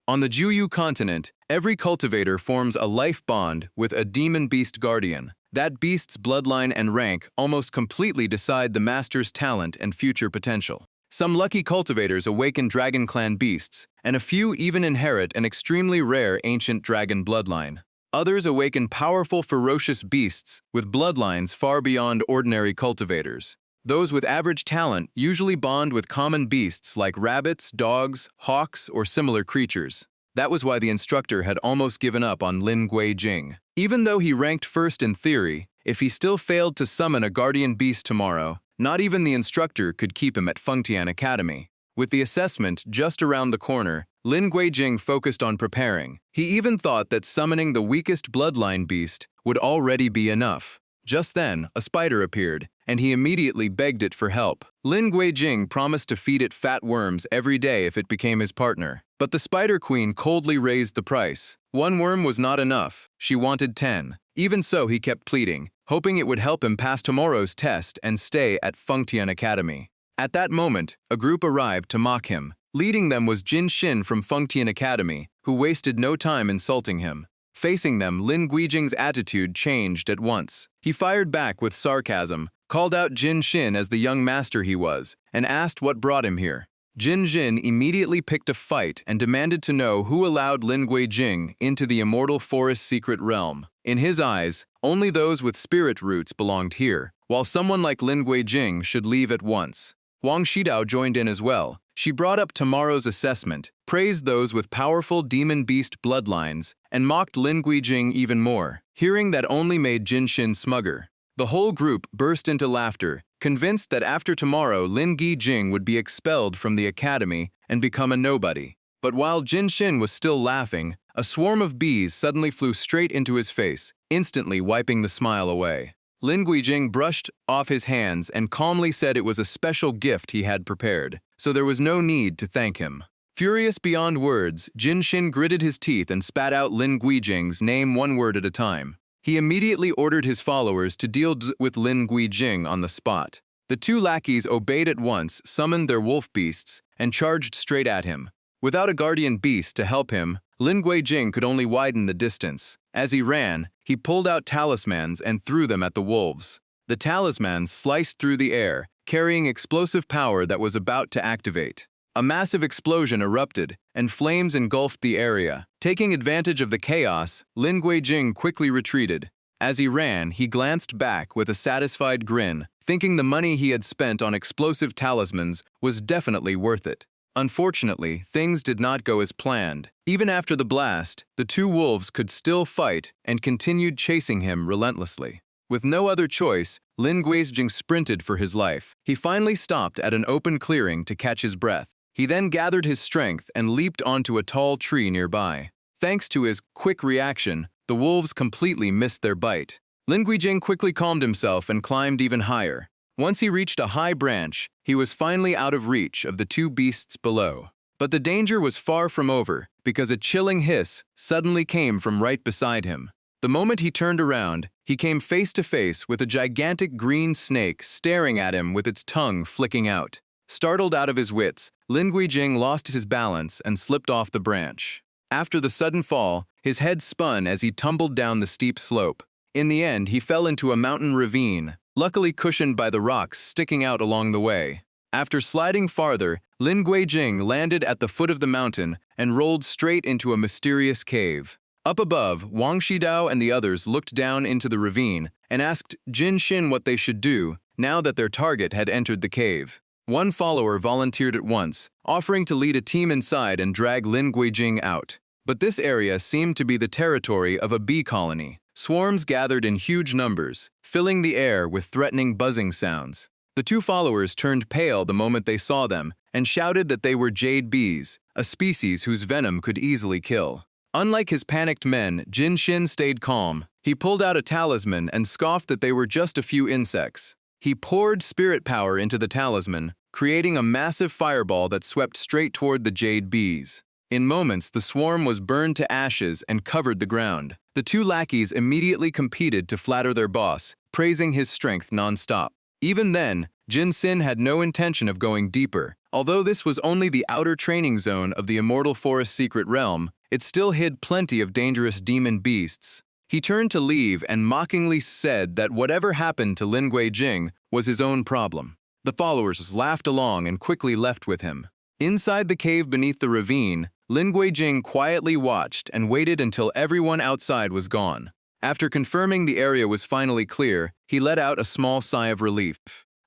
On the Juyu continent, every cultivator forms a life bond with a demon beast guardian. That beast's bloodline and rank almost completely decide the master's talent and future potential. Some lucky cultivators awaken Dragon Clan beasts, and a few even inherit an extremely rare ancient dragon bloodline. Others awaken powerful, ferocious beasts with bloodlines far beyond ordinary cultivators. Those with average talent usually bond with common beasts like rabbits, dogs, hawks, or similar creatures. That was why the instructor had almost given up on Lin Guijing. Even though he ranked first in theory, if he still failed to summon a guardian beast tomorrow, not even the instructor could keep him at Fengtian Academy. With the assessment just around the corner, Lin Guijing focused on preparing. He even thought that summoning the weakest bloodline beast would already be enough. Just then, a spider appeared, and he immediately begged it for help. Lin Guijing promised to feed it fat worms every day if it became his partner. But the Spider Queen coldly raised the price. One worm was not enough. She wanted 10. Even so, he kept pleading, hoping it would help him pass tomorrow's test and stay at Fengtian Academy. At that moment, a group arrived to mock him. Leading them was Jin Xin from Fengtian Academy, who wasted no time insulting him. Facing them, Lin Guijing's attitude changed at once. He fired back with sarcasm, called out Jin Xin as the young master he was, and asked what brought him here. Jin Xin immediately picked a fight and demanded to know who allowed Lin Guijing into the immortal forest's secret realm. In his eyes, only those with spirit roots belonged here, while someone like Lin Guijing should leave at once. Wang Shidao joined in as well. She brought up tomorrow's assessment, praised those with powerful demon beast bloodlines, and mocked Lin Guijing even more. Hearing that only made Jin Xin smugger. The whole group burst into laughter, convinced that after tomorrow Lin Guijing would be expelled from the academy and become a nobody. But while Jin Xin was still laughing, a swarm of bees suddenly flew straight into his face, instantly wiping the smile away. Lin Guijing brushed off his hands and calmly said it was a special gift he had prepared, so there was no need to thank him. Furious beyond words, Jin Xin gritted his teeth and spat out Lin Guijing's name one word at a time. He immediately ordered his followers to deal with Lin Guijing on the spot. The two lackeys obeyed at once, summoned their wolf beasts, and charged straight at him. Without a guardian beast to help him, Lin Guijing could only widen the distance. As he ran, he pulled out talismans and threw them at the wolves. The talismans sliced through the air, carrying explosive power that was about to activate. A massive explosion erupted, and flames engulfed the area. Taking advantage of the chaos, Lin Guijing quickly retreated. As he ran, he glanced back with a satisfied grin, thinking the money he had spent on explosive talismans was definitely worth it. Unfortunately, things did not go as planned. Even after the blast, the two wolves could still fight and continued chasing him relentlessly. With no other choice, Lin Guijing sprinted for his life. He finally stopped at an open clearing to catch his breath. He then gathered his strength and leaped onto a tall tree nearby. Thanks to his quick reaction, the wolves completely missed their bite. Lin Guijing quickly calmed himself and climbed even higher. Once he reached a high branch, he was finally out of reach of the two beasts below. But the danger was far from over, because a chilling hiss suddenly came from right beside him. The moment he turned around, he came face to face with a gigantic green snake staring at him with its tongue flicking out. Startled out of his wits, Lin Guijing lost his balance and slipped off the branch. After the sudden fall, his head spun as he tumbled down the steep slope. In the end, he fell into a mountain ravine, luckily cushioned by the rocks sticking out along the way. After sliding farther, Lin Guijing landed at the foot of the mountain and rolled straight into a mysterious cave. Up above, Wang Shidao and the others looked down into the ravine and asked Jin Xin what they should do now that their target had entered the cave. One follower volunteered at once, offering to lead a team inside and drag Lin Guijing out. But this area seemed to be the territory of a bee colony. Swarms gathered in huge numbers, filling the air with threatening buzzing sounds. The two followers turned pale the moment they saw them and shouted that they were jade bees, a species whose venom could easily kill. Unlike his panicked men, Jin Xin stayed calm. He pulled out a talisman and scoffed that they were just a few insects. He poured spirit power into the talisman, creating a massive fireball that swept straight toward the jade bees. In moments, the swarm was burned to ashes and covered the ground. The two lackeys immediately competed to flatter their boss, praising his strength non-stop. Even then, Jin Xin had no intention of going deeper, Although this was only the outer training zone of the immortal forest secret realm, it still hid plenty of dangerous demon beasts. He turned to leave and mockingly said that whatever happened to Lin Guijing was his own problem. The followers laughed along and quickly left with him. Inside the cave beneath the ravine, Lin Guijing quietly watched and waited until everyone outside was gone. After confirming the area was finally clear, he let out a small sigh of relief.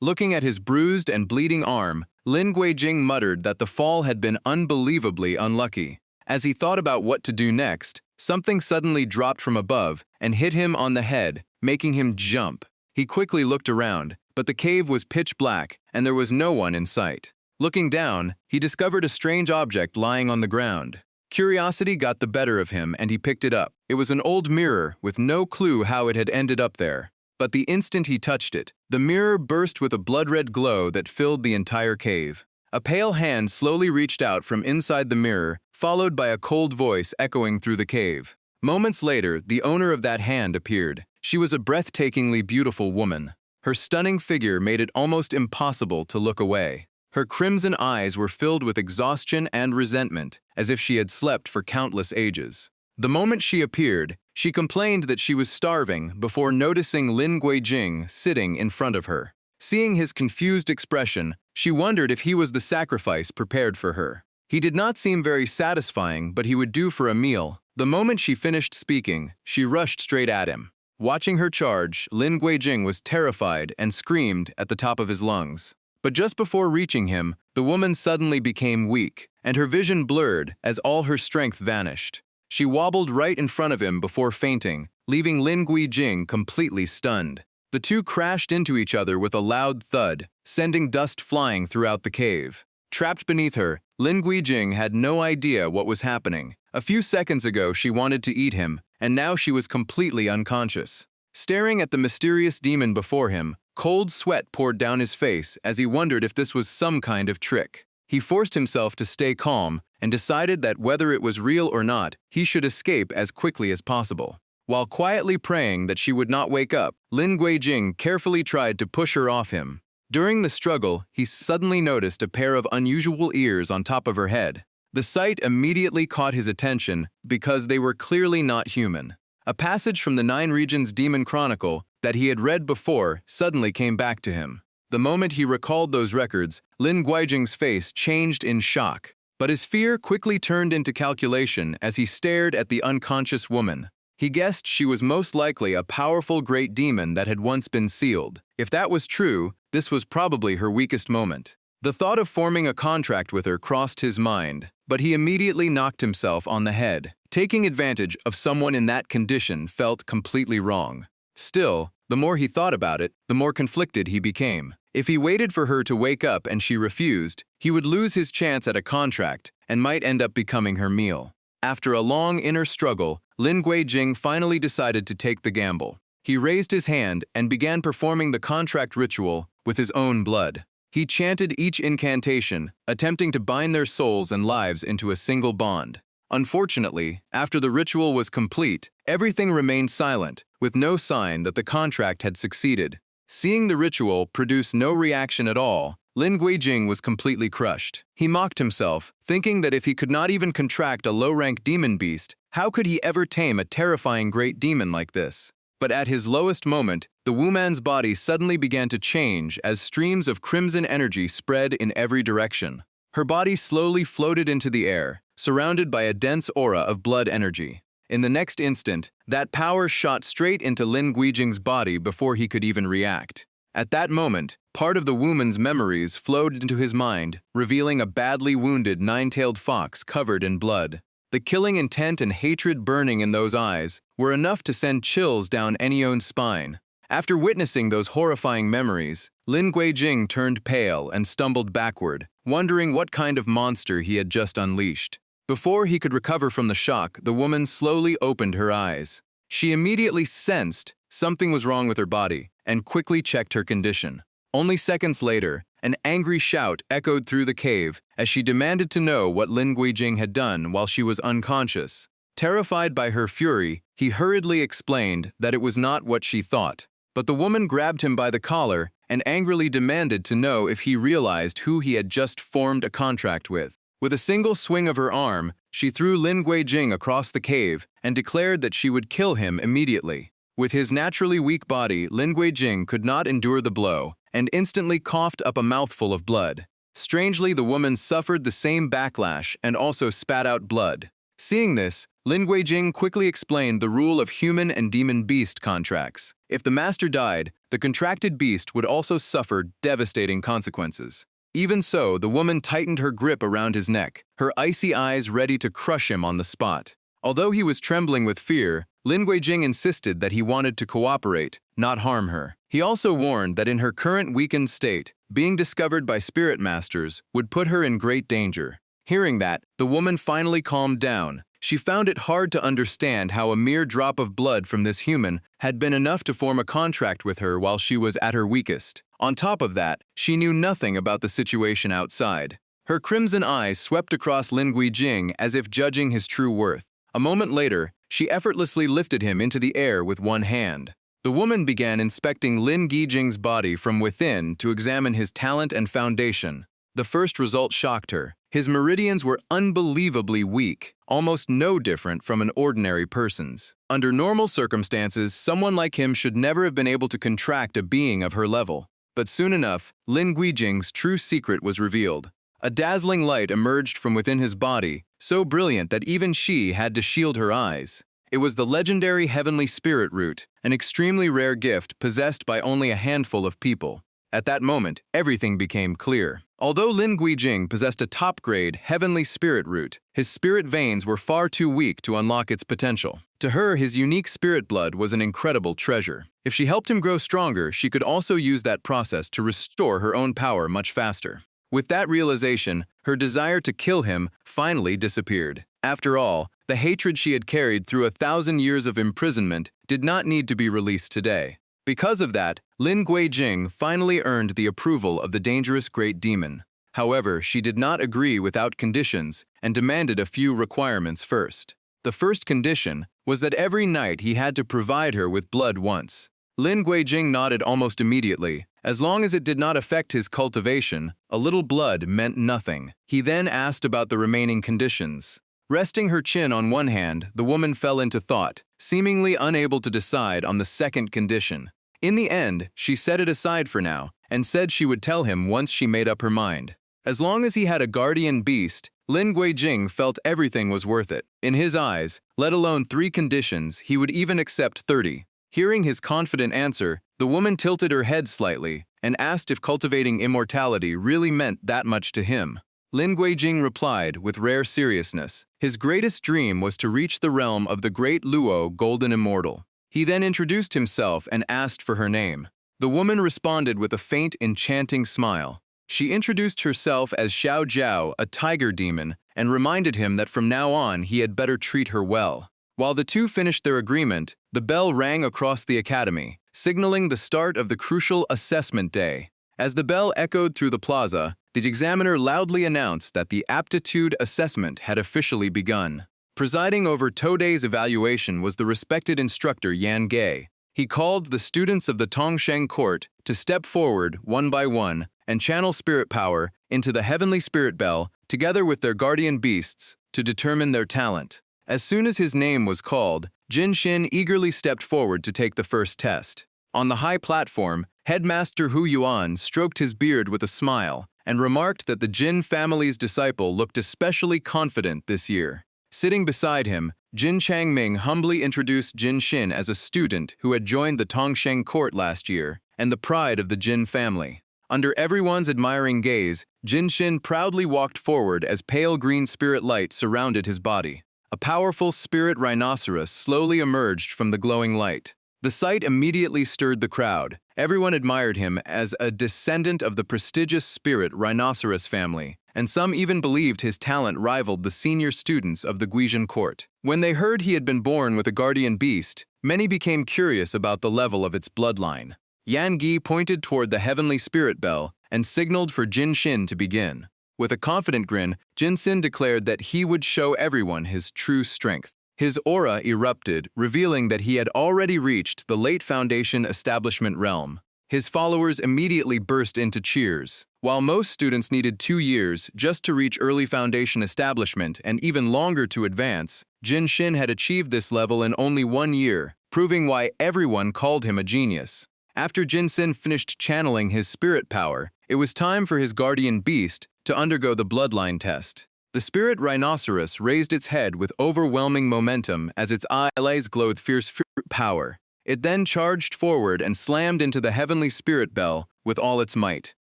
Looking at his bruised and bleeding arm, Lin Guijing muttered that the fall had been unbelievably unlucky. As he thought about what to do next, something suddenly dropped from above and hit him on the head, making him jump. He quickly looked around, but the cave was pitch black and there was no one in sight. Looking down, he discovered a strange object lying on the ground. Curiosity got the better of him and he picked it up. It was an old mirror with no clue how it had ended up there. But the instant he touched it, the mirror burst with a blood-red glow that filled the entire cave. A pale hand slowly reached out from inside the mirror, followed by a cold voice echoing through the cave. Moments later, the owner of that hand appeared. She was a breathtakingly beautiful woman. Her stunning figure made it almost impossible to look away. Her crimson eyes were filled with exhaustion and resentment, as if she had slept for countless ages. The moment she appeared, she complained that she was starving before noticing Lin Guijing sitting in front of her. Seeing his confused expression, she wondered if he was the sacrifice prepared for her. He did not seem very satisfying, but he would do for a meal. The moment she finished speaking, she rushed straight at him. Watching her charge, Lin Guijing was terrified and screamed at the top of his lungs. But just before reaching him, the woman suddenly became weak, and her vision blurred as all her strength vanished. She wobbled right in front of him before fainting, leaving Lin Guijing completely stunned. The two crashed into each other with a loud thud, sending dust flying throughout the cave. Trapped beneath her, Lin Guijing had no idea what was happening. A few seconds ago she wanted to eat him, and now she was completely unconscious. Staring at the mysterious demon before him, cold sweat poured down his face as he wondered if this was some kind of trick. He forced himself to stay calm and decided that whether it was real or not, he should escape as quickly as possible. While quietly praying that she would not wake up, Lin Guijing carefully tried to push her off him. During the struggle, he suddenly noticed a pair of unusual ears on top of her head. The sight immediately caught his attention because they were clearly not human. A passage from the Nine Regions Demon Chronicle that he had read before suddenly came back to him. The moment he recalled those records, Lin Guijing's face changed in shock. But his fear quickly turned into calculation as he stared at the unconscious woman. He guessed she was most likely a powerful great demon that had once been sealed. If that was true, this was probably her weakest moment. The thought of forming a contract with her crossed his mind, but he immediately knocked himself on the head. Taking advantage of someone in that condition felt completely wrong. Still, the more he thought about it, the more conflicted he became. If he waited for her to wake up and she refused, he would lose his chance at a contract and might end up becoming her meal. After a long inner struggle, Lin Guijing finally decided to take the gamble. He raised his hand and began performing the contract ritual with his own blood. He chanted each incantation, attempting to bind their souls and lives into a single bond. Unfortunately, after the ritual was complete, everything remained silent, with no sign that the contract had succeeded. Seeing the ritual produce no reaction at all, Lin Guijing was completely crushed. He mocked himself, thinking that if he could not even contract a low-rank demon beast, how could he ever tame a terrifying great demon like this? But at his lowest moment, the woman's body suddenly began to change as streams of crimson energy spread in every direction. Her body slowly floated into the air, surrounded by a dense aura of blood energy. In the next instant, that power shot straight into Lin Guijing's body before he could even react. At that moment, part of the woman's memories flowed into his mind, revealing a badly wounded nine-tailed fox covered in blood. The killing intent and hatred burning in those eyes were enough to send chills down anyone's spine. After witnessing those horrifying memories, Lin Guijing turned pale and stumbled backward, wondering what kind of monster he had just unleashed. Before he could recover from the shock, the woman slowly opened her eyes. She immediately sensed something was wrong with her body and quickly checked her condition. Only seconds later, an angry shout echoed through the cave as she demanded to know what Lin Guijing had done while she was unconscious. Terrified by her fury, he hurriedly explained that it was not what she thought. But the woman grabbed him by the collar and angrily demanded to know if he realized who he had just formed a contract with. With a single swing of her arm, she threw Lin Guijing across the cave and declared that she would kill him immediately. With his naturally weak body, Lin Guijing could not endure the blow and instantly coughed up a mouthful of blood. Strangely, the woman suffered the same backlash and also spat out blood. Seeing this, Lin Guijing quickly explained the rule of human and demon beast contracts. If the master died, the contracted beast would also suffer devastating consequences. Even so, the woman tightened her grip around his neck, her icy eyes ready to crush him on the spot. Although he was trembling with fear, Lin Guijing insisted that he wanted to cooperate, not harm her. He also warned that in her current weakened state, being discovered by spirit masters would put her in great danger. Hearing that, the woman finally calmed down. She found it hard to understand how a mere drop of blood from this human had been enough to form a contract with her while she was at her weakest. On top of that, she knew nothing about the situation outside. Her crimson eyes swept across Lin Guijing as if judging his true worth. A moment later, she effortlessly lifted him into the air with one hand. The woman began inspecting Lin Guijing's body from within to examine his talent and foundation. The first result shocked her. His meridians were unbelievably weak, almost no different from an ordinary person's. Under normal circumstances, someone like him should never have been able to contract a being of her level. But soon enough, Lin Guijing's true secret was revealed. A dazzling light emerged from within his body, so brilliant that even she had to shield her eyes. It was the legendary heavenly spirit root, an extremely rare gift possessed by only a handful of people. At that moment, everything became clear. Although Lin Guijing possessed a top-grade heavenly spirit root, his spirit veins were far too weak to unlock its potential. To her, his unique spirit blood was an incredible treasure. If she helped him grow stronger, she could also use that process to restore her own power much faster. With that realization, her desire to kill him finally disappeared. After all, the hatred she had carried through 1,000 years of imprisonment did not need to be released today. Because of that, Lin Guijing finally earned the approval of the dangerous great demon. However, she did not agree without conditions and demanded a few requirements first. The first condition was that every night he had to provide her with blood once. Lin Guijing nodded almost immediately. As long as it did not affect his cultivation, a little blood meant nothing. He then asked about the remaining conditions. Resting her chin on one hand, the woman fell into thought, seemingly unable to decide on the second condition. In the end, she set it aside for now and said she would tell him once she made up her mind. As long as he had a guardian beast, Lin Guijing felt everything was worth it. In his eyes, let alone 3 conditions, he would even accept 30. Hearing his confident answer, the woman tilted her head slightly and asked if cultivating immortality really meant that much to him. Lin Guijing replied with rare seriousness. His greatest dream was to reach the realm of the great Luo Golden Immortal. He then introduced himself and asked for her name. The woman responded with a faint, enchanting smile. She introduced herself as Xiao Jiao, a tiger demon, and reminded him that from now on he had better treat her well. While the two finished their agreement, the bell rang across the academy, signaling the start of the crucial assessment day. As the bell echoed through the plaza, the examiner loudly announced that the aptitude assessment had officially begun. Presiding over Today's evaluation was the respected instructor Yan Ge. He called the students of the Tongsheng court to step forward one by one and channel spirit power into the heavenly spirit bell together with their guardian beasts to determine their talent. As soon as his name was called, Jin Xin eagerly stepped forward to take the first test. On the high platform, Headmaster Hu Yuan stroked his beard with a smile and remarked that the Jin family's disciple looked especially confident this year. Sitting beside him, Jin Changming humbly introduced Jin Xin as a student who had joined the Tongsheng court last year and the pride of the Jin family. Under everyone's admiring gaze, Jin Xin proudly walked forward as pale green spirit light surrounded his body. A powerful spirit rhinoceros slowly emerged from the glowing light. The sight immediately stirred the crowd. Everyone admired him as a descendant of the prestigious spirit rhinoceros family, and some even believed his talent rivaled the senior students of the Guizhen court. When they heard he had been born with a guardian beast, many became curious about the level of its bloodline. Yan Ge pointed toward the heavenly spirit bell and signaled for Jin Xin to begin. With a confident grin, Jin Xin declared that he would show everyone his true strength. His aura erupted, revealing that he had already reached the late Foundation establishment realm. His followers immediately burst into cheers. While most students needed 2 years just to reach early Foundation establishment and even longer to advance, Jin Shin had achieved this level in only 1 year, proving why everyone called him a genius. After Jin Shin finished channeling his spirit power, it was time for his guardian beast to undergo the bloodline test. The spirit rhinoceros raised its head with overwhelming momentum as its eyes glowed fierce power. It then charged forward and slammed into the heavenly spirit bell with all its might.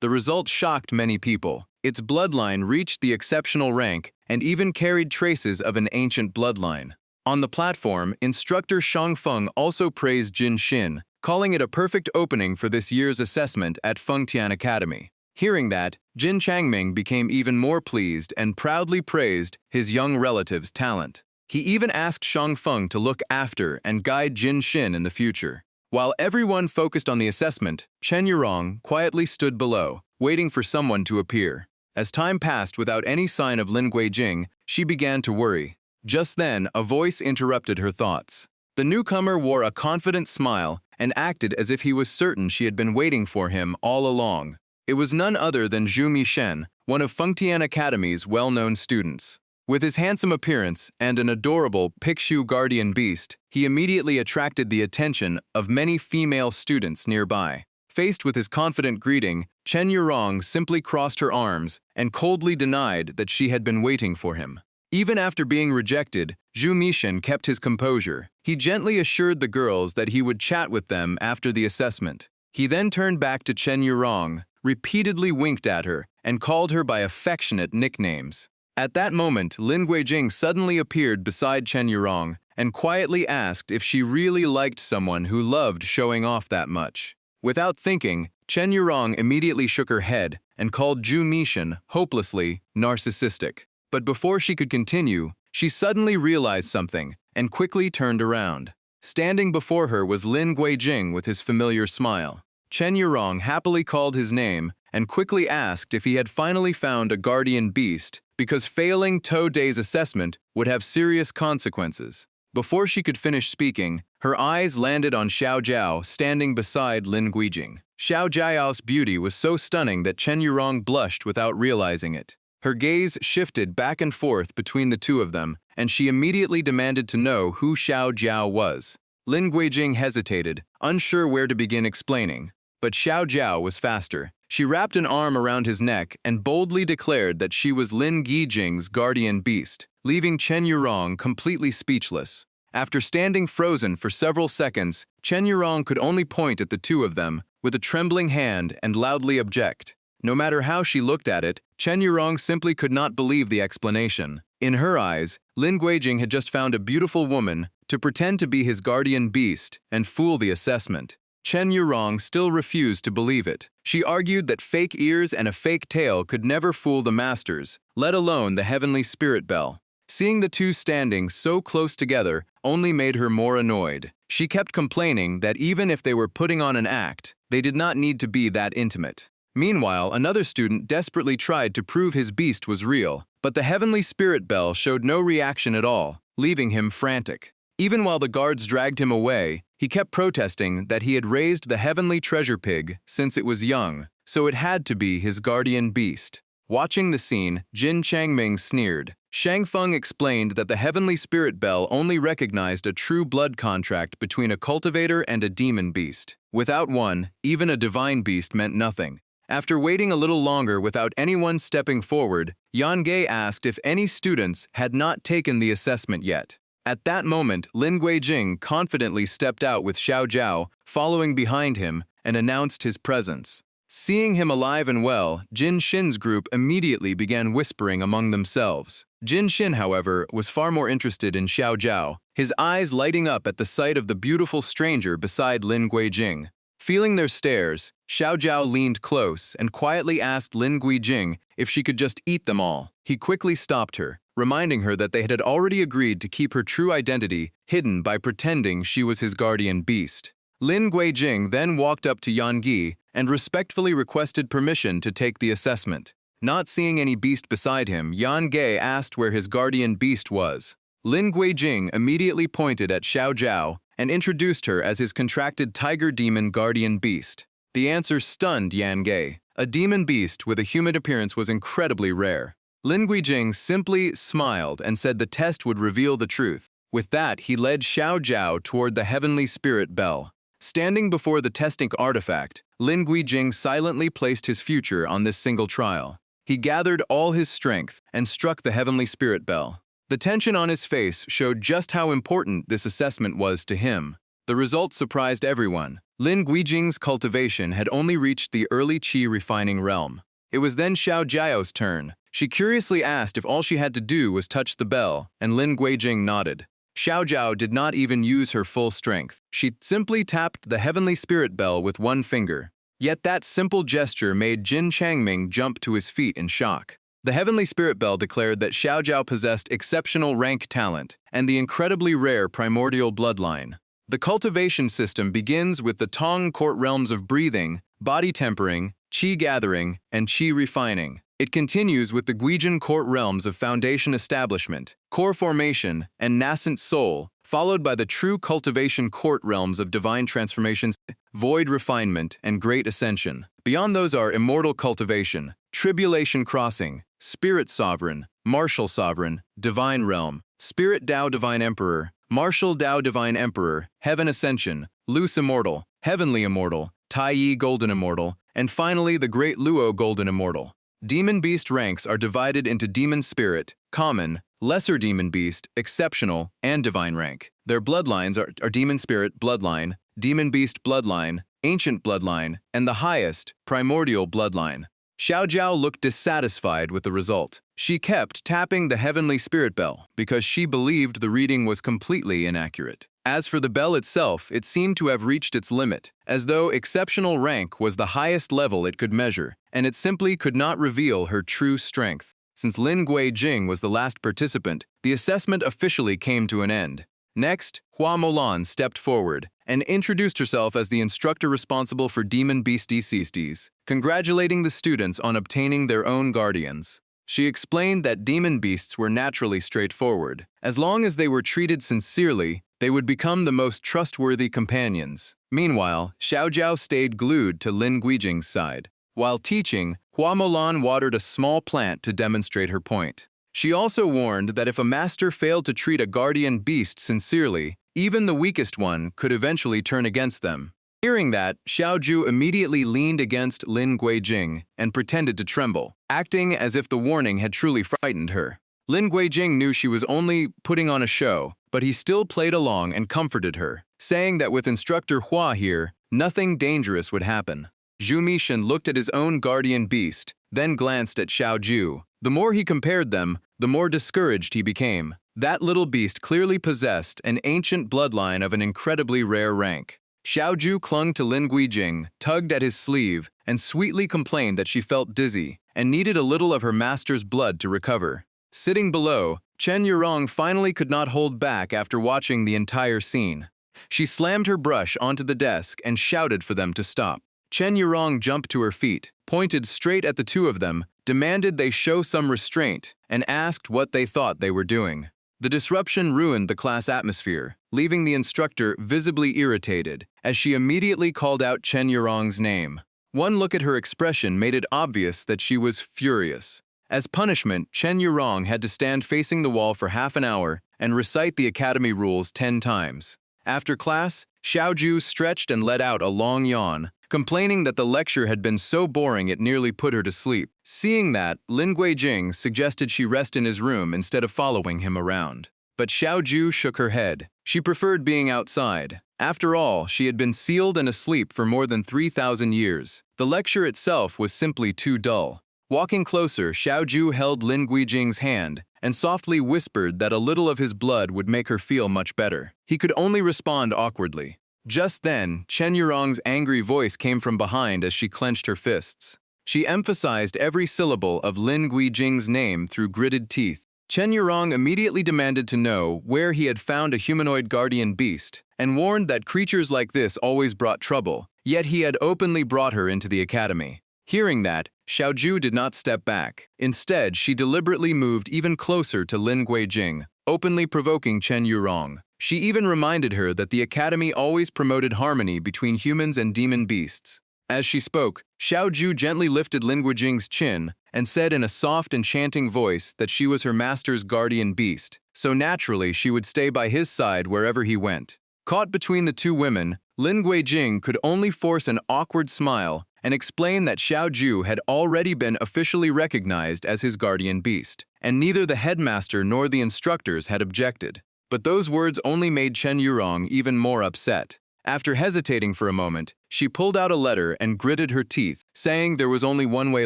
The result shocked many people. Its bloodline reached the exceptional rank and even carried traces of an ancient bloodline. On the platform, instructor Shang Feng also praised Jin Shin, calling it a perfect opening for this year's assessment at Fengtian Academy. Hearing that, Jin Changming became even more pleased and proudly praised his young relative's talent. He even asked Shang Feng to look after and guide Jin Shin in the future. While everyone focused on the assessment, Chen Yurong quietly stood below, waiting for someone to appear. As time passed without any sign of Lin Guijing, she began to worry. Just then, a voice interrupted her thoughts. The newcomer wore a confident smile and acted as if he was certain she had been waiting for him all along. It was none other than Zhu Mishen, one of Fengtian Academy's well-known students. With his handsome appearance and an adorable Pikshu guardian beast, he immediately attracted the attention of many female students nearby. Faced with his confident greeting, Chen Yurong simply crossed her arms and coldly denied that she had been waiting for him. Even after being rejected, Zhu Mishen kept his composure. He gently assured the girls that he would chat with them after the assessment. He then turned back to Chen Yurong, repeatedly winked at her, and called her by affectionate nicknames. At that moment, Lin Guijing suddenly appeared beside Chen Yurong and quietly asked if she really liked someone who loved showing off that much. Without thinking, Chen Yurong immediately shook her head and called Zhu Mishen hopelessly narcissistic. But before she could continue, she suddenly realized something and quickly turned around. Standing before her was Lin Guijing with his familiar smile. Chen Yurong happily called his name and quickly asked if he had finally found a guardian beast, because failing To Day's assessment would have serious consequences. Before she could finish speaking, her eyes landed on Xiao Jiao standing beside Lin Guijing. Xiao Jiao's beauty was so stunning that Chen Yurong blushed without realizing it. Her gaze shifted back and forth between the two of them, and she immediately demanded to know who Xiao Jiao was. Lin Guijing hesitated, unsure where to begin explaining. But Xiao Jiao was faster. She wrapped an arm around his neck and boldly declared that she was Lin Guijing's guardian beast, leaving Chen Yurong completely speechless. After standing frozen for several seconds, Chen Yurong could only point at the two of them with a trembling hand and loudly object. No matter how she looked at it, Chen Yurong simply could not believe the explanation. In her eyes, Lin Guijing had just found a beautiful woman to pretend to be his guardian beast and fool the assessment. Chen Yurong still refused to believe it. She argued that fake ears and a fake tail could never fool the masters, let alone the heavenly spirit bell. Seeing the two standing so close together only made her more annoyed. She kept complaining that even if they were putting on an act, they did not need to be that intimate. Meanwhile, another student desperately tried to prove his beast was real, but the heavenly spirit bell showed no reaction at all, leaving him frantic. Even while the guards dragged him away, he kept protesting that he had raised the heavenly treasure pig since it was young, so it had to be his guardian beast. Watching the scene, Jin Changming sneered. Shang Feng explained that the heavenly spirit bell only recognized a true blood contract between a cultivator and a demon beast. Without one, even a divine beast meant nothing. After waiting a little longer without anyone stepping forward, Yan Ge asked if any students had not taken the assessment yet. At that moment, Lin Guijing confidently stepped out with Xiao Jiao, following behind him, and announced his presence. Seeing him alive and well, Jin Shin's group immediately began whispering among themselves. Jin Shin, however, was far more interested in Xiao Jiao, his eyes lighting up at the sight of the beautiful stranger beside Lin Guijing. Feeling their stares, Xiao Jiao leaned close and quietly asked Lin Guijing if she could just eat them all. He quickly stopped her, reminding her that they had already agreed to keep her true identity hidden by pretending she was his guardian beast. Lin Guijing then walked up to Yan Ge and respectfully requested permission to take the assessment. Not seeing any beast beside him, Yan Ge asked where his guardian beast was. Lin Guijing immediately pointed at Xiao Zhao and introduced her as his contracted tiger demon guardian beast. The answer stunned Yan Ge. A demon beast with a human appearance was incredibly rare. Lin Guijing simply smiled and said the test would reveal the truth. With that, he led Xiao Zhao toward the heavenly spirit bell. Standing before the testing artifact, Lin Guijing silently placed his future on this single trial. He gathered all his strength and struck the heavenly spirit bell. The tension on his face showed just how important this assessment was to him. The result surprised everyone. Lin Guijing's cultivation had only reached the early qi refining realm. It was then Xiao Zhao's turn. She curiously asked if all she had to do was touch the bell, and Lin Guijing nodded. Xiao Zhao did not even use her full strength. She simply tapped the heavenly spirit bell with one finger. Yet that simple gesture made Jin Changming jump to his feet in shock. The heavenly spirit bell declared that Xiao Zhao possessed exceptional rank talent and the incredibly rare primordial bloodline. The cultivation system begins with the Tong court realms of breathing, body tempering, qi gathering, and qi refining. It continues with the Guijin court realms of foundation establishment, core formation, and nascent soul, followed by the true cultivation court realms of divine transformations, void refinement, and great ascension. Beyond those are immortal cultivation, tribulation crossing, spirit sovereign, martial sovereign, divine realm, spirit Dao divine emperor, martial Dao divine emperor, heaven ascension, loose immortal, heavenly immortal, Tai Yi golden immortal, and finally the great Luo golden immortal. Demon beast ranks are divided into demon spirit, common, lesser demon beast, exceptional, and divine rank. Their bloodlines are demon spirit bloodline, demon beast bloodline, ancient bloodline, and the highest, primordial bloodline. Xiao Zhao looked dissatisfied with the result. She kept tapping the heavenly spirit bell because she believed the reading was completely inaccurate. As for the bell itself, it seemed to have reached its limit, as though exceptional rank was the highest level it could measure, and it simply could not reveal her true strength. Since Lin Guijing was the last participant, the assessment officially came to an end. Next, Hua Molan stepped forward and introduced herself as the instructor responsible for Demon Beasties, congratulating the students on obtaining their own guardians. She explained that demon beasts were naturally straightforward. As long as they were treated sincerely, they would become the most trustworthy companions. Meanwhile, Xiao Zhao stayed glued to Lin Guijing's side. While teaching, Hua Molan watered a small plant to demonstrate her point. She also warned that if a master failed to treat a guardian beast sincerely, even the weakest one could eventually turn against them. Hearing that, Xiao Zhu immediately leaned against Lin Guijing and pretended to tremble, acting as if the warning had truly frightened her. Lin Guijing knew she was only putting on a show, but he still played along and comforted her, saying that with instructor Hua here, nothing dangerous would happen. Zhu Mishan looked at his own guardian beast, then glanced at Xiao Zhu. The more he compared them, the more discouraged he became. That little beast clearly possessed an ancient bloodline of an incredibly rare rank. Xiao Zhu clung to Lin Guijing, tugged at his sleeve, and sweetly complained that she felt dizzy and needed a little of her master's blood to recover. Sitting below, Chen Yurong finally could not hold back after watching the entire scene. She slammed her brush onto the desk and shouted for them to stop. Chen Yurong jumped to her feet, pointed straight at the two of them, demanded they show some restraint, and asked what they thought they were doing. The disruption ruined the class atmosphere, leaving the instructor visibly irritated, as she immediately called out Chen Yurong's name. One look at her expression made it obvious that she was furious. As punishment, Chen Yurong had to stand facing the wall for half an hour and recite the academy rules 10 times. After class, Xiao Zhu stretched and let out a long yawn, complaining that the lecture had been so boring it nearly put her to sleep. Seeing that, Lin Guijing suggested she rest in his room instead of following him around. But Xiao Zhu shook her head. She preferred being outside. After all, she had been sealed and asleep for more than 3,000 years. The lecture itself was simply too dull. Walking closer, Xiao Zhu held Lin Guijing's hand and softly whispered that a little of his blood would make her feel much better. He could only respond awkwardly. Just then, Chen Yurong's angry voice came from behind as she clenched her fists. She emphasized every syllable of Lin Guijing's name through gritted teeth. Chen Yurong immediately demanded to know where he had found a humanoid guardian beast, and warned that creatures like this always brought trouble, yet he had openly brought her into the academy. Hearing that, Xiao Zhu did not step back. Instead, she deliberately moved even closer to Lin Guijing, openly provoking Chen Yurong. She even reminded her that the academy always promoted harmony between humans and demon beasts. As she spoke, Xiaoju gently lifted Lin Guijing's chin and said in a soft, enchanting voice that she was her master's guardian beast, so naturally she would stay by his side wherever he went. Caught between the two women, Lin Guijing could only force an awkward smile and explain that Xiaoju had already been officially recognized as his guardian beast, and neither the headmaster nor the instructors had objected. But those words only made Chen Yurong even more upset. After hesitating for a moment, she pulled out a letter and gritted her teeth, saying there was only one way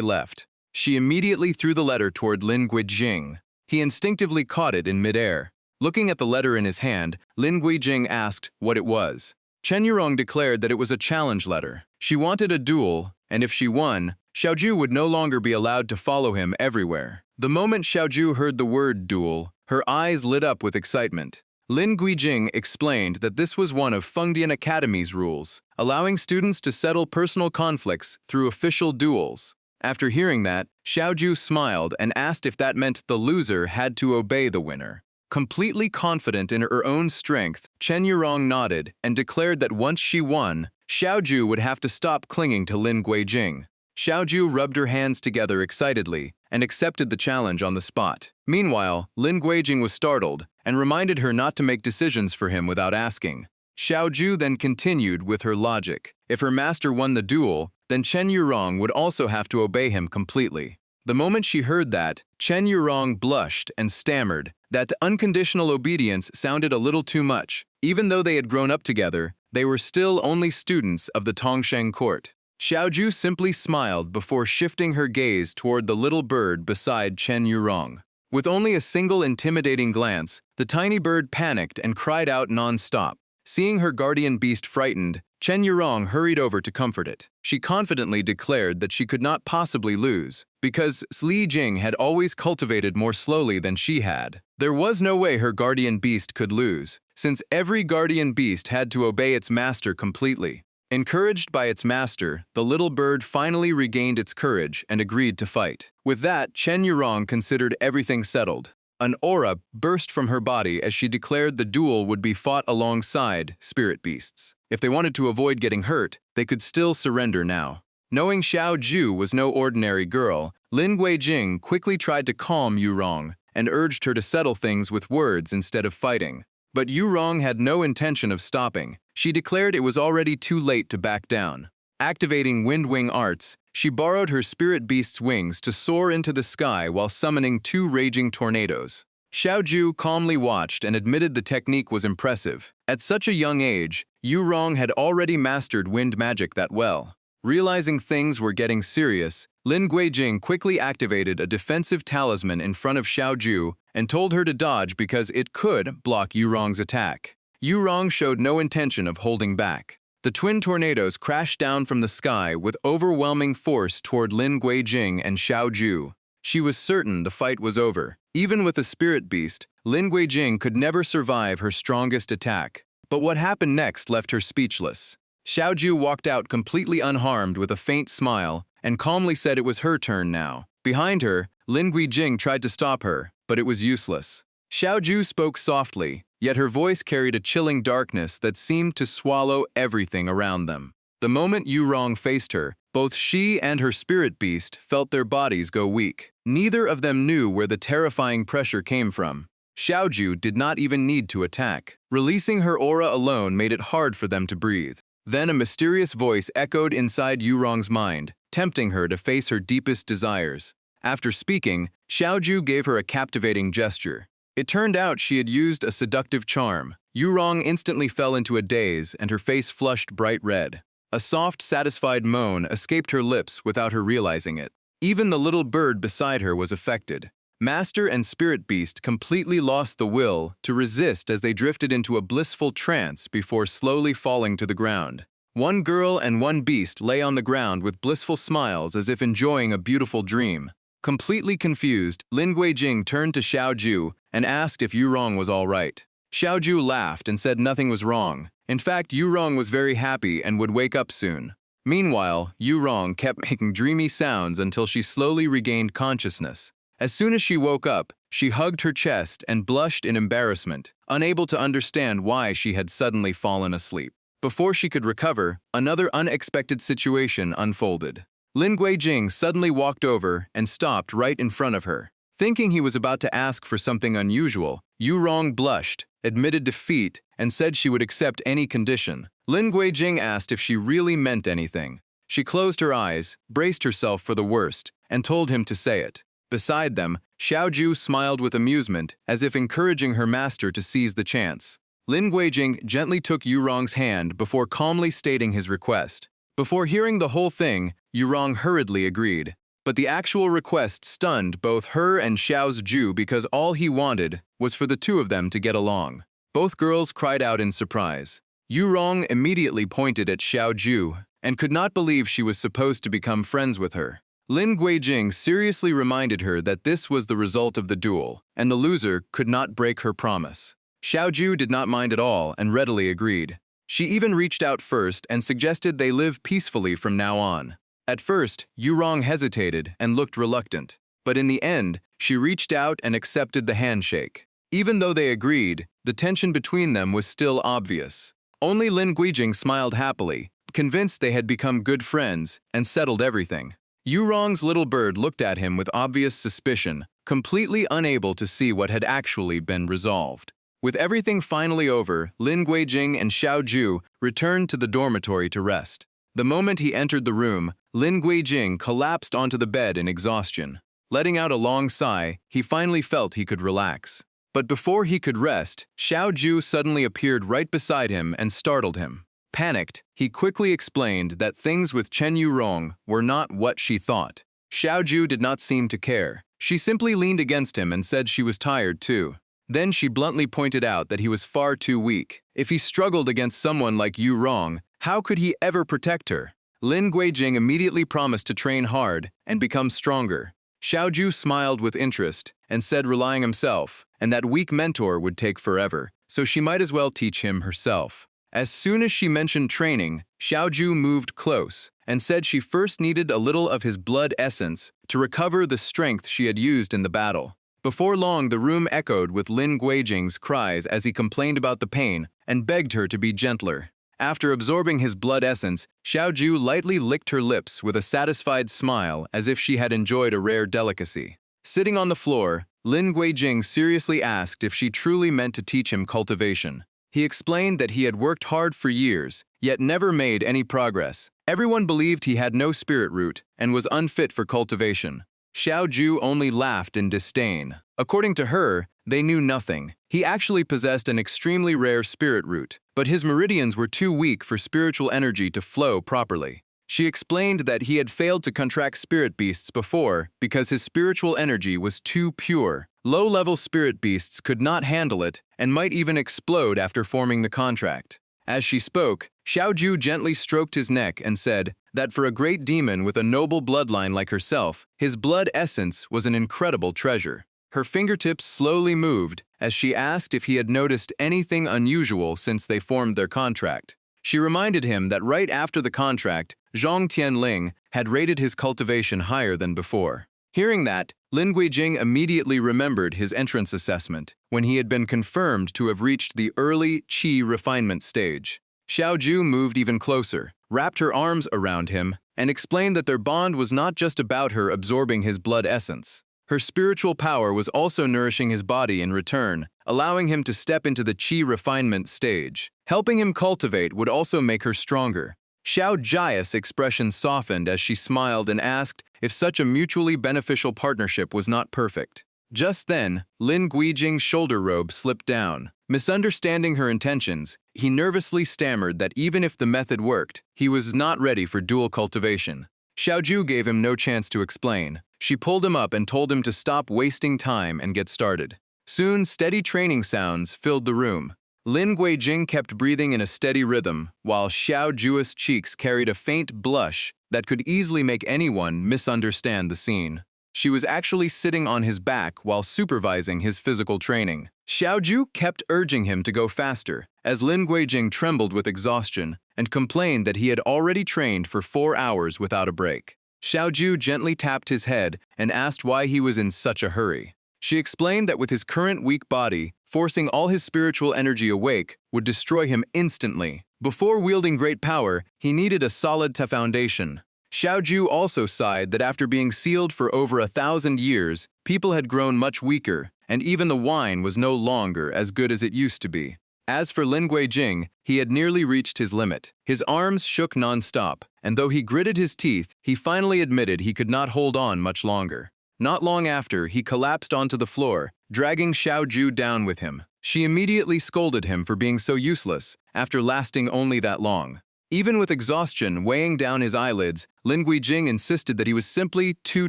left. She immediately threw the letter toward Lin Guijing. He instinctively caught it in midair. Looking at the letter in his hand, Lin Guijing asked what it was. Chen Yurong declared that it was a challenge letter. She wanted a duel, and if she won, Xiaoju would no longer be allowed to follow him everywhere. The moment Xiaoju heard the word duel, her eyes lit up with excitement. Lin Guijing explained that this was one of Fengdian Academy's rules, allowing students to settle personal conflicts through official duels. After hearing that, Xiaoju smiled and asked if that meant the loser had to obey the winner. Completely confident in her own strength, Chen Yurong nodded and declared that once she won, Xiaoju would have to stop clinging to Lin Guijing. Xiaoju rubbed her hands together excitedly and accepted the challenge on the spot. Meanwhile, Lin Guijing was startled and reminded her not to make decisions for him without asking. Xiaoju then continued with her logic. If her master won the duel, then Chen Yurong would also have to obey him completely. The moment she heard that, Chen Yurong blushed and stammered that unconditional obedience sounded a little too much. Even though they had grown up together, they were still only students of the Tongsheng court. Xiaoju simply smiled before shifting her gaze toward the little bird beside Chen Yurong. With only a single intimidating glance, the tiny bird panicked and cried out non-stop. Seeing her guardian beast frightened, Chen Yurong hurried over to comfort it. She confidently declared that she could not possibly lose, because Li Jing had always cultivated more slowly than she had. There was no way her guardian beast could lose, since every guardian beast had to obey its master completely. Encouraged by its master, the little bird finally regained its courage and agreed to fight. With that, Chen Yurong considered everything settled. An aura burst from her body as she declared the duel would be fought alongside spirit beasts. If they wanted to avoid getting hurt, they could still surrender now. Knowing Xiaoju was no ordinary girl, Lin Guijing quickly tried to calm Yurong and urged her to settle things with words instead of fighting. But Yurong had no intention of stopping. She declared it was already too late to back down. Activating Wind Wing arts, she borrowed her spirit beast's wings to soar into the sky while summoning 2 raging tornadoes. Xiaoju calmly watched and admitted the technique was impressive. At such a young age, Yurong had already mastered wind magic that well. Realizing things were getting serious, Lin Guijing quickly activated a defensive talisman in front of Xiaoju and told her to dodge because it could block Yurong's attack. Yurong showed no intention of holding back. The twin tornadoes crashed down from the sky with overwhelming force toward Lin Guijing and Xiaoju. She was certain the fight was over. Even with a spirit beast, Lin Guijing could never survive her strongest attack. But what happened next left her speechless. Xiaoju walked out completely unharmed with a faint smile and calmly said it was her turn now. Behind her, Lin Guijing tried to stop her, but it was useless. Xiaoju spoke softly, yet her voice carried a chilling darkness that seemed to swallow everything around them. The moment Yurong faced her, both she and her spirit beast felt their bodies go weak. Neither of them knew where the terrifying pressure came from. Xiaoju did not even need to attack. Releasing her aura alone made it hard for them to breathe. Then a mysterious voice echoed inside Yurong's mind, tempting her to face her deepest desires. After speaking, Xiaoju gave her a captivating gesture. It turned out she had used a seductive charm. Yurong instantly fell into a daze and her face flushed bright red. A soft, satisfied moan escaped her lips without her realizing it. Even the little bird beside her was affected. Master and spirit beast completely lost the will to resist as they drifted into a blissful trance before slowly falling to the ground. One girl and one beast lay on the ground with blissful smiles as if enjoying a beautiful dream. Completely confused, Lin Guijing turned to Xiaoju and asked if Yurong was all right. Xiaoju laughed and said nothing was wrong. In fact, Yurong was very happy and would wake up soon. Meanwhile, Yurong kept making dreamy sounds until she slowly regained consciousness. As soon as she woke up, she hugged her chest and blushed in embarrassment, unable to understand why she had suddenly fallen asleep. Before she could recover, another unexpected situation unfolded. Lin Guijing suddenly walked over and stopped right in front of her. Thinking he was about to ask for something unusual, Yu Rong blushed, admitted defeat, and said she would accept any condition. Lin Guijing asked if she really meant anything. She closed her eyes, braced herself for the worst, and told him to say it. Beside them, Xiaoju smiled with amusement, as if encouraging her master to seize the chance. Lin Guijing gently took Yu Rong's hand before calmly stating his request. Before hearing the whole thing, Yu Rong hurriedly agreed. But the actual request stunned both her and Xiaoju because all he wanted was for the two of them to get along. Both girls cried out in surprise. Yu Rong immediately pointed at Xiaoju and could not believe she was supposed to become friends with her. Lin Guijing seriously reminded her that this was the result of the duel, and the loser could not break her promise. Xiaoju did not mind at all and readily agreed. She even reached out first and suggested they live peacefully from now on. At first, Yu Rong hesitated and looked reluctant, but in the end, she reached out and accepted the handshake. Even though they agreed, the tension between them was still obvious. Only Lin Guijing smiled happily, convinced they had become good friends and settled everything. Yu Rong's little bird looked at him with obvious suspicion, completely unable to see what had actually been resolved. With everything finally over, Lin Guijing and Xiaoju returned to the dormitory to rest. The moment he entered the room, Lin Guijing collapsed onto the bed in exhaustion. Letting out a long sigh, he finally felt he could relax. But before he could rest, Xiaoju suddenly appeared right beside him and startled him. Panicked, he quickly explained that things with Chen Yurong were not what she thought. Xiaoju did not seem to care. She simply leaned against him and said she was tired too. Then she bluntly pointed out that he was far too weak. If he struggled against someone like Yu Rong, how could he ever protect her? Lin Guijing immediately promised to train hard and become stronger. Xiaoju smiled with interest and said relying himself, and that weak mentor would take forever, so she might as well teach him herself. As soon as she mentioned training, Xiaoju moved close and said she first needed a little of his blood essence to recover the strength she had used in the battle. Before long, the room echoed with Lin Guijing's cries as he complained about the pain and begged her to be gentler. After absorbing his blood essence, Xiaoju lightly licked her lips with a satisfied smile as if she had enjoyed a rare delicacy. Sitting on the floor, Lin Guijing seriously asked if she truly meant to teach him cultivation. He explained that he had worked hard for years, yet never made any progress. Everyone believed he had no spirit root and was unfit for cultivation. Xiaoju only laughed in disdain. According to her, they knew nothing. He actually possessed an extremely rare spirit root, but his meridians were too weak for spiritual energy to flow properly. She explained that he had failed to contract spirit beasts before because his spiritual energy was too pure. Low-level spirit beasts could not handle it and might even explode after forming the contract. As she spoke, Xiaoju gently stroked his neck and said that for a great demon with a noble bloodline like herself, his blood essence was an incredible treasure. Her fingertips slowly moved as she asked if he had noticed anything unusual since they formed their contract. She reminded him that right after the contract, Zhang Tianling had rated his cultivation higher than before. Hearing that, Lin Guijing immediately remembered his entrance assessment when he had been confirmed to have reached the early qi refinement stage. Xiaoju moved even closer, wrapped her arms around him, and explained that their bond was not just about her absorbing his blood essence. Her spiritual power was also nourishing his body in return, allowing him to step into the qi refinement stage. Helping him cultivate would also make her stronger. Xiao Jia's expression softened as she smiled and asked if such a mutually beneficial partnership was not perfect. Just then, Lin Guijing's shoulder robe slipped down. Misunderstanding her intentions, he nervously stammered that even if the method worked, he was not ready for dual cultivation. Xiaoju gave him no chance to explain. She pulled him up and told him to stop wasting time and get started. Soon, steady training sounds filled the room. Lin Guijing kept breathing in a steady rhythm, while Xiaoju's cheeks carried a faint blush that could easily make anyone misunderstand the scene. She was actually sitting on his back while supervising his physical training. Xiaoju kept urging him to go faster, as Lin Guijing trembled with exhaustion and complained that he had already trained for 4 hours without a break. Xiaoju gently tapped his head and asked why he was in such a hurry. She explained that with his current weak body, forcing all his spiritual energy awake would destroy him instantly. Before wielding great power, he needed a solid foundation. Xiaoju also sighed that after being sealed for over 1,000 years, people had grown much weaker, and even the wine was no longer as good as it used to be. As for Lin Guijing, he had nearly reached his limit. His arms shook non-stop, and though he gritted his teeth, he finally admitted he could not hold on much longer. Not long after, he collapsed onto the floor, dragging Xiaoju down with him. She immediately scolded him for being so useless, after lasting only that long. Even with exhaustion weighing down his eyelids, Lin Guijing insisted that he was simply too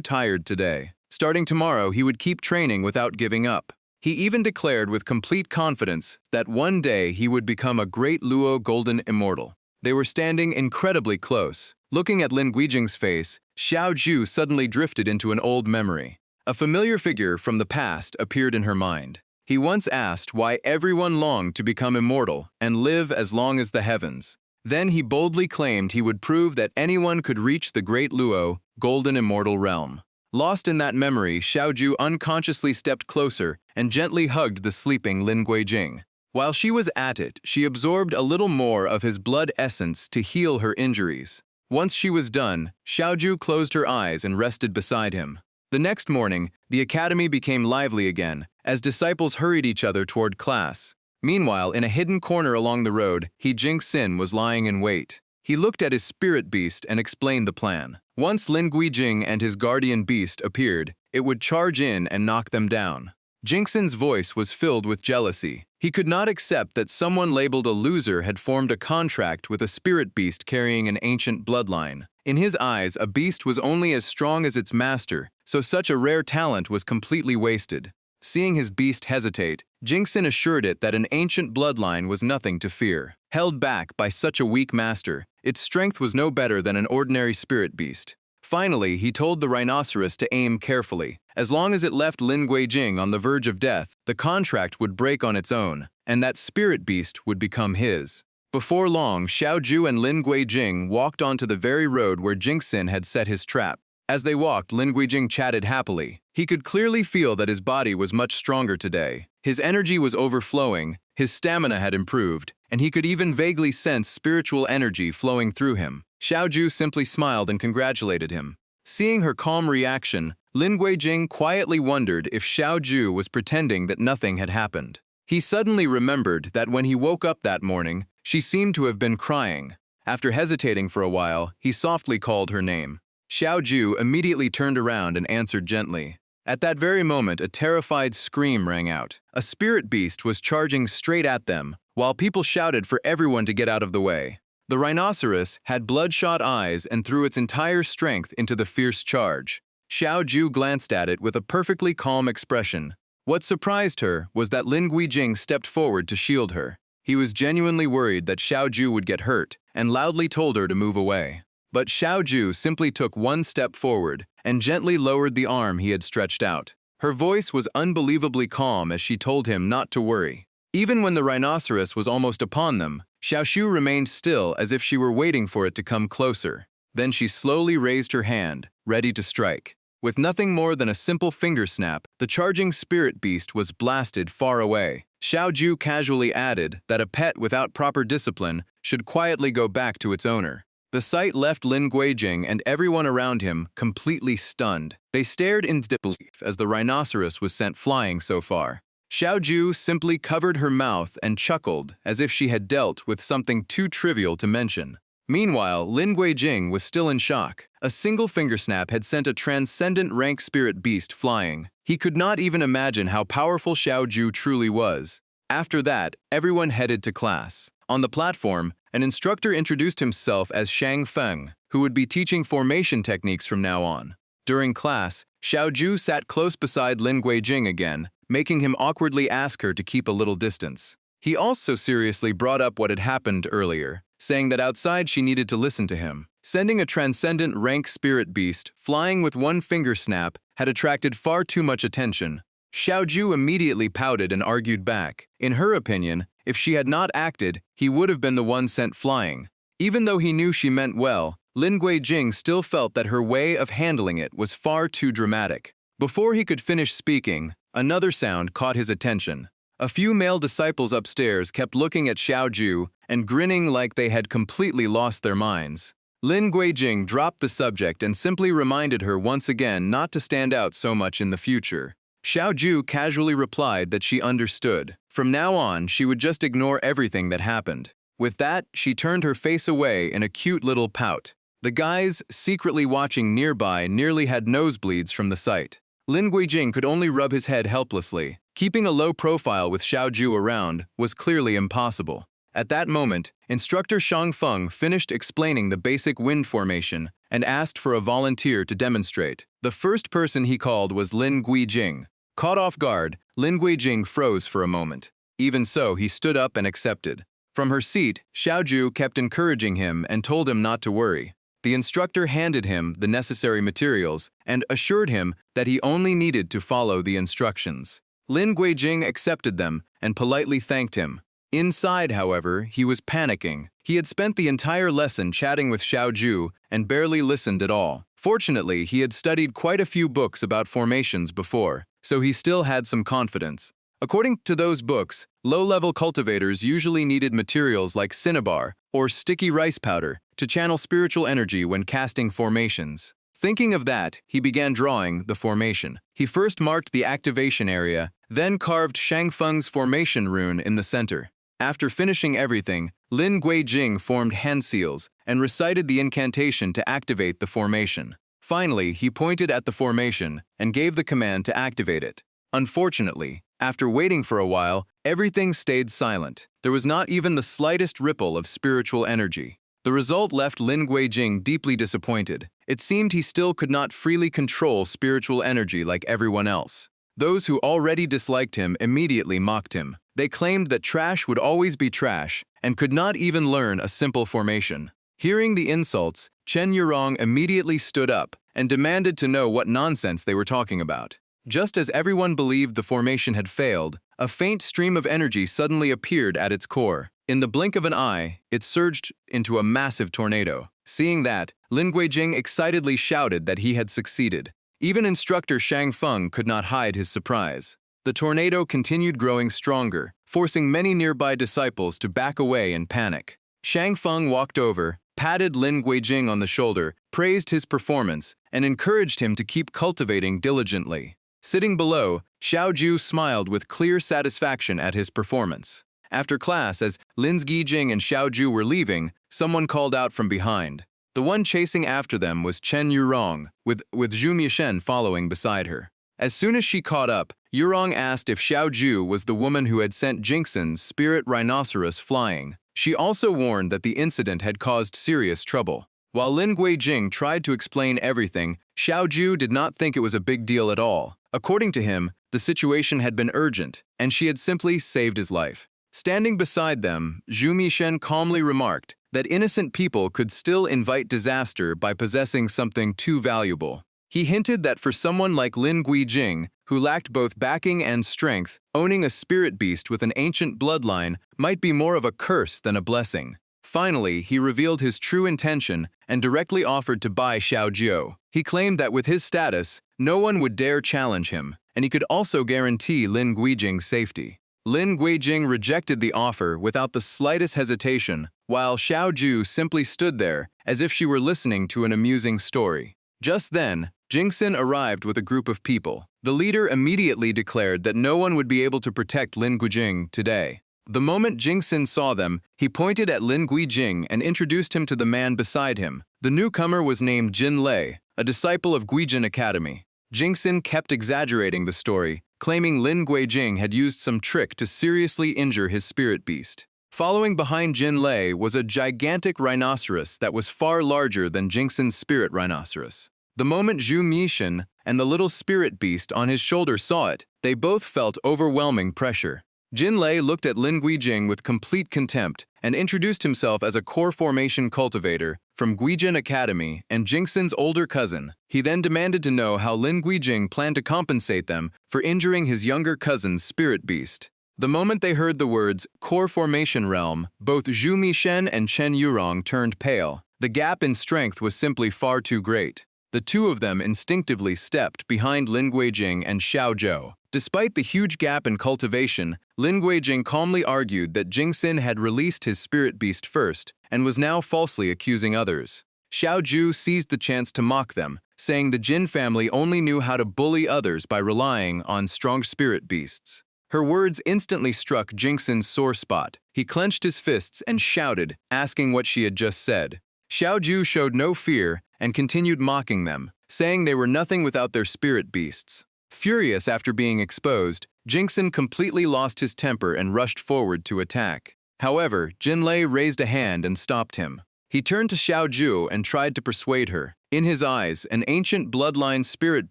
tired today. Starting tomorrow, he would keep training without giving up. He even declared with complete confidence that one day he would become a great Luo Golden Immortal. They were standing incredibly close. Looking at Lin Guijing's face, Xiaoju suddenly drifted into an old memory. A familiar figure from the past appeared in her mind. He once asked why everyone longed to become immortal and live as long as the heavens. Then he boldly claimed he would prove that anyone could reach the great Luo Golden Immortal realm. Lost in that memory, Xiaoju unconsciously stepped closer and gently hugged the sleeping Lin Guijing. While she was at it, she absorbed a little more of his blood essence to heal her injuries. Once she was done, Xiaoju closed her eyes and rested beside him. The next morning, the academy became lively again, as disciples hurried each other toward class. Meanwhile, in a hidden corner along the road, Jingxin was lying in wait. He looked at his spirit beast and explained the plan. Once Lin Guijing and his guardian beast appeared, it would charge in and knock them down. Jingxin's voice was filled with jealousy. He could not accept that someone labeled a loser had formed a contract with a spirit beast carrying an ancient bloodline. In his eyes, a beast was only as strong as its master, so such a rare talent was completely wasted. Seeing his beast hesitate, Jingxin assured it that an ancient bloodline was nothing to fear. Held back by such a weak master, its strength was no better than an ordinary spirit beast. Finally, he told the rhinoceros to aim carefully. As long as it left Lin Guijing on the verge of death, the contract would break on its own, and that spirit beast would become his. Before long, Xiaoju and Lin Guijing walked onto the very road where Jingxin had set his trap. As they walked, Lin Guijing chatted happily. He could clearly feel that his body was much stronger today. His energy was overflowing, his stamina had improved, and he could even vaguely sense spiritual energy flowing through him. Xiaoju simply smiled and congratulated him. Seeing her calm reaction, Lin Guijing quietly wondered if Xiaoju was pretending that nothing had happened. He suddenly remembered that when he woke up that morning, she seemed to have been crying. After hesitating for a while, he softly called her name. Xiaoju immediately turned around and answered gently. At that very moment, a terrified scream rang out. A spirit beast was charging straight at them, while people shouted for everyone to get out of the way. The rhinoceros had bloodshot eyes and threw its entire strength into the fierce charge. Xiaoju glanced at it with a perfectly calm expression. What surprised her was that Lin Guijing stepped forward to shield her. He was genuinely worried that Xiaoju would get hurt and loudly told her to move away. But Xiaoju simply took one step forward and gently lowered the arm he had stretched out. Her voice was unbelievably calm as she told him not to worry. Even when the rhinoceros was almost upon them, Xiaoju remained still as if she were waiting for it to come closer. Then she slowly raised her hand, ready to strike. With nothing more than a simple finger snap, the charging spirit beast was blasted far away. Xiaoju casually added that a pet without proper discipline should quietly go back to its owner. The sight left Lin Guijing and everyone around him completely stunned. They stared in disbelief as the rhinoceros was sent flying so far. Xiaoju simply covered her mouth and chuckled as if she had dealt with something too trivial to mention. Meanwhile, Lin Guijing was still in shock. A single finger snap had sent a transcendent rank spirit beast flying. He could not even imagine how powerful Xiaoju truly was. After that, everyone headed to class. On the platform, an instructor introduced himself as Shang Feng, who would be teaching formation techniques from now on. During class, Xiaoju sat close beside Lin Guijing again, making him awkwardly ask her to keep a little distance. He also seriously brought up what had happened earlier, saying that outside she needed to listen to him. Sending a transcendent rank spirit beast flying with one finger snap had attracted far too much attention. Xiaoju immediately pouted and argued back. In her opinion, if she had not acted, he would have been the one sent flying. Even though he knew she meant well, Lin Guijing still felt that her way of handling it was far too dramatic. Before he could finish speaking, another sound caught his attention. A few male disciples upstairs kept looking at Xiaoju and grinning like they had completely lost their minds. Lin Guijing dropped the subject and simply reminded her once again not to stand out so much in the future. Xiaoju casually replied that she understood. From now on, she would just ignore everything that happened. With that, she turned her face away in a cute little pout. The guys, secretly watching nearby, nearly had nosebleeds from the sight. Lin Guijing could only rub his head helplessly. Keeping a low profile with Xiaoju around was clearly impossible. At that moment, Instructor Shang Feng finished explaining the basic wind formation and asked for a volunteer to demonstrate. The first person he called was Lin Guijing. Caught off guard, Lin Guijing froze for a moment. Even so, he stood up and accepted. From her seat, Xiaoju kept encouraging him and told him not to worry. The instructor handed him the necessary materials and assured him that he only needed to follow the instructions. Lin Guijing accepted them and politely thanked him. Inside, however, he was panicking. He had spent the entire lesson chatting with Xiaoju and barely listened at all. Fortunately, he had studied quite a few books about formations before, so he still had some confidence. According to those books, low-level cultivators usually needed materials like cinnabar or sticky rice powder to channel spiritual energy when casting formations. Thinking of that, he began drawing the formation. He first marked the activation area, then carved Shang Feng's formation rune in the center. After finishing everything, Lin Guijing formed hand seals and recited the incantation to activate the formation. Finally, he pointed at the formation and gave the command to activate it. Unfortunately, after waiting for a while, everything stayed silent. There was not even the slightest ripple of spiritual energy. The result left Lin Guijing deeply disappointed. It seemed he still could not freely control spiritual energy like everyone else. Those who already disliked him immediately mocked him. They claimed that trash would always be trash and could not even learn a simple formation. Hearing the insults, Chen Yurong immediately stood up and demanded to know what nonsense they were talking about. Just as everyone believed the formation had failed, a faint stream of energy suddenly appeared at its core. In the blink of an eye, it surged into a massive tornado. Seeing that, Lin Guijing excitedly shouted that he had succeeded. Even Instructor Shang Feng could not hide his surprise. The tornado continued growing stronger, forcing many nearby disciples to back away in panic. Shang Feng walked over, patted Lin Guijing on the shoulder, praised his performance, and encouraged him to keep cultivating diligently. Sitting below, Xiaoju smiled with clear satisfaction at his performance. After class, as Lin Guijing and Xiaoju were leaving, someone called out from behind. The one chasing after them was Chen Yurong, with Zhu Mishen following beside her. As soon as she caught up, Yurong asked if Xiaoju was the woman who had sent Jingxin's spirit rhinoceros flying. She also warned that the incident had caused serious trouble. While Lin Guijing tried to explain everything, Xiaoju did not think it was a big deal at all. According to him, the situation had been urgent, and she had simply saved his life. Standing beside them, Zhu Mishen calmly remarked that innocent people could still invite disaster by possessing something too valuable. He hinted that for someone like Lin Guijing, who lacked both backing and strength, owning a spirit beast with an ancient bloodline might be more of a curse than a blessing. Finally, he revealed his true intention and directly offered to buy Xiaoju. He claimed that with his status, no one would dare challenge him, and he could also guarantee Lin Guijing's safety. Lin Guijing rejected the offer without the slightest hesitation, while Xiaoju simply stood there as if she were listening to an amusing story. Just then, Jingxin arrived with a group of people. The leader immediately declared that no one would be able to protect Lin Guijing today. The moment Jingxin saw them, he pointed at Lin Guijing and introduced him to the man beside him. The newcomer was named Jin Lei, a disciple of Guijin Academy. Jingxin kept exaggerating the story, claiming Lin Guijing had used some trick to seriously injure his spirit beast. Following behind Jin Lei was a gigantic rhinoceros that was far larger than Jingxin's spirit rhinoceros. The moment Zhu Mishen and the little spirit beast on his shoulder saw it, they both felt overwhelming pressure. Jin Lei looked at Lin Guijing with complete contempt and introduced himself as a core formation cultivator from Guijin Academy and Jingxin's older cousin. He then demanded to know how Lin Guijing planned to compensate them for injuring his younger cousin's spirit beast. The moment they heard the words core formation realm, both Zhu Mishen and Chen Yurong turned pale. The gap in strength was simply far too great. The two of them instinctively stepped behind Lin Guijing and Xiao Zhou. Despite the huge gap in cultivation, Lin Guijing calmly argued that Jingxin had released his spirit beast first and was now falsely accusing others. Xiao Zhu seized the chance to mock them, saying the Jin family only knew how to bully others by relying on strong spirit beasts. Her words instantly struck Jingxin's sore spot. He clenched his fists and shouted, asking what she had just said. Xiao Zhu showed no fear and continued mocking them, saying they were nothing without their spirit beasts. Furious after being exposed, Jingxin completely lost his temper and rushed forward to attack. However, Jinlei raised a hand and stopped him. He turned to Xiao Zhu and tried to persuade her. In his eyes, an ancient bloodline spirit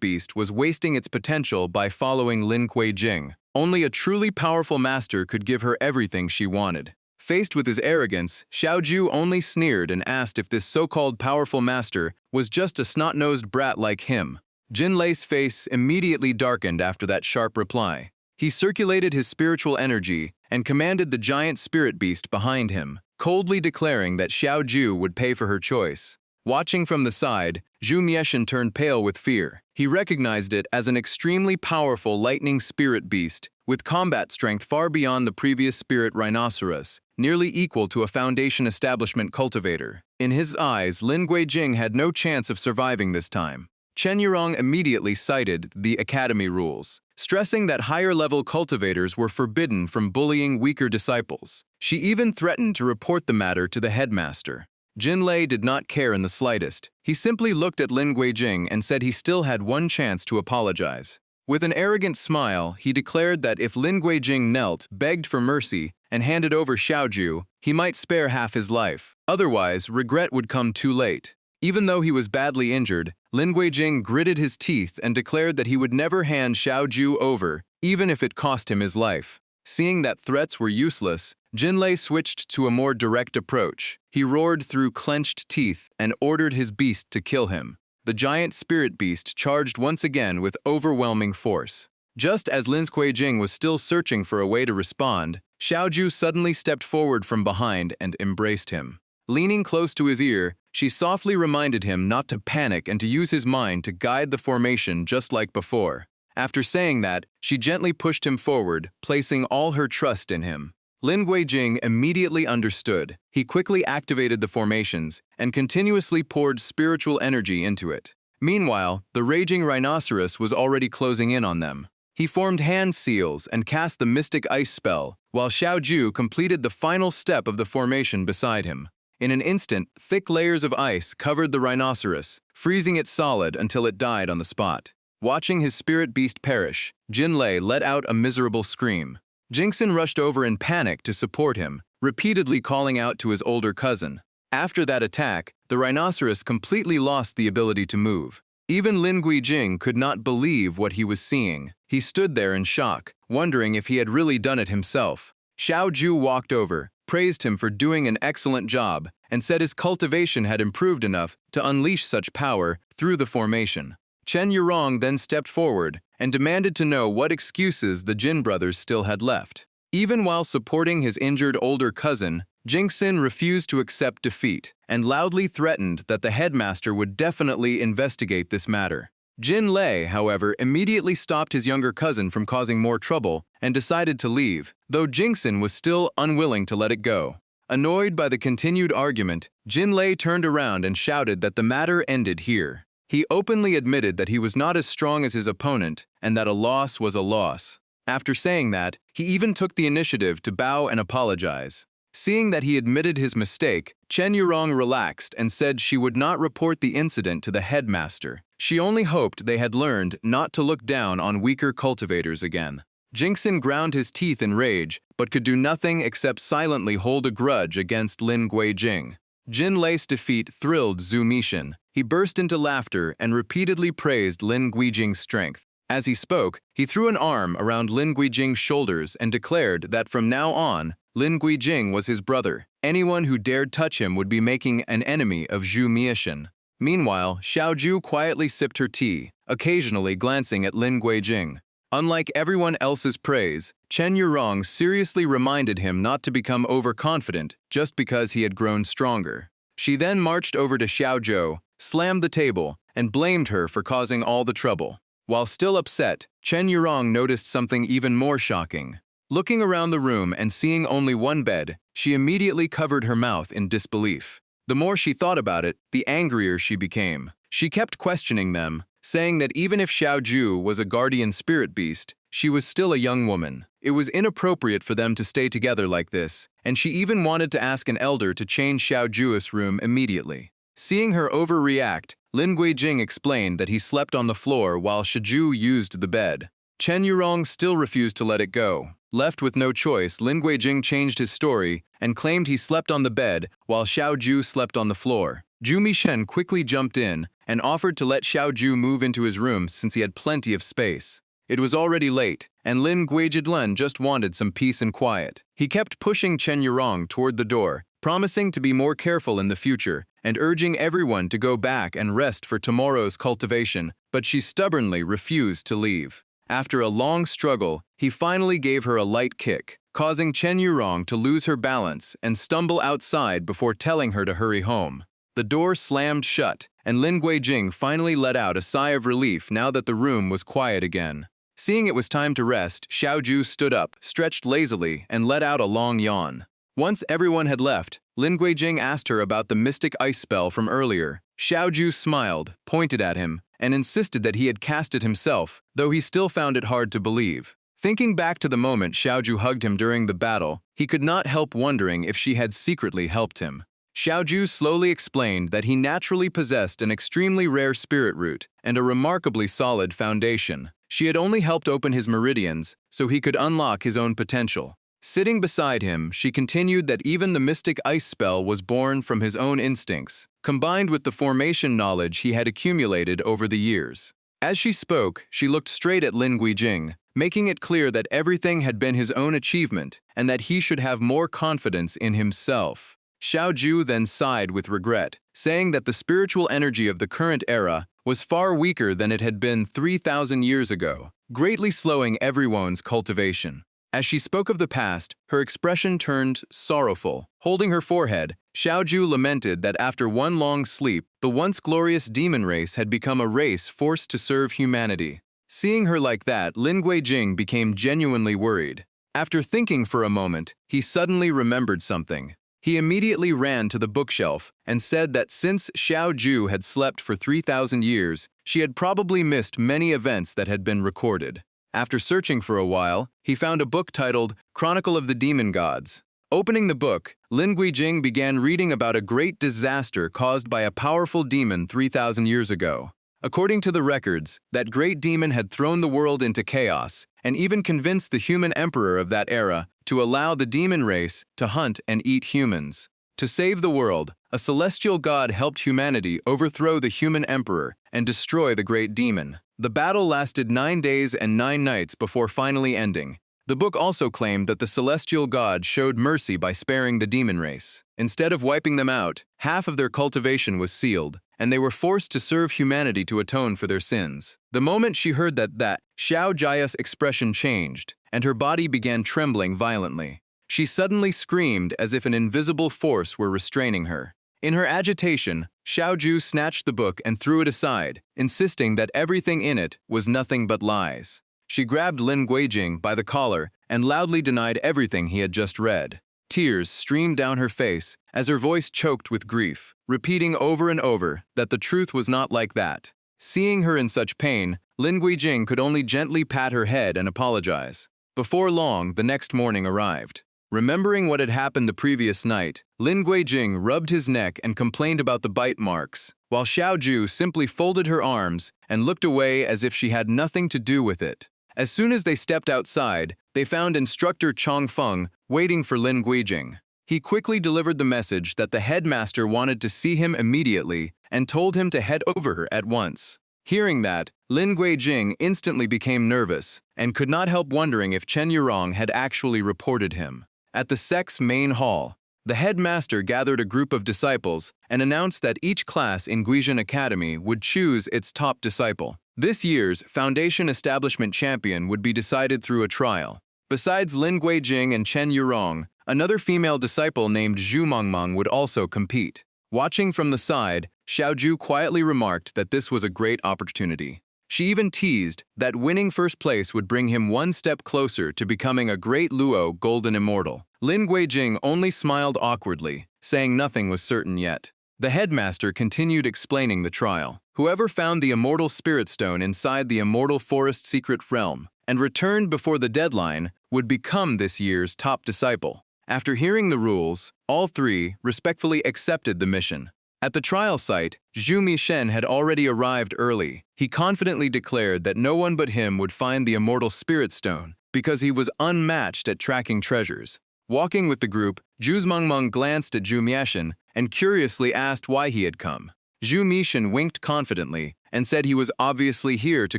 beast was wasting its potential by following Lin Guijing. Only a truly powerful master could give her everything she wanted. Faced with his arrogance, Xiao Zhu only sneered and asked if this so-called powerful master was just a snot-nosed brat like him. Jinlei's face immediately darkened after that sharp reply. He circulated his spiritual energy and commanded the giant spirit beast behind him, coldly declaring that Xiao Zhu would pay for her choice. Watching from the side, Zhu Mieshan turned pale with fear. He recognized it as an extremely powerful lightning spirit beast, with combat strength far beyond the previous spirit rhinoceros, nearly equal to a Foundation establishment cultivator. In his eyes, Lin Guijing had no chance of surviving this time. Chen Yurong immediately cited the academy rules, stressing that higher-level cultivators were forbidden from bullying weaker disciples. She even threatened to report the matter to the headmaster. Jinlei did not care in the slightest. He simply looked at Lin Guijing and said he still had one chance to apologize. With an arrogant smile, he declared that if Lin Guijing knelt, begged for mercy, and handed over Xiao Zhu, he might spare half his life. Otherwise, regret would come too late. Even though he was badly injured, Lin Guijing gritted his teeth and declared that he would never hand Xiao Zhu over, even if it cost him his life. Seeing that threats were useless, Jinlei switched to a more direct approach. He roared through clenched teeth and ordered his beast to kill him. The giant spirit beast charged once again with overwhelming force. Just as Lin Guijing was still searching for a way to respond, Xiao Zhu suddenly stepped forward from behind and embraced him. Leaning close to his ear, she softly reminded him not to panic and to use his mind to guide the formation just like before. After saying that, she gently pushed him forward, placing all her trust in him. Lin Guijing immediately understood. He quickly activated the formations and continuously poured spiritual energy into it. Meanwhile, the raging rhinoceros was already closing in on them. He formed hand seals and cast the mystic ice spell, while Xiao Zhu completed the final step of the formation beside him. In an instant, thick layers of ice covered the rhinoceros, freezing it solid until it died on the spot. Watching his spirit beast perish, Jinlei let out a miserable scream. Jingxin rushed over in panic to support him, repeatedly calling out to his older cousin. After that attack, the rhinoceros completely lost the ability to move. Even Lin Guijing could not believe what he was seeing. He stood there in shock, wondering if he had really done it himself. Xiao Zhu walked over, praised him for doing an excellent job, and said his cultivation had improved enough to unleash such power through the formation. Chen Yurong then stepped forward and demanded to know what excuses the Jin brothers still had left. Even while supporting his injured older cousin, Jingxin refused to accept defeat and loudly threatened that the headmaster would definitely investigate this matter. Jinlei, however, immediately stopped his younger cousin from causing more trouble and decided to leave, though Jingxin was still unwilling to let it go. Annoyed by the continued argument, Jinlei turned around and shouted that the matter ended here. He openly admitted that he was not as strong as his opponent and that a loss was a loss. After saying that, he even took the initiative to bow and apologize. Seeing that he admitted his mistake, Chen Yurong relaxed and said she would not report the incident to the headmaster. She only hoped they had learned not to look down on weaker cultivators again. Jingxin ground his teeth in rage, but could do nothing except silently hold a grudge against Lin Guijing. Jinlei's defeat thrilled Zhu Mieshan. He burst into laughter and repeatedly praised Lin Guijing's strength. As he spoke, he threw an arm around Lin Guijing's shoulders and declared that from now on, Lin Guijing was his brother. Anyone who dared touch him would be making an enemy of Zhu Mieshan. Meanwhile, Xiao Zhu quietly sipped her tea, occasionally glancing at Lin Guijing. Unlike everyone else's praise, Chen Yurong seriously reminded him not to become overconfident just because he had grown stronger. She then marched over to Xiaozhou, slammed the table, and blamed her for causing all the trouble. While still upset, Chen Yurong noticed something even more shocking. Looking around the room and seeing only one bed, she immediately covered her mouth in disbelief. The more she thought about it, the angrier she became. She kept questioning them, saying that even if Xiaozhou was a guardian spirit beast, she was still a young woman. It was inappropriate for them to stay together like this, and she even wanted to ask an elder to change Xiaozhou's room immediately. Seeing her overreact, Lin Guijing explained that he slept on the floor while Shizhu used the bed. Chen Yurong still refused to let it go. Left with no choice, Lin Guijing changed his story and claimed he slept on the bed while Xiaozhou slept on the floor. Zhu Mishen quickly jumped in and offered to let Xiaozhou move into his room since he had plenty of space. It was already late, and Lin Guijidlen just wanted some peace and quiet. He kept pushing Chen Yurong toward the door, promising to be more careful in the future and urging everyone to go back and rest for tomorrow's cultivation, but she stubbornly refused to leave. After a long struggle, he finally gave her a light kick, causing Chen Yurong to lose her balance and stumble outside before telling her to hurry home. The door slammed shut, and Lin Guijing finally let out a sigh of relief now that the room was quiet again. Seeing it was time to rest, Xiaozhou stood up, stretched lazily, and let out a long yawn. Once everyone had left, Lin Guijing asked her about the mystic ice spell from earlier. Xiaozhou smiled, pointed at him, and insisted that he had cast it himself, though he still found it hard to believe. Thinking back to the moment Xiaozhou hugged him during the battle, he could not help wondering if she had secretly helped him. Xiaozhou slowly explained that he naturally possessed an extremely rare spirit root and a remarkably solid foundation. She had only helped open his meridians, so he could unlock his own potential. Sitting beside him, she continued that even the mystic ice spell was born from his own instincts, combined with the formation knowledge he had accumulated over the years. As she spoke, she looked straight at Lin Guijing, making it clear that everything had been his own achievement and that he should have more confidence in himself. Xiaozhou then sighed with regret, saying that the spiritual energy of the current era was far weaker than it had been 3,000 years ago, greatly slowing everyone's cultivation. As she spoke of the past, her expression turned sorrowful. Holding her forehead, Xiaozhou lamented that after one long sleep, the once glorious demon race had become a race forced to serve humanity. Seeing her like that, Lin Guijing became genuinely worried. After thinking for a moment, he suddenly remembered something. He immediately ran to the bookshelf and said that since Xiaozhou had slept for 3,000 years, she had probably missed many events that had been recorded. After searching for a while, he found a book titled Chronicle of the Demon Gods. Opening the book, Lin Guijing began reading about a great disaster caused by a powerful demon 3,000 years ago. According to the records, that great demon had thrown the world into chaos and even convinced the human emperor of that era to allow the demon race to hunt and eat humans. To save the world, a celestial god helped humanity overthrow the human emperor and destroy the great demon. The battle lasted 9 days and 9 nights before finally ending. The book also claimed that the celestial god showed mercy by sparing the demon race. Instead of wiping them out, half of their cultivation was sealed, and they were forced to serve humanity to atone for their sins. The moment she heard that, Xiaozhou's expression changed, and her body began trembling violently. She suddenly screamed as if an invisible force were restraining her. In her agitation, Xiaozhou snatched the book and threw it aside, insisting that everything in it was nothing but lies. She grabbed Lin Guijing by the collar and loudly denied everything he had just read. Tears streamed down her face as her voice choked with grief, repeating over and over that the truth was not like that. Seeing her in such pain, Lin Guijing could only gently pat her head and apologize. Before long, the next morning arrived. Remembering what had happened the previous night, Lin Guijing rubbed his neck and complained about the bite marks, while Xiaozhou simply folded her arms and looked away as if she had nothing to do with it. As soon as they stepped outside, they found instructor Chongfeng waiting for Lin Guijing. He quickly delivered the message that the headmaster wanted to see him immediately and told him to head over at once. Hearing that, Lin Guijing instantly became nervous and could not help wondering if Chen Yurong had actually reported him. At the sect's main hall, the headmaster gathered a group of disciples and announced that each class in Guizhen Academy would choose its top disciple. This year's Foundation Establishment Champion would be decided through a trial. Besides Lin Guijing and Chen Yurong, another female disciple named Zhu Mangmang would also compete. Watching from the side, Xiaoju quietly remarked that this was a great opportunity. She even teased that winning first place would bring him one step closer to becoming a great Luo Golden Immortal. Lin Guijing only smiled awkwardly, saying nothing was certain yet. The headmaster continued explaining the trial. Whoever found the Immortal Spirit Stone inside the Immortal Forest Secret Realm and returned before the deadline would become this year's top disciple. After hearing the rules, all three respectfully accepted the mission. At the trial site, Zhu Mishen had already arrived early. He confidently declared that no one but him would find the Immortal Spirit Stone because he was unmatched at tracking treasures. Walking with the group, Zhu Mengmeng glanced at Zhu Mieshen and curiously asked why he had come. Zhu Mishen winked confidently and said he was obviously here to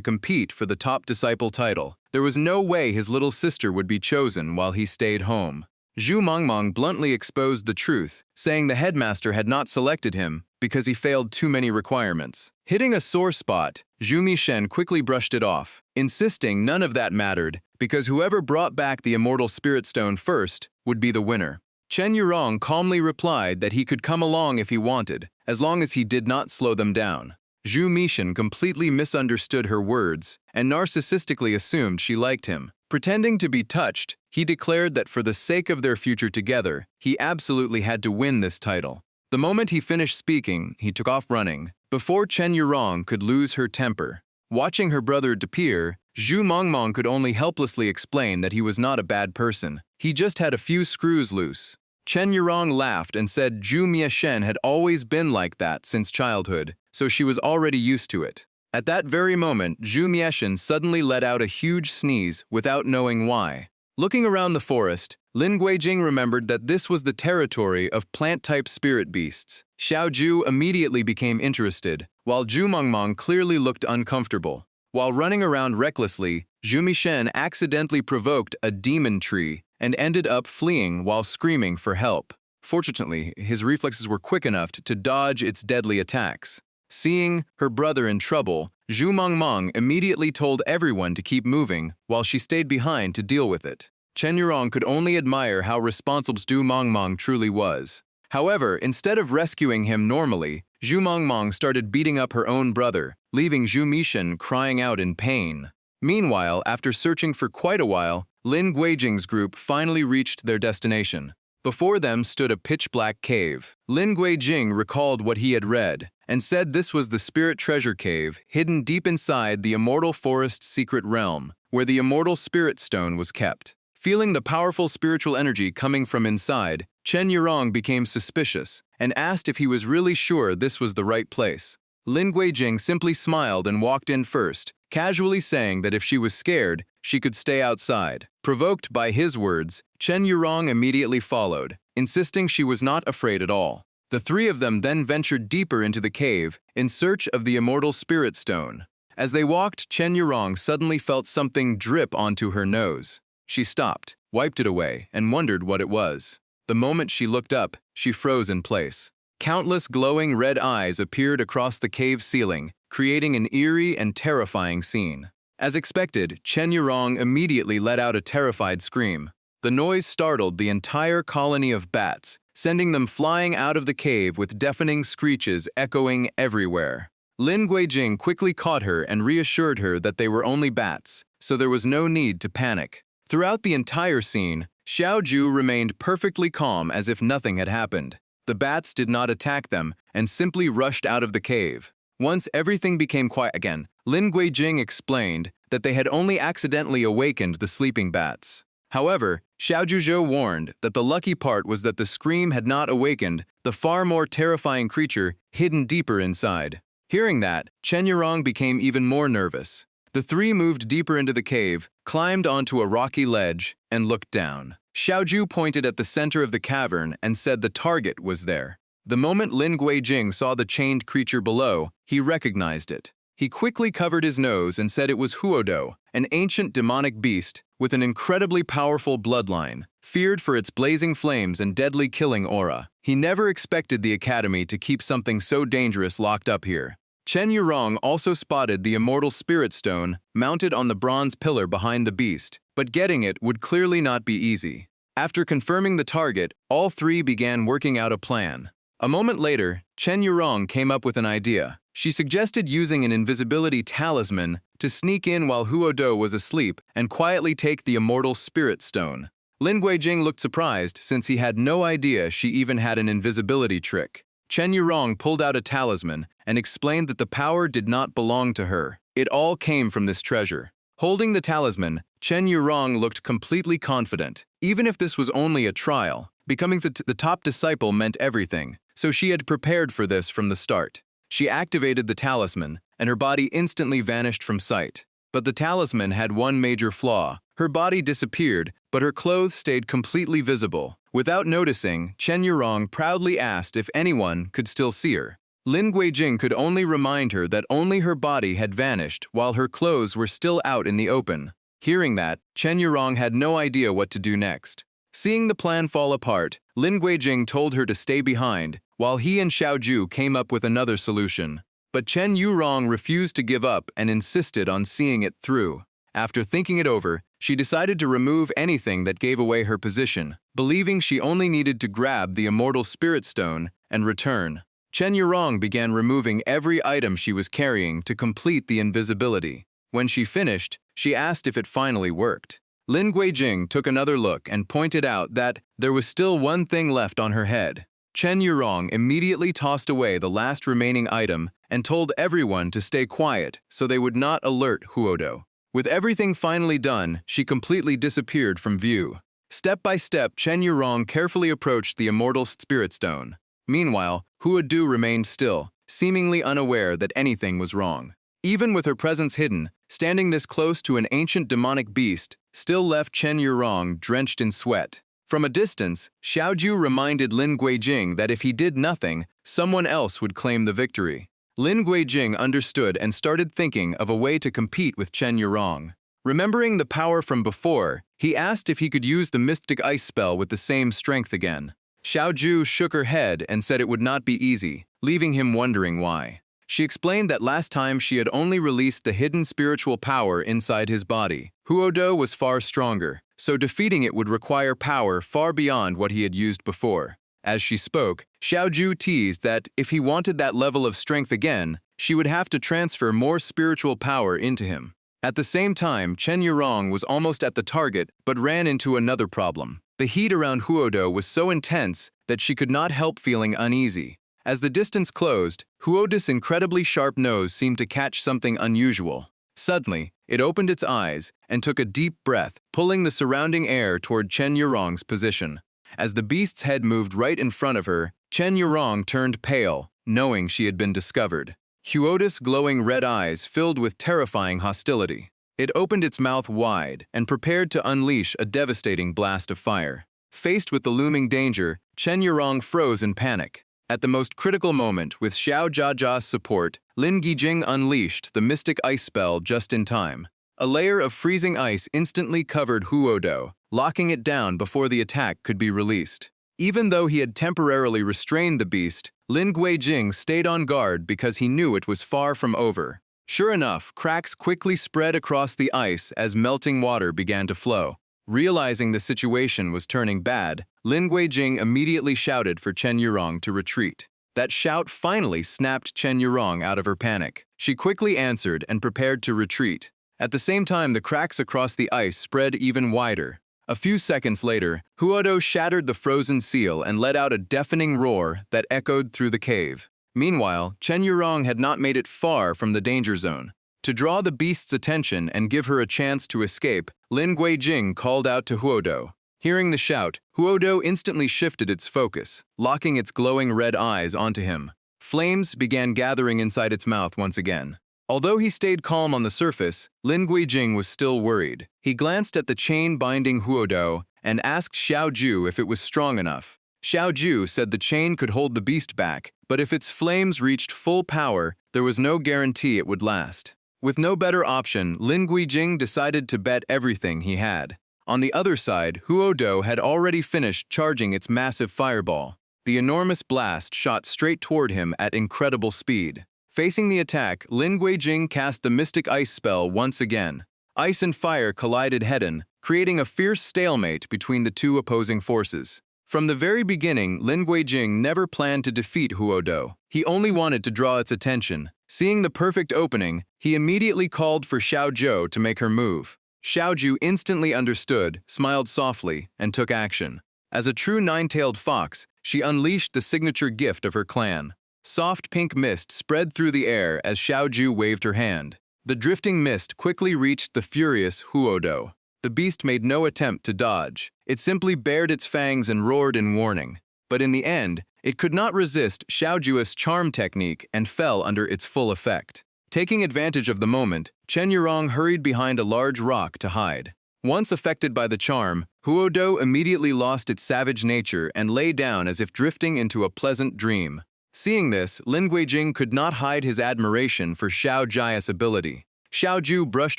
compete for the top disciple title. There was no way his little sister would be chosen while he stayed home. Zhu Mengmeng bluntly exposed the truth, saying the headmaster had not selected him because he failed too many requirements. Hitting a sore spot, Zhu Mishen quickly brushed it off, insisting none of that mattered because whoever brought back the Immortal Spirit Stone first would be the winner. Chen Yurong calmly replied that he could come along if he wanted, as long as he did not slow them down. Zhu Mishen completely misunderstood her words and narcissistically assumed she liked him. Pretending to be touched, he declared that for the sake of their future together, he absolutely had to win this title. The moment he finished speaking, he took off running, before Chen Yurong could lose her temper. Watching her brother disappear, Zhu Mengmeng could only helplessly explain that he was not a bad person. He just had a few screws loose. Chen Yurong laughed and said Zhu Mieshen had always been like that since childhood, so she was already used to it. At that very moment, Zhu Mieshen suddenly let out a huge sneeze without knowing why. Looking around the forest, Lin Guijing remembered that this was the territory of plant-type spirit beasts. Xiaoju immediately became interested, while Zhu Mengmeng clearly looked uncomfortable. While running around recklessly, Zhu Mishen accidentally provoked a demon tree and ended up fleeing while screaming for help. Fortunately, his reflexes were quick enough to dodge its deadly attacks. Seeing her brother in trouble, Zhu Mengmeng immediately told everyone to keep moving while she stayed behind to deal with it. Chen Yurong could only admire how responsible Zhu Mengmeng truly was. However, instead of rescuing him normally, Zhu Mengmeng started beating up her own brother, leaving Zhu Mishen crying out in pain. Meanwhile, after searching for quite a while, Lin Guijing's group finally reached their destination. Before them stood a pitch-black cave. Lin Guijing recalled what he had read and said this was the Spirit Treasure Cave hidden deep inside the Immortal Forest Secret Realm, where the Immortal Spirit Stone was kept. Feeling the powerful spiritual energy coming from inside, Chen Yurong became suspicious and asked if he was really sure this was the right place. Lin Guijing simply smiled and walked in first, casually saying that if she was scared, she could stay outside. Provoked by his words, Chen Yurong immediately followed, insisting she was not afraid at all. The three of them then ventured deeper into the cave in search of the Immortal Spirit Stone. As they walked, Chen Yurong suddenly felt something drip onto her nose. She stopped, wiped it away, and wondered what it was. The moment she looked up, she froze in place. Countless glowing red eyes appeared across the cave ceiling, creating an eerie and terrifying scene. As expected, Chen Yurong immediately let out a terrified scream. The noise startled the entire colony of bats, sending them flying out of the cave with deafening screeches echoing everywhere. Lin Guijing quickly caught her and reassured her that they were only bats, so there was no need to panic. Throughout the entire scene, Xiaoju remained perfectly calm as if nothing had happened. The bats did not attack them and simply rushed out of the cave. Once everything became quiet again, Lin Guijing explained that they had only accidentally awakened the sleeping bats. However, Xiaoju warned that the lucky part was that the scream had not awakened the far more terrifying creature hidden deeper inside. Hearing that, Chen Yurong became even more nervous. The three moved deeper into the cave, climbed onto a rocky ledge, and looked down. Xiaoju pointed at the center of the cavern and said the target was there. The moment Lin Guijing saw the chained creature below, he recognized it. He quickly covered his nose and said it was Huodo, an ancient demonic beast with an incredibly powerful bloodline, feared for its blazing flames and deadly killing aura. He never expected the academy to keep something so dangerous locked up here. Chen Yurong also spotted the Immortal Spirit Stone mounted on the bronze pillar behind the beast, but getting it would clearly not be easy. After confirming the target, all three began working out a plan. A moment later, Chen Yurong came up with an idea. She suggested using an invisibility talisman to sneak in while Huodo was asleep and quietly take the immortal spirit stone. Lin Guijing looked surprised since he had no idea she even had an invisibility trick. Chen Yurong pulled out a talisman and explained that the power did not belong to her. It all came from this treasure. Holding the talisman, Chen Yurong looked completely confident. Even if this was only a trial, becoming the top disciple meant everything, so she had prepared for this from the start. She activated the talisman, and her body instantly vanished from sight. But the talisman had one major flaw. Her body disappeared, but her clothes stayed completely visible. Without noticing, Chen Yurong proudly asked if anyone could still see her. Lin Guijing could only remind her that only her body had vanished while her clothes were still out in the open. Hearing that, Chen Yurong had no idea what to do next. Seeing the plan fall apart, Lin Guijing told her to stay behind, while he and Xiaoju came up with another solution. But Chen Yurong refused to give up and insisted on seeing it through. After thinking it over, she decided to remove anything that gave away her position, believing she only needed to grab the immortal spirit stone and return. Chen Yurong began removing every item she was carrying to complete the invisibility. When she finished, she asked if it finally worked. Lin Guijing took another look and pointed out that there was still one thing left on her head. Chen Yurong immediately tossed away the last remaining item and told everyone to stay quiet so they would not alert Huodo. With everything finally done, she completely disappeared from view. Step by step, Chen Yurong carefully approached the immortal spirit stone. Meanwhile, Huodo remained still, seemingly unaware that anything was wrong. Even with her presence hidden, standing this close to an ancient demonic beast still left Chen Yurong drenched in sweat. From a distance, Xiaoju reminded Lin Guijing that if he did nothing, someone else would claim the victory. Lin Guijing understood and started thinking of a way to compete with Chen Yurong. Remembering the power from before, he asked if he could use the mystic ice spell with the same strength again. Xiaoju shook her head and said it would not be easy, leaving him wondering why. She explained that last time she had only released the hidden spiritual power inside his body. Huodo was far stronger, so defeating it would require power far beyond what he had used before. As she spoke, Xiaoju teased that if he wanted that level of strength again, she would have to transfer more spiritual power into him. At the same time, Chen Yurong was almost at the target but ran into another problem. The heat around Huodo was so intense that she could not help feeling uneasy. As the distance closed, Huodo's incredibly sharp nose seemed to catch something unusual. Suddenly, it opened its eyes and took a deep breath, pulling the surrounding air toward Chen Yurong's position. As the beast's head moved right in front of her, Chen Yurong turned pale, knowing she had been discovered. Huodo's glowing red eyes filled with terrifying hostility. It opened its mouth wide and prepared to unleash a devastating blast of fire. Faced with the looming danger, Chen Yurong froze in panic. At the most critical moment, with Xiao Jiajia's support, Lin Guijing unleashed the mystic ice spell just in time. A layer of freezing ice instantly covered Huodo, locking it down before the attack could be released. Even though he had temporarily restrained the beast, Lin Guijing stayed on guard because he knew it was far from over. Sure enough, cracks quickly spread across the ice as melting water began to flow. Realizing the situation was turning bad, Lin Guijing immediately shouted for Chen Yurong to retreat. That shout finally snapped Chen Yurong out of her panic. She quickly answered and prepared to retreat. At the same time, the cracks across the ice spread even wider. A few seconds later, Huodo shattered the frozen seal and let out a deafening roar that echoed through the cave. Meanwhile, Chen Yurong had not made it far from the danger zone. To draw the beast's attention and give her a chance to escape, Lin Guijing called out to Huodo. Hearing the shout, Huodo instantly shifted its focus, locking its glowing red eyes onto him. Flames began gathering inside its mouth once again. Although he stayed calm on the surface, Lin Guijing was still worried. He glanced at the chain binding Huodo and asked Xiaoju if it was strong enough. Xiaoju said the chain could hold the beast back, but if its flames reached full power, there was no guarantee it would last. With no better option, Lin Guijing decided to bet everything he had. On the other side, Huodo had already finished charging its massive fireball. The enormous blast shot straight toward him at incredible speed. Facing the attack, Lin Guijing cast the mystic ice spell once again. Ice and fire collided head-on, creating a fierce stalemate between the two opposing forces. From the very beginning, Lin Guijing never planned to defeat Huodo. He only wanted to draw its attention. Seeing the perfect opening, he immediately called for Xiao Zhou to make her move. Xiao Zhou instantly understood, smiled softly, and took action. As a true nine-tailed fox, she unleashed the signature gift of her clan. Soft pink mist spread through the air as Xiao Zhou waved her hand. The drifting mist quickly reached the furious Huodo. The beast made no attempt to dodge. It simply bared its fangs and roared in warning. But in the end, it could not resist Xiao Zhou's charm technique and fell under its full effect. Taking advantage of the moment, Chen Yurong hurried behind a large rock to hide. Once affected by the charm, Huodo immediately lost its savage nature and lay down as if drifting into a pleasant dream. Seeing this, Lin Guijing could not hide his admiration for Xiao Zhai's ability. Xiao Zhou brushed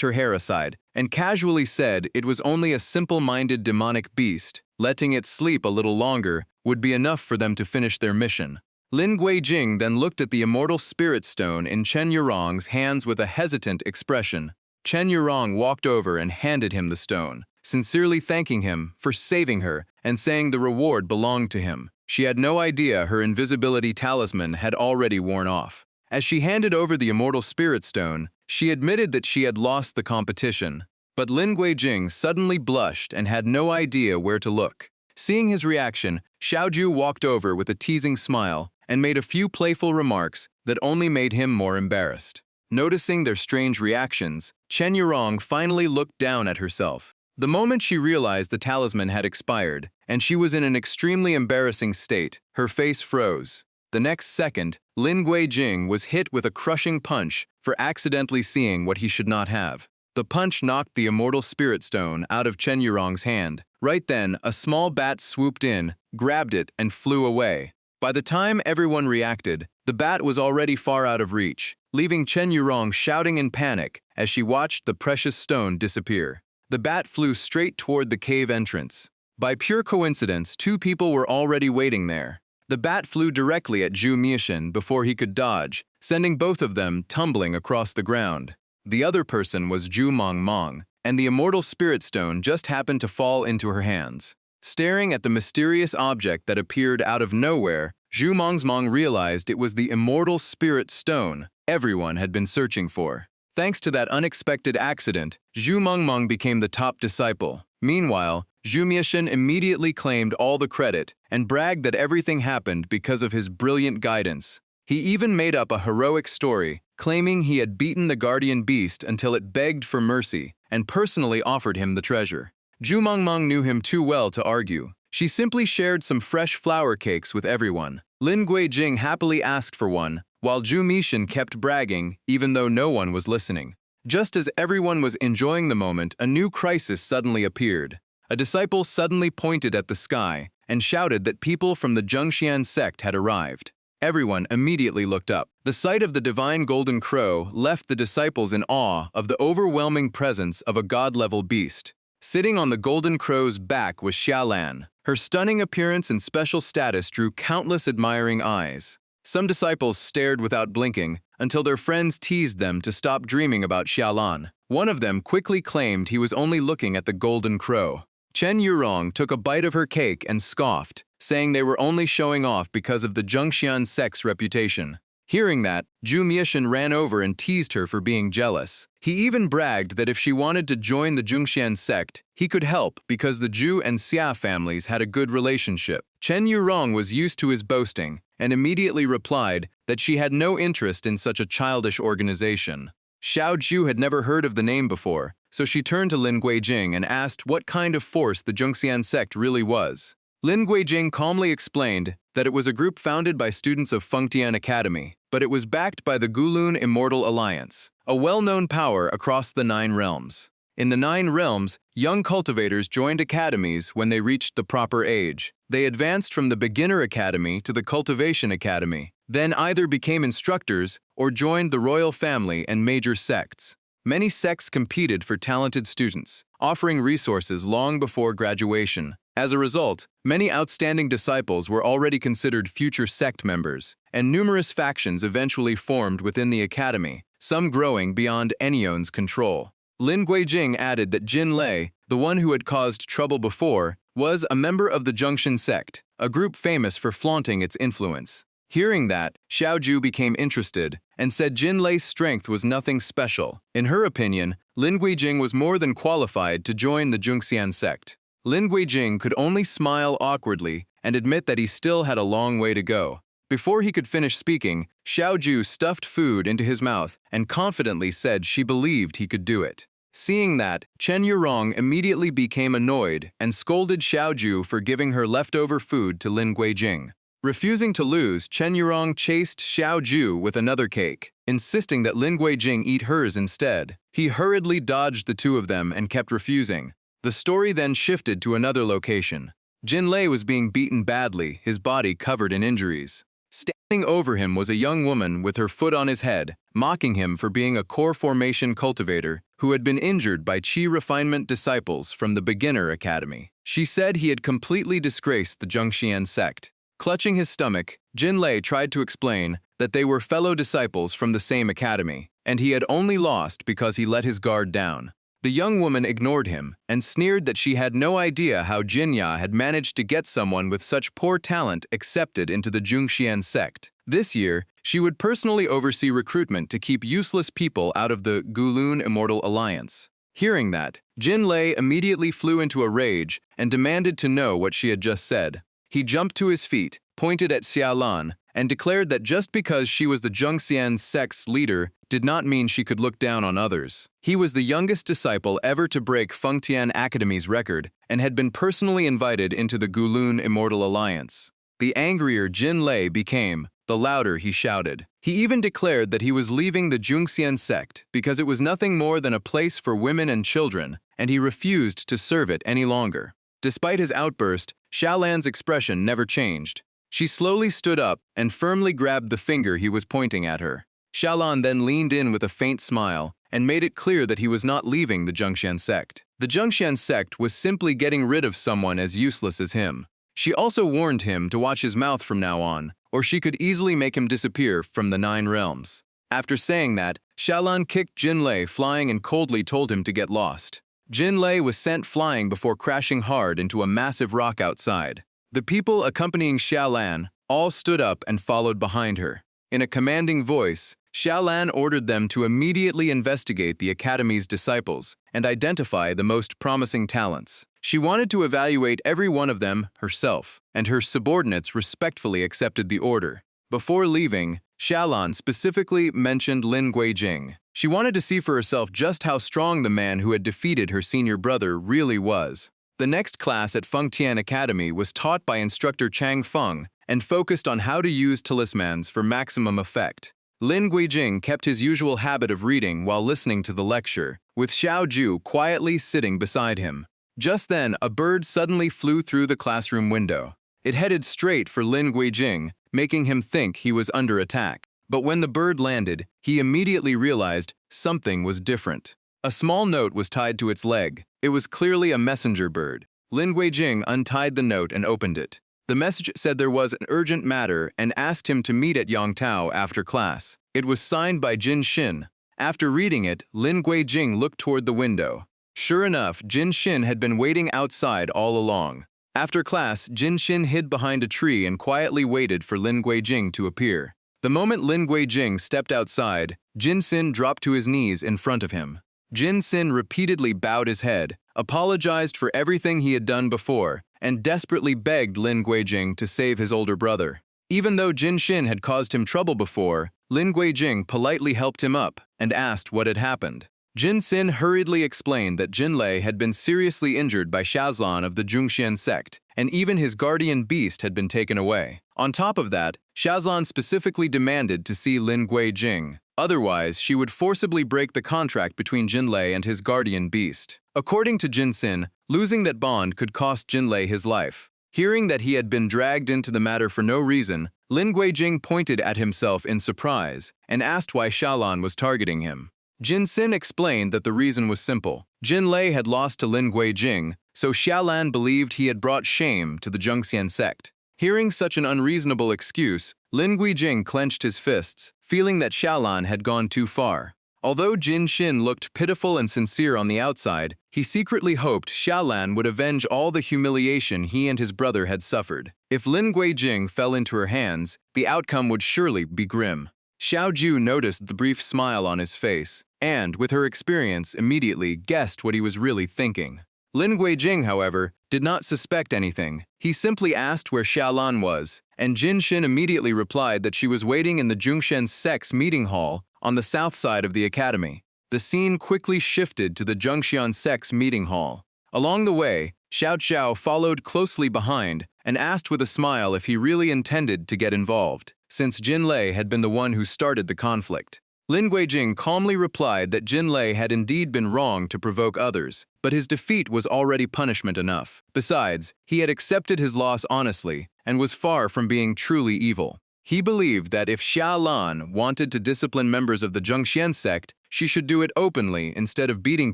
her hair aside and casually said it was only a simple-minded demonic beast. Letting it sleep a little longer would be enough for them to finish their mission. Lin Guijing then looked at the immortal spirit stone in Chen Yurong's hands with a hesitant expression. Chen Yurong walked over and handed him the stone, sincerely thanking him for saving her and saying the reward belonged to him. She had no idea her invisibility talisman had already worn off. As she handed over the immortal spirit stone, she admitted that she had lost the competition. But Lin Guijing suddenly blushed and had no idea where to look. Seeing his reaction, Xiao Zhou walked over with a teasing smile and made a few playful remarks that only made him more embarrassed. Noticing their strange reactions, Chen Yurong finally looked down at herself. The moment she realized the talisman had expired, and she was in an extremely embarrassing state, her face froze. The next second, Lin Guijing was hit with a crushing punch for accidentally seeing what he should not have. The punch knocked the immortal spirit stone out of Chen Yurong's hand. Right then, a small bat swooped in, grabbed it, and flew away. By the time everyone reacted, the bat was already far out of reach, leaving Chen Yurong shouting in panic as she watched the precious stone disappear. The bat flew straight toward the cave entrance. By pure coincidence, two people were already waiting there. The bat flew directly at Zhu Miexin before he could dodge, sending both of them tumbling across the ground. The other person was Zhu Mongmong, and the immortal spirit stone just happened to fall into her hands. Staring at the mysterious object that appeared out of nowhere, Zhu Mongmong realized it was the immortal spirit stone everyone had been searching for. Thanks to that unexpected accident, Zhu Mongmong became the top disciple. Meanwhile, Zhu Miexin immediately claimed all the credit and bragged that everything happened because of his brilliant guidance. He even made up a heroic story, claiming he had beaten the guardian beast until it begged for mercy and personally offered him the treasure. Zhu Mongmong knew him too well to argue. She simply shared some fresh flour cakes with everyone. Lin Guijing happily asked for one, while Zhu Miexin kept bragging even though no one was listening. Just as everyone was enjoying the moment, a new crisis suddenly appeared. A disciple suddenly pointed at the sky and shouted that people from the Zhengxian sect had arrived. Everyone immediately looked up. The sight of the divine golden crow left the disciples in awe of the overwhelming presence of a god-level beast. Sitting on the golden crow's back was Xialan. Her stunning appearance and special status drew countless admiring eyes. Some disciples stared without blinking until their friends teased them to stop dreaming about Xialan. One of them quickly claimed he was only looking at the golden crow. Chen Yurong took a bite of her cake and scoffed, saying they were only showing off because of the Zhengxian sect's reputation. Hearing that, Zhu Miexin ran over and teased her for being jealous. He even bragged that if she wanted to join the Zhengxian sect, he could help because the Zhu and Xia families had a good relationship. Chen Yurong was used to his boasting and immediately replied that she had no interest in such a childish organization. Xiao Zhu had never heard of the name before, so she turned to Lin Guijing and asked what kind of force the Zhengxian sect really was. Lin Guijing calmly explained that it was a group founded by students of Fengtian Academy, but it was backed by the Gulun Immortal Alliance, a well-known power across the 9 realms. In the 9 realms, young cultivators joined academies when they reached the proper age. They advanced from the beginner academy to the cultivation academy, then either became instructors or joined the royal family and major sects. Many sects competed for talented students, offering resources long before graduation. As a result, many outstanding disciples were already considered future sect members, and numerous factions eventually formed within the academy, some growing beyond anyone's control. Lin Guijing added that Jin Lei, the one who had caused trouble before, was a member of the Junction sect, a group famous for flaunting its influence. Hearing that, Xiaoju became interested and said Jin Lei's strength was nothing special. In her opinion, Lin Guijing was more than qualified to join the Jungxian sect. Lin Guijing could only smile awkwardly and admit that he still had a long way to go. Before he could finish speaking, Xiaoju stuffed food into his mouth and confidently said she believed he could do it. Seeing that, Chen Yurong immediately became annoyed and scolded Xiaoju for giving her leftover food to Lin Guijing. Refusing to lose, Chen Yurong chased Xiaoju with another cake, insisting that Lin Guijing eat hers instead. He hurriedly dodged the two of them and kept refusing. The story then shifted to another location. Jin Lei was being beaten badly, his body covered in injuries. Standing over him was a young woman with her foot on his head, mocking him for being a core formation cultivator who had been injured by Qi refinement disciples from the beginner academy. She said he had completely disgraced the Zhongxian sect. Clutching his stomach, Jin Lei tried to explain that they were fellow disciples from the same academy, and he had only lost because he let his guard down. The young woman ignored him and sneered that she had no idea how Jinya had managed to get someone with such poor talent accepted into the Jungxian sect. This year, she would personally oversee recruitment to keep useless people out of the Gulun Immortal Alliance. Hearing that, Jin Lei immediately flew into a rage and demanded to know what she had just said. He jumped to his feet, pointed at Xiaolan, and declared that just because she was the Zhongxian sect's leader did not mean she could look down on others. He was the youngest disciple ever to break Fengtian Academy's record and had been personally invited into the Gulun Immortal Alliance. The angrier Jin Lei became, the louder he shouted. He even declared that he was leaving the Jungxian sect because it was nothing more than a place for women and children, and he refused to serve it any longer. Despite his outburst, Xiaolan's expression never changed. She slowly stood up and firmly grabbed the finger he was pointing at her. Xiaolan then leaned in with a faint smile and made it clear that he was not leaving the Zhongxian sect. The Zhongxian sect was simply getting rid of someone as useless as him. She also warned him to watch his mouth from now on, or she could easily make him disappear from the 9 realms. After saying that, Xiaolan kicked Jin Lei flying and coldly told him to get lost. Jin Lei was sent flying before crashing hard into a massive rock outside. The people accompanying Xiaolan all stood up and followed behind her. In a commanding voice, Xiaolan ordered them to immediately investigate the academy's disciples and identify the most promising talents. She wanted to evaluate every one of them herself, and her subordinates respectfully accepted the order. Before leaving, Xiaolan specifically mentioned Lin Guijing. She wanted to see for herself just how strong the man who had defeated her senior brother really was. The next class at Fengtian Academy was taught by instructor Chang Feng and focused on how to use talismans for maximum effect. Lin Guijing kept his usual habit of reading while listening to the lecture, with Xiaoju quietly sitting beside him. Just then, a bird suddenly flew through the classroom window. It headed straight for Lin Guijing, making him think he was under attack. But when the bird landed, he immediately realized something was different. A small note was tied to its leg. It was clearly a messenger bird. Lin Guijing untied the note and opened it. The message said there was an urgent matter and asked him to meet at Yongtao after class. It was signed by Jin Xin. After reading it, Lin Guijing looked toward the window. Sure enough, Jin Xin had been waiting outside all along. After class, Jin Xin hid behind a tree and quietly waited for Lin Guijing to appear. The moment Lin Guijing stepped outside, Jin Xin dropped to his knees in front of him. Jin Xin repeatedly bowed his head, apologized for everything he had done before, and desperately begged Lin Guijing to save his older brother. Even though Jin Xin had caused him trouble before, Lin Guijing politely helped him up and asked what had happened. Jin Xin hurriedly explained that Jin Lei had been seriously injured by Xiaolan of the Jungxian sect, and even his guardian beast had been taken away. On top of that, Xiaolan specifically demanded to see Lin Guijing. Otherwise, she would forcibly break the contract between Jin Lei and his guardian beast. According to Jin Xin, losing that bond could cost Jin Lei his life. Hearing that he had been dragged into the matter for no reason, Lin Guijing pointed at himself in surprise and asked why Xiaolan was targeting him. Jin Xin explained that the reason was simple. Jin Lei had lost to Lin Guijing, so Xiaolan believed he had brought shame to the Zhongxian sect. Hearing such an unreasonable excuse, Lin Guijing clenched his fists, feeling that Xiaolan had gone too far. Although Jin Shin looked pitiful and sincere on the outside, he secretly hoped Xiaolan would avenge all the humiliation he and his brother had suffered. If Lin Guijing fell into her hands, the outcome would surely be grim. Xiao Ju noticed the brief smile on his face, and, with her experience, immediately guessed what he was really thinking. Lin Guijing, however, did not suspect anything. He simply asked where Xiaolan was, and Jin Shin immediately replied that she was waiting in the Zhongshan Sex meeting hall on the south side of the academy. The scene quickly shifted to the Zhongshan Sex meeting hall. Along the way, Xiao Xiao followed closely behind and asked with a smile if he really intended to get involved, since Jin Lei had been the one who started the conflict. Lin Guijing calmly replied that Jin Lei had indeed been wrong to provoke others, but his defeat was already punishment enough. Besides, he had accepted his loss honestly and was far from being truly evil. He believed that if Xiaolan wanted to discipline members of the Zhongshan sect, she should do it openly instead of beating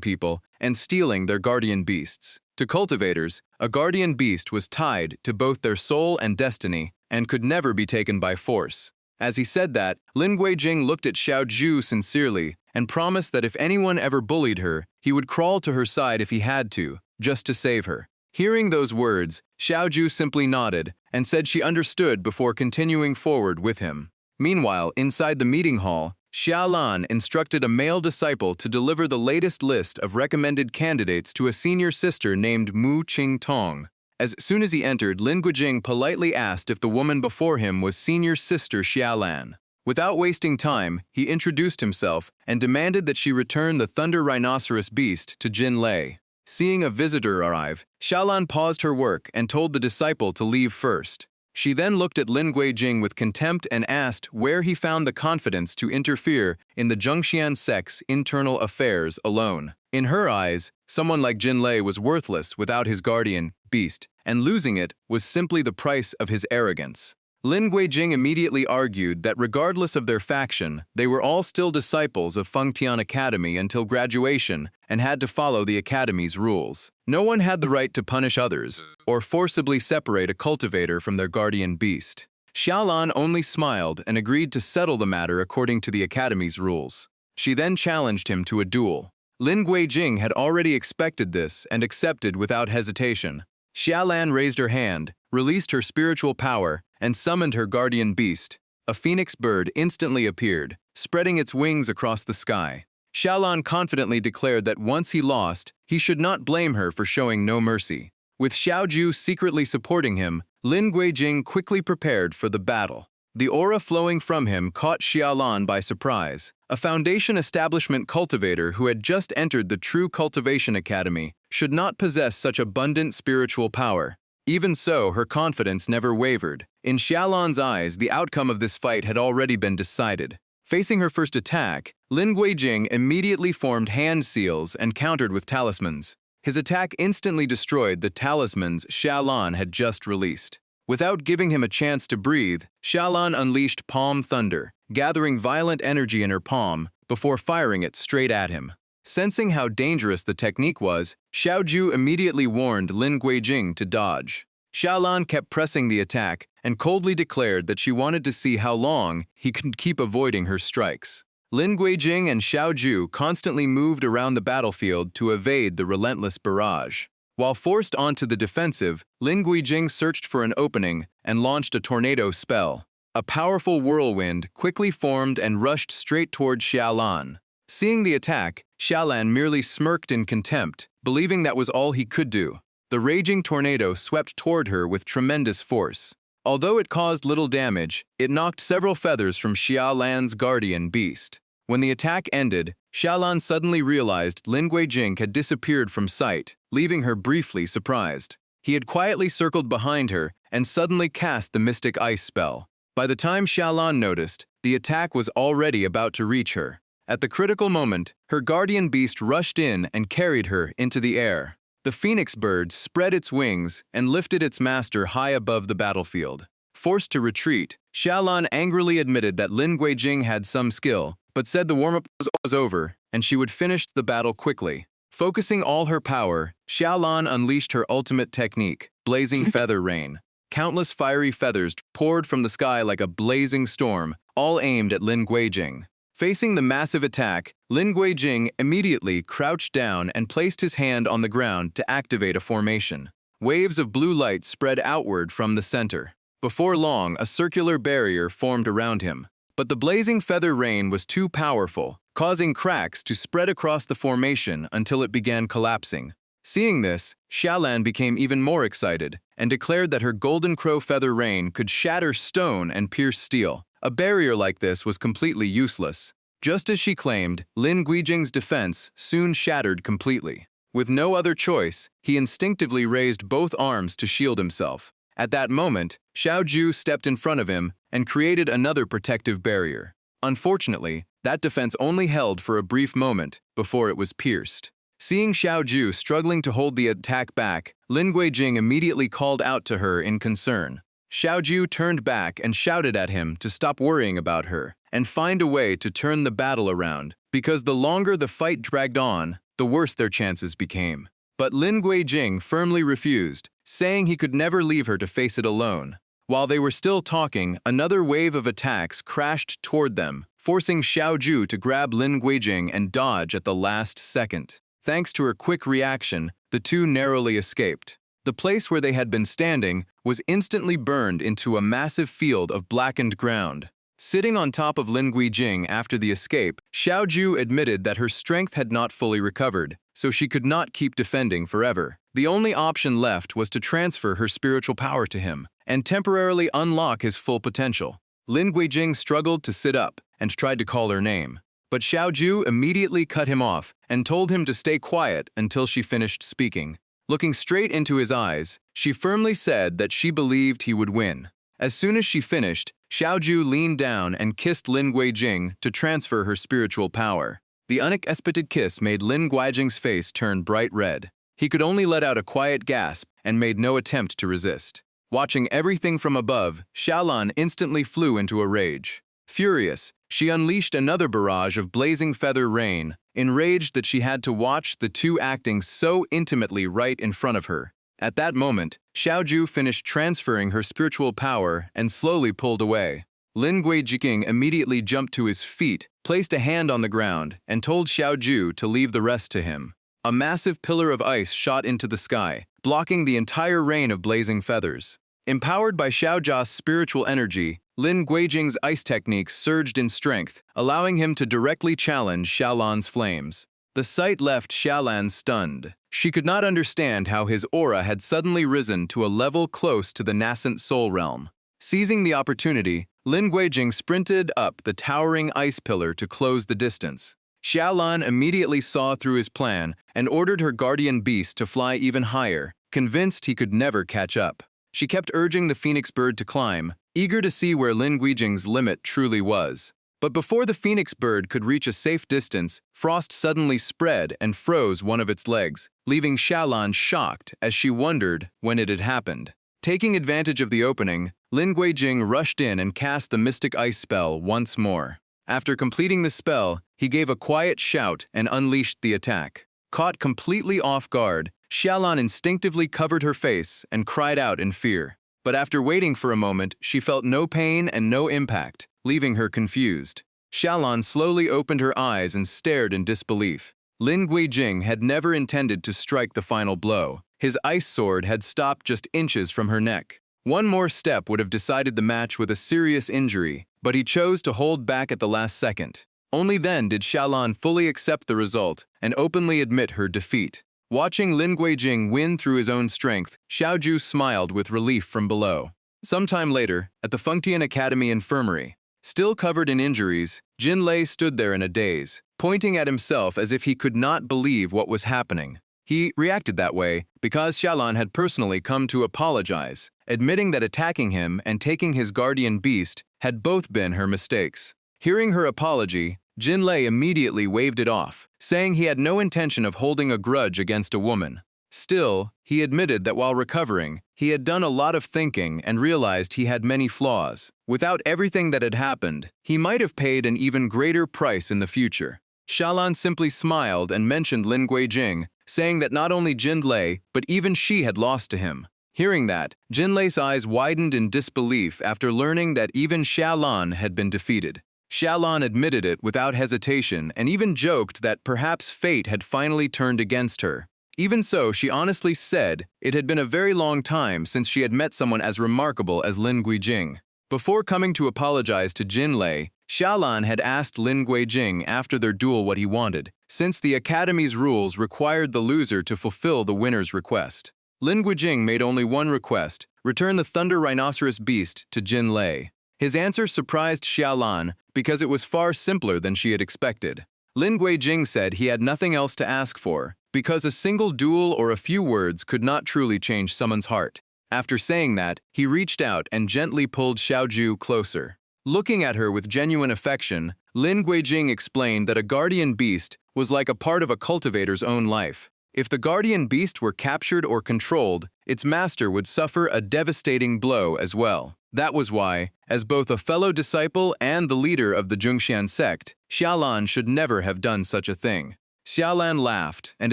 people and stealing their guardian beasts. To cultivators, a guardian beast was tied to both their soul and destiny and could never be taken by force. As he said that, Lin Guijing looked at Xiao Ju sincerely and promised that if anyone ever bullied her, he would crawl to her side if he had to, just to save her. Hearing those words, Xiao Ju simply nodded and said she understood before continuing forward with him. Meanwhile, inside the meeting hall, Xiaolan instructed a male disciple to deliver the latest list of recommended candidates to a senior sister named Mu Qingtong. As soon as he entered, Lin Guijing politely asked if the woman before him was senior sister Xiaolan. Without wasting time, he introduced himself and demanded that she return the thunder rhinoceros beast to Jin Lei. Seeing a visitor arrive, Xiaolan paused her work and told the disciple to leave first. She then looked at Lin Guijing with contempt and asked where he found the confidence to interfere in the Zhongshan sect's internal affairs alone. In her eyes, someone like Jin Lei was worthless without his guardian beast, and losing it was simply the price of his arrogance. Lin Guijing immediately argued that regardless of their faction, they were all still disciples of Fengtian Academy until graduation and had to follow the academy's rules. No one had the right to punish others or forcibly separate a cultivator from their guardian beast. Xiaolan only smiled and agreed to settle the matter according to the academy's rules. She then challenged him to a duel. Lin Guijing had already expected this and accepted without hesitation. Xiaolan raised her hand, released her spiritual power, and summoned her guardian beast. A phoenix bird instantly appeared, spreading its wings across the sky. Xiaolan confidently declared that once he lost, he should not blame her for showing no mercy. With Xiao Ju secretly supporting him, Lin Guijing quickly prepared for the battle. The aura flowing from him caught Xiaolan by surprise. A foundation establishment cultivator who had just entered the True Cultivation Academy should not possess such abundant spiritual power. Even so, her confidence never wavered. In Xiaolan's eyes, the outcome of this fight had already been decided. Facing her first attack, Lin Guijing immediately formed hand seals and countered with talismans. His attack instantly destroyed the talismans Xiaolan had just released. Without giving him a chance to breathe, Xiaolan unleashed palm thunder, gathering violent energy in her palm before firing it straight at him. Sensing how dangerous the technique was, Xiao Ju immediately warned Lin Guijing to dodge. Xiaolan kept pressing the attack and coldly declared that she wanted to see how long he could keep avoiding her strikes. Lin Guijing and Xiao Ju constantly moved around the battlefield to evade the relentless barrage. While forced onto the defensive, Lin Guijing searched for an opening and launched a tornado spell. A powerful whirlwind quickly formed and rushed straight toward Xiaolan. Seeing the attack, Xiaolan merely smirked in contempt, believing that was all he could do. The raging tornado swept toward her with tremendous force. Although it caused little damage, it knocked several feathers from Xiaolan's guardian beast. When the attack ended, Xiaolan suddenly realized Lin Guijing had disappeared from sight, leaving her briefly surprised. He had quietly circled behind her and suddenly cast the mystic ice spell. By the time Xiaolan noticed, the attack was already about to reach her. At the critical moment, her guardian beast rushed in and carried her into the air. The phoenix bird spread its wings and lifted its master high above the battlefield. Forced to retreat, Xiaolan angrily admitted that Lin Guijing had some skill, but said the warm-up was over and she would finish the battle quickly. Focusing all her power, Xiaolan unleashed her ultimate technique, Blazing Feather Rain. Countless fiery feathers poured from the sky like a blazing storm, all aimed at Lin Guijing. Facing the massive attack, Lin Guijing immediately crouched down and placed his hand on the ground to activate a formation. Waves of blue light spread outward from the center. Before long, a circular barrier formed around him. But the blazing feather rain was too powerful, causing cracks to spread across the formation until it began collapsing. Seeing this, Xiaolan became even more excited and declared that her golden crow feather rain could shatter stone and pierce steel. A barrier like this was completely useless. Just as she claimed, Lin Guijing's defense soon shattered completely. With no other choice, he instinctively raised both arms to shield himself. At that moment, Xiao Ju stepped in front of him and created another protective barrier. Unfortunately, that defense only held for a brief moment before it was pierced. Seeing Xiao Ju struggling to hold the attack back, Lin Guijing immediately called out to her in concern. Xiao Ju turned back and shouted at him to stop worrying about her and find a way to turn the battle around, because the longer the fight dragged on, the worse their chances became. But Lin Guijing firmly refused, saying he could never leave her to face it alone. While they were still talking, another wave of attacks crashed toward them, forcing Xiao Ju to grab Lin Guijing and dodge at the last second. Thanks to her quick reaction, the two narrowly escaped. The place where they had been standing was instantly burned into a massive field of blackened ground. Sitting on top of Lin Guijing after the escape, Xiao Ju admitted that her strength had not fully recovered, so she could not keep defending forever. The only option left was to transfer her spiritual power to him and temporarily unlock his full potential. Lin Guijing struggled to sit up and tried to call her name, but Xiao Ju immediately cut him off and told him to stay quiet until she finished speaking. Looking straight into his eyes, she firmly said that she believed he would win. As soon as she finished, Xiao Ju leaned down and kissed Lin Guijing to transfer her spiritual power. The unexpected kiss made Lin Guijing's face turn bright red. He could only let out a quiet gasp and made no attempt to resist. Watching everything from above, Xiaolan instantly flew into a rage. Furious, she unleashed another barrage of blazing feather rain, enraged that she had to watch the two acting so intimately right in front of her. At that moment, Xiao Ju finished transferring her spiritual power and slowly pulled away. Lin Guijing immediately jumped to his feet, placed a hand on the ground, and told Xiao Ju to leave the rest to him. A massive pillar of ice shot into the sky, blocking the entire rain of blazing feathers. Empowered by Xiao Jia's spiritual energy, Lin Guijing's ice techniques surged in strength, allowing him to directly challenge Xiaolan's flames. The sight left Xiaolan stunned. She could not understand how his aura had suddenly risen to a level close to the nascent soul realm. Seizing the opportunity, Lin Guijing sprinted up the towering ice pillar to close the distance. Xiaolan immediately saw through his plan and ordered her guardian beast to fly even higher, convinced he could never catch up. She kept urging the phoenix bird to climb, eager to see where Lin Guijing's limit truly was. But before the phoenix bird could reach a safe distance, frost suddenly spread and froze one of its legs, leaving Xiaolan shocked as she wondered when it had happened. Taking advantage of the opening, Lin Guijing rushed in and cast the mystic ice spell once more. After completing the spell, he gave a quiet shout and unleashed the attack. Caught completely off guard, Xiaolan instinctively covered her face and cried out in fear. But after waiting for a moment, she felt no pain and no impact, leaving her confused. Xiaolan slowly opened her eyes and stared in disbelief. Lin Guijing had never intended to strike the final blow. His ice sword had stopped just inches from her neck. One more step would have decided the match with a serious injury, but he chose to hold back at the last second. Only then did Xiaolan fully accept the result and openly admit her defeat. Watching Lin Guijing win through his own strength, Xiao Ju smiled with relief from below. Sometime later, at the Fengtian Academy infirmary, still covered in injuries, Jin Lei stood there in a daze, pointing at himself as if he could not believe what was happening. He reacted that way because Xiaolan had personally come to apologize, admitting that attacking him and taking his guardian beast had both been her mistakes. Hearing her apology, Jin Lei immediately waved it off, saying he had no intention of holding a grudge against a woman. Still, he admitted that while recovering, he had done a lot of thinking and realized he had many flaws. Without everything that had happened, he might have paid an even greater price in the future. Xiaolan simply smiled and mentioned Lin Guijing, saying that not only Jin Lei, but even she had lost to him. Hearing that, Jin Lei's eyes widened in disbelief after learning that even Xiaolan had been defeated. Xiaolan admitted it without hesitation and even joked that perhaps fate had finally turned against her. Even so, she honestly said it had been a very long time since she had met someone as remarkable as Lin Guijing. Before coming to apologize to Jin Lei, Xiaolan had asked Lin Guijing after their duel what he wanted, since the Academy's rules required the loser to fulfill the winner's request. Lin Guijing made only one request: return the Thunder Rhinoceros Beast to Jin Lei. His answer surprised Xiaolan because it was far simpler than she had expected. Lin Guijing said he had nothing else to ask for, because a single duel or a few words could not truly change someone's heart. After saying that, he reached out and gently pulled Xiaoju closer. Looking at her with genuine affection, Lin Guijing explained that a guardian beast was like a part of a cultivator's own life. If the guardian beast were captured or controlled, its master would suffer a devastating blow as well. That was why, as both a fellow disciple and the leader of the Zhongxian sect, Xiaolan should never have done such a thing. Xiaolan laughed and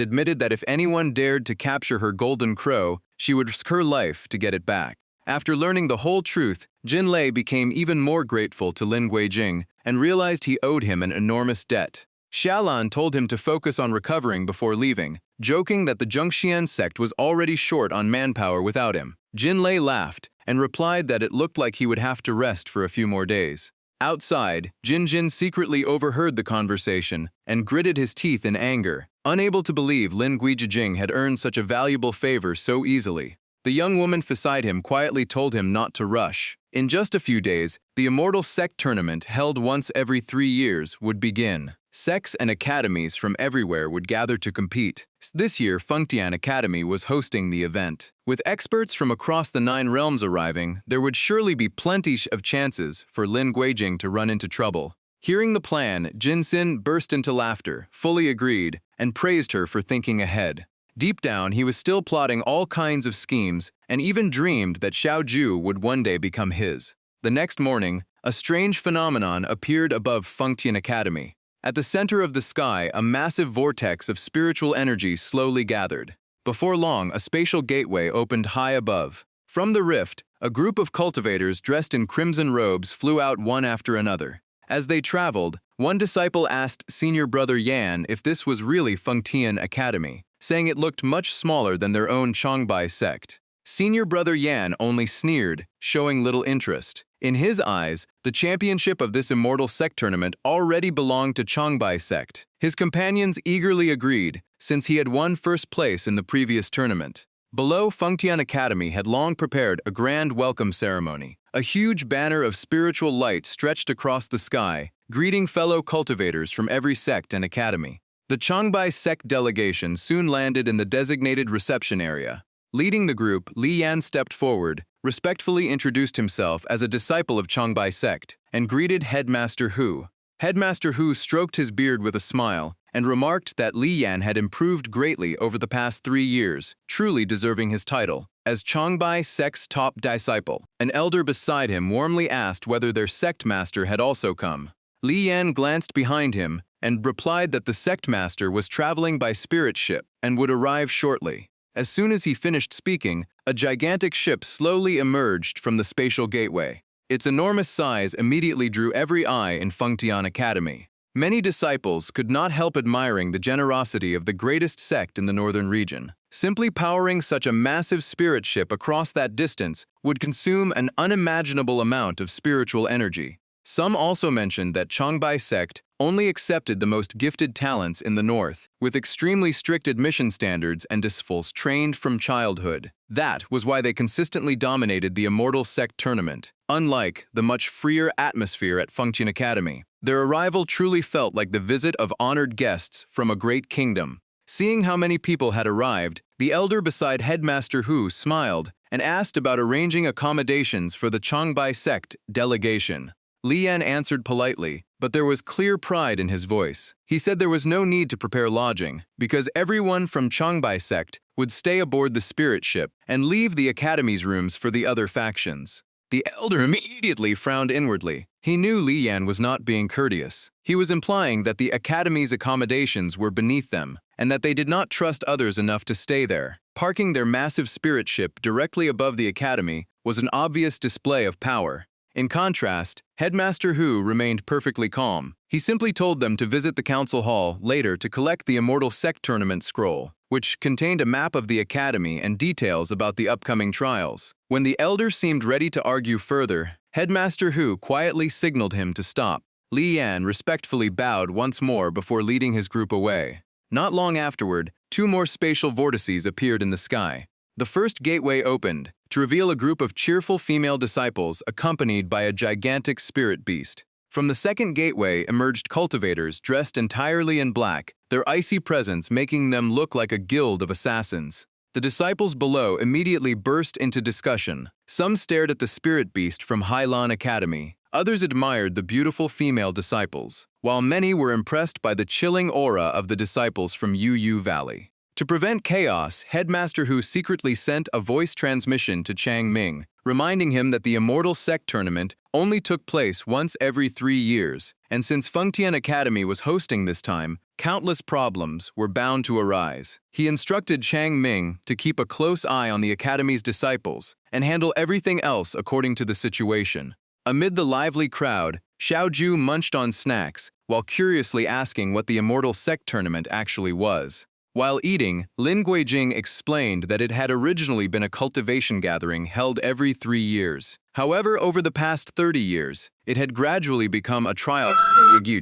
admitted that if anyone dared to capture her golden crow, she would risk her life to get it back. After learning the whole truth, Jin Lei became even more grateful to Lin Guijing and realized he owed him an enormous debt. Xiaolan told him to focus on recovering before leaving, joking that the Zhongxian sect was already short on manpower without him. Jin Lei laughed and replied that it looked like he would have to rest for a few more days. Outside, Jin secretly overheard the conversation and gritted his teeth in anger, unable to believe Lin Guijing had earned such a valuable favor so easily. The young woman beside him quietly told him not to rush. In just a few days, the Immortal Sect tournament, held once every 3 years, would begin. Sects and academies from everywhere would gather to compete. This year, Fengtian Academy was hosting the event. With experts from across the 9 realms arriving, there would surely be plenty of chances for Lin Guijing to run into trouble. Hearing the plan, Jinsin burst into laughter, fully agreed, and praised her for thinking ahead. Deep down, he was still plotting all kinds of schemes and even dreamed that Xiaoju would one day become his. The next morning, a strange phenomenon appeared above Fengtian Academy. At the center of the sky, a massive vortex of spiritual energy slowly gathered. Before long, a spatial gateway opened high above. From the rift, a group of cultivators dressed in crimson robes flew out one after another. As they traveled, one disciple asked Senior Brother Yan if this was really Fengtian Academy, saying it looked much smaller than their own Changbai sect. Senior Brother Yan only sneered, showing little interest. In his eyes, the championship of this immortal sect tournament already belonged to Changbai sect. His companions eagerly agreed, since he had won first place in the previous tournament. Below, Fengtian Academy had long prepared a grand welcome ceremony. A huge banner of spiritual light stretched across the sky, greeting fellow cultivators from every sect and academy. The Changbai sect delegation soon landed in the designated reception area. Leading the group, Li Yan stepped forward, respectfully introduced himself as a disciple of Changbai sect, and greeted Headmaster Hu. Headmaster Hu stroked his beard with a smile and remarked that Li Yan had improved greatly over the past 3 years, truly deserving his title. As Changbai sect's top disciple, an elder beside him warmly asked whether their sect master had also come. Li Yan glanced behind him and replied that the sect master was traveling by spirit ship and would arrive shortly. As soon as he finished speaking, a gigantic ship slowly emerged from the spatial gateway. Its enormous size immediately drew every eye in Fengtian Academy. Many disciples could not help admiring the generosity of the greatest sect in the northern region. Simply powering such a massive spirit ship across that distance would consume an unimaginable amount of spiritual energy. Some also mentioned that Changbai sect only accepted the most gifted talents in the north, with extremely strict admission standards and disciples trained from childhood. That was why they consistently dominated the Immortal Sect tournament. Unlike the much freer atmosphere at Fengtian Academy, their arrival truly felt like the visit of honored guests from a great kingdom. Seeing how many people had arrived, the elder beside Headmaster Hu smiled and asked about arranging accommodations for the Changbai sect delegation. Li Yan answered politely, but there was clear pride in his voice. He said there was no need to prepare lodging, because everyone from Changbai sect would stay aboard the spirit ship and leave the academy's rooms for the other factions. The elder immediately frowned inwardly. He knew Li Yan was not being courteous. He was implying that the academy's accommodations were beneath them, and that they did not trust others enough to stay there. Parking their massive spirit ship directly above the academy was an obvious display of power. In contrast, Headmaster Hu remained perfectly calm. He simply told them to visit the council hall later to collect the Immortal Sect Tournament scroll, which contained a map of the academy and details about the upcoming trials. When the elder seemed ready to argue further, Headmaster Hu quietly signaled him to stop. Li Yan respectfully bowed once more before leading his group away. Not long afterward, two more spatial vortices appeared in the sky. The first gateway opened, to reveal a group of cheerful female disciples accompanied by a gigantic spirit beast. From the second gateway emerged cultivators dressed entirely in black, their icy presence making them look like a guild of assassins. The disciples below immediately burst into discussion. Some stared at the spirit beast from Hailan Academy. Others admired the beautiful female disciples, while many were impressed by the chilling aura of the disciples from Yu Valley. To prevent chaos, Headmaster Hu secretly sent a voice transmission to Chang Ming, reminding him that the Immortal Sect Tournament only took place once every 3 years, and since Fengtian Academy was hosting this time, countless problems were bound to arise. He instructed Chang Ming to keep a close eye on the Academy's disciples and handle everything else according to the situation. Amid the lively crowd, Xiaoju munched on snacks, while curiously asking what the Immortal Sect Tournament actually was. While eating, Lin Guijing explained that it had originally been a cultivation gathering held every 3 years. However, over the past 30 years, it had gradually become a trial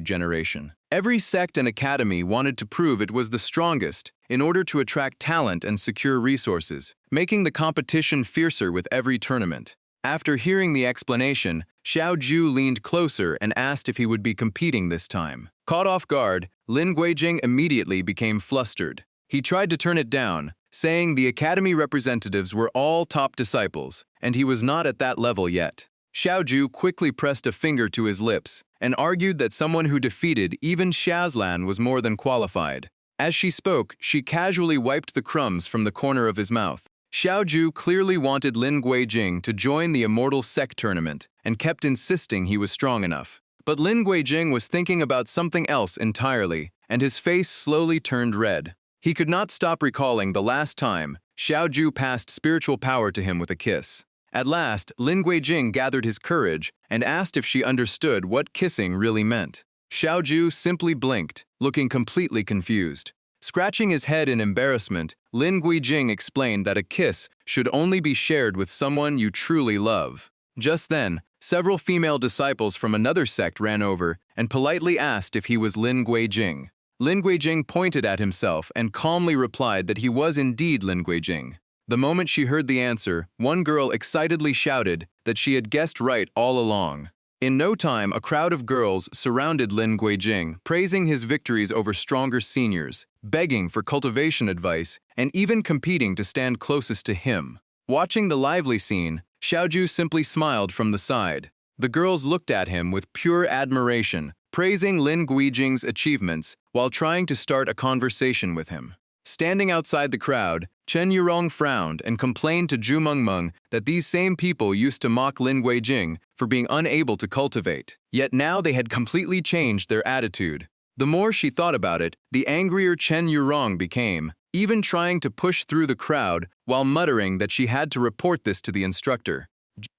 generation. Every sect and academy wanted to prove it was the strongest in order to attract talent and secure resources, making the competition fiercer with every tournament. After hearing the explanation, Xiao Ju leaned closer and asked if he would be competing this time. Caught off guard, Lin Guijing immediately became flustered. He tried to turn it down, saying the academy representatives were all top disciples, and he was not at that level yet. Xiao Ju quickly pressed a finger to his lips and argued that someone who defeated even Shazlan was more than qualified. As she spoke, she casually wiped the crumbs from the corner of his mouth. Xiao Ju clearly wanted Lin Guijing to join the Immortal Sect Tournament and kept insisting he was strong enough. But Lin Guijing was thinking about something else entirely, and his face slowly turned red. He could not stop recalling the last time Xiao Ju passed spiritual power to him with a kiss. At last, Lin Guijing gathered his courage and asked if she understood what kissing really meant. Xiao Ju simply blinked, looking completely confused. Scratching his head in embarrassment, Lin Guijing explained that a kiss should only be shared with someone you truly love. Just then, several female disciples from another sect ran over and politely asked if he was Lin Guijing. Lin Guijing pointed at himself and calmly replied that he was indeed Lin Guijing. The moment she heard the answer, one girl excitedly shouted that she had guessed right all along. In no time, a crowd of girls surrounded Lin Guijing, praising his victories over stronger seniors, begging for cultivation advice, and even competing to stand closest to him. Watching the lively scene, Xiaoju simply smiled from the side. The girls looked at him with pure admiration, praising Lin Guijing's achievements while trying to start a conversation with him. Standing outside the crowd, Chen Yurong frowned and complained to Zhu Mengmeng that these same people used to mock Lin Guijing for being unable to cultivate. Yet now they had completely changed their attitude. The more she thought about it, the angrier Chen Yurong became, even trying to push through the crowd while muttering that she had to report this to the instructor.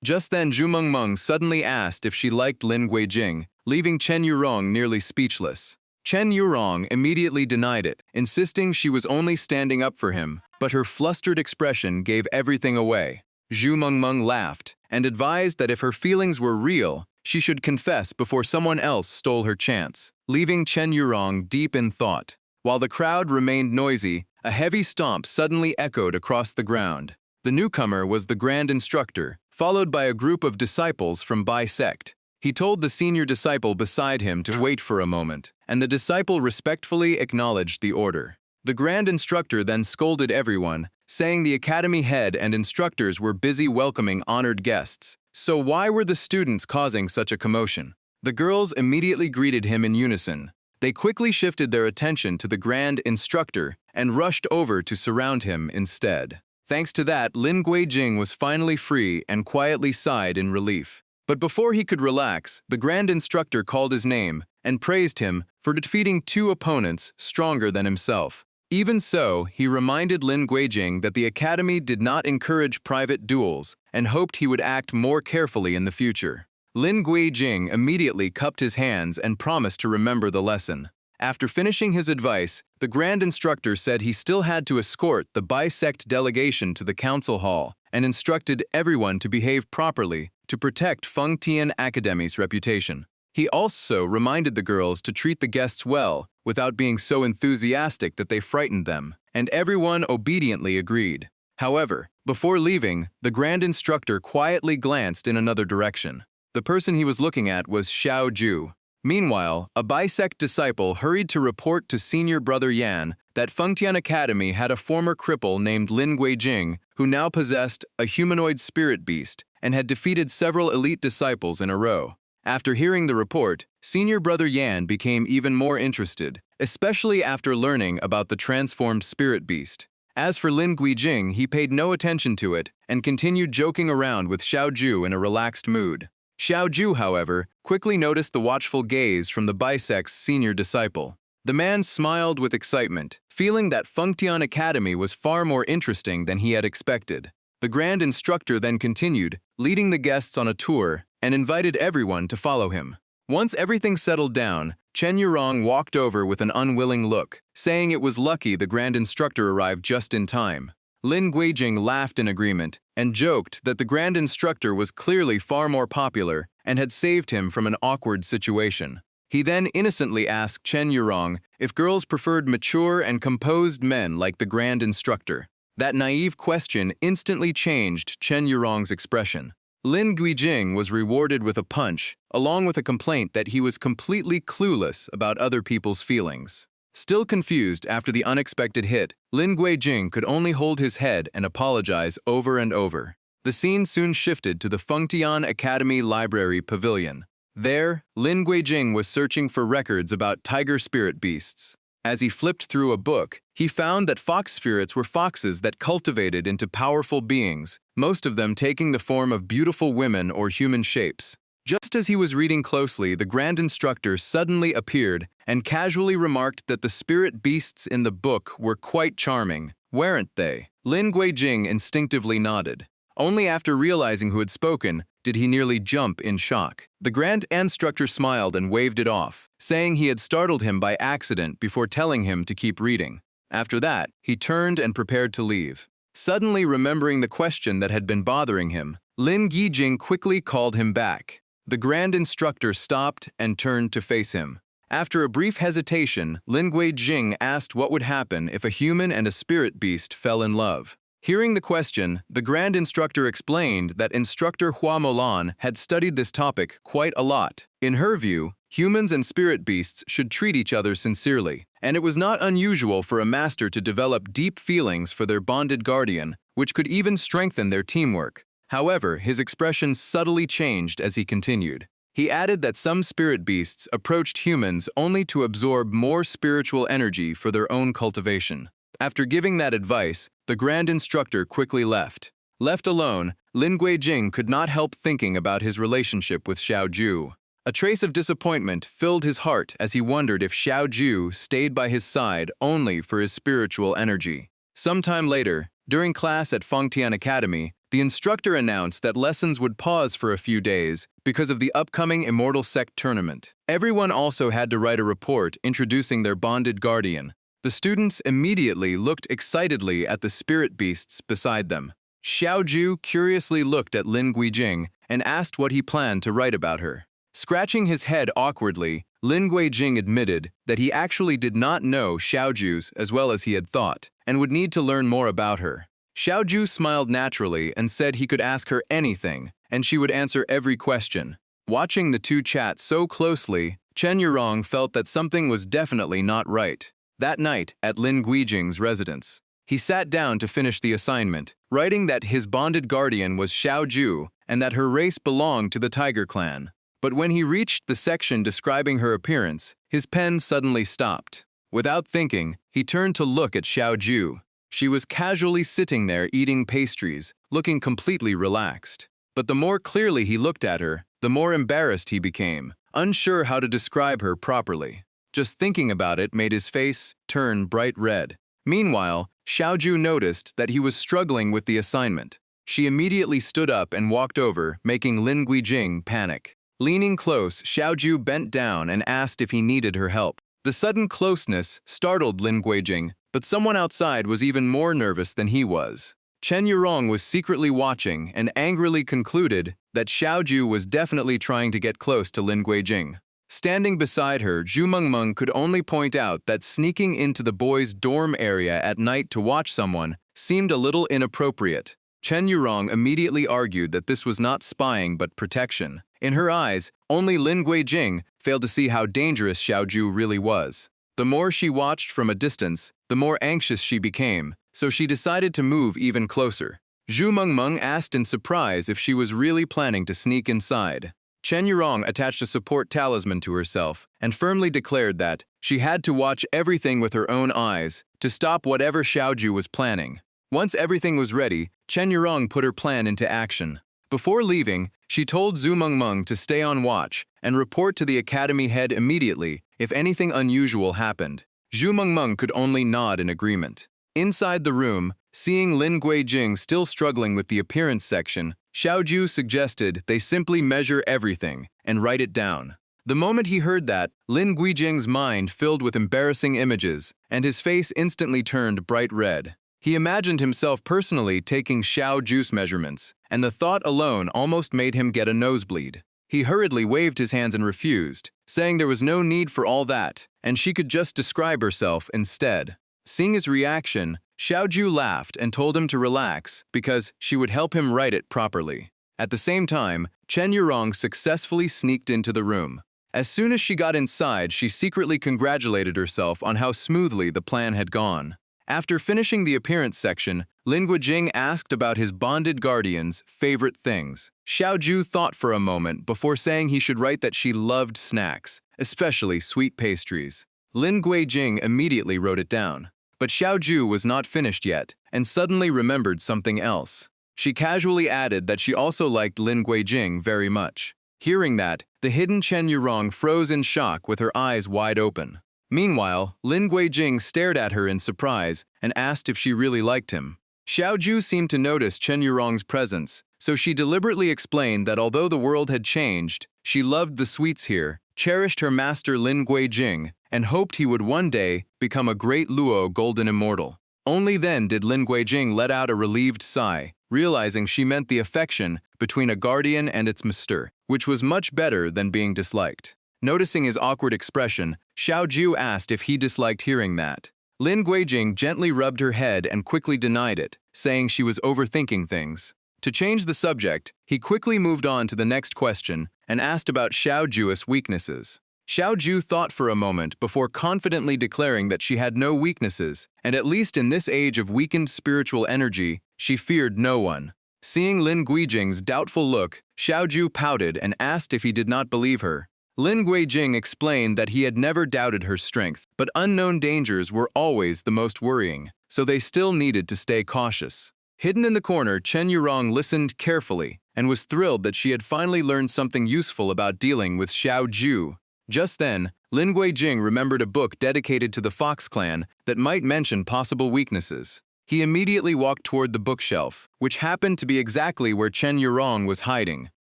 Just then Zhu Mengmeng suddenly asked if she liked Lin Guijing, leaving Chen Yurong nearly speechless. Chen Yurong immediately denied it, insisting she was only standing up for him, but her flustered expression gave everything away. Zhu Mengmeng laughed and advised that if her feelings were real, she should confess before someone else stole her chance, leaving Chen Yurong deep in thought. While the crowd remained noisy, a heavy stomp suddenly echoed across the ground. The newcomer was the Grand Instructor, followed by a group of disciples from Bai sect. He told the senior disciple beside him to wait for a moment, and the disciple respectfully acknowledged the order. The Grand Instructor then scolded everyone, saying the academy head and instructors were busy welcoming honored guests. So why were the students causing such a commotion? The girls immediately greeted him in unison. They quickly shifted their attention to the Grand Instructor and rushed over to surround him instead. Thanks to that, Lin Guijing was finally free and quietly sighed in relief. But before he could relax, the Grand Instructor called his name and praised him for defeating 2 opponents stronger than himself. Even so, he reminded Lin Guijing that the academy did not encourage private duels and hoped he would act more carefully in the future. Lin Guijing immediately cupped his hands and promised to remember the lesson. After finishing his advice, the Grand Instructor said he still had to escort the bisect delegation to the council hall and instructed everyone to behave properly to protect Fengtian Academy's reputation. He also reminded the girls to treat the guests well without being so enthusiastic that they frightened them, and everyone obediently agreed. However, before leaving, the Grand Instructor quietly glanced in another direction. The person he was looking at was Xiao Ju. Meanwhile, a bisect disciple hurried to report to senior brother Yan that Fengtian Academy had a former cripple named Lin Guijing who now possessed a humanoid spirit beast and had defeated several elite disciples in a row. After hearing the report, senior brother Yan became even more interested, especially after learning about the transformed spirit beast. As for Lin Guijing, he paid no attention to it and continued joking around with Xiao Ju in a relaxed mood. Xiao Ju, however, quickly noticed the watchful gaze from the bisect's senior disciple. The man smiled with excitement, feeling that Fengtian Academy was far more interesting than he had expected. The Grand Instructor then continued, leading the guests on a tour, and invited everyone to follow him. Once everything settled down, Chen Yurong walked over with an unwilling look, saying it was lucky the Grand Instructor arrived just in time. Lin Guijing laughed in agreement and joked that the Grand Instructor was clearly far more popular and had saved him from an awkward situation. He then innocently asked Chen Yurong if girls preferred mature and composed men like the Grand Instructor. That naive question instantly changed Chen Yurong's expression. Lin Guijing was rewarded with a punch, along with a complaint that he was completely clueless about other people's feelings. Still confused after the unexpected hit, Lin Guijing could only hold his head and apologize over and over. The scene soon shifted to the Fengtian Academy Library Pavilion. There, Lin Guijing was searching for records about tiger spirit beasts. As he flipped through a book, he found that fox spirits were foxes that cultivated into powerful beings, most of them taking the form of beautiful women or human shapes. Just as he was reading closely, the Grand Instructor suddenly appeared and casually remarked that the spirit beasts in the book were quite charming, weren't they? Lin Guijing instinctively nodded. Only after realizing who had spoken did he nearly jump in shock. The Grand Instructor smiled and waved it off, saying he had startled him by accident before telling him to keep reading. After that, he turned and prepared to leave. Suddenly remembering the question that had been bothering him, Lin Guijing quickly called him back. The Grand Instructor stopped and turned to face him. After a brief hesitation, Lin Guijing asked what would happen if a human and a spirit beast fell in love. Hearing the question, the Grand Instructor explained that Instructor Hua Molan had studied this topic quite a lot. In her view, humans and spirit beasts should treat each other sincerely, and it was not unusual for a master to develop deep feelings for their bonded guardian, which could even strengthen their teamwork. However, his expression subtly changed as he continued. He added that some spirit beasts approached humans only to absorb more spiritual energy for their own cultivation. After giving that advice, the Grand Instructor quickly left. Left alone, Lin Guijing could not help thinking about his relationship with Xiao Ju. A trace of disappointment filled his heart as he wondered if Xiao Ju stayed by his side only for his spiritual energy. Sometime later, during class at Fengtian Academy, the instructor announced that lessons would pause for a few days because of the upcoming Immortal Sect tournament. Everyone also had to write a report introducing their bonded guardian. The students immediately looked excitedly at the spirit beasts beside them. Xiao Ju curiously looked at Lin Guijing and asked what he planned to write about her. Scratching his head awkwardly, Lin Guijing admitted that he actually did not know Xiao Ju's as well as he had thought, and would need to learn more about her. Xiao Ju smiled naturally and said he could ask her anything, and she would answer every question. Watching the two chat so closely, Chen Yurong felt that something was definitely not right. That night, at Lin Guijing's residence, he sat down to finish the assignment, writing that his bonded guardian was Xiao Ju and that her race belonged to the Tiger Clan. But when he reached the section describing her appearance, his pen suddenly stopped. Without thinking, he turned to look at Xiao Ju. She was casually sitting there eating pastries, looking completely relaxed. But the more clearly he looked at her, the more embarrassed he became, unsure how to describe her properly. Just thinking about it made his face turn bright red. Meanwhile, Xiao Ju noticed that he was struggling with the assignment. She immediately stood up and walked over, making Lin Guijing panic. Leaning close, Xiaoju bent down and asked if he needed her help. The sudden closeness startled Lin Guijing, but someone outside was even more nervous than he was. Chen Yurong was secretly watching and angrily concluded that Xiaoju was definitely trying to get close to Lin Guijing. Standing beside her, Zhu Mengmeng could only point out that sneaking into the boys' dorm area at night to watch someone seemed a little inappropriate. Chen Yurong immediately argued that this was not spying but protection. In her eyes, only Lin Guijing failed to see how dangerous Xiaoju really was. The more she watched from a distance, the more anxious she became, so she decided to move even closer. Zhu Mengmeng asked in surprise if she was really planning to sneak inside. Chen Yurong attached a support talisman to herself and firmly declared that she had to watch everything with her own eyes to stop whatever Xiaoju was planning. Once everything was ready, Chen Yurong put her plan into action. Before leaving, she told Zhu Mengmeng to stay on watch and report to the academy head immediately if anything unusual happened. Zhu Mengmeng could only nod in agreement. Inside the room, seeing Lin Guijing still struggling with the appearance section, Xiaoju suggested they simply measure everything and write it down. The moment he heard that, Lin Guijing's mind filled with embarrassing images, and his face instantly turned bright red. He imagined himself personally taking Xiaoju's measurements, and the thought alone almost made him get a nosebleed. He hurriedly waved his hands and refused, saying there was no need for all that, and she could just describe herself instead. Seeing his reaction, Xiaoju laughed and told him to relax because she would help him write it properly. At the same time, Chen Yurong successfully sneaked into the room. As soon as she got inside, she secretly congratulated herself on how smoothly the plan had gone. After finishing the appearance section, Lin Guijing asked about his bonded guardian's favorite things. Xiaoju thought for a moment before saying he should write that she loved snacks, especially sweet pastries. Lin Guijing immediately wrote it down. But Xiaoju was not finished yet, and suddenly remembered something else. She casually added that she also liked Lin Guijing very much. Hearing that, the hidden Chen Yurong froze in shock with her eyes wide open. Meanwhile, Lin Guijing stared at her in surprise and asked if she really liked him. Xiaoju seemed to notice Chen Yurong's presence, so she deliberately explained that although the world had changed, she loved the sweets here, cherished her master Lin Guijing, and hoped he would one day become a great Luo golden immortal. Only then did Lin Guijing let out a relieved sigh, realizing she meant the affection between a guardian and its master, which was much better than being disliked. Noticing his awkward expression, Xiaoju asked if he disliked hearing that. Lin Guijing gently rubbed her head and quickly denied it, saying she was overthinking things. To change the subject, he quickly moved on to the next question and asked about Xiaoju's weaknesses. Xiaoju thought for a moment before confidently declaring that she had no weaknesses, and at least in this age of weakened spiritual energy, she feared no one. Seeing Lin Guijing's doubtful look, Xiaoju pouted and asked if he did not believe her. Lin Guijing explained that he had never doubted her strength, but unknown dangers were always the most worrying, so they still needed to stay cautious. Hidden in the corner, Chen Yurong listened carefully and was thrilled that she had finally learned something useful about dealing with Xiaoju. Just then, Lin Guijing remembered a book dedicated to the Fox clan that might mention possible weaknesses. He immediately walked toward the bookshelf, which happened to be exactly where Chen Yurong was hiding,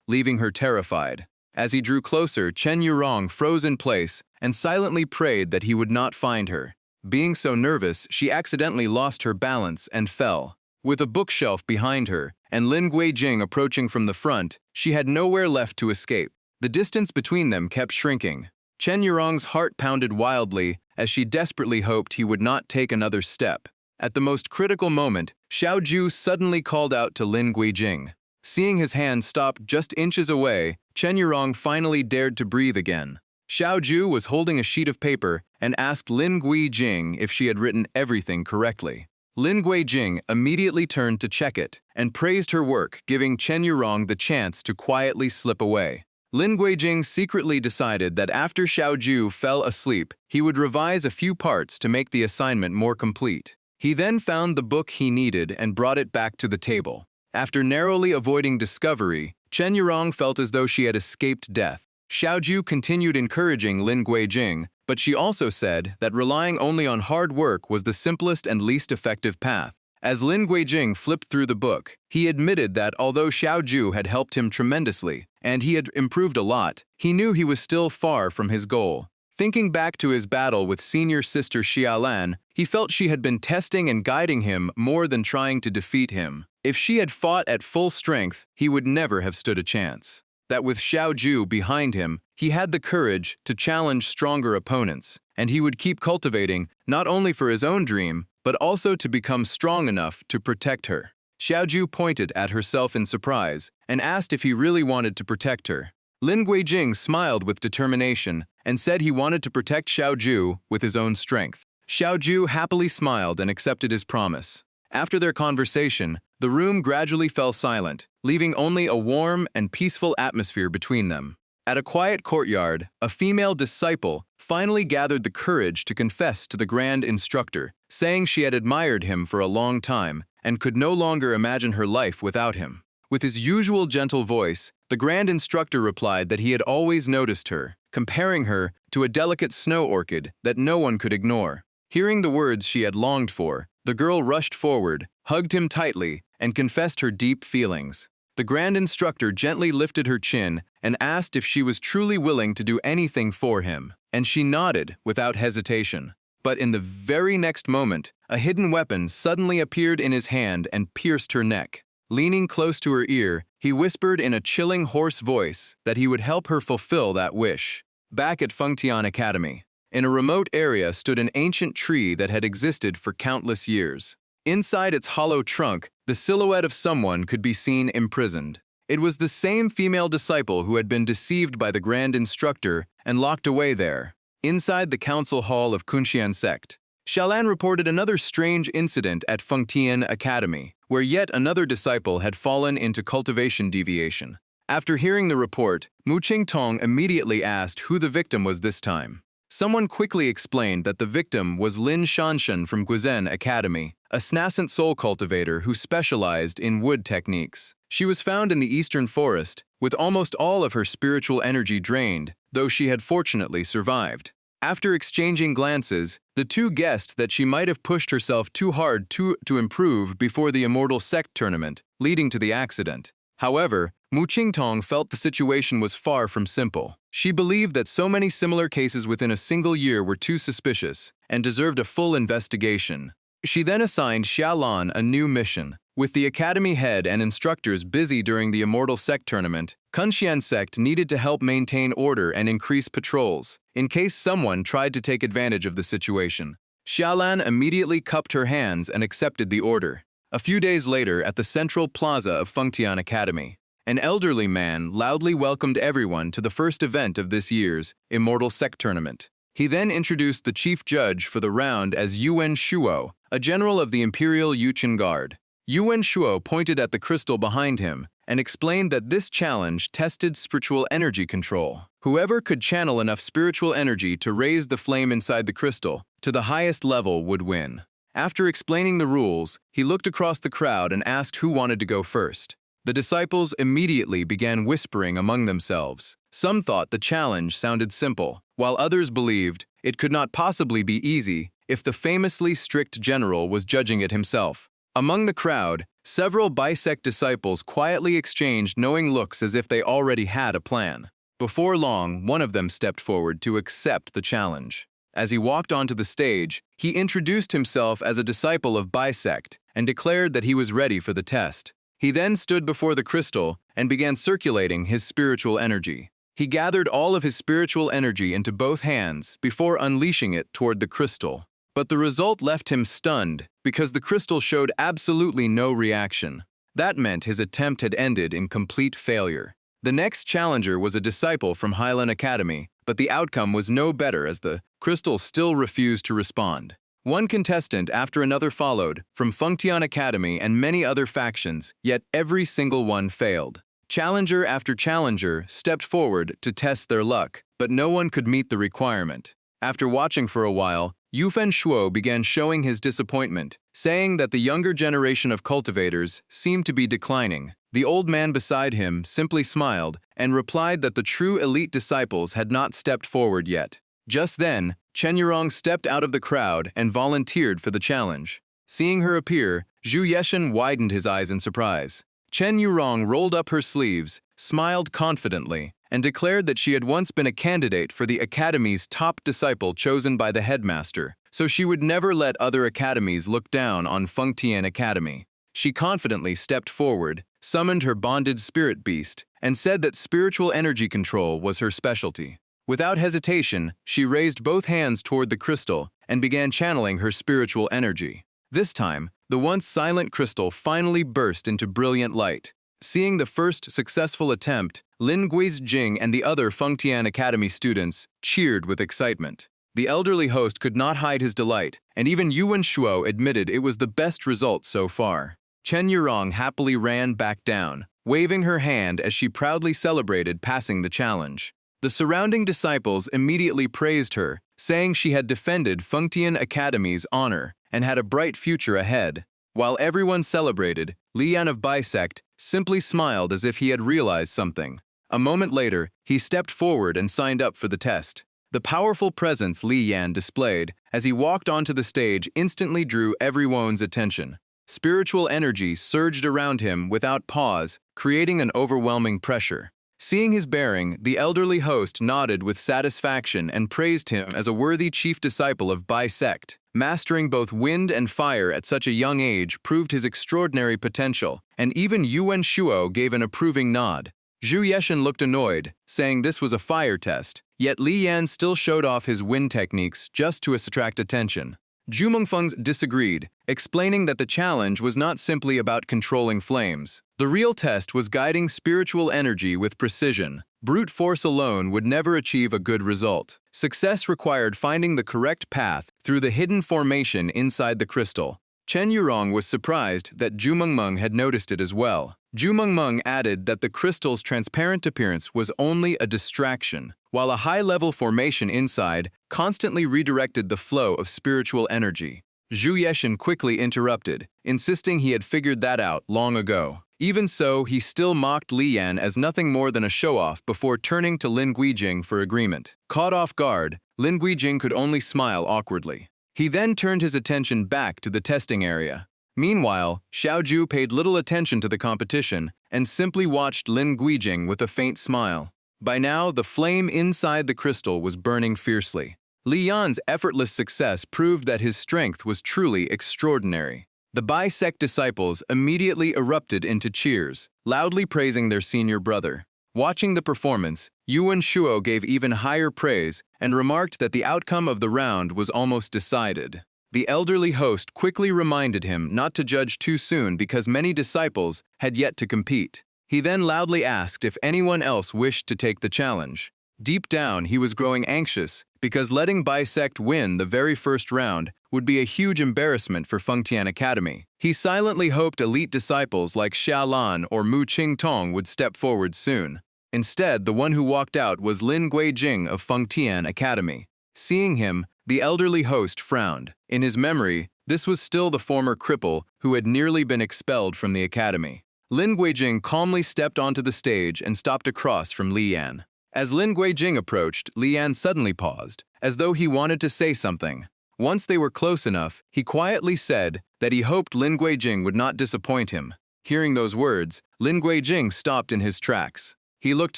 leaving her terrified. As he drew closer, Chen Yurong froze in place and silently prayed that he would not find her. Being so nervous, she accidentally lost her balance and fell. With a bookshelf behind her and Lin Guijing approaching from the front, she had nowhere left to escape. The distance between them kept shrinking. Chen Yurong's heart pounded wildly as she desperately hoped he would not take another step. At the most critical moment, Xiaoju suddenly called out to Lin Guijing. Seeing his hand stop just inches away, Chen Yurong finally dared to breathe again. Xiaoju was holding a sheet of paper and asked Lin Guijing if she had written everything correctly. Lin Guijing immediately turned to check it and praised her work, giving Chen Yurong the chance to quietly slip away. Lin Guijing secretly decided that after Xiaoju fell asleep, he would revise a few parts to make the assignment more complete. He then found the book he needed and brought it back to the table. After narrowly avoiding discovery, Chen Yurong felt as though she had escaped death. Xiaoju continued encouraging Lin Guijing, but she also said that relying only on hard work was the simplest and least effective path. As Lin Guijing flipped through the book, he admitted that although Xiao Ju had helped him tremendously, and he had improved a lot, he knew he was still far from his goal. Thinking back to his battle with senior sister Xiaolan, he felt she had been testing and guiding him more than trying to defeat him. If she had fought at full strength, he would never have stood a chance. That with Xiao Ju behind him, he had the courage to challenge stronger opponents, and he would keep cultivating not only for his own dream, but also to become strong enough to protect her. Xiao Ju pointed at herself in surprise and asked if he really wanted to protect her. Lin Guijing smiled with determination and said he wanted to protect Xiao Ju with his own strength. Xiao Ju happily smiled and accepted his promise. After their conversation, the room gradually fell silent, leaving only a warm and peaceful atmosphere between them. At a quiet courtyard, a female disciple finally gathered the courage to confess to the grand instructor, saying she had admired him for a long time and could no longer imagine her life without him. With his usual gentle voice, the grand instructor replied that he had always noticed her, comparing her to a delicate snow orchid that no one could ignore. Hearing the words she had longed for, the girl rushed forward, hugged him tightly, and confessed her deep feelings. The grand instructor gently lifted her chin and asked if she was truly willing to do anything for him, and she nodded without hesitation. But in the very next moment, a hidden weapon suddenly appeared in his hand and pierced her neck. Leaning close to her ear, he whispered in a chilling hoarse voice that he would help her fulfill that wish. Back at Fengtian Academy, in a remote area stood an ancient tree that had existed for countless years. Inside its hollow trunk, the silhouette of someone could be seen imprisoned. It was the same female disciple who had been deceived by the grand instructor and locked away there. Inside the council hall of Kunxian sect, Xiaolan reported another strange incident at Fengtian Academy, where yet another disciple had fallen into cultivation deviation. After hearing the report, Mu Qingtong immediately asked who the victim was this time. Someone quickly explained that the victim was Lin Shanshan from Guizhen Academy, a nascent soul cultivator who specialized in wood techniques. She was found in the eastern forest, with almost all of her spiritual energy drained, though she had fortunately survived. After exchanging glances, the two guessed that she might have pushed herself too hard to improve before the Immortal Sect tournament, leading to the accident. However, Mu Qingtong felt the situation was far from simple. She believed that so many similar cases within a single year were too suspicious and deserved a full investigation. She then assigned Xiaolan a new mission. With the academy head and instructors busy during the Immortal Sect tournament, Kunxian sect needed to help maintain order and increase patrols, in case someone tried to take advantage of the situation. Xiaolan immediately cupped her hands and accepted the order. A few days later, at the central plaza of Fengtian Academy, an elderly man loudly welcomed everyone to the first event of this year's Immortal Sect tournament. He then introduced the chief judge for the round as Yuan Shuo, a general of the Imperial Yuchen Guard. Yuan Shuo pointed at the crystal behind him and explained that this challenge tested spiritual energy control. Whoever could channel enough spiritual energy to raise the flame inside the crystal to the highest level would win. After explaining the rules, he looked across the crowd and asked who wanted to go first. The disciples immediately began whispering among themselves. Some thought the challenge sounded simple, while others believed it could not possibly be easy if the famously strict general was judging it himself. Among the crowd, several bisect disciples quietly exchanged knowing looks as if they already had a plan. Before long, one of them stepped forward to accept the challenge. As he walked onto the stage, he introduced himself as a disciple of bisect and declared that he was ready for the test. He then stood before the crystal and began circulating his spiritual energy. He gathered all of his spiritual energy into both hands before unleashing it toward the crystal. But the result left him stunned because the crystal showed absolutely no reaction. That meant his attempt had ended in complete failure. The next challenger was a disciple from Highland Academy, but the outcome was no better as the crystal still refused to respond. One contestant after another followed, from Fengtian Academy and many other factions, yet every single one failed. Challenger after challenger stepped forward to test their luck, but no one could meet the requirement. After watching for a while, Yufen Shuo began showing his disappointment, saying that the younger generation of cultivators seemed to be declining. The old man beside him simply smiled and replied that the true elite disciples had not stepped forward yet. Just then, Chen Yurong stepped out of the crowd and volunteered for the challenge. Seeing her appear, Zhu Yeshan widened his eyes in surprise. Chen Yurong rolled up her sleeves, smiled confidently, and declared that she had once been a candidate for the academy's top disciple chosen by the headmaster, so she would never let other academies look down on Fengtian Academy. She confidently stepped forward, summoned her bonded spirit beast, and said that spiritual energy control was her specialty. Without hesitation, she raised both hands toward the crystal and began channeling her spiritual energy. This time, the once silent crystal finally burst into brilliant light. Seeing the first successful attempt, Lin Guizjing and the other Fengtian Academy students cheered with excitement. The elderly host could not hide his delight, and even Yuan Shuo admitted it was the best result so far. Chen Yurong happily ran back down, waving her hand as she proudly celebrated passing the challenge. The surrounding disciples immediately praised her, saying she had defended Fengtian Academy's honor and had a bright future ahead. While everyone celebrated, Li Yan of Bai Sect simply smiled as if he had realized something. A moment later, he stepped forward and signed up for the test. The powerful presence Li Yan displayed as he walked onto the stage instantly drew everyone's attention. Spiritual energy surged around him without pause, creating an overwhelming pressure. Seeing his bearing, the elderly host nodded with satisfaction and praised him as a worthy chief disciple of Bai Sect. Mastering both wind and fire at such a young age proved his extraordinary potential, and even Yuan Shuo gave an approving nod. Zhu Yeshan looked annoyed, saying this was a fire test, yet Li Yan still showed off his wind techniques just to attract attention. Zhu Mengfeng disagreed, explaining that the challenge was not simply about controlling flames. The real test was guiding spiritual energy with precision. Brute force alone would never achieve a good result. Success required finding the correct path through the hidden formation inside the crystal. Chen Yurong was surprised that Zhu Mengmeng had noticed it as well. Zhu Mengmeng added that the crystal's transparent appearance was only a distraction, while a high-level formation inside constantly redirected the flow of spiritual energy. Zhu Yeshan quickly interrupted, insisting he had figured that out long ago. Even so, he still mocked Li Yan as nothing more than a show-off before turning to Lin Guijing for agreement. Caught off guard, Lin Guijing could only smile awkwardly. He then turned his attention back to the testing area. Meanwhile, Xiaoju paid little attention to the competition and simply watched Lin Guijing with a faint smile. By now, the flame inside the crystal was burning fiercely. Li Yan's effortless success proved that his strength was truly extraordinary. The Bai Sect disciples immediately erupted into cheers, loudly praising their senior brother. Watching the performance, Yuan Shuo gave even higher praise and remarked that the outcome of the round was almost decided. The elderly host quickly reminded him not to judge too soon because many disciples had yet to compete. He then loudly asked if anyone else wished to take the challenge. Deep down, he was growing anxious because letting Bai Sect win the very first round would be a huge embarrassment for Fengtian Academy. He silently hoped elite disciples like Xia Lan or Mu Qingtong would step forward soon. Instead, the one who walked out was Lin Guijing of Fengtian Academy. Seeing him, the elderly host frowned. In his memory, this was still the former cripple who had nearly been expelled from the academy. Lin Guijing calmly stepped onto the stage and stopped across from Li Yan. As Lin Guijing approached, Li Yan suddenly paused, as though he wanted to say something. Once they were close enough, he quietly said that he hoped Lin Guijing would not disappoint him. Hearing those words, Lin Guijing stopped in his tracks. He looked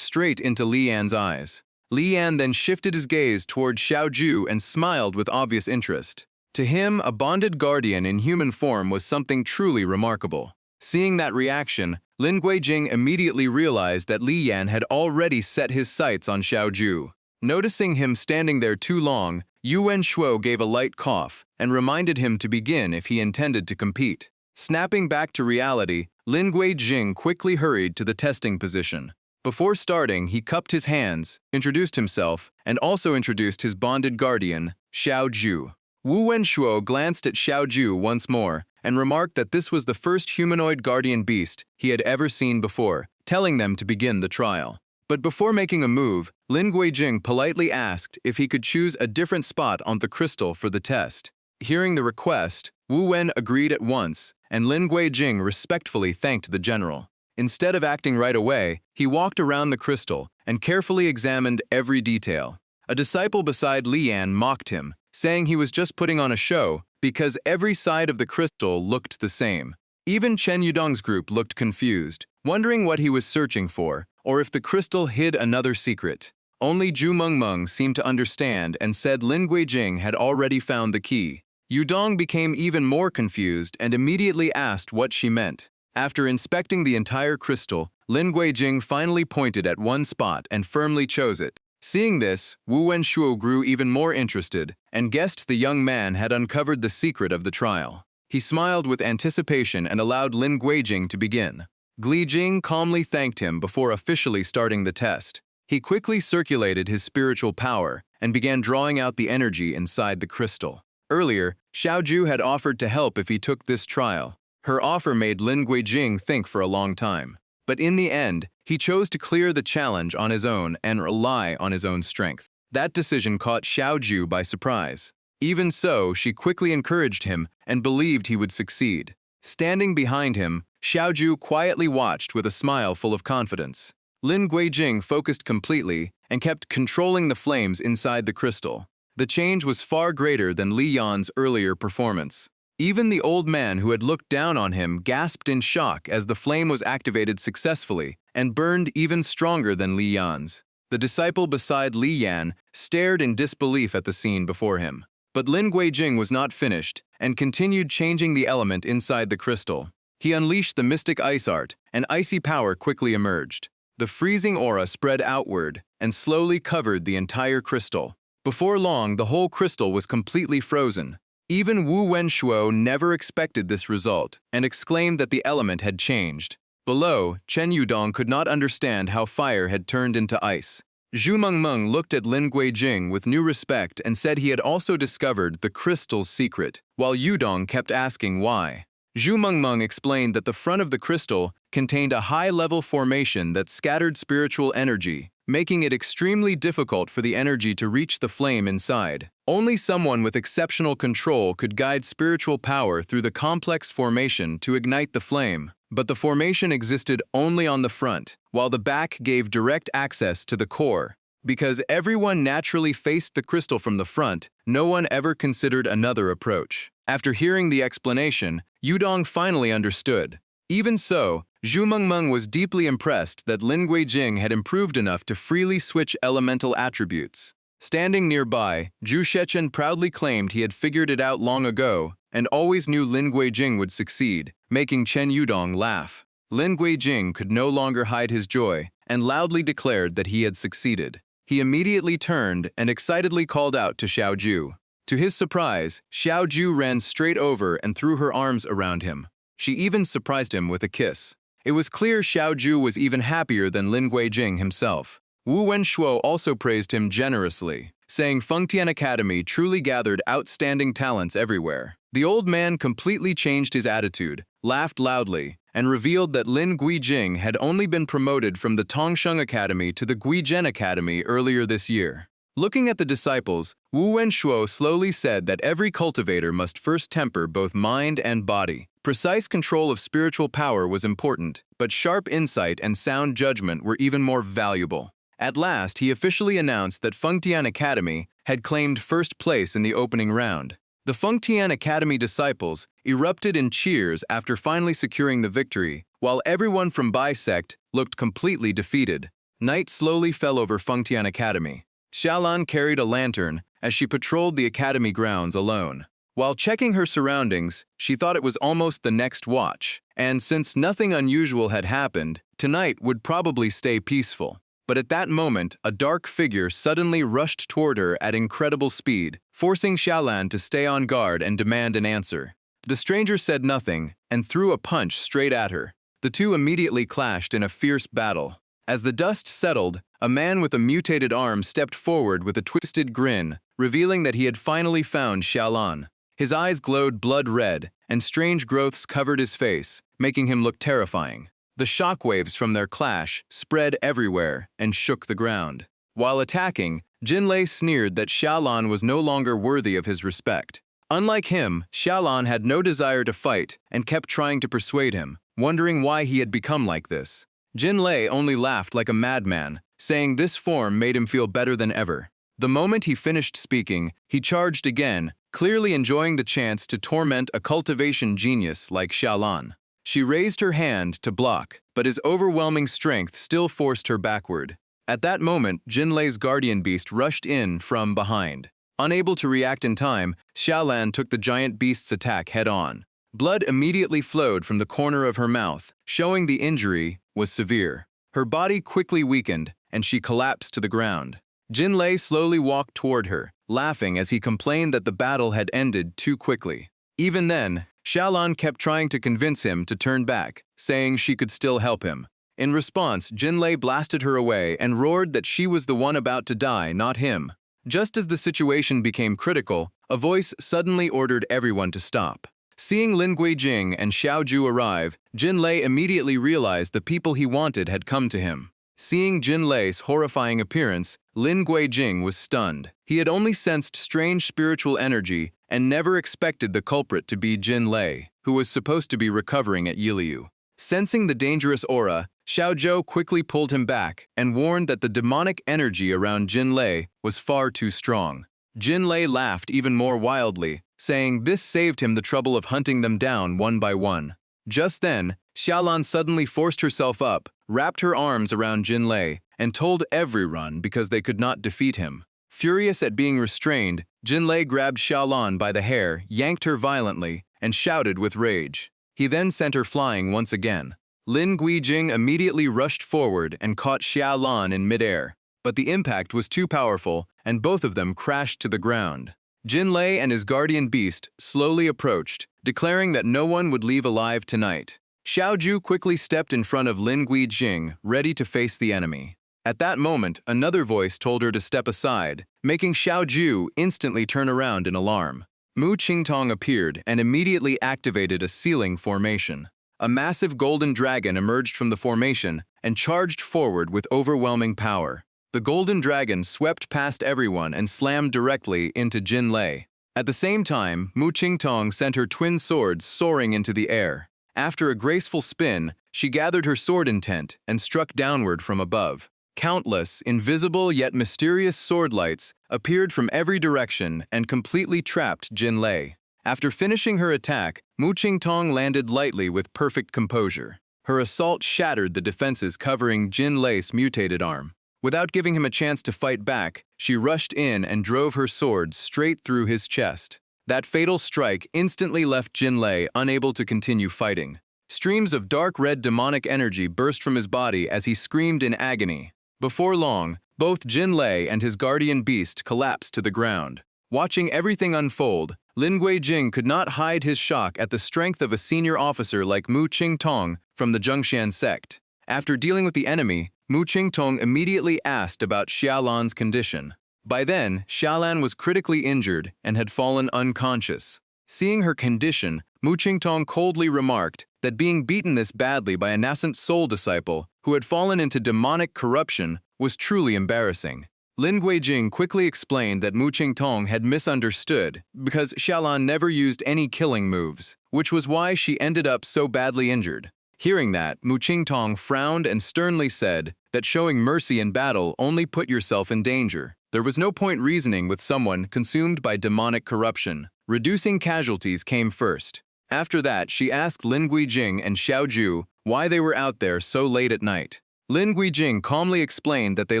straight into Li Yan's eyes. Li Yan then shifted his gaze toward Xiaoju and smiled with obvious interest. To him, a bonded guardian in human form was something truly remarkable. Seeing that reaction, Lin Guijing immediately realized that Li Yan had already set his sights on Xiaoju. Noticing him standing there too long, Yuan Shuo gave a light cough and reminded him to begin if he intended to compete. Snapping back to reality, Lin Guijing quickly hurried to the testing position. Before starting, he cupped his hands, introduced himself, and also introduced his bonded guardian, Xiaoju. Wu Wenshuo glanced at Xiaoju once more and remarked that this was the first humanoid guardian beast he had ever seen before, telling them to begin the trial. But before making a move, Lin Guijing politely asked if he could choose a different spot on the crystal for the test. Hearing the request, Wu Wen agreed at once, and Lin Guijing respectfully thanked the general. Instead of acting right away, he walked around the crystal and carefully examined every detail. A disciple beside Li Yan mocked him, saying he was just putting on a show because every side of the crystal looked the same. Even Chen Yudong's group looked confused, wondering what he was searching for, or if the crystal hid another secret. Only Zhu Mengmeng seemed to understand and said Lin Guijing had already found the key. Yudong became even more confused and immediately asked what she meant. After inspecting the entire crystal, Lin Guijing finally pointed at one spot and firmly chose it. Seeing this, Wu Wenshuo grew even more interested and guessed the young man had uncovered the secret of the trial. He smiled with anticipation and allowed Lin Guijing to begin. Gli Jing calmly thanked him before officially starting the test. He quickly circulated his spiritual power and began drawing out the energy inside the crystal. Earlier, Xiaoju had offered to help if he took this trial. Her offer made Lin Guijing think for a long time. But in the end, he chose to clear the challenge on his own and rely on his own strength. That decision caught Xiaoju by surprise. Even so, she quickly encouraged him and believed he would succeed. Standing behind him, Xiaoju quietly watched with a smile full of confidence. Lin Guijing focused completely and kept controlling the flames inside the crystal. The change was far greater than Li Yan's earlier performance. Even the old man who had looked down on him gasped in shock as the flame was activated successfully and burned even stronger than Li Yan's. The disciple beside Li Yan stared in disbelief at the scene before him. But Lin Guijing was not finished and continued changing the element inside the crystal. He unleashed the mystic ice art, and icy power quickly emerged. The freezing aura spread outward and slowly covered the entire crystal. Before long, the whole crystal was completely frozen. Even Wu Wenshuo never expected this result and exclaimed that the element had changed. Below, Chen Yudong could not understand how fire had turned into ice. Zhu Mengmeng looked at Lin Guijing with new respect and said he had also discovered the crystal's secret, while Yudong kept asking why. Zhu Mengmeng explained that the front of the crystal contained a high-level formation that scattered spiritual energy, making it extremely difficult for the energy to reach the flame inside. Only someone with exceptional control could guide spiritual power through the complex formation to ignite the flame. But the formation existed only on the front, while the back gave direct access to the core. Because everyone naturally faced the crystal from the front, no one ever considered another approach. After hearing the explanation, Yudong finally understood. Even so, Zhu Mengmeng was deeply impressed that Lin Guijing had improved enough to freely switch elemental attributes. Standing nearby, Zhu Shechen proudly claimed he had figured it out long ago and always knew Lin Guijing would succeed, making Chen Yudong laugh. Lin Guijing could no longer hide his joy and loudly declared that he had succeeded. He immediately turned and excitedly called out to Xiaoju. To his surprise, Xiaoju ran straight over and threw her arms around him. She even surprised him with a kiss. It was clear Xiaoju was even happier than Lin Guijing himself. Wu Wenshuo also praised him generously, saying Fengtian Academy truly gathered outstanding talents everywhere. The old man completely changed his attitude, laughed loudly, and revealed that Lin Guijing had only been promoted from the Tongsheng Academy to the Guizhen Academy earlier this year. Looking at the disciples, Wu Wenshuo slowly said that every cultivator must first temper both mind and body. Precise control of spiritual power was important, but sharp insight and sound judgment were even more valuable. At last, he officially announced that Fengtian Academy had claimed first place in the opening round. The Fengtian Academy disciples erupted in cheers after finally securing the victory, while everyone from Bai sect looked completely defeated. Night slowly fell over Fengtian Academy. Xiaolan carried a lantern as she patrolled the academy grounds alone. While checking her surroundings, she thought it was almost the next watch, and since nothing unusual had happened, tonight would probably stay peaceful. But at that moment, a dark figure suddenly rushed toward her at incredible speed, forcing Xiaolan to stay on guard and demand an answer. The stranger said nothing and threw a punch straight at her. The two immediately clashed in a fierce battle. As the dust settled, a man with a mutated arm stepped forward with a twisted grin, revealing that he had finally found Xiaolan. His eyes glowed blood red, and strange growths covered his face, making him look terrifying. The shockwaves from their clash spread everywhere and shook the ground. While attacking, Jinlei sneered that Xiaolan was no longer worthy of his respect. Unlike him, Xiaolan had no desire to fight and kept trying to persuade him, wondering why he had become like this. Jinlei only laughed like a madman, saying this form made him feel better than ever. The moment he finished speaking, he charged again, clearly enjoying the chance to torment a cultivation genius like Xiaolan. She raised her hand to block, but his overwhelming strength still forced her backward. At that moment, Jinlei's guardian beast rushed in from behind. Unable to react in time, Xiaolan took the giant beast's attack head-on. Blood immediately flowed from the corner of her mouth, showing the injury was severe. Her body quickly weakened, and she collapsed to the ground. Jinlei slowly walked toward her, laughing as he complained that the battle had ended too quickly. Even then, Xiaolan kept trying to convince him to turn back, saying she could still help him. In response, Jinlei blasted her away and roared that she was the one about to die, not him. Just as the situation became critical, a voice suddenly ordered everyone to stop. Seeing Lin Guijing and Xiao Ju arrive, Jinlei immediately realized the people he wanted had come to him. Seeing Jinlei's horrifying appearance, Lin Guijing was stunned. He had only sensed strange spiritual energy and never expected the culprit to be Jinlei, who was supposed to be recovering at Yiliu. Sensing the dangerous aura, Xiao Zhou quickly pulled him back and warned that the demonic energy around Jinlei was far too strong. Jinlei laughed even more wildly, saying this saved him the trouble of hunting them down one by one. Just then, Xiaolan suddenly forced herself up, wrapped her arms around Jinlei, and told everyone because they could not defeat him. Furious at being restrained, Jinlei grabbed Xiaolan by the hair, yanked her violently, and shouted with rage. He then sent her flying once again. Lin Guijing immediately rushed forward and caught Xiaolan in midair, but the impact was too powerful, and both of them crashed to the ground. Jinlei and his guardian beast slowly approached, declaring that no one would leave alive tonight. Xiao Ju quickly stepped in front of Lin Guijing, ready to face the enemy. At that moment, another voice told her to step aside, making Xiao Ju instantly turn around in alarm. Mu Qingtong appeared and immediately activated a sealing formation. A massive golden dragon emerged from the formation and charged forward with overwhelming power. The golden dragon swept past everyone and slammed directly into Jinlei. At the same time, Mu Qingtong sent her twin swords soaring into the air. After a graceful spin, she gathered her sword intent and struck downward from above. Countless, invisible yet mysterious sword lights appeared from every direction and completely trapped Jinlei. After finishing her attack, Mu Qingtong landed lightly with perfect composure. Her assault shattered the defenses covering Jinlei's mutated arm. Without giving him a chance to fight back, she rushed in and drove her sword straight through his chest. That fatal strike instantly left Jinlei unable to continue fighting. Streams of dark red demonic energy burst from his body as he screamed in agony. Before long, both Jinlei and his guardian beast collapsed to the ground. Watching everything unfold, Lin Guijing could not hide his shock at the strength of a senior officer like Mu Qingtong from the Zhongshan sect. After dealing with the enemy, Mu Qingtong immediately asked about Xiaolan's condition. By then, Xiaolan was critically injured and had fallen unconscious. Seeing her condition, Mu Qingtong coldly remarked that being beaten this badly by a nascent soul disciple who had fallen into demonic corruption was truly embarrassing. Lin Guijing quickly explained that Mu Qingtong had misunderstood because Xiaolan never used any killing moves, which was why she ended up so badly injured. Hearing that, Mu Qingtong frowned and sternly said that showing mercy in battle only put yourself in danger. There was no point reasoning with someone consumed by demonic corruption. Reducing casualties came first. After that, she asked Lin Guijing and Xiao Ju why they were out there so late at night. Lin Guijing calmly explained that they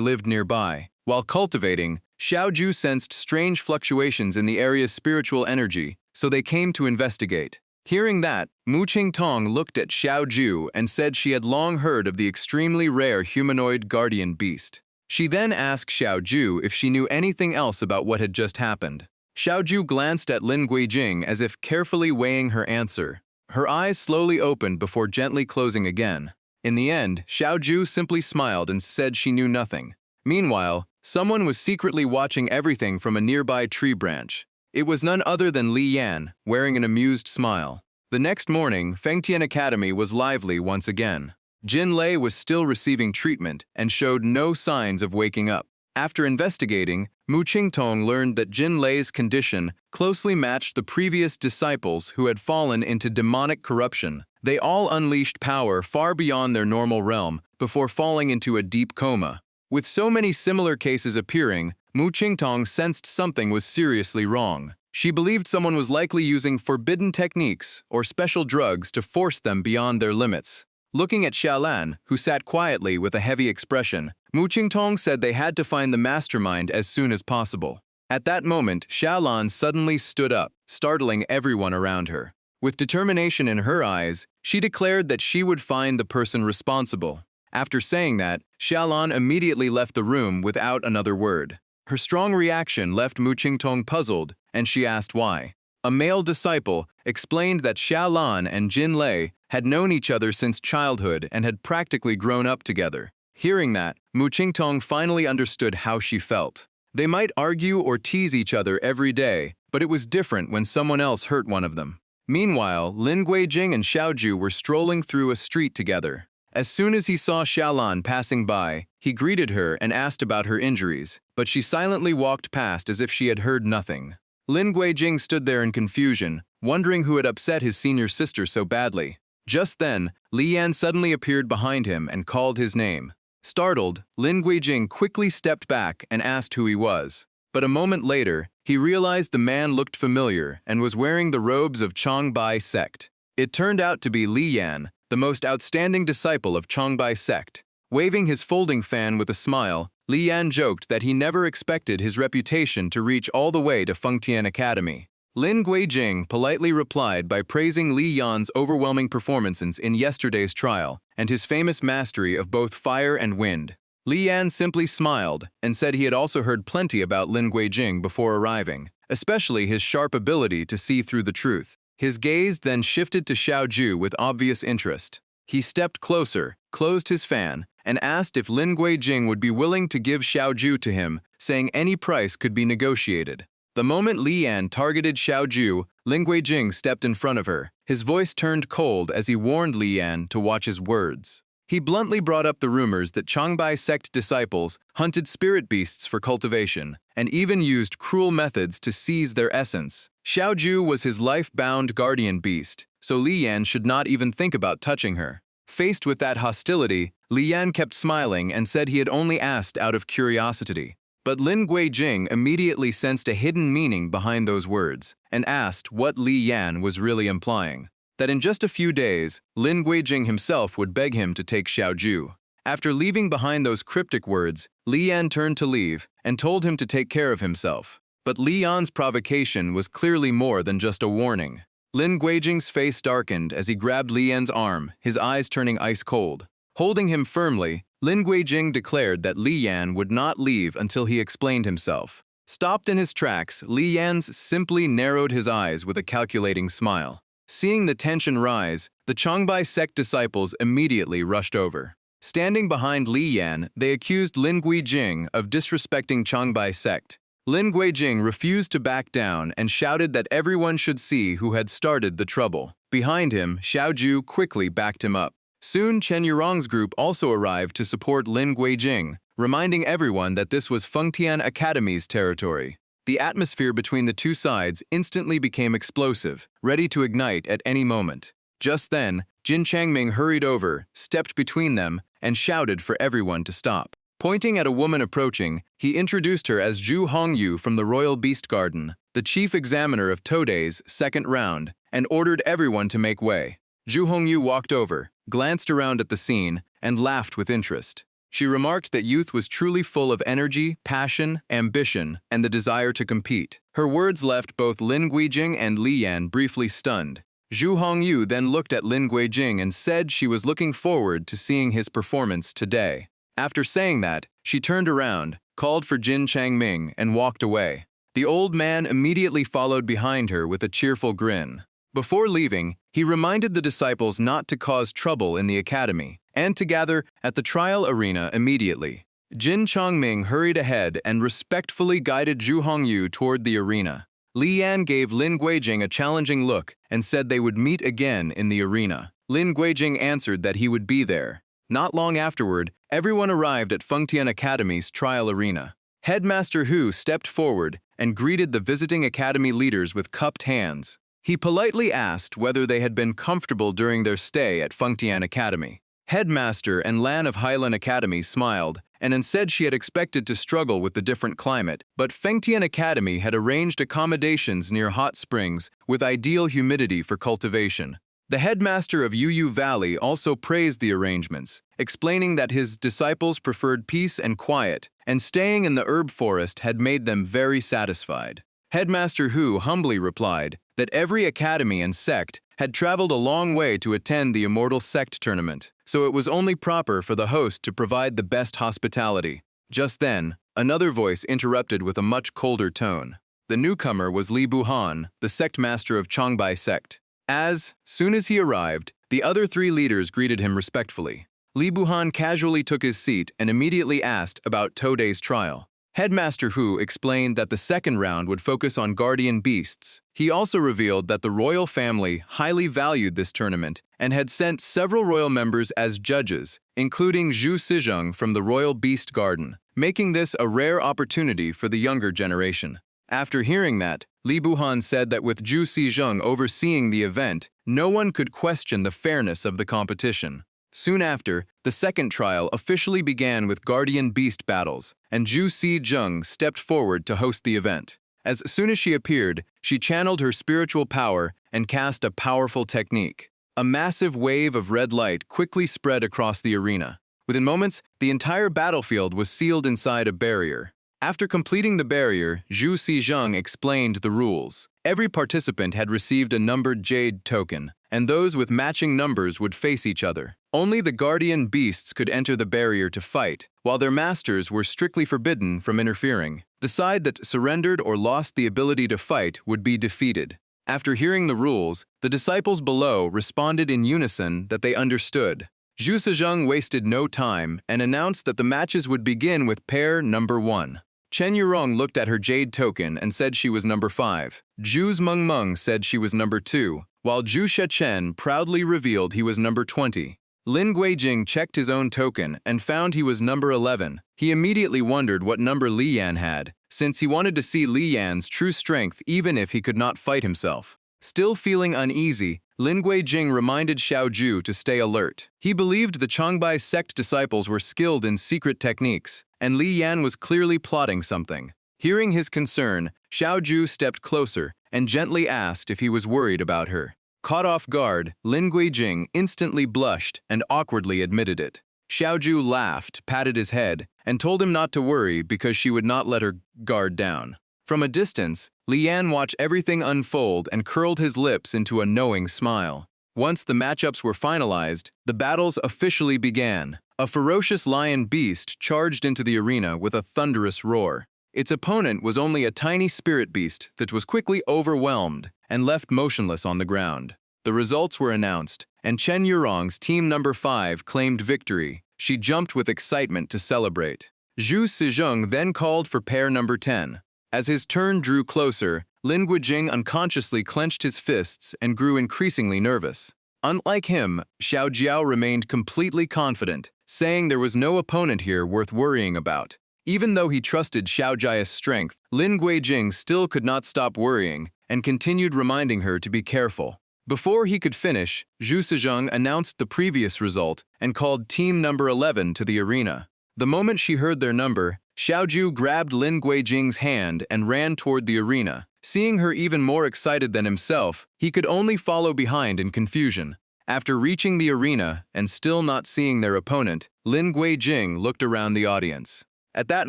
lived nearby. While cultivating, Xiao Ju sensed strange fluctuations in the area's spiritual energy, so they came to investigate. Hearing that, Mu Qingtong looked at Xiao Ju and said she had long heard of the extremely rare humanoid guardian beast. She then asked Xiao Ju if she knew anything else about what had just happened. Xiao Ju glanced at Lin Guijing as if carefully weighing her answer. Her eyes slowly opened before gently closing again. In the end, Xiao Ju simply smiled and said she knew nothing. Meanwhile, someone was secretly watching everything from a nearby tree branch. It was none other than Li Yan, wearing an amused smile. The next morning, Fengtian Academy was lively once again. Jinlei was still receiving treatment and showed no signs of waking up. After investigating, Mu Qingtong learned that Jinlei's condition closely matched the previous disciples who had fallen into demonic corruption. They all unleashed power far beyond their normal realm before falling into a deep coma. With so many similar cases appearing, Mu Qingtong sensed something was seriously wrong. She believed someone was likely using forbidden techniques or special drugs to force them beyond their limits. Looking at Xiaolan, who sat quietly with a heavy expression, Mu Qingtong said they had to find the mastermind as soon as possible. At that moment, Xiaolan suddenly stood up, startling everyone around her. With determination in her eyes, she declared that she would find the person responsible. After saying that, Xiaolan immediately left the room without another word. Her strong reaction left Mu Qingtong puzzled, and she asked why. A male disciple explained that Xiaolan and Jin Lei had known each other since childhood and had practically grown up together. Hearing that, Mu Qingtong finally understood how she felt. They might argue or tease each other every day, but it was different when someone else hurt one of them. Meanwhile, Lin Guijing and Xiaoju were strolling through a street together. As soon as he saw Xiaolan passing by, he greeted her and asked about her injuries, but she silently walked past as if she had heard nothing. Lin Guijing stood there in confusion, wondering who had upset his senior sister so badly. Just then, Li Yan suddenly appeared behind him and called his name. Startled, Lin Guijing quickly stepped back and asked who he was. But a moment later, he realized the man looked familiar and was wearing the robes of Changbai sect. It turned out to be Li Yan, the most outstanding disciple of Changbai sect. Waving his folding fan with a smile, Li Yan joked that he never expected his reputation to reach all the way to Fengtian Academy. Lin Guijing politely replied by praising Li Yan's overwhelming performances in yesterday's trial and his famous mastery of both fire and wind. Li Yan simply smiled and said he had also heard plenty about Lin Guijing before arriving, especially his sharp ability to see through the truth. His gaze then shifted to Xiaoju with obvious interest. He stepped closer, closed his fan, and asked if Lin Guijing would be willing to give Xiaoju to him, saying any price could be negotiated. The moment Li Yan targeted Xiaoju, Lin Guijing stepped in front of her. His voice turned cold as he warned Li Yan to watch his words. He bluntly brought up the rumors that Changbai sect disciples hunted spirit beasts for cultivation, and even used cruel methods to seize their essence. Xiaoju was his life-bound guardian beast, so Li Yan should not even think about touching her. Faced with that hostility, Li Yan kept smiling and said he had only asked out of curiosity. But Lin Guijing immediately sensed a hidden meaning behind those words, and asked what Li Yan was really implying. That in just a few days, Lin Guijing himself would beg him to take Xiaoju. After leaving behind those cryptic words, Li Yan turned to leave and told him to take care of himself. But Li Yan's provocation was clearly more than just a warning. Lin Guijing's face darkened as he grabbed Li Yan's arm, his eyes turning ice cold. Holding him firmly, Lin Guijing declared that Li Yan would not leave until he explained himself. Stopped in his tracks, Li Yan simply narrowed his eyes with a calculating smile. Seeing the tension rise, the Changbai sect disciples immediately rushed over. Standing behind Li Yan, they accused Lin Guijing of disrespecting Changbai sect. Lin Guijing refused to back down and shouted that everyone should see who had started the trouble. Behind him, Xiaoju quickly backed him up. Soon Chen Yurong's group also arrived to support Lin Guijing, reminding everyone that this was Fengtian Academy's territory. The atmosphere between the two sides instantly became explosive, ready to ignite at any moment. Just then, Jin Changming hurried over, stepped between them, and shouted for everyone to stop. Pointing at a woman approaching, he introduced her as Zhu Hongyu from the Royal Beast Garden, the chief examiner of Today's second round, and ordered everyone to make way. Zhu Hongyu walked over, glanced around at the scene, and laughed with interest. She remarked that youth was truly full of energy, passion, ambition, and the desire to compete. Her words left both Lin Guijing and Li Yan briefly stunned. Zhu Hongyu then looked at Lin Guijing and said she was looking forward to seeing his performance today. After saying that, she turned around, called for Jin Changming, and walked away. The old man immediately followed behind her with a cheerful grin. Before leaving, he reminded the disciples not to cause trouble in the academy, and to gather at the trial arena immediately. Jin Changming hurried ahead and respectfully guided Zhu Hongyu toward the arena. Li Yan gave Lin Guijing a challenging look and said they would meet again in the arena. Lin Guijing answered that he would be there. Not long afterward, everyone arrived at Fengtian Academy's trial arena. Headmaster Hu stepped forward and greeted the visiting academy leaders with cupped hands. He politely asked whether they had been comfortable during their stay at Fengtian Academy. Headmaster and Lan of Highland Academy smiled and instead she had expected to struggle with the different climate. But Fengtian Academy had arranged accommodations near hot springs with ideal humidity for cultivation. The headmaster of Yu Valley also praised the arrangements, explaining that his disciples preferred peace and quiet, and staying in the herb forest had made them very satisfied. Headmaster Hu humbly replied that every academy and sect had traveled a long way to attend the Immortal Sect tournament, so it was only proper for the host to provide the best hospitality. Just then, another voice interrupted with a much colder tone. The newcomer was Li Buhan, the sect master of Changbai sect. As soon as he arrived, the other three leaders greeted him respectfully. Li Buhan casually took his seat and immediately asked about Today's trial. Headmaster Hu explained that the second round would focus on guardian beasts. He also revealed that the royal family highly valued this tournament and had sent several royal members as judges, including Zhu Sijeng from the Royal Beast Garden, making this a rare opportunity for the younger generation. After hearing that, Li Buhan said that with Zhu Sijeng overseeing the event, no one could question the fairness of the competition. Soon after, the second trial officially began with guardian beast battles, and Zhu Sijeng stepped forward to host the event. As soon as she appeared, she channeled her spiritual power and cast a powerful technique. A massive wave of red light quickly spread across the arena. Within moments, the entire battlefield was sealed inside a barrier. After completing the barrier, Zhu Sijeng explained the rules. Every participant had received a numbered jade token, and those with matching numbers would face each other. Only the guardian beasts could enter the barrier to fight, while their masters were strictly forbidden from interfering. The side that surrendered or lost the ability to fight would be defeated. After hearing the rules, the disciples below responded in unison that they understood. Zhu Sijeng wasted no time and announced that the matches would begin with pair number 1. Chen Yurong looked at her jade token and said she was number 5. Zhu's Meng Meng said she was number 2, while Zhu Shechen proudly revealed he was number 20. Lin Guijing checked his own token and found he was number 11. He immediately wondered what number Li Yan had, since he wanted to see Li Yan's true strength even if he could not fight himself. Still feeling uneasy, Lin Guijing reminded Xiao Ju to stay alert. He believed the Changbai sect disciples were skilled in secret techniques, and Li Yan was clearly plotting something. Hearing his concern, Xiao Ju stepped closer and gently asked if he was worried about her. Caught off guard, Lin Guijing instantly blushed and awkwardly admitted it. Xiao Ju laughed, patted his head, and told him not to worry because she would not let her guard down. From a distance, Li Yan watched everything unfold and curled his lips into a knowing smile. Once the matchups were finalized, the battles officially began. A ferocious lion beast charged into the arena with a thunderous roar. Its opponent was only a tiny spirit beast that was quickly overwhelmed and left motionless on the ground. The results were announced, and Chen Yurong's team number 5 claimed victory. She jumped with excitement to celebrate. Zhu Sijeng then called for pair number 10. As his turn drew closer, Lin Guijing unconsciously clenched his fists and grew increasingly nervous. Unlike him, Xiao Jiao remained completely confident, saying there was no opponent here worth worrying about. Even though he trusted Xiao Jia's strength, Lin Guijing still could not stop worrying and continued reminding her to be careful. Before he could finish, Zhu Sijeng announced the previous result and called team number 11 to the arena. The moment she heard their number, Xiao Ju grabbed Lin Guijing's hand and ran toward the arena. Seeing her even more excited than himself, he could only follow behind in confusion. After reaching the arena and still not seeing their opponent, Lin Guijing looked around the audience. At that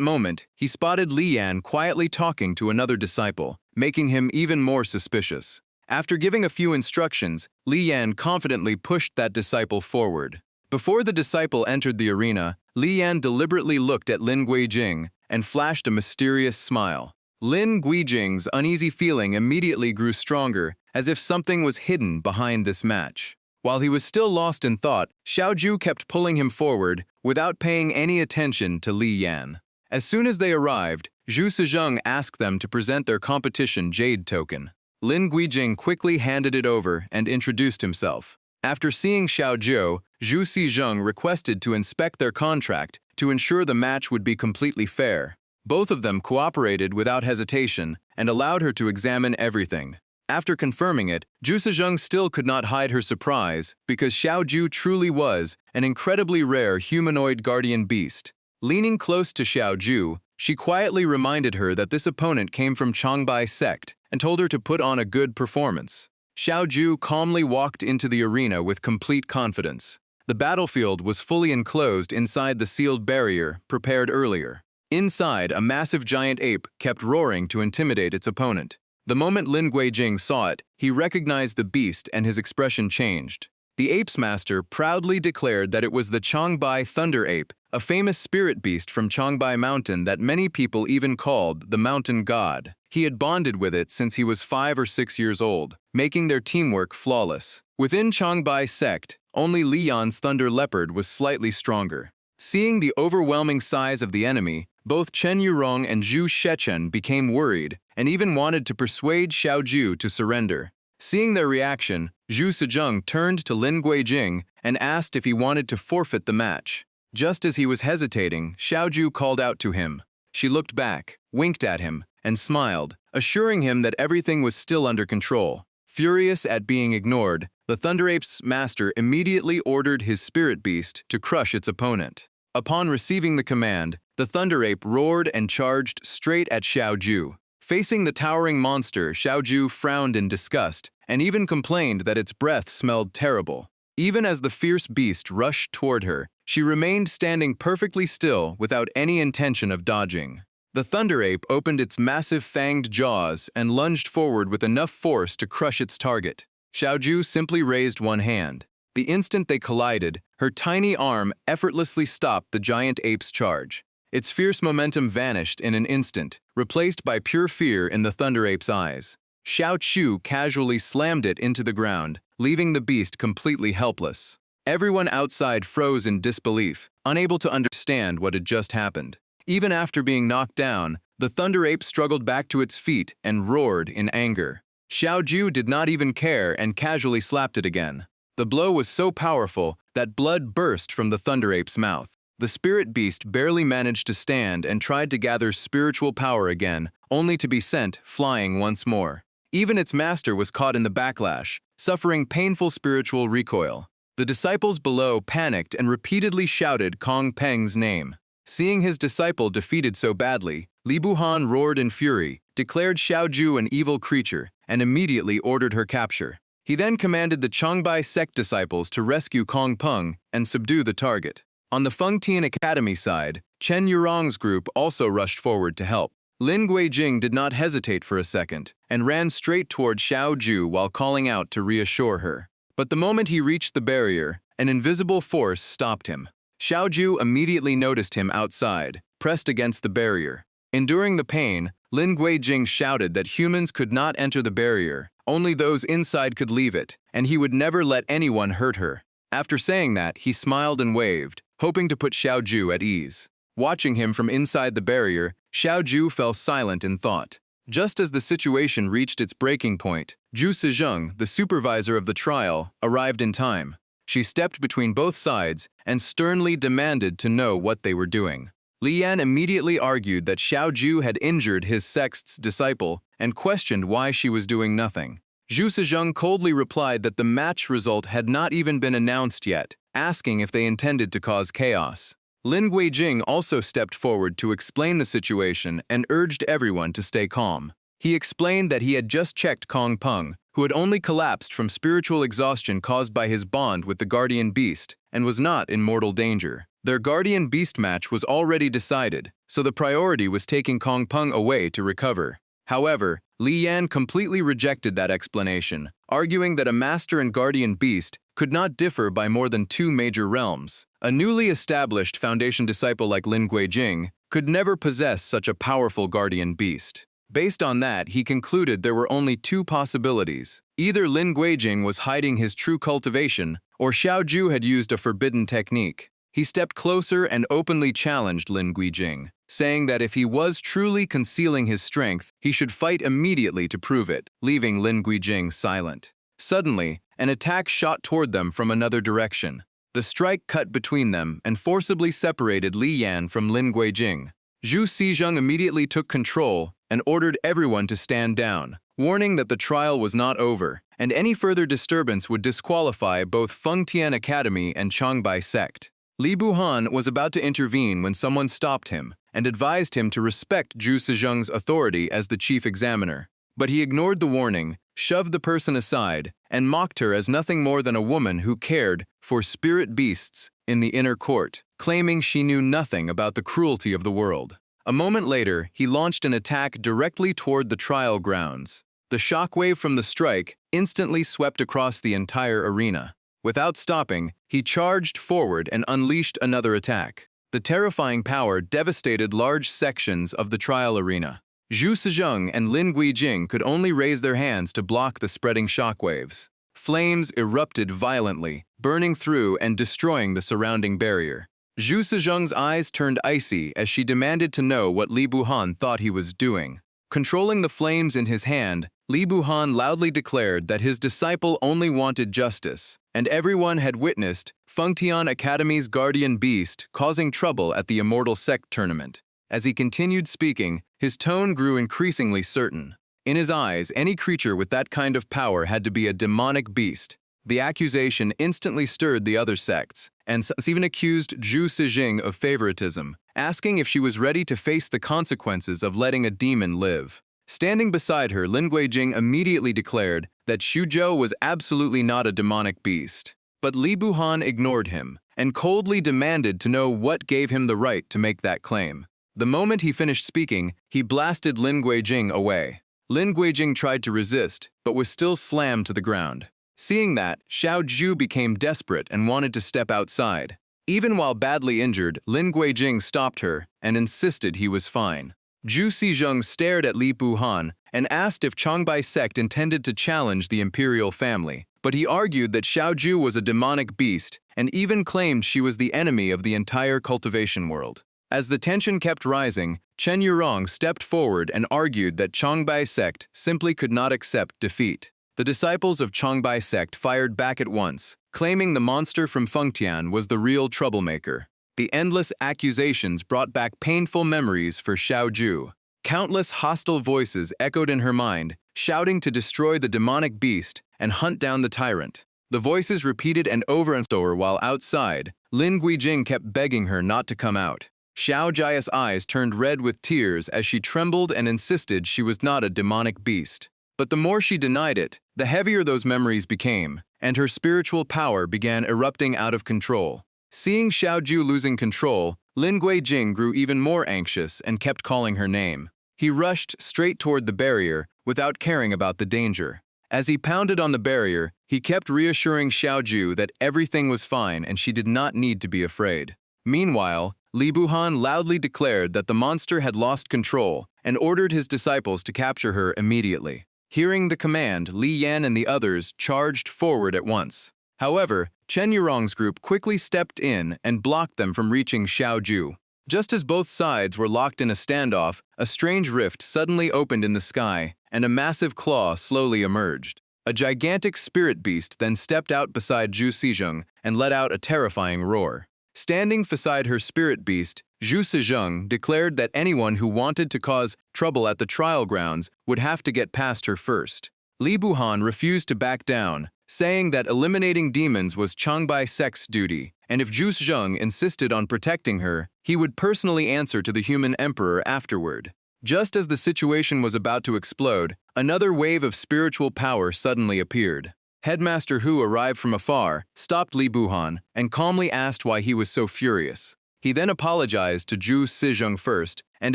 moment, he spotted Li Yan quietly talking to another disciple, making him even more suspicious. After giving a few instructions, Li Yan confidently pushed that disciple forward. Before the disciple entered the arena, Li Yan deliberately looked at Lin Guijing and flashed a mysterious smile. Lin Guijing's uneasy feeling immediately grew stronger, as if something was hidden behind this match. While he was still lost in thought, Xiao Ju kept pulling him forward without paying any attention to Li Yan. As soon as they arrived, Zhu Sijeng asked them to present their competition jade token. Lin Guijing quickly handed it over and introduced himself. After seeing Xiao Jiu, Zhu Sijeng requested to inspect their contract to ensure the match would be completely fair. Both of them cooperated without hesitation and allowed her to examine everything. After confirming it, Zhu Sijeng still could not hide her surprise because Xiao Ju truly was an incredibly rare humanoid guardian beast. Leaning close to Xiao Ju, she quietly reminded her that this opponent came from Changbai sect and told her to put on a good performance. Xiao Ju calmly walked into the arena with complete confidence. The battlefield was fully enclosed inside the sealed barrier prepared earlier. Inside, a massive giant ape kept roaring to intimidate its opponent. The moment Lin Guijing saw it, he recognized the beast and his expression changed. The ape's master proudly declared that it was the Changbai Thunder Ape, a famous spirit beast from Changbai Mountain that many people even called the Mountain God. He had bonded with it since he was 5 or 6 years old, making their teamwork flawless. Within Changbai sect, only Li Yan's Thunder Leopard was slightly stronger. Seeing the overwhelming size of the enemy, both Chen Yurong and Zhu Shechen became worried and even wanted to persuade Xiao Ju to surrender. Seeing their reaction, Zhu Sejong turned to Lin Guijing and asked if he wanted to forfeit the match. Just as he was hesitating, Xiao Ju called out to him. She looked back, winked at him, and smiled, assuring him that everything was still under control. Furious at being ignored, the Thunder Ape's master immediately ordered his spirit beast to crush its opponent. Upon receiving the command, the Thunder Ape roared and charged straight at Xiao Ju. Facing the towering monster, Xiao Ju frowned in disgust and even complained that its breath smelled terrible. Even as the fierce beast rushed toward her, she remained standing perfectly still without any intention of dodging. The Thunder Ape opened its massive fanged jaws and lunged forward with enough force to crush its target. Xiao Ju simply raised one hand. The instant they collided, her tiny arm effortlessly stopped the giant ape's charge. Its fierce momentum vanished in an instant, replaced by pure fear in the Thunder Ape's eyes. Xiao Chu casually slammed it into the ground, leaving the beast completely helpless. Everyone outside froze in disbelief, unable to understand what had just happened. Even after being knocked down, the Thunder Ape struggled back to its feet and roared in anger. Xiao Ju did not even care and casually slapped it again. The blow was so powerful that blood burst from the Thunder Ape's mouth. The spirit beast barely managed to stand and tried to gather spiritual power again, only to be sent flying once more. Even its master was caught in the backlash, suffering painful spiritual recoil. The disciples below panicked and repeatedly shouted Kong Peng's name. Seeing his disciple defeated so badly, Li Buhan roared in fury, declared Xiao Ju an evil creature, and immediately ordered her capture. He then commanded the Changbai sect disciples to rescue Kong Peng and subdue the target. On the Fengtian Academy side, Chen Yurong's group also rushed forward to help. Lin Guijing did not hesitate for a second and ran straight toward Xiao Ju while calling out to reassure her. But the moment he reached the barrier, an invisible force stopped him. Xiao Ju immediately noticed him outside, pressed against the barrier. Enduring the pain, Lin Guijing shouted that humans could not enter the barrier, only those inside could leave it, and he would never let anyone hurt her. After saying that, he smiled and waved, hoping to put Xiao Ju at ease. Watching him from inside the barrier, Xiao Ju fell silent in thought. Just as the situation reached its breaking point, Zhu Sejong, the supervisor of the trial, arrived in time. She stepped between both sides and sternly demanded to know what they were doing. Li Yan immediately argued that Xiao Ju had injured his sect's disciple and questioned why she was doing nothing. Zhu Sejong coldly replied that the match result had not even been announced yet, asking if they intended to cause chaos. Lin Guijing also stepped forward to explain the situation and urged everyone to stay calm. He explained that he had just checked Kong Peng, who had only collapsed from spiritual exhaustion caused by his bond with the guardian beast, and was not in mortal danger. Their guardian beast match was already decided, so the priority was taking Kong Peng away to recover. However, Li Yan completely rejected that explanation, arguing that a master and guardian beast could not differ by more than 2 major realms. A newly established foundation disciple like Lin Guijing could never possess such a powerful guardian beast. Based on that, he concluded there were only 2 possibilities. Either Lin Guijing was hiding his true cultivation, or Xiao Ju had used a forbidden technique. He stepped closer and openly challenged Lin Guijing, saying that if he was truly concealing his strength, he should fight immediately to prove it, leaving Lin Guijing silent. Suddenly, an attack shot toward them from another direction. The strike cut between them and forcibly separated Li Yan from Lin Guijing. Zhu Sejong immediately took control and ordered everyone to stand down, warning that the trial was not over, and any further disturbance would disqualify both Fengtian Academy and Changbai sect. Li Buhan was about to intervene when someone stopped him and advised him to respect Zhu Sijeng's authority as the chief examiner. But he ignored the warning, shoved the person aside, and mocked her as nothing more than a woman who cared for spirit beasts in the inner court, claiming she knew nothing about the cruelty of the world. A moment later, he launched an attack directly toward the trial grounds. The shockwave from the strike instantly swept across the entire arena. Without stopping, he charged forward and unleashed another attack. The terrifying power devastated large sections of the trial arena. Zhu Sijeng and Lin Guijing could only raise their hands to block the spreading shockwaves. Flames erupted violently, burning through and destroying the surrounding barrier. Zhu Sijeng's eyes turned icy as she demanded to know what Li Buhan thought he was doing. Controlling the flames in his hand, Li Buhan loudly declared that his disciple only wanted justice, and everyone had witnessed Fengtian Academy's guardian beast causing trouble at the Immortal Sect tournament. As he continued speaking, his tone grew increasingly certain. In his eyes, any creature with that kind of power had to be a demonic beast. The accusation instantly stirred the other sects, and even accused Zhu Sijeng of favoritism, asking if she was ready to face the consequences of letting a demon live. Standing beside her, Lin Guijing immediately declared that Xuzhou was absolutely not a demonic beast. But Li Buhan ignored him and coldly demanded to know what gave him the right to make that claim. The moment he finished speaking, he blasted Lin Guijing away. Lin Guijing tried to resist, but was still slammed to the ground. Seeing that, Xiao Zhu became desperate and wanted to step outside. Even while badly injured, Lin Guijing stopped her and insisted he was fine. Zhu Sijeng stared at Li Buhan and asked if Changbai sect intended to challenge the imperial family, but he argued that Xiao Zhu was a demonic beast and even claimed she was the enemy of the entire cultivation world. As the tension kept rising, Chen Yurong stepped forward and argued that Changbai sect simply could not accept defeat. The disciples of Changbai sect fired back at once, claiming the monster from Fengtian was the real troublemaker. The endless accusations brought back painful memories for Xiao Zhu. Countless hostile voices echoed in her mind, shouting to destroy the demonic beast and hunt down the tyrant. The voices repeated and over while outside, Lin Guijing kept begging her not to come out. Xiao Jia's eyes turned red with tears as she trembled and insisted she was not a demonic beast. But the more she denied it, the heavier those memories became, and her spiritual power began erupting out of control. Seeing Xiao Zhu losing control, Lin Guijing grew even more anxious and kept calling her name. He rushed straight toward the barrier without caring about the danger. As he pounded on the barrier, he kept reassuring Xiao Zhu that everything was fine and she did not need to be afraid. Meanwhile, Li Buhan loudly declared that the monster had lost control and ordered his disciples to capture her immediately. Hearing the command, Li Yan and the others charged forward at once. However, Chen Yurong's group quickly stepped in and blocked them from reaching Xiao Zhu. Just as both sides were locked in a standoff, a strange rift suddenly opened in the sky, and a massive claw slowly emerged. A gigantic spirit beast then stepped out beside Zhu Sijeng and let out a terrifying roar. Standing beside her spirit beast, Zhu Sijeng declared that anyone who wanted to cause trouble at the trial grounds would have to get past her first. Li Buhan refused to back down, saying that eliminating demons was Changbai sect's duty, and if Zhu Sijeng insisted on protecting her, he would personally answer to the human emperor afterward. Just as the situation was about to explode, another wave of spiritual power suddenly appeared. Headmaster Hu arrived from afar, stopped Li Buhan, and calmly asked why he was so furious. He then apologized to Zhu Sijeng first and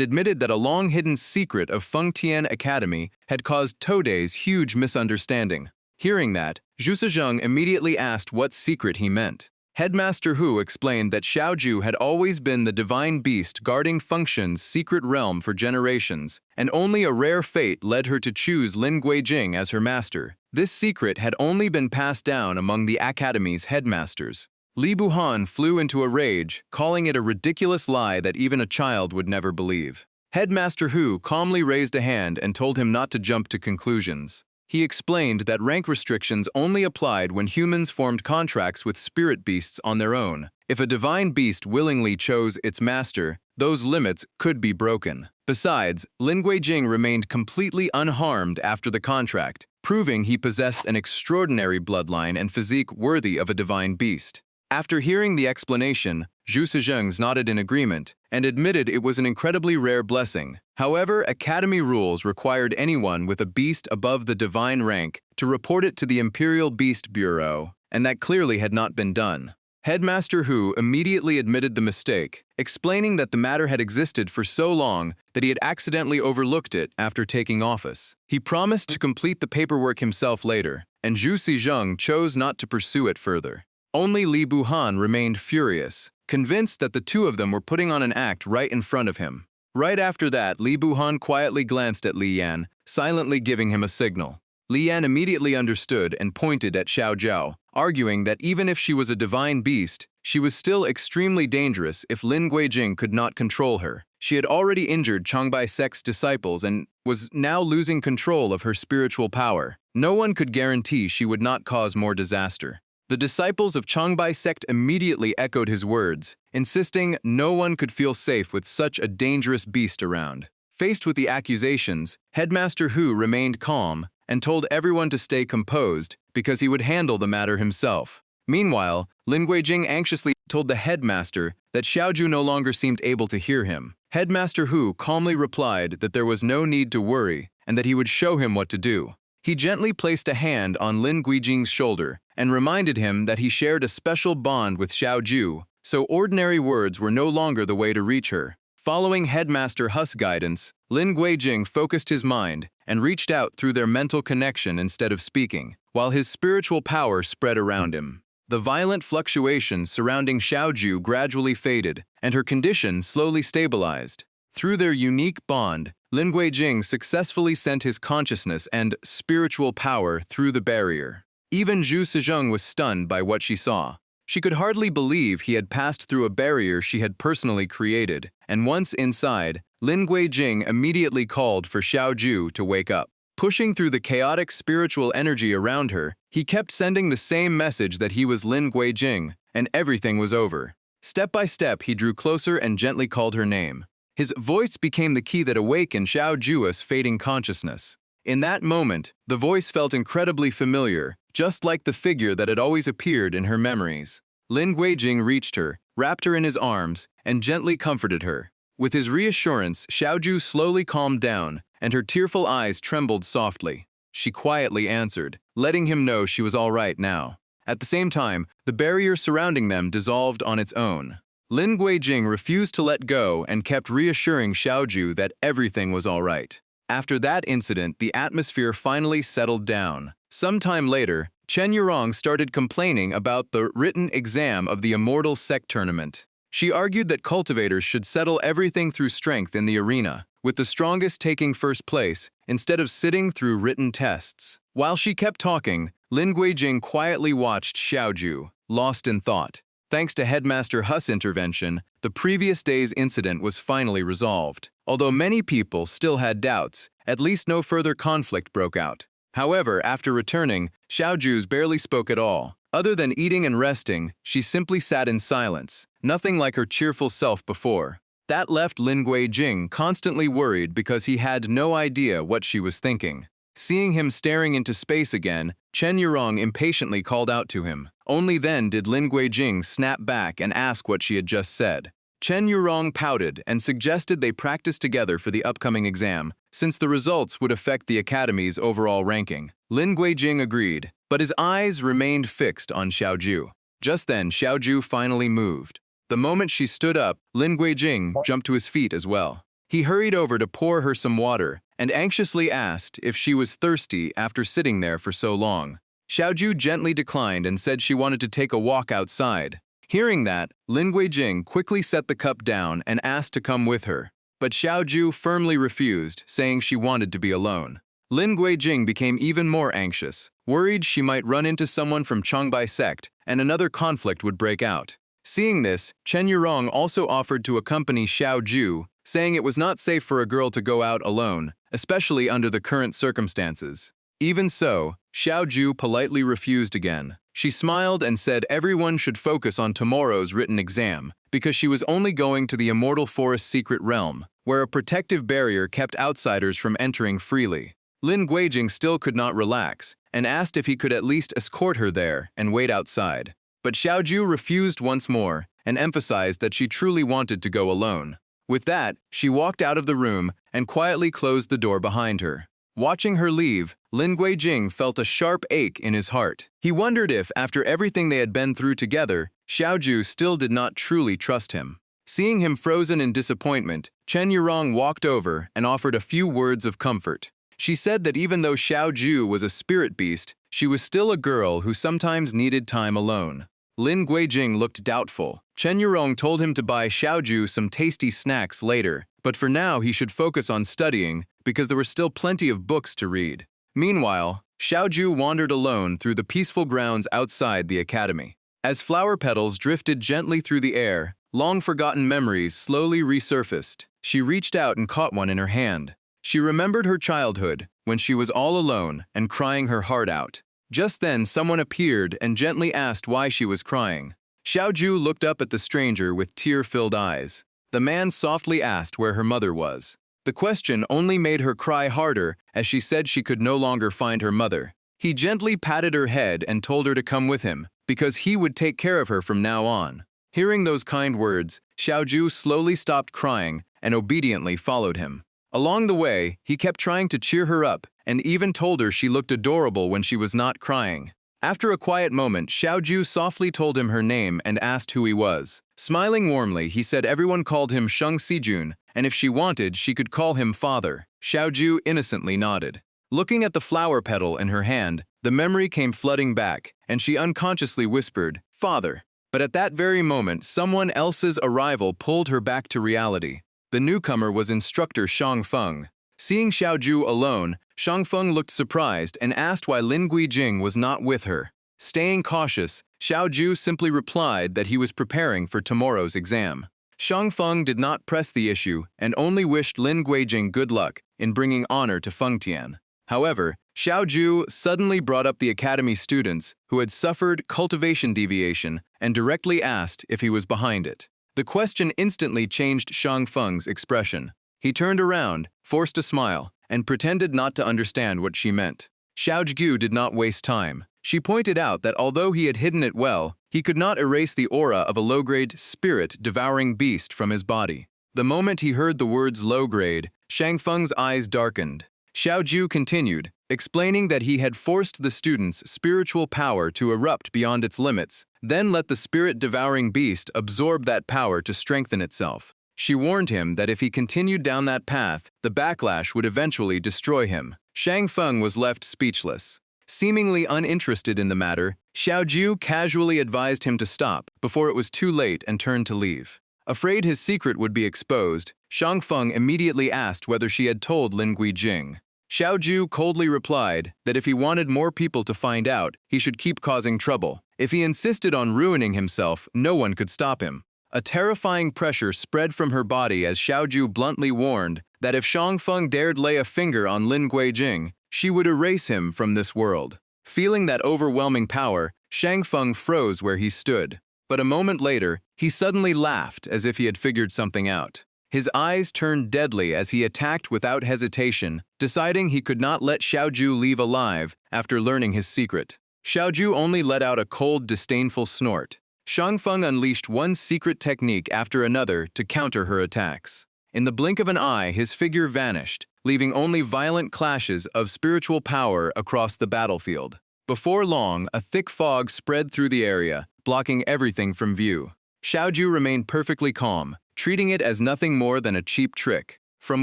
admitted that a long-hidden secret of Fengtian Academy had caused Today's huge misunderstanding. Hearing that, Zhu Sijeng immediately asked what secret he meant. Headmaster Hu explained that Xiao Zhu had always been the divine beast guarding Fengtian's secret realm for generations, and only a rare fate led her to choose Lin Guijing as her master. This secret had only been passed down among the Academy's headmasters. Li Buhan flew into a rage, calling it a ridiculous lie that even a child would never believe. Headmaster Hu calmly raised a hand and told him not to jump to conclusions. He explained that rank restrictions only applied when humans formed contracts with spirit beasts on their own. If a divine beast willingly chose its master, those limits could be broken. Besides, Lin Guijing remained completely unharmed after the contract, proving he possessed an extraordinary bloodline and physique worthy of a divine beast. After hearing the explanation, Zhu Sijeng nodded in agreement and admitted it was an incredibly rare blessing. However, Academy rules required anyone with a beast above the divine rank to report it to the Imperial Beast Bureau, and that clearly had not been done. Headmaster Hu immediately admitted the mistake, explaining that the matter had existed for so long that he had accidentally overlooked it after taking office. He promised to complete the paperwork himself later, and Zhu Sijeng chose not to pursue it further. Only Li Buhan remained furious, convinced that the two of them were putting on an act right in front of him. Right after that, Li Buhan quietly glanced at Li Yan, silently giving him a signal. Li Yan immediately understood and pointed at Xiao Zhao, arguing that even if she was a divine beast, she was still extremely dangerous if Lin Guijing could not control her. She had already injured Changbai sect's disciples and was now losing control of her spiritual power. No one could guarantee she would not cause more disaster. The disciples of Changbai sect immediately echoed his words, insisting no one could feel safe with such a dangerous beast around. Faced with the accusations, Headmaster Hu remained calm and told everyone to stay composed because he would handle the matter himself. Meanwhile, Lin Guijing anxiously told the headmaster that Xiaozhu no longer seemed able to hear him. Headmaster Hu calmly replied that there was no need to worry and that he would show him what to do. He gently placed a hand on Lin Guijing's shoulder and reminded him that he shared a special bond with Xiaozhu, so ordinary words were no longer the way to reach her. Following Headmaster Hu's guidance, Lin Guijing focused his mind and reached out through their mental connection instead of speaking, while his spiritual power spread around him. The violent fluctuations surrounding Xiaozhu gradually faded, and her condition slowly stabilized. Through their unique bond, Lin Guijing successfully sent his consciousness and spiritual power through the barrier. Even Zhu Sijeng was stunned by what she saw. She could hardly believe he had passed through a barrier she had personally created, and once inside, Lin Guijing immediately called for Xiaozhu to wake up. Pushing through the chaotic spiritual energy around her, he kept sending the same message that he was Lin Guijing, and everything was over. Step by step, he drew closer and gently called her name. His voice became the key that awakened Xiaozhu's fading consciousness. In that moment, the voice felt incredibly familiar, just like the figure that had always appeared in her memories. Lin Guijing reached her, wrapped her in his arms, and gently comforted her. With his reassurance, Xiaozhu slowly calmed down, and her tearful eyes trembled softly. She quietly answered, letting him know she was all right now. At the same time, the barrier surrounding them dissolved on its own. Lin Guijing refused to let go and kept reassuring Xiaozhu that everything was all right. After that incident, the atmosphere finally settled down. Sometime later, Chen Yurong started complaining about the written exam of the Immortal Sect tournament. She argued that cultivators should settle everything through strength in the arena, with the strongest taking first place instead of sitting through written tests. While she kept talking, Lin Guijing quietly watched Xiaozhu, lost in thought. Thanks to Headmaster Hu's intervention, the previous day's incident was finally resolved. Although many people still had doubts, at least no further conflict broke out. However, after returning, Xiaozhu barely spoke at all. Other than eating and resting, she simply sat in silence, nothing like her cheerful self before. That left Lin Guijing constantly worried because he had no idea what she was thinking. Seeing him staring into space again, Chen Yurong impatiently called out to him. Only then did Lin Guijing snap back and ask what she had just said. Chen Yurong pouted and suggested they practice together for the upcoming exam, since the results would affect the academy's overall ranking. Lin Guijing agreed, but his eyes remained fixed on Xiaozhu. Just then, Xiaozhu finally moved. The moment she stood up, Lin Guijing jumped to his feet as well. He hurried over to pour her some water and anxiously asked if she was thirsty after sitting there for so long. Xiaozhu gently declined and said she wanted to take a walk outside. Hearing that, Lin Guijing quickly set the cup down and asked to come with her. But Xiaozhu firmly refused, saying she wanted to be alone. Lin Guijing became even more anxious, worried she might run into someone from Changbai sect and another conflict would break out. Seeing this, Chen Yurong also offered to accompany Xiaozhu, saying it was not safe for a girl to go out alone, especially under the current circumstances. Even so, Xiaozhu politely refused again. She smiled and said everyone should focus on tomorrow's written exam, because she was only going to the Immortal Forest secret realm, where a protective barrier kept outsiders from entering freely. Lin Guijing still could not relax, and asked if he could at least escort her there and wait outside. But Xiaoju refused once more and emphasized that she truly wanted to go alone. With that, she walked out of the room and quietly closed the door behind her. Watching her leave, Lin Guijing felt a sharp ache in his heart. He wondered if, after everything they had been through together, Xiaoju still did not truly trust him. Seeing him frozen in disappointment, Chen Yurong walked over and offered a few words of comfort. She said that even though Xiaoju was a spirit beast, she was still a girl who sometimes needed time alone. Lin Guijing looked doubtful. Chen Yurong told him to buy Xiaoju some tasty snacks later, but for now he should focus on studying because there were still plenty of books to read. Meanwhile, Xiaoju wandered alone through the peaceful grounds outside the academy. As flower petals drifted gently through the air, long-forgotten memories slowly resurfaced. She reached out and caught one in her hand. She remembered her childhood, when she was all alone and crying her heart out. Just then, someone appeared and gently asked why she was crying. Xiaoju looked up at the stranger with tear-filled eyes. The man softly asked where her mother was. The question only made her cry harder as she said she could no longer find her mother. He gently patted her head and told her to come with him, because he would take care of her from now on. Hearing those kind words, Xiaoju slowly stopped crying and obediently followed him. Along the way, he kept trying to cheer her up and even told her she looked adorable when she was not crying. After a quiet moment, Xiaoju softly told him her name and asked who he was. Smiling warmly, he said everyone called him Sheng Sijun, and if she wanted, she could call him father. Xiaoju innocently nodded. Looking at the flower petal in her hand, the memory came flooding back, and she unconsciously whispered, "Father." But at that very moment, someone else's arrival pulled her back to reality. The newcomer was instructor Shang Feng. Seeing Xiaoju alone, Shang Feng looked surprised and asked why Lin Guijing was not with her. Staying cautious, Xiaoju simply replied that he was preparing for tomorrow's exam. Shang Feng did not press the issue and only wished Lin Guijing good luck in bringing honor to Fengtian. However, Xiaoju suddenly brought up the academy students who had suffered cultivation deviation and directly asked if he was behind it. The question instantly changed Shang Feng's expression. He turned around, forced a smile, and pretended not to understand what she meant. Xiaoju did not waste time. She pointed out that although he had hidden it well, he could not erase the aura of a low-grade spirit-devouring beast from his body. The moment he heard the words low-grade, Shang Feng's eyes darkened. Xiaoju continued, explaining that he had forced the student's spiritual power to erupt beyond its limits, then let the spirit-devouring beast absorb that power to strengthen itself. She warned him that if he continued down that path, the backlash would eventually destroy him. Shang Feng was left speechless. Seemingly uninterested in the matter, Xiaoju casually advised him to stop before it was too late and turned to leave. Afraid his secret would be exposed, Shang Feng immediately asked whether she had told Lin Guijing. Xiaoju coldly replied that if he wanted more people to find out, he should keep causing trouble. If he insisted on ruining himself, no one could stop him. A terrifying pressure spread from her body as Xiaoju bluntly warned that if Shang Feng dared lay a finger on Lin Guijing, she would erase him from this world. Feeling that overwhelming power, Shang Feng froze where he stood. But a moment later, he suddenly laughed as if he had figured something out. His eyes turned deadly as he attacked without hesitation, deciding he could not let Xiaoju leave alive after learning his secret. Xiaoju only let out a cold, disdainful snort. Shang Feng unleashed one secret technique after another to counter her attacks. In the blink of an eye, his figure vanished, leaving only violent clashes of spiritual power across the battlefield. Before long, a thick fog spread through the area, blocking everything from view. Xiaoju remained perfectly calm, treating it as nothing more than a cheap trick. From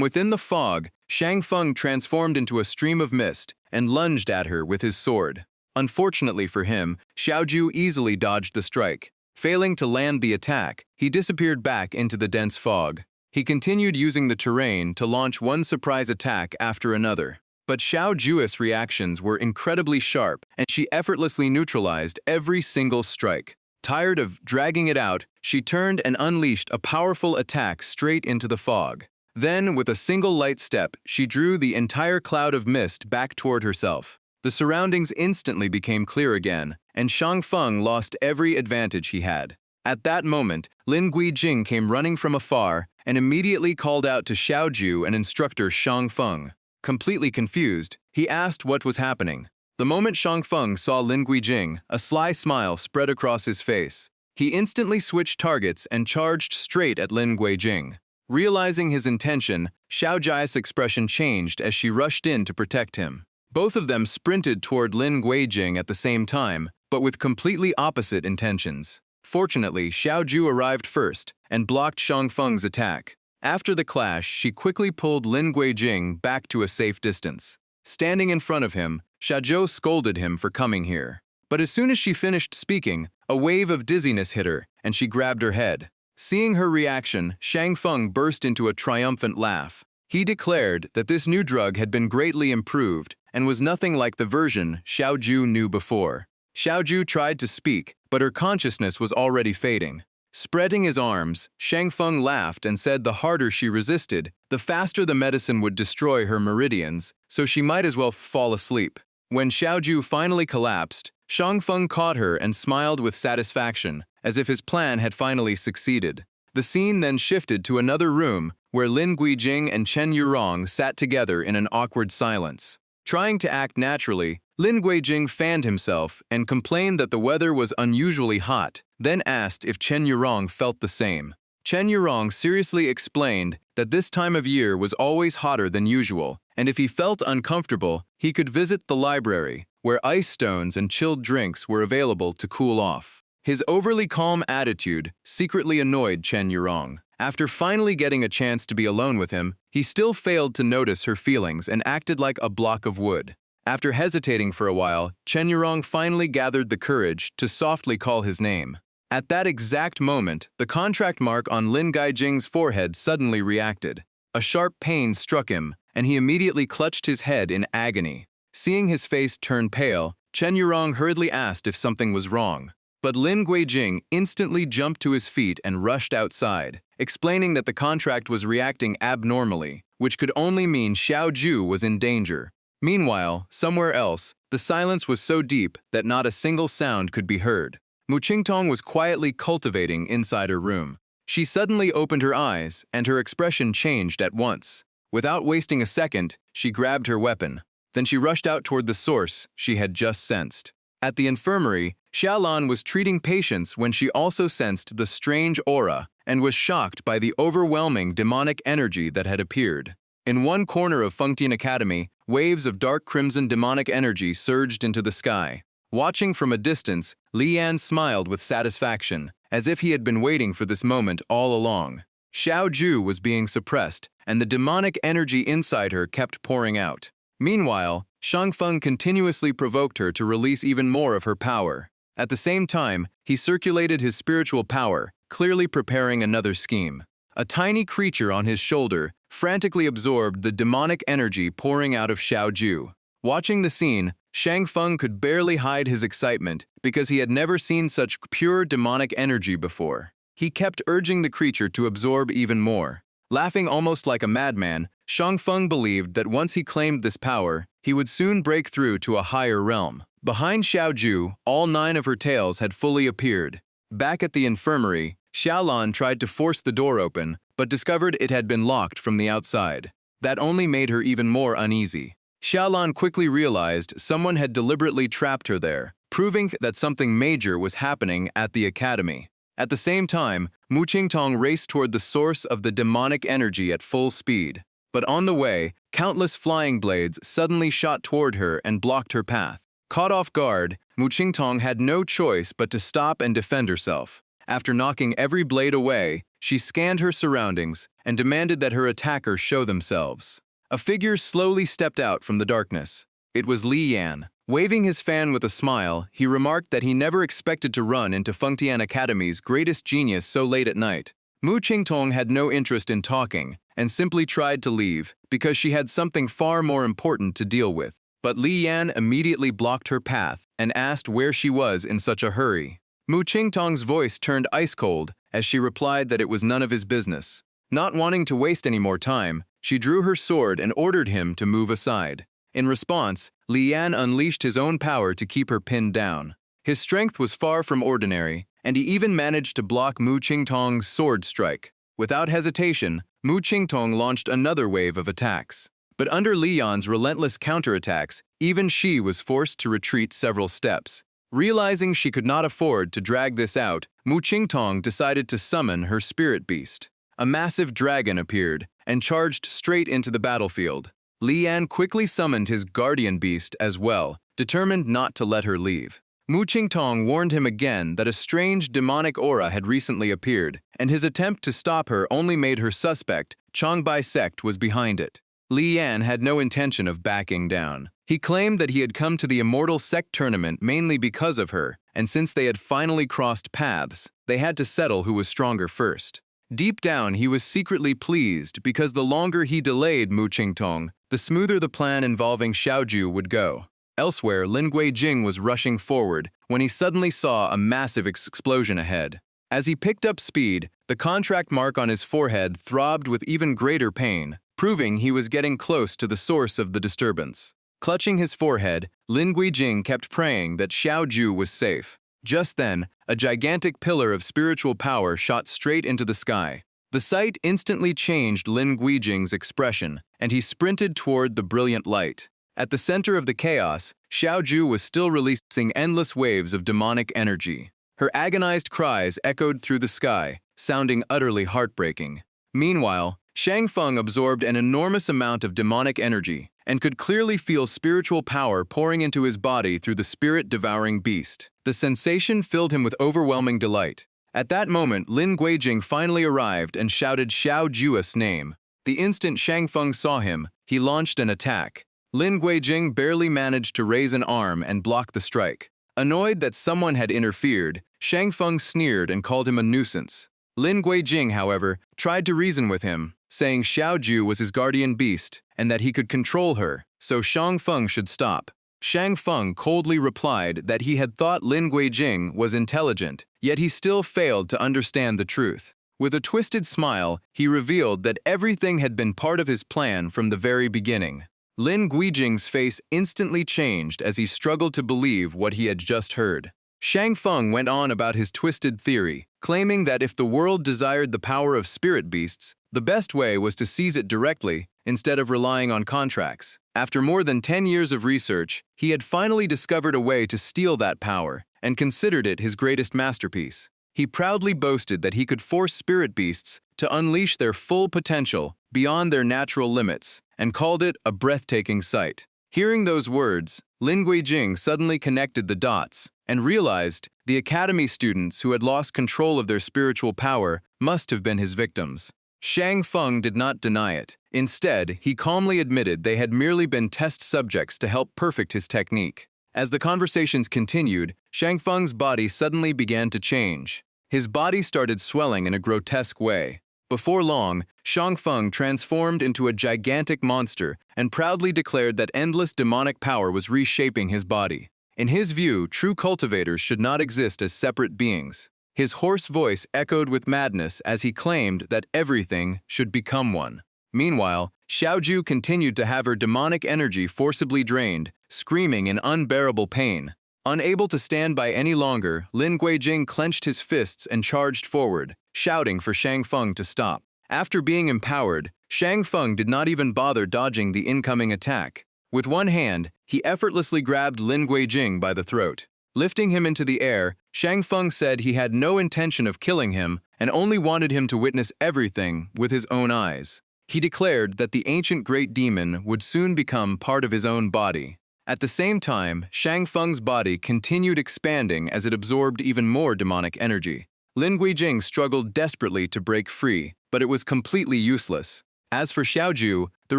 within the fog, Shang Feng transformed into a stream of mist and lunged at her with his sword. Unfortunately for him, Xiaoju easily dodged the strike. Failing to land the attack, he disappeared back into the dense fog. He continued using the terrain to launch one surprise attack after another. But Xiaoju's reactions were incredibly sharp, and she effortlessly neutralized every single strike. Tired of dragging it out, she turned and unleashed a powerful attack straight into the fog. Then, with a single light step, she drew the entire cloud of mist back toward herself. The surroundings instantly became clear again, and Shang Feng lost every advantage he had. At that moment, Lin Guijing came running from afar and immediately called out to Xiaoju and instructor Shang Feng. Completely confused, he asked what was happening. The moment Shangfeng saw Lin Guijing, a sly smile spread across his face. He instantly switched targets and charged straight at Lin Guijing. Realizing his intention, Xiao Jia's expression changed as she rushed in to protect him. Both of them sprinted toward Lin Guijing at the same time, but with completely opposite intentions. Fortunately, Xiao Ju arrived first and blocked Shangfeng's attack. After the clash, she quickly pulled Lin Guijing back to a safe distance. Standing in front of him, Xiaozhou scolded him for coming here. But as soon as she finished speaking, a wave of dizziness hit her, and she grabbed her head. Seeing her reaction, Shangfeng burst into a triumphant laugh. He declared that this new drug had been greatly improved and was nothing like the version Xiaoju knew before. Xiaoju tried to speak, but her consciousness was already fading. Spreading his arms, Shangfeng laughed and said the harder she resisted, the faster the medicine would destroy her meridians, so she might as well fall asleep. When Xiaoju finally collapsed, Shangfeng caught her and smiled with satisfaction, as if his plan had finally succeeded. The scene then shifted to another room, where Lin Guijing and Chen Yurong sat together in an awkward silence. Trying to act naturally, Lin Guijing fanned himself and complained that the weather was unusually hot, then asked if Chen Yurong felt the same. Chen Yurong seriously explained that this time of year was always hotter than usual, and if he felt uncomfortable, he could visit the library, where ice stones and chilled drinks were available to cool off. His overly calm attitude secretly annoyed Chen Yurong. After finally getting a chance to be alone with him, he still failed to notice her feelings and acted like a block of wood. After hesitating for a while, Chen Yurong finally gathered the courage to softly call his name. At that exact moment, the contract mark on Lin Guijing's forehead suddenly reacted. A sharp pain struck him, and he immediately clutched his head in agony. Seeing his face turn pale, Chen Yurong hurriedly asked if something was wrong. But Lin Guijing instantly jumped to his feet and rushed outside, explaining that the contract was reacting abnormally, which could only mean Xiao Ju was in danger. Meanwhile, somewhere else, the silence was so deep that not a single sound could be heard. Mu Qingtong was quietly cultivating inside her room. She suddenly opened her eyes, and her expression changed at once. Without wasting a second, she grabbed her weapon. Then she rushed out toward the source she had just sensed. At the infirmary, Xiaolan was treating patients when she also sensed the strange aura and was shocked by the overwhelming demonic energy that had appeared. In one corner of Fengtian Academy, waves of dark crimson demonic energy surged into the sky. Watching from a distance, Li Yan smiled with satisfaction, as if he had been waiting for this moment all along. Xiao Ju was being suppressed, and the demonic energy inside her kept pouring out. Meanwhile, Shangfeng continuously provoked her to release even more of her power. At the same time, he circulated his spiritual power, clearly preparing another scheme. A tiny creature on his shoulder frantically absorbed the demonic energy pouring out of Xiao Ju. Watching the scene, Shangfeng could barely hide his excitement because he had never seen such pure demonic energy before. He kept urging the creature to absorb even more. Laughing almost like a madman, Shangfeng believed that once he claimed this power, he would soon break through to a higher realm. Behind Xiao Ju, all 9 of her tails had fully appeared. Back at the infirmary, Xiaolan tried to force the door open, but discovered it had been locked from the outside. That only made her even more uneasy. Xiaolan quickly realized someone had deliberately trapped her there, proving that something major was happening at the academy. At the same time, Mu Qingtong raced toward the source of the demonic energy at full speed. But on the way, countless flying blades suddenly shot toward her and blocked her path. Caught off guard, Mu Qingtong had no choice but to stop and defend herself. After knocking every blade away, she scanned her surroundings and demanded that her attacker show themselves. A figure slowly stepped out from the darkness. It was Li Yan. Waving his fan with a smile, he remarked that he never expected to run into Fengtian Academy's greatest genius so late at night. Mu Qingtong had no interest in talking and simply tried to leave because she had something far more important to deal with. But Li Yan immediately blocked her path and asked where she was in such a hurry. Mu Qingtong's voice turned ice cold as she replied that it was none of his business. Not wanting to waste any more time, she drew her sword and ordered him to move aside. In response, Li Yan unleashed his own power to keep her pinned down. His strength was far from ordinary, and he even managed to block Mu Qingtong's sword strike. Without hesitation, Mu Qingtong launched another wave of attacks. But under Li Yan's relentless counterattacks, even she was forced to retreat several steps. Realizing she could not afford to drag this out, Mu Qingtong decided to summon her spirit beast. A massive dragon appeared and charged straight into the battlefield. Li Yan quickly summoned his guardian beast as well, determined not to let her leave. Mu Qingtong warned him again that a strange demonic aura had recently appeared, and his attempt to stop her only made her suspect Changbai sect was behind it. Li Yan had no intention of backing down. He claimed that he had come to the Immortal Sect tournament mainly because of her, and since they had finally crossed paths, they had to settle who was stronger first. Deep down, he was secretly pleased because the longer he delayed Mu Qingtong, the smoother the plan involving Xiaoju would go. Elsewhere, Lin Guijing was rushing forward when he suddenly saw a massive explosion ahead. As he picked up speed, the contract mark on his forehead throbbed with even greater pain, proving he was getting close to the source of the disturbance. Clutching his forehead, Lin Guijing kept praying that Xiaoju was safe. Just then, a gigantic pillar of spiritual power shot straight into the sky. The sight instantly changed Lin Guijing's expression, and he sprinted toward the brilliant light. At the center of the chaos, Xiaoju was still releasing endless waves of demonic energy. Her agonized cries echoed through the sky, sounding utterly heartbreaking. Meanwhile, Shang Feng absorbed an enormous amount of demonic energy and could clearly feel spiritual power pouring into his body through the spirit-devouring beast. The sensation filled him with overwhelming delight. At that moment, Lin Guijing finally arrived and shouted Xiaoju's name. The instant Shang Feng saw him, he launched an attack. Lin Guijing barely managed to raise an arm and block the strike. Annoyed that someone had interfered, Shang Feng sneered and called him a nuisance. Lin Guijing, however, tried to reason with him, saying Xiaoju was his guardian beast and that he could control her, so Shang Feng should stop. Shang Feng coldly replied that he had thought Lin Guijing was intelligent, yet he still failed to understand the truth. With a twisted smile, he revealed that everything had been part of his plan from the very beginning. Lin Guijing's face instantly changed as he struggled to believe what he had just heard. Shang Feng went on about his twisted theory, claiming that if the world desired the power of spirit beasts, the best way was to seize it directly instead of relying on contracts. After more than 10 years of research, he had finally discovered a way to steal that power and considered it his greatest masterpiece. He proudly boasted that he could force spirit beasts to unleash their full potential beyond their natural limits and called it a breathtaking sight. Hearing those words, Lin Guijing suddenly connected the dots and realized the academy students who had lost control of their spiritual power must have been his victims. Shang Feng did not deny it. Instead, he calmly admitted they had merely been test subjects to help perfect his technique. As the conversations continued, Shang Feng's body suddenly began to change. His body started swelling in a grotesque way. Before long, Shang Feng transformed into a gigantic monster and proudly declared that endless demonic power was reshaping his body. In his view, true cultivators should not exist as separate beings. His hoarse voice echoed with madness as he claimed that everything should become one. Meanwhile, Xiaoju continued to have her demonic energy forcibly drained, screaming in unbearable pain. Unable to stand by any longer, Lin Guijing clenched his fists and charged forward, shouting for Shang Feng to stop. After being empowered, Shang Feng did not even bother dodging the incoming attack. With one hand, he effortlessly grabbed Lin Guijing by the throat. Lifting him into the air, Shang Feng said he had no intention of killing him and only wanted him to witness everything with his own eyes. He declared that the ancient great demon would soon become part of his own body. At the same time, Shang Feng's body continued expanding as it absorbed even more demonic energy. Lin Guijing struggled desperately to break free, but it was completely useless. As for Xiaoju, the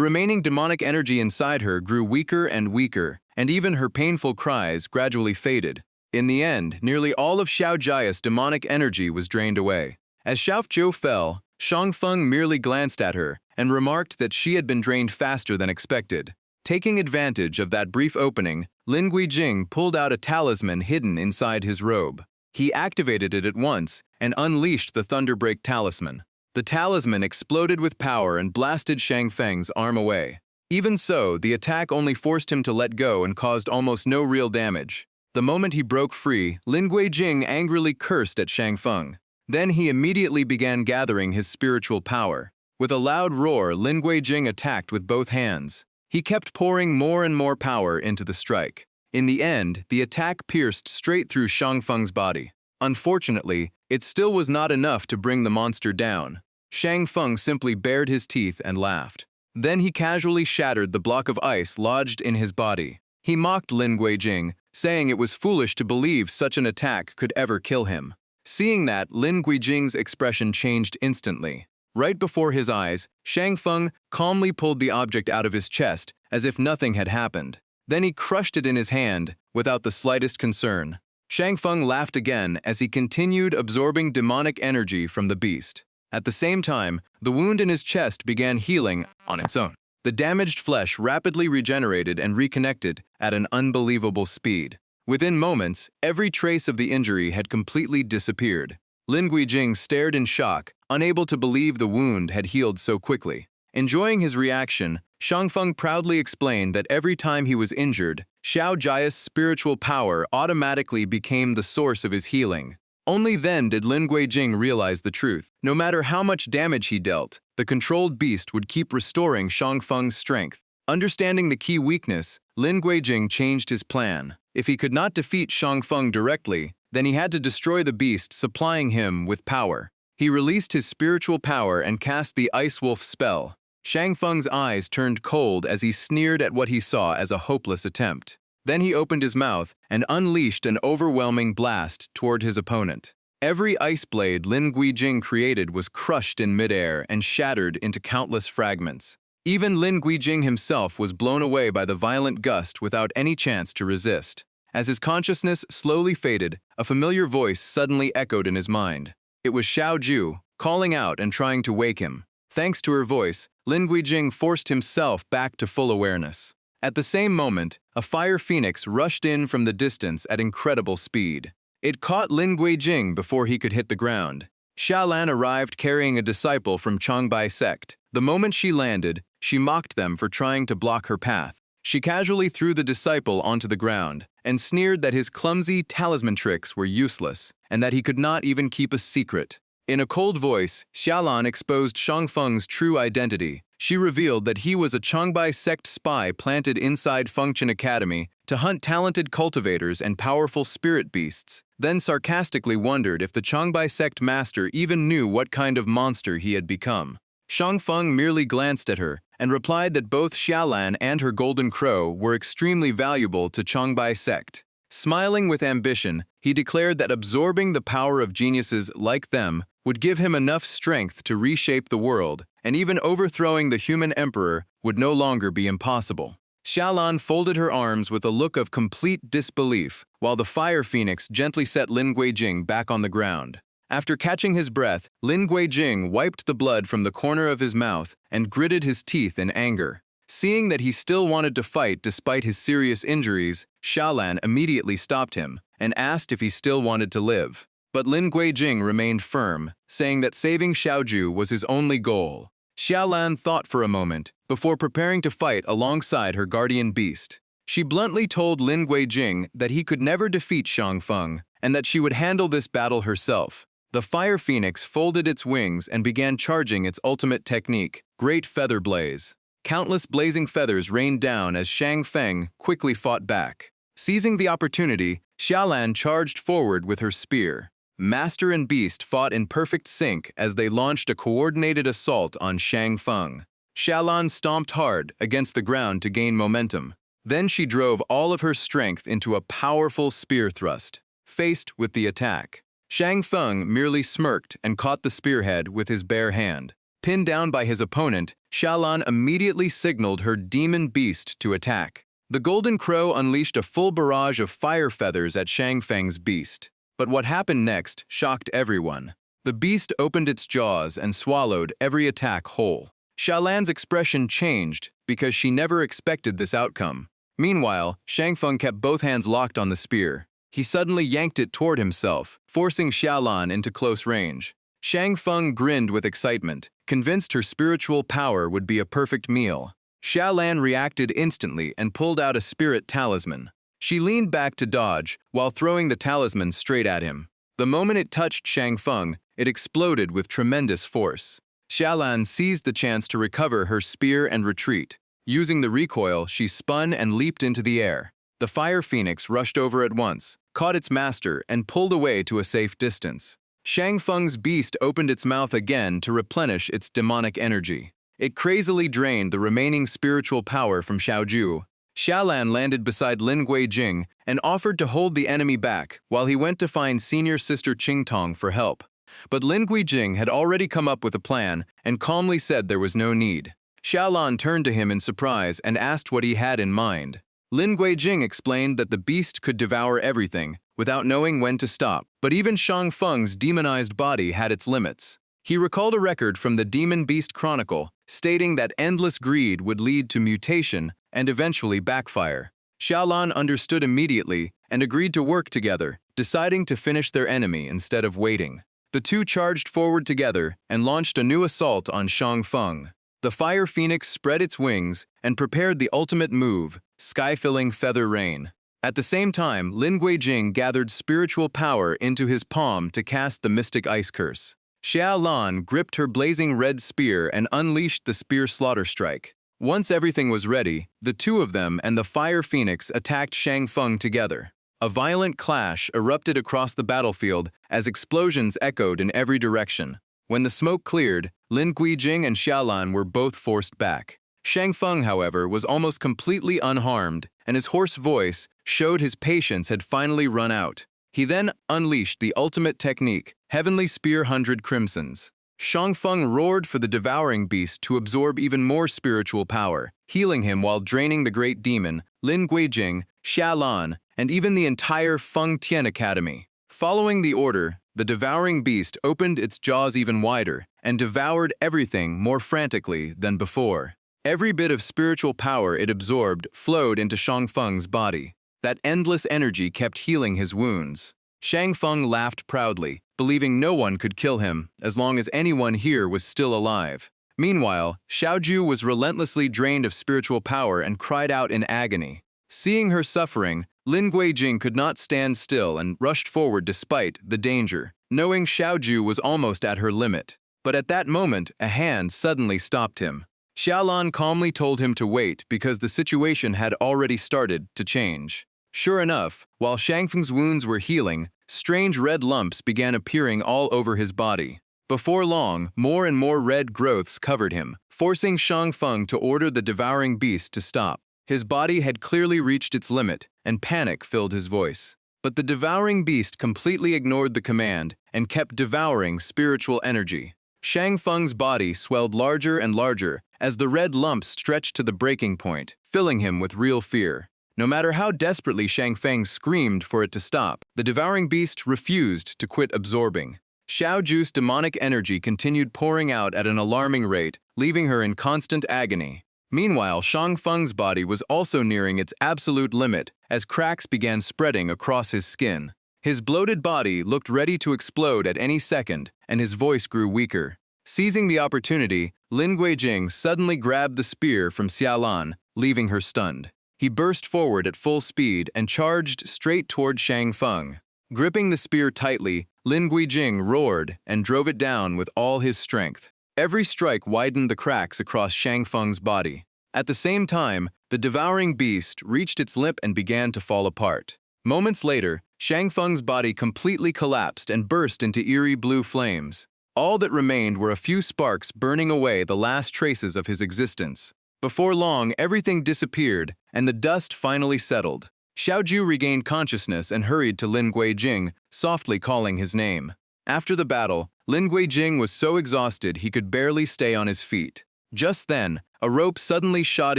remaining demonic energy inside her grew weaker and weaker, and even her painful cries gradually faded. In the end, nearly all of Xiaoju's demonic energy was drained away. As Xiaoju fell, Shang Feng merely glanced at her and remarked that she had been drained faster than expected. Taking advantage of that brief opening, Lin Guijing pulled out a talisman hidden inside his robe. He activated it at once and unleashed the Thunderbreak talisman. The talisman exploded with power and blasted Shang Feng's arm away. Even so, the attack only forced him to let go and caused almost no real damage. The moment he broke free, Lin Guijing angrily cursed at Shang Feng. Then he immediately began gathering his spiritual power. With a loud roar, Lin Guijing attacked with both hands. He kept pouring more and more power into the strike. In the end, the attack pierced straight through Shangfeng's body. Unfortunately, it still was not enough to bring the monster down. Shangfeng simply bared his teeth and laughed. Then he casually shattered the block of ice lodged in his body. He mocked Lin Guijing, saying it was foolish to believe such an attack could ever kill him. Seeing that, Lin Guijing's expression changed instantly. Right before his eyes, Shangfeng calmly pulled the object out of his chest as if nothing had happened. Then he crushed it in his hand without the slightest concern. Shangfeng laughed again as he continued absorbing demonic energy from the beast. At the same time, the wound in his chest began healing on its own. The damaged flesh rapidly regenerated and reconnected at an unbelievable speed. Within moments, every trace of the injury had completely disappeared. Lin Guijing stared in shock, unable to believe the wound had healed so quickly. Enjoying his reaction, Shangfeng proudly explained that every time he was injured, Xiao Jia's spiritual power automatically became the source of his healing. Only then did Lin Guijing realize the truth. No matter how much damage he dealt, the controlled beast would keep restoring Shangfeng's strength. Understanding the key weakness, Lin Guijing changed his plan. If he could not defeat Shangfeng directly, then he had to destroy the beast, supplying him with power. He released his spiritual power and cast the Ice Wolf spell. Shangfeng's eyes turned cold as he sneered at what he saw as a hopeless attempt. Then he opened his mouth and unleashed an overwhelming blast toward his opponent. Every ice blade Lin Guijing created was crushed in midair and shattered into countless fragments. Even Lin Guijing himself was blown away by the violent gust without any chance to resist. As his consciousness slowly faded, a familiar voice suddenly echoed in his mind. It was Xiao Ju, calling out and trying to wake him. Thanks to her voice, Lin Guijing forced himself back to full awareness. At the same moment, a fire phoenix rushed in from the distance at incredible speed. It caught Lin Guijing before he could hit the ground. Xiaolan arrived carrying a disciple from Changbai sect. The moment she landed, she mocked them for trying to block her path. She casually threw the disciple onto the ground and sneered that his clumsy talisman tricks were useless and that he could not even keep a secret. In a cold voice, Xiaolan exposed Shangfeng's true identity. She revealed that he was a Changbai sect spy planted inside Fengchen Academy to hunt talented cultivators and powerful spirit beasts, then sarcastically wondered if the Changbai sect master even knew what kind of monster he had become. Shangfeng merely glanced at her and replied that both Xiaolan and her golden crow were extremely valuable to Changbai sect. Smiling with ambition, he declared that absorbing the power of geniuses like them would give him enough strength to reshape the world, and even overthrowing the human emperor would no longer be impossible. Xiaolan folded her arms with a look of complete disbelief, while the fire phoenix gently set Lin Guijing back on the ground. After catching his breath, Lin Guijing wiped the blood from the corner of his mouth and gritted his teeth in anger. Seeing that he still wanted to fight despite his serious injuries, Xiaolan immediately stopped him and asked if he still wanted to live. But Lin Guijing remained firm, saying that saving Xiaoju was his only goal. Xiaolan thought for a moment before preparing to fight alongside her guardian beast. She bluntly told Lin Guijing that he could never defeat Shangfeng and that she would handle this battle herself. The fire phoenix folded its wings and began charging its ultimate technique, Great Feather Blaze. Countless blazing feathers rained down as Shangfeng quickly fought back. Seizing the opportunity, Xiaolan charged forward with her spear. Master and beast fought in perfect sync as they launched a coordinated assault on Shangfeng. Xiaolan stomped hard against the ground to gain momentum. Then she drove all of her strength into a powerful spear thrust. Faced with the attack, Shangfeng merely smirked and caught the spearhead with his bare hand. Pinned down by his opponent, Xiaolan immediately signaled her demon beast to attack. The golden crow unleashed a full barrage of fire feathers at Shangfeng's beast. But what happened next shocked everyone. The beast opened its jaws and swallowed every attack whole. Xiaolan's expression changed because she never expected this outcome. Meanwhile, Shangfeng kept both hands locked on the spear. He suddenly yanked it toward himself, forcing Xiaolan into close range. Shangfeng grinned with excitement, convinced her spiritual power would be a perfect meal. Xiaolan reacted instantly and pulled out a spirit talisman. She leaned back to dodge while throwing the talisman straight at him. The moment it touched Shangfeng, it exploded with tremendous force. Xiaolan seized the chance to recover her spear and retreat. Using the recoil, she spun and leaped into the air. The fire phoenix rushed over at once, caught its master, and pulled away to a safe distance. Shang Feng's beast opened its mouth again to replenish its demonic energy. It crazily drained the remaining spiritual power from Xiaoju. Xiaolan landed beside Lin Guijing and offered to hold the enemy back while he went to find senior sister Qingtong for help. But Lin Guijing had already come up with a plan and calmly said there was no need. Xiaolan turned to him in surprise and asked what he had in mind. Lin Guijing explained that the beast could devour everything, without knowing when to stop, but even Shang Feng's demonized body had its limits. He recalled a record from the Demon Beast Chronicle, stating that endless greed would lead to mutation and eventually backfire. Xiaolan understood immediately and agreed to work together, deciding to finish their enemy instead of waiting. The two charged forward together and launched a new assault on Shang Feng. The fire phoenix spread its wings and prepared the ultimate move, sky-filling feather rain. At the same time, Lin Guijing gathered spiritual power into his palm to cast the mystic ice curse. Xiaolan gripped her blazing red spear and unleashed the spear slaughter strike. Once everything was ready, the two of them and the fire phoenix attacked Shang Feng together. A violent clash erupted across the battlefield as explosions echoed in every direction. When the smoke cleared, Lin Guijing and Xiaolan were both forced back. Shang Feng, however, was almost completely unharmed, and his hoarse voice showed his patience had finally run out. He then unleashed the ultimate technique, Heavenly Spear 100 Crimsons. Shang Feng roared for the devouring beast to absorb even more spiritual power, healing him while draining the great demon, Lin Guijing, Xiaolan, and even the entire Feng Tian Academy. Following the order, the devouring beast opened its jaws even wider and devoured everything more frantically than before. Every bit of spiritual power it absorbed flowed into Shang Feng's body. That endless energy kept healing his wounds. Shang Feng laughed proudly, believing no one could kill him as long as anyone here was still alive. Meanwhile, Xiaoju was relentlessly drained of spiritual power and cried out in agony. Seeing her suffering, Lin Guijing could not stand still and rushed forward despite the danger, knowing Xiaoju was almost at her limit. But at that moment, a hand suddenly stopped him. Xiaolan calmly told him to wait because the situation had already started to change. Sure enough, while Shang Feng's wounds were healing, strange red lumps began appearing all over his body. Before long, more and more red growths covered him, forcing Shang Feng to order the devouring beast to stop. His body had clearly reached its limit, and panic filled his voice. But the devouring beast completely ignored the command and kept devouring spiritual energy. Shang Feng's body swelled larger and larger as the red lumps stretched to the breaking point, filling him with real fear. No matter how desperately Shang Feng screamed for it to stop, the devouring beast refused to quit absorbing. Xiaoju's demonic energy continued pouring out at an alarming rate, leaving her in constant agony. Meanwhile, Shang Feng's body was also nearing its absolute limit as cracks began spreading across his skin. His bloated body looked ready to explode at any second, and his voice grew weaker. Seizing the opportunity, Lin Guijing suddenly grabbed the spear from Xiaolan, leaving her stunned. He burst forward at full speed and charged straight toward Shang Feng. Gripping the spear tightly, Lin Guijing roared and drove it down with all his strength. Every strike widened the cracks across Shang Feng's body. At the same time, the devouring beast reached its limit and began to fall apart. Moments later, Shang Feng's body completely collapsed and burst into eerie blue flames. All that remained were a few sparks burning away the last traces of his existence. Before long, everything disappeared, and the dust finally settled. Xiaoju regained consciousness and hurried to Lin Guijing, softly calling his name. After the battle, Lin Guijing was so exhausted he could barely stay on his feet. Just then, a rope suddenly shot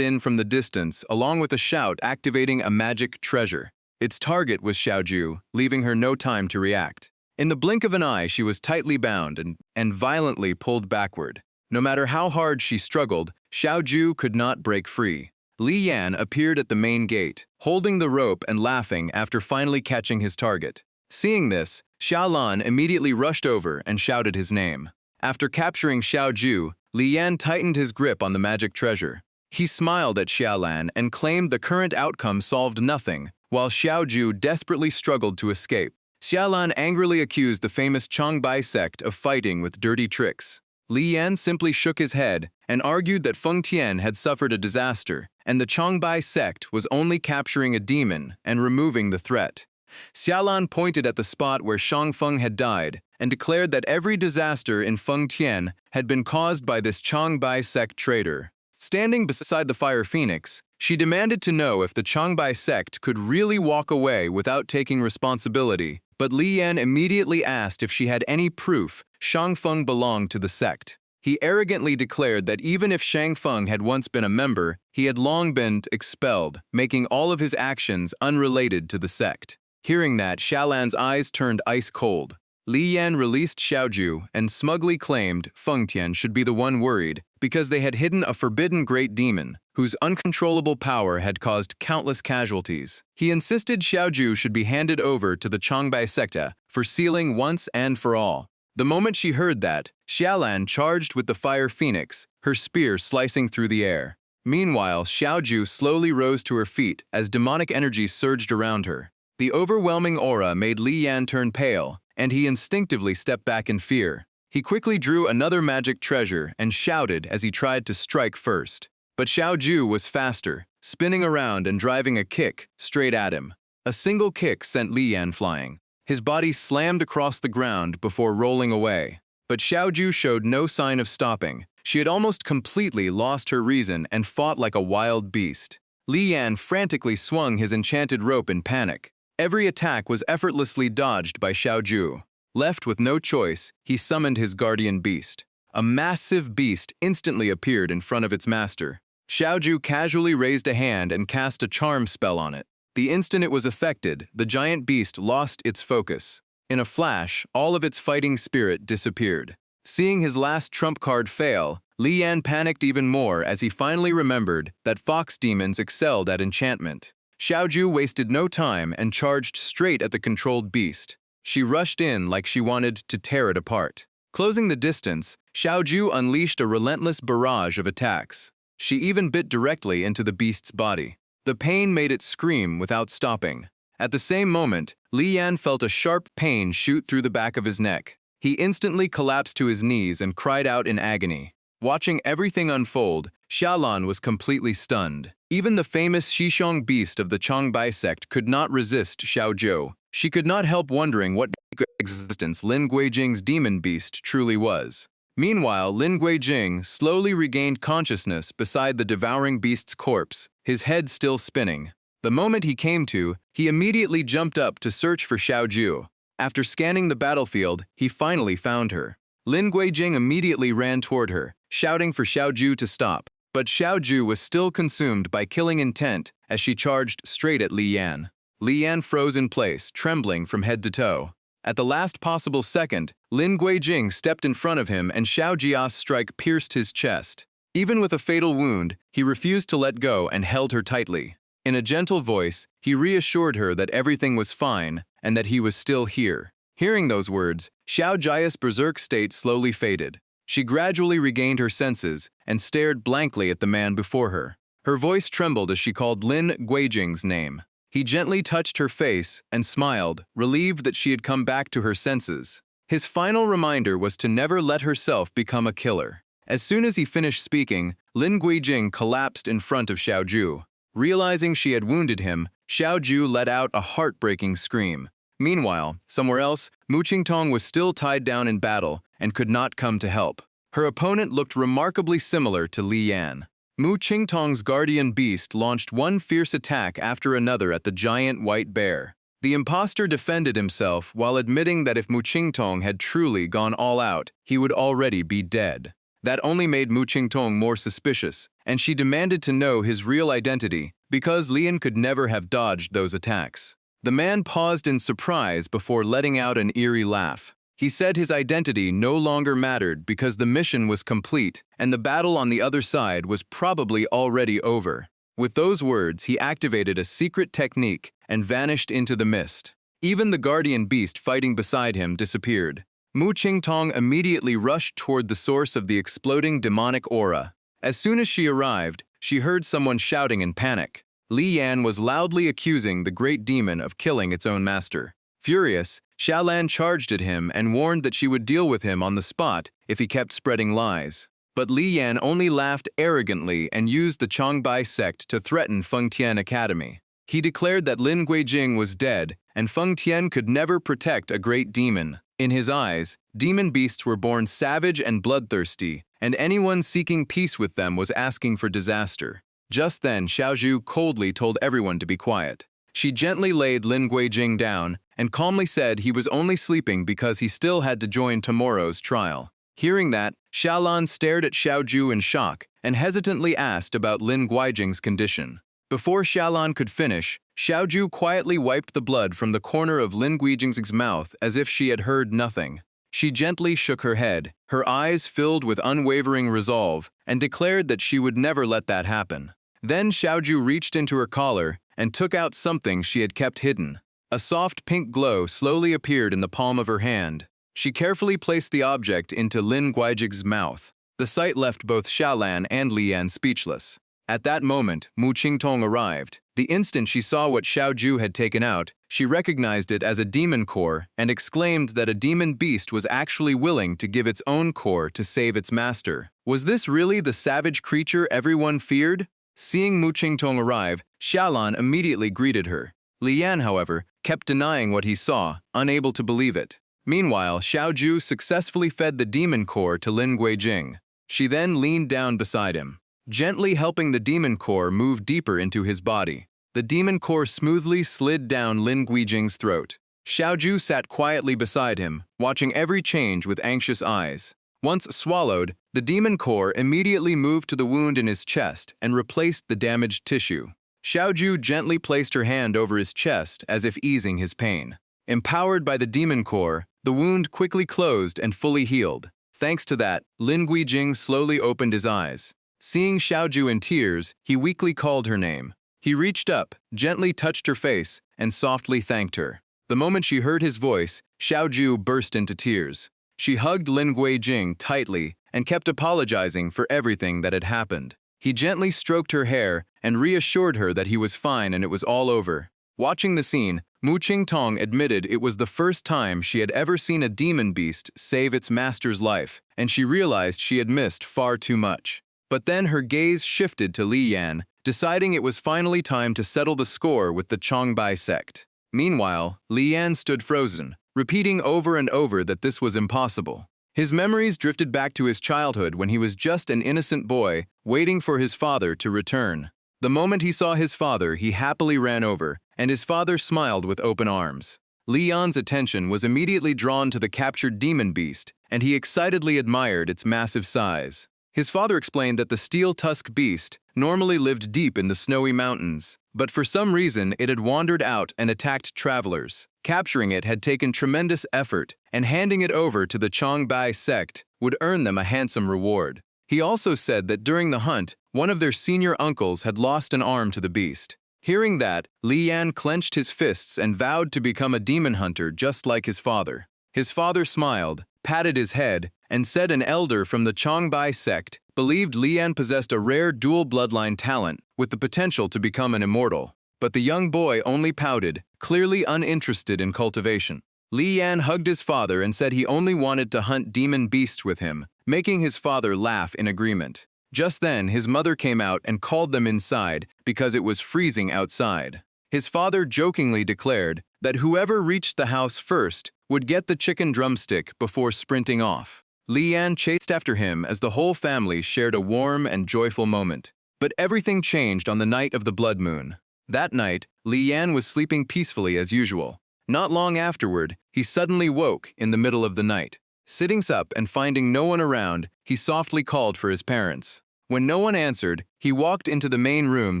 in from the distance, along with a shout activating a magic treasure. Its target was Xiaoju, leaving her no time to react. In the blink of an eye, she was tightly bound and violently pulled backward. No matter how hard she struggled, Xiaoju could not break free. Li Yan appeared at the main gate, holding the rope and laughing after finally catching his target. Seeing this, Xiaolan immediately rushed over and shouted his name. After capturing Xiaoju, Li Yan tightened his grip on the magic treasure. He smiled at Xiaolan and claimed the current outcome solved nothing, while Xiaoju desperately struggled to escape. Xiaolan angrily accused the famous Changbai sect of fighting with dirty tricks. Li Yan simply shook his head and argued that Feng Tian had suffered a disaster, and the Changbai sect was only capturing a demon and removing the threat. Xiaolan pointed at the spot where Shang Feng had died and declared that every disaster in Feng Tian had been caused by this Changbai sect traitor. Standing beside the Fire Phoenix, she demanded to know if the Changbai sect could really walk away without taking responsibility, but Li Yan immediately asked if she had any proof Shang Feng belonged to the sect. He arrogantly declared that even if Shang Feng had once been a member, he had long been expelled, making all of his actions unrelated to the sect. Hearing that, Xiaolan's eyes turned ice cold. Li Yan released Xiaoju and smugly claimed Feng Tian should be the one worried because they had hidden a forbidden great demon whose uncontrollable power had caused countless casualties. He insisted Xiaoju should be handed over to the Changbai secta for sealing once and for all. The moment she heard that, Xiaolan charged with the Fire Phoenix, her spear slicing through the air. Meanwhile, Xiaoju slowly rose to her feet as demonic energy surged around her. The overwhelming aura made Li Yan turn pale, and he instinctively stepped back in fear. He quickly drew another magic treasure and shouted as he tried to strike first. But Xiaoju was faster, spinning around and driving a kick straight at him. A single kick sent Li Yan flying. His body slammed across the ground before rolling away. But Xiaoju showed no sign of stopping. She had almost completely lost her reason and fought like a wild beast. Li Yan frantically swung his enchanted rope in panic. Every attack was effortlessly dodged by Xiaoju. Left with no choice, he summoned his guardian beast. A massive beast instantly appeared in front of its master. Xiaoju casually raised a hand and cast a charm spell on it. The instant it was affected, the giant beast lost its focus. In a flash, all of its fighting spirit disappeared. Seeing his last trump card fail, Li Yan panicked even more as he finally remembered that fox demons excelled at enchantment. Xiaoju wasted no time and charged straight at the controlled beast. She rushed in like she wanted to tear it apart. Closing the distance, Xiaoju unleashed a relentless barrage of attacks. She even bit directly into the beast's body. The pain made it scream without stopping. At the same moment, Li Yan felt a sharp pain shoot through the back of his neck. He instantly collapsed to his knees and cried out in agony. Watching everything unfold, Xiaolan was completely stunned. Even the famous Xishong beast of the Changbai sect could not resist Xiaoju. She could not help wondering what existence Lin Guijing's demon beast truly was. Meanwhile, Lin Guijing slowly regained consciousness beside the devouring beast's corpse, his head still spinning. The moment he came to, he immediately jumped up to search for Xiaoju. After scanning the battlefield, he finally found her. Lin Guijing immediately ran toward her, shouting for Xiaoju to stop. But Xiaoju was still consumed by killing intent as she charged straight at Li Yan. Li Yan froze in place, trembling from head to toe. At the last possible second, Lin Guijing stepped in front of him and Xiaojia's strike pierced his chest. Even with a fatal wound, he refused to let go and held her tightly. In a gentle voice, he reassured her that everything was fine and that he was still here. Hearing those words, Xiaojia's berserk state slowly faded. She gradually regained her senses and stared blankly at the man before her. Her voice trembled as she called Lin Guijing's name. He gently touched her face and smiled, relieved that she had come back to her senses. His final reminder was to never let herself become a killer. As soon as he finished speaking, Lin Guijing collapsed in front of Xiaoju. Realizing she had wounded him, Xiaoju let out a heartbreaking scream. Meanwhile, somewhere else, Mu Qingtong was still tied down in battle and could not come to help. Her opponent looked remarkably similar to Li Yan. Mu Qingtong's guardian beast launched one fierce attack after another at the giant white bear. The impostor defended himself while admitting that if Mu Qingtong had truly gone all out, he would already be dead. That only made Mu Qingtong more suspicious, and she demanded to know his real identity because Lian could never have dodged those attacks. The man paused in surprise before letting out an eerie laugh. He said his identity no longer mattered because the mission was complete and the battle on the other side was probably already over. With those words, he activated a secret technique and vanished into the mist. Even the guardian beast fighting beside him disappeared. Mu Qingtong immediately rushed toward the source of the exploding demonic aura. As soon as she arrived, she heard someone shouting in panic. Li Yan was loudly accusing the great demon of killing its own master. Furious, Xiaolan charged at him and warned that she would deal with him on the spot if he kept spreading lies. But Li Yan only laughed arrogantly and used the Changbai sect to threaten Feng Tian Academy. He declared that Lin Guijing was dead, and Feng Tian could never protect a great demon. In his eyes, demon beasts were born savage and bloodthirsty, and anyone seeking peace with them was asking for disaster. Just then, Xiaozhu coldly told everyone to be quiet. She gently laid Lin Guijing down and calmly said he was only sleeping because he still had to join tomorrow's trial. Hearing that, Xiaolan stared at Xiaozhu in shock and hesitantly asked about Lin Guijing's condition. Before Xiaolan could finish, Xiaozhu quietly wiped the blood from the corner of Lin Guijing's mouth as if she had heard nothing. She gently shook her head, her eyes filled with unwavering resolve, and declared that she would never let that happen. Then Xiaozhu reached into her collar and took out something she had kept hidden. A soft pink glow slowly appeared in the palm of her hand. She carefully placed the object into Lin Guijing's mouth. The sight left both Xiaolan and Li Yan speechless. At that moment, Mu Qingtong arrived. The instant she saw what Xiaozhu had taken out, she recognized it as a demon core and exclaimed that a demon beast was actually willing to give its own core to save its master. Was this really the savage creature everyone feared? Seeing Mu Qingtong arrive, Xiaolan immediately greeted her. Li Yan, however, kept denying what he saw, unable to believe it. Meanwhile, Xiaozhu successfully fed the demon core to Lin Guijing. She then leaned down beside him, gently helping the demon core move deeper into his body. The demon core smoothly slid down Lin Guijing's throat. Xiaozhu sat quietly beside him, watching every change with anxious eyes. Once swallowed, the demon core immediately moved to the wound in his chest and replaced the damaged tissue. Xiaozhu gently placed her hand over his chest as if easing his pain. Empowered by the demon core, the wound quickly closed and fully healed. Thanks to that, Lin Guijing slowly opened his eyes. Seeing Xiaozhu in tears, he weakly called her name. He reached up, gently touched her face, and softly thanked her. The moment she heard his voice, Xiaozhu burst into tears. She hugged Lin Guijing tightly and kept apologizing for everything that had happened. He gently stroked her hair and reassured her that he was fine and it was all over. Watching the scene, Mu Qingtong admitted it was the first time she had ever seen a demon beast save its master's life, and she realized she had missed far too much. But then her gaze shifted to Li Yan, deciding it was finally time to settle the score with the Changbai sect. Meanwhile, Li Yan stood frozen, repeating over and over that this was impossible. His memories drifted back to his childhood when he was just an innocent boy, waiting for his father to return. The moment he saw his father, he happily ran over, and his father smiled with open arms. Li Yan's attention was immediately drawn to the captured demon beast, and he excitedly admired its massive size. His father explained that the steel-tusk beast normally lived deep in the snowy mountains, but for some reason it had wandered out and attacked travelers. Capturing it had taken tremendous effort, and handing it over to the Changbai sect would earn them a handsome reward. He also said that during the hunt, one of their senior uncles had lost an arm to the beast. Hearing that, Li Yan clenched his fists and vowed to become a demon hunter just like his father. His father smiled, patted his head, and said an elder from the Changbai sect believed Li Yan possessed a rare dual bloodline talent with the potential to become an immortal. But the young boy only pouted, clearly uninterested in cultivation. Li Yan hugged his father and said he only wanted to hunt demon beasts with him, making his father laugh in agreement. Just then, his mother came out and called them inside because it was freezing outside. His father jokingly declared that whoever reached the house first would get the chicken drumstick before sprinting off. Li Yan chased after him as the whole family shared a warm and joyful moment. But everything changed on the night of the blood moon. That night, Li Yan was sleeping peacefully as usual. Not long afterward, he suddenly woke in the middle of the night. Sitting up and finding no one around, he softly called for his parents. When no one answered, he walked into the main room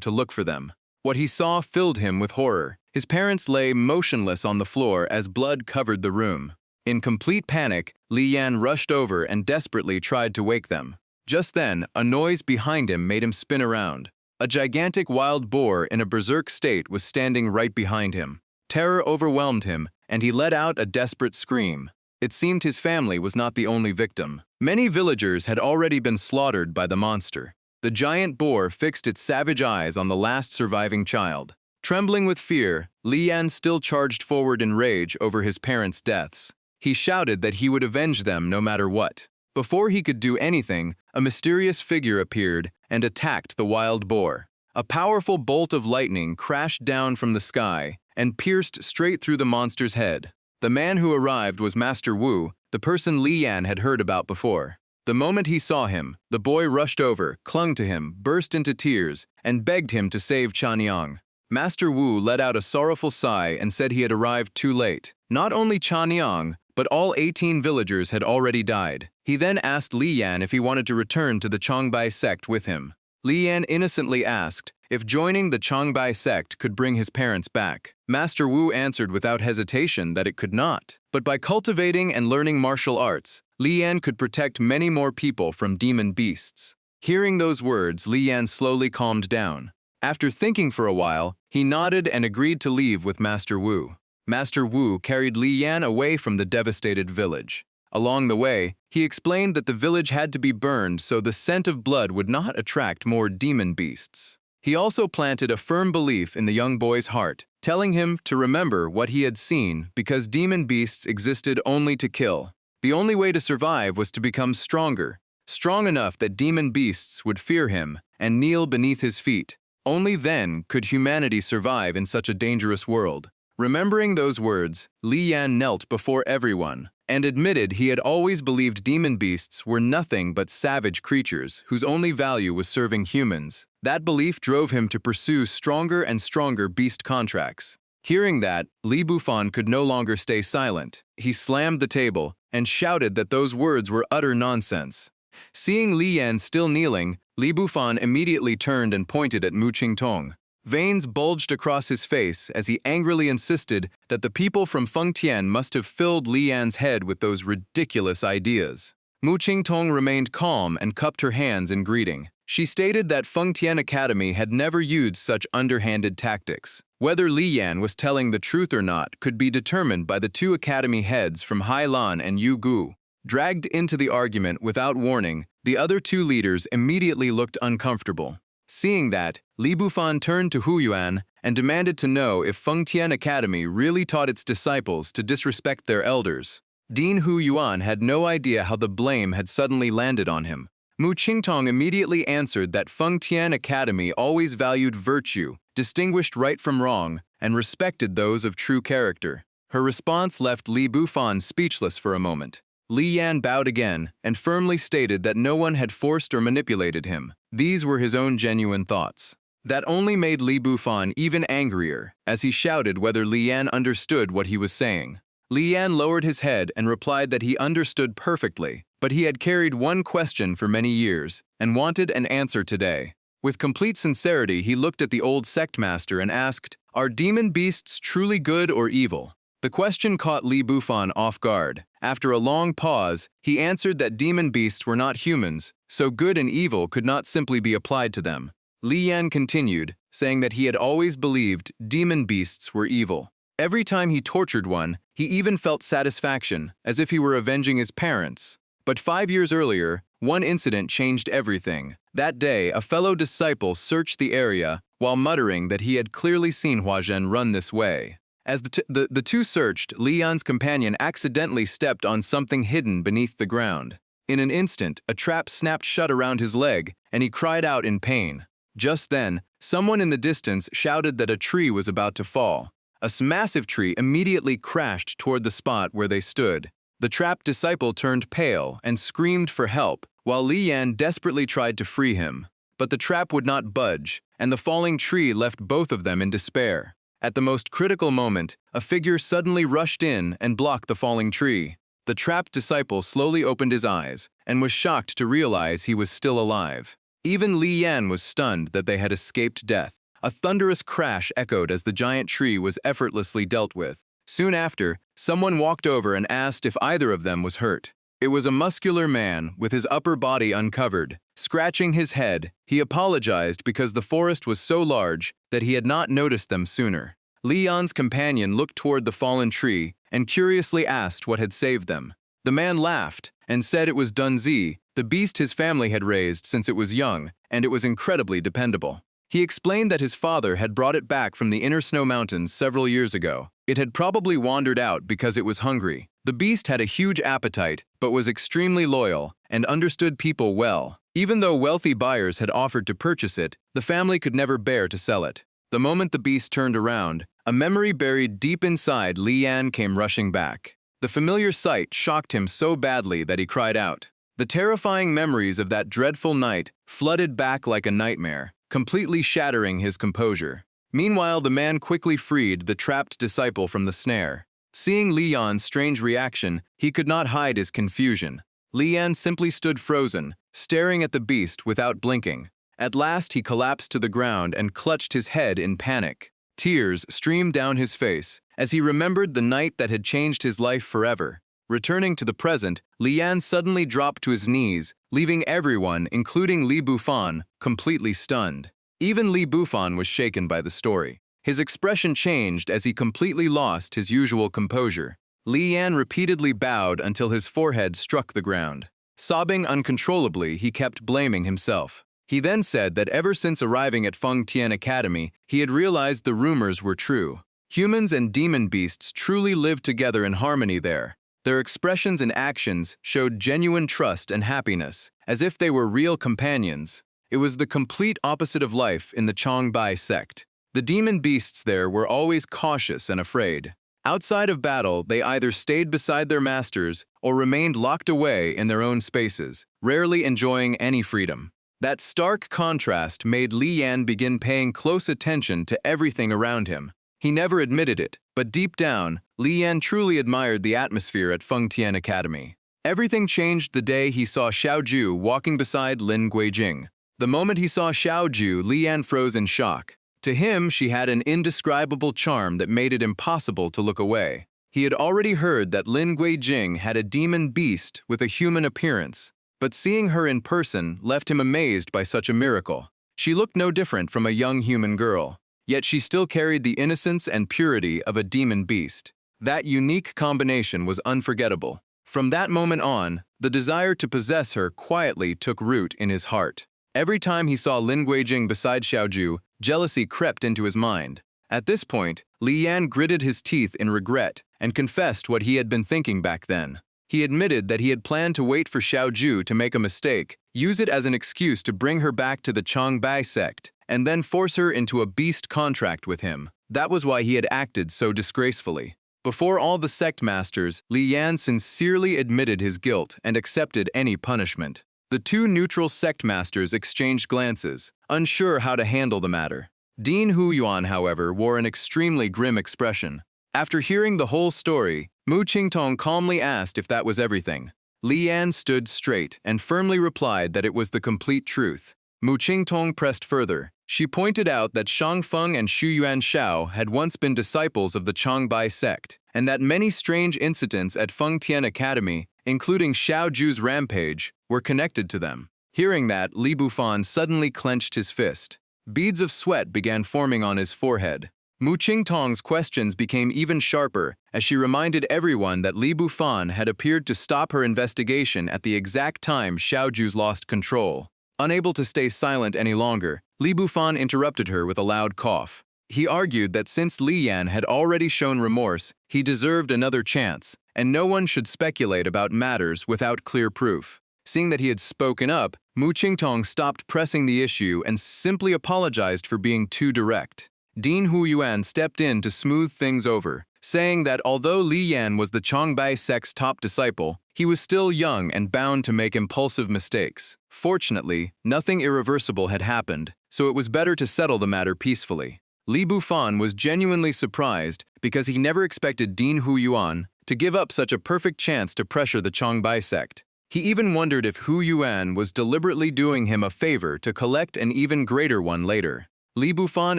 to look for them. What he saw filled him with horror. His parents lay motionless on the floor as blood covered the room. In complete panic, Li Yan rushed over and desperately tried to wake them. Just then, a noise behind him made him spin around. A gigantic wild boar in a berserk state was standing right behind him. Terror overwhelmed him, and he let out a desperate scream. It seemed his family was not the only victim. Many villagers had already been slaughtered by the monster. The giant boar fixed its savage eyes on the last surviving child. Trembling with fear, Li Yan still charged forward in rage over his parents' deaths. He shouted that he would avenge them no matter what. Before he could do anything, a mysterious figure appeared and attacked the wild boar. A powerful bolt of lightning crashed down from the sky and pierced straight through the monster's head. The man who arrived was Master Wu, the person Li Yan had heard about before. The moment he saw him, the boy rushed over, clung to him, burst into tears, and begged him to save Chaniang. Master Wu let out a sorrowful sigh and said he had arrived too late. Not only Chaniang, but all 18 villagers had already died. He then asked Li Yan if he wanted to return to the Changbai sect with him. Li Yan innocently asked if joining the Changbai sect could bring his parents back. Master Wu answered without hesitation that it could not. But by cultivating and learning martial arts, Li Yan could protect many more people from demon beasts. Hearing those words, Li Yan slowly calmed down. After thinking for a while, he nodded and agreed to leave with Master Wu. Master Wu carried Li Yan away from the devastated village. Along the way, he explained that the village had to be burned so the scent of blood would not attract more demon beasts. He also planted a firm belief in the young boy's heart, telling him to remember what he had seen because demon beasts existed only to kill. The only way to survive was to become stronger, strong enough that demon beasts would fear him and kneel beneath his feet. Only then could humanity survive in such a dangerous world. Remembering those words, Li Yan knelt before everyone and admitted he had always believed demon beasts were nothing but savage creatures whose only value was serving humans. That belief drove him to pursue stronger and stronger beast contracts. Hearing that, Li Bufan could no longer stay silent. He slammed the table and shouted that those words were utter nonsense. Seeing Li Yan still kneeling, Li Bufan immediately turned and pointed at Mu Qingtong. Veins bulged across his face as he angrily insisted that the people from Fengtian must have filled Li Yan's head with those ridiculous ideas. Mu Qingtong remained calm and cupped her hands in greeting. She stated that Fengtian Academy had never used such underhanded tactics. Whether Li Yan was telling the truth or not could be determined by the two academy heads from Hailan and Yugu. Dragged into the argument without warning, the other two leaders immediately looked uncomfortable. Seeing that, Li Bufan turned to Hu Yuan and demanded to know if Fengtian Academy really taught its disciples to disrespect their elders. Dean Hu Yuan had no idea how the blame had suddenly landed on him. Mu Qingtong immediately answered that Fengtian Academy always valued virtue, distinguished right from wrong, and respected those of true character. Her response left Li Bufan speechless for a moment. Li Yan bowed again and firmly stated that no one had forced or manipulated him. These were his own genuine thoughts. That only made Li Bufan even angrier, as he shouted whether Li Yan understood what he was saying. Li Yan lowered his head and replied that he understood perfectly, but he had carried one question for many years and wanted an answer today. With complete sincerity, he looked at the old sect master and asked, "Are demon beasts truly good or evil?" The question caught Li Bufan off guard. After a long pause, he answered that demon beasts were not humans, so good and evil could not simply be applied to them. Li Yan continued, saying that he had always believed demon beasts were evil. Every time he tortured one, he even felt satisfaction, as if he were avenging his parents. But 5 years earlier, one incident changed everything. That day, a fellow disciple searched the area while muttering that he had clearly seen Huazhen run this way. As the two searched, Li Yan's companion accidentally stepped on something hidden beneath the ground. In an instant, a trap snapped shut around his leg, and he cried out in pain. Just then, someone in the distance shouted that a tree was about to fall. A massive tree immediately crashed toward the spot where they stood. The trapped disciple turned pale and screamed for help, while Li Yan desperately tried to free him. But the trap would not budge, and the falling tree left both of them in despair. At the most critical moment, a figure suddenly rushed in and blocked the falling tree. The trapped disciple slowly opened his eyes and was shocked to realize he was still alive. Even Li Yan was stunned that they had escaped death. A thunderous crash echoed as the giant tree was effortlessly dealt with. Soon after, someone walked over and asked if either of them was hurt. It was a muscular man with his upper body uncovered. Scratching his head, he apologized because the forest was so large that he had not noticed them sooner. Li Yan's companion looked toward the fallen tree and curiously asked what had saved them. The man laughed and said it was Dunzi, the beast his family had raised since it was young, and it was incredibly dependable. He explained that his father had brought it back from the inner snow mountains several years ago. It had probably wandered out because it was hungry. The beast had a huge appetite, but was extremely loyal and understood people well. Even though wealthy buyers had offered to purchase it, the family could never bear to sell it. The moment the beast turned around, a memory buried deep inside Li Yan came rushing back. The familiar sight shocked him so badly that he cried out. The terrifying memories of that dreadful night flooded back like a nightmare, completely shattering his composure. Meanwhile, the man quickly freed the trapped disciple from the snare. Seeing Li Yan's strange reaction, he could not hide his confusion. Li Yan simply stood frozen, staring at the beast without blinking. At last, he collapsed to the ground and clutched his head in panic. Tears streamed down his face as he remembered the night that had changed his life forever. Returning to the present, Li Yan suddenly dropped to his knees, leaving everyone, including Li Bufan, completely stunned. Even Li Bufan was shaken by the story. His expression changed as he completely lost his usual composure. Li Yan repeatedly bowed until his forehead struck the ground. Sobbing uncontrollably, he kept blaming himself. He then said that ever since arriving at Feng Tian Academy, he had realized the rumors were true. Humans and demon beasts truly lived together in harmony there. Their expressions and actions showed genuine trust and happiness, as if they were real companions. It was the complete opposite of life in the Changbai sect. The demon beasts there were always cautious and afraid. Outside of battle, they either stayed beside their masters or remained locked away in their own spaces, rarely enjoying any freedom. That stark contrast made Li Yan begin paying close attention to everything around him. He never admitted it, but deep down, Li Yan truly admired the atmosphere at Feng Tian Academy. Everything changed the day he saw Xiao Ju walking beside Lin Guijing. The moment he saw Xiao Ju, Li Yan froze in shock. To him, she had an indescribable charm that made it impossible to look away. He had already heard that Lin Guijing had a demon beast with a human appearance, but seeing her in person left him amazed by such a miracle. She looked no different from a young human girl, yet she still carried the innocence and purity of a demon beast. That unique combination was unforgettable. From that moment on, the desire to possess her quietly took root in his heart. Every time he saw Lin Guijing beside Xiaoju, jealousy crept into his mind. At this point, Li Yan gritted his teeth in regret and confessed what he had been thinking back then. He admitted that he had planned to wait for Xiaoju to make a mistake, use it as an excuse to bring her back to the Changbai sect, and then force her into a beast contract with him. That was why he had acted so disgracefully. Before all the sect masters, Li Yan sincerely admitted his guilt and accepted any punishment. The two neutral sect masters exchanged glances, unsure how to handle the matter. Dean Huyuan, however, wore an extremely grim expression. After hearing the whole story, Mu Qingtong calmly asked if that was everything. Li Yan stood straight and firmly replied that it was the complete truth. Mu Qingtong pressed further. She pointed out that Shang Feng and Xu Yuan Shao had once been disciples of the Changbai sect, and that many strange incidents at Feng Tian Academy, including Xiao Ju's rampage, were connected to them. Hearing that, Li Bufan suddenly clenched his fist. Beads of sweat began forming on his forehead. Mu Qingtong's questions became even sharper as she reminded everyone that Li Bufan had appeared to stop her investigation at the exact time Xiao Ju's lost control. Unable to stay silent any longer, Li Bufan interrupted her with a loud cough. He argued that since Li Yan had already shown remorse, he deserved another chance, and no one should speculate about matters without clear proof. Seeing that he had spoken up, Mu Qingtong stopped pressing the issue and simply apologized for being too direct. Dean Huyuan stepped in to smooth things over, saying that although Li Yan was the Changbai sect's top disciple, he was still young and bound to make impulsive mistakes. Fortunately, nothing irreversible had happened, so it was better to settle the matter peacefully. Li Bufan was genuinely surprised because he never expected Dean Huyuan to give up such a perfect chance to pressure the Changbai sect. He even wondered if Huyuan was deliberately doing him a favor to collect an even greater one later. Li Bufan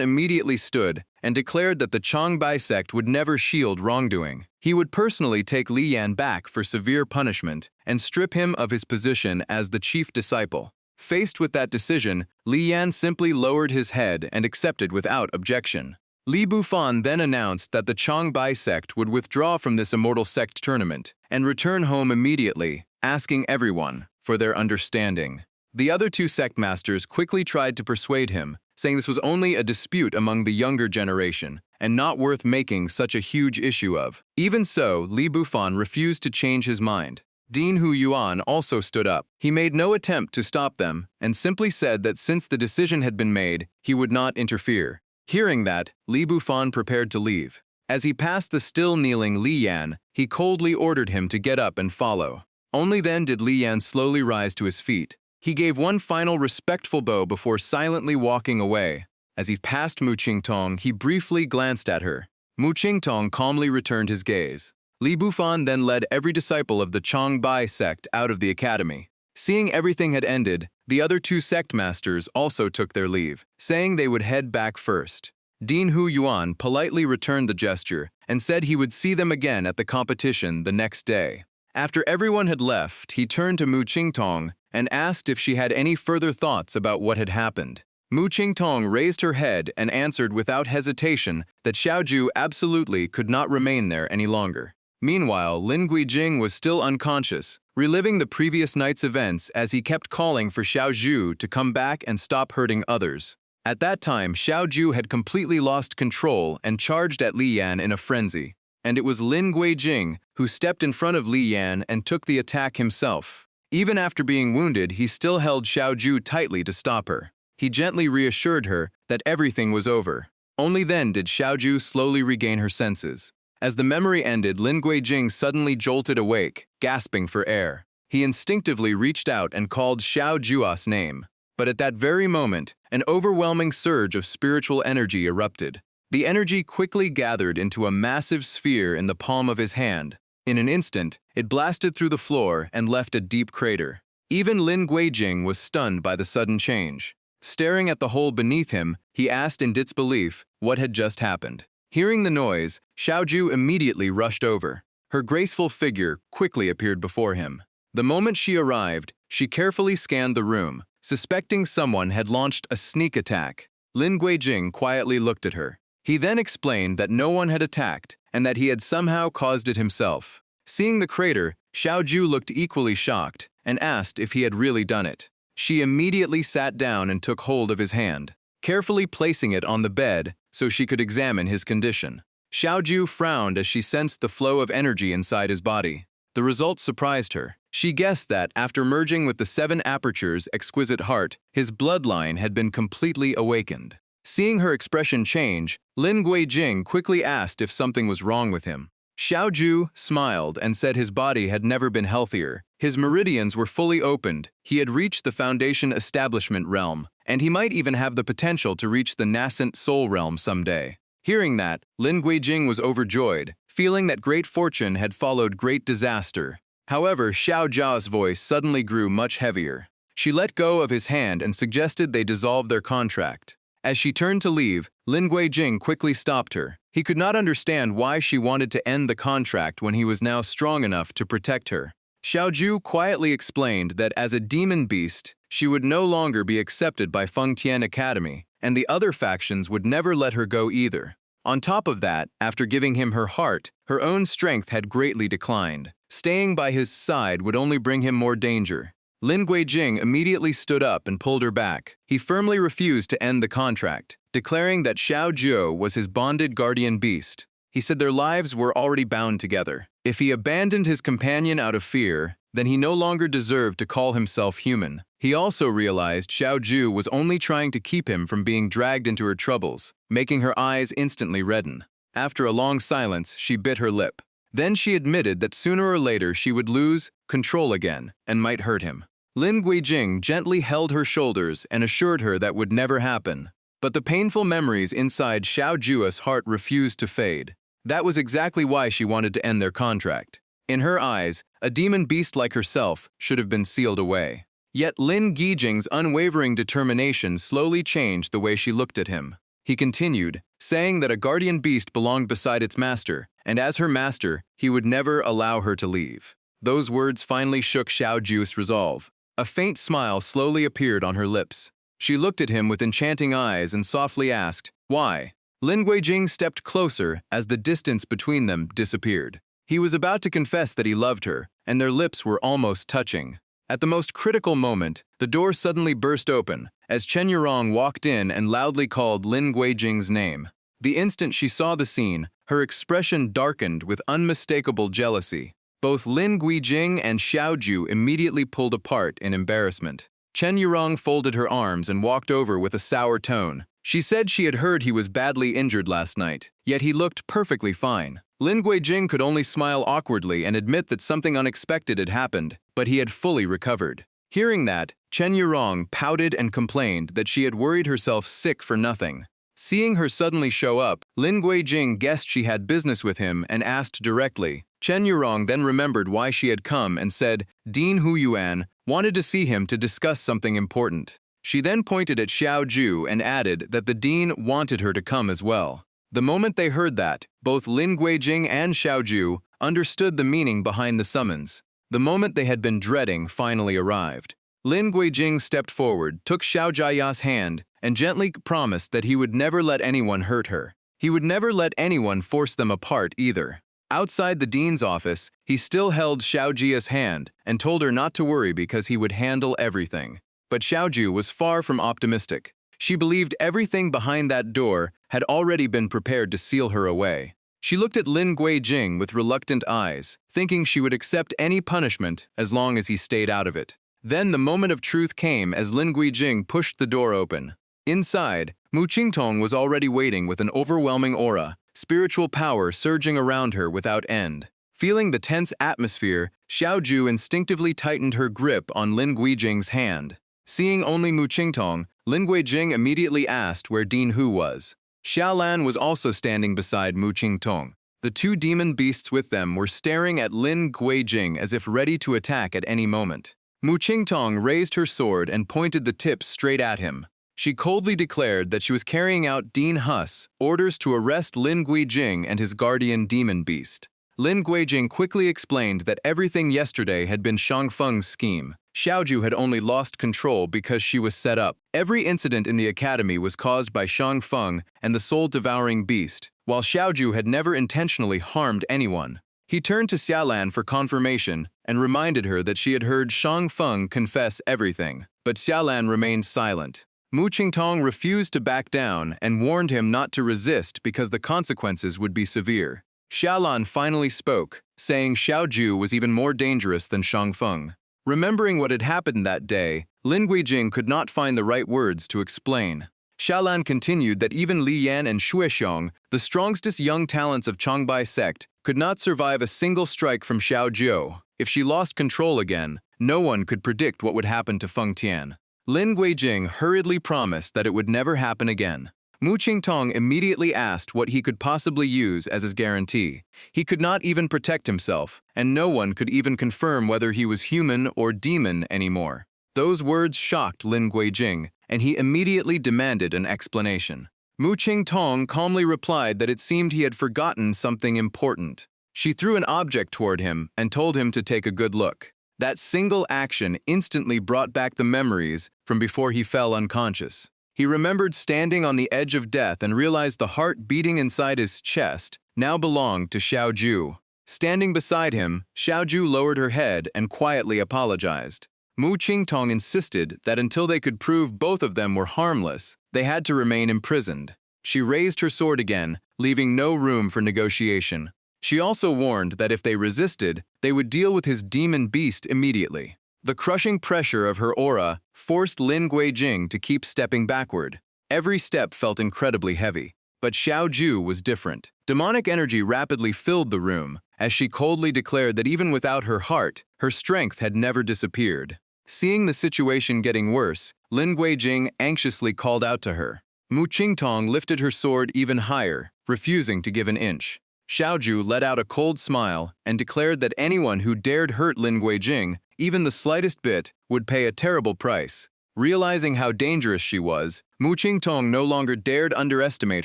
immediately stood and declared that the Changbai sect would never shield wrongdoing. He would personally take Li Yan back for severe punishment and strip him of his position as the chief disciple. Faced with that decision, Li Yan simply lowered his head and accepted without objection. Li Bufan then announced that the Changbai sect would withdraw from this immortal sect tournament and return home immediately, asking everyone for their understanding. The other two sect masters quickly tried to persuade him, saying this was only a dispute among the younger generation and not worth making such a huge issue of. Even so, Li Bufan refused to change his mind. Dean Hu Yuan also stood up. He made no attempt to stop them and simply said that since the decision had been made, he would not interfere. Hearing that, Li Bufan prepared to leave. As he passed the still kneeling Li Yan, he coldly ordered him to get up and follow. Only then did Li Yan slowly rise to his feet. He gave one final respectful bow before silently walking away. As he passed Mu Qingtong, he briefly glanced at her. Mu Qingtong calmly returned his gaze. Li Bufan then led every disciple of the Changbai sect out of the academy. Seeing everything had ended, the other two sect masters also took their leave, saying they would head back first. Dean Hu Yuan politely returned the gesture and said he would see them again at the competition the next day. After everyone had left, he turned to Mu Qingtong and asked if she had any further thoughts about what had happened. Mu Qingtong raised her head and answered without hesitation that Xiaoju absolutely could not remain there any longer. Meanwhile, Lin Guijing was still unconscious, reliving the previous night's events as he kept calling for Xiaoju to come back and stop hurting others. At that time, Xiaoju had completely lost control and charged at Li Yan in a frenzy. And it was Lin Guijing who stepped in front of Li Yan and took the attack himself. Even after being wounded, he still held Xiaoju tightly to stop her. He gently reassured her that everything was over. Only then did Xiaoju slowly regain her senses. As the memory ended, Lin Guijing suddenly jolted awake, gasping for air. He instinctively reached out and called Xiao Jua's name. But at that very moment, an overwhelming surge of spiritual energy erupted. The energy quickly gathered into a massive sphere in the palm of his hand. In an instant, it blasted through the floor and left a deep crater. Even Lin Guijing was stunned by the sudden change. Staring at the hole beneath him, he asked in disbelief what had just happened. Hearing the noise, Xiaoju immediately rushed over. Her graceful figure quickly appeared before him. The moment she arrived, she carefully scanned the room, suspecting someone had launched a sneak attack. Lin Guijing quietly looked at her. He then explained that no one had attacked and that he had somehow caused it himself. Seeing the crater, Xiaoju looked equally shocked and asked if he had really done it. She immediately sat down and took hold of his hand, carefully placing it on the bed so she could examine his condition. Xiaoju frowned as she sensed the flow of energy inside his body. The result surprised her. She guessed that, after merging with the 7 Apertures' exquisite heart, his bloodline had been completely awakened. Seeing her expression change, Lin Guijing quickly asked if something was wrong with him. Xiaoju smiled and said his body had never been healthier. His meridians were fully opened, he had reached the Foundation Establishment realm, and he might even have the potential to reach the nascent Soul realm someday. Hearing that, Lin Guijing was overjoyed, feeling that great fortune had followed great disaster. However, Xiao Zhao's voice suddenly grew much heavier. She let go of his hand and suggested they dissolve their contract. As she turned to leave, Lin Guijing quickly stopped her. He could not understand why she wanted to end the contract when he was now strong enough to protect her. Xiaoju quietly explained that as a demon beast, she would no longer be accepted by Fengtian Academy, and the other factions would never let her go either. On top of that, after giving him her heart, her own strength had greatly declined. Staying by his side would only bring him more danger. Lin Guijing immediately stood up and pulled her back. He firmly refused to end the contract, declaring that Xiaoju was his bonded guardian beast. He said their lives were already bound together. If he abandoned his companion out of fear, then he no longer deserved to call himself human. He also realized Xiaoju was only trying to keep him from being dragged into her troubles, making her eyes instantly redden. After a long silence, she bit her lip. Then she admitted that sooner or later she would lose control again and might hurt him. Lin Guijing gently held her shoulders and assured her that would never happen. But the painful memories inside Xiaoju's heart refused to fade. That was exactly why she wanted to end their contract. In her eyes, a demon beast like herself should have been sealed away. Yet Lin Guijing's unwavering determination slowly changed the way she looked at him. He continued, saying that a guardian beast belonged beside its master, and as her master, he would never allow her to leave. Those words finally shook Xiaoju's resolve. A faint smile slowly appeared on her lips. She looked at him with enchanting eyes and softly asked, "Why?" Lin Guijing stepped closer as the distance between them disappeared. He was about to confess that he loved her, and their lips were almost touching. At the most critical moment, the door suddenly burst open, as Chen Yurong walked in and loudly called Lin Guijing's name. The instant she saw the scene, her expression darkened with unmistakable jealousy. Both Lin Guijing and Xiaoju immediately pulled apart in embarrassment. Chen Yurong folded her arms and walked over with a sour tone. She said she had heard he was badly injured last night, yet he looked perfectly fine. Lin Guijing could only smile awkwardly and admit that something unexpected had happened, but he had fully recovered. Hearing that, Chen Yurong pouted and complained that she had worried herself sick for nothing. Seeing her suddenly show up, Lin Guijing guessed she had business with him and asked directly. Chen Yurong then remembered why she had come and said Dean Huyuan wanted to see him to discuss something important. She then pointed at Xiaoju and added that the dean wanted her to come as well. The moment they heard that, both Lin Guijing and Xiaoju understood the meaning behind the summons. The moment they had been dreading finally arrived. Lin Guijing stepped forward, took Xiao Jiaya's hand, and gently promised that he would never let anyone hurt her. He would never let anyone force them apart either. Outside the dean's office, he still held Xiao Jia's hand and told her not to worry because he would handle everything. But Xiaoju was far from optimistic. She believed everything behind that door had already been prepared to seal her away. She looked at Lin Guijing with reluctant eyes, thinking she would accept any punishment as long as he stayed out of it. Then the moment of truth came as Lin Guijing pushed the door open. Inside, Mu Qingtong was already waiting with an overwhelming aura, spiritual power surging around her without end. Feeling the tense atmosphere, Xiaoju instinctively tightened her grip on Lin Guijing's hand. Seeing only Mu Qingtong, Lin Guijing immediately asked where Dean Hu was. Xiaolan was also standing beside Mu Qingtong. The two demon beasts with them were staring at Lin Guijing as if ready to attack at any moment. Mu Qingtong raised her sword and pointed the tip straight at him. She coldly declared that she was carrying out Dean Hu's orders to arrest Lin Guijing and his guardian demon beast. Lin Guijing quickly explained that everything yesterday had been Shangfeng's scheme. Xiaoju had only lost control because she was set up. Every incident in the academy was caused by Shangfeng and the soul-devouring beast, while Xiaoju had never intentionally harmed anyone. He turned to Xiaolan for confirmation and reminded her that she had heard Shangfeng confess everything, but Xiaolan remained silent. Mu Qingtong refused to back down and warned him not to resist because the consequences would be severe. Xiaolan finally spoke, saying Xiaoju was even more dangerous than Shangfeng. Remembering what had happened that day, Lin Guijing could not find the right words to explain. Xiaolan continued that even Li Yan and Shuixiong, the strongest young talents of Changbai sect, could not survive a single strike from Xiaojiu. If she lost control again, no one could predict what would happen to Feng Tian. Lin Guijing hurriedly promised that it would never happen again. Mu Qingtong immediately asked what he could possibly use as his guarantee. He could not even protect himself, and no one could even confirm whether he was human or demon anymore. Those words shocked Lin Guijing, and he immediately demanded an explanation. Mu Qingtong calmly replied that it seemed he had forgotten something important. She threw an object toward him and told him to take a good look. That single action instantly brought back the memories from before he fell unconscious. He remembered standing on the edge of death and realized the heart beating inside his chest now belonged to Xiaoju. Standing beside him, Xiaoju lowered her head and quietly apologized. Mu Qingtong insisted that until they could prove both of them were harmless, they had to remain imprisoned. She raised her sword again, leaving no room for negotiation. She also warned that if they resisted, they would deal with his demon beast immediately. The crushing pressure of her aura forced Lin Guijing to keep stepping backward. Every step felt incredibly heavy, but Xiaoju was different. Demonic energy rapidly filled the room, as she coldly declared that even without her heart, her strength had never disappeared. Seeing the situation getting worse, Lin Guijing anxiously called out to her. Mu Qingtong lifted her sword even higher, refusing to give an inch. Xiaoju let out a cold smile and declared that anyone who dared hurt Lin Guijing, even the slightest bit, would pay a terrible price. Realizing how dangerous she was, Mu Qingtong no longer dared underestimate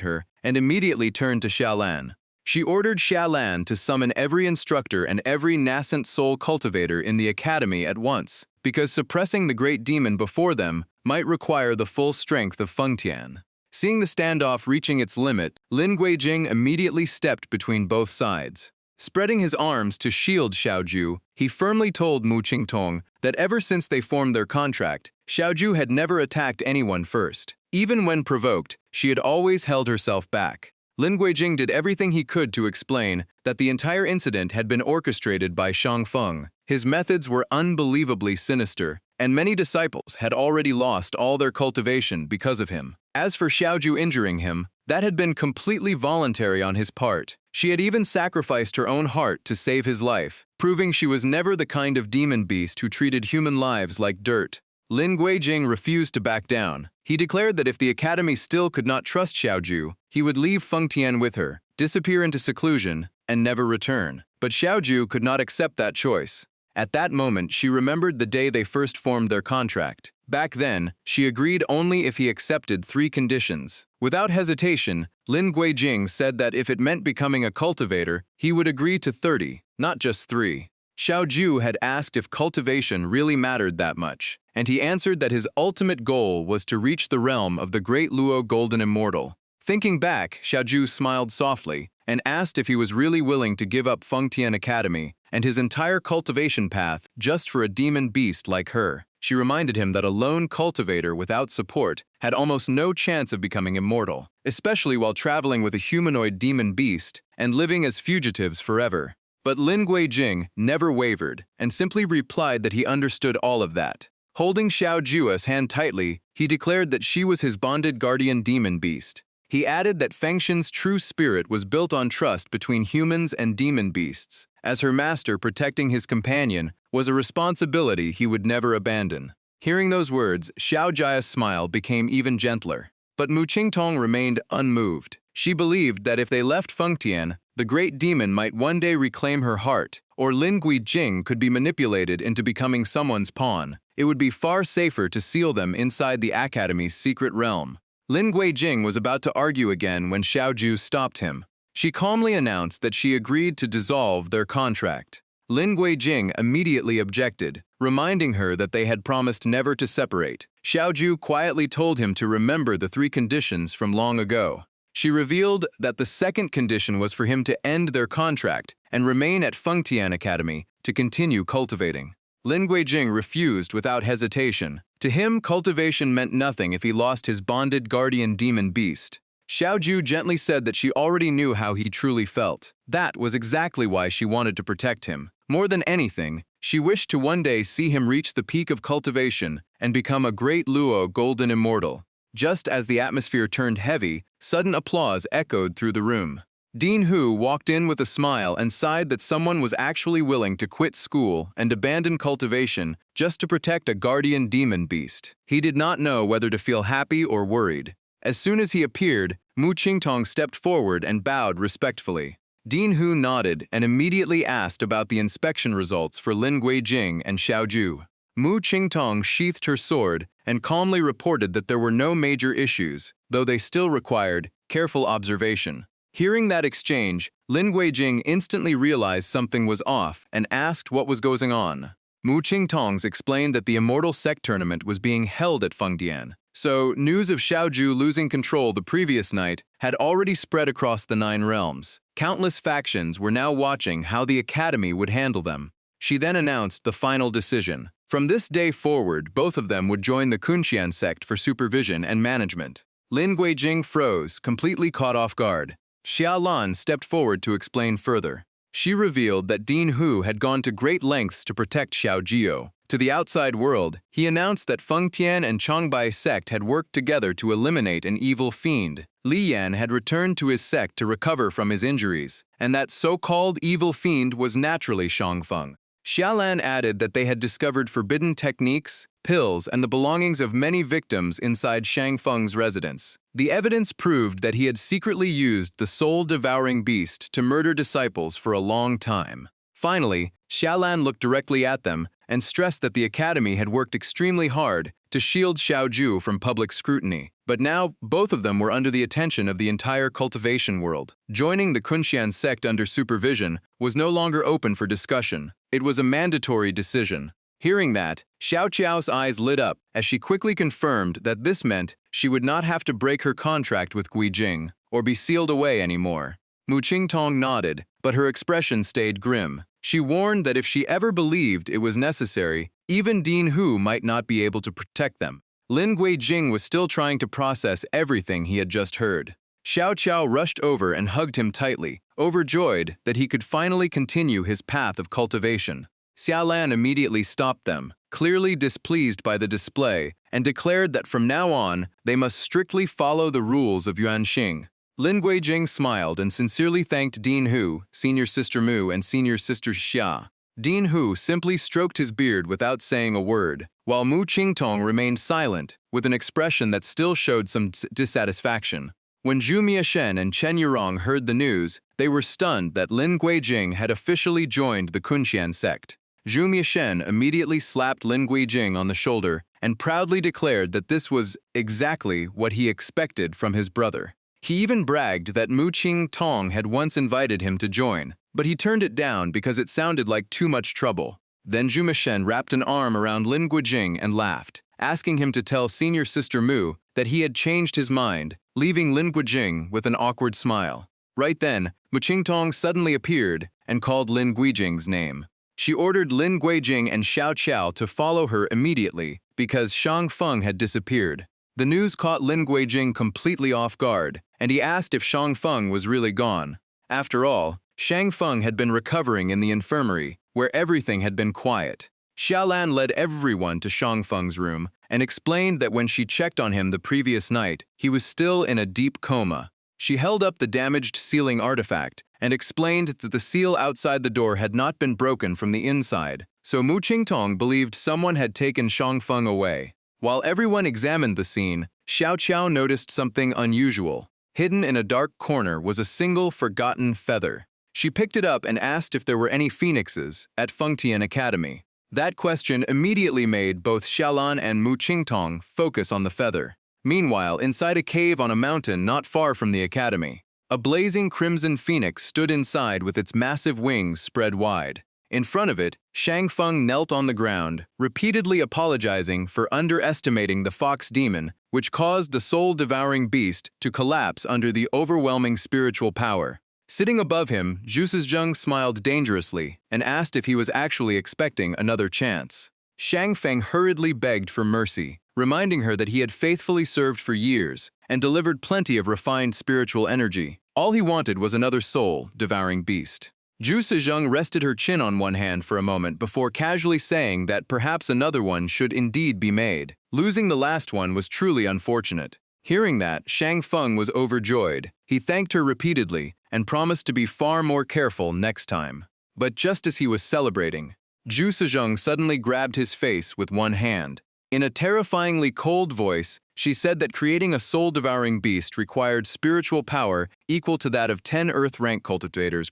her and immediately turned to Xiaolan. She ordered Xiaolan to summon every instructor and every nascent soul cultivator in the academy at once, because suppressing the great demon before them might require the full strength of Feng Tian. Seeing the standoff reaching its limit, Lin Guijing immediately stepped between both sides. Spreading his arms to shield Xiaoju, he firmly told Mu Qingtong that ever since they formed their contract, Xiaoju had never attacked anyone first. Even when provoked, she had always held herself back. Lin Guijing did everything he could to explain that the entire incident had been orchestrated by Shang Feng. His methods were unbelievably sinister, and many disciples had already lost all their cultivation because of him. As for Xiaoju injuring him, that had been completely voluntary on his part. She had even sacrificed her own heart to save his life, proving she was never the kind of demon beast who treated human lives like dirt. Lin Guijing refused to back down. He declared that if the academy still could not trust Xiaoju, he would leave Feng Tian with her, disappear into seclusion, and never return. But Xiaoju could not accept that choice. At that moment, she remembered the day they first formed their contract. Back then, she agreed only if he accepted 3 conditions. Without hesitation, Lin Guijing said that if it meant becoming a cultivator, he would agree to 30, not just 3. Xiaoju had asked if cultivation really mattered that much, and he answered that his ultimate goal was to reach the realm of the great Luo Golden Immortal. Thinking back, Xiaoju smiled softly and asked if he was really willing to give up Feng Tian Academy and his entire cultivation path just for a demon beast like her. She reminded him that a lone cultivator without support had almost no chance of becoming immortal, especially while traveling with a humanoid demon beast and living as fugitives forever. But Lin Guijing never wavered and simply replied that he understood all of that. Holding Xiaoju's hand tightly, he declared that she was his bonded guardian demon beast. He added that Fengshen's true spirit was built on trust between humans and demon beasts. As her master protecting his companion was a responsibility he would never abandon. Hearing those words, Xiaoju's smile became even gentler. But Mu Qingtong remained unmoved. She believed that if they left Feng Tian, the great demon might one day reclaim her heart, or Lin Guijing could be manipulated into becoming someone's pawn. It would be far safer to seal them inside the Academy's secret realm. Lin Guijing was about to argue again when Xiaoju stopped him. She calmly announced that she agreed to dissolve their contract. Lin Guijing immediately objected, reminding her that they had promised never to separate. Xiaoju quietly told him to remember the 3 conditions from long ago. She revealed that the second condition was for him to end their contract and remain at Feng Tian Academy to continue cultivating. Lin Guijing refused without hesitation. To him, cultivation meant nothing if he lost his bonded guardian demon beast. Xiaoju gently said that she already knew how he truly felt. That was exactly why she wanted to protect him. More than anything, she wished to one day see him reach the peak of cultivation and become a great Luo Golden Immortal. Just as the atmosphere turned heavy, sudden applause echoed through the room. Dean Hu walked in with a smile and sighed that someone was actually willing to quit school and abandon cultivation just to protect a guardian demon beast. He did not know whether to feel happy or worried. As soon as he appeared, Mu Qingtong stepped forward and bowed respectfully. Dean Hu nodded and immediately asked about the inspection results for Lin Guijing and Xiaoju. Mu Qingtong sheathed her sword and calmly reported that there were no major issues, though they still required careful observation. Hearing that exchange, Lin Guijing instantly realized something was off and asked what was going on. Mu Qingtong explained that the Immortal Sect tournament was being held at Feng Tian. So, news of Xiaoju losing control the previous night had already spread across the 9 realms. Countless factions were now watching how the Academy would handle them. She then announced the final decision. From this day forward, both of them would join the Kunxian sect for supervision and management. Lin Guijing froze, completely caught off guard. Xiaolan stepped forward to explain further. She revealed that Dean Hu had gone to great lengths to protect Xiaojio. To the outside world, he announced that Feng Tian and Changbai sect had worked together to eliminate an evil fiend. Li Yan had returned to his sect to recover from his injuries, and that so-called evil fiend was naturally Shangfeng. Xiaolan added that they had discovered forbidden techniques, pills, and the belongings of many victims inside Shangfeng's residence. The evidence proved that he had secretly used the soul-devouring beast to murder disciples for a long time. Finally, Xiaolan looked directly at them and stressed that the Academy had worked extremely hard to shield Xiaoju from public scrutiny. But now, both of them were under the attention of the entire cultivation world. Joining the Kunxian sect under supervision was no longer open for discussion. It was a mandatory decision. Hearing that, Xiaoqiao's eyes lit up as she quickly confirmed that this meant she would not have to break her contract with Guijing or be sealed away anymore. Mu Qingtong nodded, but her expression stayed grim. She warned that if she ever believed it was necessary, even Dean Hu might not be able to protect them. Lin Guijing was still trying to process everything he had just heard. Xiao Qiao rushed over and hugged him tightly, overjoyed that he could finally continue his path of cultivation. Xiaolan immediately stopped them, clearly displeased by the display, and declared that from now on, they must strictly follow the rules of Yuanxing. Lin Guijing smiled and sincerely thanked Dean Hu, Senior Sister Mu, and Senior Sister Xia. Dean Hu simply stroked his beard without saying a word, while Mu Qingtong remained silent, with an expression that still showed some dissatisfaction. When Zhu Miashen and Chen Yurong heard the news, they were stunned that Lin Guijing had officially joined the Kunxian sect. Zhu Miashen immediately slapped Lin Guijing on the shoulder and proudly declared that this was exactly what he expected from his brother. He even bragged that Mu Qingtong had once invited him to join, but he turned it down because it sounded like too much trouble. Then Zhu Miashen wrapped an arm around Lin Guijing and laughed, asking him to tell Senior Sister Mu that he had changed his mind, leaving Lin Guijing with an awkward smile. Right then, Mu Qingtong suddenly appeared and called Lin Guijing's name. She ordered Lin Guijing and Xiao Qiao to follow her immediately because Shang Feng had disappeared. The news caught Lin Guijing completely off guard, and he asked if Shang Feng was really gone. After all, Shang Feng had been recovering in the infirmary, where everything had been quiet. Xiaolan led everyone to Shang Feng's room and explained that when she checked on him the previous night, he was still in a deep coma. She held up the damaged sealing artifact and explained that the seal outside the door had not been broken from the inside, so Mu Qingtong believed someone had taken Shang Feng away. While everyone examined the scene, Xiao Qiao noticed something unusual. Hidden in a dark corner was a single forgotten feather. She picked it up and asked if there were any phoenixes at Fengtian Academy. That question immediately made both Xiaolan and Mu Qingtong focus on the feather. Meanwhile, inside a cave on a mountain not far from the academy, a blazing crimson phoenix stood inside with its massive wings spread wide. In front of it, Shang Feng knelt on the ground, repeatedly apologizing for underestimating the fox demon, which caused the soul-devouring beast to collapse under the overwhelming spiritual power. Sitting above him, Zhu Zheng smiled dangerously and asked if he was actually expecting another chance. Shang Feng hurriedly begged for mercy, reminding her that he had faithfully served for years and delivered plenty of refined spiritual energy. All he wanted was another soul-devouring beast. Zhu Zheng rested her chin on one hand for a moment before casually saying that perhaps another one should indeed be made. Losing the last one was truly unfortunate. Hearing that, Shang Feng was overjoyed. He thanked her repeatedly and promised to be far more careful next time. But just as he was celebrating, Zhu Zheng suddenly grabbed his face with one hand. In a terrifyingly cold voice, she said that creating a soul-devouring beast required spiritual power equal to that of 10 Earth-rank cultivators,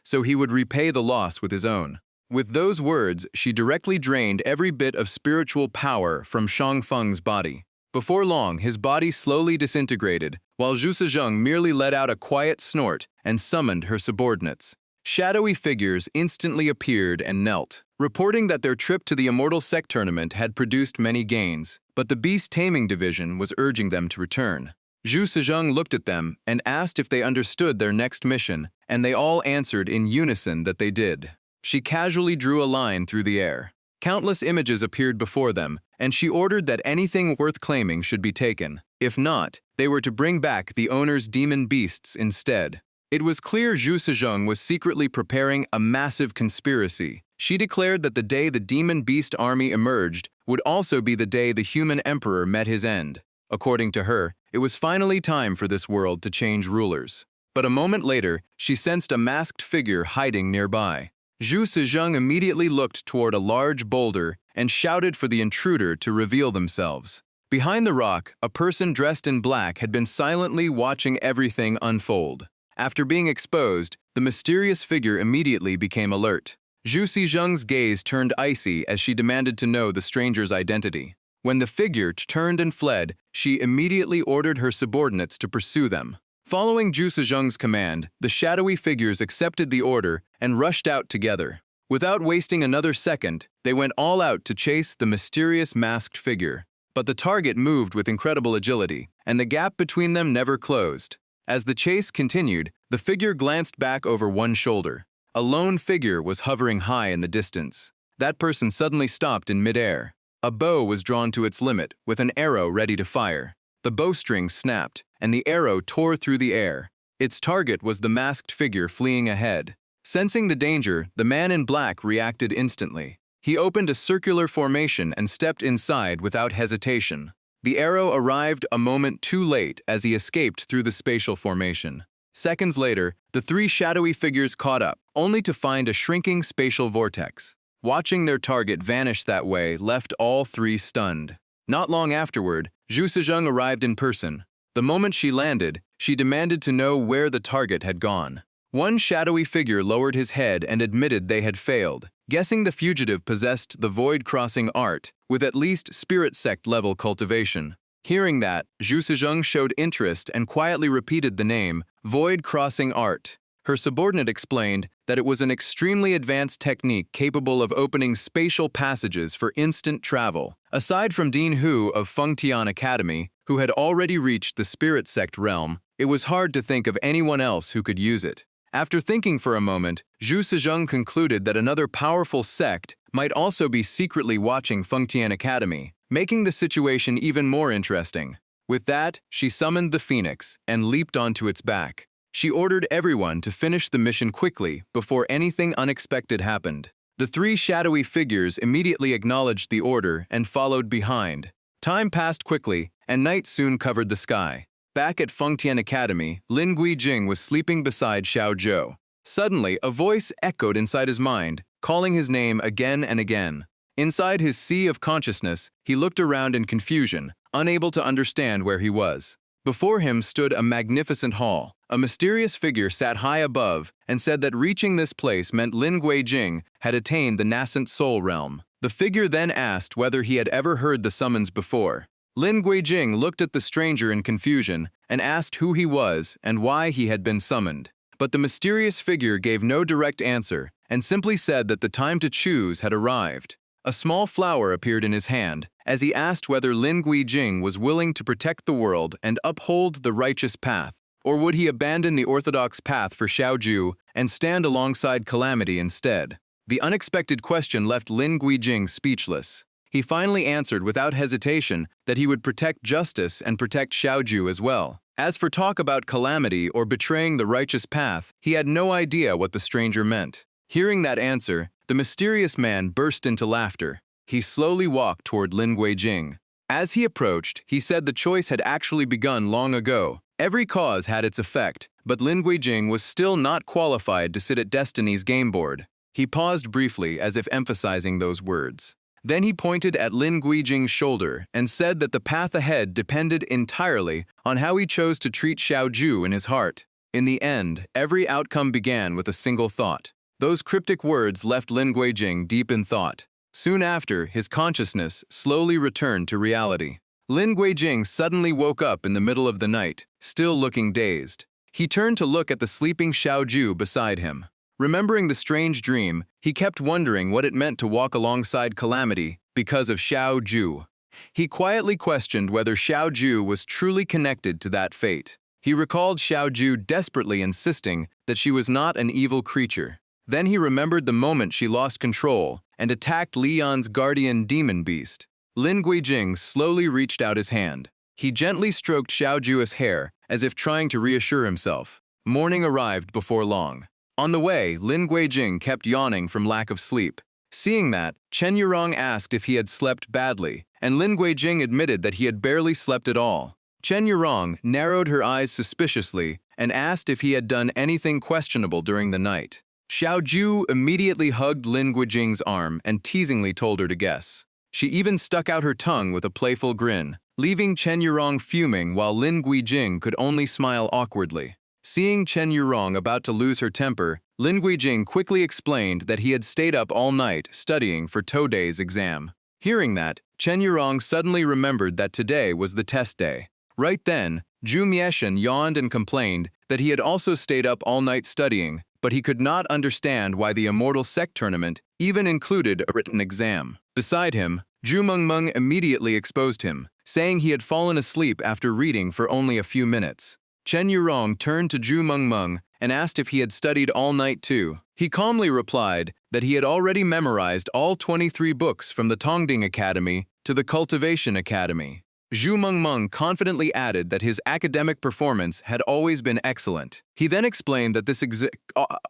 so he would repay the loss with his own. With those words, she directly drained every bit of spiritual power from Shang Feng's body. Before long, his body slowly disintegrated, while Zhu Zheng merely let out a quiet snort and summoned her subordinates. Shadowy figures instantly appeared and knelt, reporting that their trip to the Immortal Sect tournament had produced many gains, but the Beast Taming Division was urging them to return. Zhu Zheng looked at them and asked if they understood their next mission, and they all answered in unison that they did. She casually drew a line through the air. Countless images appeared before them, and she ordered that anything worth claiming should be taken. If not, they were to bring back the owner's demon beasts instead. It was clear Zhu Zheng was secretly preparing a massive conspiracy. She declared that the day the demon beast army emerged would also be the day the human emperor met his end. According to her, it was finally time for this world to change rulers. But a moment later, she sensed a masked figure hiding nearby. Zhu Zheng immediately looked toward a large boulder and shouted for the intruder to reveal themselves. Behind the rock, a person dressed in black had been silently watching everything unfold. After being exposed, the mysterious figure immediately became alert. Zhu Zheng's gaze turned icy as she demanded to know the stranger's identity. When the figure turned and fled, she immediately ordered her subordinates to pursue them. Following Zhu Zheng's command, the shadowy figures accepted the order and rushed out together. Without wasting another second, they went all out to chase the mysterious masked figure. But the target moved with incredible agility, and the gap between them never closed. As the chase continued, The figure glanced back over one shoulder. A lone figure was hovering high in the distance. That person suddenly stopped in midair. A bow was drawn to its limit, with an arrow ready to fire. The bowstring snapped, and the arrow tore through the air. Its target was the masked figure fleeing ahead. Sensing the danger, the man in black reacted instantly. He opened a circular formation and stepped inside without hesitation. The arrow arrived a moment too late as he escaped through the spatial formation. Seconds later, the three shadowy figures caught up, only to find a shrinking spatial vortex. Watching their target vanish that way left all three stunned. Not long afterward, Zhu Sejong arrived in person. The moment she landed, she demanded to know where the target had gone. One shadowy figure lowered his head and admitted they had failed, guessing the fugitive possessed the void-crossing art, with at least spirit sect-level cultivation. Hearing that, Zhu Sejong showed interest and quietly repeated the name, void-crossing art. Her subordinate explained that it was an extremely advanced technique capable of opening spatial passages for instant travel. Aside from Dean Hu of Fengtian Academy, who had already reached the spirit sect realm, it was hard to think of anyone else who could use it. After thinking for a moment, Zhu Sejong concluded that another powerful sect might also be secretly watching Fengtian Academy, making the situation even more interesting. With that, she summoned the phoenix and leaped onto its back. She ordered everyone to finish the mission quickly before anything unexpected happened. The three shadowy figures immediately acknowledged the order and followed behind. Time passed quickly, and night soon covered the sky. Back at Fengtian Academy, Lin Guijing was sleeping beside Xiao Zhou. Suddenly, a voice echoed inside his mind, calling his name again and again. Inside his sea of consciousness, he looked around in confusion, unable to understand where he was. Before him stood a magnificent hall. A mysterious figure sat high above and said that reaching this place meant Lin Guijing had attained the nascent soul realm. The figure then asked whether he had ever heard the summons before. Lin Guijing looked at the stranger in confusion and asked who he was and why he had been summoned. But the mysterious figure gave no direct answer and simply said that the time to choose had arrived. A small flower appeared in his hand as he asked whether Lin Guijing was willing to protect the world and uphold the righteous path, or would he abandon the orthodox path for Xiaozhu and stand alongside calamity instead. The unexpected question left Lin Guijing speechless. He finally answered without hesitation that he would protect justice and protect Xiaozhu as well. As for talk about calamity or betraying the righteous path, he had no idea what the stranger meant. Hearing that answer, the mysterious man burst into laughter. He slowly walked toward Lin Guijing. As he approached, he said the choice had actually begun long ago. Every cause had its effect, but Lin Guijing was still not qualified to sit at Destiny's game board. He paused briefly as if emphasizing those words. Then he pointed at Lin Guijing's shoulder and said that the path ahead depended entirely on how he chose to treat Xiaozhu in his heart. In the end, every outcome began with a single thought. Those cryptic words left Lin Guijing deep in thought. Soon after, his consciousness slowly returned to reality. Lin Guijing suddenly woke up in the middle of the night, still looking dazed. He turned to look at the sleeping Xiaozhu beside him. Remembering the strange dream, he kept wondering what it meant to walk alongside calamity because of Xiaozhu. He quietly questioned whether Xiaozhu was truly connected to that fate. He recalled Xiaozhu desperately insisting that she was not an evil creature. Then he remembered the moment she lost control and attacked Li Yan's guardian demon beast. Lin Guijing slowly reached out his hand. He gently stroked Xiaozhu's hair as if trying to reassure himself. Morning arrived before long. On the way, Lin Guijing kept yawning from lack of sleep. Seeing that, Chen Yurong asked if he had slept badly, and Lin Guijing admitted that he had barely slept at all. Chen Yurong narrowed her eyes suspiciously and asked if he had done anything questionable during the night. Xiaozhu immediately hugged Lin Guijing's arm and teasingly told her to guess. She even stuck out her tongue with a playful grin, leaving Chen Yurong fuming while Lin Guijing could only smile awkwardly. Seeing Chen Yurong about to lose her temper, Lin Guijing quickly explained that he had stayed up all night studying for Today's exam. Hearing that, Chen Yurong suddenly remembered that today was the test day. Right then, Zhu Mieshan yawned and complained that he had also stayed up all night studying, but he could not understand why the Immortal Sect tournament even included a written exam. Beside him, Zhu Mengmeng immediately exposed him, saying he had fallen asleep after reading for only a few minutes. Chen Yurong turned to Zhu Mengmeng and asked if he had studied all night too. He calmly replied that he had already memorized all 23 books from the Tongding Academy to the Cultivation Academy. Zhu Mengmeng confidently added that his academic performance had always been excellent. He then explained that this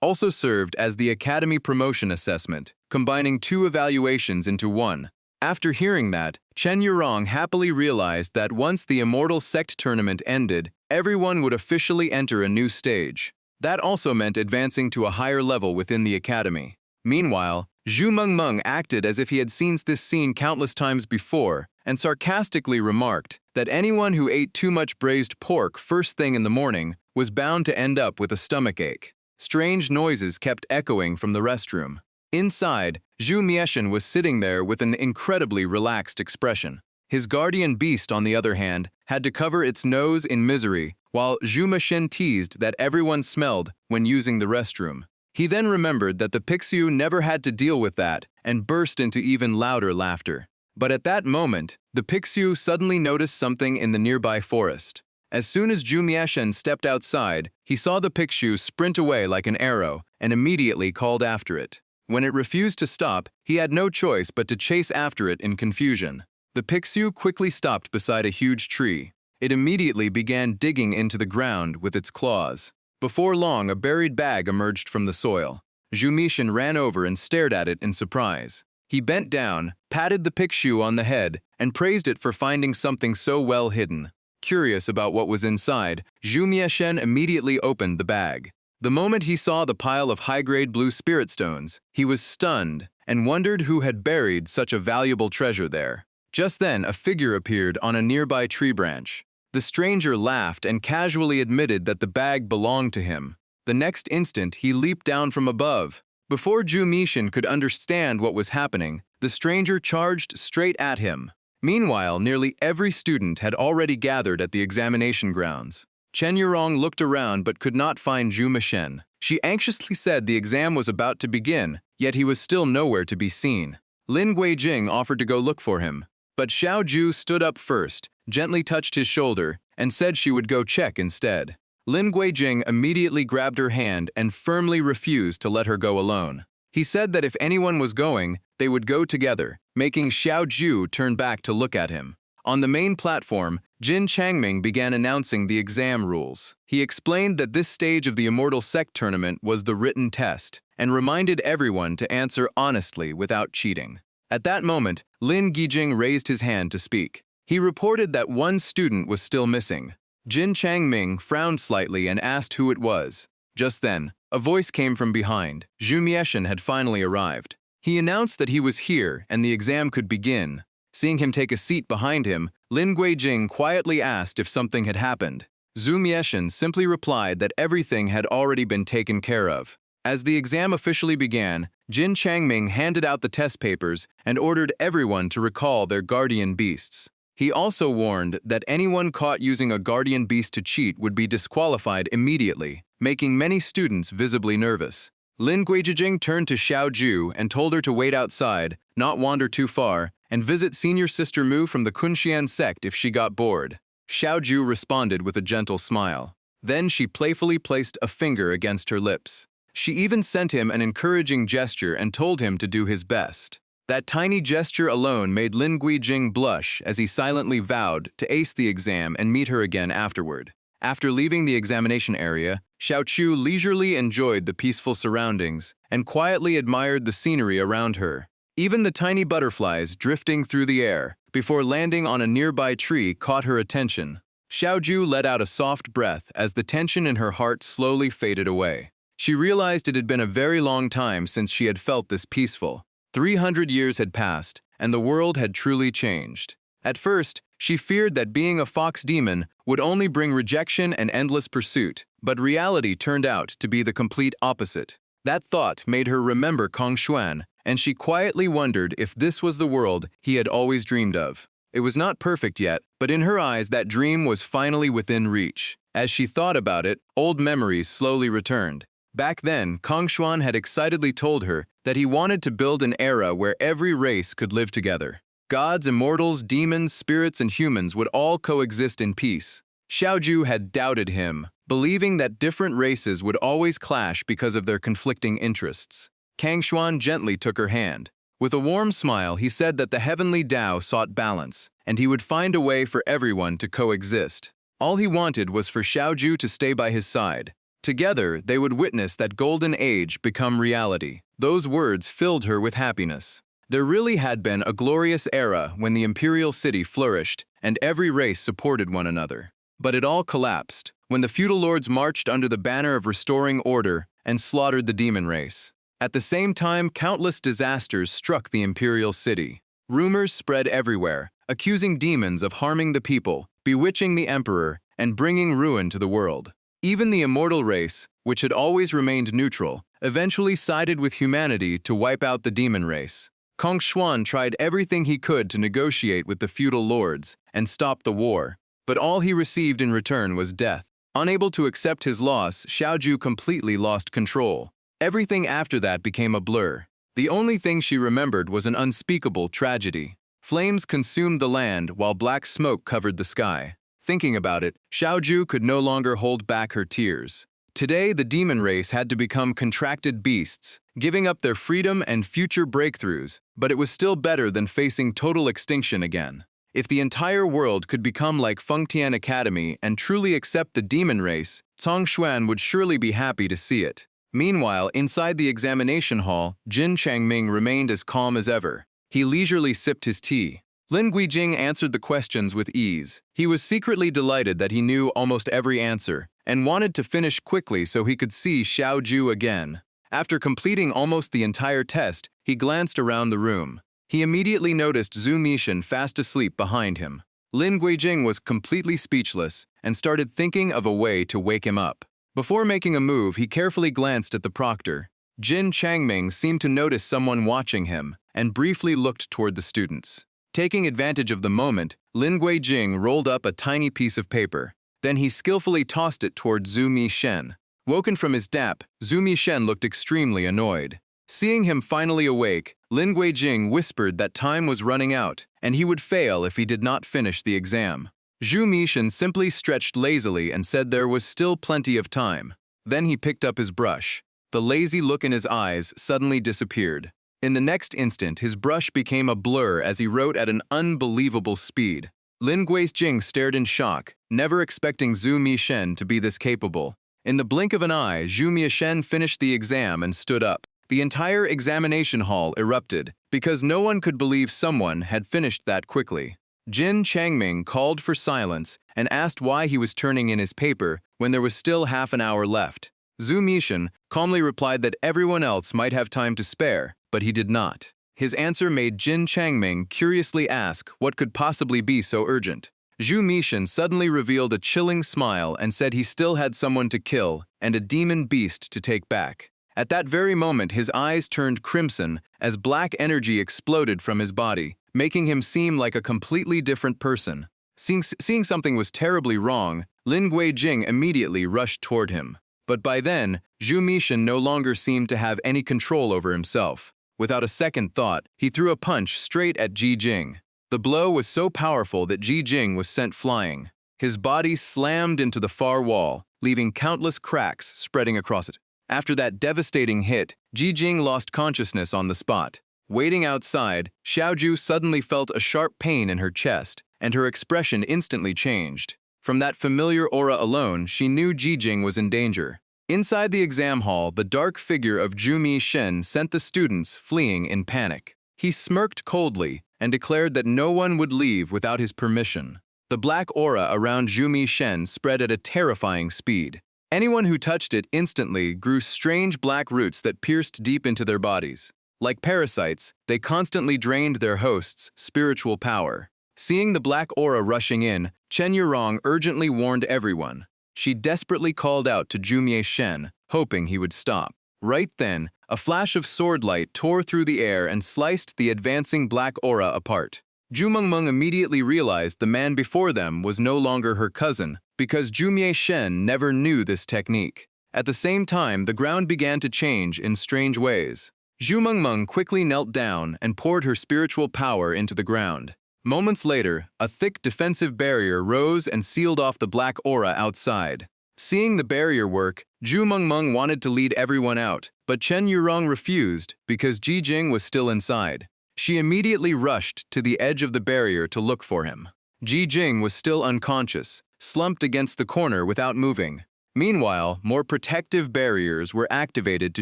also served as the Academy Promotion Assessment, combining 2 evaluations into one. After hearing that, Chen Yurong happily realized that once the Immortal Sect tournament ended, everyone would officially enter a new stage. That also meant advancing to a higher level within the academy. Meanwhile, Zhu Mengmeng acted as if he had seen this scene countless times before, and sarcastically remarked that anyone who ate too much braised pork first thing in the morning was bound to end up with a stomachache. Strange noises kept echoing from the restroom. Inside, Zhu Mieshan was sitting there with an incredibly relaxed expression. His guardian beast, on the other hand, had to cover its nose in misery, while Zhu Mieshan teased that everyone smelled when using the restroom. He then remembered that the Pixiu never had to deal with that and burst into even louder laughter. But at that moment, the Pixiu suddenly noticed something in the nearby forest. As soon as Zhu Mieshan stepped outside, he saw the Pixiu sprint away like an arrow and immediately called after it. When it refused to stop, he had no choice but to chase after it in confusion. The Pixiu quickly stopped beside a huge tree. It immediately began digging into the ground with its claws. Before long, a buried bag emerged from the soil. Zhu Mieshan ran over and stared at it in surprise. He bent down, patted the Pixiu on the head, and praised it for finding something so well hidden. Curious about what was inside, Zhu Mieshan immediately opened the bag. The moment he saw the pile of high-grade blue spirit stones, he was stunned and wondered who had buried such a valuable treasure there. Just then, a figure appeared on a nearby tree branch. The stranger laughed and casually admitted that the bag belonged to him. The next instant, he leaped down from above. Before Zhu Mieshan could understand what was happening, the stranger charged straight at him. Meanwhile, nearly every student had already gathered at the examination grounds. Chen Yurong looked around but could not find Zhu Mieshan. She anxiously said the exam was about to begin, yet he was still nowhere to be seen. Lin Guijing offered to go look for him, but Xiao Ju stood up first, gently touched his shoulder, and said she would go check instead. Lin Guijing immediately grabbed her hand and firmly refused to let her go alone. He said that if anyone was going, they would go together, making Xiao Ju turn back to look at him. On the main platform, Jin Changming began announcing the exam rules. He explained that this stage of the Immortal Sect tournament was the written test, and reminded everyone to answer honestly without cheating. At that moment, Lin Guijing raised his hand to speak. He reported that one student was still missing. Jin Changming frowned slightly and asked who it was. Just then, a voice came from behind. Zhu Mieshan had finally arrived. He announced that he was here and the exam could begin. Seeing him take a seat behind him, Lin Guijing quietly asked if something had happened. Zhu Mieshan simply replied that everything had already been taken care of. As the exam officially began, Jin Changming handed out the test papers and ordered everyone to recall their guardian beasts. He also warned that anyone caught using a guardian beast to cheat would be disqualified immediately, making many students visibly nervous. Lin Guijing turned to Xiao Ju and told her to wait outside, not wander too far, and visit Senior Sister Mu from the Kunxian sect if she got bored. Xiao Ju responded with a gentle smile. Then she playfully placed a finger against her lips. She even sent him an encouraging gesture and told him to do his best. That tiny gesture alone made Lin Guijing blush as he silently vowed to ace the exam and meet her again afterward. After leaving the examination area, Xiao Chu leisurely enjoyed the peaceful surroundings and quietly admired the scenery around her. Even the tiny butterflies drifting through the air before landing on a nearby tree caught her attention. Xiao Ju let out a soft breath as the tension in her heart slowly faded away. She realized it had been a very long time since she had felt this peaceful. 300 years had passed, and the world had truly changed. At first, she feared that being a fox demon would only bring rejection and endless pursuit, but reality turned out to be the complete opposite. That thought made her remember Kong Xuan, and she quietly wondered if this was the world he had always dreamed of. It was not perfect yet, but in her eyes that dream was finally within reach. As she thought about it, old memories slowly returned. Back then, Kong Xuan had excitedly told her that he wanted to build an era where every race could live together. Gods, immortals, demons, spirits, and humans would all coexist in peace. Xiao Ju had doubted him, believing that different races would always clash because of their conflicting interests. Kang Xuan gently took her hand. With a warm smile, he said that the heavenly Tao sought balance, and he would find a way for everyone to coexist. All he wanted was for Xiaoju to stay by his side. Together, they would witness that golden age become reality. Those words filled her with happiness. There really had been a glorious era when the imperial city flourished and every race supported one another. But it all collapsed when the feudal lords marched under the banner of restoring order and slaughtered the demon race. At the same time, countless disasters struck the imperial city. Rumors spread everywhere, accusing demons of harming the people, bewitching the emperor, and bringing ruin to the world. Even the immortal race, which had always remained neutral, eventually sided with humanity to wipe out the demon race. Kang Xuan tried everything he could to negotiate with the feudal lords and stop the war, but all he received in return was death. Unable to accept his loss, Xiaoju completely lost control. Everything after that became a blur. The only thing she remembered was an unspeakable tragedy. Flames consumed the land while black smoke covered the sky. Thinking about it, Xiaoju could no longer hold back her tears. Today, the demon race had to become contracted beasts, giving up their freedom and future breakthroughs, but it was still better than facing total extinction again. If the entire world could become like Fengtian Academy and truly accept the demon race, Cang Xuan would surely be happy to see it. Meanwhile, inside the examination hall, Jin Changming remained as calm as ever. He leisurely sipped his tea. Lin Guijing answered the questions with ease. He was secretly delighted that he knew almost every answer, and wanted to finish quickly so he could see Xiaoju again. After completing almost the entire test, he glanced around the room. He immediately noticed Zhu Mishan fast asleep behind him. Lin Guijing was completely speechless and started thinking of a way to wake him up. Before making a move, he carefully glanced at the proctor. Jin Changming seemed to notice someone watching him and briefly looked toward the students. Taking advantage of the moment, Lin Guijing rolled up a tiny piece of paper. Then he skillfully tossed it toward Zhu Mishan. Woken from his nap, Zhu Mishan looked extremely annoyed. Seeing him finally awake, Lin Guijing whispered that time was running out and he would fail if he did not finish the exam. Zhu Mishan simply stretched lazily and said there was still plenty of time. Then he picked up his brush. The lazy look in his eyes suddenly disappeared. In the next instant, his brush became a blur as he wrote at an unbelievable speed. Lin Guijing stared in shock, never expecting Zhu Mishan to be this capable. In the blink of an eye, Zhu Mishan finished the exam and stood up. The entire examination hall erupted, because no one could believe someone had finished that quickly. Jin Changming called for silence and asked why he was turning in his paper when there was still half an hour left. Zhu Mishan calmly replied that everyone else might have time to spare, but he did not. His answer made Jin Changming curiously ask what could possibly be so urgent. Zhu Mishan suddenly revealed a chilling smile and said he still had someone to kill and a demon beast to take back. At that very moment, his eyes turned crimson as black energy exploded from his body, making him seem like a completely different person. Seeing something was terribly wrong, Lin Guijing immediately rushed toward him. But by then, Zhu Mishan no longer seemed to have any control over himself. Without a second thought, he threw a punch straight at Ji Jing. The blow was so powerful that Ji Jing was sent flying. His body slammed into the far wall, leaving countless cracks spreading across it. After that devastating hit, Ji Jing lost consciousness on the spot. Waiting outside, Xiaoju suddenly felt a sharp pain in her chest, and her expression instantly changed. From that familiar aura alone, she knew Ji Jing was in danger. Inside the exam hall, the dark figure of Zhu Mishan sent the students fleeing in panic. He smirked coldly and declared that no one would leave without his permission. The black aura around Zhu Mishan spread at a terrifying speed. Anyone who touched it instantly grew strange black roots that pierced deep into their bodies. Like parasites, they constantly drained their host's spiritual power. Seeing the black aura rushing in, Chen Yurong urgently warned everyone. She desperately called out to Zhu Mishan, hoping he would stop. Right then, a flash of sword light tore through the air and sliced the advancing black aura apart. Zhu Mengmeng immediately realized the man before them was no longer her cousin, because Zhu Mishan never knew this technique. At the same time, the ground began to change in strange ways. Zhu Mengmeng quickly knelt down and poured her spiritual power into the ground. Moments later, a thick defensive barrier rose and sealed off the black aura outside. Seeing the barrier work, Zhu Mengmeng wanted to lead everyone out, but Chen Yurong refused because Ji Jing was still inside. She immediately rushed to the edge of the barrier to look for him. Ji Jing was still unconscious, slumped against the corner without moving. Meanwhile, more protective barriers were activated to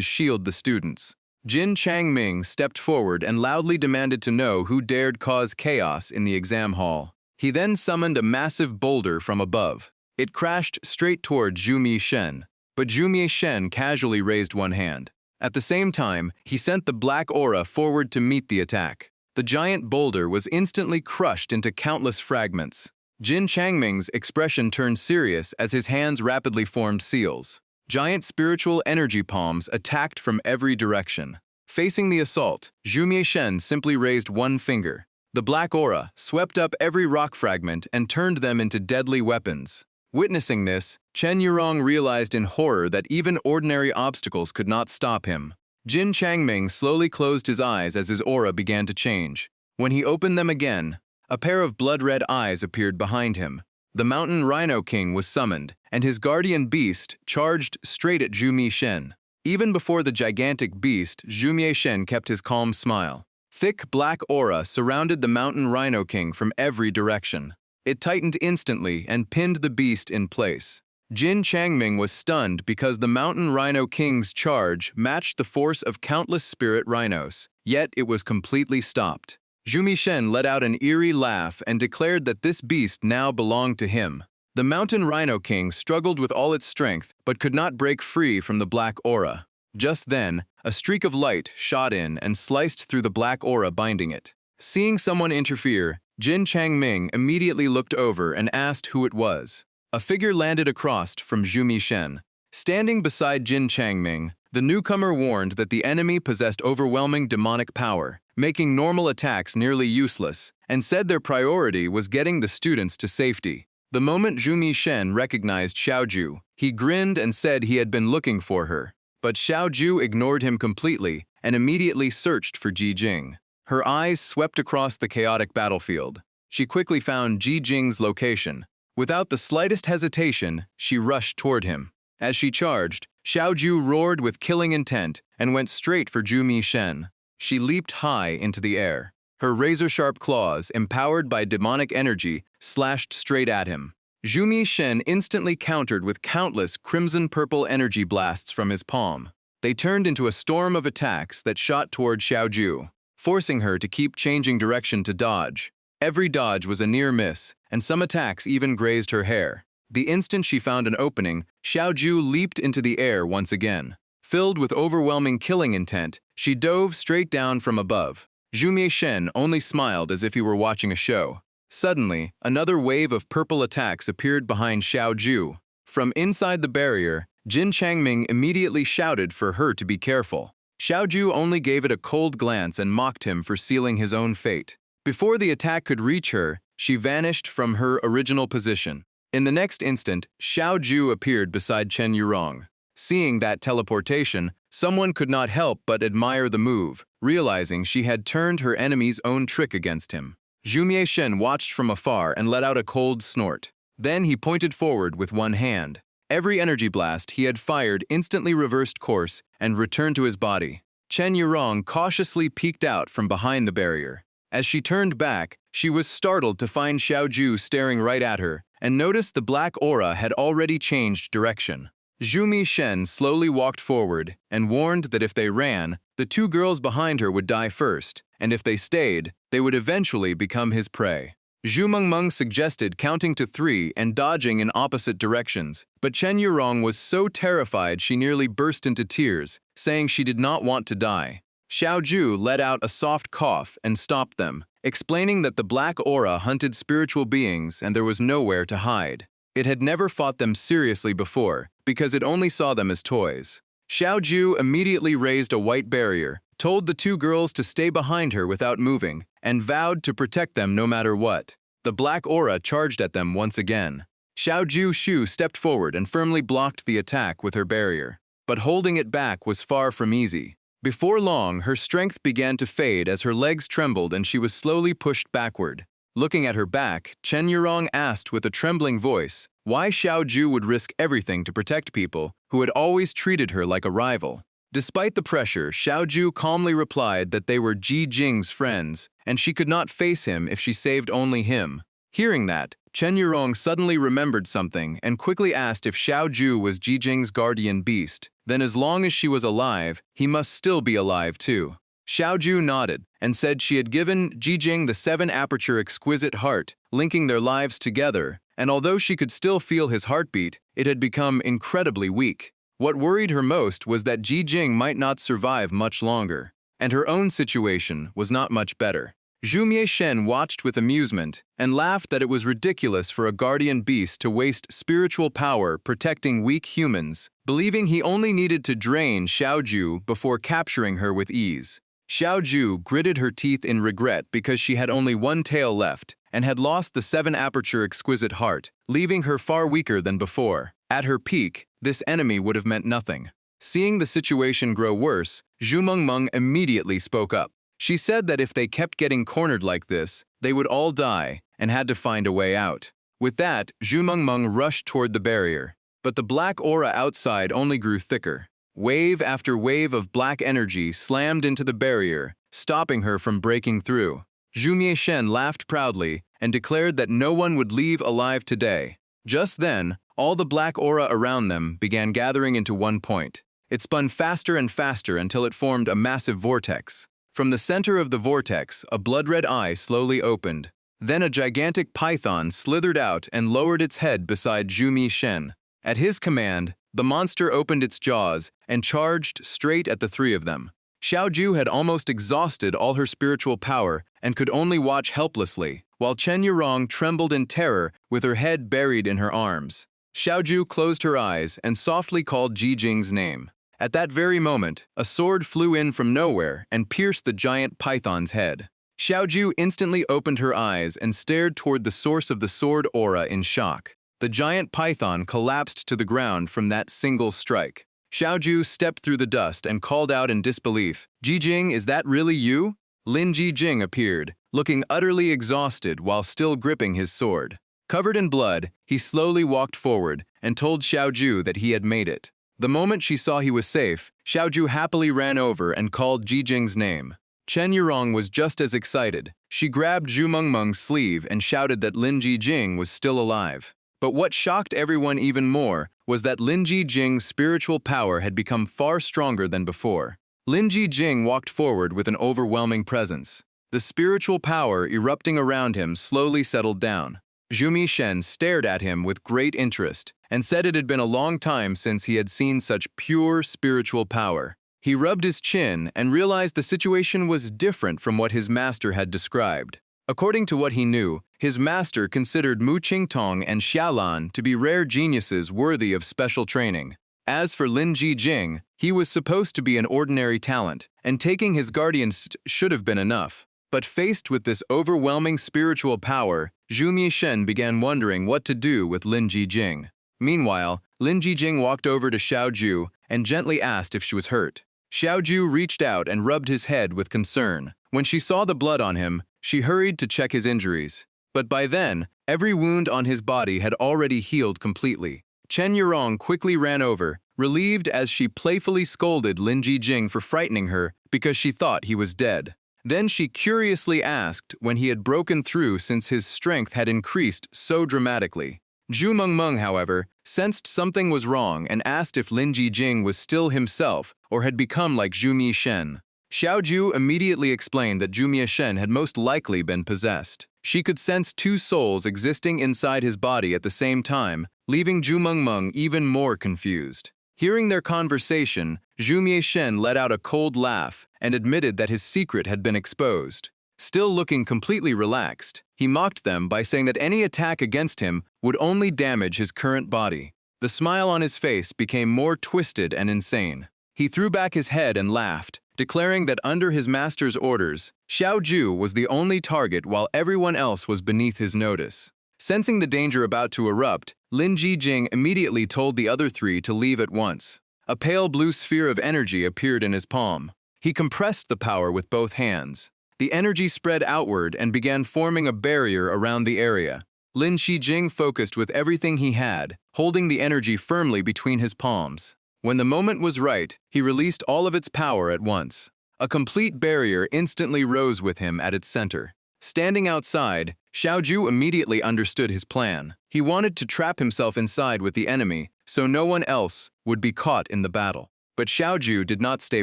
shield the students. Jin Changming stepped forward and loudly demanded to know who dared cause chaos in the exam hall. He then summoned a massive boulder from above. It crashed straight toward Zhu Mishen, but Zhu Mishen casually raised one hand. At the same time, he sent the black aura forward to meet the attack. The giant boulder was instantly crushed into countless fragments. Jin Changming's expression turned serious as his hands rapidly formed seals. Giant spiritual energy palms attacked from every direction. Facing the assault, Zhu Mishen simply raised one finger. The black aura swept up every rock fragment and turned them into deadly weapons. Witnessing this, Chen Yurong realized in horror that even ordinary obstacles could not stop him. Jin Changming slowly closed his eyes as his aura began to change. When he opened them again, a pair of blood-red eyes appeared behind him. The Mountain Rhino King was summoned, and his guardian beast charged straight at Zhu Mishen. Even before the gigantic beast, Zhu Mishen kept his calm smile. Thick black aura surrounded the Mountain Rhino King from every direction. It tightened instantly and pinned the beast in place. Jin Changming was stunned because the Mountain Rhino King's charge matched the force of countless spirit rhinos, yet it was completely stopped. Zhu Mishen let out an eerie laugh and declared that this beast now belonged to him. The Mountain Rhino King struggled with all its strength but could not break free from the black aura. Just then, a streak of light shot in and sliced through the black aura binding it. Seeing someone interfere, Jin Changming immediately looked over and asked who it was. A figure landed across from Zhu Mishen. Standing beside Jin Changming, the newcomer warned that the enemy possessed overwhelming demonic power, making normal attacks nearly useless, and said their priority was getting the students to safety. The moment Zhu Mishen recognized Xiaoju, he grinned and said he had been looking for her. But Xiaoju ignored him completely and immediately searched for Ji Jing. Her eyes swept across the chaotic battlefield. She quickly found Ji Jing's location. Without the slightest hesitation, she rushed toward him. As she charged, Xiaoju roared with killing intent and went straight for Zhu Mishen. She leaped high into the air. Her razor-sharp claws, empowered by demonic energy, slashed straight at him. Zhu Mishen instantly countered with countless crimson-purple energy blasts from his palm. They turned into a storm of attacks that shot toward Xiaoju, forcing her to keep changing direction to dodge. Every dodge was a near miss, and some attacks even grazed her hair. The instant she found an opening, Xiaoju leaped into the air once again. Filled with overwhelming killing intent, she dove straight down from above. Zhu Mishen only smiled as if he were watching a show. Suddenly, another wave of purple attacks appeared behind Xiaoju. From inside the barrier, Jin Changming immediately shouted for her to be careful. Xiaoju only gave it a cold glance and mocked him for sealing his own fate. Before the attack could reach her, she vanished from her original position. In the next instant, Xiaoju appeared beside Chen Yurong. Seeing that teleportation, someone could not help but admire the move, realizing she had turned her enemy's own trick against him. Zhu Mishen watched from afar and let out a cold snort. Then he pointed forward with one hand. Every energy blast he had fired instantly reversed course and returned to his body. Chen Yurong cautiously peeked out from behind the barrier. As she turned back, she was startled to find Xiaoju staring right at her and noticed the black aura had already changed direction. Zhu Mishen slowly walked forward and warned that if they ran, the two girls behind her would die first, and if they stayed, they would eventually become his prey. Zhu Mengmeng suggested counting to 3 and dodging in opposite directions, but Chen Yurong was so terrified she nearly burst into tears, saying she did not want to die. Xiaoju let out a soft cough and stopped them, explaining that the black aura hunted spiritual beings and there was nowhere to hide. It had never fought them seriously before, because it only saw them as toys. Xiaoju immediately raised a white barrier, told the two girls to stay behind her without moving, and vowed to protect them no matter what. The black aura charged at them once again. Xiaoju Shu stepped forward and firmly blocked the attack with her barrier. But holding it back was far from easy. Before long, her strength began to fade as her legs trembled and she was slowly pushed backward. Looking at her back, Chen Yurong asked with a trembling voice why Xiao Ju would risk everything to protect people who had always treated her like a rival. Despite the pressure, Xiao Ju calmly replied that they were Ji Jing's friends, and she could not face him if she saved only him. Hearing that, Chen Yurong suddenly remembered something and quickly asked if Xiao Ju was Ji Jing's guardian beast. Then as long as she was alive, he must still be alive too. Xiao Ju nodded and said she had given Ji Jing the 7-aperture exquisite heart, linking their lives together, and although she could still feel his heartbeat, it had become incredibly weak. What worried her most was that Ji Jing might not survive much longer, and her own situation was not much better. Zhu Mieshen watched with amusement and laughed that it was ridiculous for a guardian beast to waste spiritual power protecting weak humans, believing he only needed to drain Xiao Ju before capturing her with ease. Xiao Ju gritted her teeth in regret because she had only one tail left and had lost the 7-aperture exquisite heart, leaving her far weaker than before. At her peak, this enemy would have meant nothing. Seeing the situation grow worse, Zhu Mengmeng immediately spoke up. She said that if they kept getting cornered like this, they would all die and had to find a way out. With that, Zhu Mengmeng rushed toward the barrier, but the black aura outside only grew thicker. Wave after wave of black energy slammed into the barrier, stopping her from breaking through. Zhu Mieshen laughed proudly and declared that no one would leave alive today. Just then, all the black aura around them began gathering into one point. It spun faster and faster until it formed a massive vortex. From the center of the vortex, a blood-red eye slowly opened. Then a gigantic python slithered out and lowered its head beside Zhu Mieshen. At his command, the monster opened its jaws and charged straight at the three of them. Xiao Ju had almost exhausted all her spiritual power and could only watch helplessly, while Chen Yurong trembled in terror with her head buried in her arms. Xiao Ju closed her eyes and softly called Ji Jing's name. At that very moment, a sword flew in from nowhere and pierced the giant python's head. Xiao Ju instantly opened her eyes and stared toward the source of the sword aura in shock. The giant python collapsed to the ground from that single strike. Xiao Ju stepped through the dust and called out in disbelief, "Ji Jing, is that really you?" Lin Ji Jing appeared, looking utterly exhausted while still gripping his sword. Covered in blood, he slowly walked forward and told Xiao Ju that he had made it. The moment she saw he was safe, Xiao Ju happily ran over and called Ji Jing's name. Chen Yurong was just as excited. She grabbed Zhu Mengmeng's sleeve and shouted that Lin Ji Jing was still alive. But what shocked everyone even more was that Lin Ji Jing's spiritual power had become far stronger than before. Lin Ji Jing walked forward with an overwhelming presence. The spiritual power erupting around him slowly settled down. Zhu Mieshen stared at him with great interest and said it had been a long time since he had seen such pure spiritual power. He rubbed his chin and realized the situation was different from what his master had described. According to what he knew, his master considered Mu Qingtong and Xialan to be rare geniuses worthy of special training. As for Lin Ji Jing, he was supposed to be an ordinary talent, and taking his guardians should have been enough. But faced with this overwhelming spiritual power, Zhu Mieshen began wondering what to do with Lin Ji Jing. Meanwhile, Lin Ji Jing walked over to Xiao Ju and gently asked if she was hurt. Xiao Ju reached out and rubbed his head with concern. When she saw the blood on him, she hurried to check his injuries. But by then, every wound on his body had already healed completely. Chen Yurong quickly ran over, relieved as she playfully scolded Lin Ji Jing for frightening her because she thought he was dead. Then she curiously asked when he had broken through since his strength had increased so dramatically. Zhu Mengmeng, however, sensed something was wrong and asked if Lin Ji Jing was still himself or had become like Zhu Mieshen. Xiao Ju immediately explained that Zhu Mieshen had most likely been possessed. She could sense two souls existing inside his body at the same time, leaving Zhu Mengmeng even more confused. Hearing their conversation, Zhu Mieshen let out a cold laugh and admitted that his secret had been exposed. Still looking completely relaxed, he mocked them by saying that any attack against him would only damage his current body. The smile on his face became more twisted and insane. He threw back his head and laughed, declaring that under his master's orders, Xiao Ju was the only target while everyone else was beneath his notice. Sensing the danger about to erupt, Lin Ji Jing immediately told the other three to leave at once. A pale blue sphere of energy appeared in his palm. He compressed the power with both hands. The energy spread outward and began forming a barrier around the area. Lin Shijing focused with everything he had, holding the energy firmly between his palms. When the moment was right, he released all of its power at once. A complete barrier instantly rose with him at its center. Standing outside, Xiaoju immediately understood his plan. He wanted to trap himself inside with the enemy, so no one else would be caught in the battle. But Xiaoju did not stay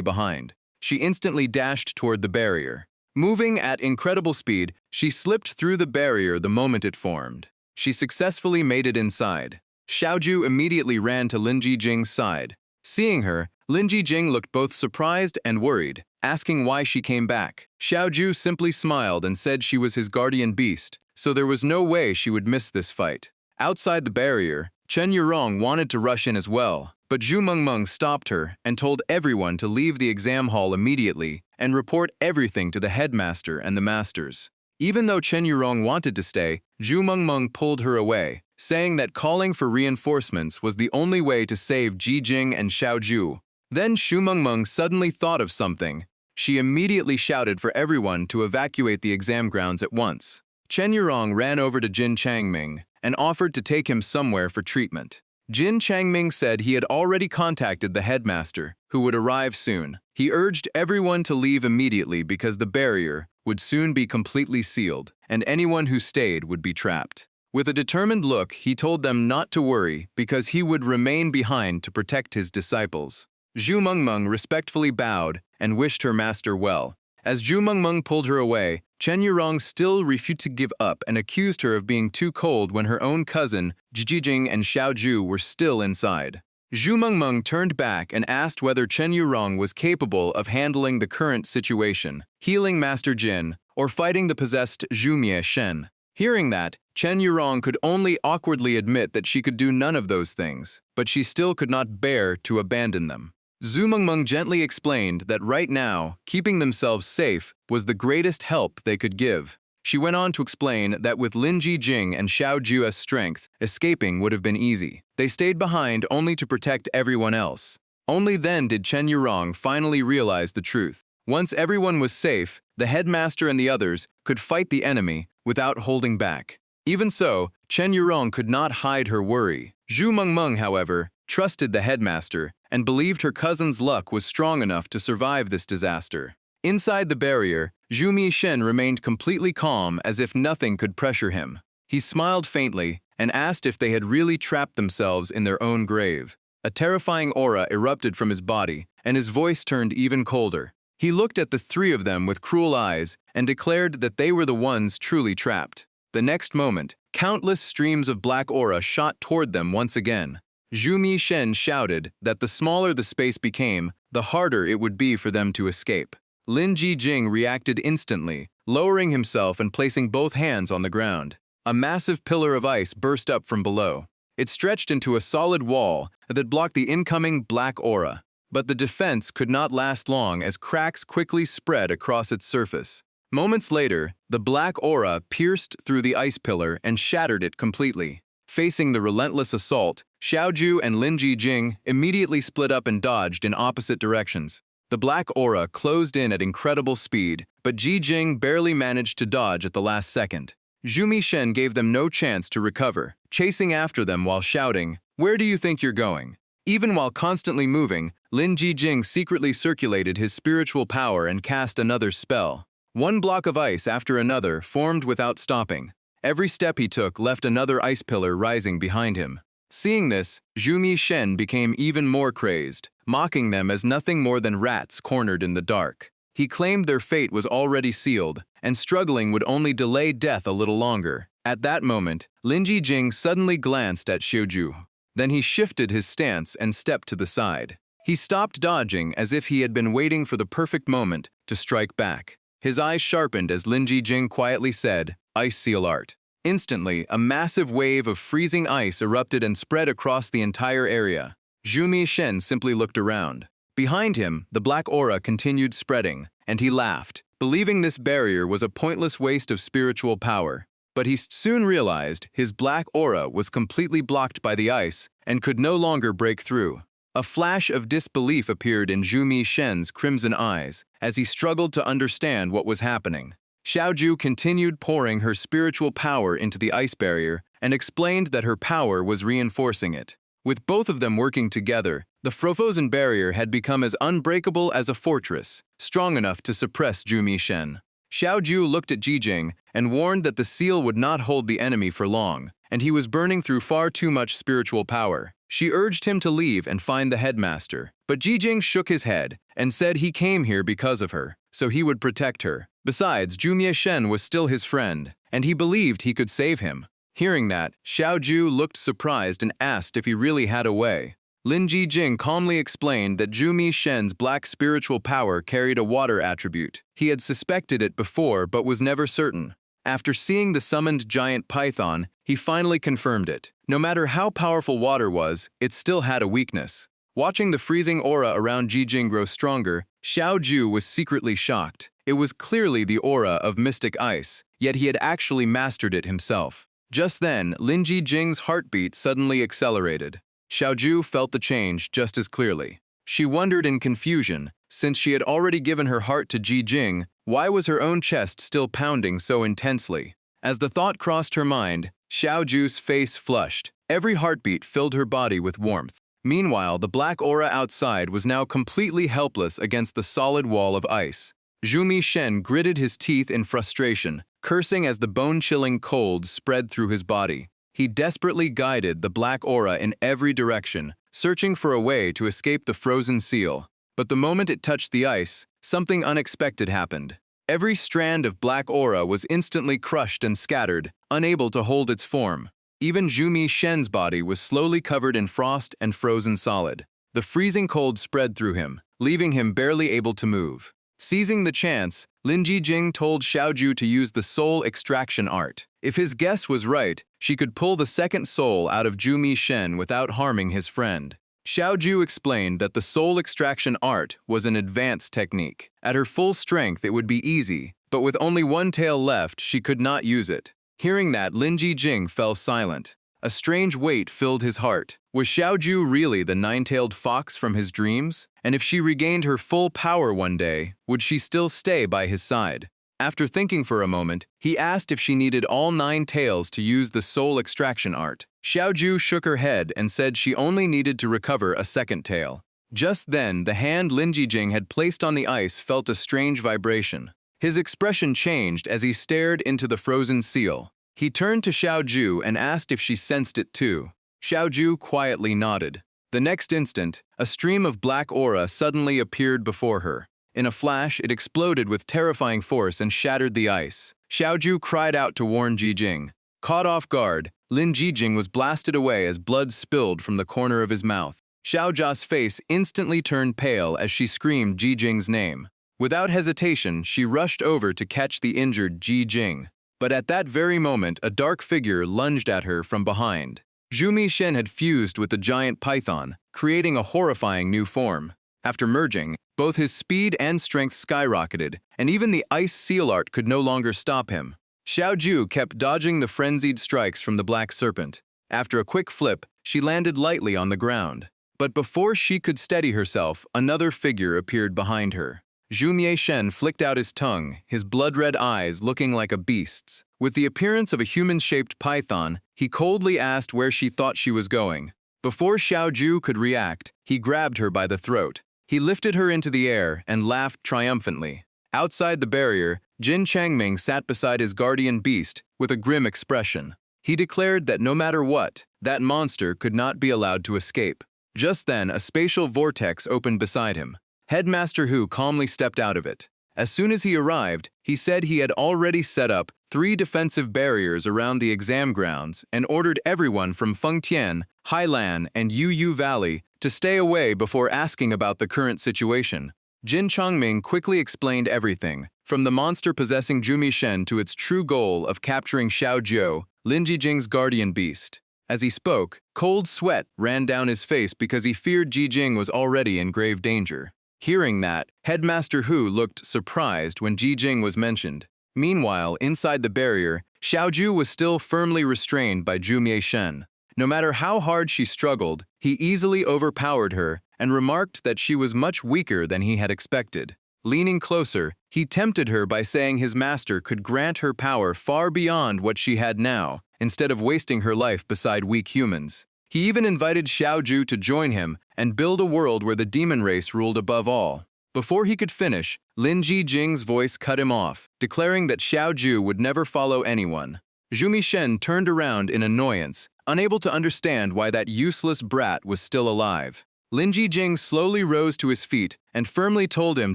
behind. She instantly dashed toward the barrier. Moving at incredible speed, she slipped through the barrier the moment it formed. She successfully made it inside. Xiaoju immediately ran to Lin Jijing's side. Seeing her, Lin Jijing looked both surprised and worried, asking why she came back. Xiaoju simply smiled and said she was his guardian beast, so there was no way she would miss this fight. Outside the barrier, Chen Yurong wanted to rush in as well, but Zhu Mengmeng stopped her and told everyone to leave the exam hall immediately and report everything to the headmaster and the masters. Even though Chen Yurong wanted to stay, Zhu Mengmeng pulled her away, saying that calling for reinforcements was the only way to save Jijing and Xiaoju. Then Zhu Mengmeng suddenly thought of something. She immediately shouted for everyone to evacuate the exam grounds at once. Chen Yurong ran over to Jin Changming and offered to take him somewhere for treatment. Jin Changming said he had already contacted the headmaster, who would arrive soon. He urged everyone to leave immediately because the barrier would soon be completely sealed, and anyone who stayed would be trapped. With a determined look, he told them not to worry because he would remain behind to protect his disciples. Zhu Mengmeng respectfully bowed and wished her master well. As Zhu Mengmeng pulled her away, Chen Yurong still refused to give up and accused her of being too cold when her own cousin, Jijing and Xiaoju, were still inside. Zhu Mengmeng turned back and asked whether Chen Yurong was capable of handling the current situation, healing Master Jin, or fighting the possessed Zhu Shen. Hearing that, Chen Yurong could only awkwardly admit that she could do none of those things, but she still could not bear to abandon them. Zhu Mengmeng gently explained that right now, keeping themselves safe was the greatest help they could give. She went on to explain that with Lin Jijing and Xiaoju as strength, escaping would have been easy. They stayed behind only to protect everyone else. Only then did Chen Yurong finally realize the truth. Once everyone was safe, the headmaster and the others could fight the enemy without holding back. Even so, Chen Yurong could not hide her worry. Zhu Mengmeng, however, trusted the headmaster and believed her cousin's luck was strong enough to survive this disaster. Inside the barrier, Zhu Shen remained completely calm as if nothing could pressure him. He smiled faintly and asked if they had really trapped themselves in their own grave. A terrifying aura erupted from his body, and his voice turned even colder. He looked at the three of them with cruel eyes and declared that they were the ones truly trapped. The next moment, countless streams of black aura shot toward them once again. Zhu Shen shouted that the smaller the space became, the harder it would be for them to escape. Lin Jijing reacted instantly, lowering himself and placing both hands on the ground. A massive pillar of ice burst up from below. It stretched into a solid wall that blocked the incoming black aura. But the defense could not last long as cracks quickly spread across its surface. Moments later, the black aura pierced through the ice pillar and shattered it completely. Facing the relentless assault, Xiaoju and Lin Jijing immediately split up and dodged in opposite directions. The black aura closed in at incredible speed, but Jijing barely managed to dodge at the last second. Zhu Shen gave them no chance to recover, chasing after them while shouting, "Where do you think you're going?" Even while constantly moving, Lin Jijing secretly circulated his spiritual power and cast another spell. One block of ice after another formed without stopping. Every step he took left another ice pillar rising behind him. Seeing this, Zhu Shen became even more crazed, mocking them as nothing more than rats cornered in the dark. He claimed their fate was already sealed, and struggling would only delay death a little longer. At that moment, Lin Jijing suddenly glanced at Xiaoju. Then he shifted his stance and stepped to the side. He stopped dodging as if he had been waiting for the perfect moment to strike back. His eyes sharpened as Lin Jijing quietly said, "Ice seal art." Instantly, a massive wave of freezing ice erupted and spread across the entire area. Zhu Shen simply looked around. Behind him, the black aura continued spreading, and he laughed, believing this barrier was a pointless waste of spiritual power. But he soon realized his black aura was completely blocked by the ice and could no longer break through. A flash of disbelief appeared in Zhu Shen's crimson eyes as he struggled to understand what was happening. Xiaoju continued pouring her spiritual power into the ice barrier and explained that her power was reinforcing it. With both of them working together, the frozen barrier had become as unbreakable as a fortress, strong enough to suppress Zhu Shen. Xiaoju looked at Jijing and warned that the seal would not hold the enemy for long, and he was burning through far too much spiritual power. She urged him to leave and find the headmaster, but Jijing shook his head and said he came here because of her, so he would protect her. Besides, Zhu Shen was still his friend, and he believed he could save him. Hearing that, Xiaoju looked surprised and asked if he really had a way. Lin Jijing calmly explained that Zhu Shen's black spiritual power carried a water attribute. He had suspected it before but was never certain. After seeing the summoned giant python, he finally confirmed it. No matter how powerful water was, it still had a weakness. Watching the freezing aura around Jijing grow stronger, Xiaoju was secretly shocked. It was clearly the aura of mystic ice, yet he had actually mastered it himself. Just then, Lin Jijing's heartbeat suddenly accelerated. Xiaoju felt the change just as clearly. She wondered in confusion, since she had already given her heart to Jijing, why was her own chest still pounding so intensely? As the thought crossed her mind, Xiaoju's face flushed. Every heartbeat filled her body with warmth. Meanwhile, the black aura outside was now completely helpless against the solid wall of ice. Zhu Shen gritted his teeth in frustration, cursing as the bone-chilling cold spread through his body. He desperately guided the black aura in every direction, searching for a way to escape the frozen seal. But the moment it touched the ice, something unexpected happened. Every strand of black aura was instantly crushed and scattered, unable to hold its form. Even Zhu Shen's body was slowly covered in frost and frozen solid. The freezing cold spread through him, leaving him barely able to move. Seizing the chance, Lin Jijing told Xiaoju to use the soul extraction art. If his guess was right, she could pull the second soul out of Zhu Shen without harming his friend. Xiaoju explained that the soul extraction art was an advanced technique. At her full strength it would be easy, but with only one tail left she could not use it. Hearing that, Lin Jijing fell silent. A strange weight filled his heart. Was Xiaoju really the nine-tailed fox from his dreams? And if she regained her full power one day, would she still stay by his side? After thinking for a moment, he asked if she needed all 9 tails to use the soul extraction art. Xiaoju shook her head and said she only needed to recover a second tail. Just then, the hand Lin Jijing had placed on the ice felt a strange vibration. His expression changed as he stared into the frozen seal. He turned to Xiaoju and asked if she sensed it too. Xiaoju quietly nodded. The next instant, a stream of black aura suddenly appeared before her. In a flash, it exploded with terrifying force and shattered the ice. Xiaoju cried out to warn Jijing. Caught off guard, Lin Jijing was blasted away as blood spilled from the corner of his mouth. Xiaoju's face instantly turned pale as she screamed Jijing's name. Without hesitation, she rushed over to catch the injured Jijing. But at that very moment, a dark figure lunged at her from behind. Zhu Shen had fused with the giant python, creating a horrifying new form. After merging, both his speed and strength skyrocketed, and even the ice seal art could no longer stop him. Xiaoju kept dodging the frenzied strikes from the black serpent. After a quick flip, she landed lightly on the ground. But before she could steady herself, another figure appeared behind her. Zhu Shen flicked out his tongue, his blood-red eyes looking like a beast's. With the appearance of a human-shaped python, he coldly asked where she thought she was going. Before Xiaoju could react, he grabbed her by the throat. He lifted her into the air and laughed triumphantly. Outside the barrier, Jin Changming sat beside his guardian beast with a grim expression. He declared that no matter what, that monster could not be allowed to escape. Just then, a spatial vortex opened beside him. Headmaster Hu calmly stepped out of it. As soon as he arrived, he said he had already set up 3 defensive barriers around the exam grounds and ordered everyone from Fengtian, Hailan, and Yu Valley to stay away before asking about the current situation. Jin Changming quickly explained everything, from the monster possessing Zhu Shen to its true goal of capturing Xiaoju, Lin Jijing's guardian beast. As he spoke, cold sweat ran down his face because he feared Jijing was already in grave danger. Hearing that, Headmaster Hu looked surprised when Jijing was mentioned. Meanwhile, inside the barrier, Xiaoju was still firmly restrained by Zhu Shen. No matter how hard she struggled, he easily overpowered her and remarked that she was much weaker than he had expected. Leaning closer, he tempted her by saying his master could grant her power far beyond what she had now, instead of wasting her life beside weak humans. He even invited Xiaoju to join him and build a world where the demon race ruled above all. Before he could finish, Lin Jijing's voice cut him off, declaring that Xiaoju would never follow anyone. Zhu Mishen turned around in annoyance, unable to understand why that useless brat was still alive. Lin Jijing slowly rose to his feet and firmly told him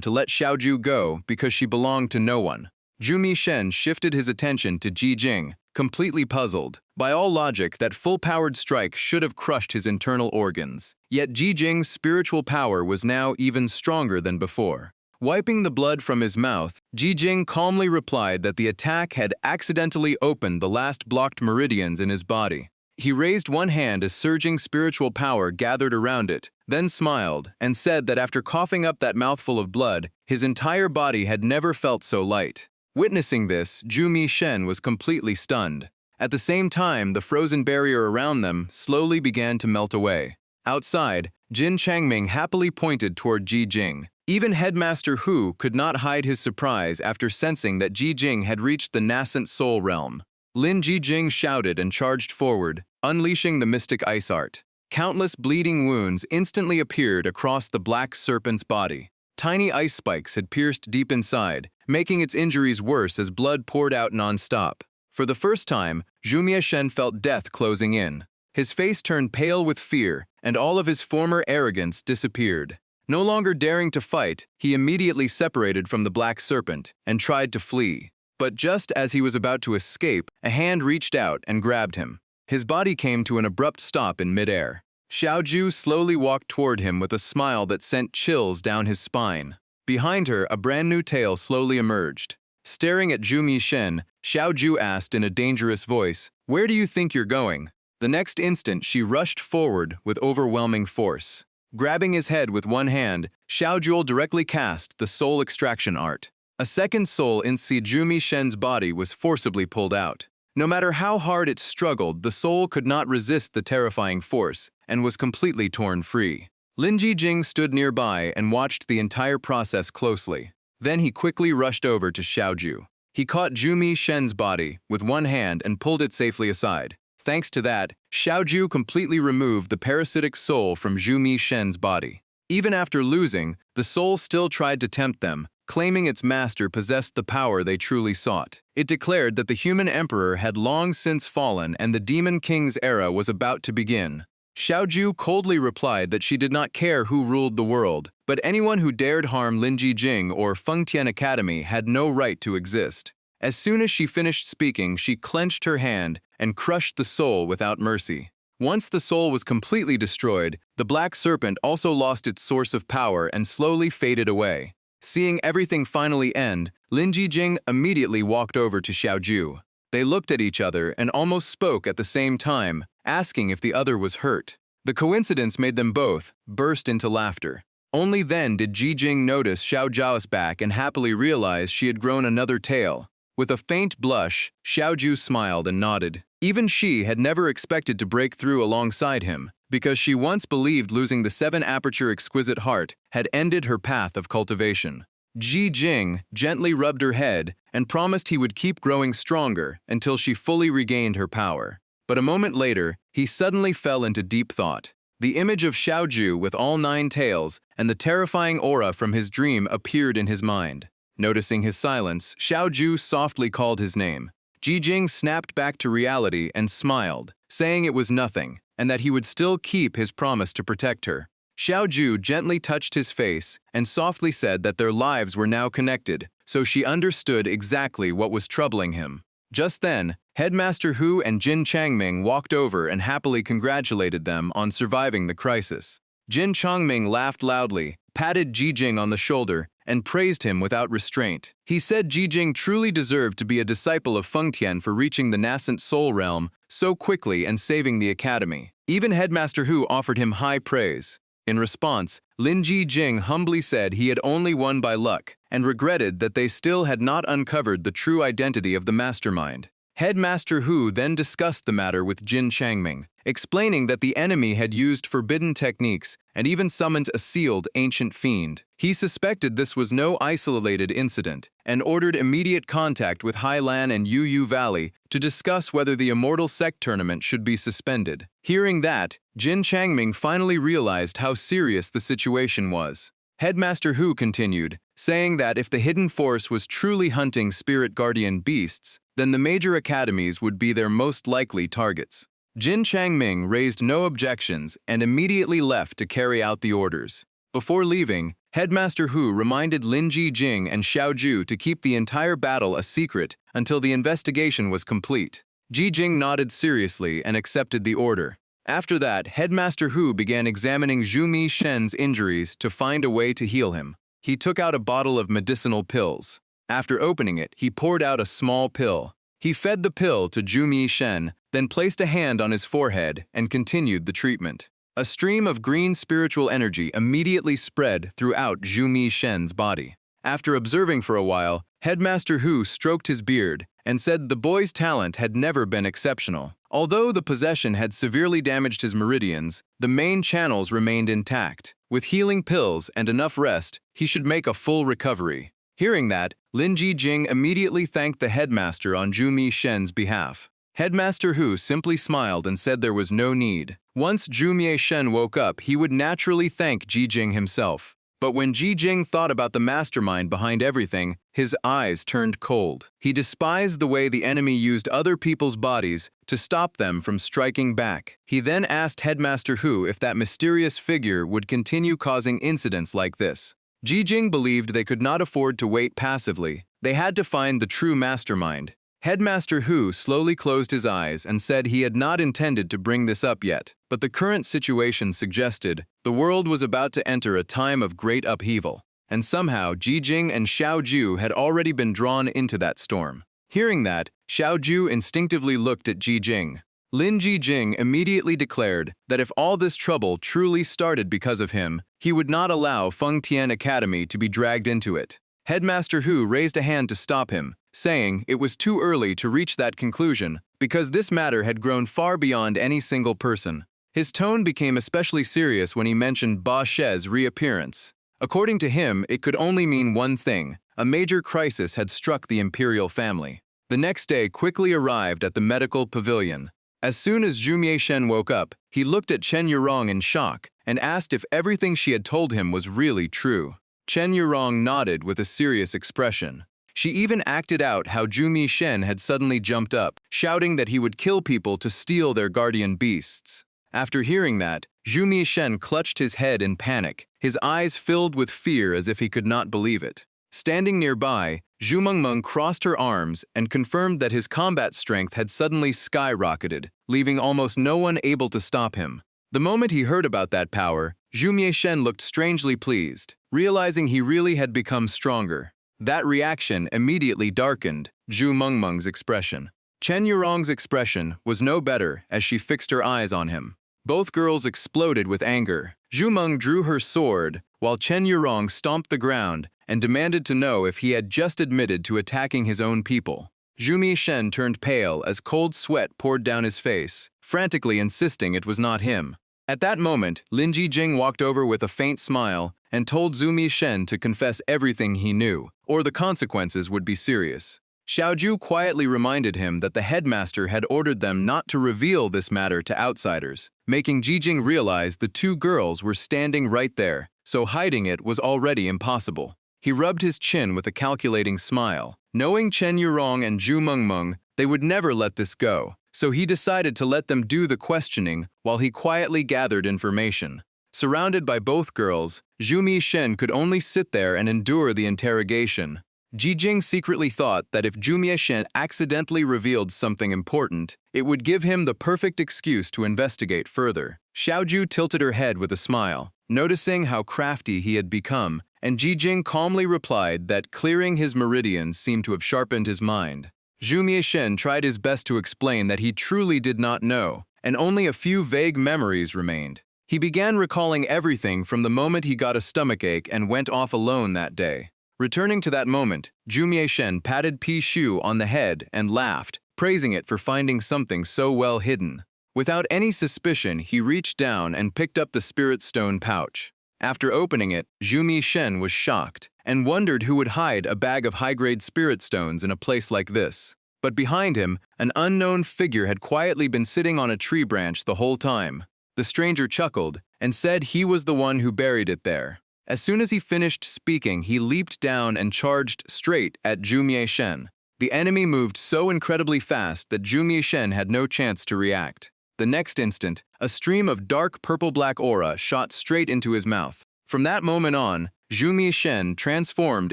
to let Xiaoju go because she belonged to no one. Zhu Mishen shifted his attention to Jijing, completely puzzled. By all logic, that full-powered strike should have crushed his internal organs. Yet Jijing's spiritual power was now even stronger than before. Wiping the blood from his mouth, Jijing calmly replied that the attack had accidentally opened the last blocked meridians in his body. He raised one hand as surging spiritual power gathered around it, then smiled and said that after coughing up that mouthful of blood, his entire body had never felt so light. Witnessing this, Zhu Mishen was completely stunned. At the same time, the frozen barrier around them slowly began to melt away. Outside, Jin Changming happily pointed toward Jijing. Even Headmaster Hu could not hide his surprise after sensing that Jijing had reached the nascent soul realm. Lin Jijing shouted and charged forward, unleashing the mystic ice art. Countless bleeding wounds instantly appeared across the black serpent's body. Tiny ice spikes had pierced deep inside, making its injuries worse as blood poured out non-stop. For the first time, Zhu Mishen felt death closing in. His face turned pale with fear, and all of his former arrogance disappeared. No longer daring to fight, he immediately separated from the black serpent and tried to flee. But just as he was about to escape, a hand reached out and grabbed him. His body came to an abrupt stop in midair. Xiaoju slowly walked toward him with a smile that sent chills down his spine. Behind her, a brand new tail slowly emerged. Staring at Zhu Mishen, Xiaoju asked in a dangerous voice, "Where do you think you're going?" The next instant, she rushed forward with overwhelming force. Grabbing his head with one hand, Xiaoju directly cast the soul extraction art. A second soul inside Zhu Mishen's body was forcibly pulled out. No matter how hard it struggled, the soul could not resist the terrifying force and was completely torn free. Lin Jijing stood nearby and watched the entire process closely. Then he quickly rushed over to Xiaoju. He caught Zhu Mishen's body with one hand and pulled it safely aside. Thanks to that, Xiaoju completely removed the parasitic soul from Zhu Mishen's body. Even after losing, the soul still tried to tempt them, claiming its master possessed the power they truly sought. It declared that the human emperor had long since fallen and the demon king's era was about to begin. Xiaoju coldly replied that she did not care who ruled the world, but anyone who dared harm Lin Jijing or Fengtian Academy had no right to exist. As soon as she finished speaking, she clenched her hand and crushed the soul without mercy. Once the soul was completely destroyed, the black serpent also lost its source of power and slowly faded away. Seeing everything finally end, Lin Jijing immediately walked over to Xiaoju. They looked at each other and almost spoke at the same time, asking if the other was hurt. The coincidence made them both burst into laughter. Only then did Jijing notice Xiaoju's back and happily realize she had grown another tail. With a faint blush, Xiaoju smiled and nodded. Even she had never expected to break through alongside him, because she once believed losing the 7-aperture exquisite heart had ended her path of cultivation. Jijing gently rubbed her head and promised he would keep growing stronger until she fully regained her power. But a moment later, he suddenly fell into deep thought. The image of Xiaoju with all 9 tails and the terrifying aura from his dream appeared in his mind. Noticing his silence, Xiaoju softly called his name. Jijing snapped back to reality and smiled, saying it was nothing, and that he would still keep his promise to protect her. Xiaoju gently touched his face and softly said that their lives were now connected, so she understood exactly what was troubling him. Just then, Headmaster Hu and Jin Changming walked over and happily congratulated them on surviving the crisis. Jin Changming laughed loudly, patted Jijing on the shoulder, and praised him without restraint. He said Jijing truly deserved to be a disciple of Fengtian for reaching the nascent soul realm so quickly and saving the academy. Even Headmaster Hu offered him high praise. In response, Lin Jijing humbly said he had only won by luck and regretted that they still had not uncovered the true identity of the mastermind. Headmaster Hu then discussed the matter with Jin Changming, explaining that the enemy had used forbidden techniques and even summoned a sealed ancient fiend. He suspected this was no isolated incident and ordered immediate contact with Hailan and Yu Valley to discuss whether the Immortal Sect tournament should be suspended. Hearing that, Jin Changming finally realized how serious the situation was. Headmaster Hu continued, saying that if the hidden force was truly hunting spirit guardian beasts, then the major academies would be their most likely targets. Jin Changming raised no objections and immediately left to carry out the orders. Before leaving, Headmaster Hu reminded Lin Jing and Xiao Ju to keep the entire battle a secret until the investigation was complete. Ji Jing nodded seriously and accepted the order. After that, Headmaster Hu began examining Zhu Mi Shen's injuries to find a way to heal him. He took out a bottle of medicinal pills. After opening it, he poured out a small pill. He fed the pill to Zhu Mi Shen, then placed a hand on his forehead and continued the treatment. A stream of green spiritual energy immediately spread throughout Zhu Mi Shen's body. After observing for a while, Headmaster Hu stroked his beard and said the boy's talent had never been exceptional. Although the possession had severely damaged his meridians, the main channels remained intact. With healing pills and enough rest, he should make a full recovery. Hearing that, Lin Jing immediately thanked the headmaster on Zhu Mi Shen's behalf. Headmaster Hu simply smiled and said there was no need. Once Zhu Mi Shen woke up, he would naturally thank Ji Jing himself. But when Ji Jing thought about the mastermind behind everything, his eyes turned cold. He despised the way the enemy used other people's bodies to stop them from striking back. He then asked Headmaster Hu if that mysterious figure would continue causing incidents like this. Ji Jing believed they could not afford to wait passively. They had to find the true mastermind. Headmaster Hu slowly closed his eyes and said he had not intended to bring this up yet, but the current situation suggested the world was about to enter a time of great upheaval, and somehow Ji Jing and Xiao Ju had already been drawn into that storm. Hearing that, Xiao Ju instinctively looked at Ji Jing. Lin Jing immediately declared that if all this trouble truly started because of him, he would not allow Feng Tian Academy to be dragged into it. Headmaster Hu raised a hand to stop him, saying it was too early to reach that conclusion because this matter had grown far beyond any single person. His tone became especially serious when he mentioned Ba She's reappearance. According to him, it could only mean one thing: a major crisis had struck the imperial family. The next day quickly arrived at the medical pavilion. As soon as Zhu Mi Shen woke up, he looked at Chen Yurong in shock and asked if everything she had told him was really true. Chen Yurong nodded with a serious expression. She even acted out how Zhu Mi Shen had suddenly jumped up, shouting that he would kill people to steal their guardian beasts. After hearing that, Zhu Mi Shen clutched his head in panic, his eyes filled with fear as if he could not believe it. Standing nearby, Zhu Mengmeng crossed her arms and confirmed that his combat strength had suddenly skyrocketed, leaving almost no one able to stop him. The moment he heard about that power, Zhu Mi Shen looked strangely pleased, realizing he really had become stronger. That reaction immediately darkened Zhu Mengmeng's expression. Chen Yurong's expression was no better as she fixed her eyes on him. Both girls exploded with anger. Zhu Meng drew her sword, while Chen Yurong stomped the ground and demanded to know if he had just admitted to attacking his own people. Zhu Mi Shen turned pale as cold sweat poured down his face, frantically insisting it was not him. At that moment, Lin Jing walked over with a faint smile and told Zhu Mi Shen to confess everything he knew, or the consequences would be serious. Xiao Ju quietly reminded him that the headmaster had ordered them not to reveal this matter to outsiders, making Ji Jing realize the two girls were standing right there, so hiding it was already impossible. He rubbed his chin with a calculating smile. Knowing Chen Yurong and Zhu Mengmeng, they would never let this go, so he decided to let them do the questioning while he quietly gathered information. Surrounded by both girls, Zhu Mi Shen could only sit there and endure the interrogation. Ji Jing secretly thought that if Zhu Mi Shen accidentally revealed something important, it would give him the perfect excuse to investigate further. Xiao Ju tilted her head with a smile, noticing how crafty he had become, and Ji Jing calmly replied that clearing his meridians seemed to have sharpened his mind. Zhu Mi Shen tried his best to explain that he truly did not know, and only a few vague memories remained. He began recalling everything from the moment he got a stomachache and went off alone that day. Returning to that moment, Zhu Mi Shen patted Pi Shu on the head and laughed, praising it for finding something so well hidden. Without any suspicion, he reached down and picked up the spirit stone pouch. After opening it, Zhu Mishen was shocked and wondered who would hide a bag of high-grade spirit stones in a place like this. But behind him, an unknown figure had quietly been sitting on a tree branch the whole time. The stranger chuckled and said he was the one who buried it there. As soon as he finished speaking, he leaped down and charged straight at Zhu Mishen. The enemy moved so incredibly fast that Zhu Mishen had no chance to react. The next instant, a stream of dark purple-black aura shot straight into his mouth. From that moment on, Zhu Mishen transformed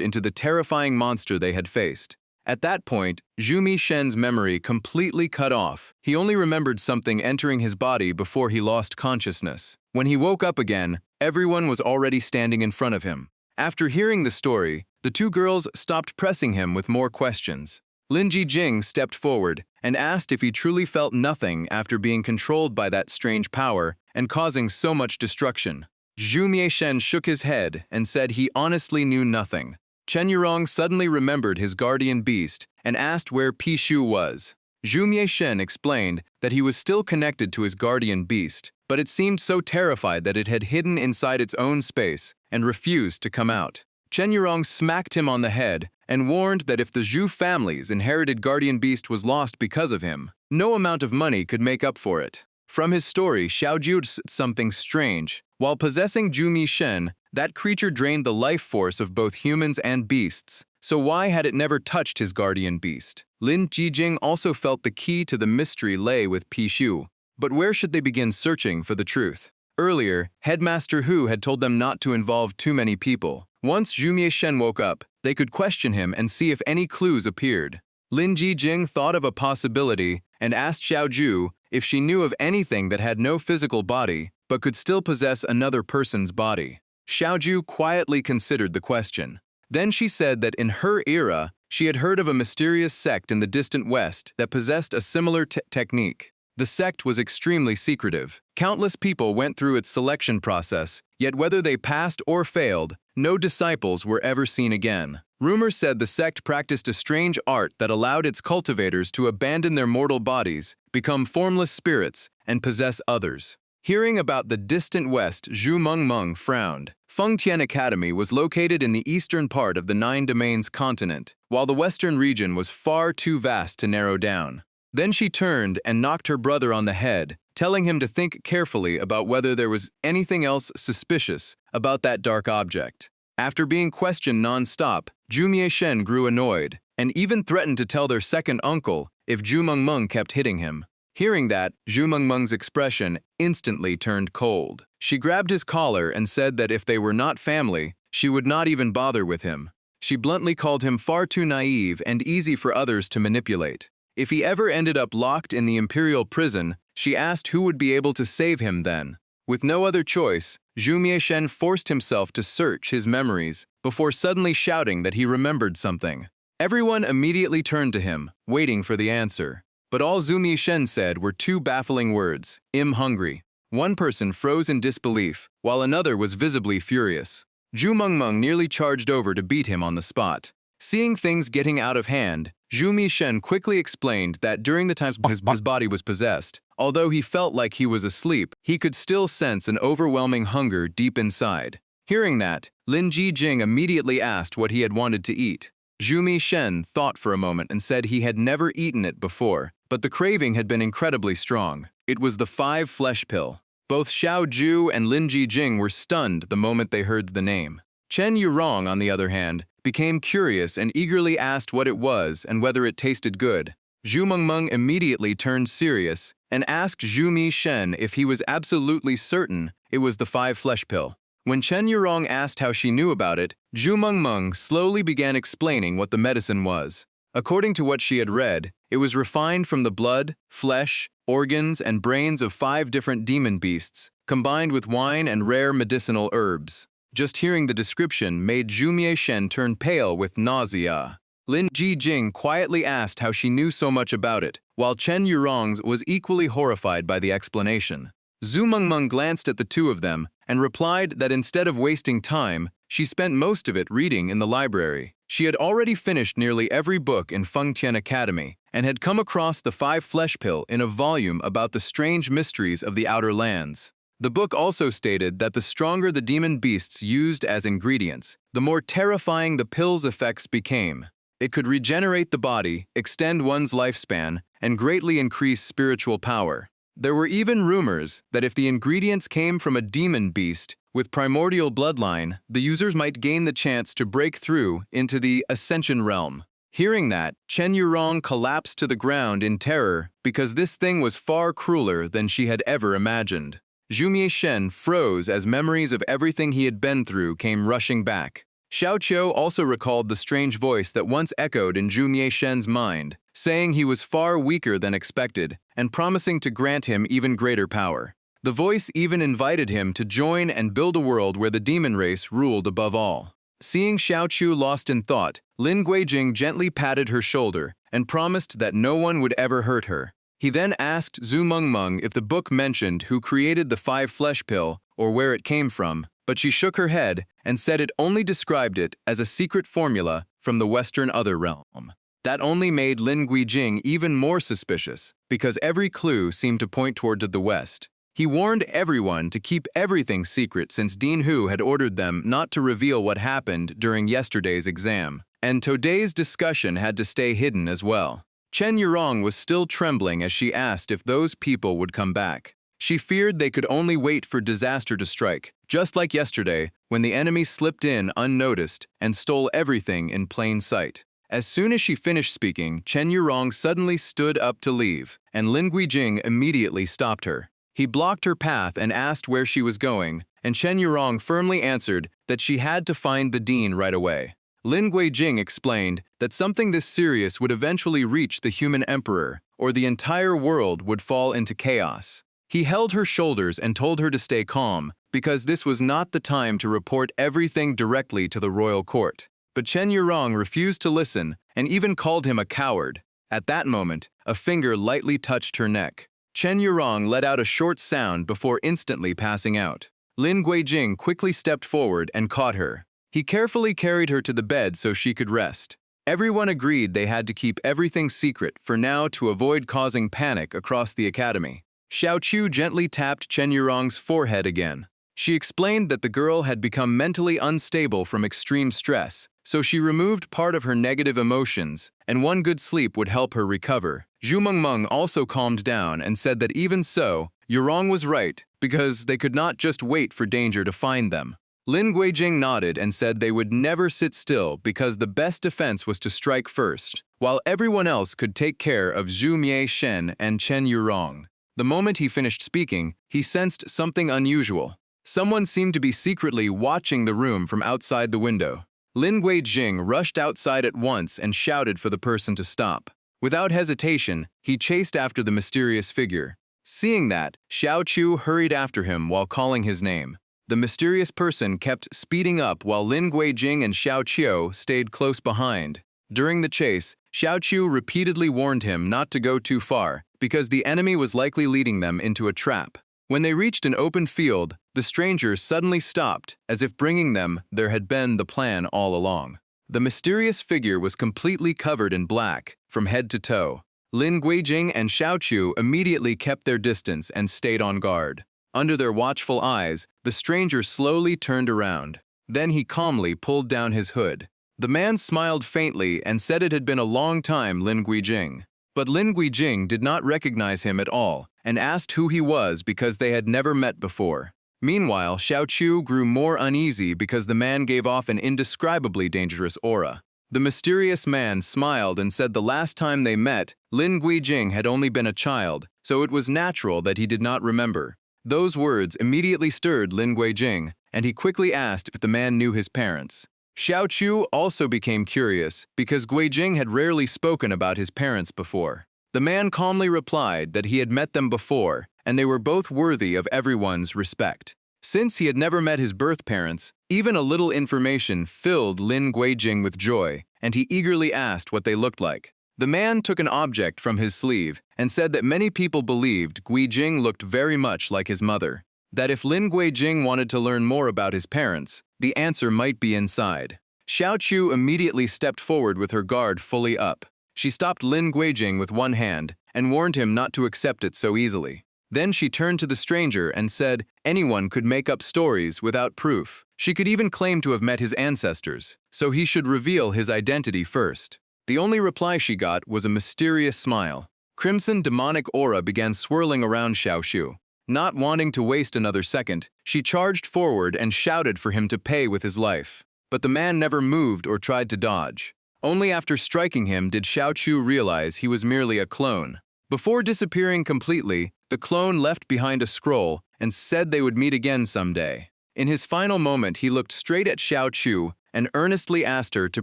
into the terrifying monster they had faced. At that point, Zhu Mishen's memory completely cut off. He only remembered something entering his body before he lost consciousness. When he woke up again, everyone was already standing in front of him. After hearing the story, the two girls stopped pressing him with more questions. Lin Jijing stepped forward and asked if he truly felt nothing after being controlled by that strange power and causing so much destruction. Zhu Mishen shook his head and said he honestly knew nothing. Chen Yurong suddenly remembered his guardian beast and asked where Pishu was. Zhu Mishen explained that he was still connected to his guardian beast, but it seemed so terrified that it had hidden inside its own space and refused to come out. Chen Yurong smacked him on the head and warned that if the Zhu family's inherited guardian beast was lost because of him, no amount of money could make up for it. From his story, Xiaoju said something strange. While possessing Zhu Mishen, that creature drained the life force of both humans and beasts. So why had it never touched his guardian beast? Lin Jijing also felt the key to the mystery lay with Pishu. But where should they begin searching for the truth? Earlier, Headmaster Hu had told them not to involve too many people. Once Zhu Mishen woke up, they could question him and see if any clues appeared. Lin Jijing thought of a possibility and asked Xiaoju if she knew of anything that had no physical body but could still possess another person's body. Xiaoju quietly considered the question. Then she said that in her era, she had heard of a mysterious sect in the distant west that possessed a similar technique. The sect was extremely secretive. Countless people went through its selection process, yet whether they passed or failed, no disciples were ever seen again. Rumor said the sect practiced a strange art that allowed its cultivators to abandon their mortal bodies, become formless spirits, and possess others. Hearing about the distant west, Zhu Mengmeng frowned. Fengtian Academy was located in the eastern part of the Nine Domains continent, while the western region was far too vast to narrow down. Then she turned and knocked her brother on the head, telling him to think carefully about whether there was anything else suspicious about that dark object. After being questioned non-stop, Zhu Mishen grew annoyed, and even threatened to tell their second uncle if Zhu Mengmeng kept hitting him. Hearing that, Zhu Mengmeng's expression instantly turned cold. She grabbed his collar and said that if they were not family, she would not even bother with him. She bluntly called him far too naive and easy for others to manipulate. If he ever ended up locked in the imperial prison, she asked who would be able to save him then. With no other choice, Zhu Mishen forced himself to search his memories before suddenly shouting that he remembered something. Everyone immediately turned to him, waiting for the answer. But all Zhu Mishen said were two baffling words: "I'm hungry." One person froze in disbelief, while another was visibly furious. Zhu Mengmeng nearly charged over to beat him on the spot. Seeing things getting out of hand, Zhu Mishen quickly explained that during the times his body was possessed, although he felt like he was asleep, he could still sense an overwhelming hunger deep inside. Hearing that, Lin Jijing immediately asked what he had wanted to eat. Zhu Mishen thought for a moment and said he had never eaten it before, but the craving had been incredibly strong. It was the 5 flesh pill. Both Xiaoju and Lin Jijing were stunned the moment they heard the name. Chen Yurong, on the other hand, became curious and eagerly asked what it was and whether it tasted good. Zhu Mengmeng immediately turned serious and asked Zhu Mishen if he was absolutely certain it was the 5 flesh pill. When Chen Yurong asked how she knew about it, Zhu Mengmeng slowly began explaining what the medicine was. According to what she had read, it was refined from the blood, flesh, organs, and brains of 5 different demon beasts, combined with wine and rare medicinal herbs. Just hearing the description made Zhu Mishen turn pale with nausea. Lin Jijing quietly asked how she knew so much about it, while Chen Yurong was equally horrified by the explanation. Zhu Mengmeng glanced at the two of them and replied that instead of wasting time, she spent most of it reading in the library. She had already finished nearly every book in Fengtian Academy and had come across the 5 flesh pill in a volume about the strange mysteries of the Outer Lands. The book also stated that the stronger the demon beasts used as ingredients, the more terrifying the pill's effects became. It could regenerate the body, extend one's lifespan, and greatly increase spiritual power. There were even rumors that if the ingredients came from a demon beast with primordial bloodline, the users might gain the chance to break through into the Ascension realm. Hearing that, Chen Yurong collapsed to the ground in terror because this thing was far crueler than she had ever imagined. Zhu Mieshen froze as memories of everything he had been through came rushing back. Xiao Qiu also recalled the strange voice that once echoed in Zhu Mieshen's mind, saying he was far weaker than expected and promising to grant him even greater power. The voice even invited him to join and build a world where the demon race ruled above all. Seeing Xiao Qiu lost in thought, Lin Guijing gently patted her shoulder and promised that no one would ever hurt her. He then asked Zhu Mengmeng if the book mentioned who created the 5 flesh pill or where it came from, but she shook her head and said it only described it as a secret formula from the Western Other Realm. That only made Lin Guijing even more suspicious, because every clue seemed to point toward the West. He warned everyone to keep everything secret since Dean Hu had ordered them not to reveal what happened during yesterday's exam, and today's discussion had to stay hidden as well. Chen Yurong was still trembling as she asked if those people would come back. She feared they could only wait for disaster to strike, just like yesterday when the enemy slipped in unnoticed and stole everything in plain sight. As soon as she finished speaking, Chen Yurong suddenly stood up to leave, and Lin Guijing immediately stopped her. He blocked her path and asked where she was going, and Chen Yurong firmly answered that she had to find the dean right away. Lin Guijing explained that something this serious would eventually reach the human emperor, or the entire world would fall into chaos. He held her shoulders and told her to stay calm, because this was not the time to report everything directly to the royal court. But Chen Yurong refused to listen and even called him a coward. At that moment, a finger lightly touched her neck. Chen Yurong let out a short sound before instantly passing out. Lin Guijing quickly stepped forward and caught her. He carefully carried her to the bed so she could rest. Everyone agreed they had to keep everything secret for now to avoid causing panic across the academy. Xiao Qiu gently tapped Chen Yurong's forehead again. She explained that the girl had become mentally unstable from extreme stress, so she removed part of her negative emotions, and one good sleep would help her recover. Zhu Mengmeng also calmed down and said that even so, Yurong was right, because they could not just wait for danger to find them. Lin Guijing nodded and said they would never sit still because the best defense was to strike first, while everyone else could take care of Zhu Mieshen and Chen Yurong. The moment he finished speaking, he sensed something unusual. Someone seemed to be secretly watching the room from outside the window. Lin Guijing rushed outside at once and shouted for the person to stop. Without hesitation, he chased after the mysterious figure. Seeing that, Xiao Qiu hurried after him while calling his name. The mysterious person kept speeding up while Lin Guijing and Xiao Qiu stayed close behind. During the chase, Xiao Qiu repeatedly warned him not to go too far, because the enemy was likely leading them into a trap. When they reached an open field, the stranger suddenly stopped, as if bringing them there had been the plan all along. The mysterious figure was completely covered in black, from head to toe. Lin Guijing and Xiao Qiu immediately kept their distance and stayed on guard. Under their watchful eyes, the stranger slowly turned around. Then he calmly pulled down his hood. The man smiled faintly and said it had been a long time, Lin Guijing. But Lin Guijing did not recognize him at all and asked who he was because they had never met before. Meanwhile, Xiao Qiu grew more uneasy because the man gave off an indescribably dangerous aura. The mysterious man smiled and said the last time they met, Lin Guijing had only been a child, so it was natural that he did not remember. Those words immediately stirred Lin Guijing, and he quickly asked if the man knew his parents. Xiao Qiu also became curious because Guijing had rarely spoken about his parents before. The man calmly replied that he had met them before, and they were both worthy of everyone's respect. Since he had never met his birth parents, even a little information filled Lin Guijing with joy, and he eagerly asked what they looked like. The man took an object from his sleeve and said that many people believed Guijing looked very much like his mother. That if Lin Guijing wanted to learn more about his parents, the answer might be inside. Xiao Chu immediately stepped forward with her guard fully up. She stopped Lin Guijing with one hand and warned him not to accept it so easily. Then she turned to the stranger and said anyone could make up stories without proof. She could even claim to have met his ancestors, so he should reveal his identity first. The only reply she got was a mysterious smile. Crimson demonic aura began swirling around Xiao Chu. Not wanting to waste another second, she charged forward and shouted for him to pay with his life. But the man never moved or tried to dodge. Only after striking him did Xiao Chu realize he was merely a clone. Before disappearing completely, the clone left behind a scroll and said they would meet again someday. In his final moment, he looked straight at Xiao Chu and earnestly asked her to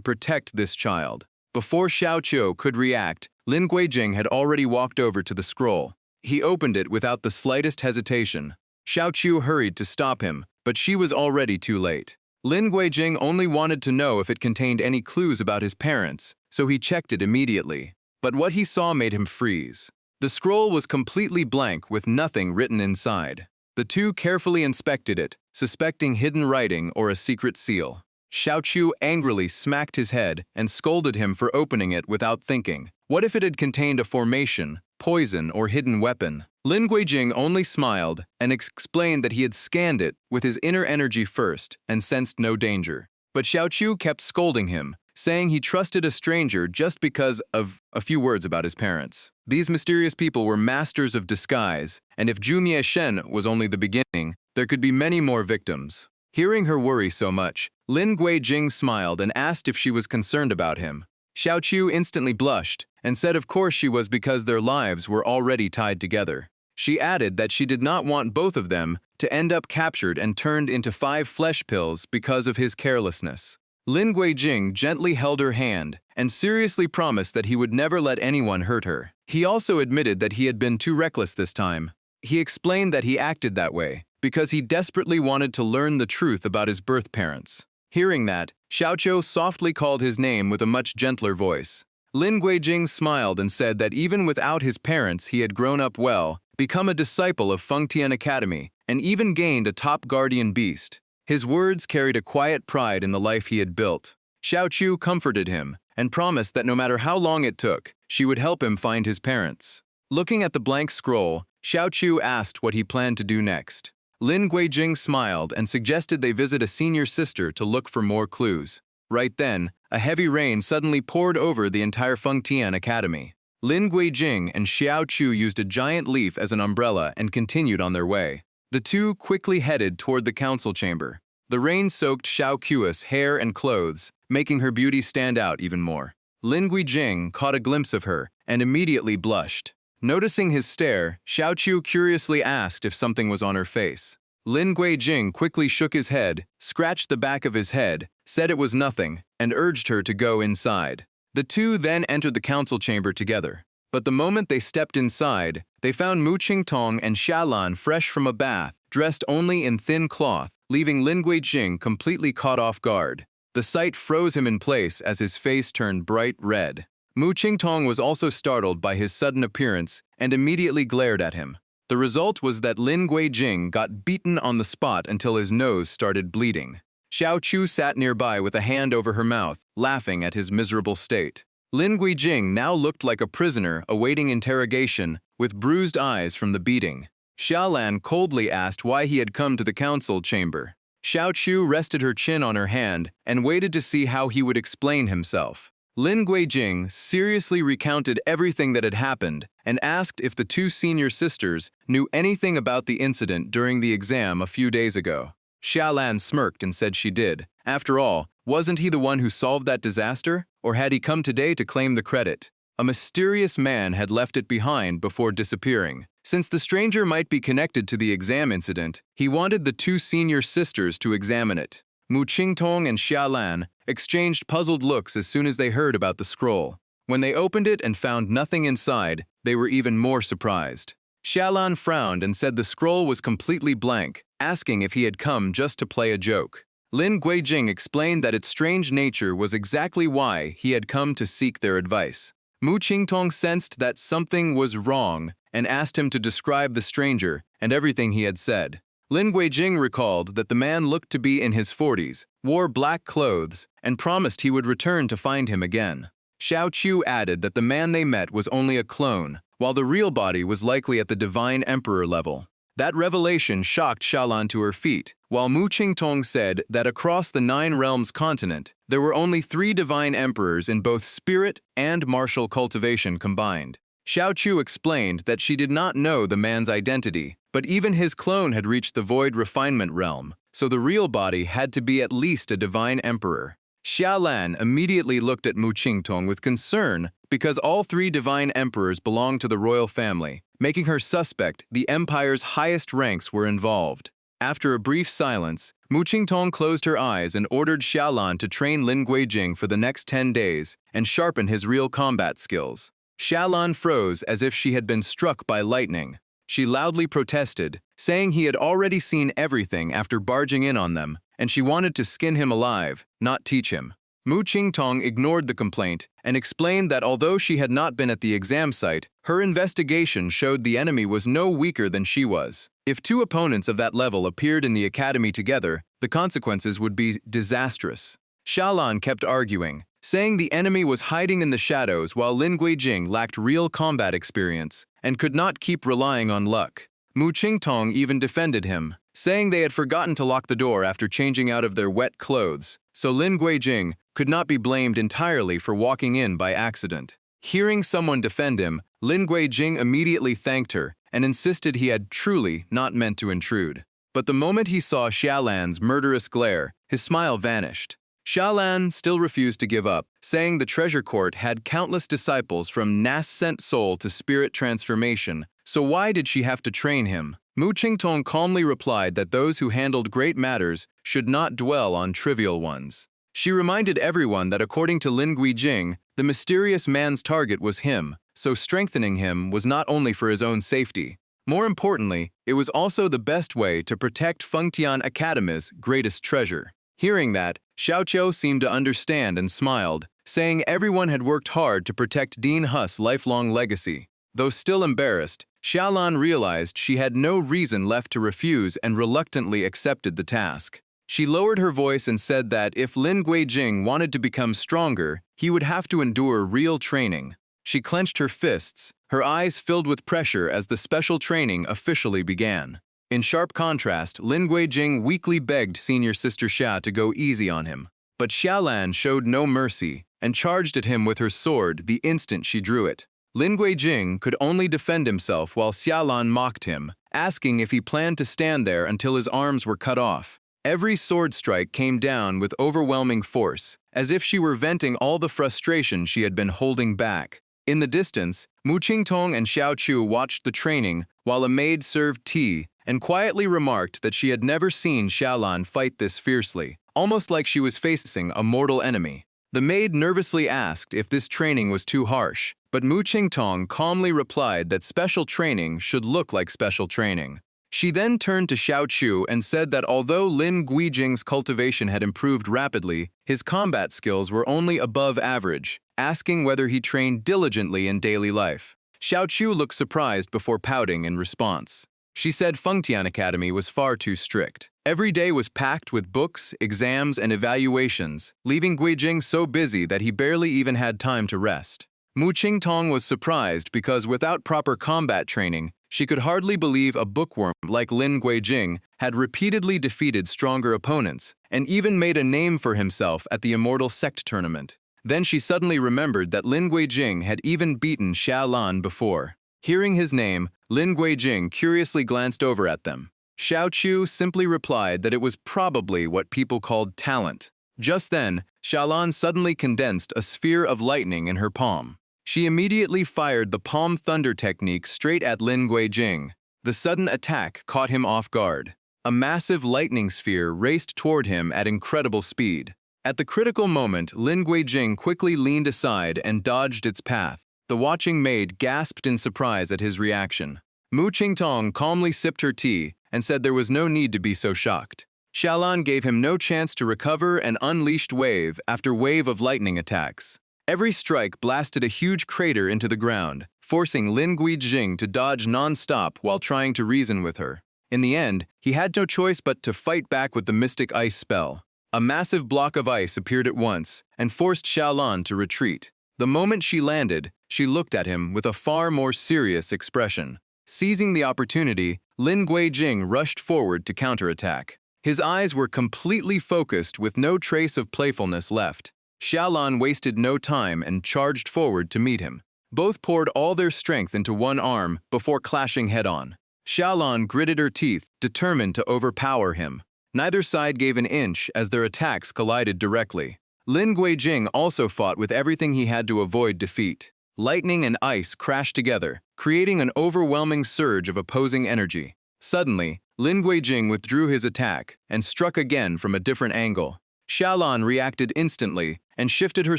protect this child. Before Xiao Chu could react, Lin Guijing had already walked over to the scroll. He opened it without the slightest hesitation. Xiao Chu hurried to stop him, but she was already too late. Lin Guijing only wanted to know if it contained any clues about his parents, so he checked it immediately. But what he saw made him freeze. The scroll was completely blank with nothing written inside. The two carefully inspected it, suspecting hidden writing or a secret seal. Xiao Chu angrily smacked his head and scolded him for opening it without thinking. What if it had contained a formation, poison, or hidden weapon? Lin Guijing only smiled and explained that he had scanned it with his inner energy first and sensed no danger. But Xiao Chu kept scolding him, saying he trusted a stranger just because of a few words about his parents. These mysterious people were masters of disguise, and if Jumie Shen was only the beginning, there could be many more victims. Hearing her worry so much, Lin Guijing smiled and asked if she was concerned about him. Xiao Chu instantly blushed and said of course she was because their lives were already tied together. She added that she did not want both of them to end up captured and turned into 5 flesh pills because of his carelessness. Lin Guijing gently held her hand and seriously promised that he would never let anyone hurt her. He also admitted that he had been too reckless this time. He explained that he acted that way because he desperately wanted to learn the truth about his birth parents. Hearing that, Xiao Chu softly called his name with a much gentler voice. Lin Guijing smiled and said that even without his parents he had grown up well, become a disciple of Fengtian Academy, and even gained a top guardian beast. His words carried a quiet pride in the life he had built. Xiao Chu comforted him and promised that no matter how long it took, she would help him find his parents. Looking at the blank scroll, Xiao Chu asked what he planned to do next. Lin Guijing smiled and suggested they visit a senior sister to look for more clues. Right then, a heavy rain suddenly poured over the entire Fengtian Academy. Lin Guijing and Xiao Chu used a giant leaf as an umbrella and continued on their way. The two quickly headed toward the council chamber. The rain soaked Xiao Chu's hair and clothes, making her beauty stand out even more. Lin Guijing caught a glimpse of her and immediately blushed. Noticing his stare, Xiao Chu curiously asked if something was on her face. Lin Guijing quickly shook his head, scratched the back of his head, said it was nothing, and urged her to go inside. The two then entered the council chamber together. But the moment they stepped inside, they found Mu Qingtong and Xialan fresh from a bath, dressed only in thin cloth, leaving Lin Guijing completely caught off guard. The sight froze him in place as his face turned bright red. Mu Qingtong was also startled by his sudden appearance and immediately glared at him. The result was that Lin Guijing got beaten on the spot until his nose started bleeding. Xiao Chu sat nearby with a hand over her mouth, laughing at his miserable state. Lin Guijing now looked like a prisoner awaiting interrogation, with bruised eyes from the beating. Xialan coldly asked why he had come to the council chamber. Xiao Chu rested her chin on her hand and waited to see how he would explain himself. Lin Guijing seriously recounted everything that had happened and asked if the two senior sisters knew anything about the incident during the exam a few days ago. Xialan smirked and said she did. After all, wasn't he the one who solved that disaster? Or had he come today to claim the credit? A mysterious man had left it behind before disappearing. Since the stranger might be connected to the exam incident, he wanted the two senior sisters to examine it. Mu Qingtong and Xialan exchanged puzzled looks as soon as they heard about the scroll. When they opened it and found nothing inside, they were even more surprised. Xialan frowned and said the scroll was completely blank, asking if he had come just to play a joke. Lin Guijing explained that its strange nature was exactly why he had come to seek their advice. Mu Qingtong sensed that something was wrong and asked him to describe the stranger and everything he had said. Lin Guijing recalled that the man looked to be in his 40s, wore black clothes, and promised he would return to find him again. Xiao Qiu added that the man they met was only a clone, while the real body was likely at the Divine Emperor level. That revelation shocked Xiaolan to her feet, while Mu Qingtong said that across the Nine Realms continent, there were only 3 Divine Emperors in both spirit and martial cultivation combined. Xiao Qiu explained that she did not know the man's identity, but even his clone had reached the Void Refinement realm, so the real body had to be at least a Divine Emperor. Xiaolan immediately looked at Mu Qingtong with concern because all 3 Divine Emperors belonged to the royal family, making her suspect the empire's highest ranks were involved. After a brief silence, Mu Qingtong closed her eyes and ordered Xiaolan to train Lin Guijing for the next 10 days and sharpen his real combat skills. Xiaolan froze as if she had been struck by lightning. She loudly protested, saying he had already seen everything after barging in on them, and she wanted to skin him alive, not teach him. Mu Qingtong ignored the complaint and explained that although she had not been at the exam site, her investigation showed the enemy was no weaker than she was. If 2 opponents of that level appeared in the academy together, the consequences would be disastrous. Xiaolan kept arguing, saying the enemy was hiding in the shadows while Lin Guijing lacked real combat experience and could not keep relying on luck. Mu Qingtong even defended him, saying they had forgotten to lock the door after changing out of their wet clothes, so Lin Guijing could not be blamed entirely for walking in by accident. Hearing someone defend him, Lin Guijing immediately thanked her and insisted he had truly not meant to intrude. But the moment he saw Xiaolan's murderous glare, his smile vanished. Xiaolan still refused to give up, saying the treasure court had countless disciples from nascent soul to spirit transformation, so why did she have to train him? Mu Qingtong calmly replied that those who handled great matters should not dwell on trivial ones. She reminded everyone that according to Lin Guijing, the mysterious man's target was him, so strengthening him was not only for his own safety. More importantly, it was also the best way to protect Fengtian Academy's greatest treasure. Hearing that, Xiao Qiu seemed to understand and smiled, saying everyone had worked hard to protect Dean Huss' lifelong legacy. Though still embarrassed, Xiaolan realized she had no reason left to refuse and reluctantly accepted the task. She lowered her voice and said that if Lin Guijing wanted to become stronger, he would have to endure real training. She clenched her fists, her eyes filled with pressure as the special training officially began. In sharp contrast, Lin Guijing weakly begged senior sister Xia to go easy on him. But Xiaolan showed no mercy and charged at him with her sword the instant she drew it. Lin Guijing could only defend himself while Xiaolan mocked him, asking if he planned to stand there until his arms were cut off. Every sword strike came down with overwhelming force, as if she were venting all the frustration she had been holding back. In the distance, Mu Qingtong and Xiao Qiu watched the training while a maid served tea and quietly remarked that she had never seen Xiaolan fight this fiercely, almost like she was facing a mortal enemy. The maid nervously asked if this training was too harsh, but Mu Qingtong calmly replied that special training should look like special training. She then turned to Xiao Qiu and said that although Lin Guijing's cultivation had improved rapidly, his combat skills were only above average, asking whether he trained diligently in daily life. Xiao Qiu looked surprised before pouting in response. She said Fengtian Academy was far too strict. Every day was packed with books, exams, and evaluations, leaving Guijing so busy that he barely even had time to rest. Mu Qingtong was surprised because without proper combat training, she could hardly believe a bookworm like Lin Guijing had repeatedly defeated stronger opponents and even made a name for himself at the Immortal Sect tournament. Then she suddenly remembered that Lin Guijing had even beaten Xiaolan before. Hearing his name, Lin Guijing curiously glanced over at them. Xiao Qiu simply replied that it was probably what people called talent. Just then, Xiaolan suddenly condensed a sphere of lightning in her palm. She immediately fired the palm thunder technique straight at Lin Guijing. The sudden attack caught him off guard. A massive lightning sphere raced toward him at incredible speed. At the critical moment, Lin Guijing quickly leaned aside and dodged its path. The watching maid gasped in surprise at his reaction. Mu Qingtong calmly sipped her tea and said there was no need to be so shocked. Xiaolan gave him no chance to recover and unleashed wave after wave of lightning attacks. Every strike blasted a huge crater into the ground, forcing Lin Guijing to dodge non-stop while trying to reason with her. In the end, he had no choice but to fight back with the mystic ice spell. A massive block of ice appeared at once and forced Xiaolan to retreat. The moment she landed, she looked at him with a far more serious expression. Seizing the opportunity, Lin Guijing rushed forward to counterattack. His eyes were completely focused with no trace of playfulness left. Xiaolan wasted no time and charged forward to meet him. Both poured all their strength into one arm before clashing head-on. Xiaolan gritted her teeth, determined to overpower him. Neither side gave an inch as their attacks collided directly. Lin Guijing also fought with everything he had to avoid defeat. Lightning and ice crashed together, creating an overwhelming surge of opposing energy. Suddenly, Lin Guijing withdrew his attack and struck again from a different angle. Xiaolan reacted instantly and shifted her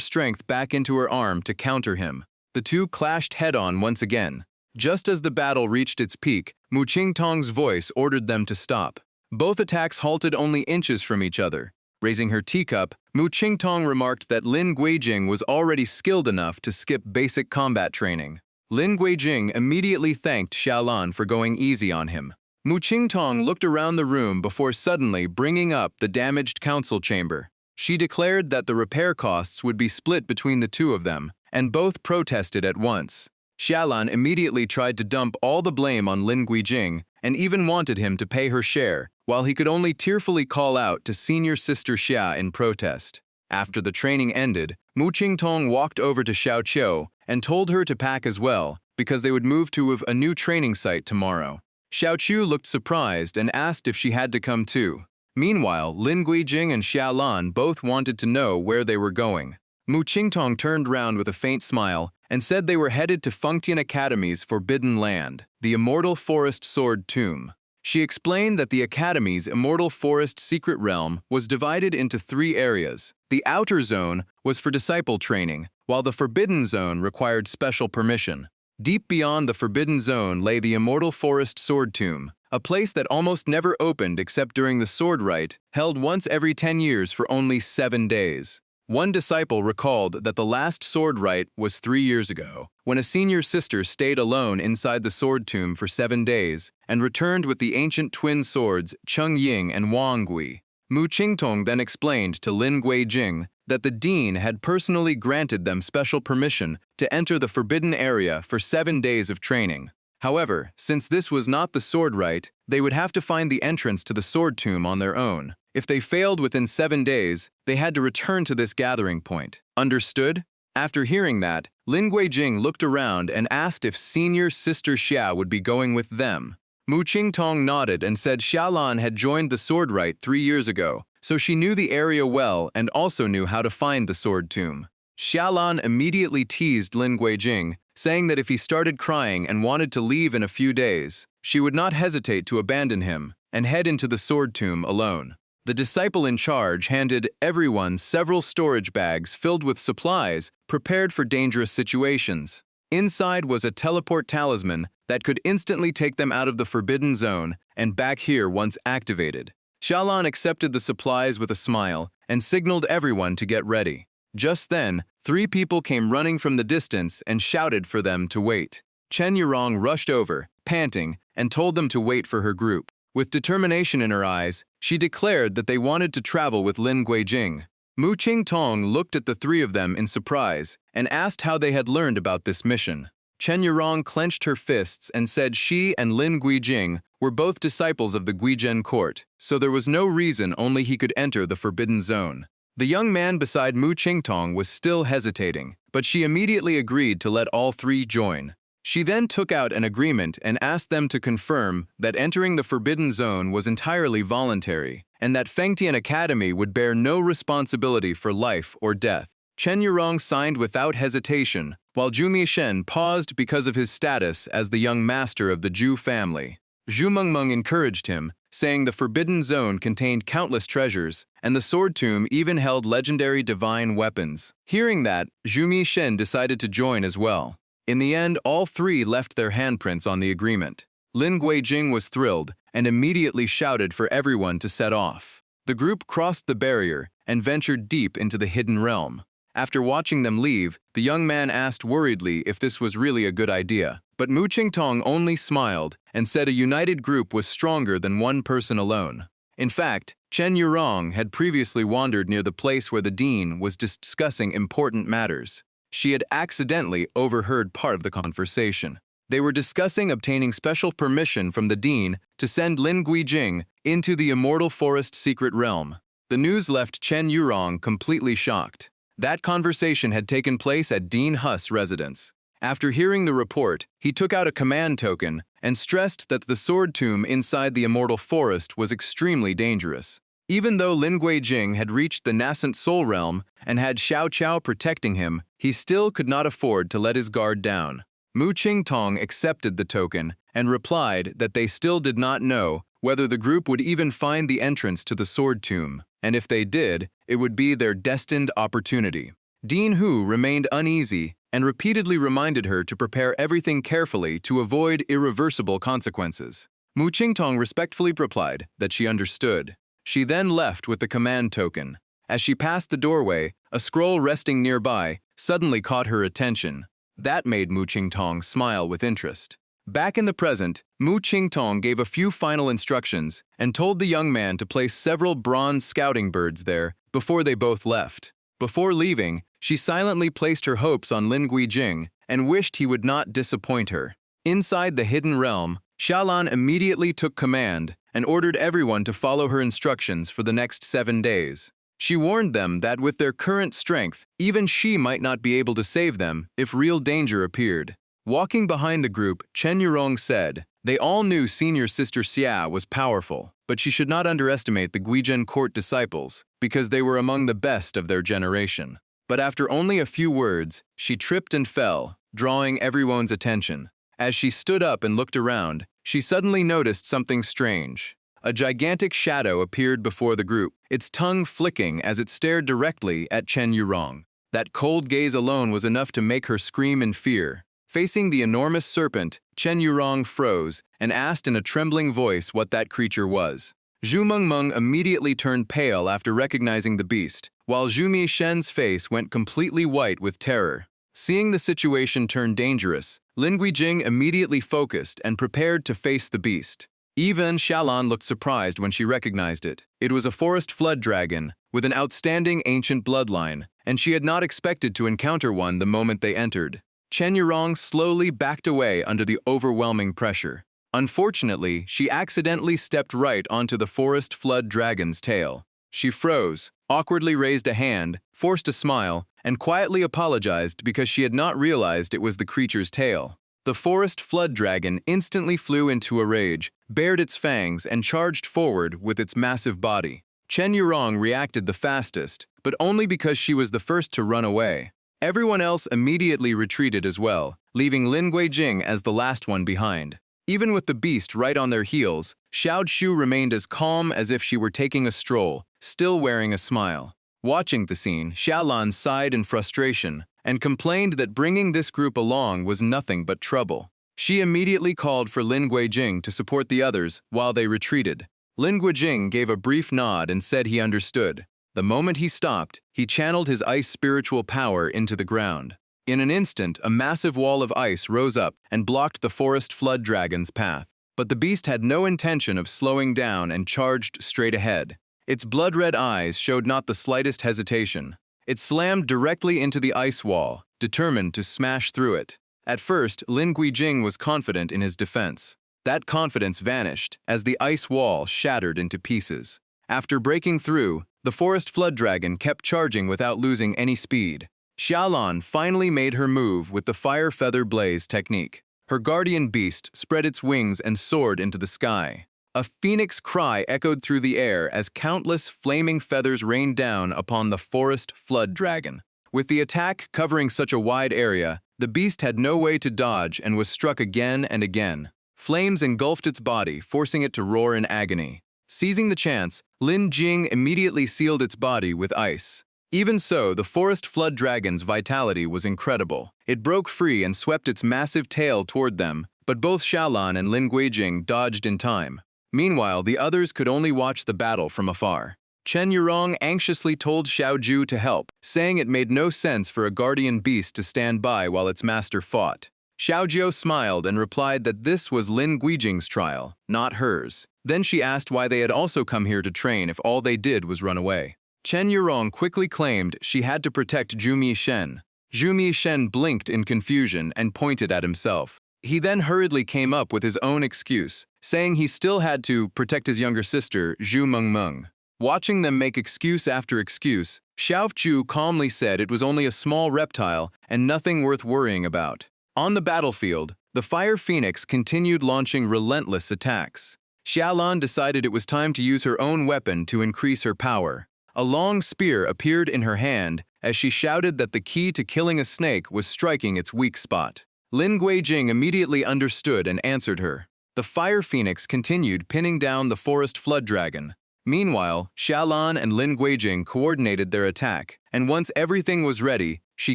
strength back into her arm to counter him. The two clashed head-on once again. Just as the battle reached its peak, Mu Qingtong's voice ordered them to stop. Both attacks halted only inches from each other. Raising her teacup, Mu Qingtong remarked that Lin Guijing was already skilled enough to skip basic combat training. Lin Guijing immediately thanked Xiaolan for going easy on him. Mu Qingtong looked around the room before suddenly bringing up the damaged council chamber. She declared that the repair costs would be split between the two of them, and both protested at once. Xiaolan immediately tried to dump all the blame on Lin Guijing and even wanted him to pay her share, while he could only tearfully call out to senior sister Xia in protest. After the training ended, Mu Qingtong walked over to Xiao Qiu and told her to pack as well, because they would move to a new training site tomorrow. Xiao Qiu looked surprised and asked if she had to come too. Meanwhile, Lin Guijing and Xiaolan both wanted to know where they were going. Mu Qingtong turned round with a faint smile and said they were headed to Fengtian Academy's Forbidden Land, the Immortal Forest Sword Tomb. She explained that the Academy's Immortal Forest Secret Realm was divided into 3 areas. The outer zone was for disciple training, while the Forbidden Zone required special permission. Deep beyond the Forbidden Zone lay the Immortal Forest Sword Tomb, a place that almost never opened except during the sword rite, held once every 10 years for only 7 days. One disciple recalled that the last sword rite was 3 years ago, when a senior sister stayed alone inside the sword tomb for 7 days and returned with the ancient twin swords Cheng Ying and Wang Gui. Mu Qingtong then explained to Lin Guijing that the dean had personally granted them special permission to enter the forbidden area for 7 days of training. However, since this was not the sword rite, they would have to find the entrance to the sword tomb on their own. If they failed within 7 days, they had to return to this gathering point. Understood? After hearing that, Lin Guijing looked around and asked if senior sister Xia would be going with them. Mu Qingtong nodded and said Xiaolan had joined the sword rite 3 years ago, so she knew the area well and also knew how to find the sword tomb. Xiaolan immediately teased Lin Guijing, saying that if he started crying and wanted to leave in a few days, she would not hesitate to abandon him and head into the sword tomb alone. The disciple in charge handed everyone several storage bags filled with supplies prepared for dangerous situations. Inside was a teleport talisman that could instantly take them out of the Forbidden Zone and back here once activated. Xiaolan accepted the supplies with a smile and signaled everyone to get ready. Just then, 3 people came running from the distance and shouted for them to wait. Chen Yurong rushed over, panting, and told them to wait for her group. With determination in her eyes, she declared that they wanted to travel with Lin Guijing. Mu Qingtong looked at the 3 of them in surprise and asked how they had learned about this mission. Chen Yurong clenched her fists and said she and Lin Guijing were both disciples of the Guizhen court, so there was no reason only he could enter the Forbidden Zone. The young man beside Mu Qingtong was still hesitating, but she immediately agreed to let all 3 join. She then took out an agreement and asked them to confirm that entering the Forbidden Zone was entirely voluntary, and that Fengtian Academy would bear no responsibility for life or death. Chen Yurong signed without hesitation, while Zhu Mishen paused because of his status as the young master of the Zhu family. Zhu Mengmeng encouraged him, saying the Forbidden Zone contained countless treasures, and the sword tomb even held legendary divine weapons. Hearing that, Zhu Mishen decided to join as well. In the end, all 3 left their handprints on the agreement. Lin Guijing was thrilled and immediately shouted for everyone to set off. The group crossed the barrier and ventured deep into the hidden realm. After watching them leave, the young man asked worriedly if this was really a good idea, But Mu Qingtong only smiled and said a united group was stronger than one person alone. In fact, Chen Yurong had previously wandered near the place where the dean was discussing important matters. She had accidentally overheard part of the conversation. They were discussing obtaining special permission from the dean to send Lin Guijing into the Immortal Forest secret realm. The news left Chen Yurong completely shocked. That conversation had taken place at Dean Huss' residence. After hearing the report, he took out a command token and stressed that the sword tomb inside the Immortal Forest was extremely dangerous. Even though Lin Guijing had reached the nascent soul realm and had Xiao Chao protecting him, he still could not afford to let his guard down. Mu Qingtong accepted the token and replied that they still did not know whether the group would even find the entrance to the sword tomb, and if they did, it would be their destined opportunity. Dean Hu remained uneasy and repeatedly reminded her to prepare everything carefully to avoid irreversible consequences. Mu Qingtong respectfully replied that she understood. She then left with the command token. As she passed the doorway, a scroll resting nearby suddenly caught her attention. That made Mu Qingtong smile with interest. Back in the present, Mu Qingtong gave a few final instructions and told the young man to place several bronze scouting birds there before they both left. Before leaving, she silently placed her hopes on Lin Guijing and wished he would not disappoint her. Inside the hidden realm, Xiaolan immediately took command and ordered everyone to follow her instructions for the next 7 days. She warned them that with their current strength, even she might not be able to save them if real danger appeared. Walking behind the group, Chen Yurong said, they all knew senior sister Xia was powerful, but she should not underestimate the Guizhen court disciples, because they were among the best of their generation. But after only a few words, she tripped and fell, drawing everyone's attention. As she stood up and looked around, she suddenly noticed something strange. A gigantic shadow appeared before the group, its tongue flicking as it stared directly at Chen Yurong. That cold gaze alone was enough to make her scream in fear. Facing the enormous serpent, Chen Yurong froze and asked in a trembling voice what that creature was. Zhu Mengmeng immediately turned pale after recognizing the beast, while Zhu Mishen's face went completely white with terror. Seeing the situation turn dangerous, Lin Guijing immediately focused and prepared to face the beast. Even Xiaolan looked surprised when she recognized it. It was a forest flood dragon with an outstanding ancient bloodline, and she had not expected to encounter one the moment they entered. Chen Yurong slowly backed away under the overwhelming pressure. Unfortunately, she accidentally stepped right onto the forest flood dragon's tail. She froze, awkwardly raised a hand, forced a smile, and quietly apologized because she had not realized it was the creature's tail. The forest flood dragon instantly flew into a rage, bared its fangs, and charged forward with its massive body. Chen Yurong reacted the fastest, but only because she was the first to run away. Everyone else immediately retreated as well, leaving Lin Guijing as the last one behind. Even with the beast right on their heels, Xiao Shu remained as calm as if she were taking a stroll, still wearing a smile. Watching the scene, Xiaolan sighed in frustration and complained that bringing this group along was nothing but trouble. She immediately called for Lin Guijing to support the others while they retreated. Lin Guijing gave a brief nod and said he understood. The moment he stopped, he channeled his ice spiritual power into the ground. In an instant, a massive wall of ice rose up and blocked the forest flood dragon's path. But the beast had no intention of slowing down and charged straight ahead. Its blood-red eyes showed not the slightest hesitation. It slammed directly into the ice wall, determined to smash through it. At first, Lin Guijing was confident in his defense. That confidence vanished as the ice wall shattered into pieces. After breaking through, the forest flood dragon kept charging without losing any speed. Xiaolan finally made her move with the fire feather blaze technique. Her guardian beast spread its wings and soared into the sky. A phoenix cry echoed through the air as countless flaming feathers rained down upon the forest flood dragon. With the attack covering such a wide area, the beast had no way to dodge and was struck again and again. Flames engulfed its body, forcing it to roar in agony. Seizing the chance, Lin Jing immediately sealed its body with ice. Even so, the forest flood dragon's vitality was incredible. It broke free and swept its massive tail toward them, but both Xiaolan and Lin Guijing dodged in time. Meanwhile, the others could only watch the battle from afar. Chen Yurong anxiously told Xiao Ju to help, saying it made no sense for a guardian beast to stand by while its master fought. Xiaojiu smiled and replied that this was Lin Guijing's trial, not hers. Then she asked why they had also come here to train if all they did was run away. Chen Yurong quickly claimed she had to protect Zhu Mishen. Zhu Mishen blinked in confusion and pointed at himself. He then hurriedly came up with his own excuse, saying he still had to protect his younger sister, Zhu Mengmeng. Watching them make excuse after excuse, Xiaofu calmly said it was only a small reptile and nothing worth worrying about. On the battlefield, the Fire Phoenix continued launching relentless attacks. Xiaolan decided it was time to use her own weapon to increase her power. A long spear appeared in her hand as she shouted that the key to killing a snake was striking its weak spot. Lin Guijing immediately understood and answered her. The Fire Phoenix continued pinning down the forest flood dragon. Meanwhile, Xiaolan and Lin Guijing coordinated their attack, and once everything was ready, she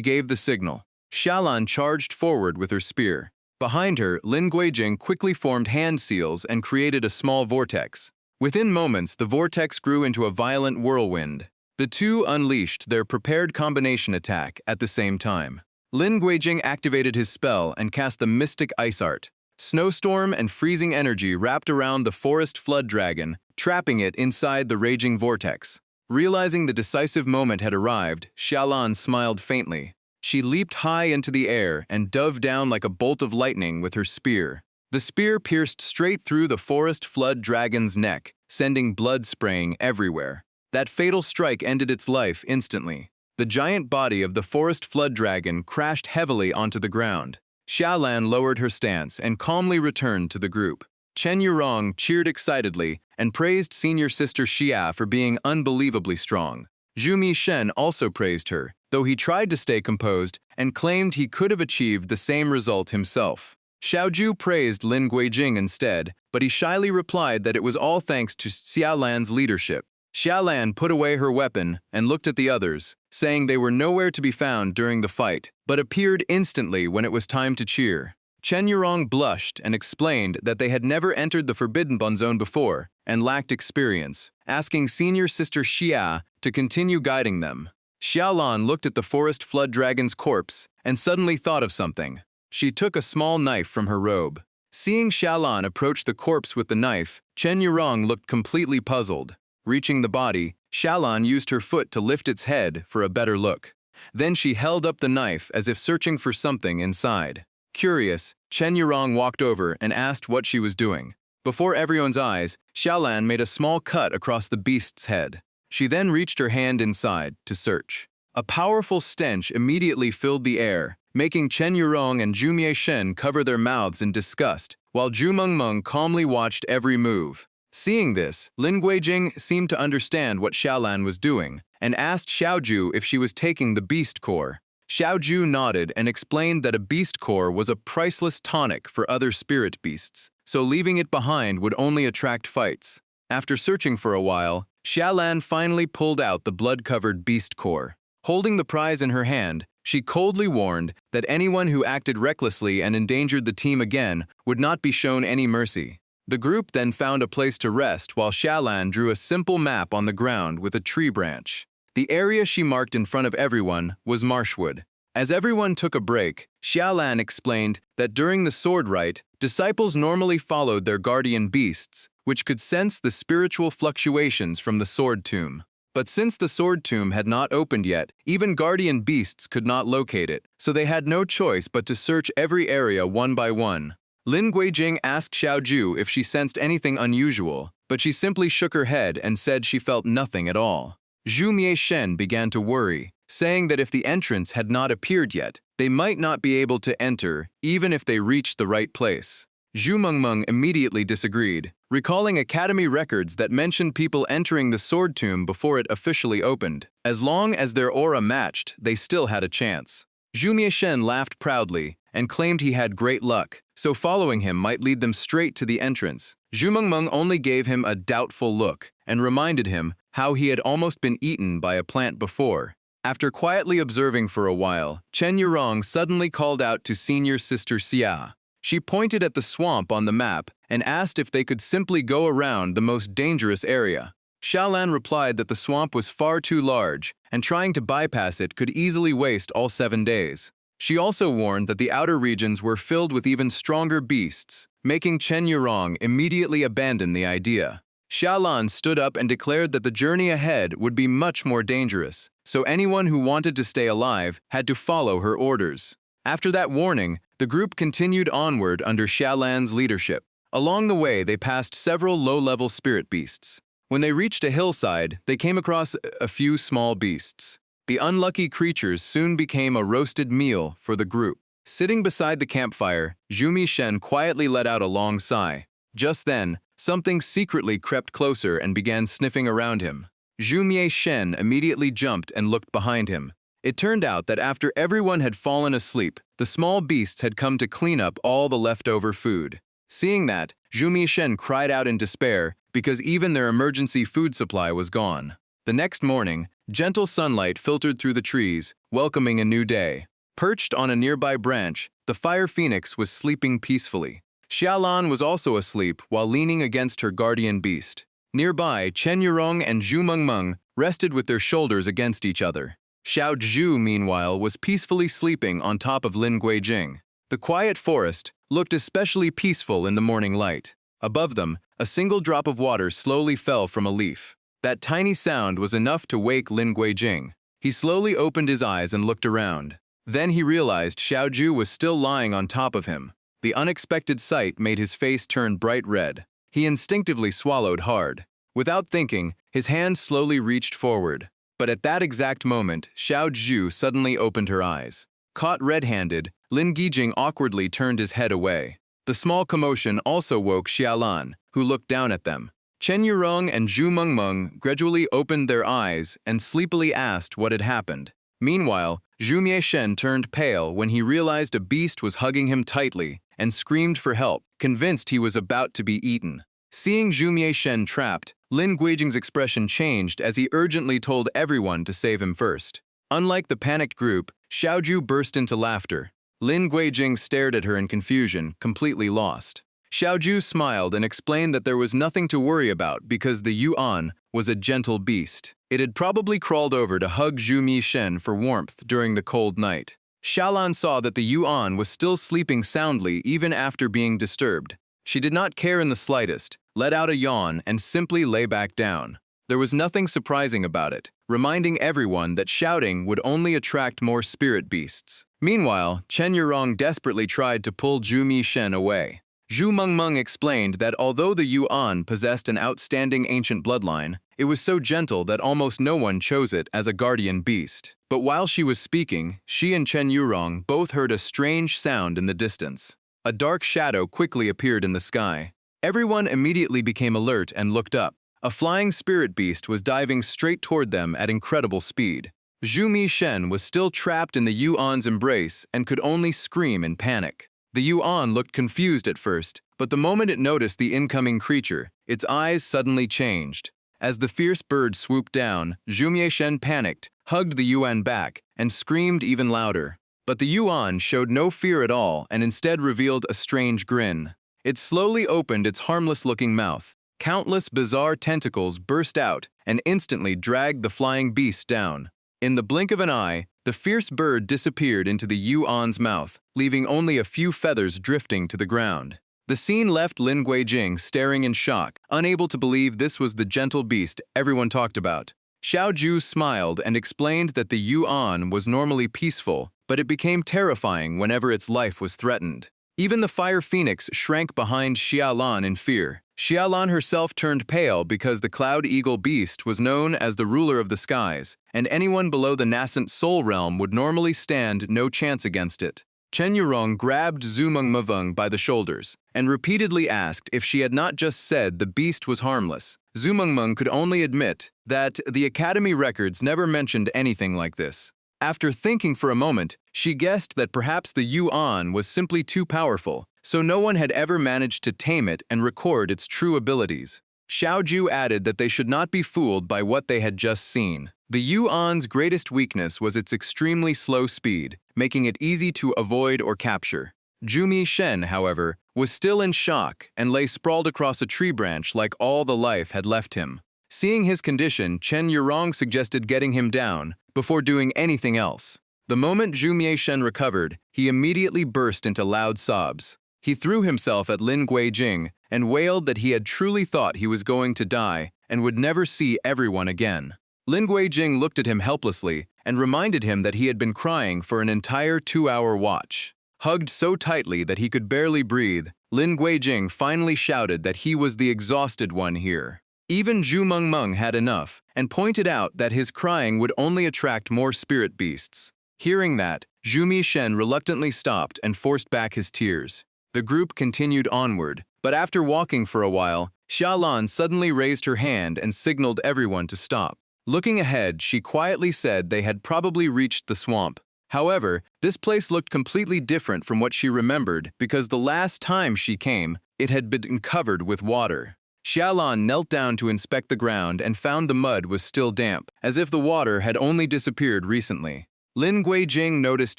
gave the signal. Xiaolan charged forward with her spear. Behind her, Lin Guijing quickly formed hand seals and created a small vortex. Within moments, the vortex grew into a violent whirlwind. The two unleashed their prepared combination attack at the same time. Lin Guijing activated his spell and cast the Mystic Ice Art. Snowstorm and freezing energy wrapped around the forest flood dragon, trapping it inside the raging vortex. Realizing the decisive moment had arrived, Xiaolan smiled faintly. She leaped high into the air and dove down like a bolt of lightning with her spear. The spear pierced straight through the forest flood dragon's neck, sending blood spraying everywhere. That fatal strike ended its life instantly. The giant body of the forest flood dragon crashed heavily onto the ground. Xiaolan lowered her stance and calmly returned to the group. Chen Yurong cheered excitedly and praised senior sister Xia for being unbelievably strong. Zhu Mishen also praised her, though he tried to stay composed and claimed he could have achieved the same result himself. Xiaoju praised Lin Guijing instead, but he shyly replied that it was all thanks to Xiaolan's leadership. Xiaolan put away her weapon and looked at the others, saying they were nowhere to be found during the fight, but appeared instantly when it was time to cheer. Chen Yurong blushed and explained that they had never entered the Forbidden Bond Zone before and lacked experience, asking senior sister Xia to continue guiding them. Xiaolan looked at the forest flood dragon's corpse and suddenly thought of something. She took a small knife from her robe. Seeing Xiaolan approach the corpse with the knife, Chen Yurong looked completely puzzled. Reaching the body, Xiaolan used her foot to lift its head for a better look. Then she held up the knife as if searching for something inside. Curious, Chen Yurong walked over and asked what she was doing. Before everyone's eyes, Xiaolan made a small cut across the beast's head. She then reached her hand inside to search. A powerful stench immediately filled the air, making Chen Yurong and Zhu Mishen cover their mouths in disgust, while Zhu Mengmeng calmly watched every move. Seeing this, Lin Guijing seemed to understand what Xiaolan was doing and asked Xiaoju if she was taking the beast core. Xiaoju nodded and explained that a beast core was a priceless tonic for other spirit beasts, so leaving it behind would only attract fights. After searching for a while, Xiaolan finally pulled out the blood-covered beast core. Holding the prize in her hand, she coldly warned that anyone who acted recklessly and endangered the team again would not be shown any mercy. The group then found a place to rest while Xiaolan drew a simple map on the ground with a tree branch. The area she marked in front of everyone was marshwood. As everyone took a break, Xiaolan explained that during the sword rite, disciples normally followed their guardian beasts, which could sense the spiritual fluctuations from the sword tomb. But since the sword tomb had not opened yet, even guardian beasts could not locate it, so they had no choice but to search every area one by one. Lin Guijing asked Xiaoju if she sensed anything unusual, but she simply shook her head and said she felt nothing at all. Zhu Mishen began to worry, saying that if the entrance had not appeared yet, they might not be able to enter even if they reached the right place. Zhu Mengmeng immediately disagreed, recalling academy records that mentioned people entering the sword tomb before it officially opened. As long as their aura matched, they still had a chance. Zhu Mishen laughed proudly and claimed he had great luck, so following him might lead them straight to the entrance. Zhu Mengmeng only gave him a doubtful look and reminded him how he had almost been eaten by a plant before. After quietly observing for a while, Chen Yurong suddenly called out to senior sister Xia. She pointed at the swamp on the map and asked if they could simply go around the most dangerous area. Xiaolan replied that the swamp was far too large, and trying to bypass it could easily waste all 7 days. She also warned that the outer regions were filled with even stronger beasts, making Chen Yurong immediately abandon the idea. Xiaolan stood up and declared that the journey ahead would be much more dangerous, so anyone who wanted to stay alive had to follow her orders. After that warning, the group continued onward under Xiaolan's leadership. Along the way, they passed several low-level spirit beasts. When they reached a hillside, they came across a few small beasts. The unlucky creatures soon became a roasted meal for the group. Sitting beside the campfire, Zhu Mishen quietly let out a long sigh. Just then, something secretly crept closer and began sniffing around him. Zhu Mishen immediately jumped and looked behind him. It turned out that after everyone had fallen asleep, the small beasts had come to clean up all the leftover food. Seeing that, Zhu Mishen cried out in despair because even their emergency food supply was gone. The next morning, gentle sunlight filtered through the trees, welcoming a new day. Perched on a nearby branch, the fire phoenix was sleeping peacefully. Xiaolan was also asleep while leaning against her guardian beast. Nearby, Chen Yurong and Zhu Mengmeng rested with their shoulders against each other. Xiao Zhu, meanwhile, was peacefully sleeping on top of Lin Guijing. The quiet forest looked especially peaceful in the morning light. Above them, a single drop of water slowly fell from a leaf. That tiny sound was enough to wake Lin Guijing. He slowly opened his eyes and looked around. Then he realized Xiao Zhu was still lying on top of him. The unexpected sight made his face turn bright red. He instinctively swallowed hard. Without thinking, his hand slowly reached forward. But at that exact moment, Xiao Zhu suddenly opened her eyes. Caught red-handed, Lin Guijing awkwardly turned his head away. The small commotion also woke Xiaolan, who looked down at them. Chen Yurong and Zhu Mengmeng gradually opened their eyes and sleepily asked what had happened. Meanwhile, Zhu Mieshen turned pale when he realized a beast was hugging him tightly and screamed for help, convinced he was about to be eaten. Seeing Zhu Mieshen trapped, Lin Guijing's expression changed as he urgently told everyone to save him first. Unlike the panicked group, Xiao Zhu burst into laughter. Lin Guijing stared at her in confusion, completely lost. Xiao Zhu smiled and explained that there was nothing to worry about because the Yuan was a gentle beast. It had probably crawled over to hug Zhu Mishen for warmth during the cold night. Xiaolan saw that the Yuan was still sleeping soundly even after being disturbed. She did not care in the slightest, let out a yawn, and simply lay back down. There was nothing surprising about it, reminding everyone that shouting would only attract more spirit beasts. Meanwhile, Chen Yurong desperately tried to pull Zhu Mishen away. Zhu Mengmeng explained that although the Yuan possessed an outstanding ancient bloodline, it was so gentle that almost no one chose it as a guardian beast. But while she was speaking, she and Chen Yurong both heard a strange sound in the distance. A dark shadow quickly appeared in the sky. Everyone immediately became alert and looked up. A flying spirit beast was diving straight toward them at incredible speed. Zhu Mishen was still trapped in the Yuan's embrace and could only scream in panic. The Yuan looked confused at first, but the moment it noticed the incoming creature, its eyes suddenly changed. As the fierce bird swooped down, Zhu Mishen panicked, hugged the Yuan back, and screamed even louder. But the Yuan showed no fear at all and instead revealed a strange grin. It slowly opened its harmless-looking mouth. Countless bizarre tentacles burst out and instantly dragged the flying beast down. In the blink of an eye, the fierce bird disappeared into the Yuan's mouth, leaving only a few feathers drifting to the ground. The scene left Lin Guijing staring in shock, unable to believe this was the gentle beast everyone talked about. Xiao Zhu smiled and explained that the Yuan was normally peaceful, but it became terrifying whenever its life was threatened. Even the fire phoenix shrank behind Xiaolan in fear. Xiaolan herself turned pale because the cloud eagle beast was known as the ruler of the skies, and anyone below the nascent soul realm would normally stand no chance against it. Chen Yurong grabbed Zhu Mengmeng by the shoulders and repeatedly asked if she had not just said the beast was harmless. Zhu Mengmeng could only admit that the academy records never mentioned anything like this. After thinking for a moment, she guessed that perhaps the Yuan was simply too powerful, so no one had ever managed to tame it and record its true abilities. Xiao Zhu added that they should not be fooled by what they had just seen. The Yuan's greatest weakness was its extremely slow speed, making it easy to avoid or capture. Zhu Mishen, however, was still in shock and lay sprawled across a tree branch like all the life had left him. Seeing his condition, Chen Yurong suggested getting him down before doing anything else. The moment Zhu Mieshen recovered, he immediately burst into loud sobs. He threw himself at Lin Guijing and wailed that he had truly thought he was going to die and would never see everyone again. Lin Guijing looked at him helplessly and reminded him that he had been crying for an entire 2-hour watch. Hugged so tightly that he could barely breathe, Lin Guijing finally shouted that he was the exhausted one here. Even Zhu Mengmeng had enough and pointed out that his crying would only attract more spirit beasts. Hearing that, Zhu Mieshen reluctantly stopped and forced back his tears. The group continued onward, but after walking for a while, Xiaolan suddenly raised her hand and signaled everyone to stop. Looking ahead, she quietly said they had probably reached the swamp. However, this place looked completely different from what she remembered because the last time she came, it had been covered with water. Xiaolan knelt down to inspect the ground and found the mud was still damp, as if the water had only disappeared recently. Lin Guijing noticed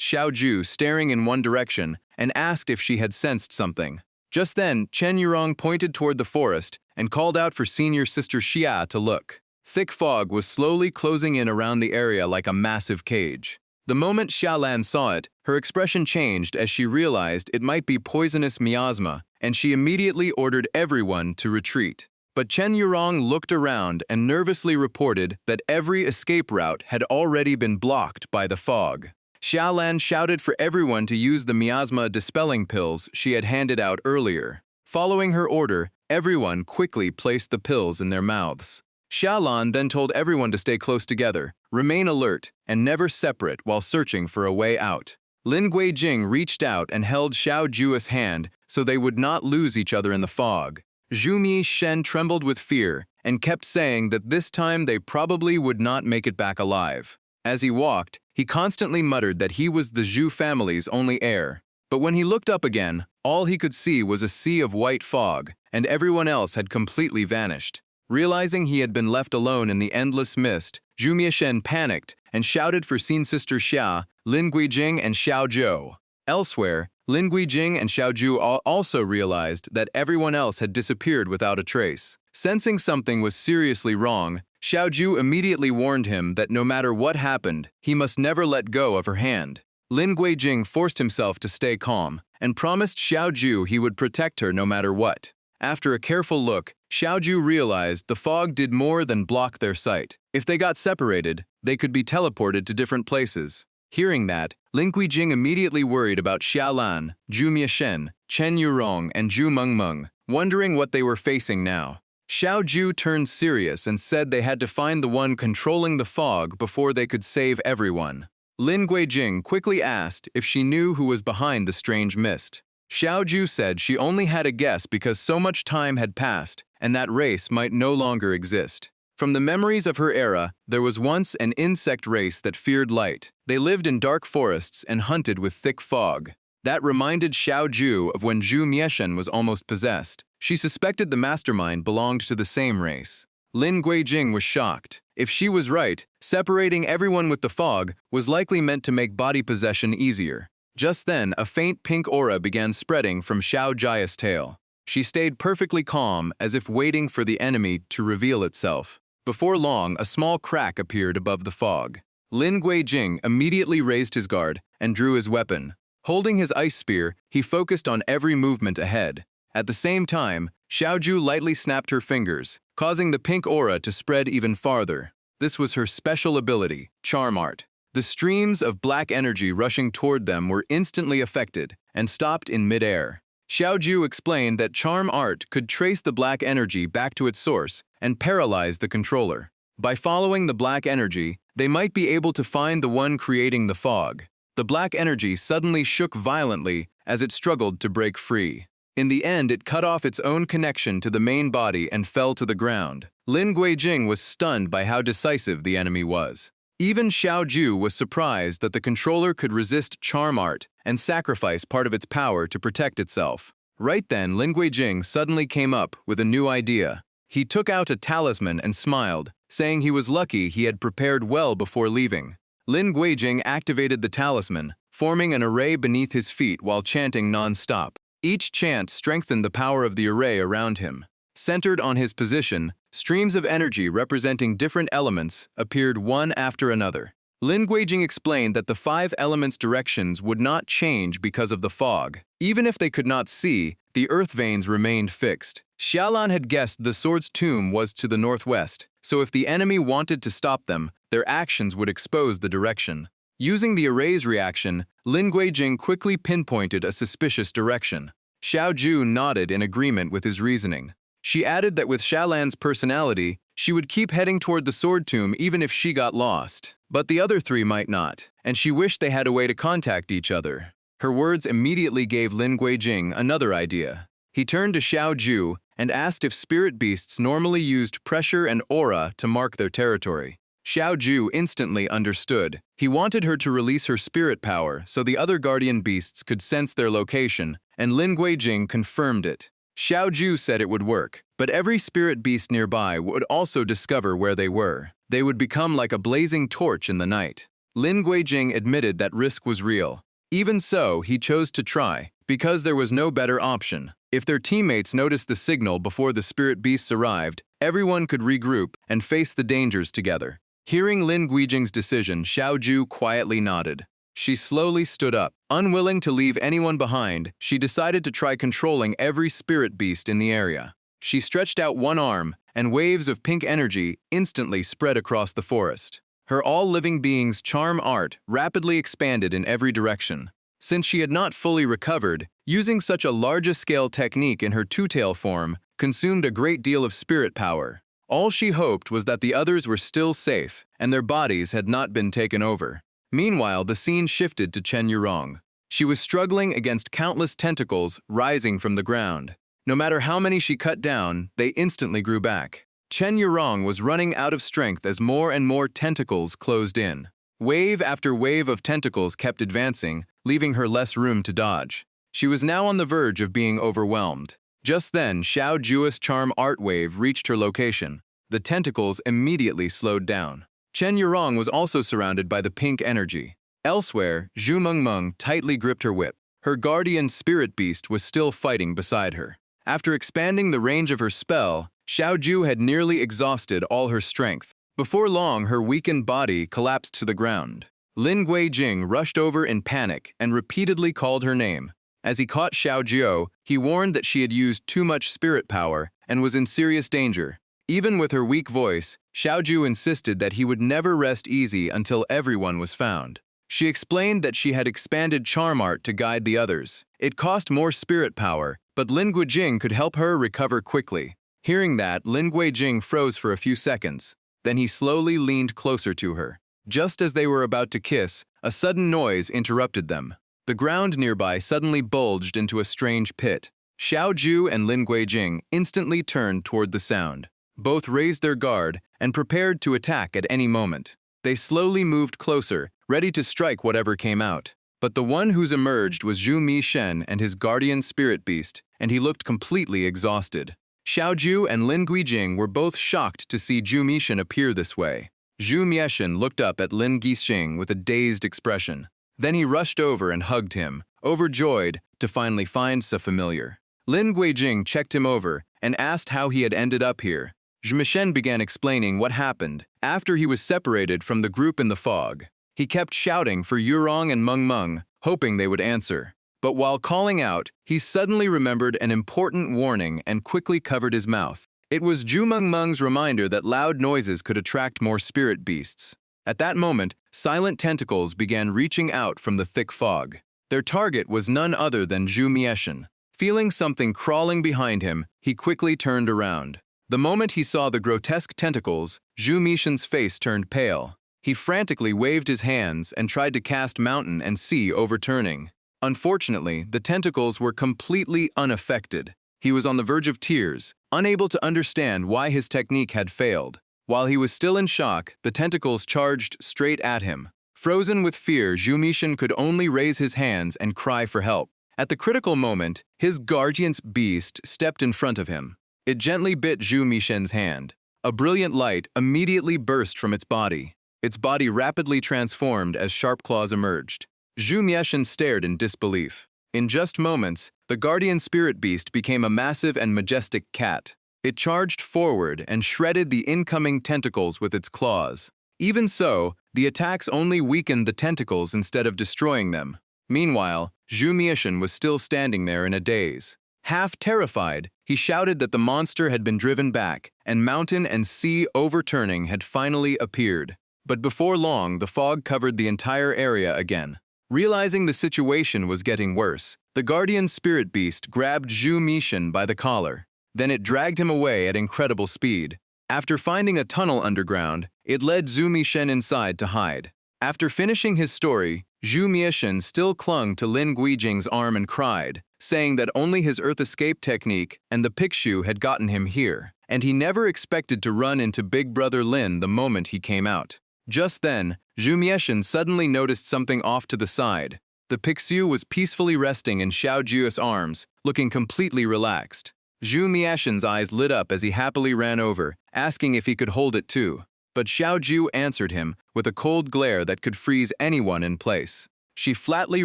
Xiaoju staring in one direction and asked if she had sensed something. Just then, Chen Yurong pointed toward the forest and called out for senior sister Xia to look. Thick fog was slowly closing in around the area like a massive cage. The moment Xiaolan saw it, her expression changed as she realized it might be poisonous miasma, and she immediately ordered everyone to retreat. But Chen Yurong looked around and nervously reported that every escape route had already been blocked by the fog. Xiaolan shouted for everyone to use the miasma dispelling pills she had handed out earlier. Following her order, everyone quickly placed the pills in their mouths. Xiaolan then told everyone to stay close together, remain alert, and never separate while searching for a way out. Lin Guijing reached out and held Xiao Ju's hand so they would not lose each other in the fog. Zhu Mieshen trembled with fear and kept saying that this time they probably would not make it back alive. As he walked, he constantly muttered that he was the Zhu family's only heir. But when he looked up again, all he could see was a sea of white fog, and everyone else had completely vanished. Realizing he had been left alone in the endless mist, Zhu Mieshen panicked and shouted for Xin Sister Xia, Lin Guijing, and Xiao Zhou. Elsewhere, Lin Guijing and Xiao Zhu also realized that everyone else had disappeared without a trace. Sensing something was seriously wrong, Xiao Zhu immediately warned him that no matter what happened, he must never let go of her hand. Lin Guijing forced himself to stay calm and promised Xiao Zhu he would protect her no matter what. After a careful look, Xiao Zhu realized the fog did more than block their sight. If they got separated, they could be teleported to different places. Hearing that, Lin Guijing immediately worried about Xiaolan, Zhu Mieshen, Chen Yurong, and Zhu Mengmeng, wondering what they were facing now. Xiao Zhu turned serious and said they had to find the one controlling the fog before they could save everyone. Lin Guijing quickly asked if she knew who was behind the strange mist. Xiao Zhu said she only had a guess because so much time had passed and that race might no longer exist. From the memories of her era, there was once an insect race that feared light. They lived in dark forests and hunted with thick fog. That reminded Xiao Zhu of when Zhu Mieshen was almost possessed. She suspected the mastermind belonged to the same race. Lin Guijing was shocked. If she was right, separating everyone with the fog was likely meant to make body possession easier. Just then, a faint pink aura began spreading from Xiao Jia's tail. She stayed perfectly calm, as if waiting for the enemy to reveal itself. Before long, a small crack appeared above the fog. Lin Guijing immediately raised his guard and drew his weapon. Holding his ice spear, he focused on every movement ahead. At the same time, Xiao Zhu lightly snapped her fingers, causing the pink aura to spread even farther. This was her special ability, Charm Art. The streams of black energy rushing toward them were instantly affected and stopped in midair. Xiao Zhu explained that Charm Art could trace the black energy back to its source and paralyze the controller. By following the black energy, they might be able to find the one creating the fog. The black energy suddenly shook violently as it struggled to break free. In the end, it cut off its own connection to the main body and fell to the ground. Lin Guijing was stunned by how decisive the enemy was. Even Xiao Zhu was surprised that the controller could resist Charm Art and sacrifice part of its power to protect itself. Right then, Lin Guijing suddenly came up with a new idea. He took out a talisman and smiled, saying he was lucky he had prepared well before leaving. Lin Guijing activated the talisman, forming an array beneath his feet while chanting non-stop. Each chant strengthened the power of the array around him. Centered on his position, streams of energy representing different elements appeared one after another. Lin Guijing explained that the 5 elements' directions would not change because of the fog. Even if they could not see, the earth veins remained fixed. Xiaolan had guessed the sword's tomb was to the northwest, so if the enemy wanted to stop them, their actions would expose the direction. Using the erase reaction, Lin Guijing quickly pinpointed a suspicious direction. Xiao Ju nodded in agreement with his reasoning. She added that with Xiaolan's personality, she would keep heading toward the sword tomb even if she got lost. But the other 3 might not, and she wished they had a way to contact each other. Her words immediately gave Lin Guijing another idea. He turned to Xiao Ju and asked if spirit beasts normally used pressure and aura to mark their territory. Xiao Ju instantly understood. He wanted her to release her spirit power so the other guardian beasts could sense their location, and Lin Guijing confirmed it. Xiao Ju said it would work, but every spirit beast nearby would also discover where they were. They would become like a blazing torch in the night. Lin Guijing admitted that risk was real. Even so, he chose to try, because there was no better option. If their teammates noticed the signal before the spirit beasts arrived, everyone could regroup and face the dangers together. Hearing Lin Guijing's decision, Xiao Ju quietly nodded. She slowly stood up. Unwilling to leave anyone behind, she decided to try controlling every spirit beast in the area. She stretched out one arm, and waves of pink energy instantly spread across the forest. Her all-living being's charm art rapidly expanded in every direction. Since she had not fully recovered, using such a large-scale technique in her two-tail form consumed a great deal of spirit power. All she hoped was that the others were still safe, and their bodies had not been taken over. Meanwhile, the scene shifted to Chen Yurong. She was struggling against countless tentacles rising from the ground. No matter how many she cut down, they instantly grew back. Chen Yurong was running out of strength as more and more tentacles closed in. Wave after wave of tentacles kept advancing, leaving her less room to dodge. She was now on the verge of being overwhelmed. Just then, Xiao Ju's charm art wave reached her location. The tentacles immediately slowed down. Chen Yurong was also surrounded by the pink energy. Elsewhere, Zhu Mengmeng tightly gripped her whip. Her guardian spirit beast was still fighting beside her. After expanding the range of her spell, Xiao Ju had nearly exhausted all her strength. Before long, her weakened body collapsed to the ground. Lin Guijing rushed over in panic and repeatedly called her name. As he caught Xiao Ju, he warned that she had used too much spirit power and was in serious danger. Even with her weak voice, Xiao Ju insisted that he would never rest easy until everyone was found. She explained that she had expanded charm art to guide the others. It cost more spirit power, but Lin Guijing could help her recover quickly. Hearing that, Lin Guijing froze for a few seconds. Then he slowly leaned closer to her. Just as they were about to kiss, a sudden noise interrupted them. The ground nearby suddenly bulged into a strange pit. Xiao Ju and Lin Guijing instantly turned toward the sound. Both raised their guard and prepared to attack at any moment. They slowly moved closer, ready to strike whatever came out. But the one who's emerged was Zhu Mishen and his guardian spirit beast, and he looked completely exhausted. Xiao Ju and Lin Guijing were both shocked to see Zhu Mishen appear this way. Zhu Mishen looked up at Lin Guijing with a dazed expression. Then he rushed over and hugged him, overjoyed to finally find so familiar. Lin Guijing checked him over and asked how he had ended up here. Zhu Mishen began explaining what happened after he was separated from the group in the fog. He kept shouting for Yurong and Mengmeng, hoping they would answer. But while calling out, he suddenly remembered an important warning and quickly covered his mouth. It was Zhu Mengmeng's reminder that loud noises could attract more spirit beasts. At that moment, silent tentacles began reaching out from the thick fog. Their target was none other than Zhu Mishen. Feeling something crawling behind him, he quickly turned around. The moment he saw the grotesque tentacles, Zhu Mishen's face turned pale. He frantically waved his hands and tried to cast mountain and sea overturning. Unfortunately, the tentacles were completely unaffected. He was on the verge of tears, unable to understand why his technique had failed. While he was still in shock, the tentacles charged straight at him. Frozen with fear, Zhu Mishen could only raise his hands and cry for help. At the critical moment, his guardian's beast stepped in front of him. It gently bit Zhu Mishen's hand. A brilliant light immediately burst from its body. Its body rapidly transformed as sharp claws emerged. Zhu Mishen stared in disbelief. In just moments, the guardian spirit beast became a massive and majestic cat. It charged forward and shredded the incoming tentacles with its claws. Even so, the attacks only weakened the tentacles instead of destroying them. Meanwhile, Zhu Mieshan was still standing there in a daze. Half terrified, he shouted that the monster had been driven back, and mountain and sea overturning had finally appeared. But before long, the fog covered the entire area again. Realizing the situation was getting worse, the guardian spirit beast grabbed Zhu Mieshan by the collar. Then it dragged him away at incredible speed. After finding a tunnel underground, it led Zhu Mieshan inside to hide. After finishing his story, Zhu Mieshan still clung to Lin Guijing's arm and cried, saying that only his earth escape technique and the Pikshu had gotten him here, and he never expected to run into Big Brother Lin the moment he came out. Just then, Zhu Mieshan suddenly noticed something off to the side. The Pikshu was peacefully resting in Xiao Ju's arms, looking completely relaxed. Zhu Mieshan's eyes lit up as he happily ran over, asking if he could hold it too. But Xiao Ju answered him with a cold glare that could freeze anyone in place. She flatly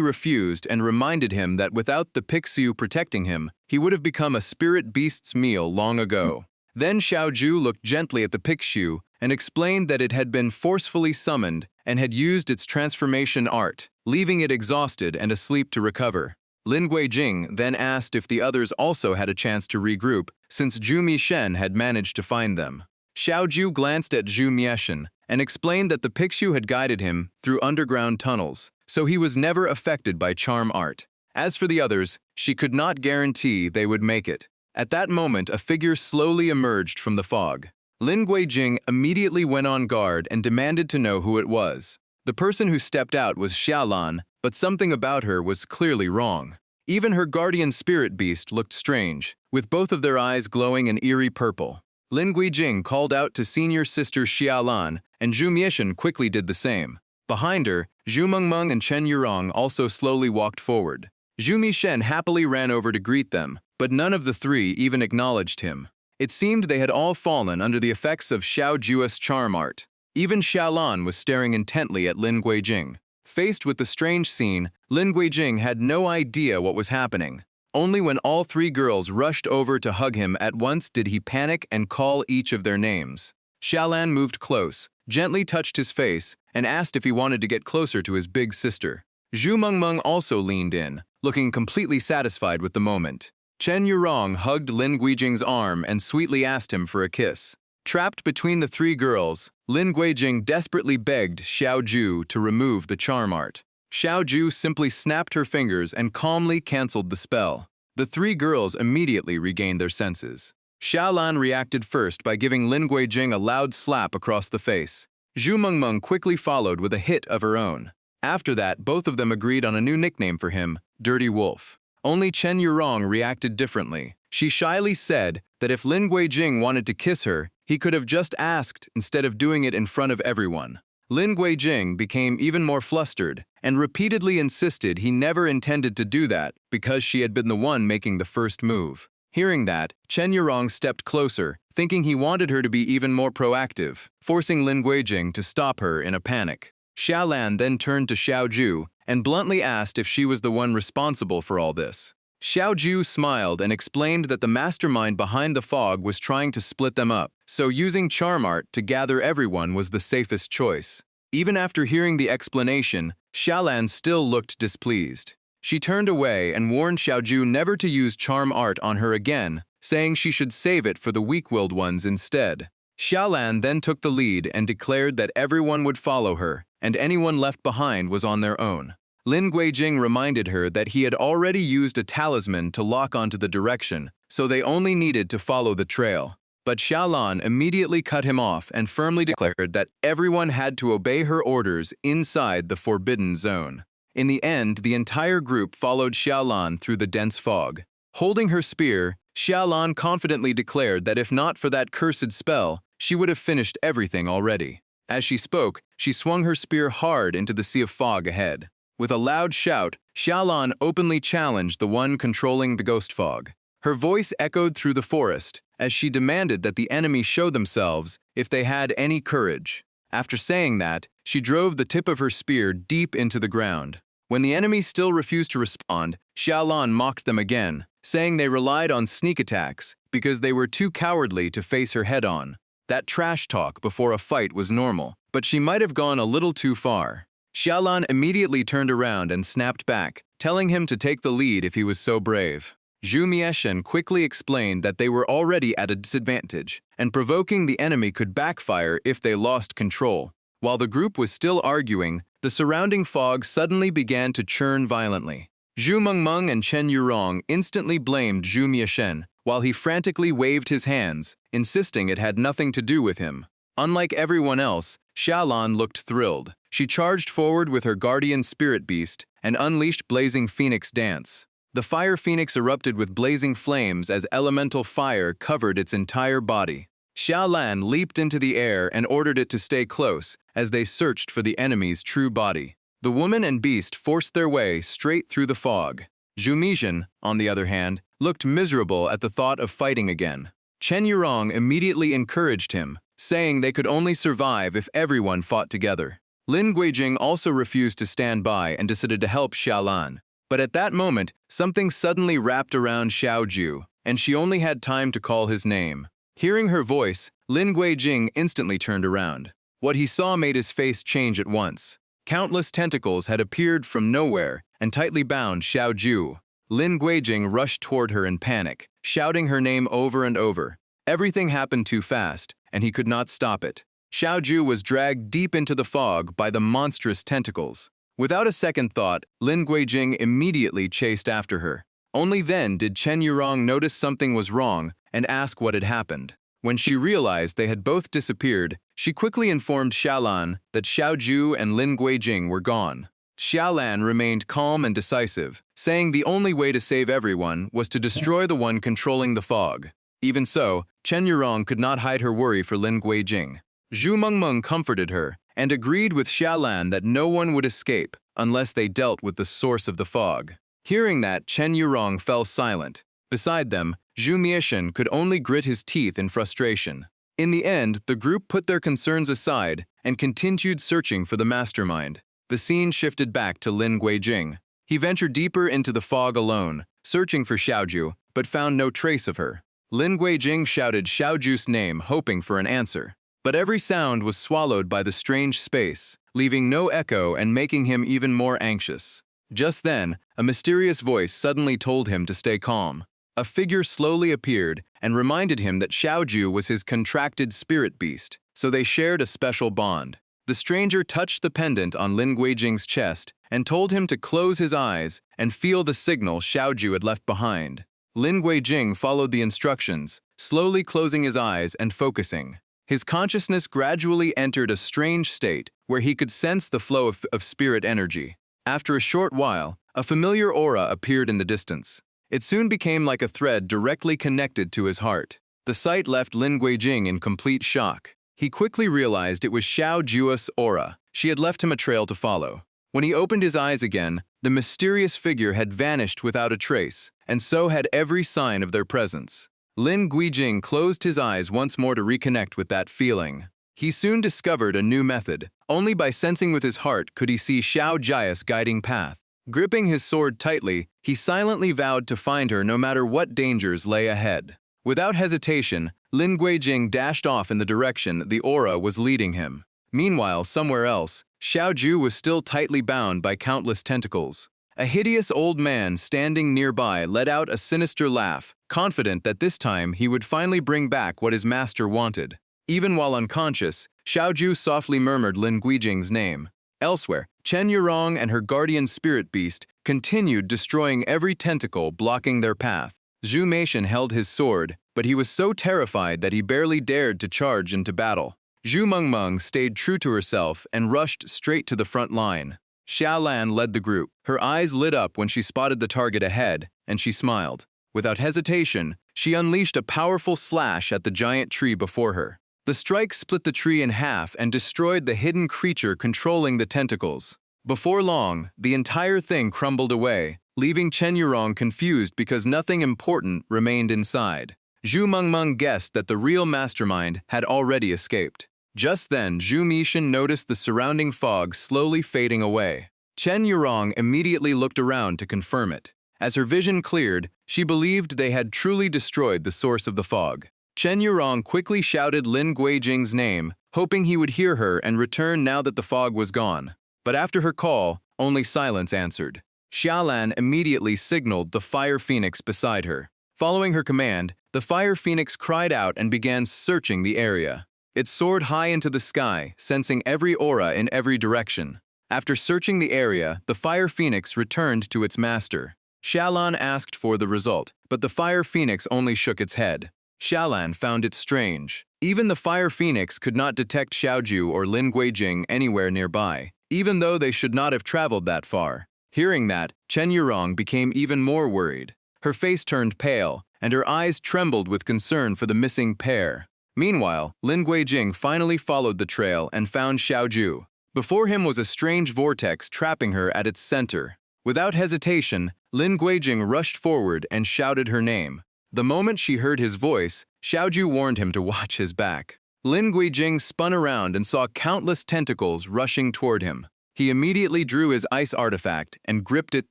refused and reminded him that without the Pikshu protecting him, he would have become a spirit beast's meal long ago. Then Xiao Ju looked gently at the Pikshu and explained that it had been forcefully summoned and had used its transformation art, leaving it exhausted and asleep to recover. Lin Guijing then asked if the others also had a chance to regroup, since Zhu Mieshan had managed to find them. Xiao Ju glanced at Zhu Mieshan and explained that the Pikshu had guided him through underground tunnels, so he was never affected by charm art. As for the others, she could not guarantee they would make it. At that moment, a figure slowly emerged from the fog. Lin Guijing immediately went on guard and demanded to know who it was. The person who stepped out was Xiaolan, but something about her was clearly wrong. Even her guardian spirit beast looked strange, with both of their eyes glowing an eerie purple. Lin Guijing called out to senior sister Xiaolan, and Zhu Mieshan quickly did the same. Behind her, Zhu Mengmeng and Chen Yurong also slowly walked forward. Zhu Mieshan happily ran over to greet them, but none of the three even acknowledged him. It seemed they had all fallen under the effects of Xiao Ju's charm art. Even Xiaolan was staring intently at Lin Guijing. Faced with the strange scene, Lin Guijing had no idea what was happening. Only when all three girls rushed over to hug him at once did he panic and call each of their names. Xiaolan moved close, gently touched his face, and asked if he wanted to get closer to his big sister. Zhu Mengmeng also leaned in, looking completely satisfied with the moment. Chen Yurong hugged Lin Guijing's arm and sweetly asked him for a kiss. Trapped between the three girls, Lin Guijing desperately begged Xiao Ju to remove the charm art. Xiao Ju simply snapped her fingers and calmly canceled the spell. The three girls immediately regained their senses. Xiaolan reacted first by giving Lin Guijing a loud slap across the face. Zhu Mengmeng quickly followed with a hit of her own. After that, both of them agreed on a new nickname for him, Dirty Wolf. Only Chen Yurong reacted differently. She shyly said that if Lin Guijing wanted to kiss her, he could have just asked instead of doing it in front of everyone. Lin Guijing became even more flustered and repeatedly insisted he never intended to do that because she had been the one making the first move. Hearing that, Chen Yurong stepped closer, thinking he wanted her to be even more proactive, forcing Lin Guijing to stop her in a panic. Xiaolan then turned to Xiao Ju and bluntly asked if she was the one responsible for all this. Xiao Ju smiled and explained that the mastermind behind the fog was trying to split them up, so using charm art to gather everyone was the safest choice. Even after hearing the explanation, Xiaolan still looked displeased. She turned away and warned Xiao Ju never to use charm art on her again, saying she should save it for the weak-willed ones instead. Xiaolan then took the lead and declared that everyone would follow her, and anyone left behind was on their own. Lin Guijing reminded her that he had already used a talisman to lock onto the direction, so they only needed to follow the trail. But Xiaolan immediately cut him off and firmly declared that everyone had to obey her orders inside the forbidden zone. In the end, the entire group followed Xiaolan through the dense fog. Holding her spear, Xiaolan confidently declared that if not for that cursed spell, she would have finished everything already. As she spoke, she swung her spear hard into the sea of fog ahead. With a loud shout, Xiaolan openly challenged the one controlling the ghost fog. Her voice echoed through the forest as she demanded that the enemy show themselves if they had any courage. After saying that, she drove the tip of her spear deep into the ground. When the enemy still refused to respond, Xiaolan mocked them again, saying they relied on sneak attacks because they were too cowardly to face her head-on. That trash talk before a fight was normal, but she might have gone a little too far. Xiaolan immediately turned around and snapped back, telling him to take the lead if he was so brave. Zhu Mieshen quickly explained that they were already at a disadvantage, and provoking the enemy could backfire if they lost control. While the group was still arguing, the surrounding fog suddenly began to churn violently. Zhu Mengmeng and Chen Yurong instantly blamed Zhu Mieshen, while he frantically waved his hands, insisting it had nothing to do with him. Unlike everyone else, Xiaolan looked thrilled. She charged forward with her guardian spirit beast and unleashed Blazing Phoenix Dance. The fire phoenix erupted with blazing flames as elemental fire covered its entire body. Xiaolan leaped into the air and ordered it to stay close as they searched for the enemy's true body. The woman and beast forced their way straight through the fog. Zhu Mieshen, on the other hand, looked miserable at the thought of fighting again. Chen Yurong immediately encouraged him, saying they could only survive if everyone fought together. Lin Guijing also refused to stand by and decided to help Xiaolan. But at that moment, something suddenly wrapped around Xiaoju, and she only had time to call his name. Hearing her voice, Lin Guijing instantly turned around. What he saw made his face change at once. Countless tentacles had appeared from nowhere and tightly bound Xiaoju. Lin Guijing rushed toward her in panic, shouting her name over and over. Everything happened too fast, and he could not stop it. Xiaoju was dragged deep into the fog by the monstrous tentacles. Without a second thought, Lin Guijing immediately chased after her. Only then did Chen Yurong notice something was wrong and ask what had happened. When she realized they had both disappeared, she quickly informed Xiaolan that Xiaoju and Lin Guijing were gone. Xiaolan remained calm and decisive, saying the only way to save everyone was to destroy the one controlling the fog. Even so, Chen Yurong could not hide her worry for Lin Guijing. Zhu Mengmeng comforted her and agreed with Xiaolan that no one would escape unless they dealt with the source of the fog. Hearing that, Chen Yurong fell silent. Beside them, Zhu Mieshen could only grit his teeth in frustration. In the end, the group put their concerns aside and continued searching for the mastermind. The scene shifted back to Lin Guijing. He ventured deeper into the fog alone, searching for Xiaoju, but found no trace of her. Lin Guijing shouted Xiaoju's name, hoping for an answer. But every sound was swallowed by the strange space, leaving no echo and making him even more anxious. Just then, a mysterious voice suddenly told him to stay calm. A figure slowly appeared and reminded him that Xiaoju was his contracted spirit beast, so they shared a special bond. The stranger touched the pendant on Lin Guijing's chest and told him to close his eyes and feel the signal Xiaoju had left behind. Lin Guijing followed the instructions, slowly closing his eyes and focusing. His consciousness gradually entered a strange state where he could sense the flow of spirit energy. After a short while, a familiar aura appeared in the distance. It soon became like a thread directly connected to his heart. The sight left Lin Guijing in complete shock. He quickly realized it was Xiaoju's aura. She had left him a trail to follow. When he opened his eyes again, the mysterious figure had vanished without a trace, and so had every sign of their presence. Lin Guijing closed his eyes once more to reconnect with that feeling. He soon discovered a new method. Only by sensing with his heart could he see Xiaoju's guiding path. Gripping his sword tightly, he silently vowed to find her no matter what dangers lay ahead. Without hesitation, Lin Guijing dashed off in the direction the aura was leading him. Meanwhile, somewhere else, Xiaoju was still tightly bound by countless tentacles. A hideous old man standing nearby let out a sinister laugh, confident that this time he would finally bring back what his master wanted. Even while unconscious, Xiaoju softly murmured Lin Guijing's name. Elsewhere, Chen Yurong and her guardian spirit beast continued destroying every tentacle blocking their path. Zhu Mieshen held his sword, but he was so terrified that he barely dared to charge into battle. Zhu Mengmeng stayed true to herself and rushed straight to the front line. Xiaolan led the group. Her eyes lit up when she spotted the target ahead, and she smiled. Without hesitation, she unleashed a powerful slash at the giant tree before her. The strike split the tree in half and destroyed the hidden creature controlling the tentacles. Before long, the entire thing crumbled away, leaving Chen Yurong confused because nothing important remained inside. Zhu Mengmeng guessed that the real mastermind had already escaped. Just then, Zhu Mieshen noticed the surrounding fog slowly fading away. Chen Yurong immediately looked around to confirm it. As her vision cleared, she believed they had truly destroyed the source of the fog. Chen Yurong quickly shouted Lin Guijing's name, hoping he would hear her and return now that the fog was gone. But after her call, only silence answered. Xiaolan immediately signaled the fire phoenix beside her. Following her command, the fire phoenix cried out and began searching the area. It soared high into the sky, sensing every aura in every direction. After searching the area, the fire phoenix returned to its master. Xiaolan asked for the result, but the fire phoenix only shook its head. Xiaolan found it strange. Even the fire phoenix could not detect Xiaoju or Lin Guijing anywhere nearby, even though they should not have traveled that far. Hearing that, Chen Yurong became even more worried. Her face turned pale, and her eyes trembled with concern for the missing pair. Meanwhile, Lin Guijing finally followed the trail and found Xiaoju. Before him was a strange vortex trapping her at its center. Without hesitation, Lin Guijing rushed forward and shouted her name. The moment she heard his voice, Xiaoju warned him to watch his back. Lin Guijing spun around and saw countless tentacles rushing toward him. He immediately drew his ice artifact and gripped it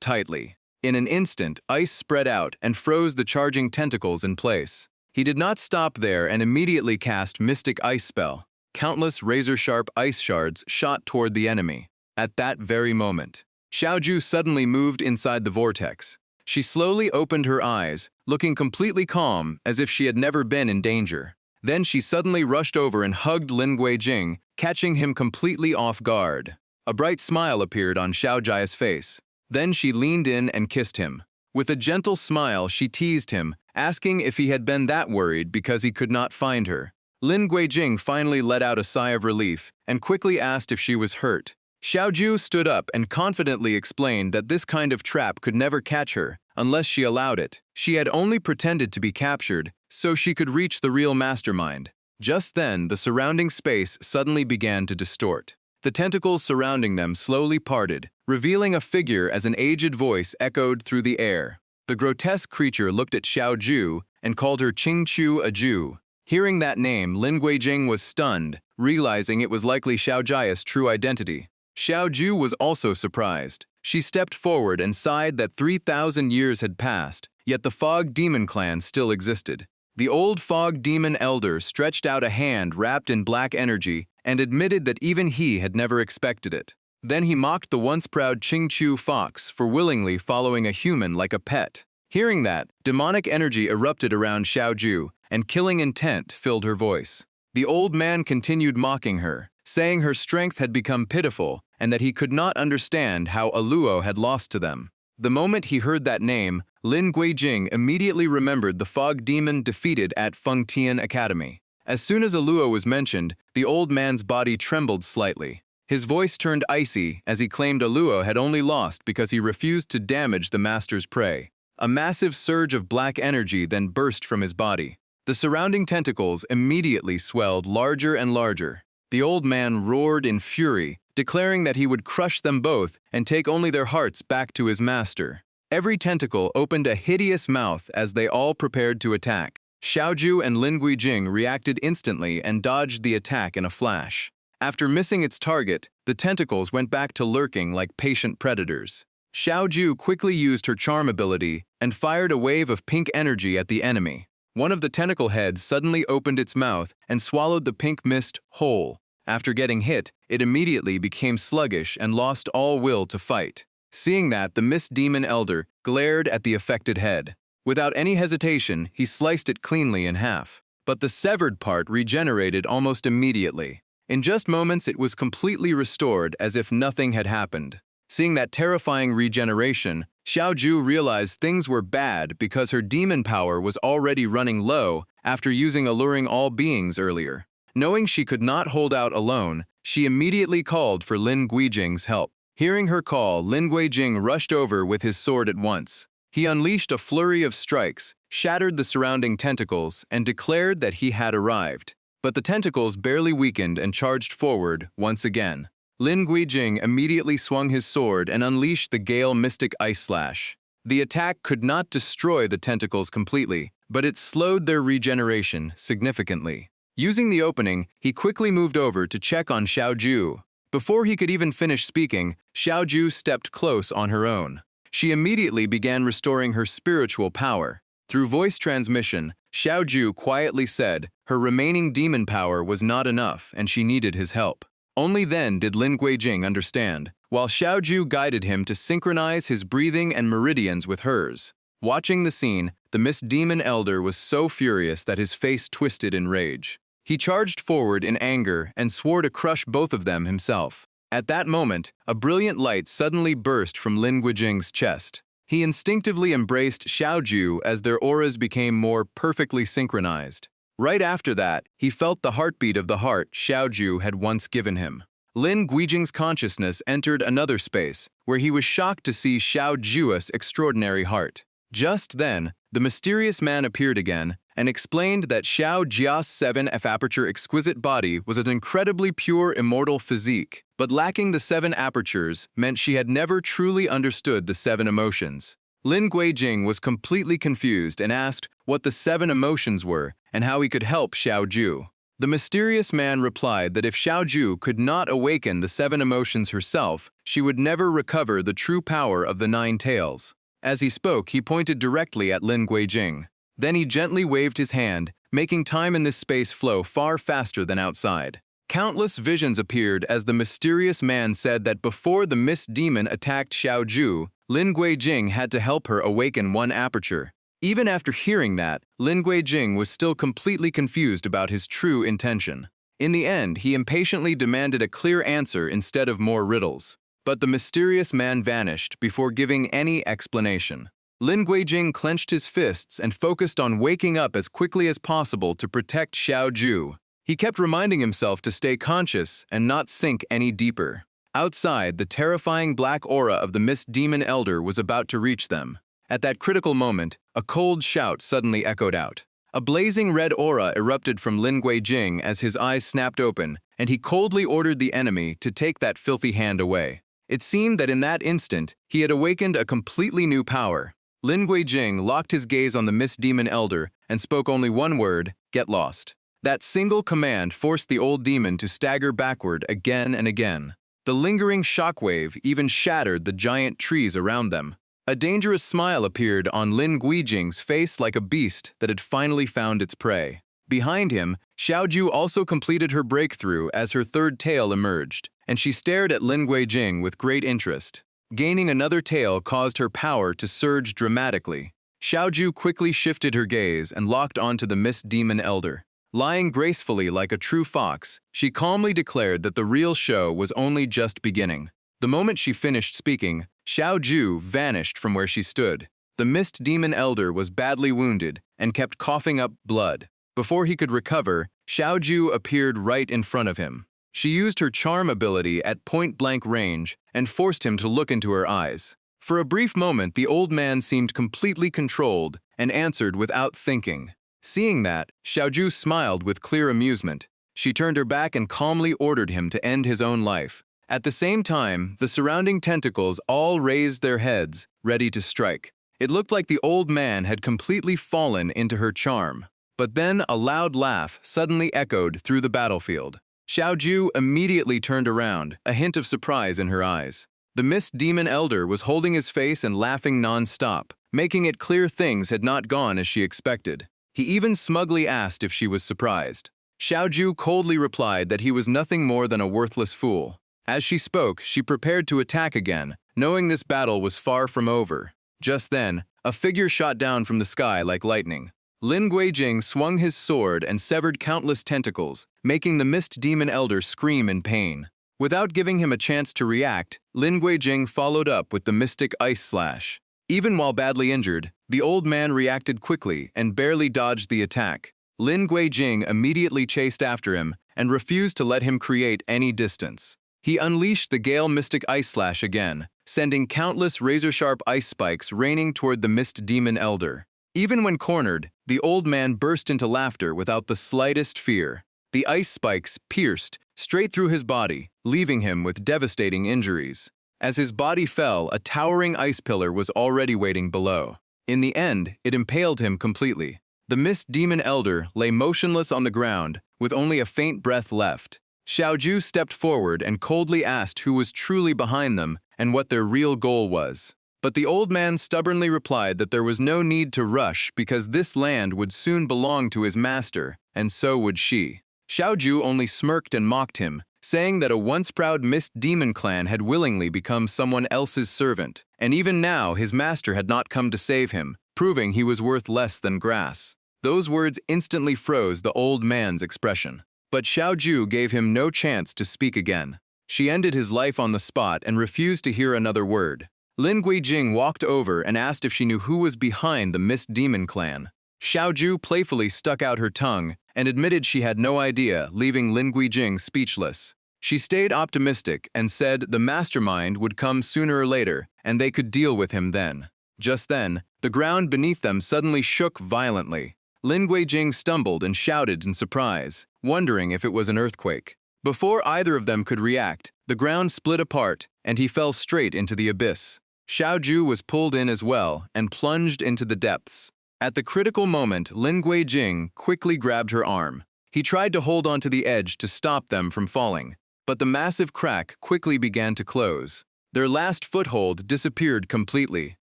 tightly. In an instant, ice spread out and froze the charging tentacles in place. He did not stop there and immediately cast Mystic Ice Spell. Countless razor-sharp ice shards shot toward the enemy. At that very moment, Xiaoju suddenly moved inside the vortex. She slowly opened her eyes, looking completely calm, as if she had never been in danger. Then she suddenly rushed over and hugged Lin Guijing, catching him completely off guard. A bright smile appeared on Xiaoju's face. Then she leaned in and kissed him. With a gentle smile, she teased him, asking if he had been that worried because he could not find her. Lin Guijing finally let out a sigh of relief and quickly asked if she was hurt. Xiaoju stood up and confidently explained that this kind of trap could never catch her unless she allowed it. She had only pretended to be captured so she could reach the real mastermind. Just then, the surrounding space suddenly began to distort. The tentacles surrounding them slowly parted, revealing a figure as an aged voice echoed through the air. The grotesque creature looked at Xiaoju and called her Qingqiu a Jew. Hearing that name, Lin Guijing was stunned, realizing it was likely Xiaoju's true identity. Xiaoju was also surprised. She stepped forward and sighed that 3,000 years had passed, yet the Fog Demon clan still existed. The old Fog Demon elder stretched out a hand wrapped in black energy and admitted that even he had never expected it. Then he mocked the once proud Qingqiu fox for willingly following a human like a pet. Hearing that, demonic energy erupted around Xiaoju, and killing intent filled her voice. The old man continued mocking her, saying her strength had become pitiful and that he could not understand how Aluo had lost to them. The moment he heard that name, Lin Guijing immediately remembered the Fog Demon defeated at Fengtian Academy. As soon as Aluo was mentioned, the old man's body trembled slightly. His voice turned icy as he claimed Aluo had only lost because he refused to damage the master's prey. A massive surge of black energy then burst from his body. The surrounding tentacles immediately swelled larger and larger. The old man roared in fury, declaring that he would crush them both and take only their hearts back to his master. Every tentacle opened a hideous mouth as they all prepared to attack. Xiaoju and Lin Guijing reacted instantly and dodged the attack in a flash. After missing its target, the tentacles went back to lurking like patient predators. Xiaoju quickly used her charm ability and fired a wave of pink energy at the enemy. One of the tentacle heads suddenly opened its mouth and swallowed the pink mist whole. After getting hit, it immediately became sluggish and lost all will to fight. Seeing that, the Mist Demon Elder glared at the affected head. Without any hesitation, he sliced it cleanly in half. But the severed part regenerated almost immediately. In just moments, it was completely restored as if nothing had happened. Seeing that terrifying regeneration, Xiaoju realized things were bad because her demon power was already running low after using Alluring All Beings earlier. Knowing she could not hold out alone, she immediately called for Lin Guijing's help. Hearing her call, Lin Guijing rushed over with his sword at once. He unleashed a flurry of strikes, shattered the surrounding tentacles, and declared that he had arrived. But the tentacles barely weakened and charged forward once again. Lin Guijing immediately swung his sword and unleashed the Gale Mystic Ice Slash. The attack could not destroy the tentacles completely, but it slowed their regeneration significantly. Using the opening, he quickly moved over to check on Xiaoju. Before he could even finish speaking, Xiaoju stepped close on her own. She immediately began restoring her spiritual power. Through voice transmission, Xiaoju quietly said her remaining demon power was not enough and she needed his help. Only then did Lin Guijing understand, while Xiaoju guided him to synchronize his breathing and meridians with hers. Watching the scene, the Mist Demon Elder was so furious that his face twisted in rage. He charged forward in anger and swore to crush both of them himself. At that moment, a brilliant light suddenly burst from Lin Guijing's chest. He instinctively embraced Xiaoju as their auras became more perfectly synchronized. Right after that, he felt the heartbeat of the heart Xiaoju had once given him. Lin Guijing's consciousness entered another space, where he was shocked to see Xiaoju's extraordinary heart. Just then, the mysterious man appeared again and explained that Xiao Jia's 7F aperture exquisite body was an incredibly pure immortal physique, but lacking the 7 apertures meant she had never truly understood the 7 emotions. Lin Guijing was completely confused and asked what the 7 emotions were and how he could help Xiaoju. The mysterious man replied that if Xiaoju could not awaken the 7 emotions herself, she would never recover the true power of the 9 tails. As he spoke, he pointed directly at Lin Guijing. Then he gently waved his hand, making time in this space flow far faster than outside. Countless visions appeared as the mysterious man said that before the Mist Demon attacked Xiaoju, Lin Guijing had to help her awaken 1 aperture. Even after hearing that, Lin Guijing was still completely confused about his true intention. In the end, he impatiently demanded a clear answer instead of more riddles. But the mysterious man vanished before giving any explanation. Lin Guijing clenched his fists and focused on waking up as quickly as possible to protect Xiaoju. He kept reminding himself to stay conscious and not sink any deeper. Outside, the terrifying black aura of the Mist Demon Elder was about to reach them. At that critical moment, a cold shout suddenly echoed out. A blazing red aura erupted from Lin Guijing as his eyes snapped open, and he coldly ordered the enemy to take that filthy hand away. It seemed that in that instant, he had awakened a completely new power. Lin Guijing locked his gaze on the Mist Demon Elder and spoke only one word, "Get lost." That single command forced the old demon to stagger backward again and again. The lingering shockwave even shattered the giant trees around them. A dangerous smile appeared on Lin Guijing's face like a beast that had finally found its prey. Behind him, Xiaoju also completed her breakthrough as her 3rd tail emerged, and she stared at Lin Guijing with great interest. Gaining another tail caused her power to surge dramatically. Xiaoju quickly shifted her gaze and locked onto the Mist Demon Elder. Lying gracefully like a true fox, she calmly declared that the real show was only just beginning. The moment she finished speaking, Xiaoju vanished from where she stood. The Mist Demon Elder was badly wounded and kept coughing up blood. Before he could recover, Xiaoju appeared right in front of him. She used her charm ability at point-blank range and forced him to look into her eyes. For a brief moment, the old man seemed completely controlled and answered without thinking. Seeing that, Xiaoju smiled with clear amusement. She turned her back and calmly ordered him to end his own life. At the same time, the surrounding tentacles all raised their heads, ready to strike. It looked like the old man had completely fallen into her charm. But then a loud laugh suddenly echoed through the battlefield. Xiaoju immediately turned around, a hint of surprise in her eyes. The Mist Demon Elder was holding his face and laughing non-stop, making it clear things had not gone as she expected. He even smugly asked if she was surprised. Xiaoju coldly replied that he was nothing more than a worthless fool. As she spoke, she prepared to attack again, knowing this battle was far from over. Just then, a figure shot down from the sky like lightning. Lin Guijing swung his sword and severed countless tentacles, making the Mist Demon Elder scream in pain. Without giving him a chance to react, Lin Guijing followed up with the Mystic Ice Slash. Even while badly injured, the old man reacted quickly and barely dodged the attack. Lin Guijing immediately chased after him and refused to let him create any distance. He unleashed the Gale Mystic Ice Slash again, sending countless razor-sharp ice spikes raining toward the Mist Demon Elder. Even when cornered, the old man burst into laughter without the slightest fear. The ice spikes pierced straight through his body, leaving him with devastating injuries. As his body fell, a towering ice pillar was already waiting below. In the end, it impaled him completely. The Mist Demon Elder lay motionless on the ground, with only a faint breath left. Xiaoju stepped forward and coldly asked who was truly behind them and what their real goal was. But the old man stubbornly replied that there was no need to rush because this land would soon belong to his master, and so would she. Xiaoju only smirked and mocked him, saying that a once proud mist demon clan had willingly become someone else's servant, and even now his master had not come to save him, proving he was worth less than grass. Those words instantly froze the old man's expression. But Xiaoju gave him no chance to speak again. She ended his life on the spot and refused to hear another word. Lin Guijing walked over and asked if she knew who was behind the Mist Demon clan. Xiaoju playfully stuck out her tongue and admitted she had no idea, leaving Lin Guijing speechless. She stayed optimistic and said the mastermind would come sooner or later, and they could deal with him then. Just then, the ground beneath them suddenly shook violently. Lin Guijing stumbled and shouted in surprise, wondering if it was an earthquake. Before either of them could react, the ground split apart, and he fell straight into the abyss. Xiaoju was pulled in as well and plunged into the depths. At the critical moment, Lin Guijing quickly grabbed her arm. He tried to hold onto the edge to stop them from falling, but the massive crack quickly began to close. Their last foothold disappeared completely.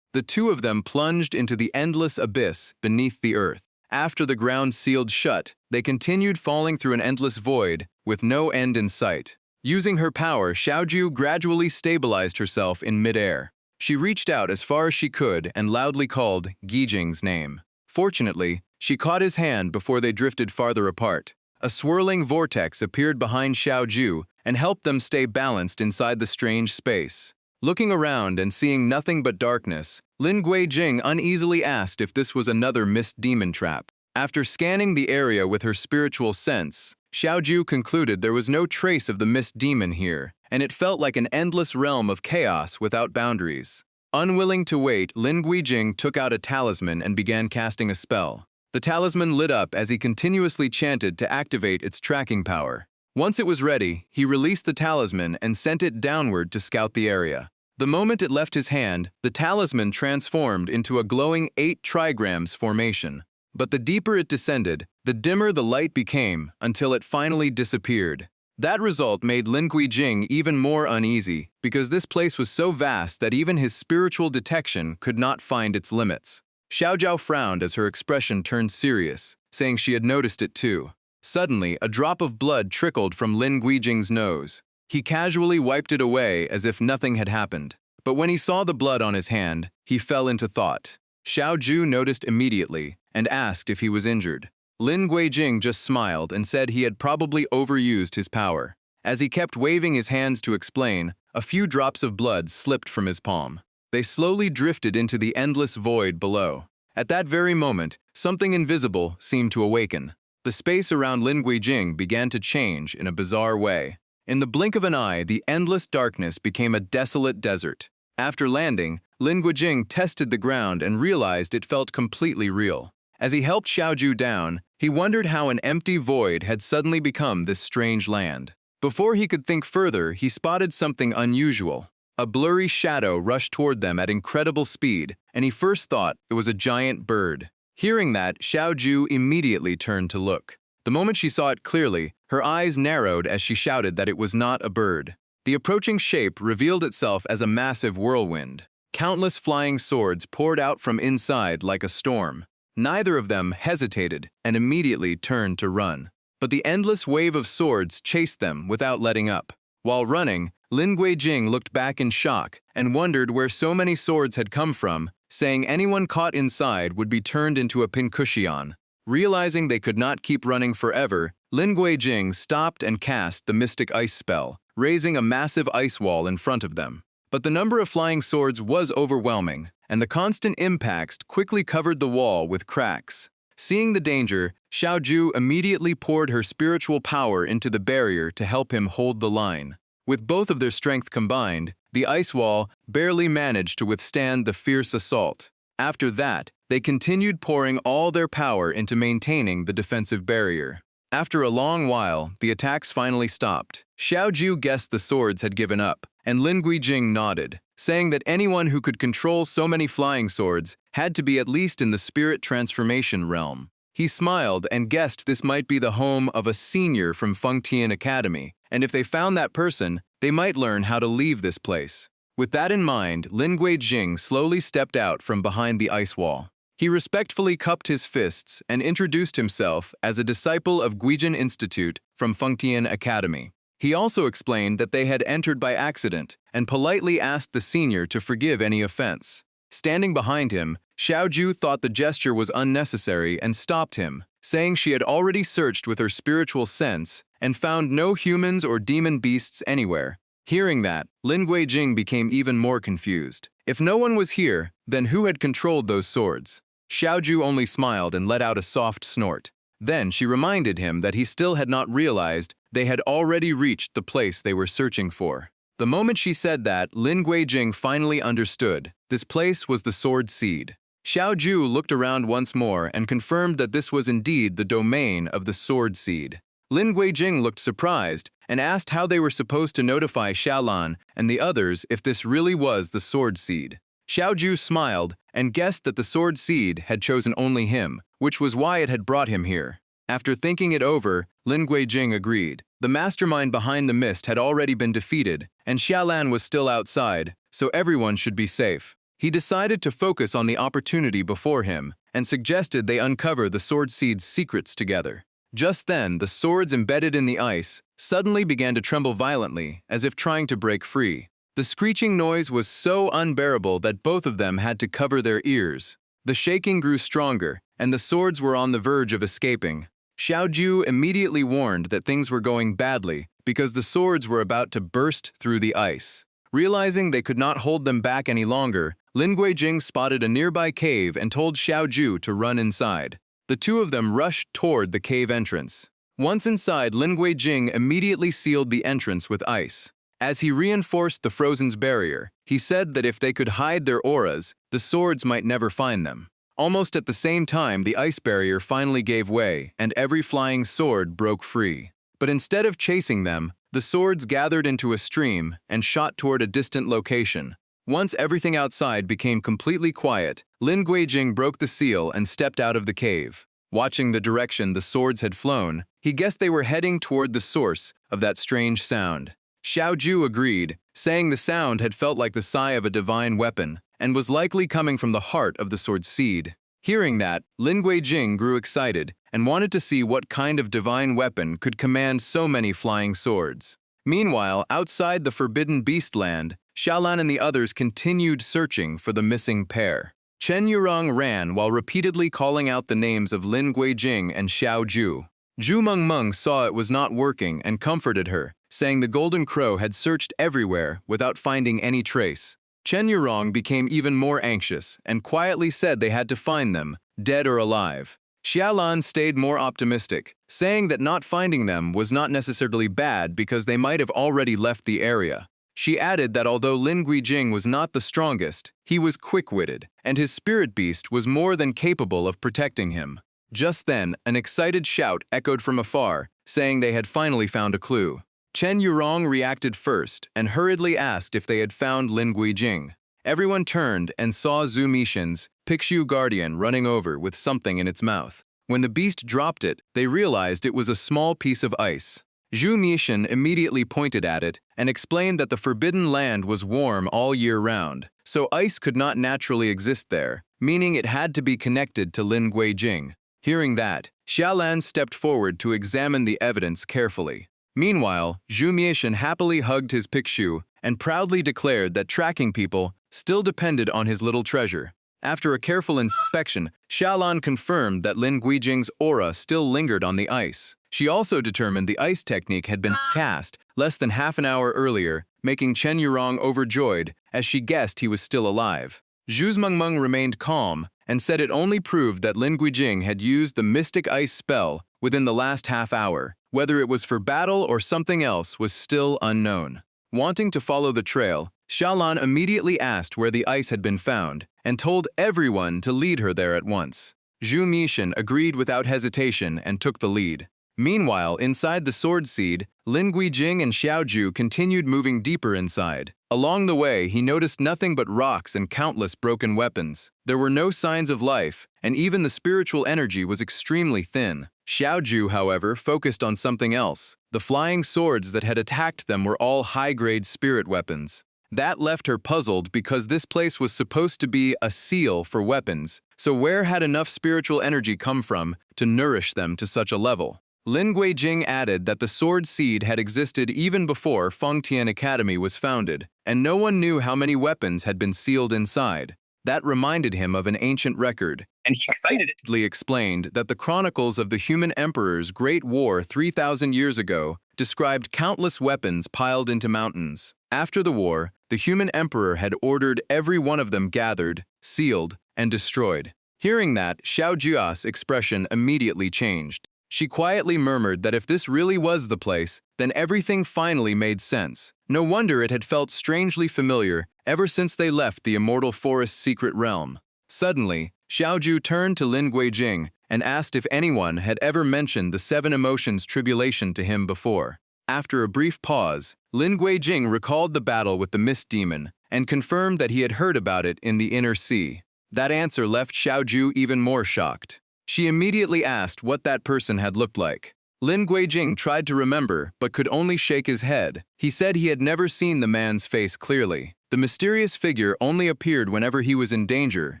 The two of them plunged into the endless abyss beneath the earth. After the ground sealed shut, they continued falling through an endless void, with no end in sight. Using her power, Xiaoju gradually stabilized herself in midair. She reached out as far as she could and loudly called Guijing's name. Fortunately, she caught his hand before they drifted farther apart. A swirling vortex appeared behind Xiaoju and helped them stay balanced inside the strange space. Looking around and seeing nothing but darkness, Lin Guijing uneasily asked if this was another mist demon trap. After scanning the area with her spiritual sense, Xiaoju concluded there was no trace of the mist demon here, and it felt like an endless realm of chaos without boundaries. Unwilling to wait, Lin Guijing took out a talisman and began casting a spell. The talisman lit up as he continuously chanted to activate its tracking power. Once it was ready, he released the talisman and sent it downward to scout the area. The moment it left his hand, the talisman transformed into a glowing 8 trigrams formation. But the deeper it descended, the dimmer the light became until it finally disappeared. That result made Lin Guijing even more uneasy, because this place was so vast that even his spiritual detection could not find its limits. Xiaojiao frowned as her expression turned serious, saying she had noticed it too. Suddenly, a drop of blood trickled from Lin Guijing's nose. He casually wiped it away as if nothing had happened. But when he saw the blood on his hand, he fell into thought. Xiaoju noticed immediately and asked if he was injured. Lin Guijing just smiled and said he had probably overused his power. As he kept waving his hands to explain, a few drops of blood slipped from his palm. They slowly drifted into the endless void below. At that very moment, something invisible seemed to awaken. The space around Lin Guijing began to change in a bizarre way. In the blink of an eye, the endless darkness became a desolate desert. After landing, Lin Guijing tested the ground and realized it felt completely real. As he helped Xiaoju down, he wondered how an empty void had suddenly become this strange land. Before he could think further, he spotted something unusual. A blurry shadow rushed toward them at incredible speed, and he first thought it was a giant bird. Hearing that, Xiaoju immediately turned to look. The moment she saw it clearly, her eyes narrowed as she shouted that it was not a bird. The approaching shape revealed itself as a massive whirlwind. Countless flying swords poured out from inside like a storm. Neither of them hesitated and immediately turned to run. But the endless wave of swords chased them without letting up. While running, Lin Guijing looked back in shock and wondered where so many swords had come from, saying anyone caught inside would be turned into a pincushion. Realizing they could not keep running forever, Lin Guijing stopped and cast the mystic ice spell, raising a massive ice wall in front of them. But the number of flying swords was overwhelming, and the constant impacts quickly covered the wall with cracks. Seeing the danger, Xiaoju immediately poured her spiritual power into the barrier to help him hold the line. With both of their strength combined, the ice wall barely managed to withstand the fierce assault. After that, they continued pouring all their power into maintaining the defensive barrier. After a long while, the attacks finally stopped. Xiaoju guessed the swords had given up, and Lin Guijing nodded, saying that anyone who could control so many flying swords had to be at least in the spirit transformation realm. He smiled and guessed this might be the home of a senior from Fengtian Academy, and if they found that person, they might learn how to leave this place. With that in mind, Lin Guijing slowly stepped out from behind the ice wall. He respectfully cupped his fists and introduced himself as a disciple of Guijin Institute from Fengtian Academy. He also explained that they had entered by accident and politely asked the senior to forgive any offense. Standing behind him, Xiaoju thought the gesture was unnecessary and stopped him, saying she had already searched with her spiritual sense and found no humans or demon beasts anywhere. Hearing that, Lin Guijing became even more confused. If no one was here, then who had controlled those swords? Xiaoju only smiled and let out a soft snort. Then she reminded him that he still had not realized they had already reached the place they were searching for. The moment she said that, Lin Guijing finally understood. This place was the Sword Seed. Xiaoju looked around once more and confirmed that this was indeed the domain of the Sword Seed. Lin Guijing looked surprised and asked how they were supposed to notify Xiaolan and the others if this really was the Sword Seed. Xiaoju smiled and guessed that the Sword Seed had chosen only him, which was why it had brought him here. After thinking it over, Lin Guijing agreed. The mastermind behind the mist had already been defeated, and Xiaolan was still outside, so everyone should be safe. He decided to focus on the opportunity before him and suggested they uncover the Sword Seed's secrets together. Just then, the swords embedded in the ice suddenly began to tremble violently, as if trying to break free. The screeching noise was so unbearable that both of them had to cover their ears. The shaking grew stronger, and the swords were on the verge of escaping. Xiaoju immediately warned that things were going badly because the swords were about to burst through the ice. Realizing they could not hold them back any longer, Lin Guijing spotted a nearby cave and told Xiaoju to run inside. The two of them rushed toward the cave entrance. Once inside, Lin Guijing immediately sealed the entrance with ice. As he reinforced the frozen's barrier, he said that if they could hide their auras, the swords might never find them. Almost at the same time, the ice barrier finally gave way, and every flying sword broke free. But instead of chasing them, the swords gathered into a stream and shot toward a distant location. Once everything outside became completely quiet, Lin Guijing broke the seal and stepped out of the cave. Watching the direction the swords had flown, he guessed they were heading toward the source of that strange sound. Xiaoju agreed, saying the sound had felt like the sigh of a divine weapon and was likely coming from the heart of the Sword Seed. Hearing that, Lin Guijing grew excited and wanted to see what kind of divine weapon could command so many flying swords. Meanwhile, outside the Forbidden Beast Land, Xiaolan and the others continued searching for the missing pair. Chen Yurong ran while repeatedly calling out the names of Lin Guijing and Xiaoju. Zhu Mengmeng saw it was not working and comforted her, saying the Golden Crow had searched everywhere without finding any trace. Chen Yurong became even more anxious and quietly said they had to find them, dead or alive. Xiaolan stayed more optimistic, saying that not finding them was not necessarily bad because they might have already left the area. She added that although Lin Guijing was not the strongest, he was quick-witted, and his spirit beast was more than capable of protecting him. Just then, an excited shout echoed from afar, saying they had finally found a clue. Chen Yurong reacted first and hurriedly asked if they had found Lin Guijing. Everyone turned and saw Zhu Mishan's Pixu Guardian running over with something in its mouth. When the beast dropped it, they realized it was a small piece of ice. Zhu Mishan immediately pointed at it and explained that the Forbidden Land was warm all year round, so ice could not naturally exist there, meaning it had to be connected to Lin Guijing. Hearing that, Xiaolan stepped forward to examine the evidence carefully. Meanwhile, Zhu Mishan happily hugged his Pixu and proudly declared that tracking people still depended on his little treasure. After a careful inspection, Xiaolan confirmed that Lin Guijing's aura still lingered on the ice. She also determined the ice technique had been cast less than half an hour earlier, making Chen Yurong overjoyed as she guessed he was still alive. Zhu Mengmeng remained calm and said it only proved that Lin Guijing had used the mystic ice spell within the last half hour. Whether it was for battle or something else was still unknown. Wanting to follow the trail, Xiaolan immediately asked where the ice had been found and told everyone to lead her there at once. Zhu Mishan agreed without hesitation and took the lead. Meanwhile, inside the Sword Seed, Lin Guijing and Xiaoju continued moving deeper inside. Along the way, he noticed nothing but rocks and countless broken weapons. There were no signs of life, and even the spiritual energy was extremely thin. Xiaoju, however, focused on something else. The flying swords that had attacked them were all high-grade spirit weapons. That left her puzzled because this place was supposed to be a seal for weapons, so where had enough spiritual energy come from to nourish them to such a level? Lin Guijing added that the sword seed had existed even before Fengtian Academy was founded, and no one knew how many weapons had been sealed inside. That reminded him of an ancient record, and he excitedly explained that the chronicles of the human emperor's Great War 3,000 years ago described countless weapons piled into mountains. After the war, the human emperor had ordered every one of them gathered, sealed, and destroyed. Hearing that, Xiao Jua's expression immediately changed. She quietly murmured that if this really was the place, then everything finally made sense. No wonder it had felt strangely familiar ever since they left the immortal forest's secret realm. Suddenly, Xiaoju turned to Lin Guijing and asked if anyone had ever mentioned the seven emotions tribulation to him before. After a brief pause, Lin Guijing recalled the battle with the mist demon and confirmed that he had heard about it in the inner sea. That answer left Xiaoju even more shocked. She immediately asked what that person had looked like. Lin Guijing tried to remember, but could only shake his head. He said he had never seen the man's face clearly. The mysterious figure only appeared whenever he was in danger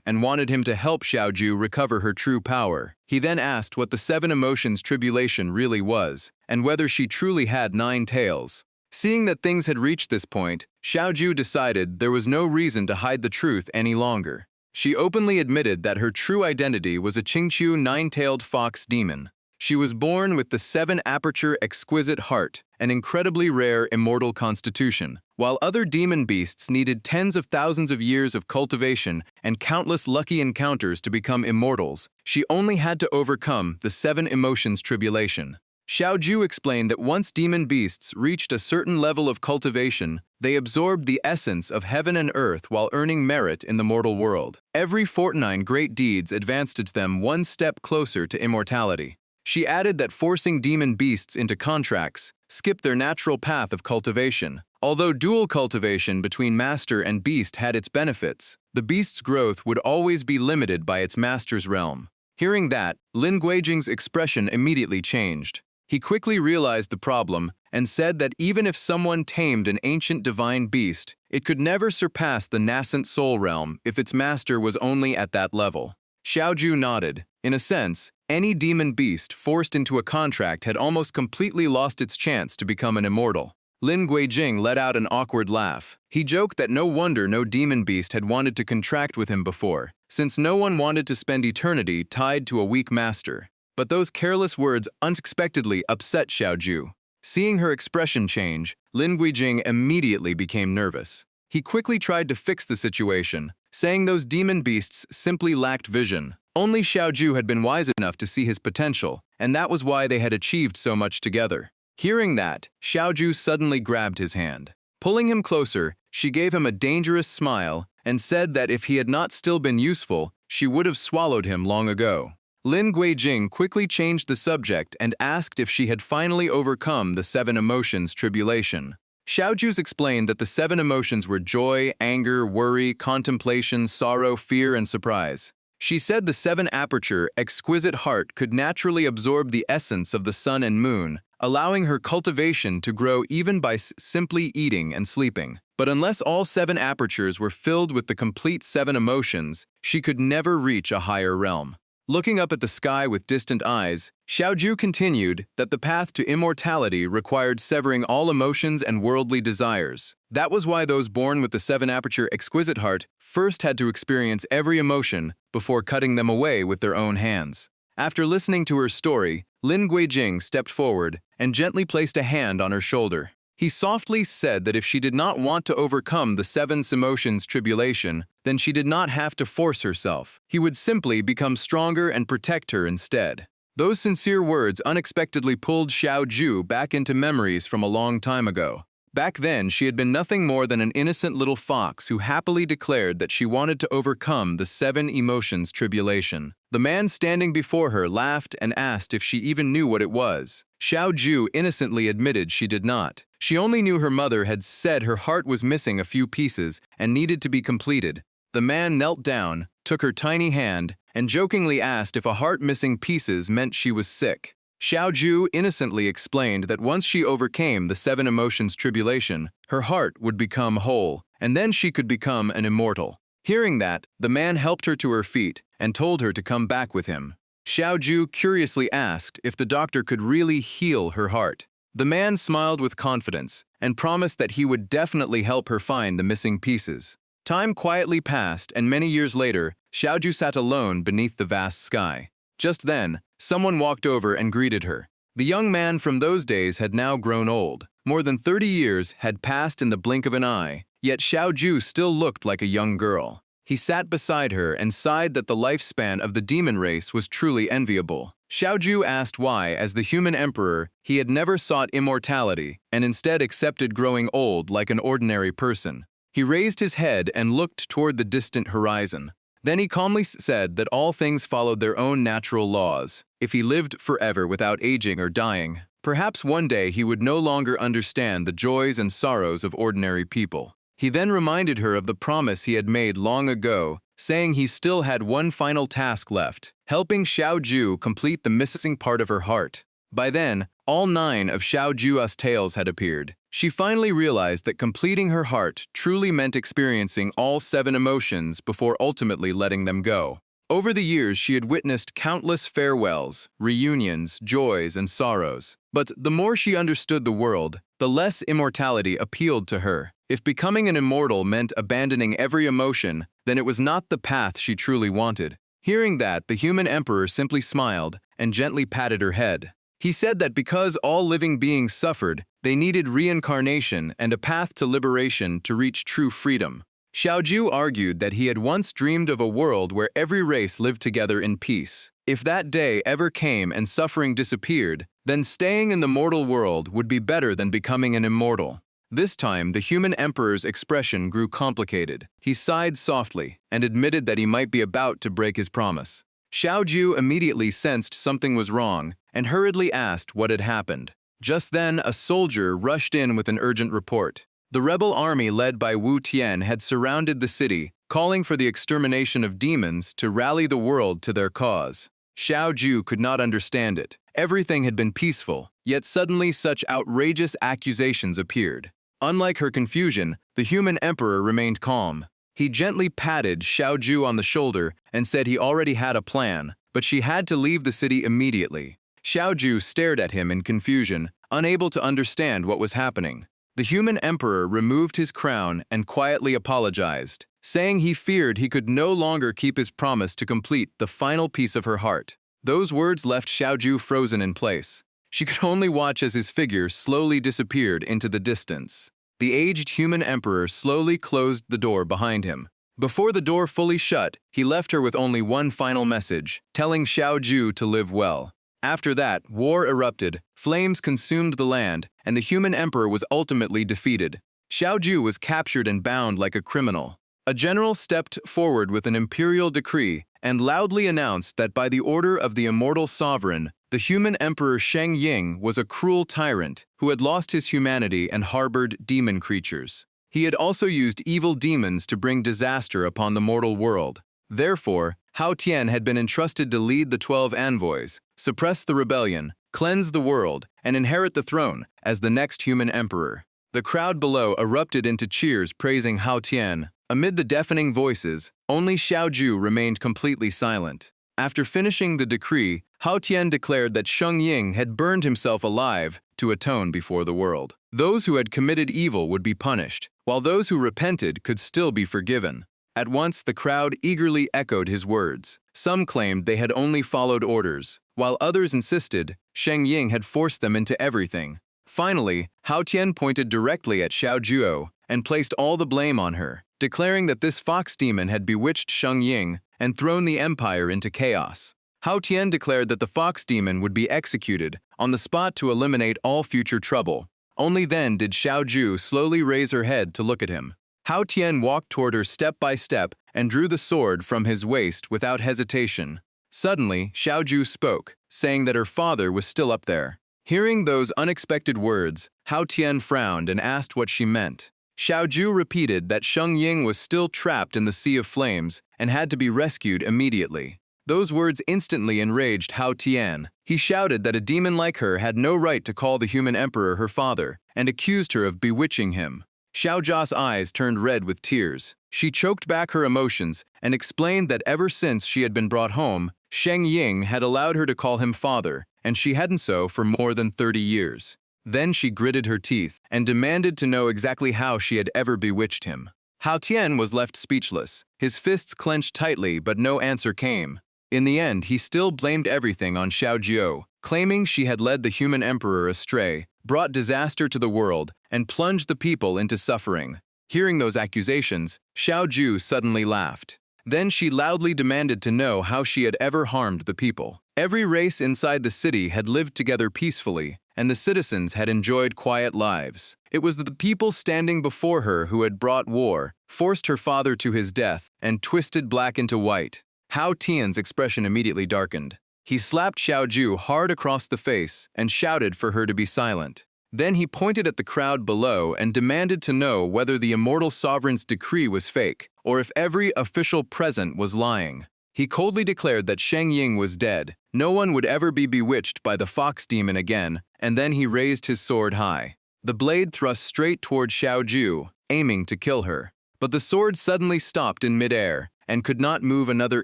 and wanted him to help Xiaoju recover her true power. He then asked what the seven emotions tribulation really was, and whether she truly had 9 tails. Seeing that things had reached this point, Xiaoju decided there was no reason to hide the truth any longer. She openly admitted that her true identity was a Qingqiu 9-tailed fox demon. She was born with the 7-aperture exquisite heart, an incredibly rare immortal constitution. While other demon beasts needed tens of thousands of years of cultivation and countless lucky encounters to become immortals, she only had to overcome the 7 emotions tribulation. Xiaoju explained that once demon beasts reached a certain level of cultivation, they absorbed the essence of heaven and earth while earning merit in the mortal world. Every fortnight great deeds advanced them one step closer to immortality. She added that forcing demon beasts into contracts skipped their natural path of cultivation. Although dual cultivation between master and beast had its benefits, the beast's growth would always be limited by its master's realm. Hearing that, Lin Guijing's expression immediately changed. He quickly realized the problem and said that even if someone tamed an ancient divine beast, it could never surpass the nascent soul realm if its master was only at that level. Xiaoju nodded. In a sense, any demon beast forced into a contract had almost completely lost its chance to become an immortal. Lin Guijing let out an awkward laugh. He joked that no wonder no demon beast had wanted to contract with him before, since no one wanted to spend eternity tied to a weak master. But those careless words unexpectedly upset Xiaoju. Seeing her expression change, Lin Guijing immediately became nervous. He quickly tried to fix the situation, saying those demon beasts simply lacked vision. Only Xiaoju had been wise enough to see his potential, and that was why they had achieved so much together. Hearing that, Xiaoju suddenly grabbed his hand. Pulling him closer, she gave him a dangerous smile and said that if he had not still been useful, she would have swallowed him long ago. Lin Guijing quickly changed the subject and asked if she had finally overcome the 7 emotions tribulation. Xiaoju's explained that the 7 emotions were joy, anger, worry, contemplation, sorrow, fear, and surprise. She said the 7-aperture, exquisite heart could naturally absorb the essence of the sun and moon, allowing her cultivation to grow even by simply eating and sleeping. But unless all 7 apertures were filled with the complete 7 emotions, she could never reach a higher realm. Looking up at the sky with distant eyes, Xiaoju continued that the path to immortality required severing all emotions and worldly desires. That was why those born with the 7-aperture exquisite heart first had to experience every emotion before cutting them away with their own hands. After listening to her story, Lin Guijing stepped forward and gently placed a hand on her shoulder. He softly said that if she did not want to overcome the 7 emotions tribulation, then she did not have to force herself. He would simply become stronger and protect her instead. Those sincere words unexpectedly pulled Xiaoju back into memories from a long time ago. Back then, she had been nothing more than an innocent little fox who happily declared that she wanted to overcome the 7 emotions tribulation. The man standing before her laughed and asked if she even knew what it was. Xiaoju innocently admitted she did not. She only knew her mother had said her heart was missing a few pieces and needed to be completed. The man knelt down, took her tiny hand, and jokingly asked if a heart missing pieces meant she was sick. Xiaoju innocently explained that once she overcame the seven emotions tribulation, her heart would become whole, and then she could become an immortal. Hearing that, the man helped her to her feet and told her to come back with him. Xiaoju curiously asked if the doctor could really heal her heart. The man smiled with confidence and promised that he would definitely help her find the missing pieces. Time quietly passed, and many years later, Xiaoju sat alone beneath the vast sky. Just then, someone walked over and greeted her. The young man from those days had now grown old. More than 30 years had passed in the blink of an eye, yet Xiaoju still looked like a young girl. He sat beside her and sighed that the lifespan of the demon race was truly enviable. Xiaoju asked why, as the human emperor, he had never sought immortality and instead accepted growing old like an ordinary person. He raised his head and looked toward the distant horizon. Then he calmly said that all things followed their own natural laws. If he lived forever without aging or dying, perhaps one day he would no longer understand the joys and sorrows of ordinary people. He then reminded her of the promise he had made long ago, saying he still had one final task left, helping Xiaoju complete the missing part of her heart. By then, all 9 of Xiaoju's tales had appeared. She finally realized that completing her heart truly meant experiencing all 7 emotions before ultimately letting them go. Over the years, she had witnessed countless farewells, reunions, joys, and sorrows. But the more she understood the world, the less immortality appealed to her. If becoming an immortal meant abandoning every emotion, then it was not the path she truly wanted. Hearing that, the human emperor simply smiled and gently patted her head. He said that because all living beings suffered, they needed reincarnation and a path to liberation to reach true freedom. Xiaoju argued that he had once dreamed of a world where every race lived together in peace. If that day ever came and suffering disappeared, then staying in the mortal world would be better than becoming an immortal. This time, the human emperor's expression grew complicated. He sighed softly and admitted that he might be about to break his promise. Xiaoju immediately sensed something was wrong and hurriedly asked what had happened. Just then, a soldier rushed in with an urgent report. The rebel army led by Wu Tian had surrounded the city, calling for the extermination of demons to rally the world to their cause. Xiaoju could not understand it. Everything had been peaceful, yet suddenly such outrageous accusations appeared. Unlike her confusion, the human emperor remained calm. He gently patted Xiaoju on the shoulder and said he already had a plan, but she had to leave the city immediately. Xiaoju stared at him in confusion, unable to understand what was happening. The human emperor removed his crown and quietly apologized, saying he feared he could no longer keep his promise to complete the final piece of her heart. Those words left Xiaoju frozen in place. She could only watch as his figure slowly disappeared into the distance. The aged human emperor slowly closed the door behind him. Before the door fully shut, he left her with only one final message, telling Xiaoju to live well. After that, war erupted, flames consumed the land, and the human emperor was ultimately defeated. Xiaoju was captured and bound like a criminal. A general stepped forward with an imperial decree and loudly announced that by the order of the immortal sovereign, the human emperor Sheng Ying was a cruel tyrant who had lost his humanity and harbored demon creatures. He had also used evil demons to bring disaster upon the mortal world. Therefore, Hao Tian had been entrusted to lead the 12 envoys, suppress the rebellion, cleanse the world, and inherit the throne as the next human emperor. The crowd below erupted into cheers praising Hao Tian. Amid the deafening voices, only Xiaoju remained completely silent. After finishing the decree, Hao Tian declared that Sheng Ying had burned himself alive to atone before the world. Those who had committed evil would be punished, while those who repented could still be forgiven. At once, the crowd eagerly echoed his words. Some claimed they had only followed orders, while others insisted Sheng Ying had forced them into everything. Finally, Hao Tian pointed directly at Xiaojuo and placed all the blame on her, declaring that this fox demon had bewitched Sheng Ying and thrown the empire into chaos. Hao Tian declared that the fox demon would be executed on the spot to eliminate all future trouble. Only then did Xiaoju slowly raise her head to look at him. Hao Tian walked toward her step by step and drew the sword from his waist without hesitation. Suddenly, Xiaoju spoke, saying that her father was still up there. Hearing those unexpected words, Hao Tian frowned and asked what she meant. Xiaoju repeated that Sheng Ying was still trapped in the sea of flames and had to be rescued immediately. Those words instantly enraged Hao Tian. He shouted that a demon like her had no right to call the human emperor her father, and accused her of bewitching him. Xiao Jia's eyes turned red with tears. She choked back her emotions and explained that ever since she had been brought home, Sheng Ying had allowed her to call him father, and she hadn't so for more than 30 years. Then she gritted her teeth and demanded to know exactly how she had ever bewitched him. Hao Tian was left speechless, his fists clenched tightly, but no answer came. In the end, he still blamed everything on Xiao Jiu, claiming she had led the human emperor astray, brought disaster to the world, and plunged the people into suffering. Hearing those accusations, Xiao Jiu suddenly laughed. Then she loudly demanded to know how she had ever harmed the people. Every race inside the city had lived together peacefully, and the citizens had enjoyed quiet lives. It was the people standing before her who had brought war, forced her father to his death, and twisted black into white. Hao Tian's expression immediately darkened. He slapped Xiao Jiu hard across the face and shouted for her to be silent. Then he pointed at the crowd below and demanded to know whether the immortal sovereign's decree was fake, or if every official present was lying. He coldly declared that Sheng Ying was dead, no one would ever be bewitched by the fox demon again, and then he raised his sword high. The blade thrust straight toward Xiao Jiu, aiming to kill her. But the sword suddenly stopped in midair and could not move another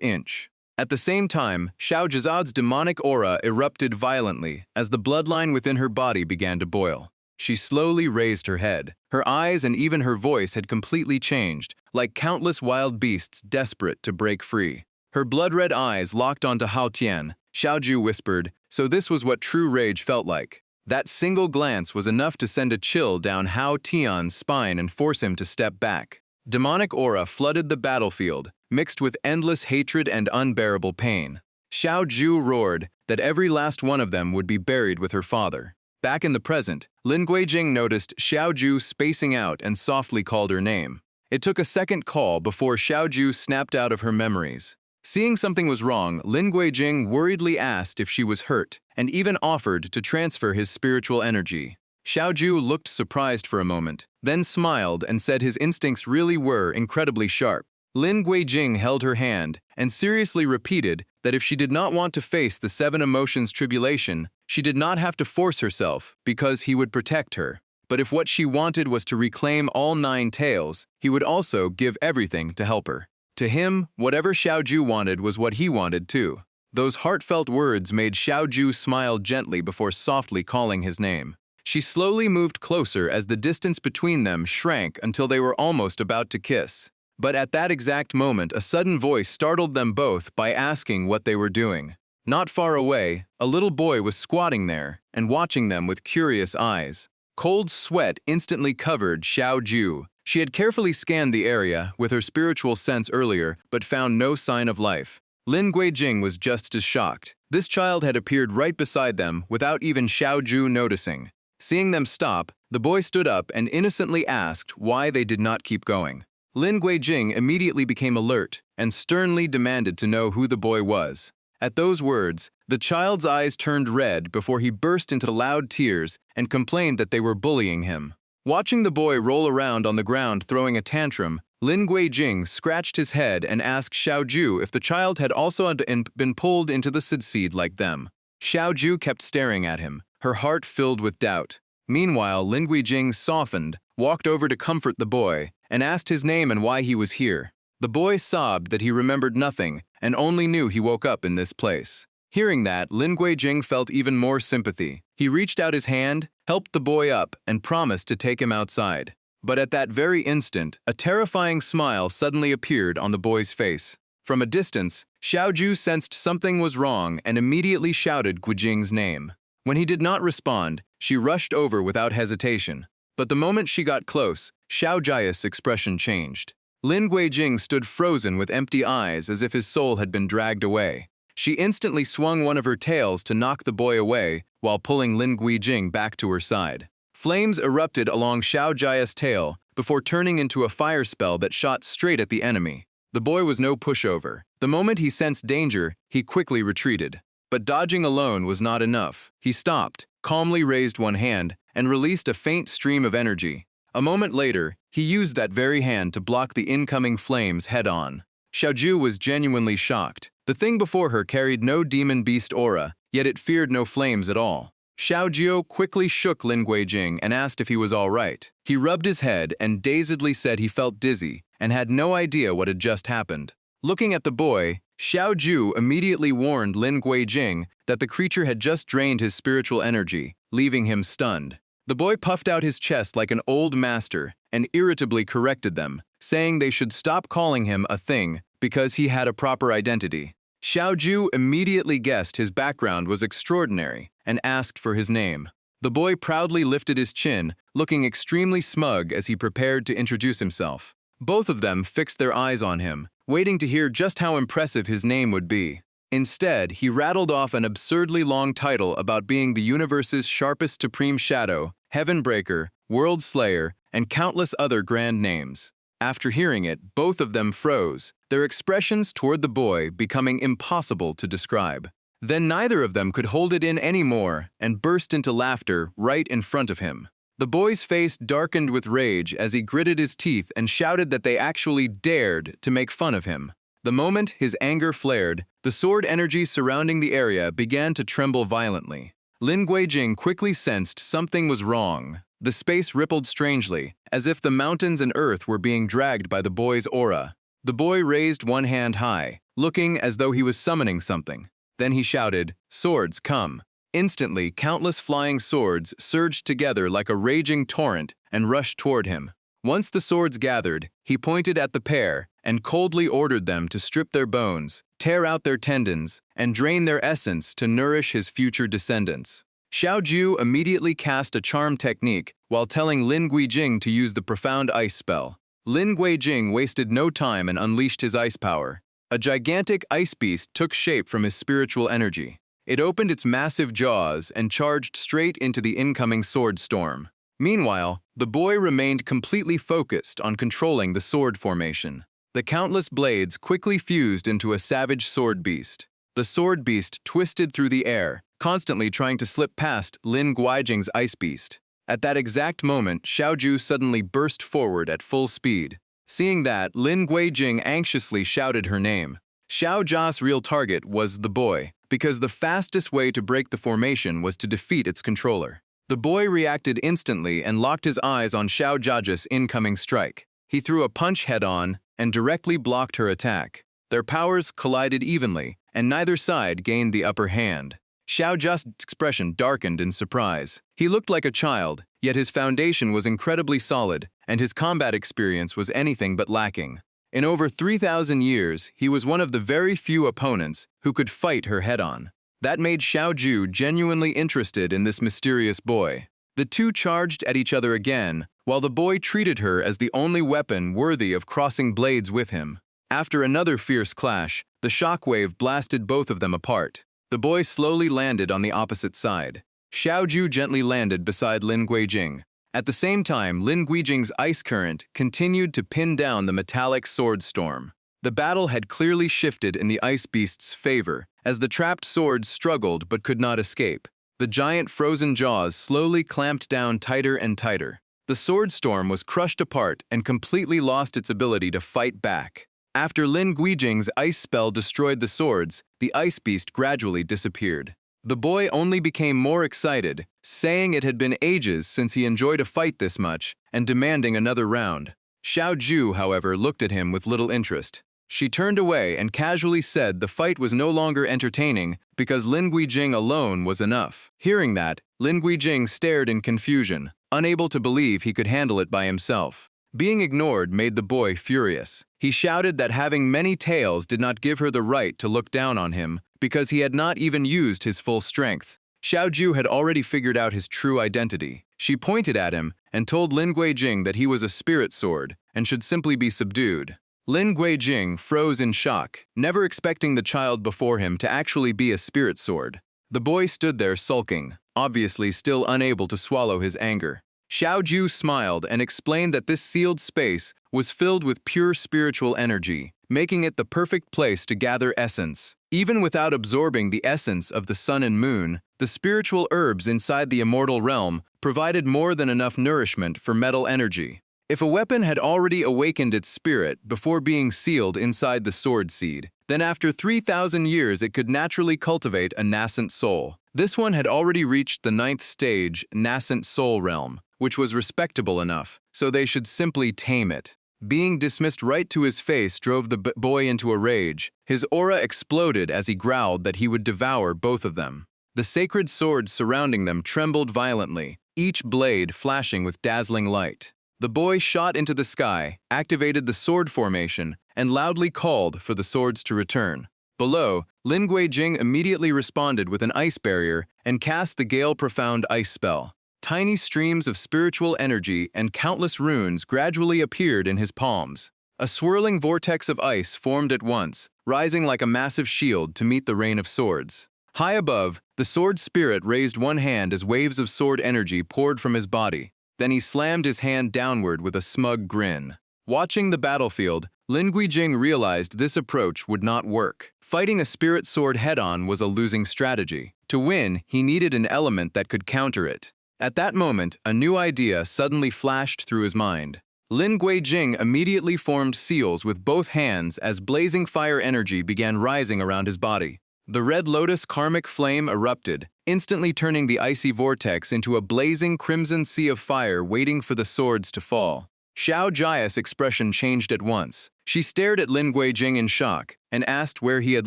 inch. At the same time, Xiao Jia's demonic aura erupted violently as the bloodline within her body began to boil. She slowly raised her head. Her eyes and even her voice had completely changed, like countless wild beasts desperate to break free. Her blood-red eyes locked onto Hao Tian. Xiao Jiu whispered, so this was what true rage felt like. That single glance was enough to send a chill down Hao Tian's spine and force him to step back. Demonic aura flooded the battlefield, mixed with endless hatred and unbearable pain. Xiao Jiu roared that every last one of them would be buried with her father. Back in the present, Lin Guijing noticed Xiao Jiu spacing out and softly called her name. It took a second call before Xiao Jiu snapped out of her memories. Seeing something was wrong, Lin Guijing worriedly asked if she was hurt and even offered to transfer his spiritual energy. Xiao Jiu looked surprised for a moment, then smiled and said his instincts really were incredibly sharp. Lin Guijing held her hand and seriously repeated that if she did not want to face the 7 emotions tribulation, she did not have to force herself because he would protect her. But if what she wanted was to reclaim all 9 tails, he would also give everything to help her. To him, whatever Xiao Jiu wanted was what he wanted too. Those heartfelt words made Xiao Jiu smile gently before softly calling his name. She slowly moved closer as the distance between them shrank until they were almost about to kiss. But at that exact moment, a sudden voice startled them both by asking what they were doing. Not far away, a little boy was squatting there and watching them with curious eyes. Cold sweat instantly covered Xiao Jiu. She had carefully scanned the area with her spiritual sense earlier, but found no sign of life. Lin Guijing was just as shocked. This child had appeared right beside them without even Xiao Jiu noticing. Seeing them stop, the boy stood up and innocently asked why they did not keep going. Lin Guijing immediately became alert and sternly demanded to know who the boy was. At those words, the child's eyes turned red before he burst into loud tears and complained that they were bullying him. Watching the boy roll around on the ground throwing a tantrum, Lin Guijing scratched his head and asked Xiao Jiu if the child had also been pulled into the seed like them. Xiao Jiu kept staring at him, her heart filled with doubt. Meanwhile, Lin Guijing softened, walked over to comfort the boy, and asked his name and why he was here. The boy sobbed that he remembered nothing and only knew he woke up in this place. Hearing that, Lin Guijing felt even more sympathy. He reached out his hand, helped the boy up, and promised to take him outside. But at that very instant, a terrifying smile suddenly appeared on the boy's face. From a distance, Xiao Jiu sensed something was wrong and immediately shouted Guijing's name. When he did not respond, she rushed over without hesitation. But the moment she got close, Xiao Jia's expression changed. Lin Guijing stood frozen with empty eyes as if his soul had been dragged away. She instantly swung one of her tails to knock the boy away while pulling Lin Guijing back to her side. Flames erupted along Xiao Jia's tail before turning into a fire spell that shot straight at the enemy. The boy was no pushover. The moment he sensed danger, he quickly retreated. But dodging alone was not enough. He stopped, calmly raised one hand, and released a faint stream of energy. A moment later, he used that very hand to block the incoming flames head-on. Xiao Jiu was genuinely shocked. The thing before her carried no demon beast aura, yet it feared no flames at all. Xiao Jiu quickly shook Lin Guijing and asked if he was all right. He rubbed his head and dazedly said he felt dizzy and had no idea what had just happened. Looking at the boy, Xiao Jiu immediately warned Lin Guijing that the creature had just drained his spiritual energy, leaving him stunned. The boy puffed out his chest like an old master and irritably corrected them, saying they should stop calling him a thing because he had a proper identity. Xiao Jiu immediately guessed his background was extraordinary and asked for his name. The boy proudly lifted his chin, looking extremely smug as he prepared to introduce himself. Both of them fixed their eyes on him, waiting to hear just how impressive his name would be. Instead, he rattled off an absurdly long title about being the universe's sharpest supreme shadow, Heaven Breaker, World Slayer, and countless other grand names. After hearing it, both of them froze, their expressions toward the boy becoming impossible to describe. Then neither of them could hold it in anymore and burst into laughter right in front of him. The boy's face darkened with rage as he gritted his teeth and shouted that they actually dared to make fun of him. The moment his anger flared, the sword energy surrounding the area began to tremble violently. Lin Guijing quickly sensed something was wrong. The space rippled strangely, as if the mountains and earth were being dragged by the boy's aura. The boy raised one hand high, looking as though he was summoning something. Then he shouted, "Swords, come!" Instantly, countless flying swords surged together like a raging torrent and rushed toward him. Once the swords gathered, he pointed at the pair and coldly ordered them to strip their bones, tear out their tendons, and drain their essence to nourish his future descendants. Xiao Jiu immediately cast a charm technique while telling Lin Guijing to use the profound ice spell. Lin Guijing wasted no time and unleashed his ice power. A gigantic ice beast took shape from his spiritual energy. It opened its massive jaws and charged straight into the incoming sword storm. Meanwhile, the boy remained completely focused on controlling the sword formation. The countless blades quickly fused into a savage sword beast. The sword beast twisted through the air, constantly trying to slip past Lin Guijing's ice beast. At that exact moment, Xiao Jiu suddenly burst forward at full speed. Seeing that, Lin Guijing anxiously shouted her name. Xiao Jia's real target was the boy, because the fastest way to break the formation was to defeat its controller. The boy reacted instantly and locked his eyes on Xiao Jia's incoming strike. He threw a punch head-on and directly blocked her attack. Their powers collided evenly, and neither side gained the upper hand. Xiao Jia's expression darkened in surprise. He looked like a child, yet his foundation was incredibly solid, and his combat experience was anything but lacking. In over 3,000 years, he was one of the very few opponents who could fight her head-on. That made Xiao Jiu genuinely interested in this mysterious boy. The two charged at each other again, while the boy treated her as the only weapon worthy of crossing blades with him. After another fierce clash, the shockwave blasted both of them apart. The boy slowly landed on the opposite side. Xiao Jiu gently landed beside Lin Guijing. At the same time, Lin Guijing's ice current continued to pin down the metallic sword storm. The battle had clearly shifted in the ice beast's favor, as the trapped swords struggled but could not escape. The giant frozen jaws slowly clamped down tighter and tighter. The sword storm was crushed apart and completely lost its ability to fight back. After Lin Guijing's ice spell destroyed the swords, the ice beast gradually disappeared. The boy only became more excited, saying it had been ages since he enjoyed a fight this much, and demanding another round. Xiao Jiu, however, looked at him with little interest. She turned away and casually said the fight was no longer entertaining because Lin Guijing alone was enough. Hearing that, Lin Guijing stared in confusion, unable to believe he could handle it by himself. Being ignored made the boy furious. He shouted that having many tails did not give her the right to look down on him because he had not even used his full strength. Xiao Jiu had already figured out his true identity. She pointed at him and told Lin Guijing that he was a spirit sword and should simply be subdued. Lin Guijing froze in shock, never expecting the child before him to actually be a spirit sword. The boy stood there sulking, obviously still unable to swallow his anger. Xiao Jiu smiled and explained that this sealed space was filled with pure spiritual energy, making it the perfect place to gather essence. Even without absorbing the essence of the sun and moon, the spiritual herbs inside the immortal realm provided more than enough nourishment for metal energy. If a weapon had already awakened its spirit before being sealed inside the sword seed, Then after 3,000 years it could naturally cultivate a nascent soul. This one had already reached the 9th stage, nascent soul realm, which was respectable enough, so they should simply tame it. Being dismissed right to his face drove the boy into a rage. His aura exploded as he growled that he would devour both of them. The sacred swords surrounding them trembled violently, each blade flashing with dazzling light. The boy shot into the sky, activated the sword formation, and loudly called for the swords to return. Below, Lin Guijing immediately responded with an ice barrier and cast the Gale Profound ice spell. Tiny streams of spiritual energy and countless runes gradually appeared in his palms. A swirling vortex of ice formed at once, rising like a massive shield to meet the rain of swords. High above, the sword spirit raised one hand as waves of sword energy poured from his body. Then he slammed his hand downward with a smug grin. Watching the battlefield, Lin Guijing realized this approach would not work. Fighting a spirit sword head-on was a losing strategy. To win, he needed an element that could counter it. At that moment, a new idea suddenly flashed through his mind. Lin Guijing immediately formed seals with both hands as blazing fire energy began rising around his body. The red lotus karmic flame erupted, instantly turning the icy vortex into a blazing crimson sea of fire waiting for the swords to fall. Xiao Jia's expression changed at once. She stared at Lin Guijing in shock and asked where he had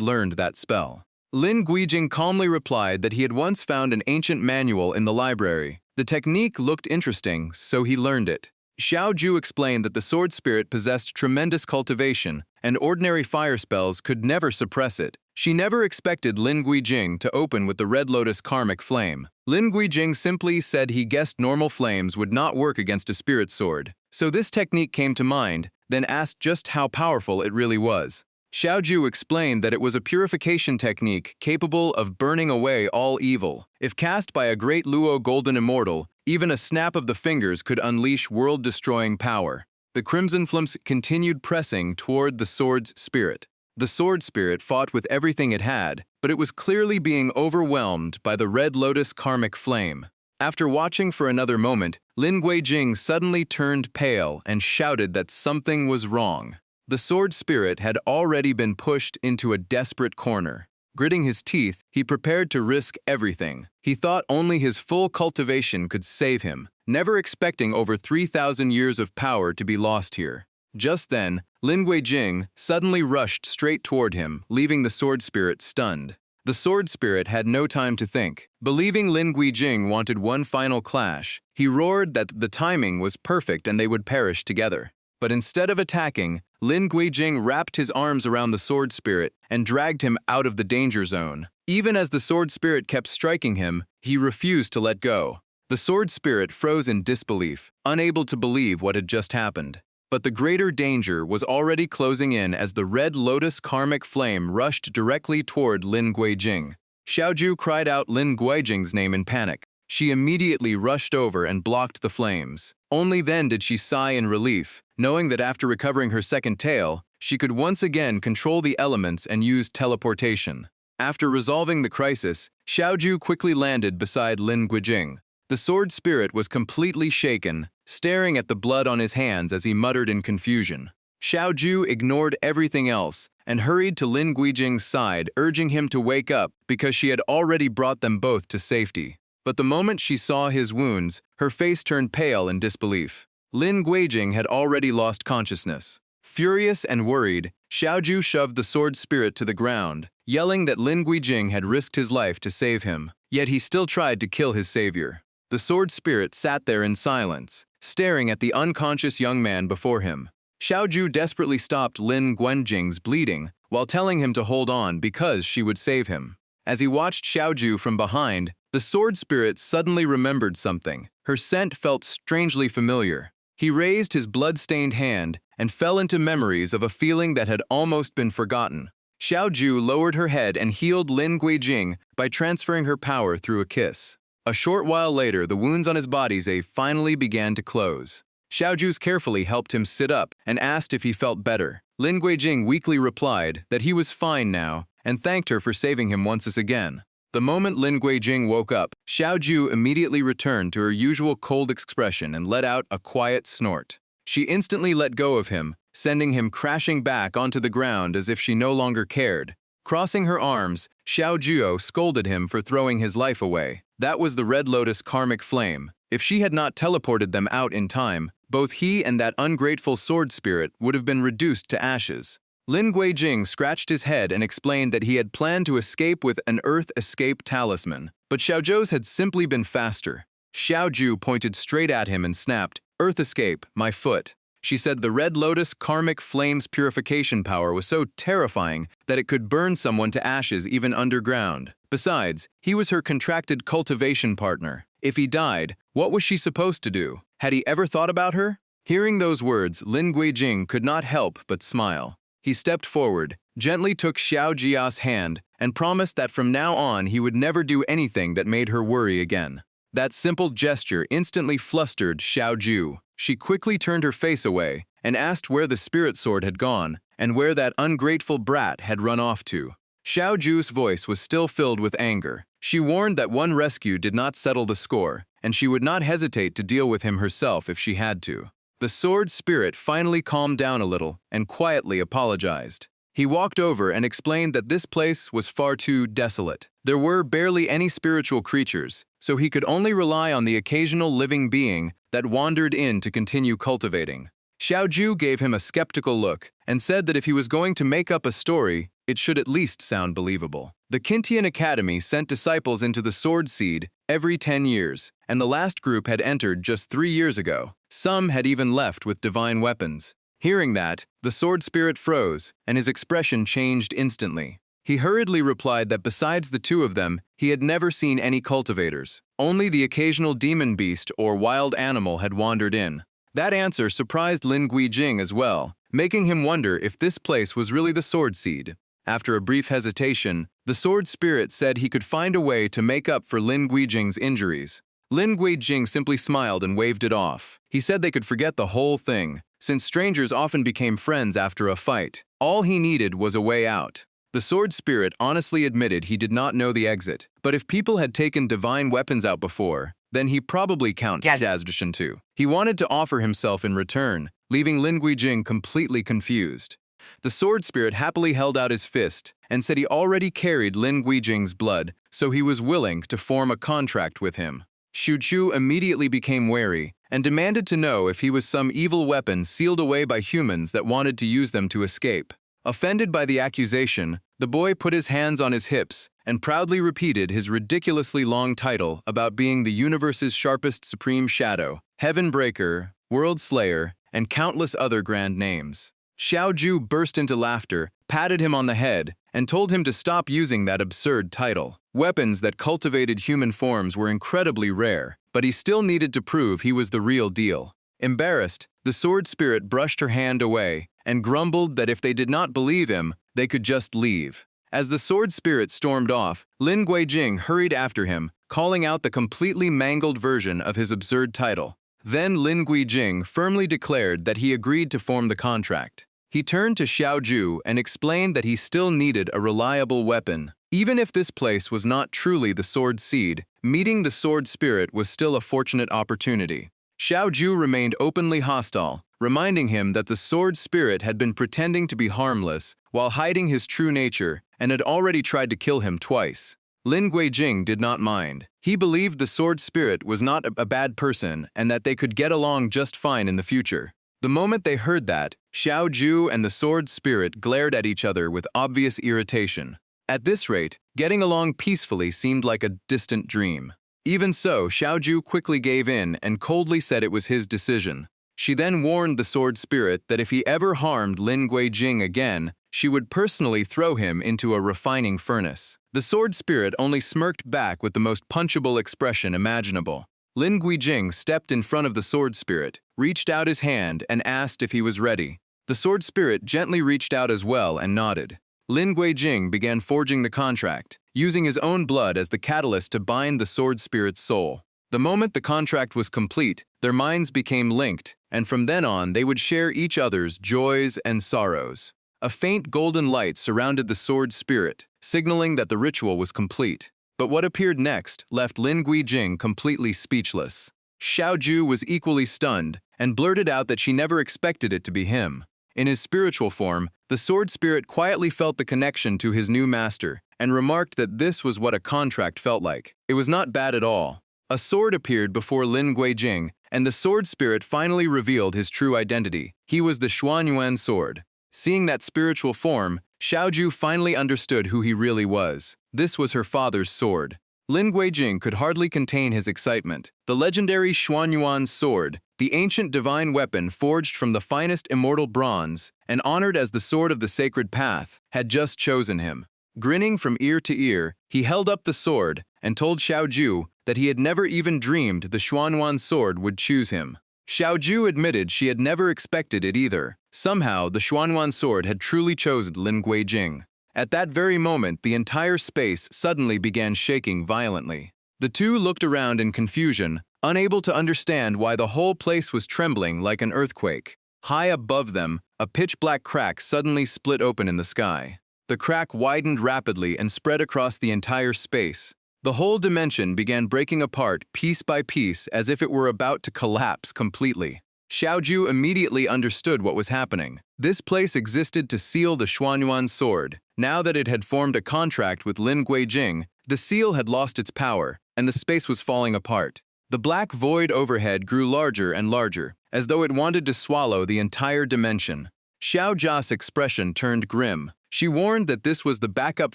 learned that spell. Lin Guijing calmly replied that he had once found an ancient manual in the library. The technique looked interesting, so he learned it. Xiao Ju explained that the sword spirit possessed tremendous cultivation, and ordinary fire spells could never suppress it. She never expected Lin Guijing to open with the red lotus karmic flame. Lin Guijing simply said he guessed normal flames would not work against a spirit sword. So this technique came to mind, then asked just how powerful it really was. Xiao Ju explained that it was a purification technique capable of burning away all evil. If cast by a great Luo Golden Immortal, even a snap of the fingers could unleash world-destroying power. The Crimson Flames continued pressing toward the sword's spirit. The sword spirit fought with everything it had, but it was clearly being overwhelmed by the red lotus karmic flame. After watching for another moment, Lin Guijing suddenly turned pale and shouted that something was wrong. The sword spirit had already been pushed into a desperate corner. Gritting his teeth, he prepared to risk everything. He thought only his full cultivation could save him, never expecting over 3,000 years of power to be lost here. Just then, Lin Guijing suddenly rushed straight toward him, leaving the sword spirit stunned. The sword spirit had no time to think. Believing Lin Guijing wanted one final clash, he roared that the timing was perfect and they would perish together. But instead of attacking, Lin Guijing wrapped his arms around the sword spirit and dragged him out of the danger zone. Even as the sword spirit kept striking him, he refused to let go. The sword spirit froze in disbelief, unable to believe what had just happened. But the greater danger was already closing in as the red lotus karmic flame rushed directly toward Lin Guijing. Xiaoju cried out Lin Guijing's name in panic. She immediately rushed over and blocked the flames. Only then did she sigh in relief, knowing that after recovering her second tail, she could once again control the elements and use teleportation. After resolving the crisis, Xiaoju quickly landed beside Lin Guijing. The sword spirit was completely shaken, staring at the blood on his hands as he muttered in confusion. Xiaoju ignored everything else and hurried to Lin Guijing's side, urging him to wake up because she had already brought them both to safety. But the moment she saw his wounds, her face turned pale in disbelief. Lin Guijing had already lost consciousness. Furious and worried, Xiaoju shoved the sword spirit to the ground, yelling that Lin Guijing had risked his life to save him. Yet he still tried to kill his savior. The sword spirit sat there in silence, staring at the unconscious young man before him. Xiaoju desperately stopped Lin Guijing's bleeding while telling him to hold on because she would save him. As he watched Xiaoju from behind, the sword spirit suddenly remembered something. Her scent felt strangely familiar. He raised his blood-stained hand and fell into memories of a feeling that had almost been forgotten. Xiaoju lowered her head and healed Lin Guijing by transferring her power through a kiss. A short while later, the wounds on his body finally began to close. Xiaoju carefully helped him sit up and asked if he felt better. Lin Guijing weakly replied that he was fine now and thanked her for saving him once again. The moment Lin Guijing woke up, Xiaoju immediately returned to her usual cold expression and let out a quiet snort. She instantly let go of him, sending him crashing back onto the ground as if she no longer cared. Crossing her arms, Xiaojuo scolded him for throwing his life away. That was the Red Lotus karmic flame. If she had not teleported them out in time, both he and that ungrateful sword spirit would have been reduced to ashes. Lin Guijing scratched his head and explained that he had planned to escape with an Earth Escape talisman, but Xiaozhou's had simply been faster. Xiaoju pointed straight at him and snapped, "Earth Escape, my foot." She said the Red Lotus karmic flame's purification power was so terrifying that it could burn someone to ashes even underground. Besides, he was her contracted cultivation partner. If he died, what was she supposed to do? Had he ever thought about her? Hearing those words, Lin Guijing could not help but smile. He stepped forward, gently took Xiao Jia's hand, and promised that from now on he would never do anything that made her worry again. That simple gesture instantly flustered Xiao Ju. She quickly turned her face away and asked where the spirit sword had gone and where that ungrateful brat had run off to. Xiao Ju's voice was still filled with anger. She warned that one rescue did not settle the score, and she would not hesitate to deal with him herself if she had to. The sword spirit finally calmed down a little and quietly apologized. He walked over and explained that this place was far too desolate. There were barely any spiritual creatures, so he could only rely on the occasional living being that wandered in to continue cultivating. Xiaoju gave him a skeptical look and said that if he was going to make up a story, it should at least sound believable. The Kintian Academy sent disciples into the Sword Seed every 10 years, and the last group had entered just 3 years ago. Some had even left with divine weapons. Hearing that, the sword spirit froze, and his expression changed instantly. He hurriedly replied that besides the two of them, he had never seen any cultivators. Only the occasional demon beast or wild animal had wandered in. That answer surprised Lin Guijing as well, making him wonder if this place was really the Sword Seed. After a brief hesitation, the sword spirit said he could find a way to make up for Lin Guijing's injuries. Lin Guijing simply smiled and waved it off. He said they could forget the whole thing, since strangers often became friends after a fight. All he needed was a way out. The sword spirit honestly admitted he did not know the exit, but if people had taken divine weapons out before, then he probably counted Jazrishan too. He wanted to offer himself in return, leaving Lin Guijing completely confused. The sword spirit happily held out his fist and said he already carried Lin Guijing's blood, so he was willing to form a contract with him. Xu Chu immediately became wary and demanded to know if he was some evil weapon sealed away by humans that wanted to use them to escape. Offended by the accusation, the boy put his hands on his hips and proudly repeated his ridiculously long title about being the universe's sharpest supreme shadow, Heaven Breaker, World Slayer, and countless other grand names. Xiao Ju burst into laughter, patted him on the head, and told him to stop using that absurd title. Weapons that cultivated human forms were incredibly rare, but he still needed to prove he was the real deal. Embarrassed, the sword spirit brushed her hand away and grumbled that if they did not believe him, they could just leave. As the sword spirit stormed off, Lin Guijing hurried after him, calling out the completely mangled version of his absurd title. Then Lin Guijing firmly declared that he agreed to form the contract. He turned to Xiao Ju and explained that he still needed a reliable weapon. Even if this place was not truly the Sword Seed, meeting the Sword Spirit was still a fortunate opportunity. Xiao Ju remained openly hostile, reminding him that the Sword Spirit had been pretending to be harmless while hiding his true nature and had already tried to kill him twice. Lin Guijing did not mind. He believed the Sword Spirit was not a bad person and that they could get along just fine in the future. The moment they heard that, Xiao Ju and the Sword Spirit glared at each other with obvious irritation. At this rate, getting along peacefully seemed like a distant dream. Even so, Xiao Ju quickly gave in and coldly said it was his decision. She then warned the Sword Spirit that if he ever harmed Lin Guijing again, she would personally throw him into a refining furnace. The Sword Spirit only smirked back with the most punchable expression imaginable. Lin Guijing stepped in front of the Sword Spirit, reached out his hand, and asked if he was ready. The Sword Spirit gently reached out as well and nodded. Lin Guijing began forging the contract, using his own blood as the catalyst to bind the Sword Spirit's soul. The moment the contract was complete, their minds became linked, and from then on they would share each other's joys and sorrows. A faint golden light surrounded the Sword Spirit, signaling that the ritual was complete. But what appeared next left Lin Guijing completely speechless. Xiao Ju was equally stunned and blurted out that she never expected it to be him. In his spiritual form, the sword spirit quietly felt the connection to his new master and remarked that this was what a contract felt like. It was not bad at all. A sword appeared before Lin Guijing, and the sword spirit finally revealed his true identity. He was the Xuanyuan sword. Seeing that spiritual form, Xiaoju finally understood who he really was. This was her father's sword. Lin Guijing could hardly contain his excitement. The legendary Xuanyuan sword, the ancient divine weapon forged from the finest immortal bronze and honored as the sword of the sacred path, had just chosen him. Grinning from ear to ear, he held up the sword and told Xiaoju that he had never even dreamed the Xuanyuan sword would choose him. Xiaoju admitted she had never expected it either. Somehow, the Xuanyuan sword had truly chosen Lin Guijing. At that very moment, the entire space suddenly began shaking violently. The two looked around in confusion, unable to understand why the whole place was trembling like an earthquake. High above them, a pitch-black crack suddenly split open in the sky. The crack widened rapidly and spread across the entire space. The whole dimension began breaking apart piece by piece as if it were about to collapse completely. Xiaoju immediately understood what was happening. This place existed to seal the Xuanyuan sword. Now that it had formed a contract with Lin Guijing, the seal had lost its power, and the space was falling apart. The black void overhead grew larger and larger, as though it wanted to swallow the entire dimension. Xiao Jia's expression turned grim. She warned that this was the backup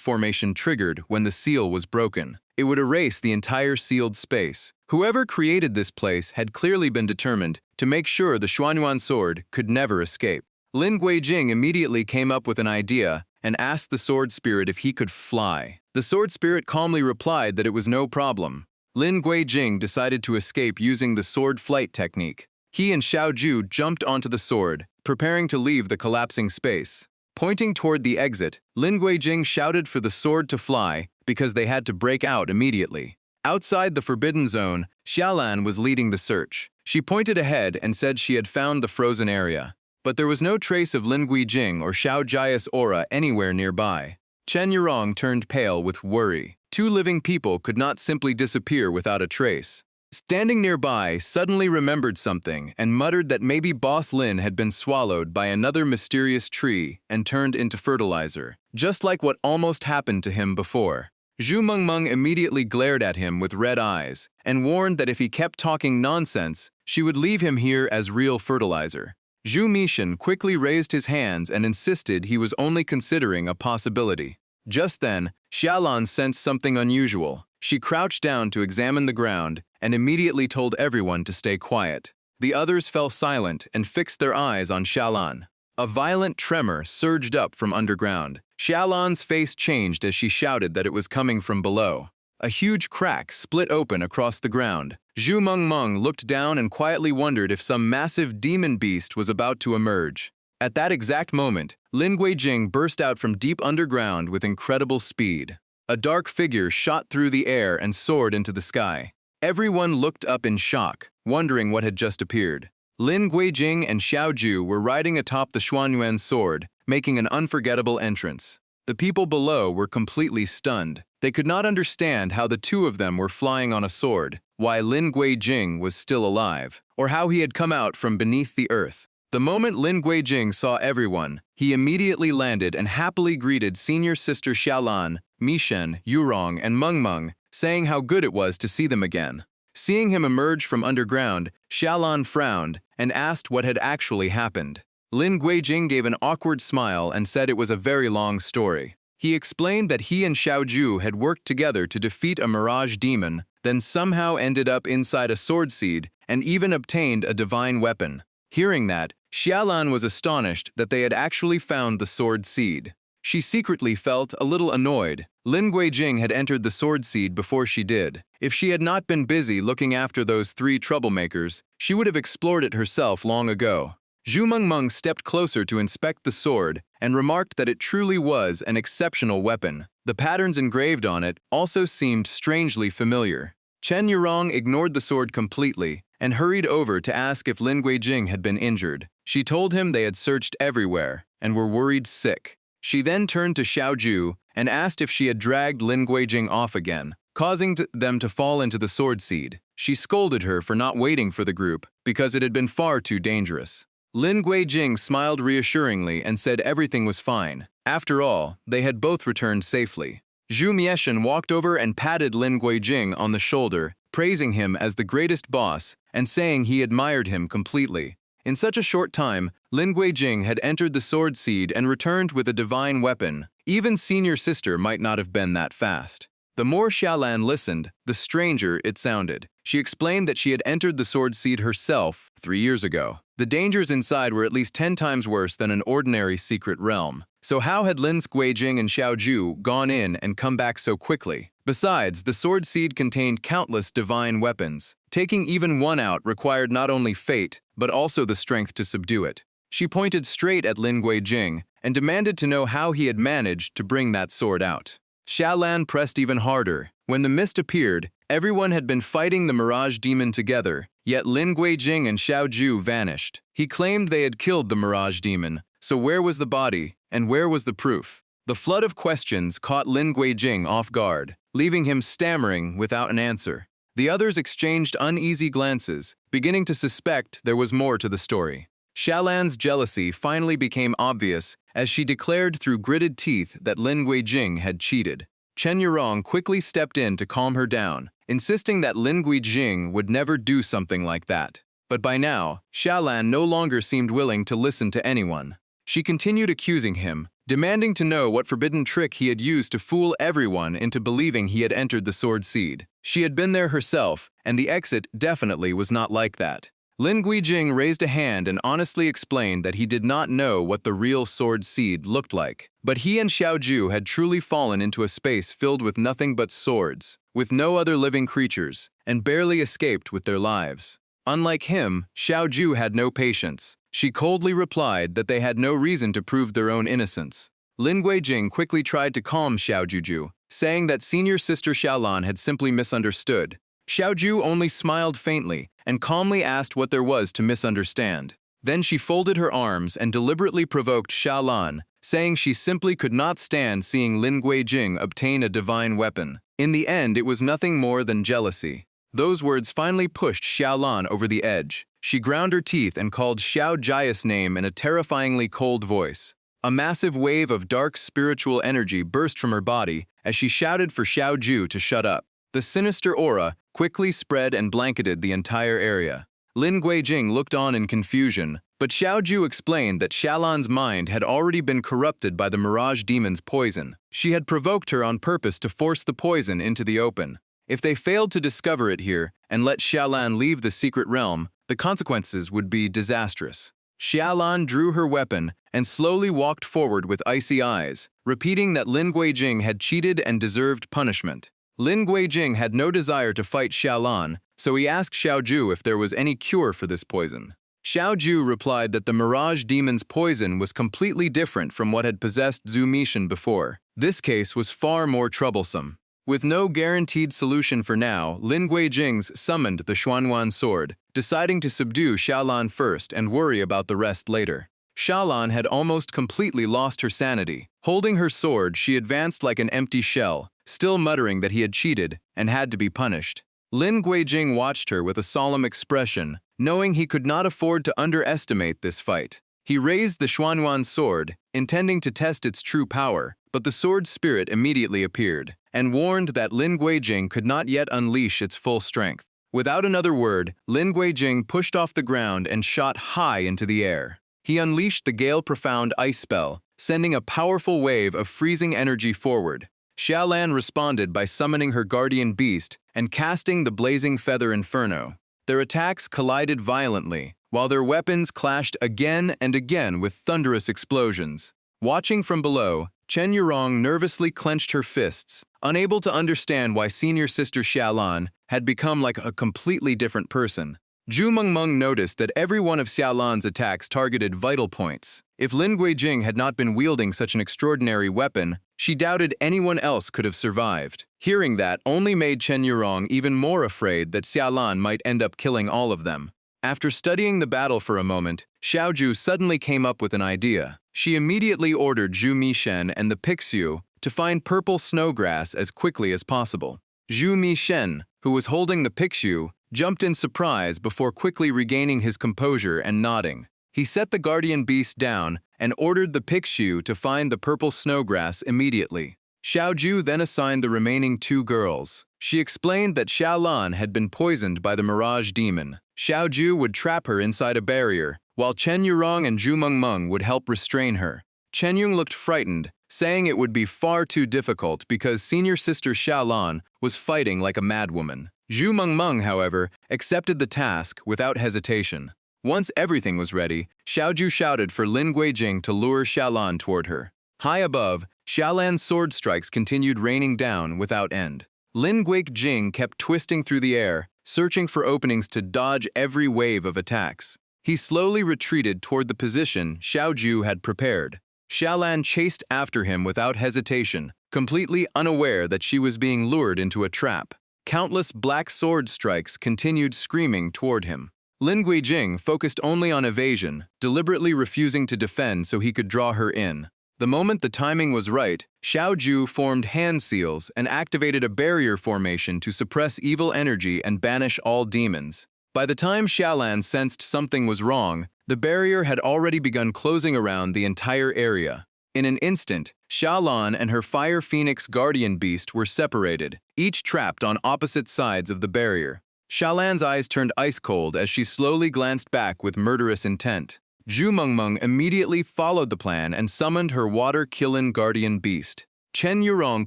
formation triggered when the seal was broken. It would erase the entire sealed space. Whoever created this place had clearly been determined to make sure the Xuanyuan sword could never escape. Lin Guijing immediately came up with an idea and asked the sword spirit if he could fly. The sword spirit calmly replied that it was no problem. Lin Guijing decided to escape using the sword flight technique. He and Xiaoju jumped onto the sword, preparing to leave the collapsing space. Pointing toward the exit, Lin Guijing shouted for the sword to fly because they had to break out immediately. Outside the forbidden zone, Xiaolan was leading the search. She pointed ahead and said she had found the frozen area. But there was no trace of Lin Guijing or Xiao Jia's aura anywhere nearby. Chen Yurong turned pale with worry. Two living people could not simply disappear without a trace. Standing nearby, suddenly remembered something and muttered that maybe Boss Lin had been swallowed by another mysterious tree and turned into fertilizer, just like what almost happened to him before. Zhu Mengmeng immediately glared at him with red eyes and warned that if he kept talking nonsense, she would leave him here as real fertilizer. Zhu Mishan quickly raised his hands and insisted he was only considering a possibility. Just then, Xiaolan sensed something unusual. She crouched down to examine the ground and immediately told everyone to stay quiet. The others fell silent and fixed their eyes on Xiaolan. A violent tremor surged up from underground. Xiaolan's face changed as she shouted that it was coming from below. A huge crack split open across the ground. Zhu Mengmeng looked down and quietly wondered if some massive demon beast was about to emerge. At that exact moment, Lin Guijing burst out from deep underground with incredible speed. A dark figure shot through the air and soared into the sky. Everyone looked up in shock, wondering what had just appeared. Lin Guijing and Xiaoju were riding atop the Xuanyuan sword, making an unforgettable entrance. The people below were completely stunned. They could not understand how the two of them were flying on a sword, why Lin Guijing was still alive, or how he had come out from beneath the earth. The moment Lin Guijing saw everyone, he immediately landed and happily greeted senior sister Xiaolan, Mishen, Yurong, and Mengmeng, saying how good it was to see them again. Seeing him emerge from underground, Xiaolan frowned and asked what had actually happened. Lin Guijing gave an awkward smile and said it was a very long story. He explained that he and Xiaoju had worked together to defeat a mirage demon, then somehow ended up inside a sword seed and even obtained a divine weapon. Hearing that, Xiaolan was astonished that they had actually found the sword seed. She secretly felt a little annoyed. Lin Guijing had entered the sword seed before she did. If she had not been busy looking after those three troublemakers, she would have explored it herself long ago. Zhu Mengmeng stepped closer to inspect the sword and remarked that it truly was an exceptional weapon. The patterns engraved on it also seemed strangely familiar. Chen Yurong ignored the sword completely and hurried over to ask if Lin Guijing had been injured. She told him they had searched everywhere and were worried sick. She then turned to Xiaoju and asked if she had dragged Lin Guijing off again, causing them to fall into the sword seed. She scolded her for not waiting for the group because it had been far too dangerous. Lin Guijing smiled reassuringly and said everything was fine. After all, they had both returned safely. Zhu Mieshan walked over and patted Lin Guijing on the shoulder, praising him as the greatest boss and saying he admired him completely. In such a short time, Lin Guijing had entered the sword seed and returned with a divine weapon. Even senior sister might not have been that fast. The more Xiaolan listened, the stranger it sounded. She explained that she had entered the sword seed herself 3 years ago. The dangers inside were at least 10 times worse than an ordinary secret realm. So how had Lin Guijing and Xiao Zhu gone in and come back so quickly? Besides, the sword seed contained countless divine weapons. Taking even one out required not only fate, but also the strength to subdue it. She pointed straight at Lin Guijing and demanded to know how he had managed to bring that sword out. Xiaolan pressed even harder. When the mist appeared, everyone had been fighting the Mirage Demon together, yet Lin Guijing and Xiao Zhu vanished. He claimed they had killed the Mirage Demon, so where was the body, and where was the proof? The flood of questions caught Lin Guijing off guard, leaving him stammering without an answer. The others exchanged uneasy glances, beginning to suspect there was more to the story. Xiaolan's jealousy finally became obvious as she declared through gritted teeth that Lin Guijing had cheated. Chen Yurong quickly stepped in to calm her down, insisting that Lin Guijing would never do something like that. But by now, Xiaolan no longer seemed willing to listen to anyone. She continued accusing him, demanding to know what forbidden trick he had used to fool everyone into believing he had entered the sword seed. She had been there herself, and the exit definitely was not like that. Lin Guijing raised a hand and honestly explained that he did not know what the real sword seed looked like. But he and Xiao Zhu had truly fallen into a space filled with nothing but swords, with no other living creatures, and barely escaped with their lives. Unlike him, Xiao Zhu had no patience. She coldly replied that they had no reason to prove their own innocence. Lin Guijing quickly tried to calm Xiao Zhu, saying that senior sister Xiaolan had simply misunderstood. Xiao Zhu only smiled faintly and calmly asked what there was to misunderstand. Then she folded her arms and deliberately provoked Xiaolan, saying she simply could not stand seeing Lin Guijing obtain a divine weapon. In the end, it was nothing more than jealousy. Those words finally pushed Xiaolan over the edge. She ground her teeth and called Xiao Jia's name in a terrifyingly cold voice. A massive wave of dark spiritual energy burst from her body as she shouted for Xiao Zhu to shut up. The sinister aura quickly spread and blanketed the entire area. Lin Guijing looked on in confusion, but Xiao Zhu explained that Xiaolan's mind had already been corrupted by the Mirage Demon's poison. She had provoked her on purpose to force the poison into the open. If they failed to discover it here and let Xiaolan leave the secret realm, the consequences would be disastrous. Xiaolan drew her weapon and slowly walked forward with icy eyes, repeating that Lin Guijing had cheated and deserved punishment. Lin Guijing had no desire to fight Xiaolan, so he asked Xiao Zhu if there was any cure for this poison. Xiao Zhu replied that the Mirage Demon's poison was completely different from what had possessed Zhu Mishan before. This case was far more troublesome. With no guaranteed solution for now, Lin Guijing summoned the Xuanwan sword, deciding to subdue Xiaolan first and worry about the rest later. Xiaolan had almost completely lost her sanity. Holding her sword, she advanced like an empty shell, still muttering that he had cheated and had to be punished. Lin Guijing watched her with a solemn expression, knowing he could not afford to underestimate this fight. He raised the Xuanwan sword, intending to test its true power, but the sword spirit immediately appeared, and warned that Lin Guijing could not yet unleash its full strength. Without another word, Lin Guijing pushed off the ground and shot high into the air. He unleashed the Gale-Profound ice spell, sending a powerful wave of freezing energy forward. Xiaolan responded by summoning her guardian beast and casting the blazing feather inferno. Their attacks collided violently, while their weapons clashed again and again with thunderous explosions. Watching from below, Chen Yurong nervously clenched her fists, unable to understand why senior sister Xiaolan had become like a completely different person. Zhu Mengmeng noticed that every one of Xiaolan's attacks targeted vital points. If Lin Guijing had not been wielding such an extraordinary weapon, she doubted anyone else could have survived. Hearing that only made Chen Yurong even more afraid that Xiaolan might end up killing all of them. After studying the battle for a moment, Xiao Zhu suddenly came up with an idea. She immediately ordered Zhu Mishan and the Pixiu to find purple snowgrass as quickly as possible. Zhu Mishan, who was holding the Pixiu, jumped in surprise before quickly regaining his composure and nodding. He set the guardian beast down and ordered the Pixiu to find the purple snowgrass immediately. Xiaoju then assigned the remaining 2 girls. She explained that Xiaolan had been poisoned by the Mirage Demon. Xiaoju would trap her inside a barrier, while Chen Yurong and Zhu Mengmeng would help restrain her. Chen Yung looked frightened, saying it would be far too difficult because senior sister Xiaolan was fighting like a madwoman. Zhu Mengmeng, however, accepted the task without hesitation. Once everything was ready, Xiaoju shouted for Lin Guijing to lure Xiaolan toward her. High above, Xiaolan's sword strikes continued raining down without end. Lin Guijing kept twisting through the air, searching for openings to dodge every wave of attacks. He slowly retreated toward the position Xiaoju had prepared. Xiaolan chased after him without hesitation, completely unaware that she was being lured into a trap. Countless black sword strikes continued screaming toward him. Lin Guijing focused only on evasion, deliberately refusing to defend so he could draw her in. The moment the timing was right, Xiaoju formed hand seals and activated a barrier formation to suppress evil energy and banish all demons. By the time Xiaolan sensed something was wrong, the barrier had already begun closing around the entire area. In an instant, Xiaolan and her Fire Phoenix guardian beast were separated, each trapped on opposite sides of the barrier. Xiaolan's eyes turned ice-cold as she slowly glanced back with murderous intent. Zhu Mengmeng immediately followed the plan and summoned her water-killing guardian beast. Chen Yurong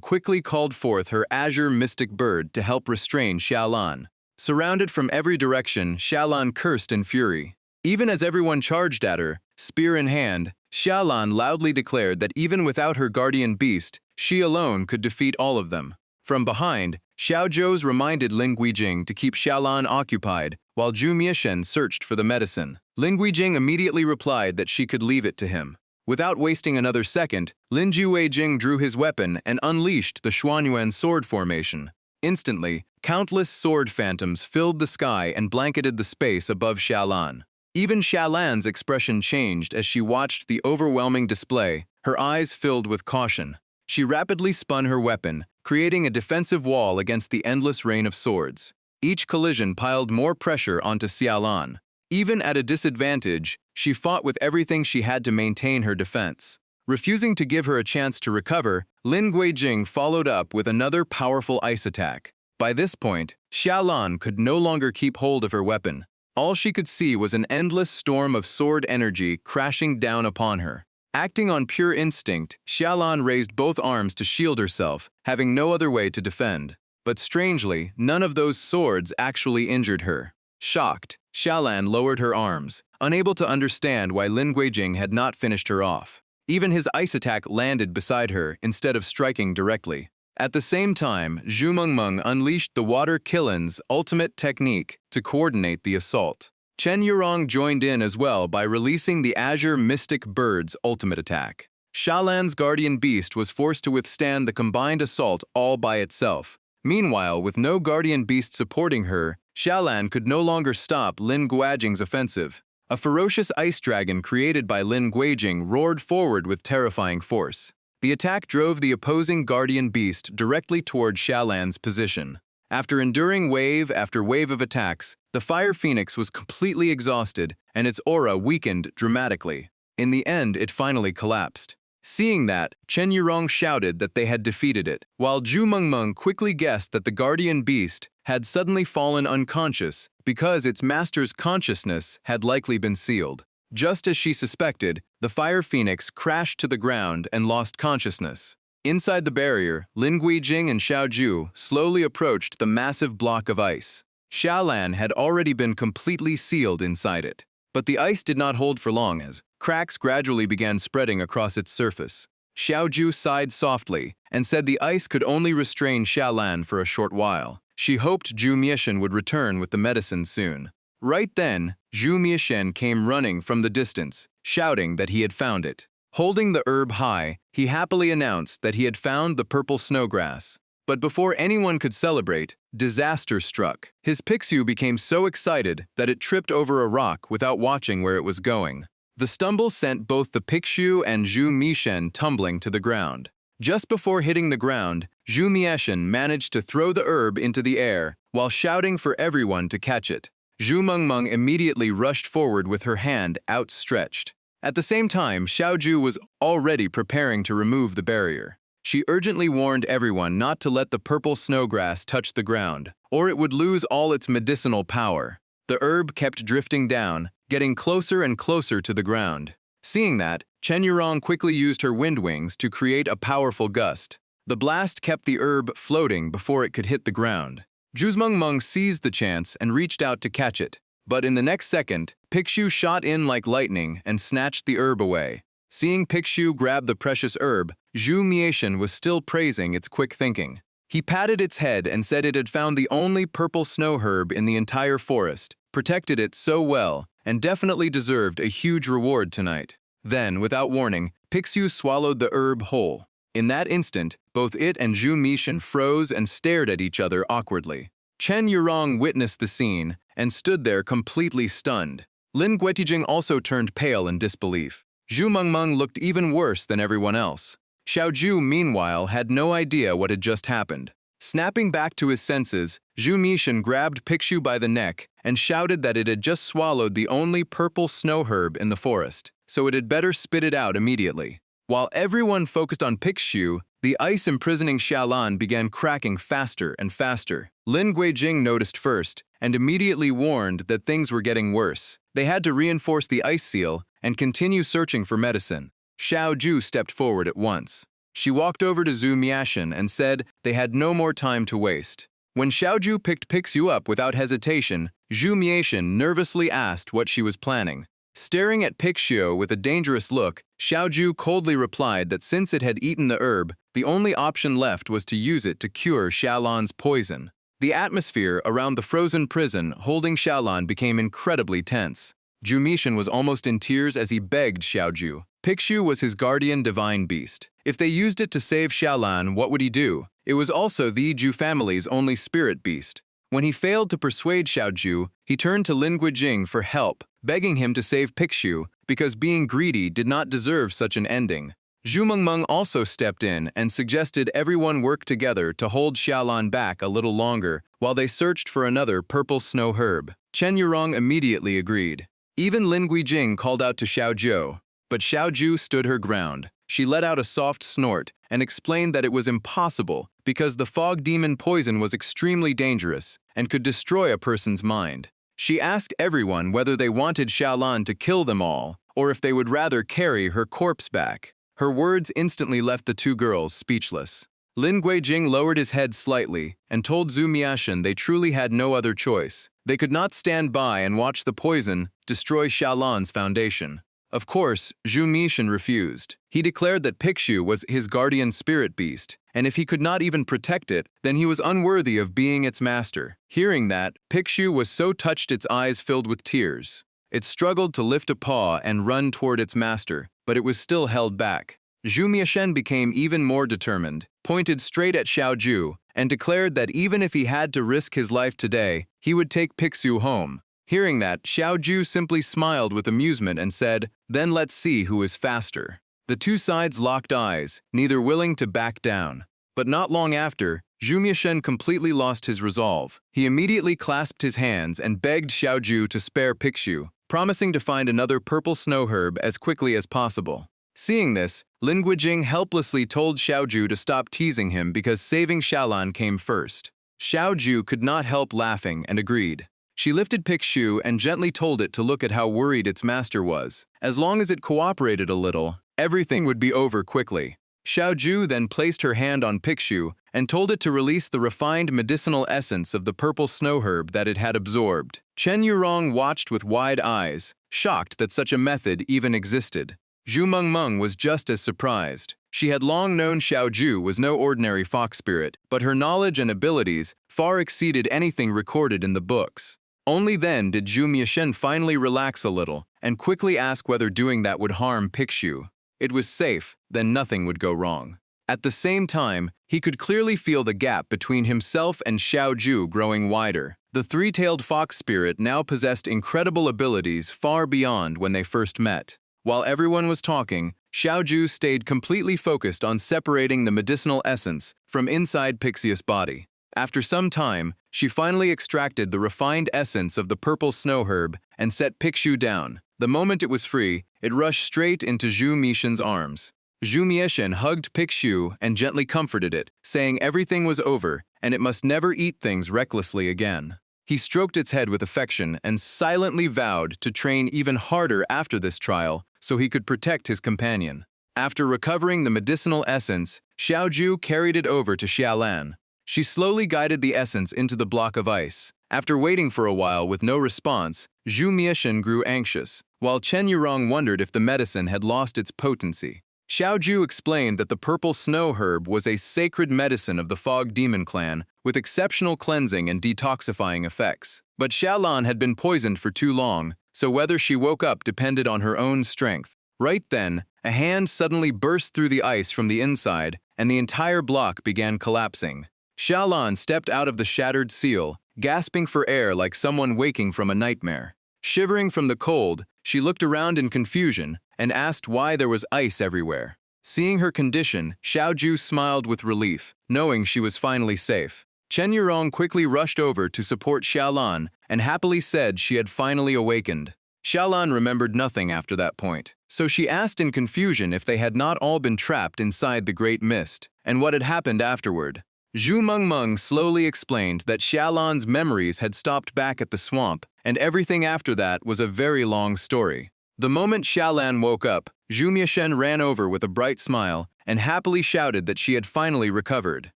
quickly called forth her azure mystic bird to help restrain Xiaolan. Surrounded from every direction, Xiaolan cursed in fury. Even as everyone charged at her, spear in hand, Xiaolan loudly declared that even without her guardian beast, she alone could defeat all of them. From behind, Xiaozhou reminded Lin Guijing to keep Xiaolan occupied, while Zhu Mieshen searched for the medicine. Lin Guijing immediately replied that she could leave it to him. Without wasting another second, Lin Juweijing drew his weapon and unleashed the Xuanyuan sword formation. Instantly, countless sword phantoms filled the sky and blanketed the space above Xiaolan. Even Xiaolan's expression changed as she watched the overwhelming display, her eyes filled with caution. She rapidly spun her weapon, creating a defensive wall against the endless rain of swords. Each collision piled more pressure onto Xiaolan. Even at a disadvantage, she fought with everything she had to maintain her defense. Refusing to give her a chance to recover, Lin Guijing followed up with another powerful ice attack. By this point, Xiaolan could no longer keep hold of her weapon. All she could see was an endless storm of sword energy crashing down upon her. Acting on pure instinct, Xiaolan raised both arms to shield herself, having no other way to defend. But strangely, none of those swords actually injured her. Shocked, Xiaolan lowered her arms, unable to understand why Lin Guijing had not finished her off. Even his ice attack landed beside her instead of striking directly. At the same time, Zhu Mengmeng unleashed the Water Killin's ultimate technique to coordinate the assault. Chen Yurong joined in as well by releasing the Azure Mystic Bird's ultimate attack. Xiaolan's guardian beast was forced to withstand the combined assault all by itself. Meanwhile, with no guardian beast supporting her, Xiaolan could no longer stop Lin Guijing's offensive. A ferocious ice dragon created by Lin Guijing roared forward with terrifying force. The attack drove the opposing guardian beast directly toward Xiaolan's position. After enduring wave after wave of attacks, the Fire Phoenix was completely exhausted and its aura weakened dramatically. In the end, it finally collapsed. Seeing that, Chen Yurong shouted that they had defeated it, while Zhu Mengmeng quickly guessed that the guardian beast had suddenly fallen unconscious because its master's consciousness had likely been sealed. Just as she suspected, the Fire Phoenix crashed to the ground and lost consciousness. Inside the barrier, Lin Guijing and Xiaoju slowly approached the massive block of ice. Xiaolan had already been completely sealed inside it. But the ice did not hold for long as cracks gradually began spreading across its surface. Xiaoju sighed softly and said the ice could only restrain Xiaolan for a short while. She hoped Zhu Mieshen would return with the medicine soon. Right then, Zhu Mieshen came running from the distance, shouting that he had found it. Holding the herb high, he happily announced that he had found the purple snowgrass. But before anyone could celebrate, disaster struck. His Pixiu became so excited that it tripped over a rock without watching where it was going. The stumble sent both the Pixiu and Zhu Mieshen tumbling to the ground. Just before hitting the ground, Zhu Mieshen managed to throw the herb into the air while shouting for everyone to catch it. Zhu Mengmeng immediately rushed forward with her hand outstretched. At the same time, Xiaoju was already preparing to remove the barrier. She urgently warned everyone not to let the purple snowgrass touch the ground, or it would lose all its medicinal power. The herb kept drifting down, getting closer and closer to the ground. Seeing that, Chen Yurong quickly used her wind wings to create a powerful gust. The blast kept the herb floating before it could hit the ground. Zhu Mengmeng seized the chance and reached out to catch it. But in the next second, Pixiu shot in like lightning and snatched the herb away. Seeing Pixiu grab the precious herb, Zhu Mieshan was still praising its quick thinking. He patted its head and said it had found the only purple snow herb in the entire forest, protected it so well, and definitely deserved a huge reward tonight. Then, without warning, Pixiu swallowed the herb whole. In that instant, both it and Zhu Mieshan froze and stared at each other awkwardly. Chen Yurong witnessed the scene and stood there completely stunned. Lin Guetijing also turned pale in disbelief. Zhu Mengmeng looked even worse than everyone else. Xiaoju, meanwhile, had no idea what had just happened. Snapping back to his senses, Zhu Mieshan grabbed Pixiu by the neck and shouted that it had just swallowed the only purple snow herb in the forest, so it had better spit it out immediately. While everyone focused on Pixiu, the ice-imprisoning Xiaolan began cracking faster and faster. Lin Guijing noticed first and immediately warned that things were getting worse. They had to reinforce the ice seal and continue searching for medicine. Xiaoju stepped forward at once. She walked over to Zhu Mieshan and said they had no more time to waste. When Xiaoju picked Pixiu up without hesitation, Zhu Mieshan nervously asked what she was planning. Staring at Pixiu with a dangerous look, Xiaoju coldly replied that since it had eaten the herb, the only option left was to use it to cure Xiaolan's poison. The atmosphere around the frozen prison holding Xiaolan became incredibly tense. Zhu Mieshan was almost in tears as he begged Xiaoju. Pixiu was his guardian divine beast. If they used it to save Xiaolan, what would he do? It was also the Zhu family's only spirit beast. When he failed to persuade Xiaoju, he turned to Lin Guijing for help, begging him to save Pixiu because being greedy did not deserve such an ending. Zhu Mengmeng also stepped in and suggested everyone work together to hold Xiaolan back a little longer while they searched for another purple snow herb. Chen Yurong immediately agreed. Even Lin Guijing called out to Xiaoju, but Xiaoju stood her ground. She let out a soft snort and explained that it was impossible because the fog demon poison was extremely dangerous and could destroy a person's mind. She asked everyone whether they wanted Xiaolan to kill them all or if they would rather carry her corpse back. Her words instantly left the two girls speechless. Lin Guijing lowered his head slightly and told Zhu Mieshan they truly had no other choice. They could not stand by and watch the poison destroy Xiaolan's foundation. Of course, Zhu Mieshan refused. He declared that Pixiu was his guardian spirit beast, and if he could not even protect it, then he was unworthy of being its master. Hearing that, Pixiu was so touched its eyes filled with tears. It struggled to lift a paw and run toward its master, but it was still held back. Zhu Mieshan became even more determined, pointed straight at Xiaoju, and declared that even if he had to risk his life today, he would take Pixiu home. Hearing that, Xiaoju simply smiled with amusement and said, "Then let's see who is faster." The two sides locked eyes, neither willing to back down. But not long after, Zhu Mieshan completely lost his resolve. He immediately clasped his hands and begged Xiaoju to spare Pixiu, promising to find another purple snow herb as quickly as possible. Seeing this, Lin Guijing helplessly told Xiaoju to stop teasing him because saving Xiaolan came first. Xiaoju could not help laughing and agreed. She lifted Pixiu and gently told it to look at how worried its master was. As long as it cooperated a little, everything would be over quickly. Xiaoju then placed her hand on Pixiu and told it to release the refined medicinal essence of the purple snow herb that it had absorbed. Chen Yurong watched with wide eyes, shocked that such a method even existed. Zhu Mengmeng was just as surprised. She had long known Xiaoju was no ordinary fox spirit, but her knowledge and abilities far exceeded anything recorded in the books. Only then did Zhu Mieshan finally relax a little and quickly ask whether doing that would harm Pixiu. It was safe, then nothing would go wrong. At the same time, he could clearly feel the gap between himself and Xiaoju growing wider. The three-tailed fox spirit now possessed incredible abilities far beyond when they first met. While everyone was talking, Xiaoju stayed completely focused on separating the medicinal essence from inside Pixius' body. After some time, she finally extracted the refined essence of the purple snow herb and set Pikshu down. The moment it was free, it rushed straight into Zhu Mishen's arms. Zhu Mieshen hugged Pikshu and gently comforted it, saying everything was over and it must never eat things recklessly again. He stroked its head with affection and silently vowed to train even harder after this trial so he could protect his companion. After recovering the medicinal essence, Xiaoju carried it over to Xiaolan. She slowly guided the essence into the block of ice. After waiting for a while with no response, Zhu Mieshen grew anxious, while Chen Yurong wondered if the medicine had lost its potency. Xiaoju explained that the purple snow herb was a sacred medicine of the Fog Demon clan with exceptional cleansing and detoxifying effects. But Xiaolan had been poisoned for too long, so whether she woke up depended on her own strength. Right then, a hand suddenly burst through the ice from the inside, and the entire block began collapsing. Xiaolan stepped out of the shattered seal, gasping for air like someone waking from a nightmare. Shivering from the cold, she looked around in confusion and asked why there was ice everywhere. Seeing her condition, Xiaoju smiled with relief, knowing she was finally safe. Chen Yurong quickly rushed over to support Xiaolan and happily said she had finally awakened. Xiaolan remembered nothing after that point, so she asked in confusion if they had not all been trapped inside the Great Mist, and what had happened afterward. Zhu Mengmeng slowly explained that Xiaolan's memories had stopped back at the swamp, and everything after that was a very long story. The moment Xiaolan woke up, Zhu Mieshen ran over with a bright smile and happily shouted that she had finally recovered.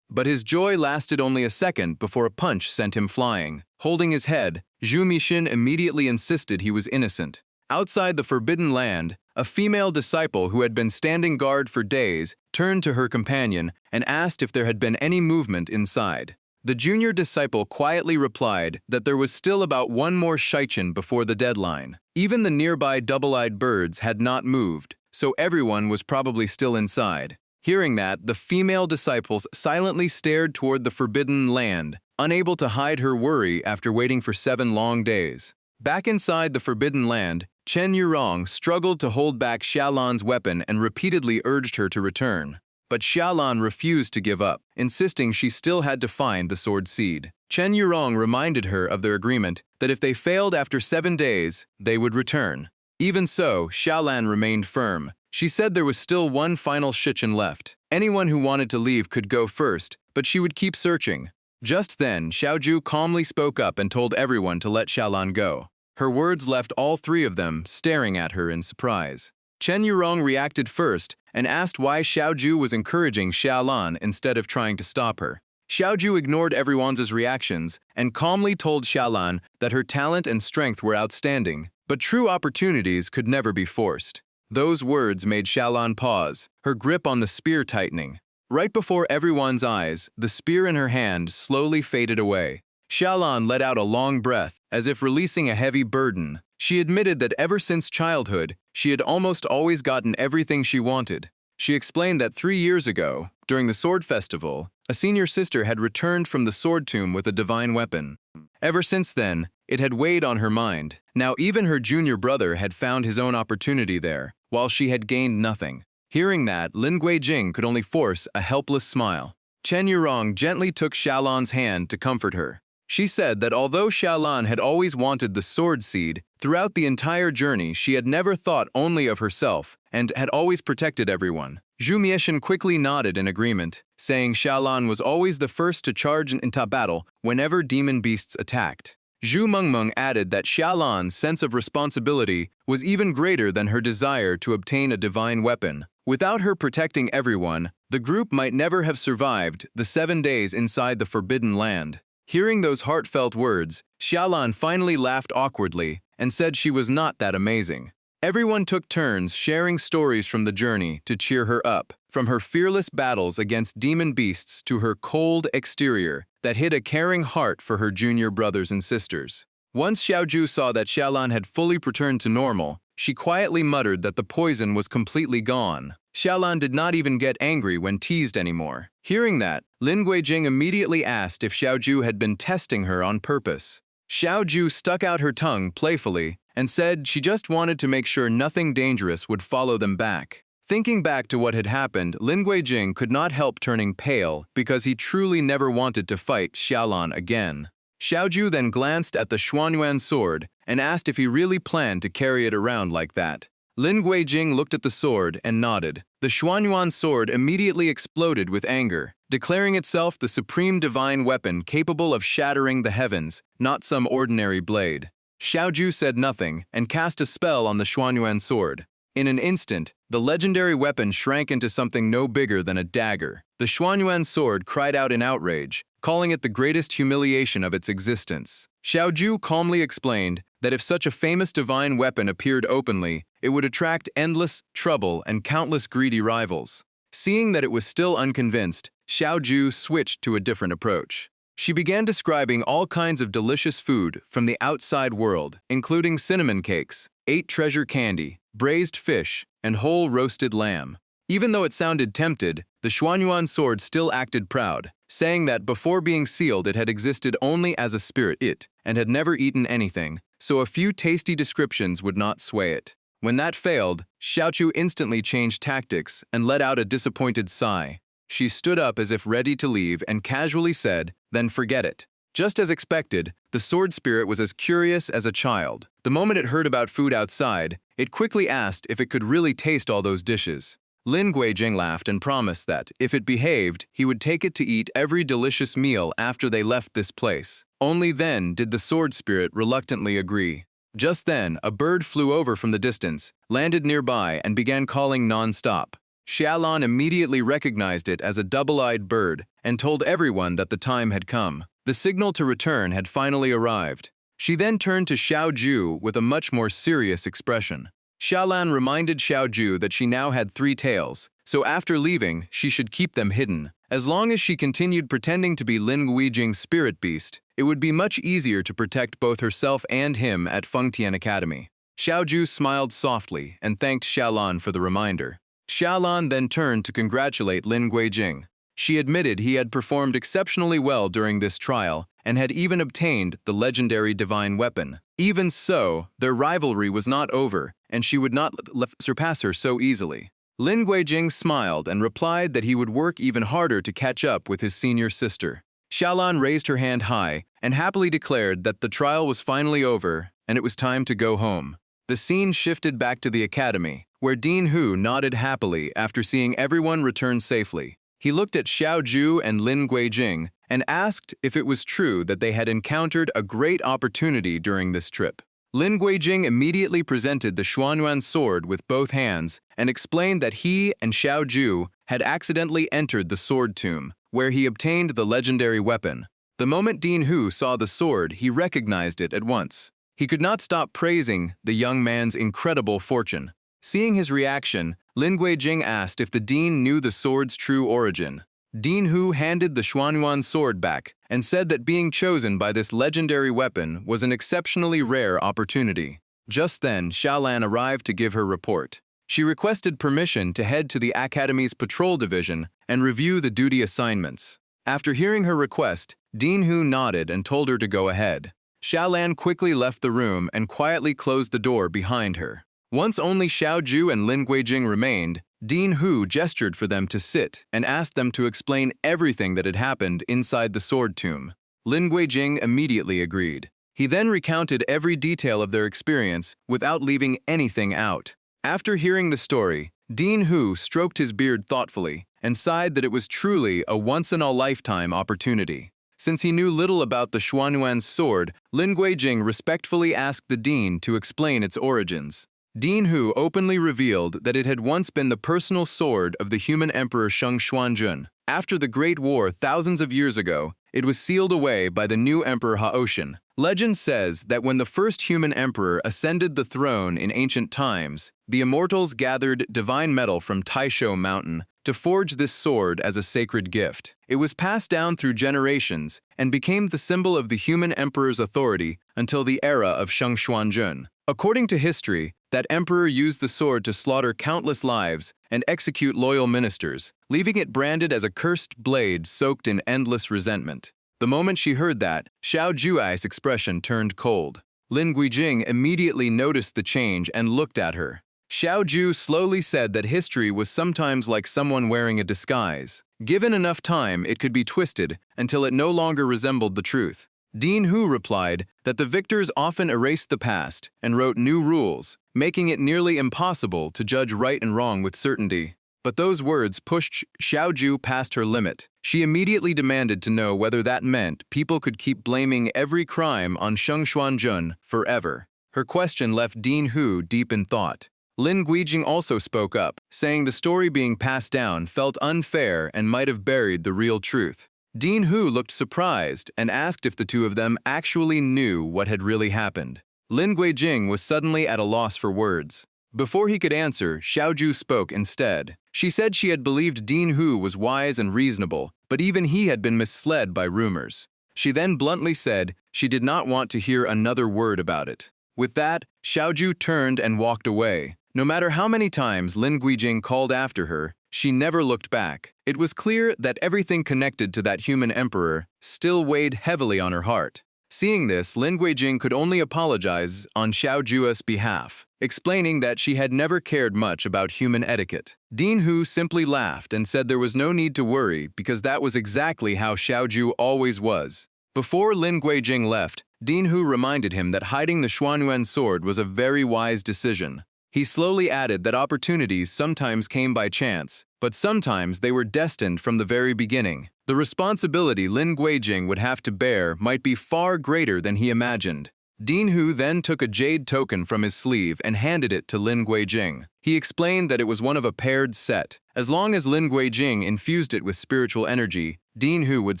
But his joy lasted only a second before a punch sent him flying. Holding his head, Zhu Mieshen immediately insisted he was innocent. Outside the Forbidden Land, a female disciple who had been standing guard for days turned to her companion and asked if there had been any movement inside. The junior disciple quietly replied that there was still about one more shichen before the deadline. Even the nearby double-eyed birds had not moved, so everyone was probably still inside. Hearing that, the female disciples silently stared toward the Forbidden Land, unable to hide her worry after waiting for 7 long days. Back inside the Forbidden Land, Chen Yurong struggled to hold back Xiaolan's weapon and repeatedly urged her to return. But Xiaolan refused to give up, insisting she still had to find the sword seed. Chen Yurong reminded her of their agreement that if they failed after 7 days, they would return. Even so, Xiaolan remained firm. She said there was still one final shichen left. Anyone who wanted to leave could go first, but she would keep searching. Just then, Xiaoju calmly spoke up and told everyone to let Xiaolan go. Her words left all 3 of them staring at her in surprise. Chen Yurong reacted first and asked why Xiaoju was encouraging Xiaolan instead of trying to stop her. Xiaoju ignored everyone's reactions and calmly told Xiaolan that her talent and strength were outstanding, but true opportunities could never be forced. Those words made Xiaolan pause, her grip on the spear tightening. Right before everyone's eyes, the spear in her hand slowly faded away. Xiaolan let out a long breath, as if releasing a heavy burden. She admitted that ever since childhood, she had almost always gotten everything she wanted. She explained that 3 years ago, during the sword festival, a senior sister had returned from the sword tomb with a divine weapon. Ever since then, it had weighed on her mind. Now even her junior brother had found his own opportunity there, while she had gained nothing. Hearing that, Lin Guijing could only force a helpless smile. Chen Yurong gently took Xiaolan's hand to comfort her. She said that although Xiaolan had always wanted the sword seed, throughout the entire journey she had never thought only of herself and had always protected everyone. Zhu Mieshen quickly nodded in agreement, saying Xiaolan was always the first to charge into battle whenever demon beasts attacked. Zhu Mengmeng added that Xiaolan's sense of responsibility was even greater than her desire to obtain a divine weapon. Without her protecting everyone, the group might never have survived the 7 days inside the Forbidden Land. Hearing those heartfelt words, Xiaolan finally laughed awkwardly and said she was not that amazing. Everyone took turns sharing stories from the journey to cheer her up, from her fearless battles against demon beasts to her cold exterior that hid a caring heart for her junior brothers and sisters. Once Xiaoju saw that Xiaolan had fully returned to normal, she quietly muttered that the poison was completely gone. Xiaolan did not even get angry when teased anymore. Hearing that, Lin Guijing immediately asked if Xiaoju had been testing her on purpose. Xiaoju stuck out her tongue playfully and said she just wanted to make sure nothing dangerous would follow them back. Thinking back to what had happened, Lin Guijing could not help turning pale because he truly never wanted to fight Xiaolan again. Xiaoju then glanced at the Xuanyuan sword and asked if he really planned to carry it around like that. Lin Guijing looked at the sword and nodded. The Xuanyuan sword immediately exploded with anger, declaring itself the supreme divine weapon capable of shattering the heavens, not some ordinary blade. Xiaoju said nothing and cast a spell on the Xuanyuan sword. In an instant, the legendary weapon shrank into something no bigger than a dagger. The Xuanyuan sword cried out in outrage, calling it the greatest humiliation of its existence. Xiaoju calmly explained that if such a famous divine weapon appeared openly, it would attract endless trouble and countless greedy rivals. Seeing that it was still unconvinced, Xiaoju switched to a different approach. She began describing all kinds of delicious food from the outside world, including cinnamon cakes, 8 treasure candy, braised fish, and whole roasted lamb. Even though it sounded tempted, the Xuanyuan sword still acted proud, saying that before being sealed it had existed only as a spirit and had never eaten anything, so a few tasty descriptions would not sway it. When that failed, Xiaoju instantly changed tactics and let out a disappointed sigh. She stood up as if ready to leave and casually said, "Then forget it." Just as expected, the sword spirit was as curious as a child. The moment it heard about food outside, it quickly asked if it could really taste all those dishes. Lin Guijing laughed and promised that, if it behaved, he would take it to eat every delicious meal after they left this place. Only then did the sword spirit reluctantly agree. Just then, a bird flew over from the distance, landed nearby, and began calling non-stop. Xiaolan immediately recognized it as a double-eyed bird and told everyone that the time had come. The signal to return had finally arrived. She then turned to Xiaoju with a much more serious expression. Xiaolan reminded Xiaoju that she now had 3 tails, so after leaving, she should keep them hidden. As long as she continued pretending to be Lin Guijing's spirit beast, it would be much easier to protect both herself and him at Fengtian Academy. Xiaoju smiled softly and thanked Xiaolan for the reminder. Xiaolan then turned to congratulate Lin Guijing. She admitted he had performed exceptionally well during this trial and had even obtained the legendary divine weapon. Even so, their rivalry was not over, and she would not surpass her so easily. Lin Guijing smiled and replied that he would work even harder to catch up with his senior sister. Xiaolan raised her hand high and happily declared that the trial was finally over and it was time to go home. The scene shifted back to the academy, where Dean Hu nodded happily after seeing everyone return safely. He looked at Xiaoju and Lin Guijing and asked if it was true that they had encountered a great opportunity during this trip. Lin Guijing immediately presented the Xuanyuan sword with both hands and explained that he and Xiaoju had accidentally entered the sword tomb, where he obtained the legendary weapon. The moment Dean Hu saw the sword, he recognized it at once. He could not stop praising the young man's incredible fortune. Seeing his reaction, Lin Guijing asked if the dean knew the sword's true origin. Dean Hu handed the Xuanyuan sword back and said that being chosen by this legendary weapon was an exceptionally rare opportunity. Just then, Xiaolan arrived to give her report. She requested permission to head to the Academy's patrol division and review the duty assignments. After hearing her request, Dean Hu nodded and told her to go ahead. Xiaolan quickly left the room and quietly closed the door behind her. Once only Xiaoju and Lin Guijing remained, Dean Hu gestured for them to sit and asked them to explain everything that had happened inside the sword tomb. Lin Guijing immediately agreed. He then recounted every detail of their experience without leaving anything out. After hearing the story, Dean Hu stroked his beard thoughtfully and sighed that it was truly a once-in-a-lifetime opportunity. Since he knew little about the Xuanyuan's sword, Lin Guijing respectfully asked the dean to explain its origins. Dean Hu openly revealed that it had once been the personal sword of the human emperor Sheng Xuanzun. After the Great War thousands of years ago, it was sealed away by the new emperor Haoshan. Legend says that when the first human emperor ascended the throne in ancient times, the immortals gathered divine metal from Taisho Mountain to forge this sword as a sacred gift. It was passed down through generations and became the symbol of the human emperor's authority until the era of Sheng Xuanzun. According to history, that emperor used the sword to slaughter countless lives and execute loyal ministers, leaving it branded as a cursed blade soaked in endless resentment. The moment she heard that, Xiao Juai's expression turned cold. Lin Guijing immediately noticed the change and looked at her. Xiao Ju slowly said that history was sometimes like someone wearing a disguise. Given enough time, it could be twisted until it no longer resembled the truth. Dean Hu replied that the victors often erased the past and wrote new rules, making it nearly impossible to judge right and wrong with certainty. But those words pushed Xiaoju past her limit. She immediately demanded to know whether that meant people could keep blaming every crime on Sheng Xuanjun forever. Her question left Dean Hu deep in thought. Lin Guijing also spoke up, saying the story being passed down felt unfair and might have buried the real truth. Dean Hu looked surprised and asked if the two of them actually knew what had really happened. Lin Guijing was suddenly at a loss for words. Before he could answer, Xiaoju spoke instead. She said she had believed Dean Hu was wise and reasonable, but even he had been misled by rumors. She then bluntly said she did not want to hear another word about it. With that, Xiaoju turned and walked away. No matter how many times Lin Guijing called after her, she never looked back. It was clear that everything connected to that human emperor still weighed heavily on her heart. Seeing this, Lin Guijing could only apologize on Xiaoju's behalf, explaining that she had never cared much about human etiquette. Dean Hu simply laughed and said there was no need to worry because that was exactly how Xiaoju always was. Before Lin Guijing left, Dean Hu reminded him that hiding the Xuanyuan sword was a very wise decision. He slowly added that opportunities sometimes came by chance, but sometimes they were destined from the very beginning. The responsibility Lin Guijing would have to bear might be far greater than he imagined. Dean Hu then took a jade token from his sleeve and handed it to Lin Guijing. He explained that it was one of a paired set. As long as Lin Guijing infused it with spiritual energy, Dean Hu would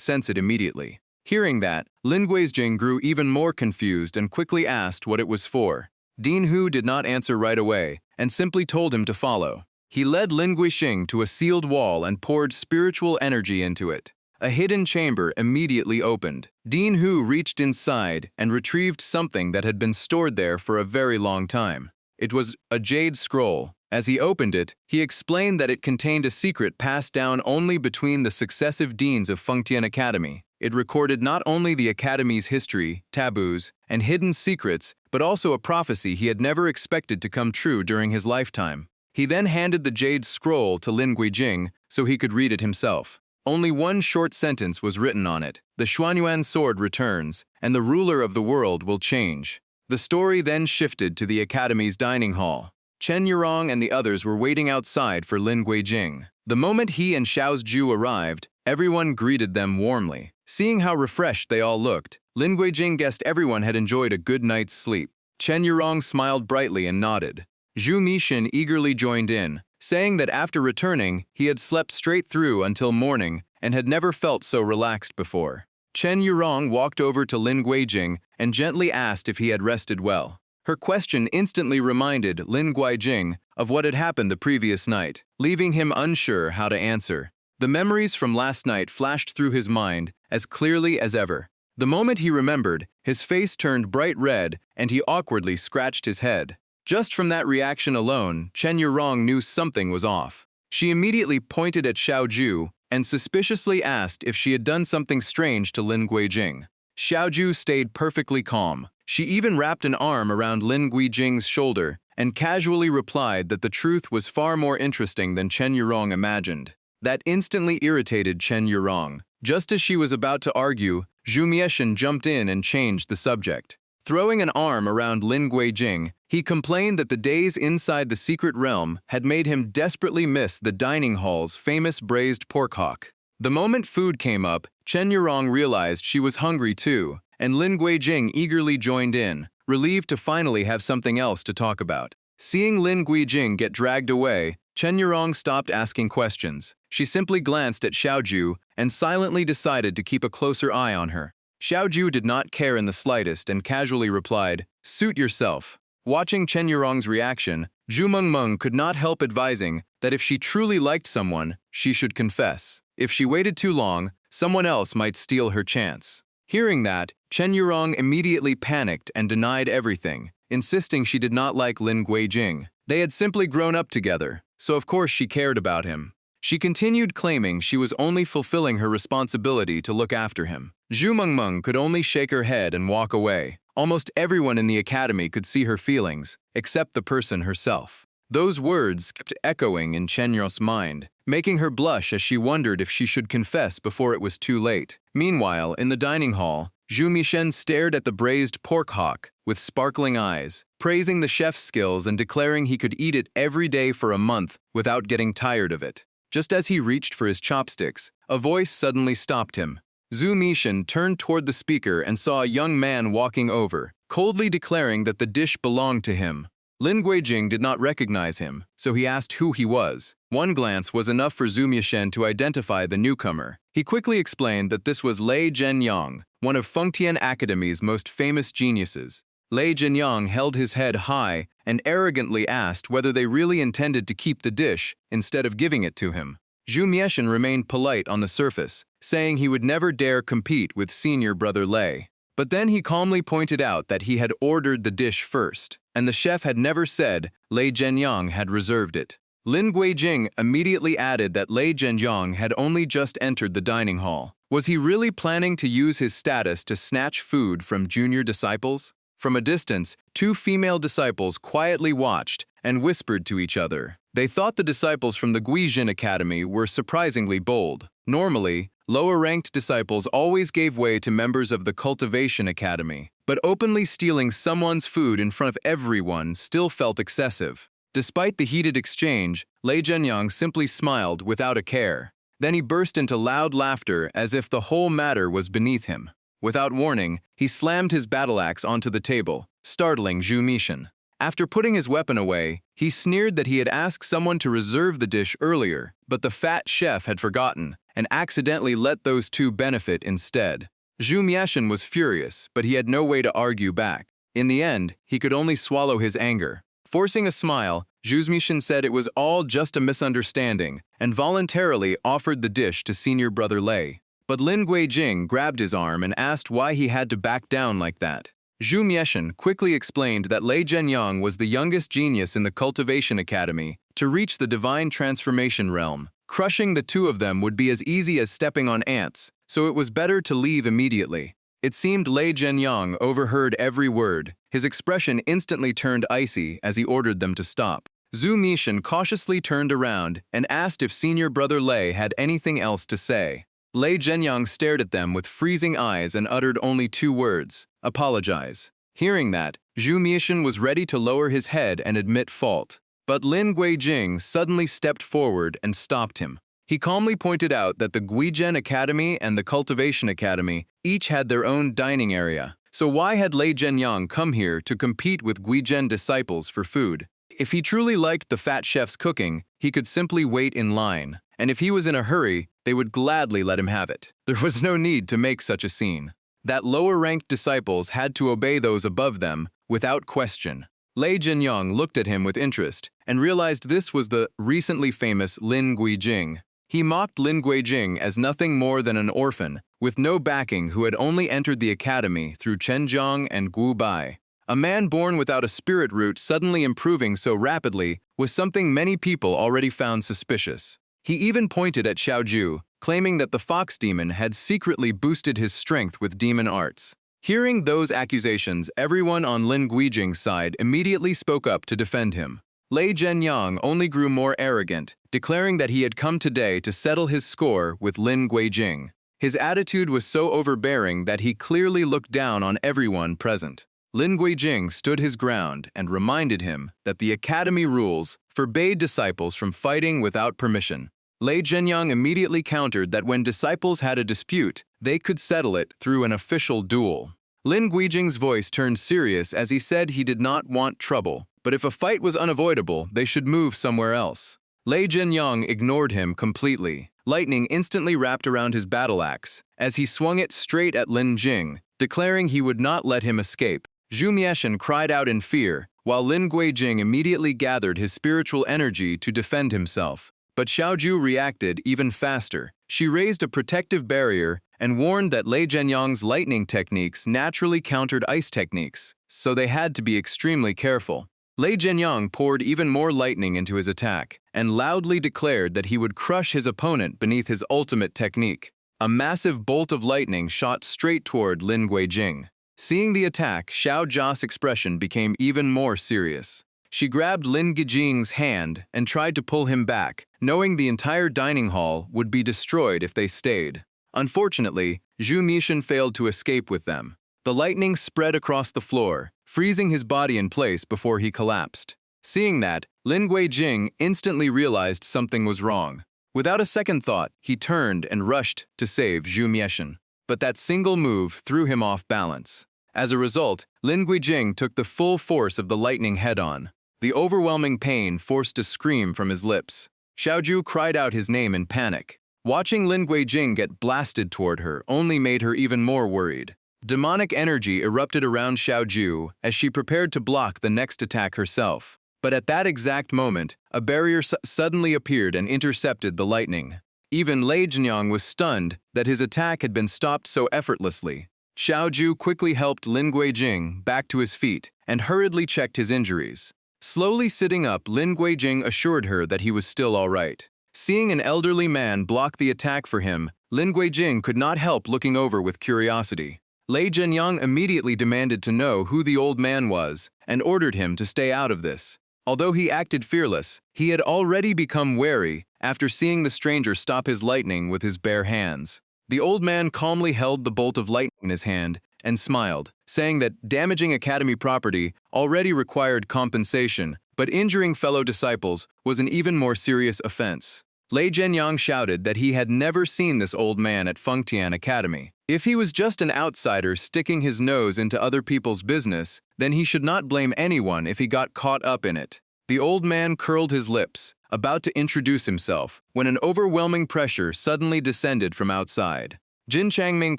sense it immediately. Hearing that, Lin Guijing grew even more confused and quickly asked what it was for. Dean Hu did not answer right away and simply told him to follow. He led Lin Guixing to a sealed wall and poured spiritual energy into it. A hidden chamber immediately opened. Dean Hu reached inside and retrieved something that had been stored there for a very long time. It was a jade scroll. As he opened it, he explained that it contained a secret passed down only between the successive deans of Fengtian Academy. It recorded not only the Academy's history, taboos, and hidden secrets, but also a prophecy he had never expected to come true during his lifetime. He then handed the jade scroll to Lin Guijing so he could read it himself. Only one short sentence was written on it. The Xuanyuan sword returns, and the ruler of the world will change. The story then shifted to the Academy's dining hall. Chen Yurong and the others were waiting outside for Lin Guijing. The moment he and Xiao's Ju arrived, everyone greeted them warmly. Seeing how refreshed they all looked, Lin Guijing guessed everyone had enjoyed a good night's sleep. Chen Yurong smiled brightly and nodded. Zhu Mixin eagerly joined in, saying that after returning, he had slept straight through until morning and had never felt so relaxed before. Chen Yurong walked over to Lin Guijing and gently asked if he had rested well. Her question instantly reminded Lin Guijing of what had happened the previous night, leaving him unsure how to answer. The memories from last night flashed through his mind as clearly as ever. The moment he remembered, his face turned bright red and he awkwardly scratched his head. Just from that reaction alone, Chen Yurong knew something was off. She immediately pointed at Xiaoju and suspiciously asked if she had done something strange to Lin Guijing. Xiaoju stayed perfectly calm. She even wrapped an arm around Lin Guijing's shoulder and casually replied that the truth was far more interesting than Chen Yurong imagined. That instantly irritated Chen Yurong. Just as she was about to argue, Zhu Mixin jumped in and changed the subject. Throwing an arm around Lin Guijing, he complained that the days inside the secret realm had made him desperately miss the dining hall's famous braised pork hock. The moment food came up, Chen Yurong realized she was hungry too, and Lin Guijing eagerly joined in, relieved to finally have something else to talk about. Seeing Lin Guijing get dragged away, Chen Yurong stopped asking questions. She simply glanced at Xiaoju and silently decided to keep a closer eye on her. Xiaoju did not care in the slightest and casually replied, "Suit yourself." Watching Chen Yurong's reaction, Zhu Mengmeng could not help advising that if she truly liked someone, she should confess. If she waited too long, someone else might steal her chance. Hearing that, Chen Yurong immediately panicked and denied everything, insisting she did not like Lin Guijing. They had simply grown up together, so of course she cared about him. She continued claiming she was only fulfilling her responsibility to look after him. Zhu Mengmeng could only shake her head and walk away. Almost everyone in the academy could see her feelings, except the person herself. Those words kept echoing in Chen Yurong's mind, making her blush as she wondered if she should confess before it was too late. Meanwhile, in the dining hall, Zhu Mishen stared at the braised pork hock with sparkling eyes, praising the chef's skills and declaring he could eat it every day for a month without getting tired of it. Just as he reached for his chopsticks, a voice suddenly stopped him. Zhu Mishen turned toward the speaker and saw a young man walking over, coldly declaring that the dish belonged to him. Lin Guijing did not recognize him, so he asked who he was. One glance was enough for Zhu Mishen to identify the newcomer. He quickly explained that this was Lei Zhenyang, one of Fengtian Academy's most famous geniuses. Lei Zhenyang held his head high and arrogantly asked whether they really intended to keep the dish instead of giving it to him. Zhu Mishen remained polite on the surface, saying he would never dare compete with senior brother Lei. But then he calmly pointed out that he had ordered the dish first, and the chef had never said Lei Zhenyang had reserved it. Lin Guijing immediately added that Lei Zhenyang had only just entered the dining hall. Was he really planning to use his status to snatch food from junior disciples? From a distance, two female disciples quietly watched and whispered to each other. They thought the disciples from the Guijin Academy were surprisingly bold. Normally, lower-ranked disciples always gave way to members of the Cultivation Academy, but openly stealing someone's food in front of everyone still felt excessive. Despite the heated exchange, Lei Zhenyang simply smiled without a care. Then he burst into loud laughter as if the whole matter was beneath him. Without warning, he slammed his battle axe onto the table, startling Zhu Mishen. After putting his weapon away, he sneered that he had asked someone to reserve the dish earlier, but the fat chef had forgotten and accidentally let those two benefit instead. Zhu Mishen was furious, but he had no way to argue back. In the end, he could only swallow his anger. Forcing a smile, Zhu Mishen said it was all just a misunderstanding and voluntarily offered the dish to senior brother Lei. But Lin Guijing grabbed his arm and asked why he had to back down like that. Zhu Mishen quickly explained that Lei Zhenyang was the youngest genius in the Cultivation Academy to reach the divine transformation realm. Crushing the two of them would be as easy as stepping on ants, so it was better to leave immediately. It seemed Lei Zhenyang overheard every word. His expression instantly turned icy as he ordered them to stop. Zhu Mishen cautiously turned around and asked if senior brother Lei had anything else to say. Lei Zhenyang stared at them with freezing eyes and uttered only two words, "Apologize." Hearing that, Zhu Mishen was ready to lower his head and admit fault. But Lin Guijing suddenly stepped forward and stopped him. He calmly pointed out that the Guijin Academy and the Cultivation Academy each had their own dining area. So why had Lei Zhenyang come here to compete with Guijin disciples for food? If he truly liked the fat chef's cooking, he could simply wait in line. And if he was in a hurry, they would gladly let him have it. There was no need to make such a scene. That lower-ranked disciples had to obey those above them without question. Lei Zhenyang looked at him with interest and realized this was the recently famous Lin Guijing. He mocked Lin Guijing as nothing more than an orphan, with no backing who had only entered the academy through Chenjiang and Gubai. A man born without a spirit root suddenly improving so rapidly was something many people already found suspicious. He even pointed at Xiaoju, claiming that the fox demon had secretly boosted his strength with demon arts. Hearing those accusations, everyone on Lin Guijing's side immediately spoke up to defend him. Lei Zhenyang only grew more arrogant, declaring that he had come today to settle his score with Lin Guijing. His attitude was so overbearing that he clearly looked down on everyone present. Lin Guijing stood his ground and reminded him that the academy rules forbade disciples from fighting without permission. Lei Zhenyang immediately countered that when disciples had a dispute, they could settle it through an official duel. Lin Guijing's voice turned serious as he said he did not want trouble, but if a fight was unavoidable, they should move somewhere else. Lei Zhenyang ignored him completely. Lightning instantly wrapped around his battle axe as he swung it straight at Lin Jing, declaring he would not let him escape. Zhu Mishen cried out in fear, while Lin Guijing immediately gathered his spiritual energy to defend himself. But Xiaoju reacted even faster. She raised a protective barrier and warned that Lei Zhenyang's lightning techniques naturally countered ice techniques, so they had to be extremely careful. Lei Zhenyang poured even more lightning into his attack and loudly declared that he would crush his opponent beneath his ultimate technique. A massive bolt of lightning shot straight toward Lin Guijing. Seeing the attack, Xiao Jia's expression became even more serious. She grabbed Lin Guijing's hand and tried to pull him back, knowing the entire dining hall would be destroyed if they stayed. Unfortunately, Zhu Mishan failed to escape with them. The lightning spread across the floor, freezing his body in place before he collapsed. Seeing that, Lin Guijing instantly realized something was wrong. Without a second thought, he turned and rushed to save Zhu Mishan. But that single move threw him off balance. As a result, Lin Guijing took the full force of the lightning head-on. The overwhelming pain forced a scream from his lips. Xiaoju cried out his name in panic. Watching Lin Guijing get blasted toward her only made her even more worried. Demonic energy erupted around Xiaoju as she prepared to block the next attack herself. But at that exact moment, a barrier suddenly appeared and intercepted the lightning. Even Lei Jinyang was stunned that his attack had been stopped so effortlessly. Xiaoju quickly helped Lin Guijing back to his feet and hurriedly checked his injuries. Slowly sitting up, Lin Guijing assured her that he was still all right. Seeing an elderly man block the attack for him, Lin Guijing could not help looking over with curiosity. Lei Jinyang immediately demanded to know who the old man was and ordered him to stay out of this. Although he acted fearless, he had already become wary after seeing the stranger stop his lightning with his bare hands. The old man calmly held the bolt of lightning in his hand and smiled, saying that damaging academy property already required compensation, but injuring fellow disciples was an even more serious offense. Lei Jianyang shouted that he had never seen this old man at Fengtian Academy. If he was just an outsider sticking his nose into other people's business, then he should not blame anyone if he got caught up in it. The old man curled his lips, about to introduce himself, when an overwhelming pressure suddenly descended from outside. Jin Changming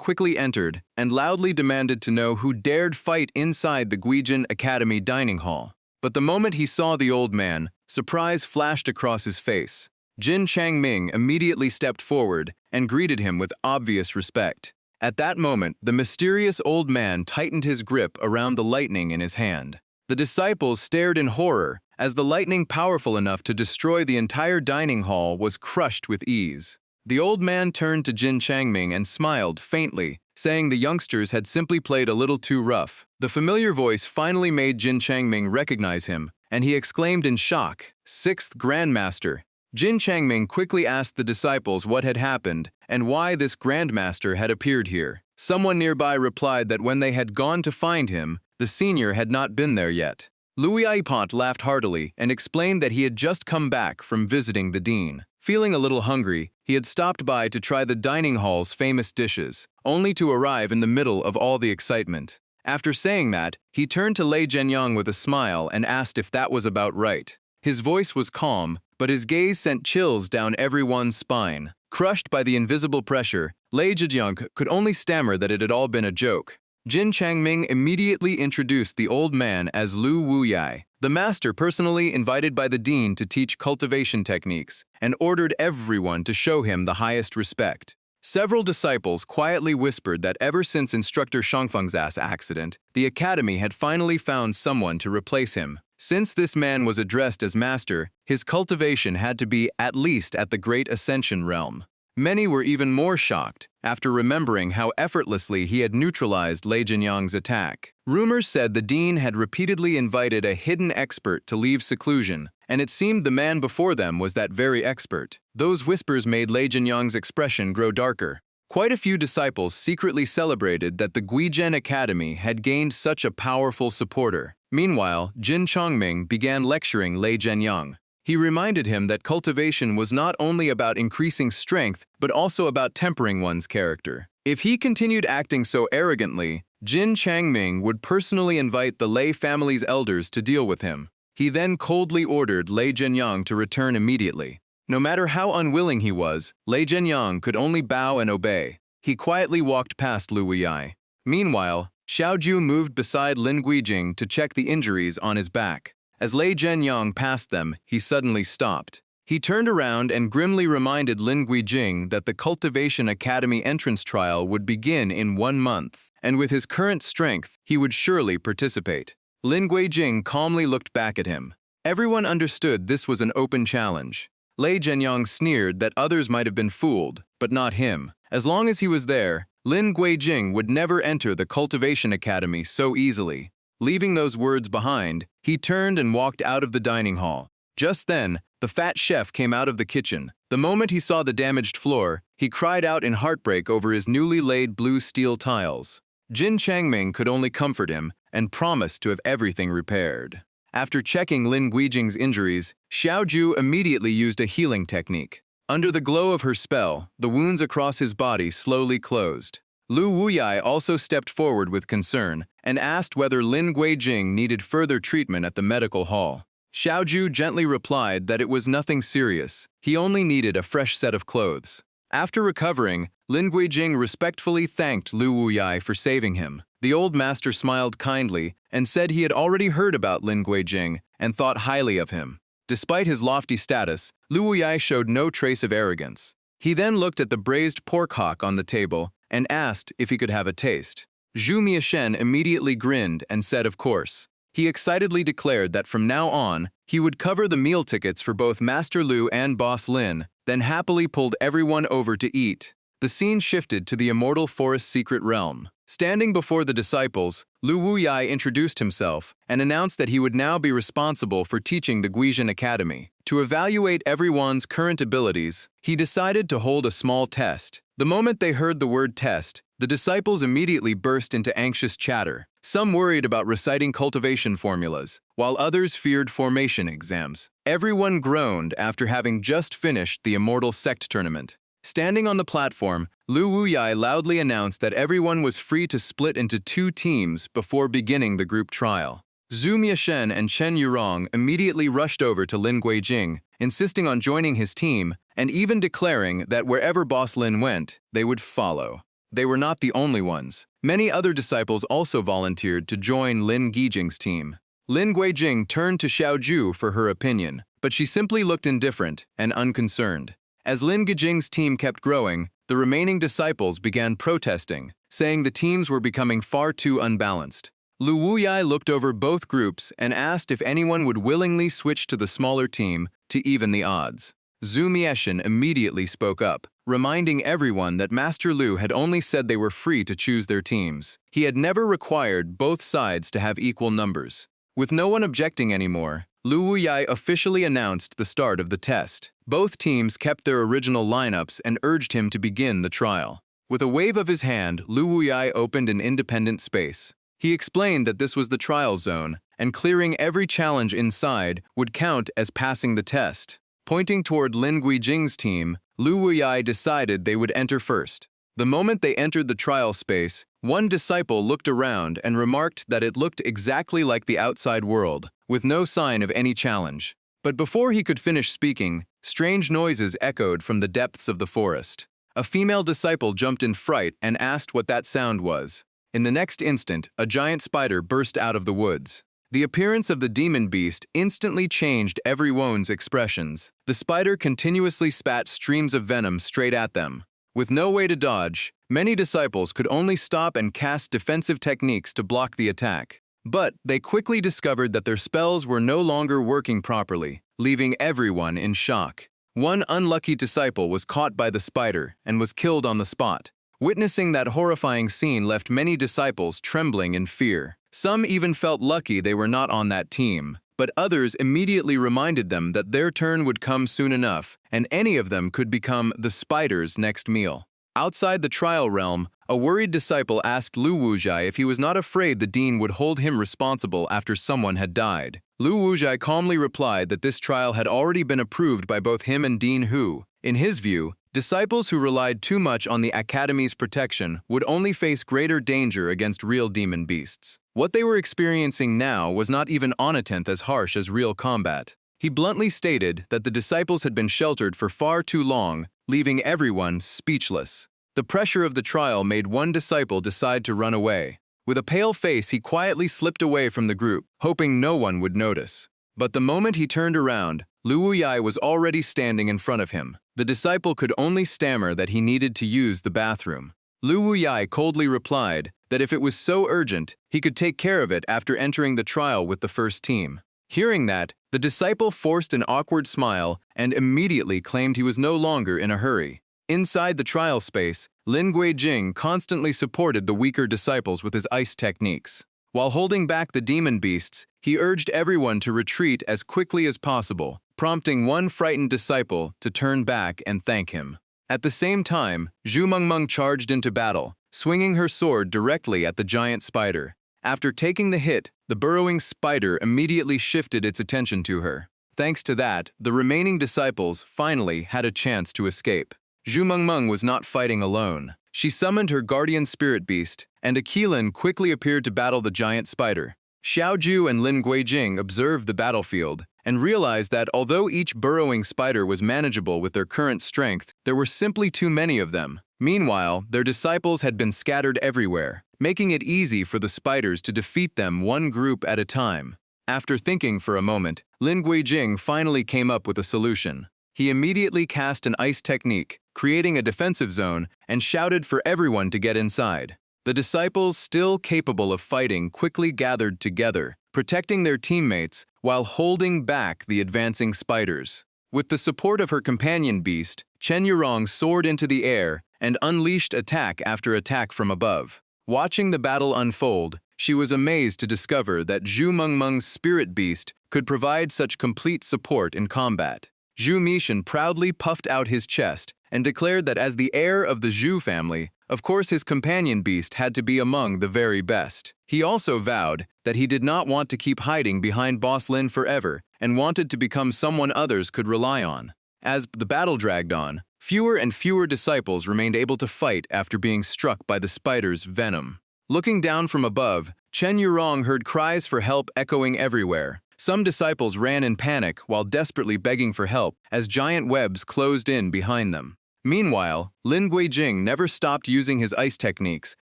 quickly entered and loudly demanded to know who dared fight inside the Guijin Academy dining hall. But the moment he saw the old man, surprise flashed across his face. Jin Changming immediately stepped forward and greeted him with obvious respect. At that moment, the mysterious old man tightened his grip around the lightning in his hand. The disciples stared in horror as the lightning powerful enough to destroy the entire dining hall was crushed with ease. The old man turned to Jin Changming and smiled faintly, saying the youngsters had simply played a little too rough. The familiar voice finally made Jin Changming recognize him, and he exclaimed in shock, "Sixth Grandmaster." Jin Changming quickly asked the disciples what had happened and why this Grandmaster had appeared here. Someone nearby replied that when they had gone to find him, the senior had not been there yet. Louis Aipont laughed heartily and explained that he had just come back from visiting the dean. Feeling a little hungry, he had stopped by to try the dining hall's famous dishes, only to arrive in the middle of all the excitement. After saying that, he turned to Lei Jianyang with a smile and asked if that was about right. His voice was calm, but his gaze sent chills down everyone's spine. Crushed by the invisible pressure, Lei Jianyang could only stammer that it had all been a joke. Jin Changming immediately introduced the old man as Lu Wuyai, the master personally invited by the dean to teach cultivation techniques, and ordered everyone to show him the highest respect. Several disciples quietly whispered that ever since instructor Shangfeng's accident, the academy had finally found someone to replace him. Since this man was addressed as master, his cultivation had to be at least at the Great Ascension realm. Many were even more shocked after remembering how effortlessly he had neutralized Lei Jianyang's attack. Rumors said the dean had repeatedly invited a hidden expert to leave seclusion, and it seemed the man before them was that very expert. Those whispers made Lei Jianyang's expression grow darker. Quite a few disciples secretly celebrated that the Guijin Academy had gained such a powerful supporter. Meanwhile, Jin Changming began lecturing Lei Jianyang. He reminded him that cultivation was not only about increasing strength, but also about tempering one's character. If he continued acting so arrogantly, Jin Changming would personally invite the Lei family's elders to deal with him. He then coldly ordered Lei Jianyang to return immediately. No matter how unwilling he was, Lei Jianyang could only bow and obey. He quietly walked past Lu Wuyai. Meanwhile, Xiaoju moved beside Lin Guijing to check the injuries on his back. As Lei Jianyang passed them, he suddenly stopped. He turned around and grimly reminded Lin Guijing that the Cultivation Academy entrance trial would begin in 1 month, and with his current strength, he would surely participate. Lin Guijing calmly looked back at him. Everyone understood this was an open challenge. Lei Jianyang sneered that others might have been fooled, but not him. As long as he was there, Lin Guijing would never enter the Cultivation Academy so easily. Leaving those words behind, he turned and walked out of the dining hall. Just then, the fat chef came out of the kitchen. The moment he saw the damaged floor, He cried out in heartbreak over his newly laid blue steel tiles. Jin Changming could only comfort him and promised to have everything repaired. After checking Lin Guijing's injuries, Xiaoju immediately used a healing technique. Under the glow of her spell, the wounds across his body slowly closed. Lu Wuyai also stepped forward with concern and asked whether Lin Guijing needed further treatment at the medical hall. Xiaoju gently replied that it was nothing serious. He only needed a fresh set of clothes. After recovering, Lin Guijing respectfully thanked Lu Wuyai for saving him. The old master smiled kindly and said he had already heard about Lin Guijing and thought highly of him. Despite his lofty status, Lu Wuyai showed no trace of arrogance. He then looked at the braised pork hock on the table and asked if he could have a taste. Zhu Miashen immediately grinned and said of course. He excitedly declared that from now on, he would cover the meal tickets for both Master Lu and Boss Lin, then happily pulled everyone over to eat. The scene shifted to the immortal forest's secret realm. Standing before the disciples, Lu Wuyai introduced himself and announced that he would now be responsible for teaching the Guizhen Academy. To evaluate everyone's current abilities, he decided to hold a small test. The moment they heard the word test, the disciples immediately burst into anxious chatter. Some worried about reciting cultivation formulas, while others feared formation exams. Everyone groaned after having just finished the Immortal Sect tournament. Standing on the platform, Lu Wuyai loudly announced that everyone was free to split into 2 teams before beginning the group trial. Zhu Miashen and Chen Yurong immediately rushed over to Lin Guijing, insisting on joining his team and even declaring that wherever Boss Lin went, they would follow. They were not the only ones. Many other disciples also volunteered to join Lin Guijing's team. Lin Guijing turned to Xiaoju for her opinion, but she simply looked indifferent and unconcerned. As Lin Guijing's team kept growing, the remaining disciples began protesting, saying the teams were becoming far too unbalanced. Lu Wuyai looked over both groups and asked if anyone would willingly switch to the smaller team to even the odds. Zhu Miashen immediately spoke up, reminding everyone that Master Lu had only said they were free to choose their teams. He had never required both sides to have equal numbers. With no one objecting anymore, Lu Wuyai officially announced the start of the test. Both teams kept their original lineups and urged him to begin the trial. With a wave of his hand, Lu Wuyai opened an independent space. He explained that this was the trial zone, and clearing every challenge inside would count as passing the test. Pointing toward Lin Guijing's team, Lu Wuyai decided they would enter first. The moment they entered the trial space, one disciple looked around and remarked that it looked exactly like the outside world, with no sign of any challenge. But before he could finish speaking, strange noises echoed from the depths of the forest. A female disciple jumped in fright and asked what that sound was. In the next instant, a giant spider burst out of the woods. The appearance of the demon beast instantly changed everyone's expressions. The spider continuously spat streams of venom straight at them. With no way to dodge, many disciples could only stop and cast defensive techniques to block the attack. But they quickly discovered that their spells were no longer working properly, leaving everyone in shock. One unlucky disciple was caught by the spider and was killed on the spot. Witnessing that horrifying scene left many disciples trembling in fear. Some even felt lucky they were not on that team, but others immediately reminded them that their turn would come soon enough, and any of them could become the spider's next meal. Outside the trial realm, a worried disciple asked Lu Wujai if he was not afraid the dean would hold him responsible after someone had died. Lu Wujai calmly replied that this trial had already been approved by both him and Dean Hu. In his view, disciples who relied too much on the Academy's protection would only face greater danger against real demon beasts. What they were experiencing now was not even on a tenth as harsh as real combat. He bluntly stated that the disciples had been sheltered for far too long, leaving everyone speechless. The pressure of the trial made one disciple decide to run away. With a pale face, he quietly slipped away from the group, hoping no one would notice. But the moment he turned around, Lu Wuyai was already standing in front of him. The disciple could only stammer that he needed to use the bathroom. Lu Wuyai coldly replied that if it was so urgent, he could take care of it after entering the trial with the first team. Hearing that, the disciple forced an awkward smile and immediately claimed he was no longer in a hurry. Inside the trial space, Lin Guijing constantly supported the weaker disciples with his ice techniques. While holding back the demon beasts, he urged everyone to retreat as quickly as possible, prompting one frightened disciple to turn back and thank him. At the same time, Zhu Mengmeng charged into battle, swinging her sword directly at the giant spider. After taking the hit, the burrowing spider immediately shifted its attention to her. Thanks to that, the remaining disciples finally had a chance to escape. Zhu Mengmeng was not fighting alone. She summoned her guardian spirit beast, and a Qilin quickly appeared to battle the giant spider. Xiaoju and Lin Guijing observed the battlefield and realized that although each burrowing spider was manageable with their current strength, there were simply too many of them. Meanwhile, their disciples had been scattered everywhere, making it easy for the spiders to defeat them one group at a time. After thinking for a moment, Lin Guijing finally came up with a solution. He immediately cast an ice technique, creating a defensive zone, and shouted for everyone to get inside. The disciples, still capable of fighting, quickly gathered together, protecting their teammates while holding back the advancing spiders. With the support of her companion beast, Chen Yurong soared into the air and unleashed attack after attack from above. Watching the battle unfold, she was amazed to discover that Zhu Mengmeng's spirit beast could provide such complete support in combat. Zhu Mishan proudly puffed out his chest and declared that as the heir of the Zhu family, of course his companion beast had to be among the very best. He also vowed that he did not want to keep hiding behind Boss Lin forever and wanted to become someone others could rely on. As the battle dragged on, fewer and fewer disciples remained able to fight after being struck by the spider's venom. Looking down from above, Chen Yurong heard cries for help echoing everywhere. Some disciples ran in panic while desperately begging for help as giant webs closed in behind them. Meanwhile, Lin Guijing never stopped using his ice techniques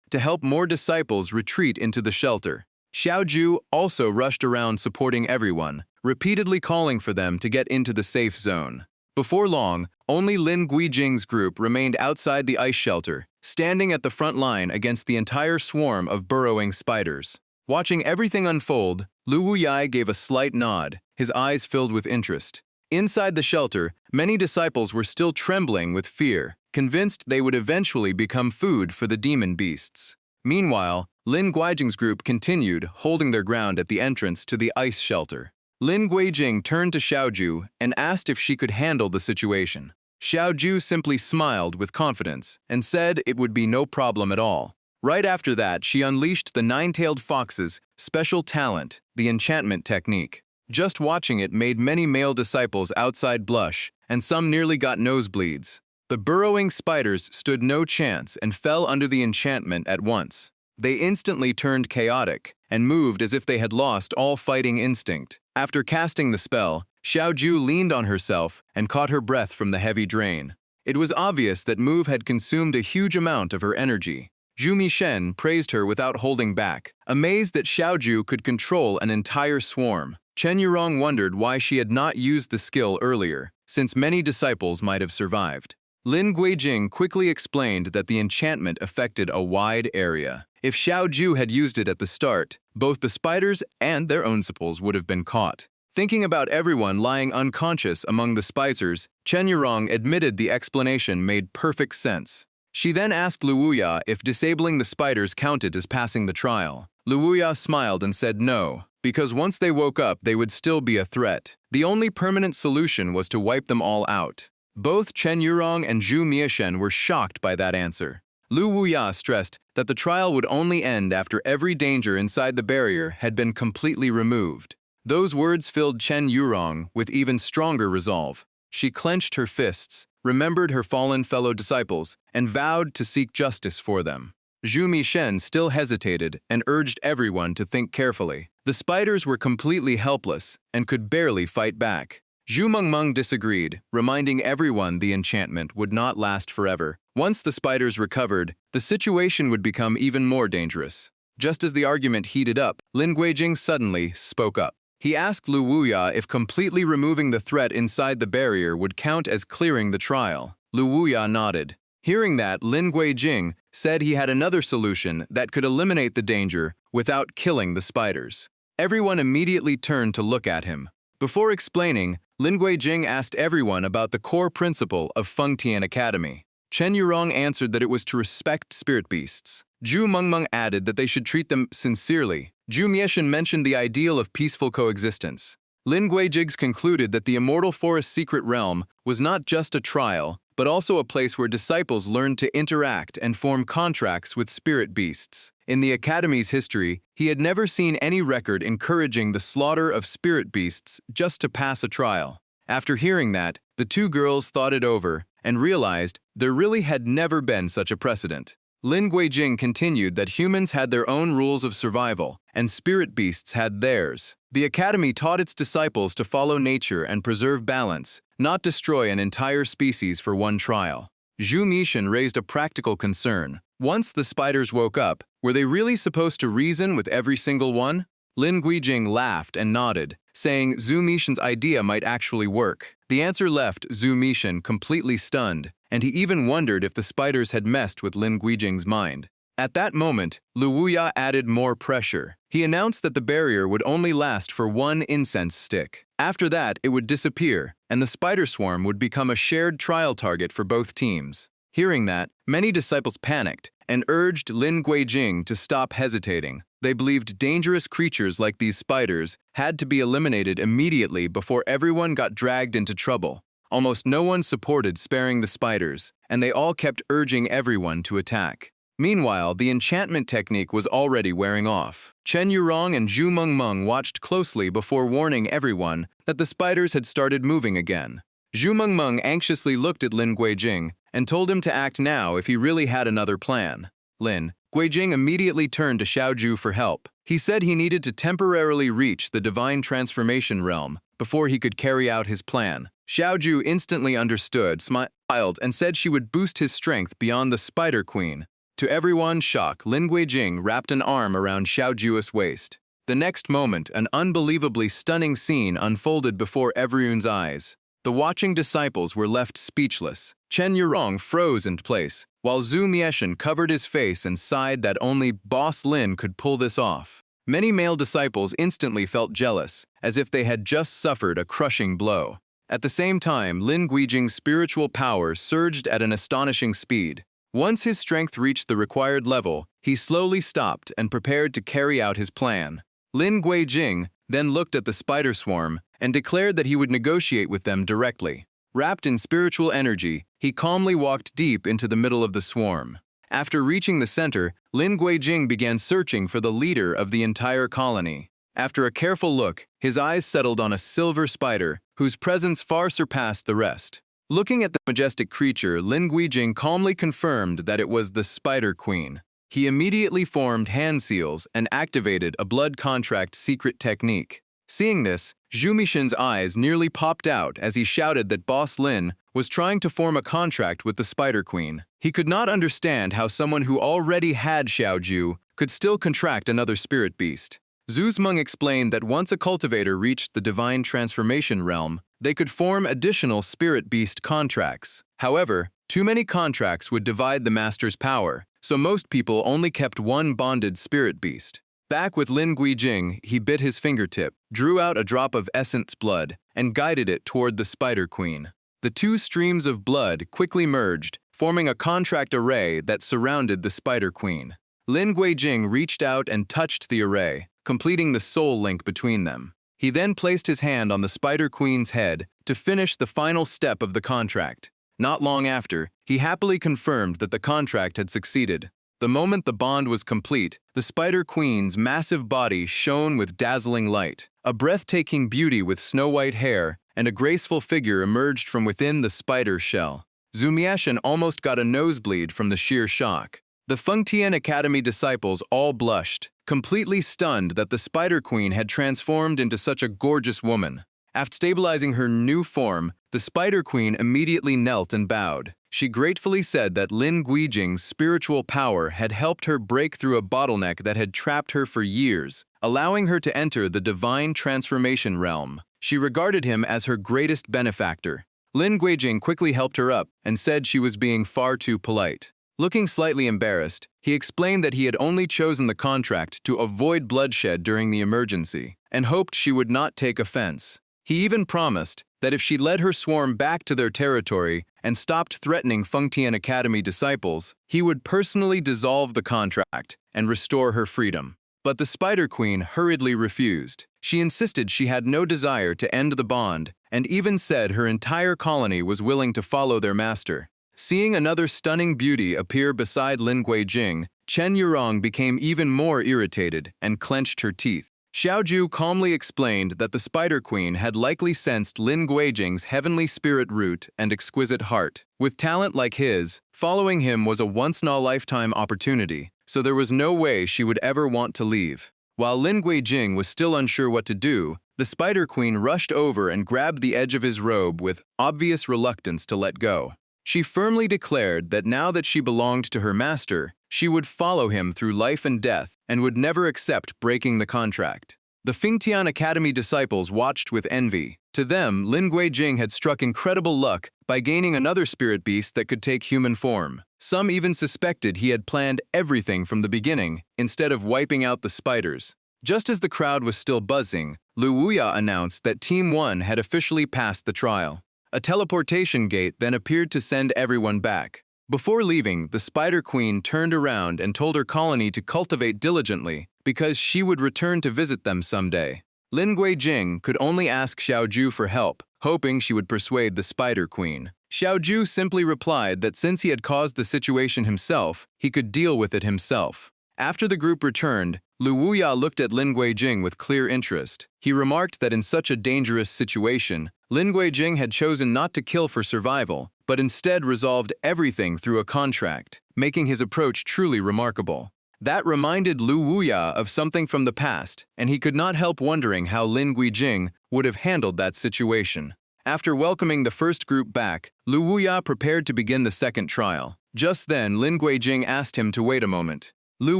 to help more disciples retreat into the shelter. Xiaoju also rushed around supporting everyone, repeatedly calling for them to get into the safe zone. Before long, only Lin Guijing's group remained outside the ice shelter, standing at the front line against the entire swarm of burrowing spiders. Watching everything unfold, Lu Wuyai gave a slight nod, his eyes filled with interest. Inside the shelter, many disciples were still trembling with fear, convinced they would eventually become food for the demon beasts. Meanwhile, Lin Guijing's group continued, holding their ground at the entrance to the ice shelter. Lin Guijing turned to Xiaoju and asked if she could handle the situation. Xiaoju simply smiled with confidence and said it would be no problem at all. Right after that, she unleashed the nine-tailed fox's special talent, the enchantment technique. Just watching it made many male disciples outside blush, and some nearly got nosebleeds. The burrowing spiders stood no chance and fell under the enchantment at once. They instantly turned chaotic and moved as if they had lost all fighting instinct. After casting the spell, Xiaoju leaned on herself and caught her breath from the heavy drain. It was obvious that move had consumed a huge amount of her energy. Zhu Mishan praised her without holding back, amazed that Xiaoju could control an entire swarm. Chen Yurong wondered why she had not used the skill earlier, since many disciples might have survived. Lin Guijing quickly explained that the enchantment affected a wide area. If Xiaoju had used it at the start, both the spiders and their own disciples would have been caught. Thinking about everyone lying unconscious among the spicers, Chen Yurong admitted the explanation made perfect sense. She then asked Lu Wuya if disabling the spiders counted as passing the trial. Lu Wuya smiled and said no, because once they woke up they would still be a threat. The only permanent solution was to wipe them all out. Both Chen Yurong and Zhu Mishan were shocked by that answer. Lu Wuya stressed that the trial would only end after every danger inside the barrier had been completely removed. Those words filled Chen Yurong with even stronger resolve. She clenched her fists, remembered her fallen fellow disciples, and vowed to seek justice for them. Zhu Mishan still hesitated and urged everyone to think carefully. The spiders were completely helpless and could barely fight back. Zhu Mengmeng disagreed, reminding everyone the enchantment would not last forever. Once the spiders recovered, the situation would become even more dangerous. Just as the argument heated up, Lin Guijing suddenly spoke up. He asked Lu Wuya if completely removing the threat inside the barrier would count as clearing the trial. Lu Wuya nodded. Hearing that, Lin Guijing said he had another solution that could eliminate the danger without killing the spiders. Everyone immediately turned to look at him. Before explaining, Lin Guijing asked everyone about the core principle of Fengtian Academy. Chen Yurong answered that it was to respect spirit beasts. Zhu Mengmeng added that they should treat them sincerely. Zhu Mishan mentioned the ideal of peaceful coexistence. Lin Guijing concluded that the immortal forest secret realm was not just a trial, but but also a place where disciples learned to interact and form contracts with spirit beasts. In the Academy's history, he had never seen any record encouraging the slaughter of spirit beasts just to pass a trial. After hearing that, the two girls thought it over and realized there really had never been such a precedent. Lin Guijing continued that humans had their own rules of survival, and spirit beasts had theirs. The Academy taught its disciples to follow nature and preserve balance, not destroy an entire species for one trial. Zhu Mishan raised a practical concern. Once the spiders woke up, were they really supposed to reason with every single one? Lin Guijing laughed and nodded, saying Zhu Mishan's idea might actually work. The answer left Zhu Mishan completely stunned, and he even wondered if the spiders had messed with Lin Guijing's mind. At that moment, Lu Wuya added more pressure. He announced that the barrier would only last for one incense stick. After that, it would disappear, and the spider swarm would become a shared trial target for both teams. Hearing that, many disciples panicked and urged Lin Guijing to stop hesitating. They believed dangerous creatures like these spiders had to be eliminated immediately before everyone got dragged into trouble. Almost no one supported sparing the spiders, and they all kept urging everyone to attack. Meanwhile, the enchantment technique was already wearing off. Chen Yurong and Zhu Mengmeng watched closely before warning everyone that the spiders had started moving again. Zhu Mengmeng anxiously looked at Lin Guijing and told him to act now if he really had another plan. Lin Guijing immediately turned to Xiaozhu for help. He said he needed to temporarily reach the divine transformation realm before he could carry out his plan. Xiaozhu instantly understood, smiled, and said she would boost his strength beyond the Spider Queen. To everyone's shock, Lin Guijing wrapped an arm around Xiaozhu's waist. The next moment, an unbelievably stunning scene unfolded before everyone's eyes. The watching disciples were left speechless. Chen Yurong froze in place, while Zhu Mieshan covered his face and sighed that only Boss Lin could pull this off. Many male disciples instantly felt jealous, as if they had just suffered a crushing blow. At the same time, Lin Guijing's spiritual power surged at an astonishing speed. Once his strength reached the required level, he slowly stopped and prepared to carry out his plan. Lin Guijing then looked at the spider swarm and declared that he would negotiate with them directly. Wrapped in spiritual energy, he calmly walked deep into the middle of the swarm. After reaching the center, Lin Guijing began searching for the leader of the entire colony. After a careful look, his eyes settled on a silver spider, whose presence far surpassed the rest. Looking at the majestic creature, Lin Guijing calmly confirmed that it was the Spider Queen. He immediately formed hand seals and activated a blood contract secret technique. Seeing this, Zhu Mishan's eyes nearly popped out as he shouted that Boss Lin was trying to form a contract with the Spider Queen. He could not understand how someone who already had Xiaozhu could still contract another spirit beast. Zhu Meng explained that once a cultivator reached the divine transformation realm, they could form additional spirit beast contracts. However, too many contracts would divide the master's power, so most people only kept one bonded spirit beast. Back with Lin Guijing, he bit his fingertip, drew out a drop of essence blood, and guided it toward the Spider Queen. The two streams of blood quickly merged, forming a contract array that surrounded the Spider Queen. Lin Guijing reached out and touched the array, completing the soul link between them. He then placed his hand on the Spider Queen's head to finish the final step of the contract. Not long after, he happily confirmed that the contract had succeeded. The moment the bond was complete, the Spider Queen's massive body shone with dazzling light. A breathtaking beauty with snow-white hair and a graceful figure emerged from within the spider shell. Zhu Mieshan almost got a nosebleed from the sheer shock. The Fengtian Academy disciples all blushed, completely stunned that the Spider Queen had transformed into such a gorgeous woman. After stabilizing her new form, the Spider Queen immediately knelt and bowed. She gratefully said that Lin Guijing's spiritual power had helped her break through a bottleneck that had trapped her for years, allowing her to enter the divine transformation realm. She regarded him as her greatest benefactor. Lin Guijing quickly helped her up and said she was being far too polite. Looking slightly embarrassed, he explained that he had only chosen the contract to avoid bloodshed during the emergency, and hoped she would not take offense. He even promised that if she led her swarm back to their territory and stopped threatening Fengtian Academy disciples, he would personally dissolve the contract and restore her freedom. But the Spider Queen hurriedly refused. She insisted she had no desire to end the bond, and even said her entire colony was willing to follow their master. Seeing another stunning beauty appear beside Lin Guijing, Chen Yurong became even more irritated and clenched her teeth. Xiaoju calmly explained that the Spider Queen had likely sensed Lin Guijing's heavenly spirit root and exquisite heart. With talent like his, following him was a once-in-a-lifetime opportunity, so there was no way she would ever want to leave. While Lin Guijing was still unsure what to do, the Spider Queen rushed over and grabbed the edge of his robe with obvious reluctance to let go. She firmly declared that now that she belonged to her master, she would follow him through life and death and would never accept breaking the contract. The Fingtian Academy disciples watched with envy. To them, Lin Guijing had struck incredible luck by gaining another spirit beast that could take human form. Some even suspected he had planned everything from the beginning, instead of wiping out the spiders. Just as the crowd was still buzzing, Lu Wuya announced that Team 1 had officially passed the trial. A teleportation gate then appeared to send everyone back. Before leaving, the Spider Queen turned around and told her colony to cultivate diligently because she would return to visit them someday. Lin Guijing could only ask Xiaoju for help, hoping she would persuade the Spider Queen. Xiaoju simply replied that since he had caused the situation himself, he could deal with it himself. After the group returned, Lu Wuya looked at Lin Guijing with clear interest. He remarked that in such a dangerous situation, Lin Guijing had chosen not to kill for survival, but instead resolved everything through a contract, making his approach truly remarkable. That reminded Lu Wuya of something from the past, and he could not help wondering how Lin Guijing would have handled that situation. After welcoming the first group back, Lu Wuya prepared to begin the second trial. Just then, Lin Guijing asked him to wait a moment. Lu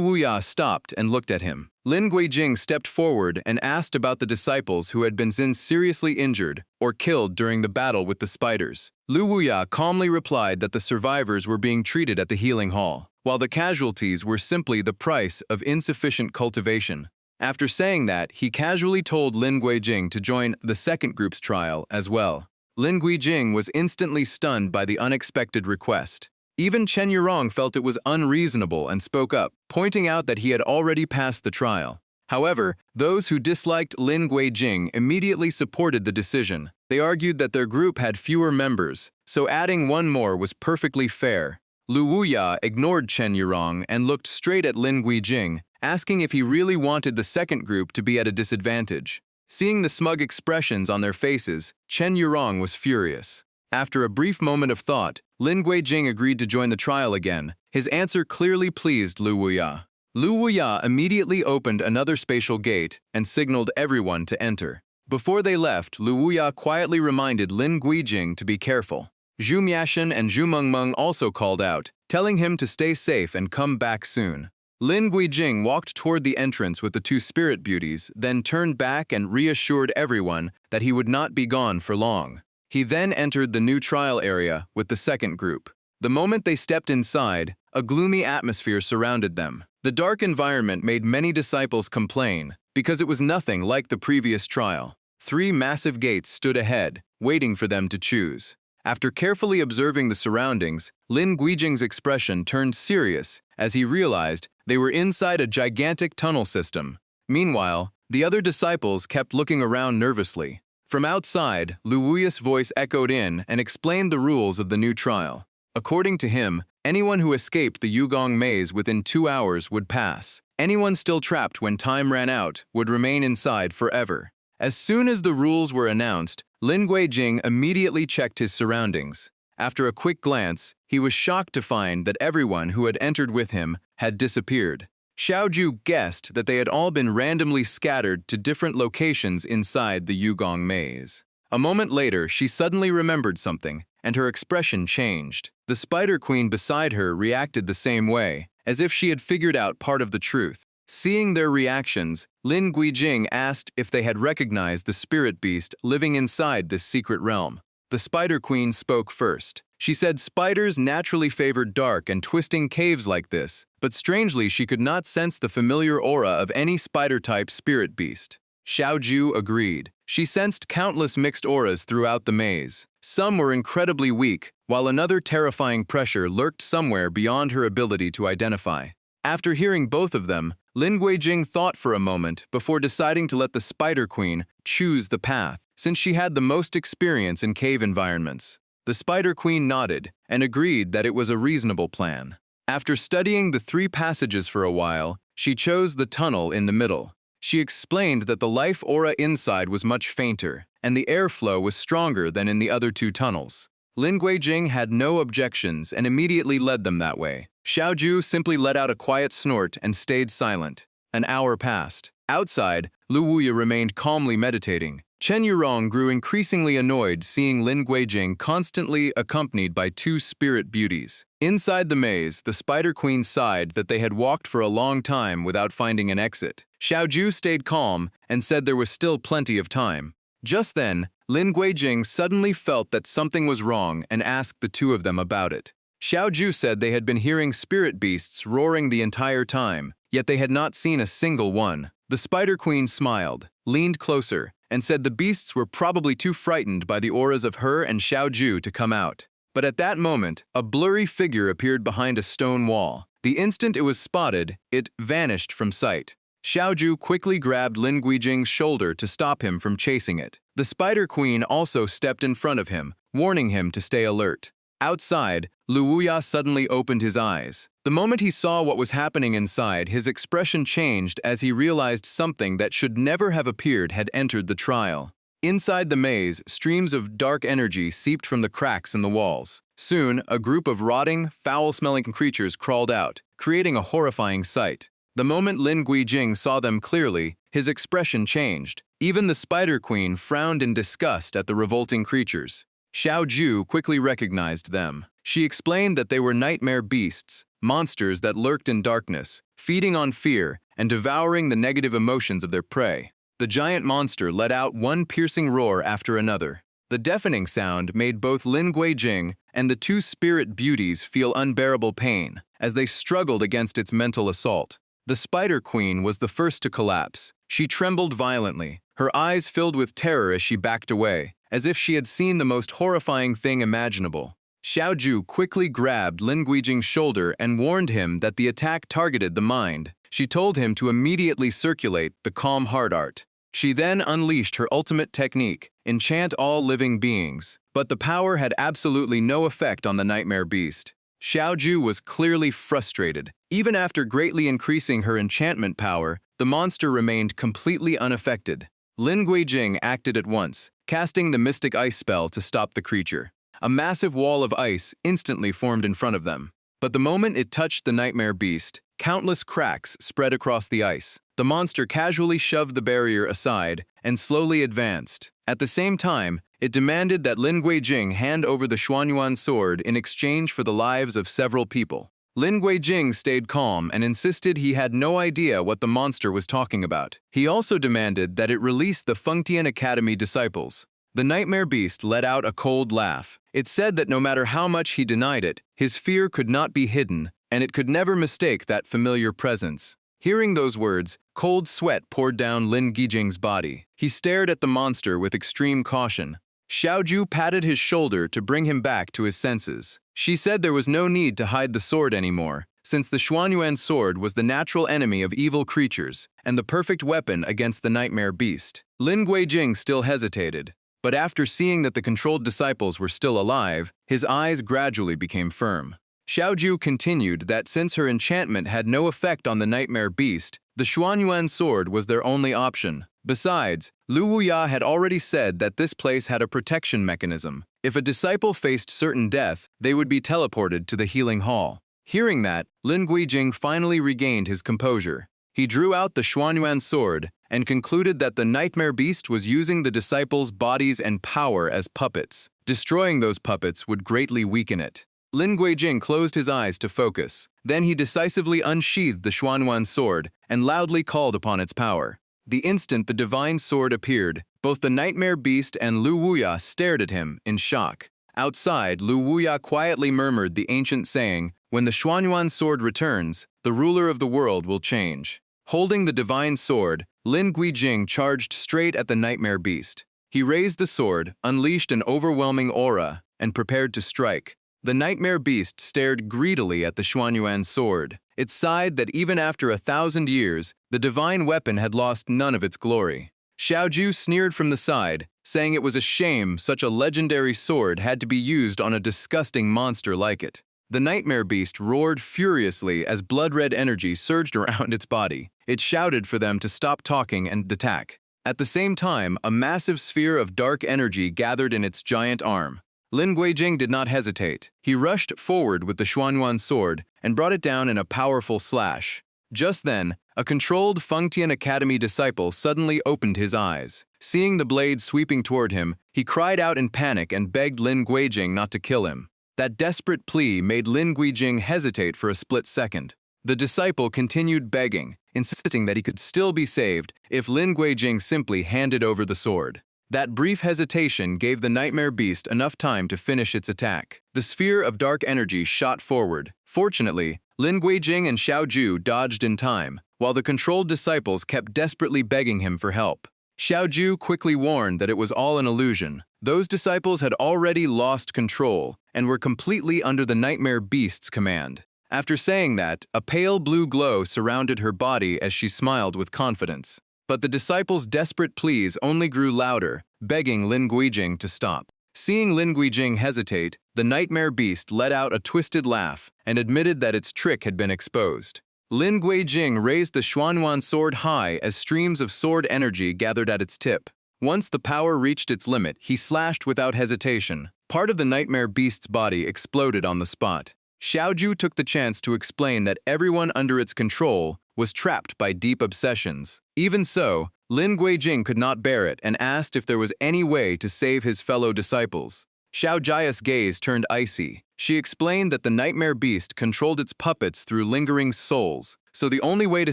Wuya stopped and looked at him. Lin Guijing stepped forward and asked about the disciples who had been seriously injured or killed during the battle with the spiders. Lu Wuya calmly replied that the survivors were being treated at the healing hall, while the casualties were simply the price of insufficient cultivation. After saying that, he casually told Lin Guijing to join the second group's trial as well. Lin Guijing was instantly stunned by the unexpected request. Even Chen Yurong felt it was unreasonable and spoke up, pointing out that he had already passed the trial. However, those who disliked Lin Guijing immediately supported the decision. They argued that their group had fewer members, so adding one more was perfectly fair. Lu Wuya ignored Chen Yurong and looked straight at Lin Guijing, asking if he really wanted the second group to be at a disadvantage. Seeing the smug expressions on their faces, Chen Yurong was furious. After a brief moment of thought, Lin Guijing agreed to join the trial again. His answer clearly pleased Lu Wuya. Lu Wuya immediately opened another spatial gate and signaled everyone to enter. Before they left, Lu Wuya quietly reminded Lin Guijing to be careful. Zhu Miashan and Zhu Mengmeng also called out, telling him to stay safe and come back soon. Lin Guijing walked toward the entrance with the two spirit beauties, then turned back and reassured everyone that he would not be gone for long. He then entered the new trial area with the second group. The moment they stepped inside, a gloomy atmosphere surrounded them. The dark environment made many disciples complain, because it was nothing like the previous trial. 3 massive gates stood ahead, waiting for them to choose. After carefully observing the surroundings, Lin Guijing's expression turned serious as he realized they were inside a gigantic tunnel system. Meanwhile, the other disciples kept looking around nervously. From outside, Lu Wuya's voice echoed in and explained the rules of the new trial. According to him, anyone who escaped the Yugong maze within 2 hours would pass. Anyone still trapped when time ran out would remain inside forever. As soon as the rules were announced, Lin Guijing immediately checked his surroundings. After a quick glance, he was shocked to find that everyone who had entered with him had disappeared. Xiaoju guessed that they had all been randomly scattered to different locations inside the Yugong maze. A moment later, she suddenly remembered something, and her expression changed. The Spider Queen beside her reacted the same way, as if she had figured out part of the truth. Seeing their reactions, Lin Guijing asked if they had recognized the spirit beast living inside this secret realm. The Spider Queen spoke first. She said spiders naturally favored dark and twisting caves like this, but strangely she could not sense the familiar aura of any spider-type spirit beast. Xiaoju agreed. She sensed countless mixed auras throughout the maze. Some were incredibly weak, while another terrifying pressure lurked somewhere beyond her ability to identify. After hearing both of them, Lin Guijing thought for a moment before deciding to let the Spider Queen choose the path, since she had the most experience in cave environments. The Spider Queen nodded and agreed that it was a reasonable plan. After studying the 3 passages for a while, she chose the tunnel in the middle. She explained that the life aura inside was much fainter, and the airflow was stronger than in the other 2 tunnels. Lin Guijing had no objections and immediately led them that way. Xiaoju simply let out a quiet snort and stayed silent. An hour passed. Outside, Lu Wuya remained calmly meditating. Chen Yurong grew increasingly annoyed seeing Lin Guijing constantly accompanied by 2 spirit beauties. Inside the maze, the Spider Queen sighed that they had walked for a long time without finding an exit. Xiaoju stayed calm and said there was still plenty of time. Just then, Lin Guijing suddenly felt that something was wrong and asked the 2 of them about it. Xiaoju said they had been hearing spirit beasts roaring the entire time, yet they had not seen a single one. The Spider Queen smiled, leaned closer, and said the beasts were probably too frightened by the auras of her and Xiaoju to come out. But at that moment, a blurry figure appeared behind a stone wall. The instant it was spotted, it vanished from sight. Xiaoju quickly grabbed Lin Guijing's shoulder to stop him from chasing it. The Spider Queen also stepped in front of him, warning him to stay alert. Outside, Lu Wuya suddenly opened his eyes. The moment he saw what was happening inside, his expression changed as he realized something that should never have appeared had entered the trial. Inside the maze, streams of dark energy seeped from the cracks in the walls. Soon, a group of rotting, foul-smelling creatures crawled out, creating a horrifying sight. The moment Lin Guijing saw them clearly, his expression changed. Even the Spider Queen frowned in disgust at the revolting creatures. Xiaoju quickly recognized them. She explained that they were nightmare beasts, monsters that lurked in darkness, feeding on fear and devouring the negative emotions of their prey. The giant monster let out one piercing roar after another. The deafening sound made both Lin Guijing and the 2 spirit beauties feel unbearable pain as they struggled against its mental assault. The Spider Queen was the first to collapse. She trembled violently, her eyes filled with terror as she backed away, as if she had seen the most horrifying thing imaginable. Xiaoju quickly grabbed Lin Guijing's shoulder and warned him that the attack targeted the mind. She told him to immediately circulate the calm heart art. She then unleashed her ultimate technique, enchant all living beings, but the power had absolutely no effect on the nightmare beast. Xiaoju was clearly frustrated. Even after greatly increasing her enchantment power, the monster remained completely unaffected. Lin Guijing acted at once, casting the mystic ice spell to stop the creature. A massive wall of ice instantly formed in front of them. But the moment it touched the nightmare beast, countless cracks spread across the ice. The monster casually shoved the barrier aside and slowly advanced. At the same time, it demanded that Lin Guijing hand over the Xuanyuan sword in exchange for the lives of several people. Lin Guijing stayed calm and insisted he had no idea what the monster was talking about. He also demanded that it release the Fengtian Academy disciples. The nightmare beast let out a cold laugh. It said that no matter how much he denied it, his fear could not be hidden, and it could never mistake that familiar presence. Hearing those words, cold sweat poured down Lin Guijing's body. He stared at the monster with extreme caution. Xiaoju patted his shoulder to bring him back to his senses. She said there was no need to hide the sword anymore, since the Xuanyuan sword was the natural enemy of evil creatures and the perfect weapon against the nightmare beast. Lin Guijing still hesitated, but after seeing that the controlled disciples were still alive, his eyes gradually became firm. Xiaoju continued that since her enchantment had no effect on the nightmare beast, the Xuanyuan sword was their only option. Besides, Lu Wuya had already said that this place had a protection mechanism. If a disciple faced certain death, they would be teleported to the healing hall. Hearing that, Lin Guijing finally regained his composure. He drew out the Xuanyuan sword and concluded that the nightmare beast was using the disciples' bodies and power as puppets. Destroying those puppets would greatly weaken it. Lin Guijing closed his eyes to focus. Then he decisively unsheathed the Xuanyuan sword and loudly called upon its power. The instant the divine sword appeared, both the nightmare beast and Lu Wuya stared at him in shock. Outside, Lu Wuya quietly murmured the ancient saying, "When the Xuanyuan sword returns, the ruler of the world will change." Holding the divine sword, Lin Guijing charged straight at the nightmare beast. He raised the sword, unleashed an overwhelming aura, and prepared to strike. The nightmare beast stared greedily at the Xuanyuan sword. It sighed that even after 1,000 years, the divine weapon had lost none of its glory. Xiaoju sneered from the side, saying it was a shame such a legendary sword had to be used on a disgusting monster like it. The nightmare beast roared furiously as blood-red energy surged around its body. It shouted for them to stop talking and attack. At the same time, a massive sphere of dark energy gathered in its giant arm. Lin Guijing did not hesitate. He rushed forward with the Xuanyuan sword and brought it down in a powerful slash. Just then, a controlled Fengtian Academy disciple suddenly opened his eyes. Seeing the blade sweeping toward him, he cried out in panic and begged Lin Guijing not to kill him. That desperate plea made Lin Guijing hesitate for a split second. The disciple continued begging, insisting that he could still be saved if Lin Guijing simply handed over the sword. That brief hesitation gave the nightmare beast enough time to finish its attack. The sphere of dark energy shot forward. Fortunately, Lin Guijing and Xiaoju dodged in time, while the controlled disciples kept desperately begging him for help. Xiaoju quickly warned that it was all an illusion. Those disciples had already lost control and were completely under the nightmare beast's command. After saying that, a pale blue glow surrounded her body as she smiled with confidence. But the disciples' desperate pleas only grew louder, begging Lin Guijing to stop. Seeing Lin Guijing hesitate, the nightmare beast let out a twisted laugh and admitted that its trick had been exposed. Lin Guijing raised the Xuanyuan sword high as streams of sword energy gathered at its tip. Once the power reached its limit, he slashed without hesitation. Part of the nightmare beast's body exploded on the spot. Xiaoju took the chance to explain that everyone under its control was trapped by deep obsessions. Even so, Lin Guijing could not bear it and asked if there was any way to save his fellow disciples. Xiaojia's gaze turned icy. She explained that the nightmare beast controlled its puppets through lingering souls, so the only way to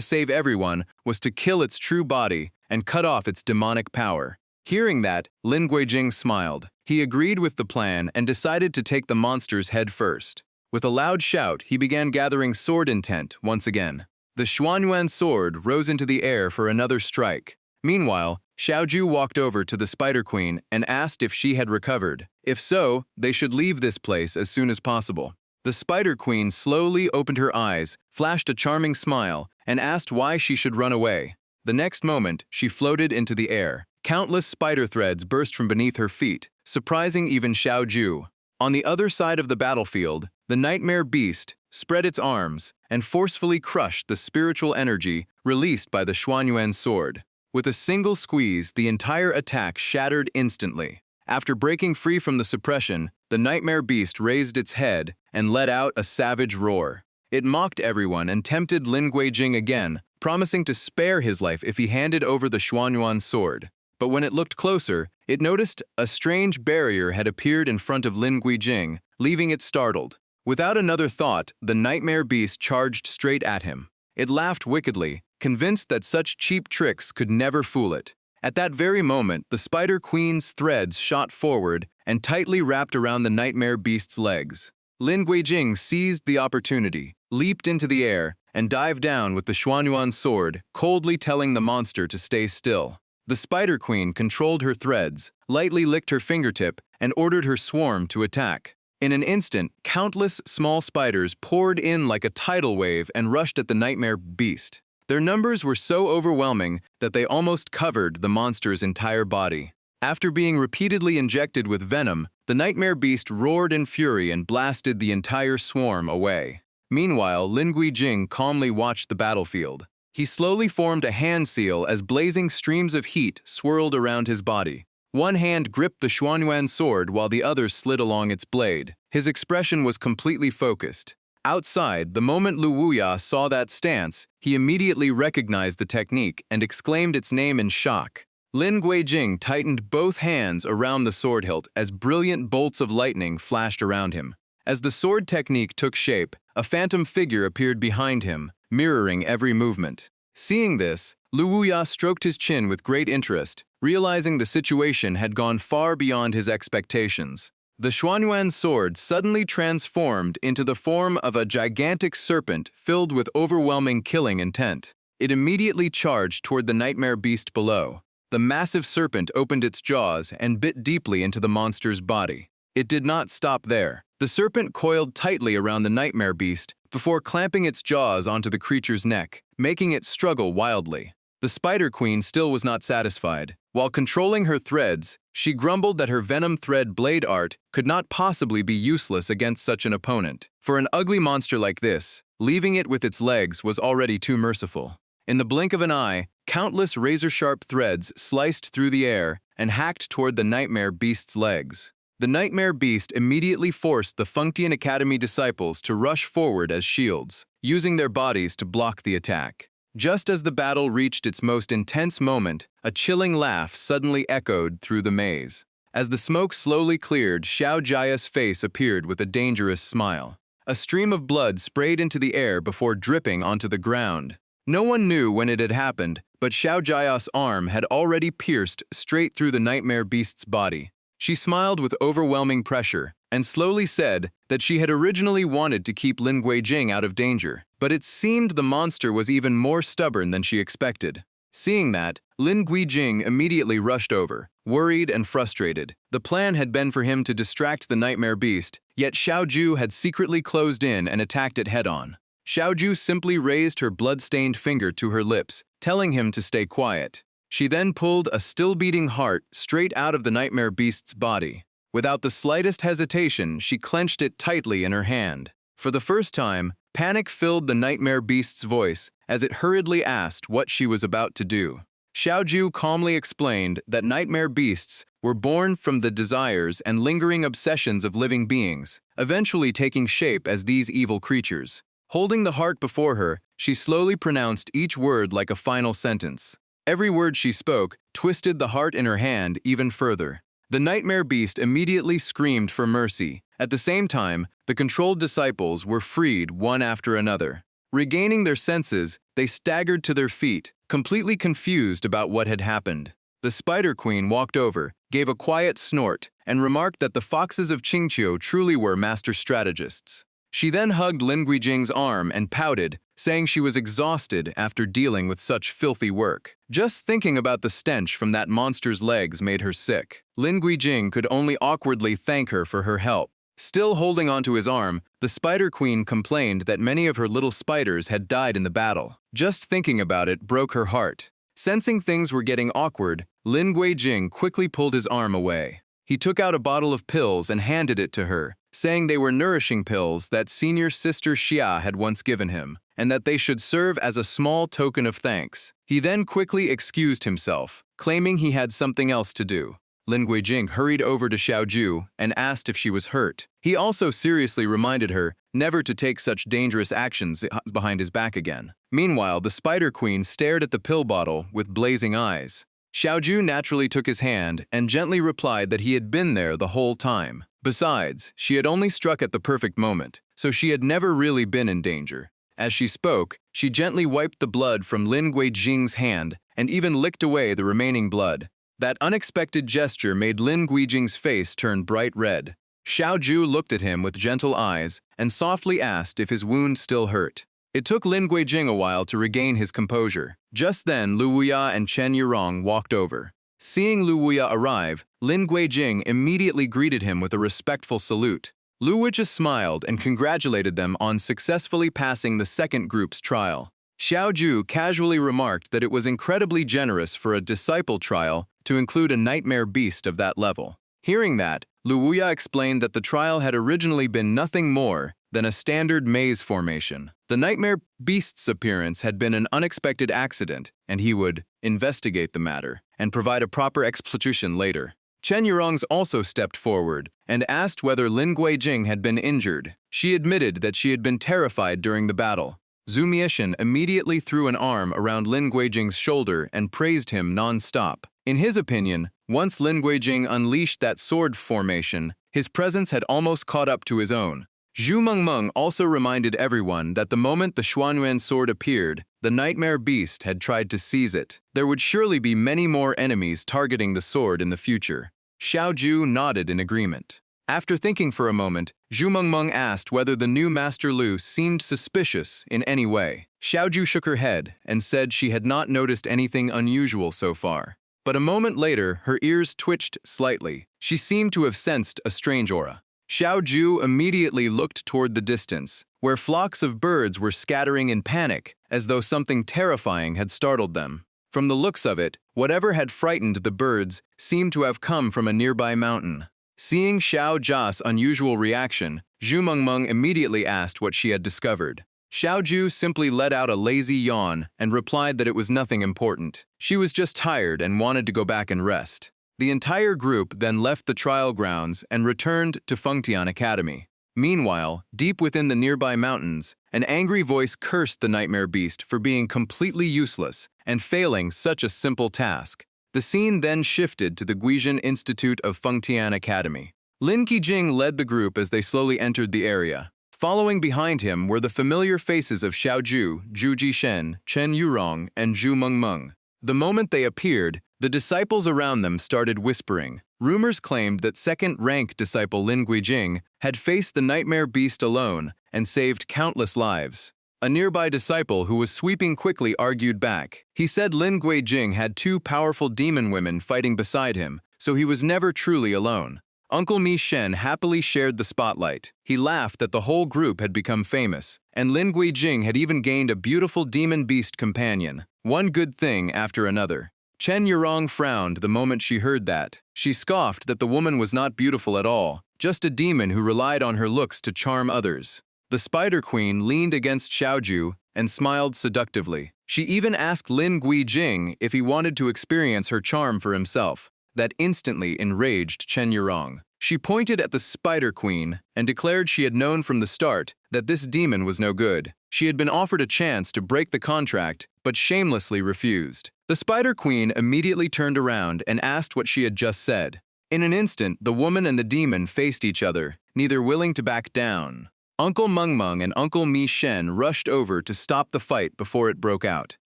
save everyone was to kill its true body and cut off its demonic power. Hearing that, Lin Guijing smiled. He agreed with the plan and decided to take the monster's head first. With a loud shout, he began gathering sword intent once again. The Xuanyuan sword rose into the air for another strike. Meanwhile, Xiaoju walked over to the Spider Queen and asked if she had recovered. If so, they should leave this place as soon as possible. The Spider Queen slowly opened her eyes, flashed a charming smile, and asked why she should run away. The next moment, she floated into the air. Countless spider threads burst from beneath her feet, surprising even Xiaoju. On the other side of the battlefield, the nightmare beast spread its arms and forcefully crushed the spiritual energy released by the Xuanyuan sword. With a single squeeze, the entire attack shattered instantly. After breaking free from the suppression, the nightmare beast raised its head and let out a savage roar. It mocked everyone and tempted Lin Guijing again, promising to spare his life if he handed over the Xuanyuan sword. But when it looked closer, it noticed a strange barrier had appeared in front of Lin Guijing, leaving it startled. Without another thought, the nightmare beast charged straight at him. It laughed wickedly, convinced that such cheap tricks could never fool it. At that very moment, the Spider Queen's threads shot forward and tightly wrapped around the nightmare beast's legs. Lin Guijing seized the opportunity, leaped into the air, and dived down with the Xuanyuan sword, coldly telling the monster to stay still. The Spider Queen controlled her threads, lightly licked her fingertip, and ordered her swarm to attack. In an instant, countless small spiders poured in like a tidal wave and rushed at the nightmare beast. Their numbers were so overwhelming that they almost covered the monster's entire body. After being repeatedly injected with venom, the nightmare beast roared in fury and blasted the entire swarm away. Meanwhile, Lin Guijing calmly watched the battlefield. He slowly formed a hand seal as blazing streams of heat swirled around his body. One hand gripped the Xuanyuan sword while the other slid along its blade. His expression was completely focused. Outside, the moment Lu Wuya saw that stance, he immediately recognized the technique and exclaimed its name in shock. Lin Guijing tightened both hands around the sword hilt as brilliant bolts of lightning flashed around him. As the sword technique took shape, a phantom figure appeared behind him, mirroring every movement. Seeing this, Lu Wuya stroked his chin with great interest, realizing the situation had gone far beyond his expectations. The Xuanyuan sword suddenly transformed into the form of a gigantic serpent filled with overwhelming killing intent. It immediately charged toward the nightmare beast below. The massive serpent opened its jaws and bit deeply into the monster's body. It did not stop there. The serpent coiled tightly around the nightmare beast, before clamping its jaws onto the creature's neck, making it struggle wildly. The Spider Queen still was not satisfied. While controlling her threads, she grumbled that her venom thread blade art could not possibly be useless against such an opponent. For an ugly monster like this, leaving it with its legs was already too merciful. In the blink of an eye, countless razor-sharp threads sliced through the air and hacked toward the Nightmare Beast's legs. The Nightmare Beast immediately forced the Functian Academy disciples to rush forward as shields, using their bodies to block the attack. Just as the battle reached its most intense moment, a chilling laugh suddenly echoed through the maze. As the smoke slowly cleared, Xiao Jia's face appeared with a dangerous smile. A stream of blood sprayed into the air before dripping onto the ground. No one knew when it had happened, but Xiao Jia's arm had already pierced straight through the Nightmare Beast's body. She smiled with overwhelming pressure and slowly said that she had originally wanted to keep Lin Guijing out of danger, but it seemed the monster was even more stubborn than she expected. Seeing that, Lin Guijing immediately rushed over, worried and frustrated. The plan had been for him to distract the Nightmare Beast, yet Xiaoju had secretly closed in and attacked it head-on. Xiaoju simply raised her blood-stained finger to her lips, telling him to stay quiet. She then pulled a still-beating heart straight out of the Nightmare Beast's body. Without the slightest hesitation, she clenched it tightly in her hand. For the first time, panic filled the Nightmare Beast's voice as it hurriedly asked what she was about to do. Xiaoju calmly explained that Nightmare Beasts were born from the desires and lingering obsessions of living beings, eventually taking shape as these evil creatures. Holding the heart before her, she slowly pronounced each word like a final sentence. Every word she spoke twisted the heart in her hand even further. The Nightmare Beast immediately screamed for mercy. At the same time, the controlled disciples were freed one after another. Regaining their senses, they staggered to their feet, completely confused about what had happened. The Spider Queen walked over, gave a quiet snort, and remarked that the foxes of Qingqiu truly were master strategists. She then hugged Lin Guijing's arm and pouted, saying she was exhausted after dealing with such filthy work. Just thinking about the stench from that monster's legs made her sick. Lin Guijing could only awkwardly thank her for her help. Still holding onto his arm, the Spider Queen complained that many of her little spiders had died in the battle. Just thinking about it broke her heart. Sensing things were getting awkward, Lin Guijing quickly pulled his arm away. He took out a bottle of pills and handed it to her, saying they were nourishing pills that senior sister Xia had once given him, and that they should serve as a small token of thanks. He then quickly excused himself, claiming he had something else to do. Lin Guijing hurried over to Xiaoju and asked if she was hurt. He also seriously reminded her never to take such dangerous actions behind his back again. Meanwhile, the Spider Queen stared at the pill bottle with blazing eyes. Xiaoju naturally took his hand and gently replied that he had been there the whole time. Besides, she had only struck at the perfect moment, so she had never really been in danger. As she spoke, she gently wiped the blood from Lin Guijing's hand and even licked away the remaining blood. That unexpected gesture made Lin Guijing's face turn bright red. Xiaoju looked at him with gentle eyes and softly asked if his wound still hurt. It took Lin Guijing a while to regain his composure. Just then, Lu Wuya and Chen Yurong walked over. Seeing Lu Wuya arrive, Lin Guijing immediately greeted him with a respectful salute. Lu Wuya smiled and congratulated them on successfully passing the second group's trial. Xiaoju casually remarked that it was incredibly generous for a disciple trial to include a Nightmare Beast of that level. Hearing that, Lu Wuya explained that the trial had originally been nothing more than a standard maze formation. The Nightmare Beast's appearance had been an unexpected accident, and he would investigate the matter and provide a proper explanation later. Chen Yurong's also stepped forward and asked whether Lin Guijing had been injured. She admitted that she had been terrified during the battle. Zhu Mieshan immediately threw an arm around Lin Guijing's shoulder and praised him non-stop. In his opinion, once Lin Guijing unleashed that sword formation, his presence had almost caught up to his own. Zhu Mengmeng also reminded everyone that the moment the Xuanyuan sword appeared, the Nightmare Beast had tried to seize it. There would surely be many more enemies targeting the sword in the future. Xiaoju nodded in agreement. After thinking for a moment, Zhu Mengmeng asked whether the new Master Lu seemed suspicious in any way. Xiaoju shook her head and said she had not noticed anything unusual so far. But a moment later, her ears twitched slightly. She seemed to have sensed a strange aura. Xiaoju immediately looked toward the distance, where flocks of birds were scattering in panic, as though something terrifying had startled them. From the looks of it, whatever had frightened the birds seemed to have come from a nearby mountain. Seeing Xiao Jia's unusual reaction, Zhu Mengmeng immediately asked what she had discovered. Xiao Ju simply let out a lazy yawn and replied that it was nothing important. She was just tired and wanted to go back and rest. The entire group then left the trial grounds and returned to Fengtian Academy. Meanwhile, deep within the nearby mountains, an angry voice cursed the nightmare beast for being completely useless and failing such a simple task. The scene then shifted to the Guizhen Institute of Fengtian Academy. Lin Qijing led the group as they slowly entered the area. Following behind him were the familiar faces of Xiao Ju, Zhu Jishen, Chen Yurong, and Zhu Mengmeng. The moment they appeared, the disciples around them started whispering. Rumors claimed that second-rank disciple Lin Guijing had faced the nightmare beast alone and saved countless lives. A nearby disciple who was sweeping quickly argued back. He said Lin Guijing had two powerful demon women fighting beside him, so he was never truly alone. Uncle Mi Shen happily shared the spotlight. He laughed that the whole group had become famous, and Lin Guijing had even gained a beautiful demon beast companion. One good thing after another. Chen Yurong frowned the moment she heard that. She scoffed that the woman was not beautiful at all, just a demon who relied on her looks to charm others. The Spider Queen leaned against Xiaoju and smiled seductively. She even asked Lin Guijing if he wanted to experience her charm for himself. That instantly enraged Chen Yurong. She pointed at the Spider Queen and declared she had known from the start that this demon was no good. She had been offered a chance to break the contract, but shamelessly refused. The Spider Queen immediately turned around and asked what she had just said. In an instant, the woman and the demon faced each other, neither willing to back down. Uncle Mengmeng and Uncle Mi Shen rushed over to stop the fight before it broke out.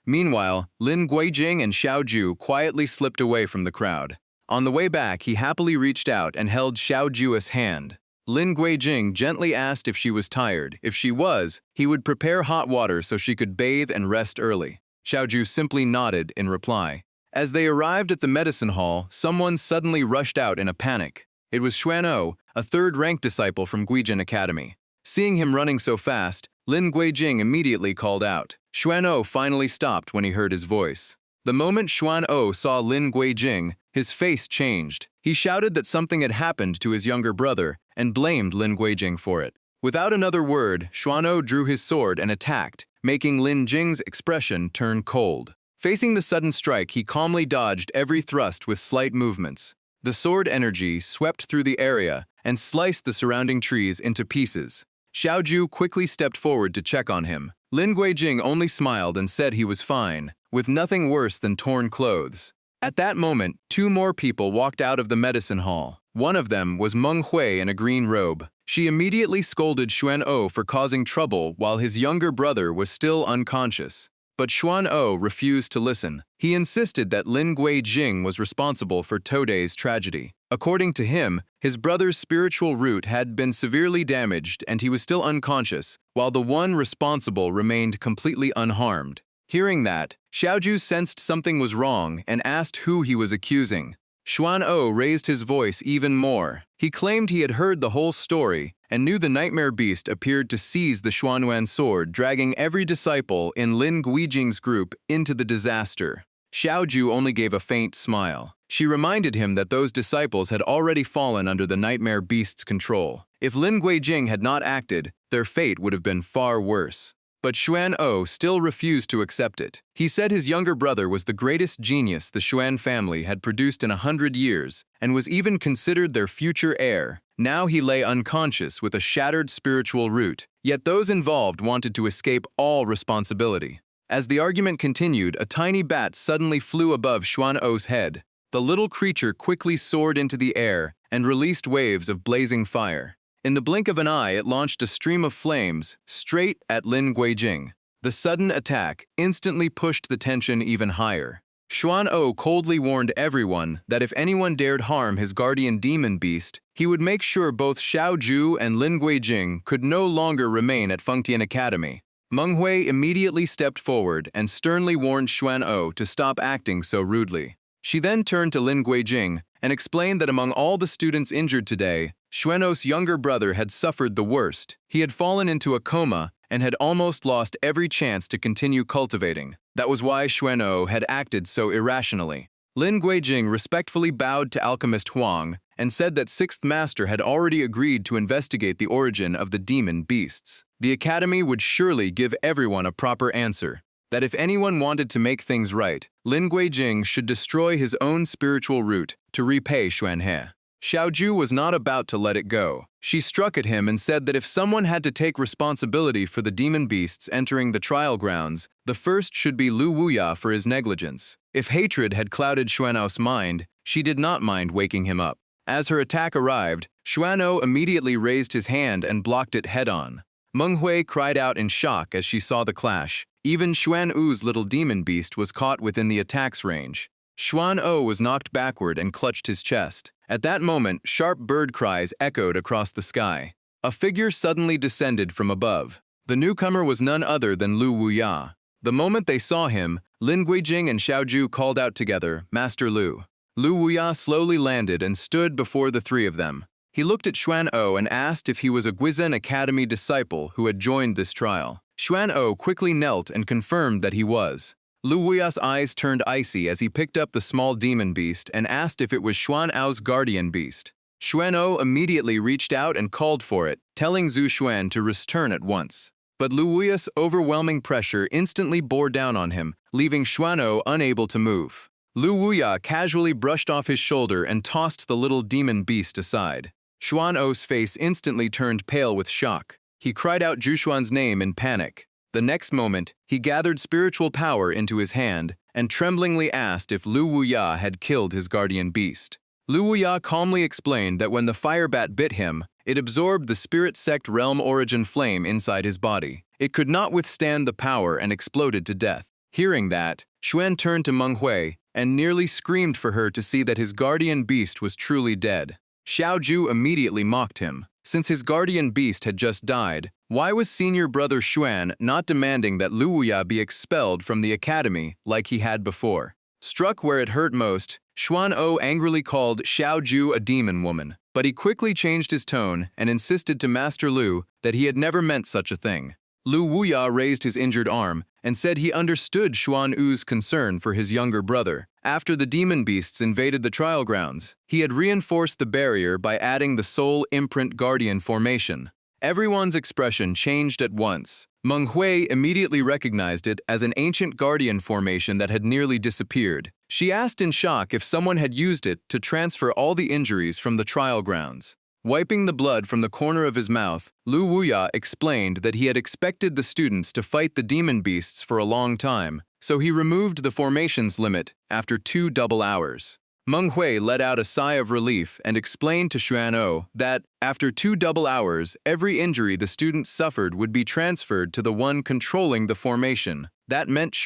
Meanwhile, Lin Guijing and Xiao Ju quietly slipped away from the crowd. On the way back, he happily reached out and held Xiao Ju's hand. Lin Guijing gently asked if she was tired. If she was, he would prepare hot water so she could bathe and rest early. Xiao Ju simply nodded in reply. As they arrived at the medicine hall, someone suddenly rushed out in a panic. It was Xuan-O, a third-rank disciple from Guizhen Academy. Seeing him running so fast, Lin Guijing immediately called out. Xuan-O finally stopped when he heard his voice. The moment Xuan-O saw Lin Guijing, his face changed. He shouted that something had happened to his younger brother and blamed Lin Guijing for it. Without another word, Xuan-O drew his sword and attacked, making Lin Jing's expression turn cold. Facing the sudden strike, he calmly dodged every thrust with slight movements. The sword energy swept through the area and sliced the surrounding trees into pieces. Xiao Ju quickly stepped forward to check on him. Lin Guijing only smiled and said he was fine, with nothing worse than torn clothes. At that moment, two more people walked out of the medicine hall. One of them was Meng Hui in a green robe. She immediately scolded Xuan-O for causing trouble while his younger brother was still unconscious. But Xuan-O refused to listen. He insisted that Lin Guijing was responsible for Today's tragedy. According to him, his brother's spiritual root had been severely damaged and he was still unconscious, while the one responsible remained completely unharmed. Hearing that, Xiaoju sensed something was wrong and asked who he was accusing. Xuan-O raised his voice even more. He claimed he had heard the whole story and knew the nightmare beast appeared to seize the Xuanyuan sword, dragging every disciple in Lin Guijing's group into the disaster. Xiaoju only gave a faint smile. She reminded him that those disciples had already fallen under the nightmare beast's control. If Lin Guijing had not acted, their fate would have been far worse. But Xuan-O still refused to accept it. He said his younger brother was the greatest genius the Xuan family had produced in 100 years and was even considered their future heir. Now he lay unconscious with a shattered spiritual root, yet those involved wanted to escape all responsibility. As the argument continued, a tiny bat suddenly flew above Xuan-O's head. The little creature quickly soared into the air and released waves of blazing fire. In the blink of an eye, it launched a stream of flames straight at Lin Guijing. The sudden attack instantly pushed the tension even higher. Xuan-O coldly warned everyone that if anyone dared harm his guardian demon beast, he would make sure both Xiao Ju and Lin Guijing could no longer remain at Fengtian Academy. Meng Hui immediately stepped forward and sternly warned Xuan-O to stop acting so rudely. She then turned to Lin Guijing and explained that among all the students injured today, Xuan'o's younger brother had suffered the worst. He had fallen into a coma and had almost lost every chance to continue cultivating. That was why Xuan'o had acted so irrationally. Lin Guijing respectfully bowed to alchemist Huang and said that Sixth Master had already agreed to investigate the origin of the demon beasts. The academy would surely give everyone a proper answer. That if anyone wanted to make things right, Lin Guijing should destroy his own spiritual root to repay Xuanhe. Xiaoju was not about to let it go. She struck at him and said that if someone had to take responsibility for the demon beasts entering the trial grounds, the first should be Lu Wuya for his negligence. If hatred had clouded Xuan'o's mind, she did not mind waking him up. As her attack arrived, Xuan'o immediately raised his hand and blocked it head-on. Meng Hui cried out in shock as she saw the clash. Even Xuan'u's little demon beast was caught within the attack's range. Xuan'o was knocked backward and clutched his chest. At that moment, sharp bird cries echoed across the sky. A figure suddenly descended from above. The newcomer was none other than Lu Wuya. The moment they saw him, Lin Guijing and Xiaoju called out together, "Master Lu." Lu Wuya slowly landed and stood before the three of them. He looked at Xuan'o and asked if he was a Guizhen Academy disciple who had joined this trial. Xuan'o quickly knelt and confirmed that he was. Lu Wuya's eyes turned icy as he picked up the small demon beast and asked if it was Xuan'ao's guardian beast. Xuan'o immediately reached out and called for it, telling Zhu Xuan to return at once. But Lu Wuya's overwhelming pressure instantly bore down on him, leaving Xuan'o unable to move. Lu Wuya casually brushed off his shoulder and tossed the little demon beast aside. Xuan'o's face instantly turned pale with shock. He cried out Zhu Xuan's name in panic. The next moment, he gathered spiritual power into his hand and tremblingly asked if Lu Wuya had killed his guardian beast. Lu Wuya calmly explained that when the fire bat bit him, it absorbed the spirit sect realm origin flame inside his body. It could not withstand the power and exploded to death. Hearing that, Xuan turned to Meng Hui and nearly screamed for her to see that his guardian beast was truly dead. Xiaoju immediately mocked him. Since his guardian beast had just died, why was senior brother Xuan not demanding that Lu Wuya be expelled from the academy like he had before? Struck where it hurt most, Xuan'o angrily called Xiaoju a demon woman, but he quickly changed his tone and insisted to Master Lu that he had never meant such a thing. Lu Wuya raised his injured arm and said he understood Xuan'u's concern for his younger brother. After the demon beasts invaded the trial grounds, he had reinforced the barrier by adding the soul imprint guardian formation. Everyone's expression changed at once. Meng Hui immediately recognized it as an ancient guardian formation that had nearly disappeared. She asked in shock if someone had used it to transfer all the injuries from the trial grounds. Wiping the blood from the corner of his mouth, Lu Wuya explained that he had expected the students to fight the demon beasts for a long time, so he removed the formation's limit after 2 double hours. Meng Hui let out a sigh of relief and explained to Xuan'o that, after 2 double hours, every injury the student suffered would be transferred to the one controlling the formation. That meant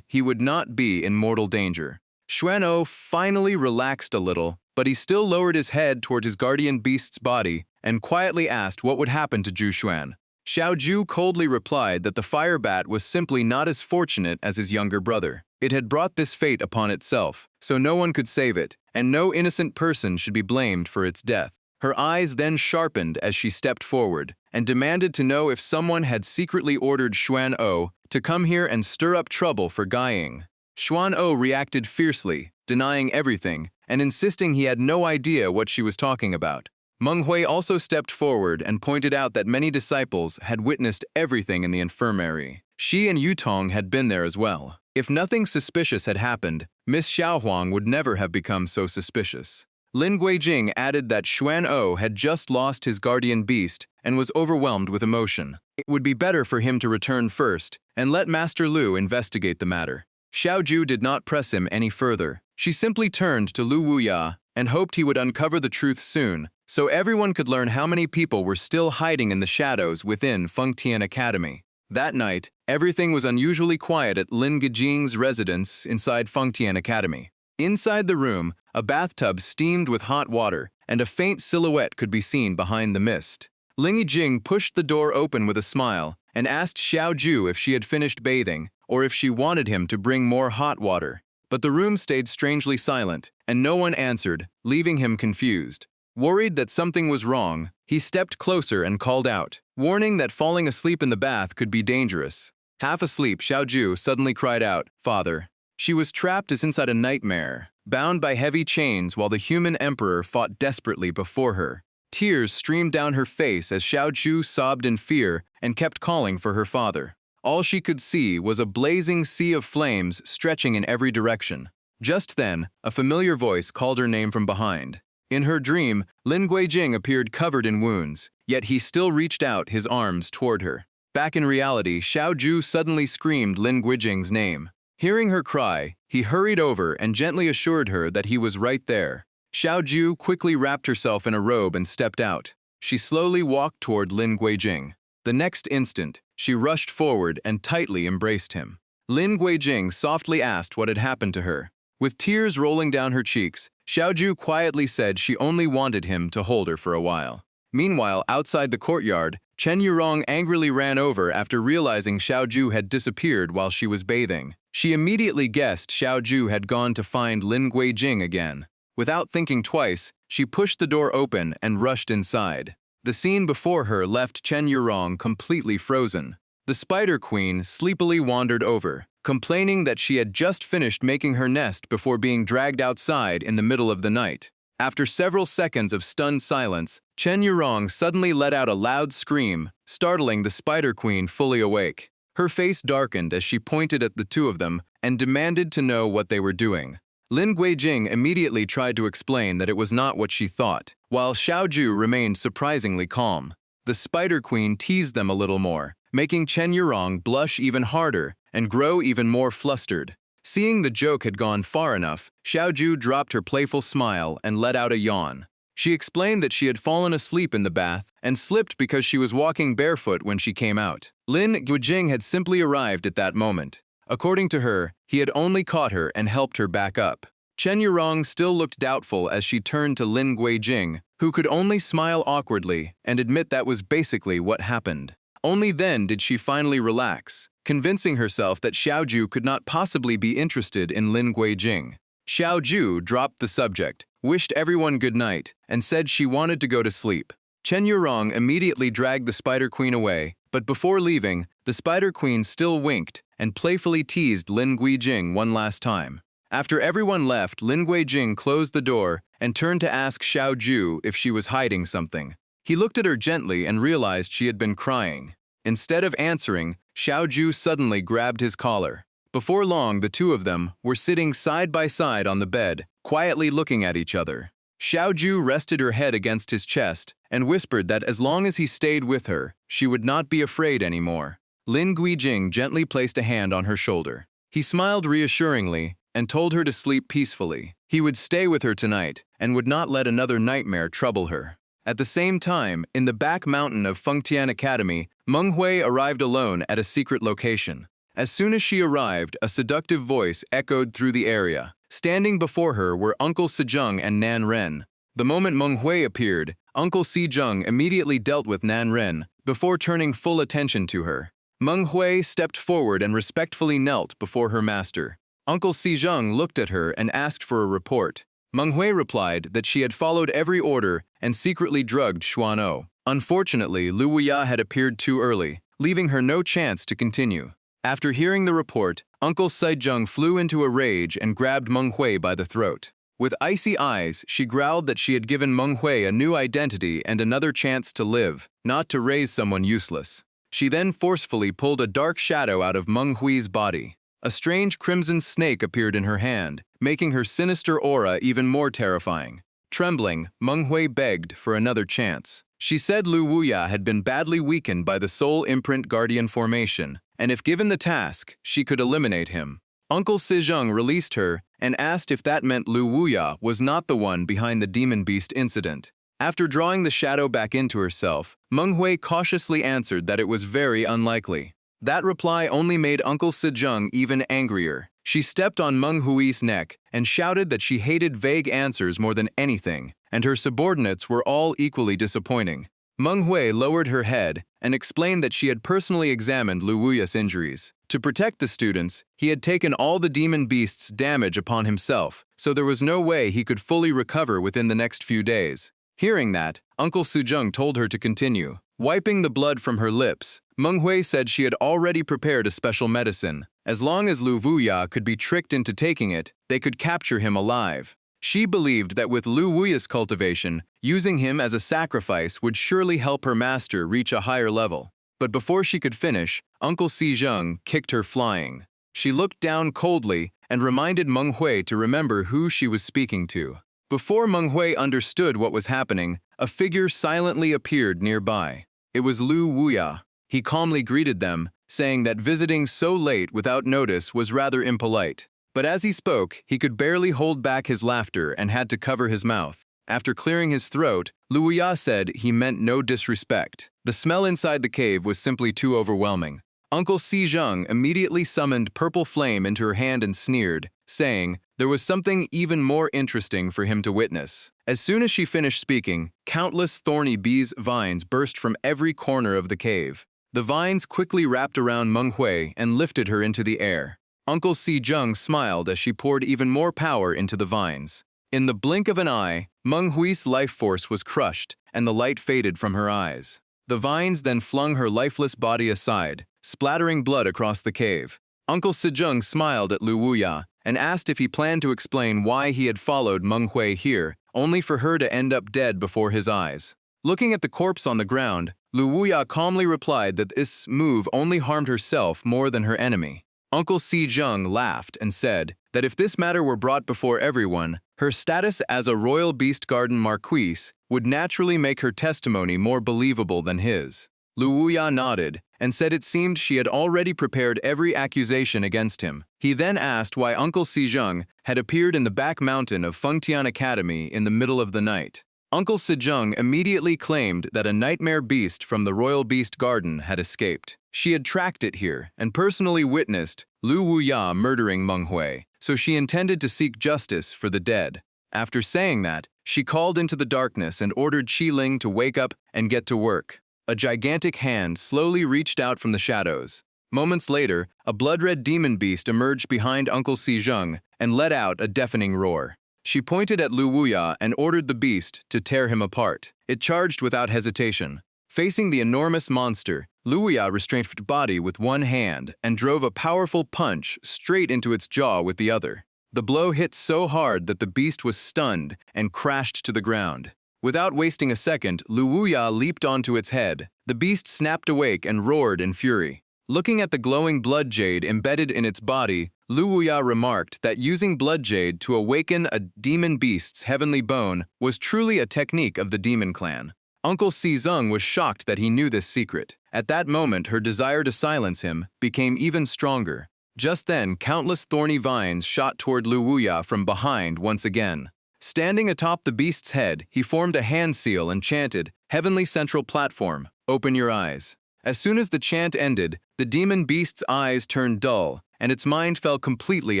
he would not be in mortal danger. Xuan'o finally relaxed a little, but he still lowered his head toward his guardian beast's body and quietly asked what would happen to Zhu Xuan. Xiaoju coldly replied that the fire bat was simply not as fortunate as his younger brother. It had brought this fate upon itself, so no one could save it, and no innocent person should be blamed for its death. Her eyes then sharpened as she stepped forward and demanded to know if someone had secretly ordered Xuan'o to come here and stir up trouble for Guiying. Xuan'o reacted fiercely, denying everything and insisting he had no idea what she was talking about. Meng Hui also stepped forward and pointed out that many disciples had witnessed everything in the infirmary. She and Yutong had been there as well. If nothing suspicious had happened, Miss Xiaohuang would never have become so suspicious. Lin Guijing added that Xuan'o had just lost his guardian beast and was overwhelmed with emotion. It would be better for him to return first and let Master Lu investigate the matter. Xiaoju did not press him any further. She simply turned to Lu Wuya and hoped he would uncover the truth soon, so everyone could learn how many people were still hiding in the shadows within Fengtian Academy. That night, everything was unusually quiet at Lin Guijing's residence inside Fengtian Academy. Inside the room, a bathtub steamed with hot water, and a faint silhouette could be seen behind the mist. Lin Guijing pushed the door open with a smile and asked Xiaoju if she had finished bathing or if she wanted him to bring more hot water. But the room stayed strangely silent, and no one answered, leaving him confused. Worried that something was wrong, he stepped closer and called out, warning that falling asleep in the bath could be dangerous. Half asleep, Xiaoju suddenly cried out, "Father." She was trapped as inside a nightmare, bound by heavy chains while the human emperor fought desperately before her. Tears streamed down her face as Xiaoju sobbed in fear and kept calling for her father. All she could see was a blazing sea of flames stretching in every direction. Just then, a familiar voice called her name from behind. In her dream, Lin Guijing appeared covered in wounds, yet he still reached out his arms toward her. Back in reality, Xiaoju suddenly screamed Lin Guijing's name. Hearing her cry, he hurried over and gently assured her that he was right there. Xiaoju quickly wrapped herself in a robe and stepped out. She slowly walked toward Lin Guijing. The next instant, she rushed forward and tightly embraced him. Lin Guijing softly asked what had happened to her. With tears rolling down her cheeks, Xiaoju quietly said she only wanted him to hold her for a while. Meanwhile, outside the courtyard, Chen Yurong angrily ran over after realizing Xiaoju had disappeared while she was bathing. She immediately guessed Xiaoju had gone to find Lin Guijing again. Without thinking twice, she pushed the door open and rushed inside. The scene before her left Chen Yurong completely frozen. The Spider Queen sleepily wandered over, complaining that she had just finished making her nest before being dragged outside in the middle of the night. After several seconds of stunned silence, Chen Yurong suddenly let out a loud scream, startling the Spider Queen fully awake. Her face darkened as she pointed at the two of them and demanded to know what they were doing. Lin Guijing immediately tried to explain that it was not what she thought, while Xiaoju remained surprisingly calm. The Spider Queen teased them a little more, making Chen Yurong blush even harder and grow even more flustered. Seeing the joke had gone far enough, Xiaoju dropped her playful smile and let out a yawn. She explained that she had fallen asleep in the bath and slipped because she was walking barefoot when she came out. Lin Guijing had simply arrived at that moment. According to her, he had only caught her and helped her back up. Chen Yurong still looked doubtful as she turned to Lin Guijing, who could only smile awkwardly and admit that was basically what happened. Only then did she finally relax, convincing herself that Xiaoju could not possibly be interested in Lin Guijing. Xiaoju dropped the subject, wished everyone good night, and said she wanted to go to sleep. Chen Yurong immediately dragged the Spider Queen away, but before leaving, the Spider Queen still winked and playfully teased Lin Guijing one last time. After everyone left, Lin Guijing closed the door and turned to ask Xiaoju if she was hiding something. He looked at her gently and realized she had been crying. Instead of answering, Xiaoju suddenly grabbed his collar. Before long, the two of them were sitting side by side on the bed, quietly looking at each other. Xiaoju rested her head against his chest and whispered that as long as he stayed with her, she would not be afraid anymore. Lin Guijing gently placed a hand on her shoulder. He smiled reassuringly and told her to sleep peacefully. He would stay with her tonight and would not let another nightmare trouble her. At the same time, in the back mountain of Fengtian Academy, Manhwa arrived alone at a secret location. As soon as she arrived, a seductive voice echoed through the area. Standing before her were Uncle Sejong and Nan Ren. The moment Manhwa appeared, Uncle Sejong immediately dealt with Nan Ren before turning full attention to her. Manhwa stepped forward and respectfully knelt before her master. Uncle Sejong looked at her and asked for a report. Manhwa replied that she had followed every order and secretly drugged Xuan'o. Unfortunately, Lu Wuya had appeared too early, leaving her no chance to continue. After hearing the report, Uncle Sejong flew into a rage and grabbed Manhwa by the throat. With icy eyes, she growled that she had given Manhwa a new identity and another chance to live, not to raise someone useless. She then forcefully pulled a dark shadow out of Manhwa's body. A strange crimson snake appeared in her hand, making her sinister aura even more terrifying. Trembling, Manhwa begged for another chance. She said Lu Wuya had been badly weakened by the soul imprint guardian formation, and if given the task, she could eliminate him. Uncle Sejong released her and asked if that meant Lu Wuya was not the one behind the demon beast incident. After drawing the shadow back into herself, Manhwa cautiously answered that it was very unlikely. That reply only made Uncle Sejong even angrier. She stepped on Manhwa's neck and shouted that she hated vague answers more than anything, and her subordinates were all equally disappointing. Manhwa lowered her head and explained that she had personally examined Lu Wuya's injuries. To protect the students, he had taken all the demon beast's damage upon himself, so there was no way he could fully recover within the next few days. Hearing that, Uncle Sujung told her to continue. Wiping the blood from her lips, Menghui said she had already prepared a special medicine. As long as Lu Wuya could be tricked into taking it, they could capture him alive. She believed that with Lu Wuya's cultivation, using him as a sacrifice would surely help her master reach a higher level. But before she could finish, Uncle Sijung kicked her flying. She looked down coldly and reminded Menghui to remember who she was speaking to. Before Menghui understood what was happening, a figure silently appeared nearby. It was Lu Wuya. He calmly greeted them, saying that visiting so late without notice was rather impolite. But as he spoke, he could barely hold back his laughter and had to cover his mouth. After clearing his throat, Lu Wuya said he meant no disrespect. The smell inside the cave was simply too overwhelming. Uncle Sijung immediately summoned purple flame into her hand and sneered, saying there was something even more interesting for him to witness. As soon as she finished speaking, countless thorny bees vines burst from every corner of the cave. The vines quickly wrapped around Menghui and lifted her into the air. Uncle Sijung smiled as she poured even more power into the vines. In the blink of an eye, Menghui's life force was crushed and the light faded from her eyes. The vines then flung her lifeless body aside, splattering blood across the cave. Uncle Sijung smiled at Lu Wuya and asked if he planned to explain why he had followed Menghui here, only for her to end up dead before his eyes. Looking at the corpse on the ground, Lu Wuya calmly replied that this move only harmed herself more than her enemy. Uncle Sijung laughed and said that if this matter were brought before everyone, her status as a royal beast garden marquise would naturally make her testimony more believable than his. Lu Wuya nodded and said it seemed she had already prepared every accusation against him. He then asked why Uncle Sijung had appeared in the back mountain of Fengtian Academy in the middle of the night. Uncle Sijung immediately claimed that a nightmare beast from the royal beast garden had escaped. She had tracked it here and personally witnessed Lu Wuya murdering Menghui, so she intended to seek justice for the dead. After saying that, she called into the darkness and ordered Qi Ling to wake up and get to work. A gigantic hand slowly reached out from the shadows. Moments later, a blood-red demon beast emerged behind Uncle Sijung and let out a deafening roar. She pointed at Lu Wuya and ordered the beast to tear him apart. It charged without hesitation. Facing the enormous monster, Lu Wuya restrained its body with one hand and drove a powerful punch straight into its jaw with the other. The blow hit so hard that the beast was stunned and crashed to the ground. Without wasting a second, Lu Wuya leaped onto its head. The beast snapped awake and roared in fury. Looking at the glowing blood jade embedded in its body, Lu Wuya remarked that using blood jade to awaken a demon beast's heavenly bone was truly a technique of the demon clan. Uncle Sijung was shocked that he knew this secret. At that moment, her desire to silence him became even stronger. Just then, countless thorny vines shot toward Lu Wuya from behind once again. Standing atop the beast's head, he formed a hand seal and chanted, "Heavenly Central Platform, open your eyes." As soon as the chant ended, the demon beast's eyes turned dull, and its mind fell completely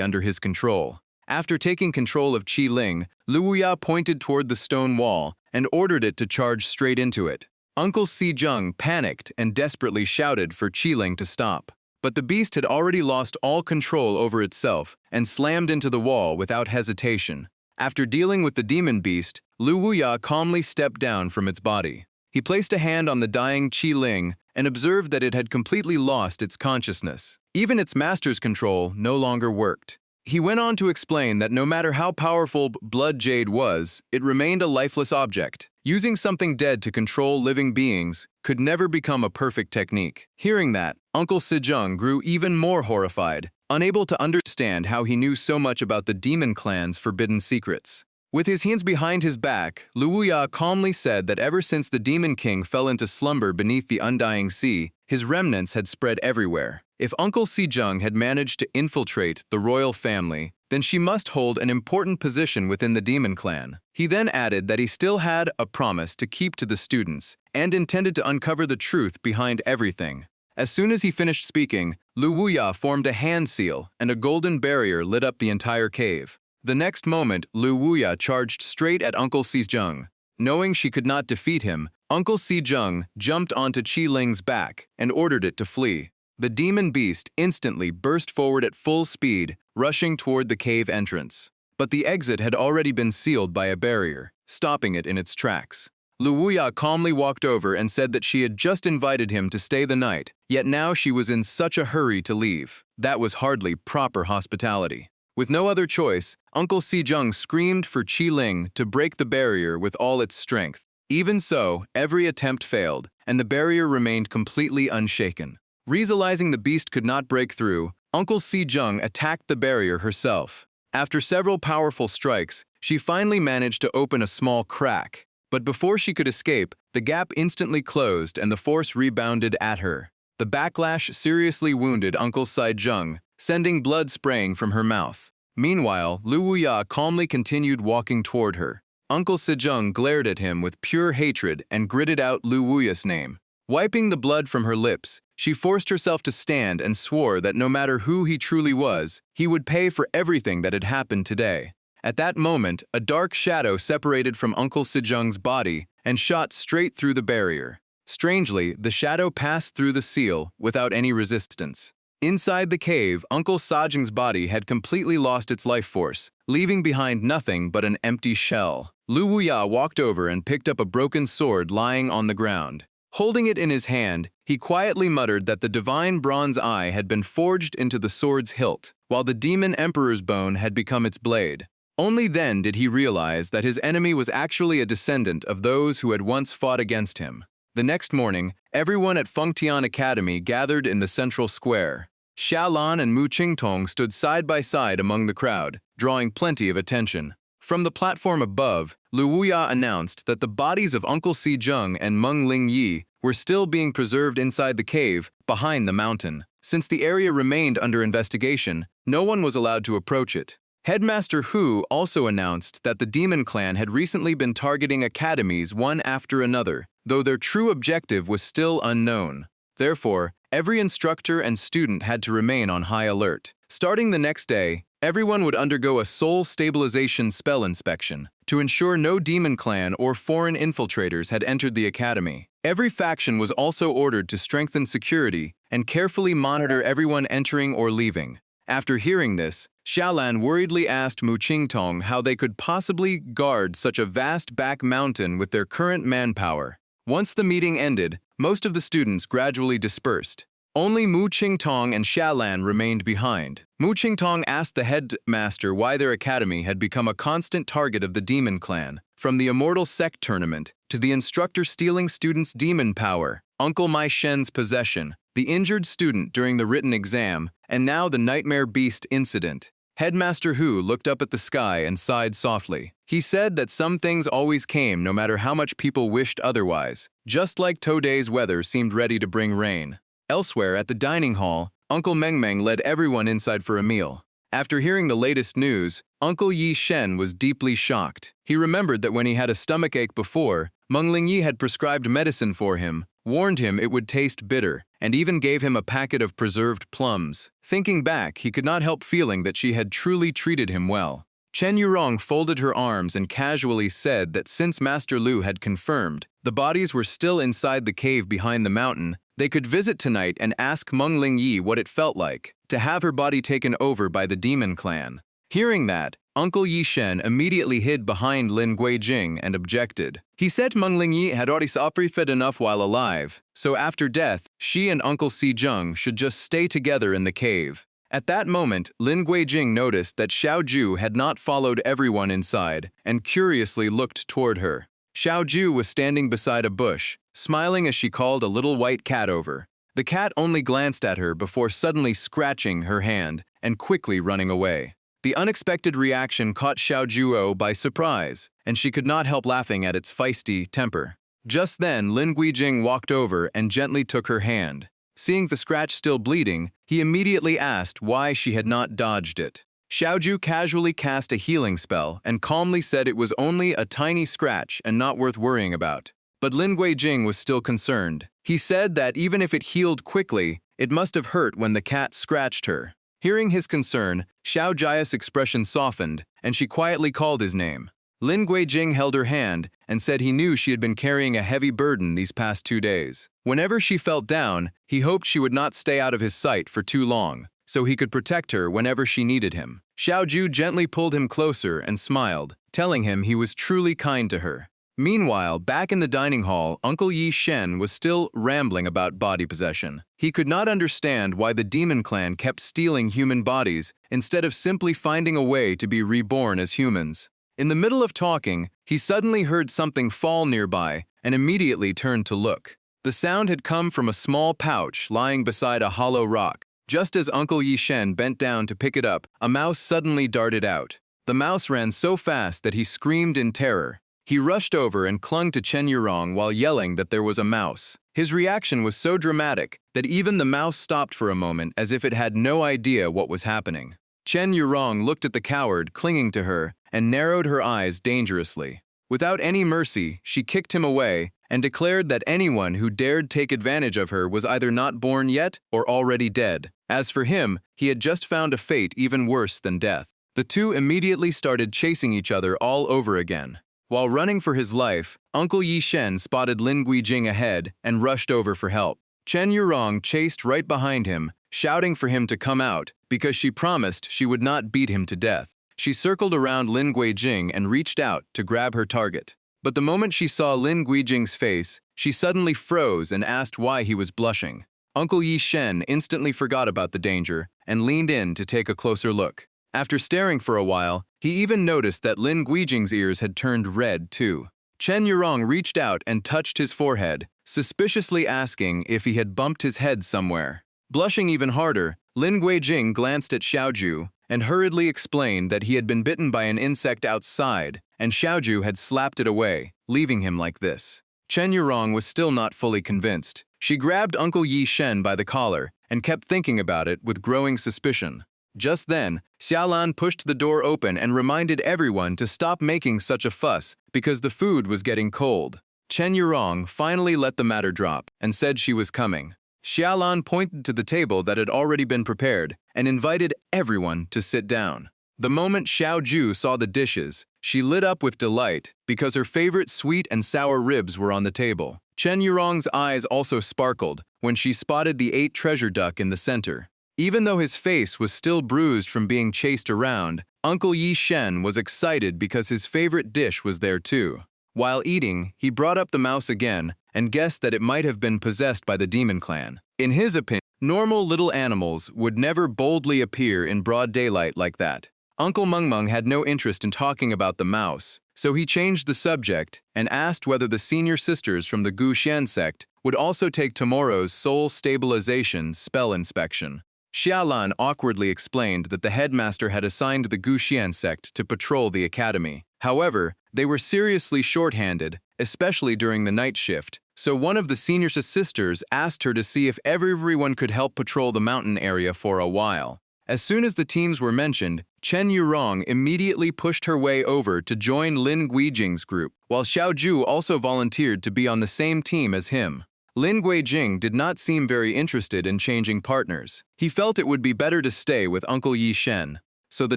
under his control. After taking control of Qi Ling, Lu Wuya pointed toward the stone wall and ordered it to charge straight into it. Uncle Sijung panicked and desperately shouted for Qi Ling to stop. But the beast had already lost all control over itself and slammed into the wall without hesitation. After dealing with the demon beast, Lu Wuya calmly stepped down from its body. He placed a hand on the dying Qi Ling and observed that it had completely lost its consciousness. Even its master's control no longer worked. He went on to explain that no matter how powerful blood jade was, it remained a lifeless object. Using something dead to control living beings could never become a perfect technique. Hearing that, Uncle Sijung grew even more horrified, unable to understand how he knew so much about the demon clan's forbidden secrets. With his hands behind his back, Lu Wuya calmly said that ever since the Demon King fell into slumber beneath the undying sea, his remnants had spread everywhere. If Uncle Sijung had managed to infiltrate the royal family, then she must hold an important position within the demon clan. He then added that he still had a promise to keep to the students and intended to uncover the truth behind everything. As soon as he finished speaking, Lu Wuya formed a hand seal and a golden barrier lit up the entire cave. The next moment, Lu Wuya charged straight at Uncle Sijung. Knowing she could not defeat him, Uncle Sijung jumped onto Qi Ling's back and ordered it to flee. The demon beast instantly burst forward at full speed, rushing toward the cave entrance. But the exit had already been sealed by a barrier. stopping it in its tracks. Lu Wuya calmly walked over and said that she had just invited him to stay the night, yet now she was in such a hurry to leave. That was hardly proper hospitality. With no other choice, Uncle Si-jung screamed for Qi-ling to break the barrier with all its strength. Even so, every attempt failed, and the barrier remained completely unshaken. Realizing the beast could not break through, Uncle Si-jung attacked the barrier herself. After several powerful strikes, she finally managed to open a small crack. But before she could escape, the gap instantly closed and the force rebounded at her. The backlash seriously wounded Uncle Si-jung, sending blood spraying from her mouth. Meanwhile, Lu Wuya calmly continued walking toward her. Uncle Si-jung glared at him with pure hatred and gritted out Lu Wuya's name. Wiping the blood from her lips, she forced herself to stand and swore that no matter who he truly was, he would pay for everything that had happened today. At that moment, a dark shadow separated from Uncle Si-jung's body and shot straight through the barrier. Strangely, the shadow passed through the seal without any resistance. Inside the cave, Uncle Si-jung's body had completely lost its life force, leaving behind nothing but an empty shell. Lu Wuya walked over and picked up a broken sword lying on the ground. Holding it in his hand, he quietly muttered that the divine bronze eye had been forged into the sword's hilt, while the demon emperor's bone had become its blade. Only then did he realize that his enemy was actually a descendant of those who had once fought against him. The next morning, everyone at Fengtian Academy gathered in the central square. Xiaolan and Mu Qingtong stood side by side among the crowd, drawing plenty of attention. From the platform above, Lu Wuya announced that the bodies of Uncle Si-jung and Meng Lingyi were still being preserved inside the cave behind the mountain. Since the area remained under investigation, no one was allowed to approach it. Headmaster Hu also announced that the demon clan had recently been targeting academies one after another, though their true objective was still unknown. Therefore, every instructor and student had to remain on high alert. Starting the next day, everyone would undergo a soul stabilization spell inspection to ensure no demon clan or foreign infiltrators had entered the academy. Every faction was also ordered to strengthen security and carefully monitor everyone entering or leaving. After hearing this, Xiaolan worriedly asked Mu Qingtong how they could possibly guard such a vast back mountain with their current manpower. Once the meeting ended, most of the students gradually dispersed. Only Mu Qingtong and Xiaolan remained behind. Mu Qingtong asked the headmaster why their academy had become a constant target of the demon clan, from the Immortal Sect tournament to the instructor stealing students' demon power, Uncle Mai Shen's possession, the injured student during the written exam, and now the Nightmare Beast incident. Headmaster Hu looked up at the sky and sighed softly. He said that some things always came no matter how much people wished otherwise, just like today's weather seemed ready to bring rain. Elsewhere at the dining hall, Uncle Meng led everyone inside for a meal. After hearing the latest news, Uncle Yi Shen was deeply shocked. He remembered that when he had a stomachache before, Meng Lingyi had prescribed medicine for him, warned him it would taste bitter, and even gave him a packet of preserved plums. Thinking back, he could not help feeling that she had truly treated him well. Chen Yurong folded her arms and casually said that since Master Lu had confirmed the bodies were still inside the cave behind the mountain, they could visit tonight and ask Meng Lingyi what it felt like to have her body taken over by the demon clan. Hearing that, Uncle Yi Shen immediately hid behind Lin Guijing and objected. He said Meng Lingyi had already suffered enough while alive, so after death, she and Uncle Si-jung should just stay together in the cave. At that moment, Lin Guijing noticed that Xiao Ju had not followed everyone inside and curiously looked toward her. Xiao Ju was standing beside a bush, smiling as she called a little white cat over. The cat only glanced at her before suddenly scratching her hand and quickly running away. The unexpected reaction caught Xiao Juo by surprise, and she could not help laughing at its feisty temper. Just then, Lin Guijing walked over and gently took her hand. Seeing the scratch still bleeding, he immediately asked why she had not dodged it. Xiaoju casually cast a healing spell and calmly said it was only a tiny scratch and not worth worrying about. But Lin Guijing was still concerned. He said that even if it healed quickly, it must have hurt when the cat scratched her. Hearing his concern, Xiao Jia's expression softened, and she quietly called his name. Lin Guijing held her hand and said he knew she had been carrying a heavy burden these past 2 days. Whenever she felt down, he hoped she would not stay out of his sight for too long, so he could protect her whenever she needed him. Xiao Ju gently pulled him closer and smiled, telling him he was truly kind to her. Meanwhile, back in the dining hall, Uncle Yi Shen was still rambling about body possession. He could not understand why the demon clan kept stealing human bodies instead of simply finding a way to be reborn as humans. In the middle of talking, he suddenly heard something fall nearby and immediately turned to look. The sound had come from a small pouch lying beside a hollow rock. Just as Uncle Yi Shen bent down to pick it up, a mouse suddenly darted out. The mouse ran so fast that he screamed in terror. He rushed over and clung to Chen Yurong while yelling that there was a mouse. His reaction was so dramatic that even the mouse stopped for a moment as if it had no idea what was happening. Chen Yurong looked at the coward clinging to her and narrowed her eyes dangerously. Without any mercy, she kicked him away and declared that anyone who dared take advantage of her was either not born yet or already dead. As for him, he had just found a fate even worse than death. The two immediately started chasing each other all over again. While running for his life, Uncle Yi Shen spotted Lin Guijing ahead and rushed over for help. Chen Yurong chased right behind him, shouting for him to come out because she promised she would not beat him to death. She circled around Lin Guijing and reached out to grab her target. But the moment she saw Lin Guijing's face, she suddenly froze and asked why he was blushing. Uncle Yi Shen instantly forgot about the danger and leaned in to take a closer look. After staring for a while, he even noticed that Lin Guijing's ears had turned red too. Chen Yurong reached out and touched his forehead, suspiciously asking if he had bumped his head somewhere. Blushing even harder, Lin Guijing glanced at Xiaoju and hurriedly explained that he had been bitten by an insect outside, and Xiaoju had slapped it away, leaving him like this. Chen Yurong was still not fully convinced. She grabbed Uncle Yi Shen by the collar and kept thinking about it with growing suspicion. Just then, Xiaolan pushed the door open and reminded everyone to stop making such a fuss because the food was getting cold. Chen Yurong finally let the matter drop and said she was coming. Xiaolan pointed to the table that had already been prepared and invited everyone to sit down. The moment Xiaoju saw the dishes, she lit up with delight because her favorite sweet and sour ribs were on the table. Chen Yurong's eyes also sparkled when she spotted the 8 treasure duck in the center. Even though his face was still bruised from being chased around, Uncle Yi Shen was excited because his favorite dish was there too. While eating, he brought up the mouse again and guessed that it might have been possessed by the demon clan. In his opinion, normal little animals would never boldly appear in broad daylight like that. Uncle Meng had no interest in talking about the mouse, so he changed the subject and asked whether the senior sisters from the Gu Xian sect would also take tomorrow's soul stabilization spell inspection. Xiaolan awkwardly explained that the headmaster had assigned the Gu Xian sect to patrol the academy. However, they were seriously short-handed, especially during the night shift, so one of the senior sisters asked her to see if everyone could help patrol the mountain area for a while. As soon as the teams were mentioned, Chen Yurong immediately pushed her way over to join Lin Guijing's group, while Xiaoju also volunteered to be on the same team as him. Lin Guijing did not seem very interested in changing partners. He felt it would be better to stay with Uncle Yi Shen, so the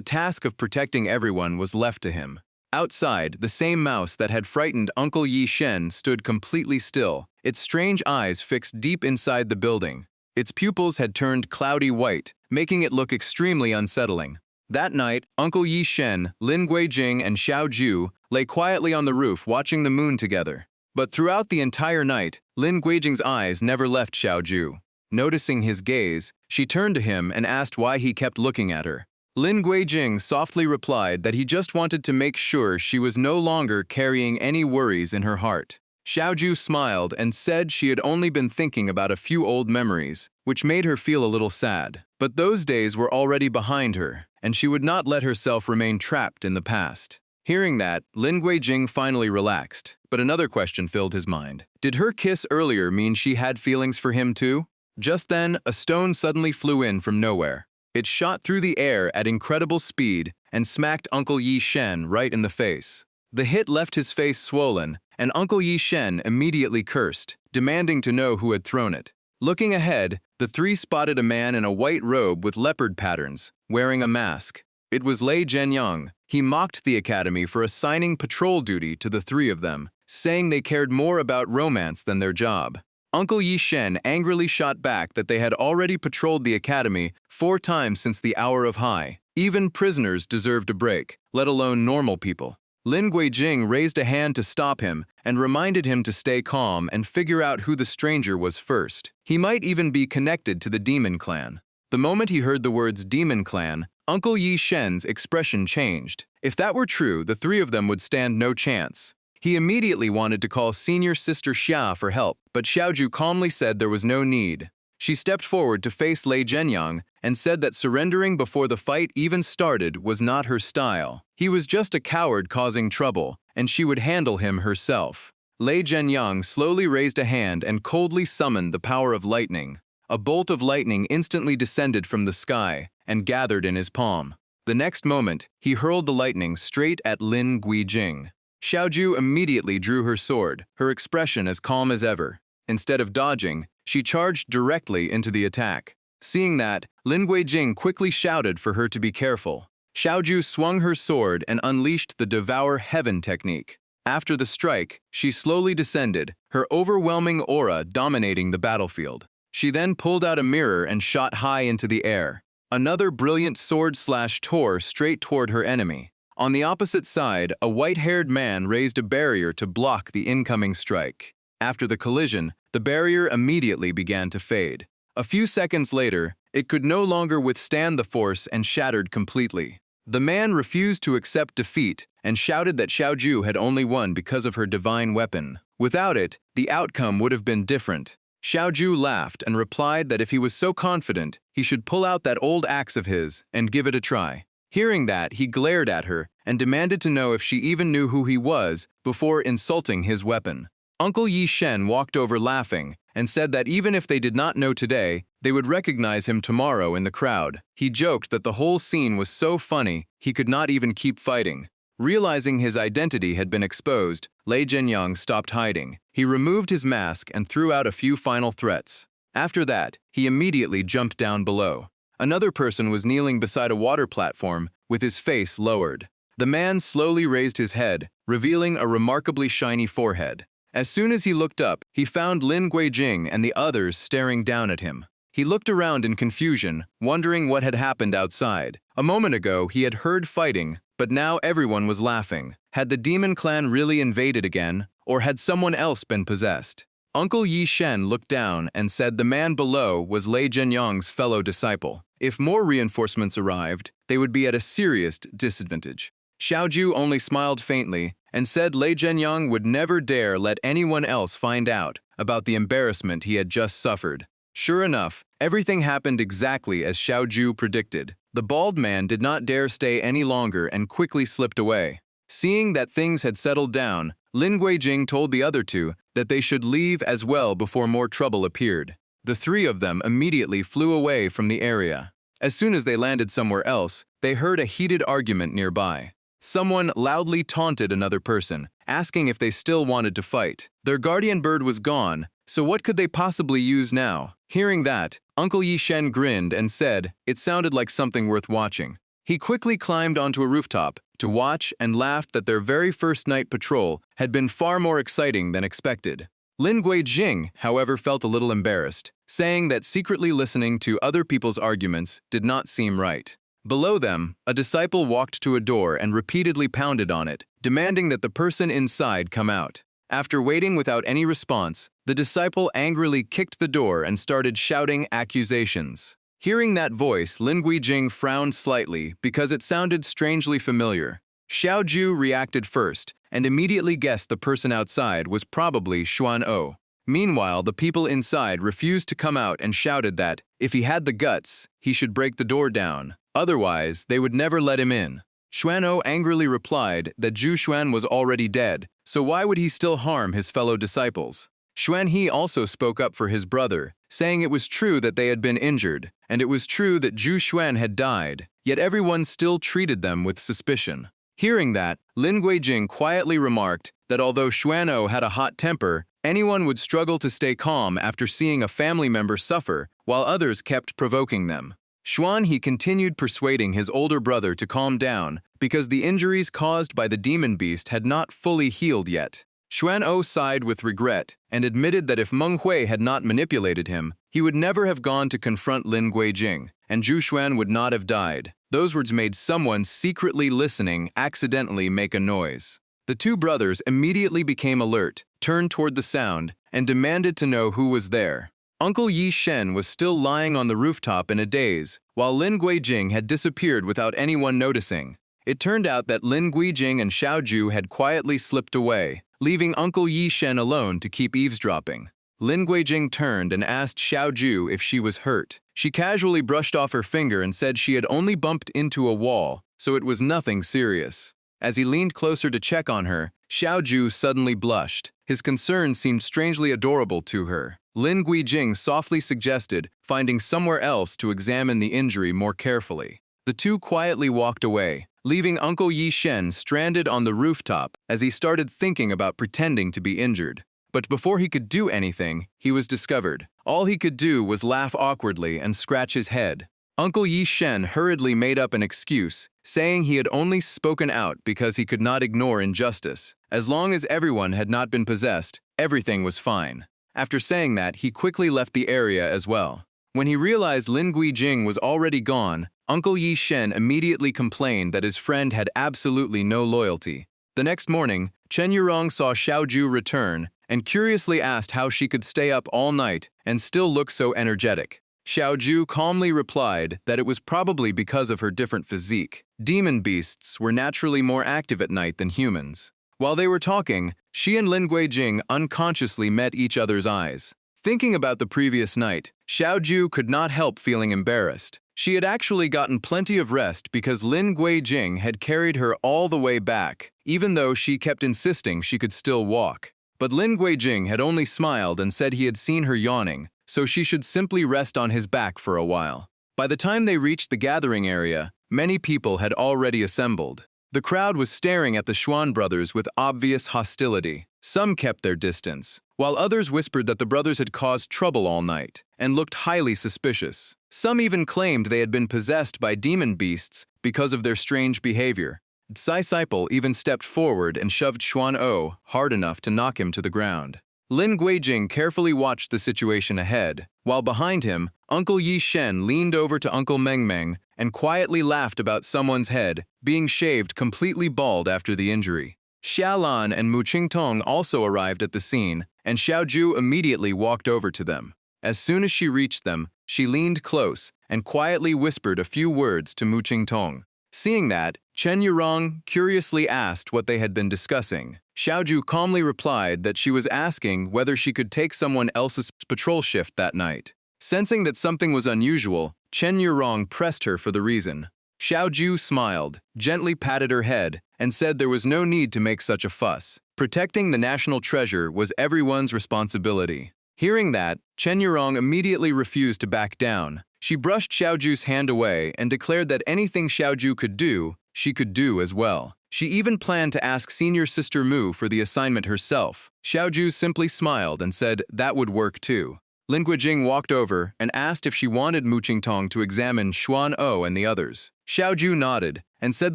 task of protecting everyone was left to him. Outside, the same mouse that had frightened Uncle Yi Shen stood completely still, its strange eyes fixed deep inside the building. Its pupils had turned cloudy white, making it look extremely unsettling. That night, Uncle Yi Shen, Lin Guijing, and Xiaoju lay quietly on the roof watching the moon together. But throughout the entire night, Lin Guijing's eyes never left Xiaoju. Noticing his gaze, she turned to him and asked why he kept looking at her. Lin Guijing softly replied that he just wanted to make sure she was no longer carrying any worries in her heart. Xiaoju smiled and said she had only been thinking about a few old memories, which made her feel a little sad. But those days were already behind her, and she would not let herself remain trapped in the past. Hearing that, Lin Guijing finally relaxed, but another question filled his mind. Did her kiss earlier mean she had feelings for him too? Just then, a stone suddenly flew in from nowhere. It shot through the air at incredible speed and smacked Uncle Yi Shen right in the face. The hit left his face swollen, and Uncle Yi Shen immediately cursed, demanding to know who had thrown it. Looking ahead, the three spotted a man in a white robe with leopard patterns, wearing a mask. It was Lei Zhenyang. He mocked the academy for assigning patrol duty to the three of them, saying they cared more about romance than their job. Uncle Yi Shen angrily shot back that they had already patrolled the academy 4 times since the hour of high. Even prisoners deserved a break, let alone normal people. Lin Guijing raised a hand to stop him and reminded him to stay calm and figure out who the stranger was first. He might even be connected to the demon clan. The moment he heard the words demon clan, Uncle Yi Shen's expression changed. If that were true, the three of them would stand no chance. He immediately wanted to call senior sister Xia for help, but Xiaoju calmly said there was no need. She stepped forward to face Lei Zhenyang and said that surrendering before the fight even started was not her style. He was just a coward causing trouble, and she would handle him herself. Lei Zhenyang slowly raised a hand and coldly summoned the power of lightning. A bolt of lightning instantly descended from the sky and gathered in his palm. The next moment, he hurled the lightning straight at Lin Guijing. Xiaoju immediately drew her sword, her expression as calm as ever. Instead of dodging, she charged directly into the attack. Seeing that, Lin Guijing quickly shouted for her to be careful. Xiaoju swung her sword and unleashed the Devour Heaven technique. After the strike, she slowly descended, her overwhelming aura dominating the battlefield. She then pulled out a mirror and shot high into the air. Another brilliant sword slash tore straight toward her enemy. On the opposite side, a white-haired man raised a barrier to block the incoming strike. After the collision, the barrier immediately began to fade. A few seconds later, it could no longer withstand the force and shattered completely. The man refused to accept defeat and shouted that Xiaoju had only won because of her divine weapon. Without it, the outcome would have been different. Xiaoju laughed and replied that if he was so confident, he should pull out that old axe of his and give it a try. Hearing that, he glared at her and demanded to know if she even knew who he was before insulting his weapon. Uncle Yi Shen walked over laughing and said that even if they did not know today, they would recognize him tomorrow in the crowd. He joked that the whole scene was so funny he could not even keep fighting. Realizing his identity had been exposed, Lei Zhenyang stopped hiding. He removed his mask and threw out a few final threats. After that, he immediately jumped down below. Another person was kneeling beside a water platform with his face lowered. The man slowly raised his head, revealing a remarkably shiny forehead. As soon as he looked up, he found Lin Guijing and the others staring down at him. He looked around in confusion, wondering what had happened outside. A moment ago, he had heard fighting, but now everyone was laughing. Had the demon clan really invaded again, or had someone else been possessed? Uncle Yi Shen looked down and said the man below was Lei Zhenyang's fellow disciple. If more reinforcements arrived, they would be at a serious disadvantage. Xiaoju only smiled faintly and said Lei Zhenyang would never dare let anyone else find out about the embarrassment he had just suffered. Sure enough, everything happened exactly as Xiaoju predicted. The bald man did not dare stay any longer and quickly slipped away. Seeing that things had settled down, Lin Guijing told the other two that they should leave as well before more trouble appeared. The three of them immediately flew away from the area. As soon as they landed somewhere else, they heard a heated argument nearby. Someone loudly taunted another person, asking if they still wanted to fight. Their guardian bird was gone, so what could they possibly use now? Hearing that, Uncle Yi Shen grinned and said it sounded like something worth watching. He quickly climbed onto a rooftop to watch and laughed that their very first night patrol had been far more exciting than expected. Lin Guijing, however, felt a little embarrassed, saying that secretly listening to other people's arguments did not seem right. Below them, a disciple walked to a door and repeatedly pounded on it, demanding that the person inside come out. After waiting without any response, the disciple angrily kicked the door and started shouting accusations. Hearing that voice, Lin Guijing frowned slightly because it sounded strangely familiar. Xiaoju reacted first and immediately guessed the person outside was probably Xuan-O. Meanwhile, the people inside refused to come out and shouted that, if he had the guts, he should break the door down. Otherwise, they would never let him in. Xuan-O angrily replied that Zhu Xuan was already dead, so why would he still harm his fellow disciples? Xuan-He also spoke up for his brother, saying it was true that they had been injured, and it was true that Zhu Xuan had died, yet everyone still treated them with suspicion. Hearing that, Lin Guijing quietly remarked that although Xuan-O had a hot temper, anyone would struggle to stay calm after seeing a family member suffer, while others kept provoking them. Xuan-He continued persuading his older brother to calm down because the injuries caused by the demon beast had not fully healed yet. Xuan-O sighed with regret and admitted that if Meng Hui had not manipulated him, he would never have gone to confront Lin Guijing, and Zhu Xuan would not have died. Those words made someone secretly listening accidentally make a noise. The two brothers immediately became alert, turned toward the sound, and demanded to know who was there. Uncle Yi Shen was still lying on the rooftop in a daze, while Lin Guijing had disappeared without anyone noticing. It turned out that Lin Guijing and Xiao Ju had quietly slipped away, leaving Uncle Yi Shen alone to keep eavesdropping. Lin Guijing turned and asked Xiao Ju if she was hurt. She casually brushed off her finger and said she had only bumped into a wall, so it was nothing serious. As he leaned closer to check on her, Xiao Ju suddenly blushed. His concern seemed strangely adorable to her. Lin Guijing softly suggested finding somewhere else to examine the injury more carefully. The two quietly walked away, leaving Uncle Yi Shen stranded on the rooftop as he started thinking about pretending to be injured. But before he could do anything, he was discovered. All he could do was laugh awkwardly and scratch his head. Uncle Yi Shen hurriedly made up an excuse, saying he had only spoken out because he could not ignore injustice. As long as everyone had not been possessed, everything was fine. After saying that, he quickly left the area as well. When he realized Lin Guijing was already gone, Uncle Yi Shen immediately complained that his friend had absolutely no loyalty. The next morning, Chen Yurong saw Xiao Ju return and curiously asked how she could stay up all night and still look so energetic. Xiao Ju calmly replied that it was probably because of her different physique. Demon beasts were naturally more active at night than humans. While they were talking, she and Lin Guijing unconsciously met each other's eyes. Thinking about the previous night, Xiao Ju could not help feeling embarrassed. She had actually gotten plenty of rest because Lin Guijing had carried her all the way back, even though she kept insisting she could still walk. But Lin Guijing had only smiled and said he had seen her yawning, so she should simply rest on his back for a while. By the time they reached the gathering area, many people had already assembled. The crowd was staring at the Xuan brothers with obvious hostility. Some kept their distance, while others whispered that the brothers had caused trouble all night and looked highly suspicious. Some even claimed they had been possessed by demon beasts because of their strange behavior. Tsai Sipel even stepped forward and shoved Xuan O hard enough to knock him to the ground. Lin Guijing carefully watched the situation ahead, while behind him, Uncle Yi Shen leaned over to Uncle Meng Meng and quietly laughed about someone's head being shaved completely bald after the injury. Xiaolan and Mu Qingtong also arrived at the scene, and Xiao Ju immediately walked over to them. As soon as she reached them, she leaned close and quietly whispered a few words to Mu Qingtong. Seeing that, Chen Yurong curiously asked what they had been discussing. Xiao Ju calmly replied that she was asking whether she could take someone else's patrol shift that night. Sensing that something was unusual, Chen Yurong pressed her for the reason. Xiao Ju smiled, gently patted her head, and said there was no need to make such a fuss. Protecting the national treasure was everyone's responsibility. Hearing that, Chen Yurong immediately refused to back down. She brushed Xiao Ju's hand away and declared that anything Xiao Ju could do, she could do as well. She even planned to ask senior sister Mu for the assignment herself. Xiao Ju simply smiled and said that would work too. Lin Guijing walked over and asked if she wanted Mu Qingtong to examine Xuan O and the others. Xiao Ju nodded and said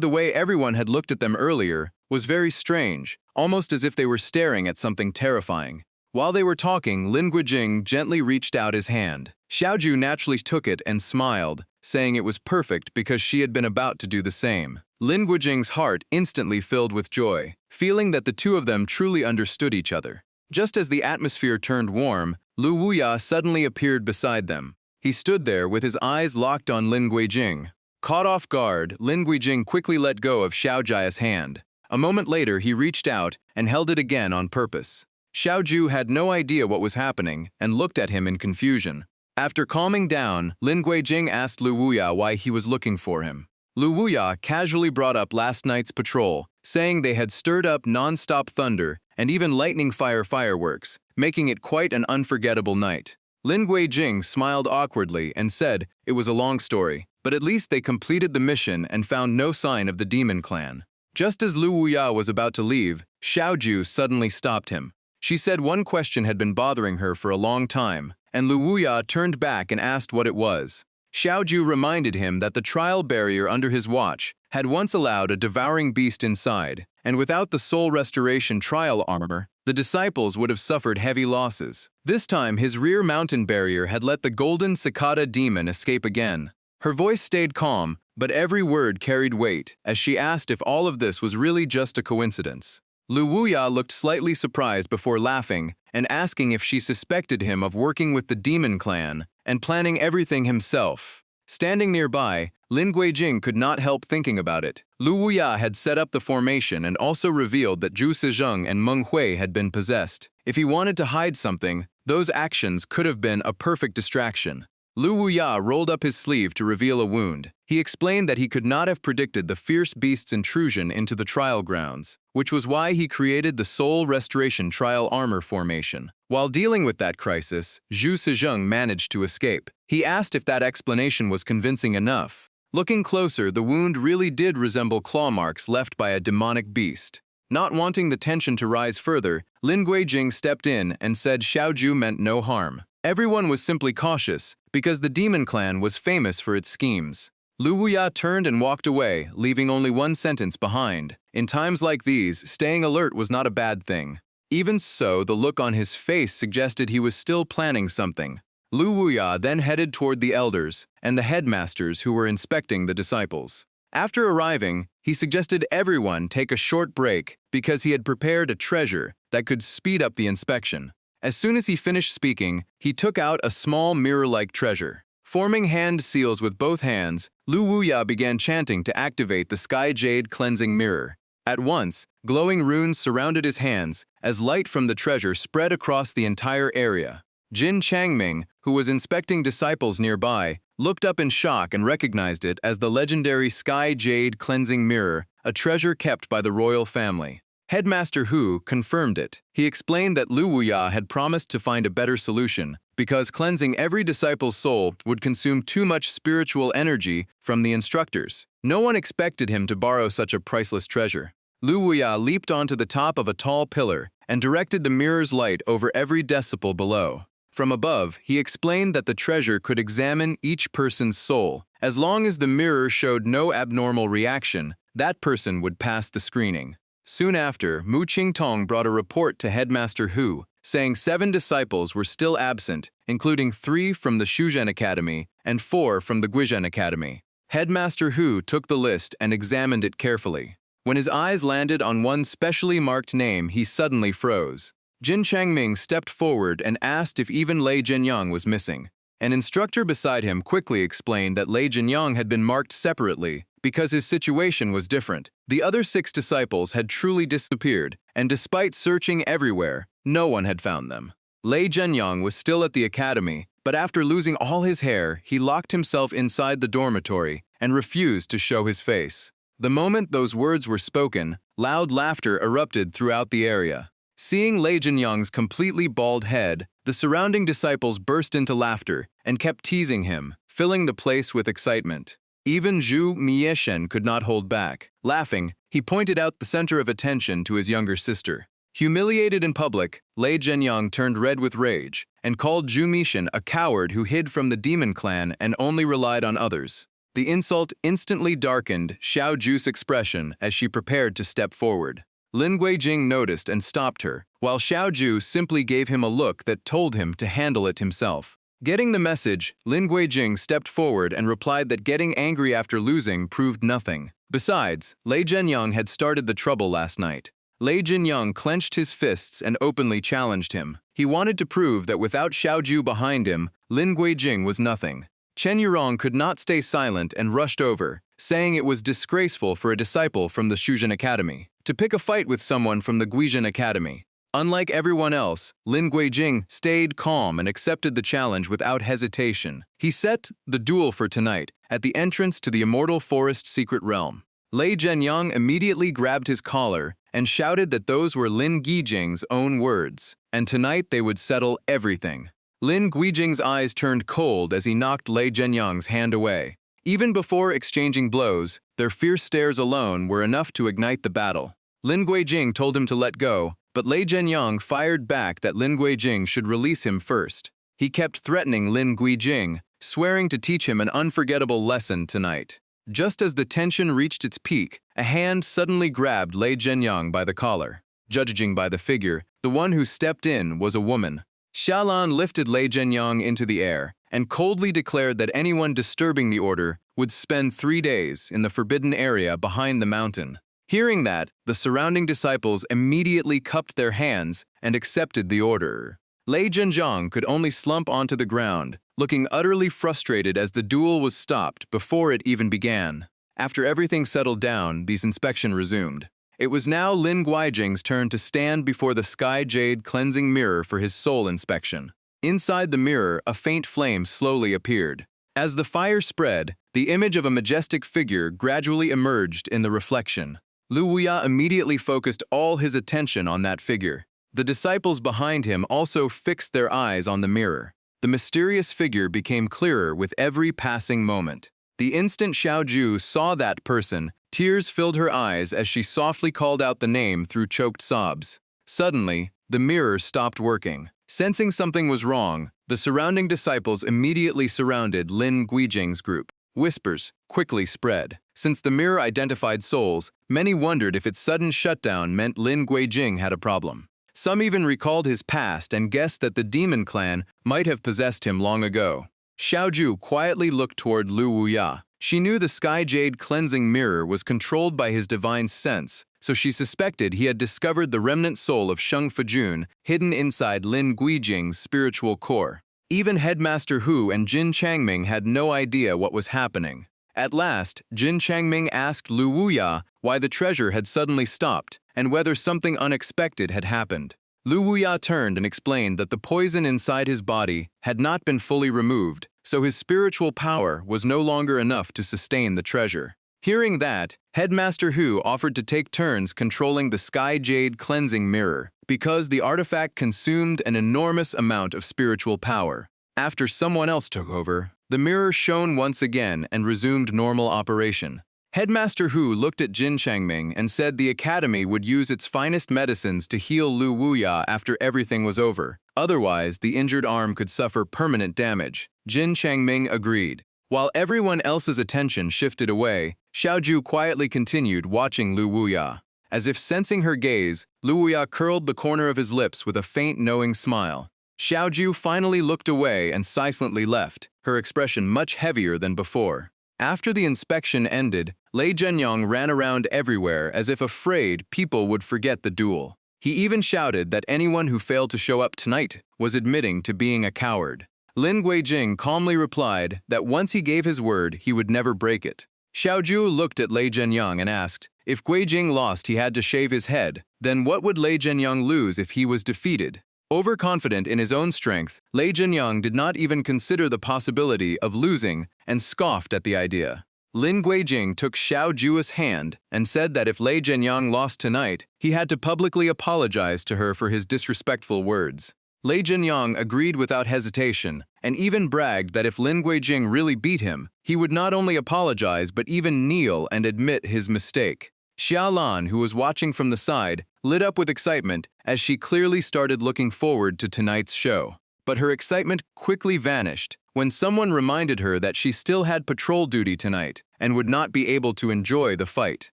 the way everyone had looked at them earlier was very strange, almost as if they were staring at something terrifying. While they were talking, Lin Guijing gently reached out his hand. Xiao Ju naturally took it and smiled, saying it was perfect because she had been about to do the same. Lin Guijing's heart instantly filled with joy, feeling that the two of them truly understood each other. Just as the atmosphere turned warm, Lu Wuya suddenly appeared beside them. He stood there with his eyes locked on Lin Guijing. Caught off guard, Lin Guijing quickly let go of Xiao Jia's hand. A moment later, he reached out and held it again on purpose. Xiao Ju had no idea what was happening and looked at him in confusion. After calming down, Lin Guijing asked Lu Wuya why he was looking for him. Lu Wuya casually brought up last night's patrol, saying they had stirred up non-stop thunder and even lightning fire fireworks, making it quite an unforgettable night. Lin Guijing smiled awkwardly and said it was a long story, but at least they completed the mission and found no sign of the demon clan. Just as Lu Wuya was about to leave, Xiao Ju suddenly stopped him. She said one question had been bothering her for a long time, and Lu Wuya turned back and asked what it was. Xiao Ju reminded him that the trial barrier under his watch had once allowed a devouring beast inside, and without the soul restoration trial armor, the disciples would have suffered heavy losses. This time, his rear mountain barrier had let the golden cicada demon escape again. Her voice stayed calm, but every word carried weight as she asked if all of this was really just a coincidence. Lu Wuya looked slightly surprised before laughing and asking if she suspected him of working with the demon clan and planning everything himself. Standing nearby, Lin Guijing could not help thinking about it. Lu Wuya had set up the formation and also revealed that Zhu Sijeng and Meng Hui had been possessed. If he wanted to hide something, those actions could have been a perfect distraction. Lu Wuya rolled up his sleeve to reveal a wound. He explained that he could not have predicted the fierce beast's intrusion into the trial grounds, which was why he created the Soul Restoration Trial Armor formation. While dealing with that crisis, Zhu Sijeng managed to escape. He asked if that explanation was convincing enough. Looking closer, the wound really did resemble claw marks left by a demonic beast. Not wanting the tension to rise further, Lin Guijing stepped in and said Xiaoju meant no harm. Everyone was simply cautious, because the demon clan was famous for its schemes. Lu Wuya turned and walked away, leaving only one sentence behind. In times like these, staying alert was not a bad thing. Even so, the look on his face suggested he was still planning something. Lu Wuya then headed toward the elders and the headmasters who were inspecting the disciples. After arriving, he suggested everyone take a short break because he had prepared a treasure that could speed up the inspection. As soon as he finished speaking, he took out a small mirror-like treasure. Forming hand seals with both hands, Lu Wuya began chanting to activate the Sky Jade Cleansing Mirror. At once, glowing runes surrounded his hands as light from the treasure spread across the entire area. Jin Changming, who was inspecting disciples nearby, looked up in shock and recognized it as the legendary Sky Jade Cleansing Mirror, a treasure kept by the royal family. Headmaster Hu confirmed it. He explained that Lu Wuya had promised to find a better solution, because cleansing every disciple's soul would consume too much spiritual energy from the instructors. No one expected him to borrow such a priceless treasure. Lu Wuya leaped onto the top of a tall pillar and directed the mirror's light over every decibel below. From above, he explained that the treasure could examine each person's soul. As long as the mirror showed no abnormal reaction, that person would pass the screening. Soon after, Mu Qingtong brought a report to Headmaster Hu, saying 7 disciples were still absent, including 3 from the Shuzhen Academy and 4 from the Guizhen Academy. Headmaster Hu took the list and examined it carefully. When his eyes landed on one specially marked name, he suddenly froze. Jin Changming stepped forward and asked if even Lei Jianyang was missing. An instructor beside him quickly explained that Lei Jianyang had been marked separately because his situation was different. The other 6 disciples had truly disappeared, and despite searching everywhere, no one had found them. Lei Jianyang was still at the academy, but after losing all his hair, he locked himself inside the dormitory and refused to show his face. The moment those words were spoken, loud laughter erupted throughout the area. Seeing Lei Jianyang's completely bald head, the surrounding disciples burst into laughter and kept teasing him, filling the place with excitement. Even Zhu Mieshen could not hold back. Laughing, he pointed out the center of attention to his younger sister. Humiliated in public, Lei Jianyang turned red with rage and called Zhu Mieshen a coward who hid from the demon clan and only relied on others. The insult instantly darkened Xiao Ju's expression as she prepared to step forward. Lin Guijing noticed and stopped her, while Xiao Ju simply gave him a look that told him to handle it himself. Getting the message, Lin Guijing stepped forward and replied that getting angry after losing proved nothing. Besides, Lei Jianyang had started the trouble last night. Lei Jianyang clenched his fists and openly challenged him. He wanted to prove that without Xiao Ju behind him, Lin Guijing was nothing. Chen Yurong could not stay silent and rushed over, saying it was disgraceful for a disciple from the Shuzhen Academy to pick a fight with someone from the Guizhen Academy. Unlike everyone else, Lin Guijing stayed calm and accepted the challenge without hesitation. He set the duel for tonight at the entrance to the Immortal Forest Secret Realm. Lei Jianyang immediately grabbed his collar and shouted that those were Lin Guijing's own words, and tonight they would settle everything. Lin Guijing's eyes turned cold as he knocked Lei Jianyang's hand away. Even before exchanging blows, their fierce stares alone were enough to ignite the battle. Lin Guijing told him to let go, but Lei Jianyang fired back that Lin Guijing should release him first. He kept threatening Lin Guijing, swearing to teach him an unforgettable lesson tonight. Just as the tension reached its peak, a hand suddenly grabbed Lei Jianyang by the collar. Judging by the figure, the one who stepped in was a woman. Xiaolan lifted Lei Jianyang into the air and coldly declared that anyone disturbing the order would spend 3 days in the forbidden area behind the mountain. Hearing that, the surrounding disciples immediately cupped their hands and accepted the order. Lei Zhenjiang could only slump onto the ground, looking utterly frustrated as the duel was stopped before it even began. After everything settled down, the inspection resumed. It was now Lin Guijing's turn to stand before the sky jade cleansing mirror for his soul inspection. Inside the mirror, a faint flame slowly appeared. As the fire spread, the image of a majestic figure gradually emerged in the reflection. Lu Wuya immediately focused all his attention on that figure. The disciples behind him also fixed their eyes on the mirror. The mysterious figure became clearer with every passing moment. The instant Xiaoju saw that person, tears filled her eyes as she softly called out the name through choked sobs. Suddenly, the mirror stopped working. Sensing something was wrong, the surrounding disciples immediately surrounded Lin Guijing's group. Whispers quickly spread. Since the mirror identified souls, many wondered if its sudden shutdown meant Lin Guijing had a problem. Some even recalled his past and guessed that the demon clan might have possessed him long ago. Xiaoju quietly looked toward Lu Wuya. She knew the sky jade cleansing mirror was controlled by his divine sense, so she suspected he had discovered the remnant soul of Sheng Fujun hidden inside Lin Guijing's spiritual core. Even Headmaster Hu and Jin Changming had no idea what was happening. At last, Jin Changming asked Lu Wuya why the treasure had suddenly stopped and whether something unexpected had happened. Lu Wuya turned and explained that the poison inside his body had not been fully removed, so his spiritual power was no longer enough to sustain the treasure. Hearing that, Headmaster Hu offered to take turns controlling the sky jade cleansing mirror, because the artifact consumed an enormous amount of spiritual power. After someone else took over, the mirror shone once again and resumed normal operation. Headmaster Hu looked at Jin Changming and said the academy would use its finest medicines to heal Lu Wuya after everything was over. Otherwise, the injured arm could suffer permanent damage. Jin Changming agreed. While everyone else's attention shifted away, Xiaoju quietly continued watching Lu Wuya. As if sensing her gaze, Lu Wuya curled the corner of his lips with a faint knowing smile. Xiaoju finally looked away and silently left, her expression much heavier than before. After the inspection ended, Lei Zhenjiang ran around everywhere as if afraid people would forget the duel. He even shouted that anyone who failed to show up tonight was admitting to being a coward. Lin Guijing calmly replied that once he gave his word, he would never break it. Xiaoju looked at Lei Zhenjiang and asked, if Guijing lost he had to shave his head, then what would Lei Zhenjiang lose if he was defeated? Overconfident in his own strength, Lei Zhenjiang did not even consider the possibility of losing and scoffed at the idea. Lin Guijing took Xiaoju's hand and said that if Lei Zhenjiang lost tonight, he had to publicly apologize to her for his disrespectful words. Lei Zhenjiang agreed without hesitation and even bragged that if Lin Guijing really beat him, he would not only apologize but even kneel and admit his mistake. Xiaolan, who was watching from the side, lit up with excitement as she clearly started looking forward to tonight's show. But her excitement quickly vanished when someone reminded her that she still had patrol duty tonight and would not be able to enjoy the fight.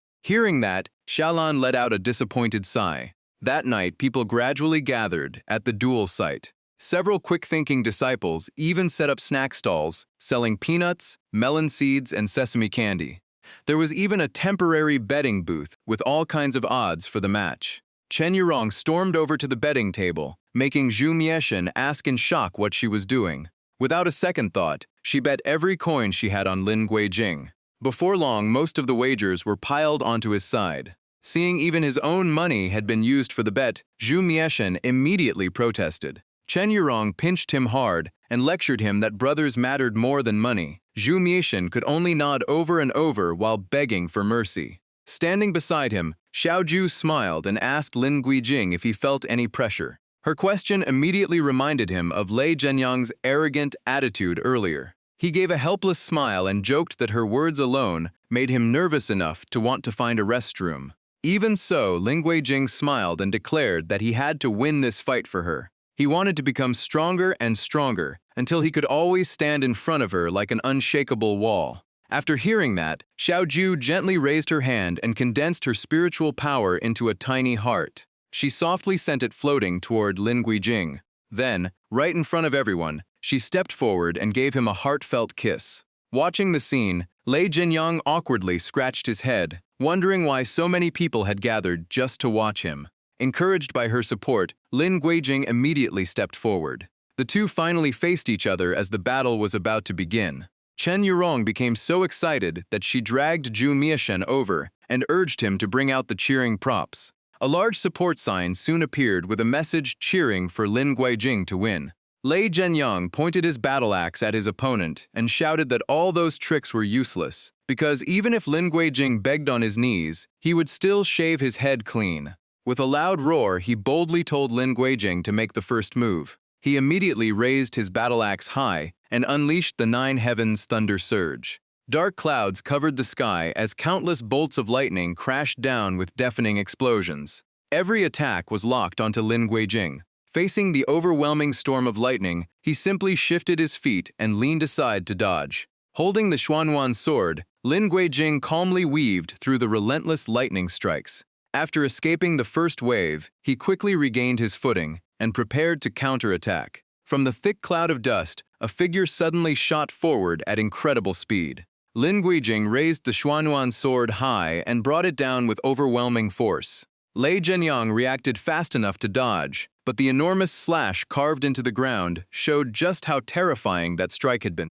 Hearing that, Xiaolan let out a disappointed sigh. That night, people gradually gathered at the duel site. Several quick-thinking disciples even set up snack stalls, selling peanuts, melon seeds, and sesame candy. There was even a temporary betting booth with all kinds of odds for the match. Chen Yurong stormed over to the betting table, making Zhu Mieshan ask in shock what she was doing. Without a second thought, she bet every coin she had on Lin Guijing. Before long, most of the wagers were piled onto his side. Seeing even his own money had been used for the bet, Zhu Mieshan immediately protested. Chen Yurong pinched him hard and lectured him that brothers mattered more than money. Zhu Mieshan could only nod over and over while begging for mercy. Standing beside him, Xiaoju smiled and asked Lin Guijing if he felt any pressure. Her question immediately reminded him of Lei Zhenjiang's arrogant attitude earlier. He gave a helpless smile and joked that her words alone made him nervous enough to want to find a restroom. Even so, Lin Guijing smiled and declared that he had to win this fight for her. He wanted to become stronger and stronger until he could always stand in front of her like an unshakable wall. After hearing that, Xiaoju gently raised her hand and condensed her spiritual power into a tiny heart. She softly sent it floating toward Lin Guijing. Then, right in front of everyone, she stepped forward and gave him a heartfelt kiss. Watching the scene, Lei Jianyang awkwardly scratched his head, wondering why so many people had gathered just to watch him. Encouraged by her support, Lin Guijing immediately stepped forward. The two finally faced each other as the battle was about to begin. Chen Yurong became so excited that she dragged Zhu Miashen over and urged him to bring out the cheering props. A large support sign soon appeared with a message cheering for Lin Guijing to win. Lei Jianyang pointed his battle axe at his opponent and shouted that all those tricks were useless, because even if Lin Guijing begged on his knees, he would still shave his head clean. With a loud roar, he boldly told Lin Guijing to make the first move. He immediately raised his battle axe high and unleashed the 9 heavens thunder surge. Dark clouds covered the sky as countless bolts of lightning crashed down with deafening explosions. Every attack was locked onto Lin Guijing. Facing the overwhelming storm of lightning, he simply shifted his feet and leaned aside to dodge. Holding the Xuanyuan sword, Lin Guijing calmly weaved through the relentless lightning strikes. After escaping the first wave, he quickly regained his footing and prepared to counterattack. From the thick cloud of dust, a figure suddenly shot forward at incredible speed. Lin Guijing raised the Xuanyuan sword high and brought it down with overwhelming force. Lei Jianyang reacted fast enough to dodge, but the enormous slash carved into the ground showed just how terrifying that strike had been.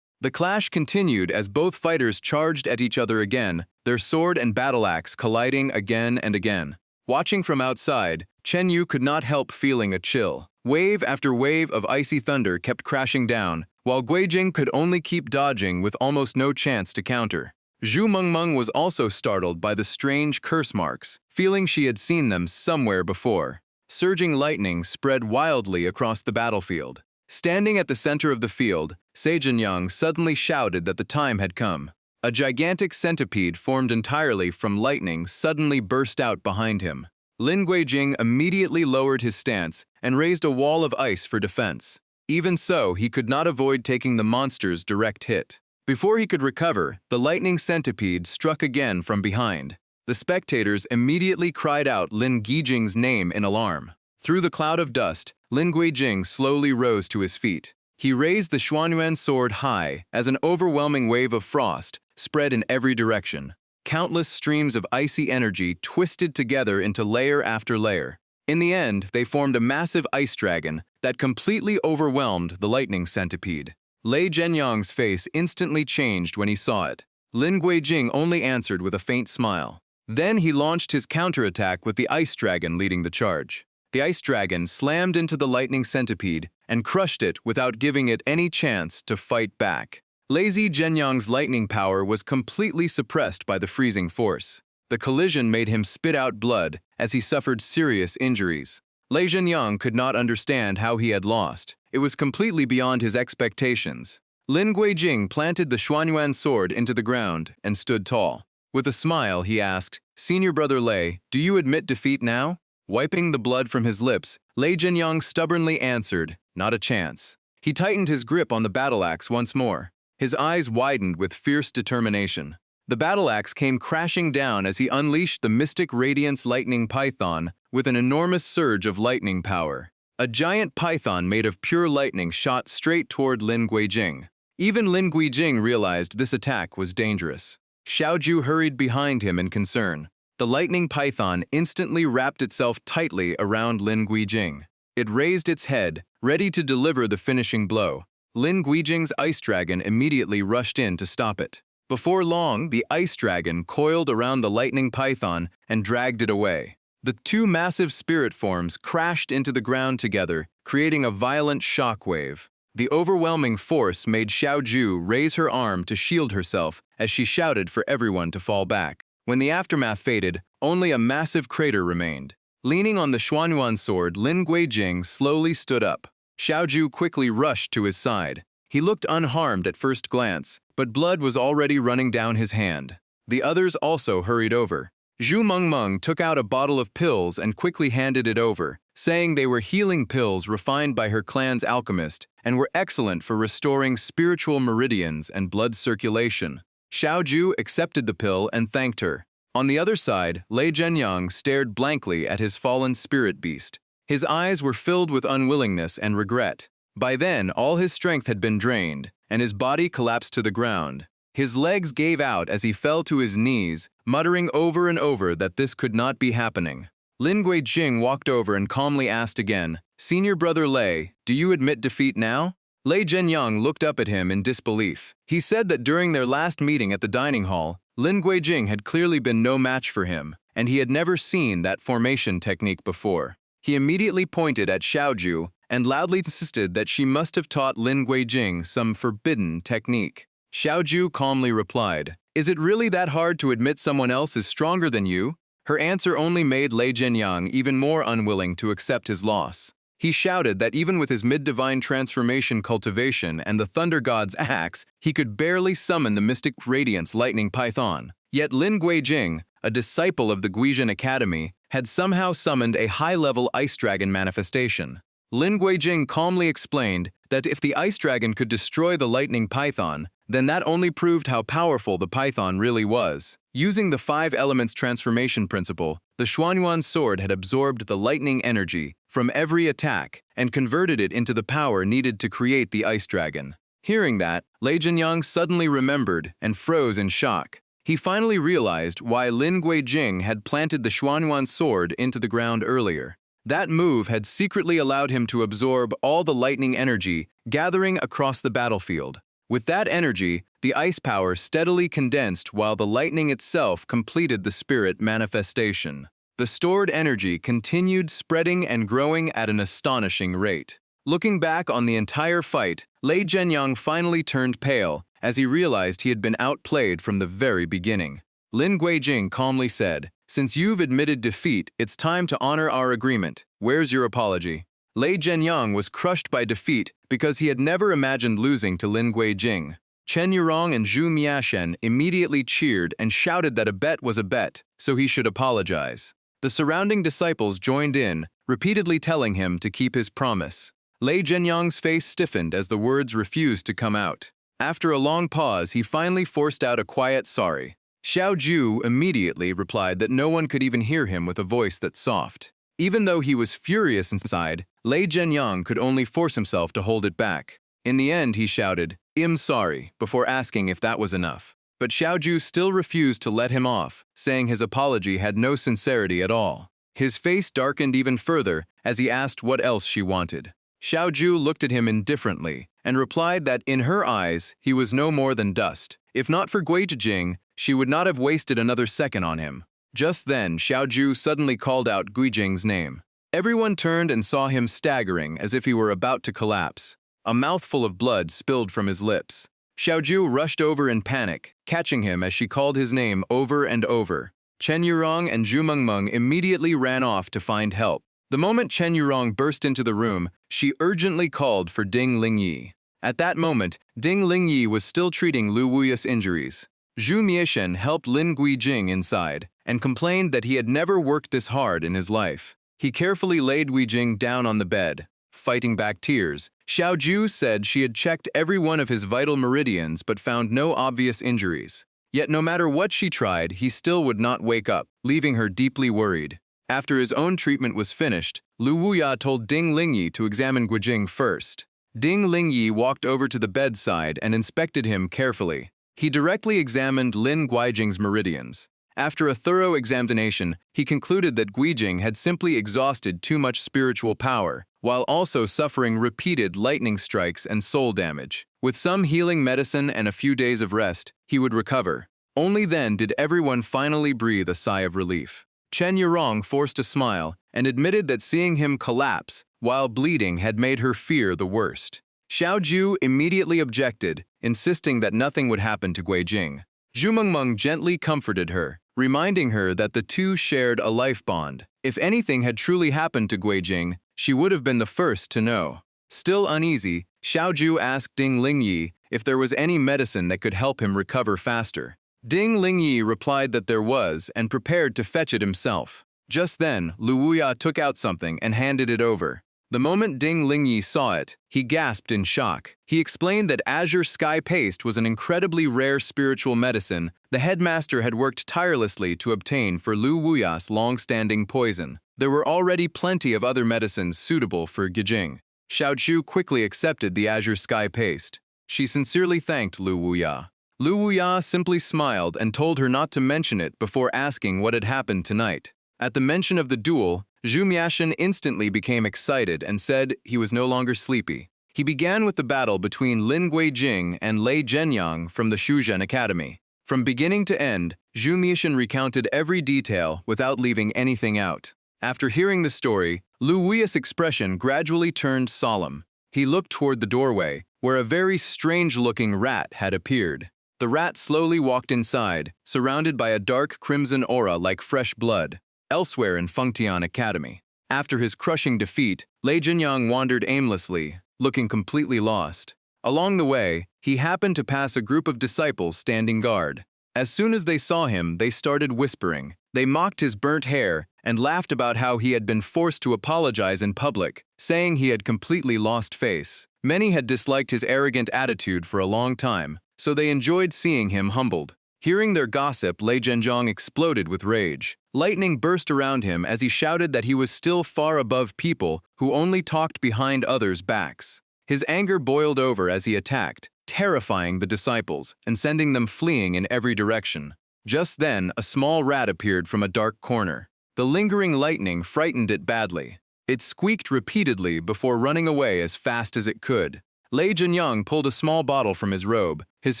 The clash continued as both fighters charged at each other again, their sword and battle axe colliding again and again. Watching from outside, Chen Yu could not help feeling a chill. Wave after wave of icy thunder kept crashing down, while Guijing could only keep dodging with almost no chance to counter. Zhu Mengmeng was also startled by the strange curse marks, feeling she had seen them somewhere before. Surging lightning spread wildly across the battlefield. Standing at the center of the field, Jianyang suddenly shouted that the time had come. A gigantic centipede formed entirely from lightning suddenly burst out behind him. Lin Guijing immediately lowered his stance and raised a wall of ice for defense. Even so, he could not avoid taking the monster's direct hit. Before he could recover, the lightning centipede struck again from behind. The spectators immediately cried out Lin Guijing's name in alarm. Through the cloud of dust, Lin Guijing slowly rose to his feet. He raised the Xuanyuan sword high as an overwhelming wave of frost spread in every direction. Countless streams of icy energy twisted together into layer after layer. In the end, they formed a massive ice dragon that completely overwhelmed the lightning centipede. Lei Jianyang's face instantly changed when he saw it. Lin Guijing only answered with a faint smile. Then he launched his counterattack with the ice dragon leading the charge. The ice dragon slammed into the lightning centipede and crushed it without giving it any chance to fight back. Lei Jianyang's lightning power was completely suppressed by the freezing force. The collision made him spit out blood as he suffered serious injuries. Lei Jianyang could not understand how he had lost. It was completely beyond his expectations. Lin Guijing planted the Xuanyuan sword into the ground and stood tall. With a smile, he asked, "Senior brother Lei, do you admit defeat now?" Wiping the blood from his lips, Lei Jianyang stubbornly answered, "Not a chance." He tightened his grip on the battle axe once more. His eyes widened with fierce determination. The battle axe came crashing down as he unleashed the Mystic Radiance Lightning Python with an enormous surge of lightning power. A giant python made of pure lightning shot straight toward Lin Guijing. Even Lin Guijing realized this attack was dangerous. Xiaoju hurried behind him in concern. The lightning python instantly wrapped itself tightly around Lin Guijing. It raised its head, ready to deliver the finishing blow. Lin Guijing's ice dragon immediately rushed in to stop it. Before long, the ice dragon coiled around the lightning python and dragged it away. The two massive spirit forms crashed into the ground together, creating a violent shock wave. The overwhelming force made Xiaoju raise her arm to shield herself as she shouted for everyone to fall back. When the aftermath faded, only a massive crater remained. Leaning on the Xuanyuan sword, Lin Guijing slowly stood up. Xiaoju quickly rushed to his side. He looked unharmed at first glance, but blood was already running down his hand. The others also hurried over. Zhu Mengmeng took out a bottle of pills and quickly handed it over, saying they were healing pills refined by her clan's alchemist and were excellent for restoring spiritual meridians and blood circulation. Xiaoju accepted the pill and thanked her. On the other side, Lei Jianyang stared blankly at his fallen spirit beast. His eyes were filled with unwillingness and regret. By then, all his strength had been drained, and his body collapsed to the ground. His legs gave out as he fell to his knees, muttering over and over that this could not be happening. Lin Guijing walked over and calmly asked again, "Senior brother Lei, do you admit defeat now?" Lei Zhenyang looked up at him in disbelief. He said that during their last meeting at the dining hall, Lin Guijing had clearly been no match for him, and he had never seen that formation technique before. He immediately pointed at Xiaoju and loudly insisted that she must have taught Lin Guijing some forbidden technique. Xiaoju calmly replied, "Is it really that hard to admit someone else is stronger than you?" Her answer only made Lei Zhenyang even more unwilling to accept his loss. He shouted that even with his mid-divine transformation cultivation and the Thunder God's axe, he could barely summon the Mystic Radiance Lightning Python. Yet Lin Guijing, a disciple of the Guizhen Academy, had somehow summoned a high-level Ice Dragon manifestation. Lin Guijing calmly explained that if the Ice Dragon could destroy the Lightning Python, then that only proved how powerful the Python really was. Using the 5 elements transformation principle, the Xuanyuan sword had absorbed the lightning energy from every attack and converted it into the power needed to create the Ice Dragon. Hearing that, Lei Zhenyang suddenly remembered and froze in shock. He finally realized why Lin Guijing had planted the Xuanyuan sword into the ground earlier. That move had secretly allowed him to absorb all the lightning energy gathering across the battlefield. With that energy, the ice power steadily condensed while the lightning itself completed the spirit manifestation. The stored energy continued spreading and growing at an astonishing rate. Looking back on the entire fight, Lei Zhenyang finally turned pale as he realized he had been outplayed from the very beginning. Lin Guijing calmly said, "Since you've admitted defeat, it's time to honor our agreement. Where's your apology?" Lei Zhenyang was crushed by defeat because he had never imagined losing to Lin Guijing. Chen Yurong and Zhu Miashen immediately cheered and shouted that a bet was a bet, so he should apologize. The surrounding disciples joined in, repeatedly telling him to keep his promise. Lei Zhenyang's face stiffened as the words refused to come out. After a long pause, he finally forced out a quiet sorry. Xiaoju immediately replied that no one could even hear him with a voice that's soft. Even though he was furious inside, Lei Zhenyang could only force himself to hold it back. In the end, he shouted, "I'm sorry," before asking if that was enough. But Xiaoju still refused to let him off, saying his apology had no sincerity at all. His face darkened even further as he asked what else she wanted. Xiaoju looked at him indifferently and replied that in her eyes, he was no more than dust. If not for Guijing, she would not have wasted another second on him. Just then, Xiaoju suddenly called out Guijing's name. Everyone turned and saw him staggering as if he were about to collapse. A mouthful of blood spilled from his lips. Xiaoju rushed over in panic, catching him as she called his name over and over. Chen Yurong and Zhu Mengmeng immediately ran off to find help. The moment Chen Yurong burst into the room, she urgently called for Ding Lingyi. At that moment, Ding Lingyi was still treating Lu Wuyu's injuries. Zhu Miashen helped Lin Guijing inside and complained that he had never worked this hard in his life. He carefully laid Guijing down on the bed. Fighting back tears, Xiaoju said she had checked every one of his vital meridians but found no obvious injuries. Yet no matter what she tried, he still would not wake up, leaving her deeply worried. After his own treatment was finished, Lu Wuya told Ding Lingyi to examine Guijing first. Ding Lingyi walked over to the bedside and inspected him carefully. He directly examined Lin Guijing's meridians. After a thorough examination, he concluded that Guijing had simply exhausted too much spiritual power, while also suffering repeated lightning strikes and soul damage. With some healing medicine and a few days of rest, he would recover. Only then did everyone finally breathe a sigh of relief. Chen Yurong forced a smile and admitted that seeing him collapse while bleeding had made her fear the worst. Xiaoju immediately objected, insisting that nothing would happen to Guijing. Zhu Mengmeng gently comforted her, reminding her that the two shared a life bond. If anything had truly happened to Guijing, she would have been the first to know. Still uneasy, Xiaoju asked Ding Lingyi if there was any medicine that could help him recover faster. Ding Lingyi replied that there was and prepared to fetch it himself. Just then, Lu Wuya took out something and handed it over. The moment Ding Lingyi saw it, he gasped in shock. He explained that Azure Sky Paste was an incredibly rare spiritual medicine the headmaster had worked tirelessly to obtain for Lu Wuya's long-standing poison. There were already plenty of other medicines suitable for Guijing. Xiaoju quickly accepted the Azure Sky Paste. She sincerely thanked Lu Wuya. Lu Wuya simply smiled and told her not to mention it before asking what had happened tonight. At the mention of the duel, Zhu Miashen instantly became excited and said he was no longer sleepy. He began with the battle between Lin Guijing and Lei Zhenyang from the Shuzhen Academy. From beginning to end, Zhu Miashen recounted every detail without leaving anything out. After hearing the story, Lu Wuya's expression gradually turned solemn. He looked toward the doorway, where a very strange-looking rat had appeared. The rat slowly walked inside, surrounded by a dark crimson aura like fresh blood. Elsewhere in Fengtian Academy, after his crushing defeat, Lei Zhenyang wandered aimlessly, looking completely lost. Along the way, he happened to pass a group of disciples standing guard. As soon as they saw him, they started whispering. They mocked his burnt hair and laughed about how he had been forced to apologize in public, saying he had completely lost face. Many had disliked his arrogant attitude for a long time, so they enjoyed seeing him humbled. Hearing their gossip, Lei Zhenyang exploded with rage. Lightning burst around him as he shouted that he was still far above people who only talked behind others' backs. His anger boiled over as he attacked, terrifying the disciples and sending them fleeing in every direction. Just then, a small rat appeared from a dark corner. The lingering lightning frightened it badly. It squeaked repeatedly before running away as fast as it could. Lei Zhenyang pulled a small bottle from his robe, his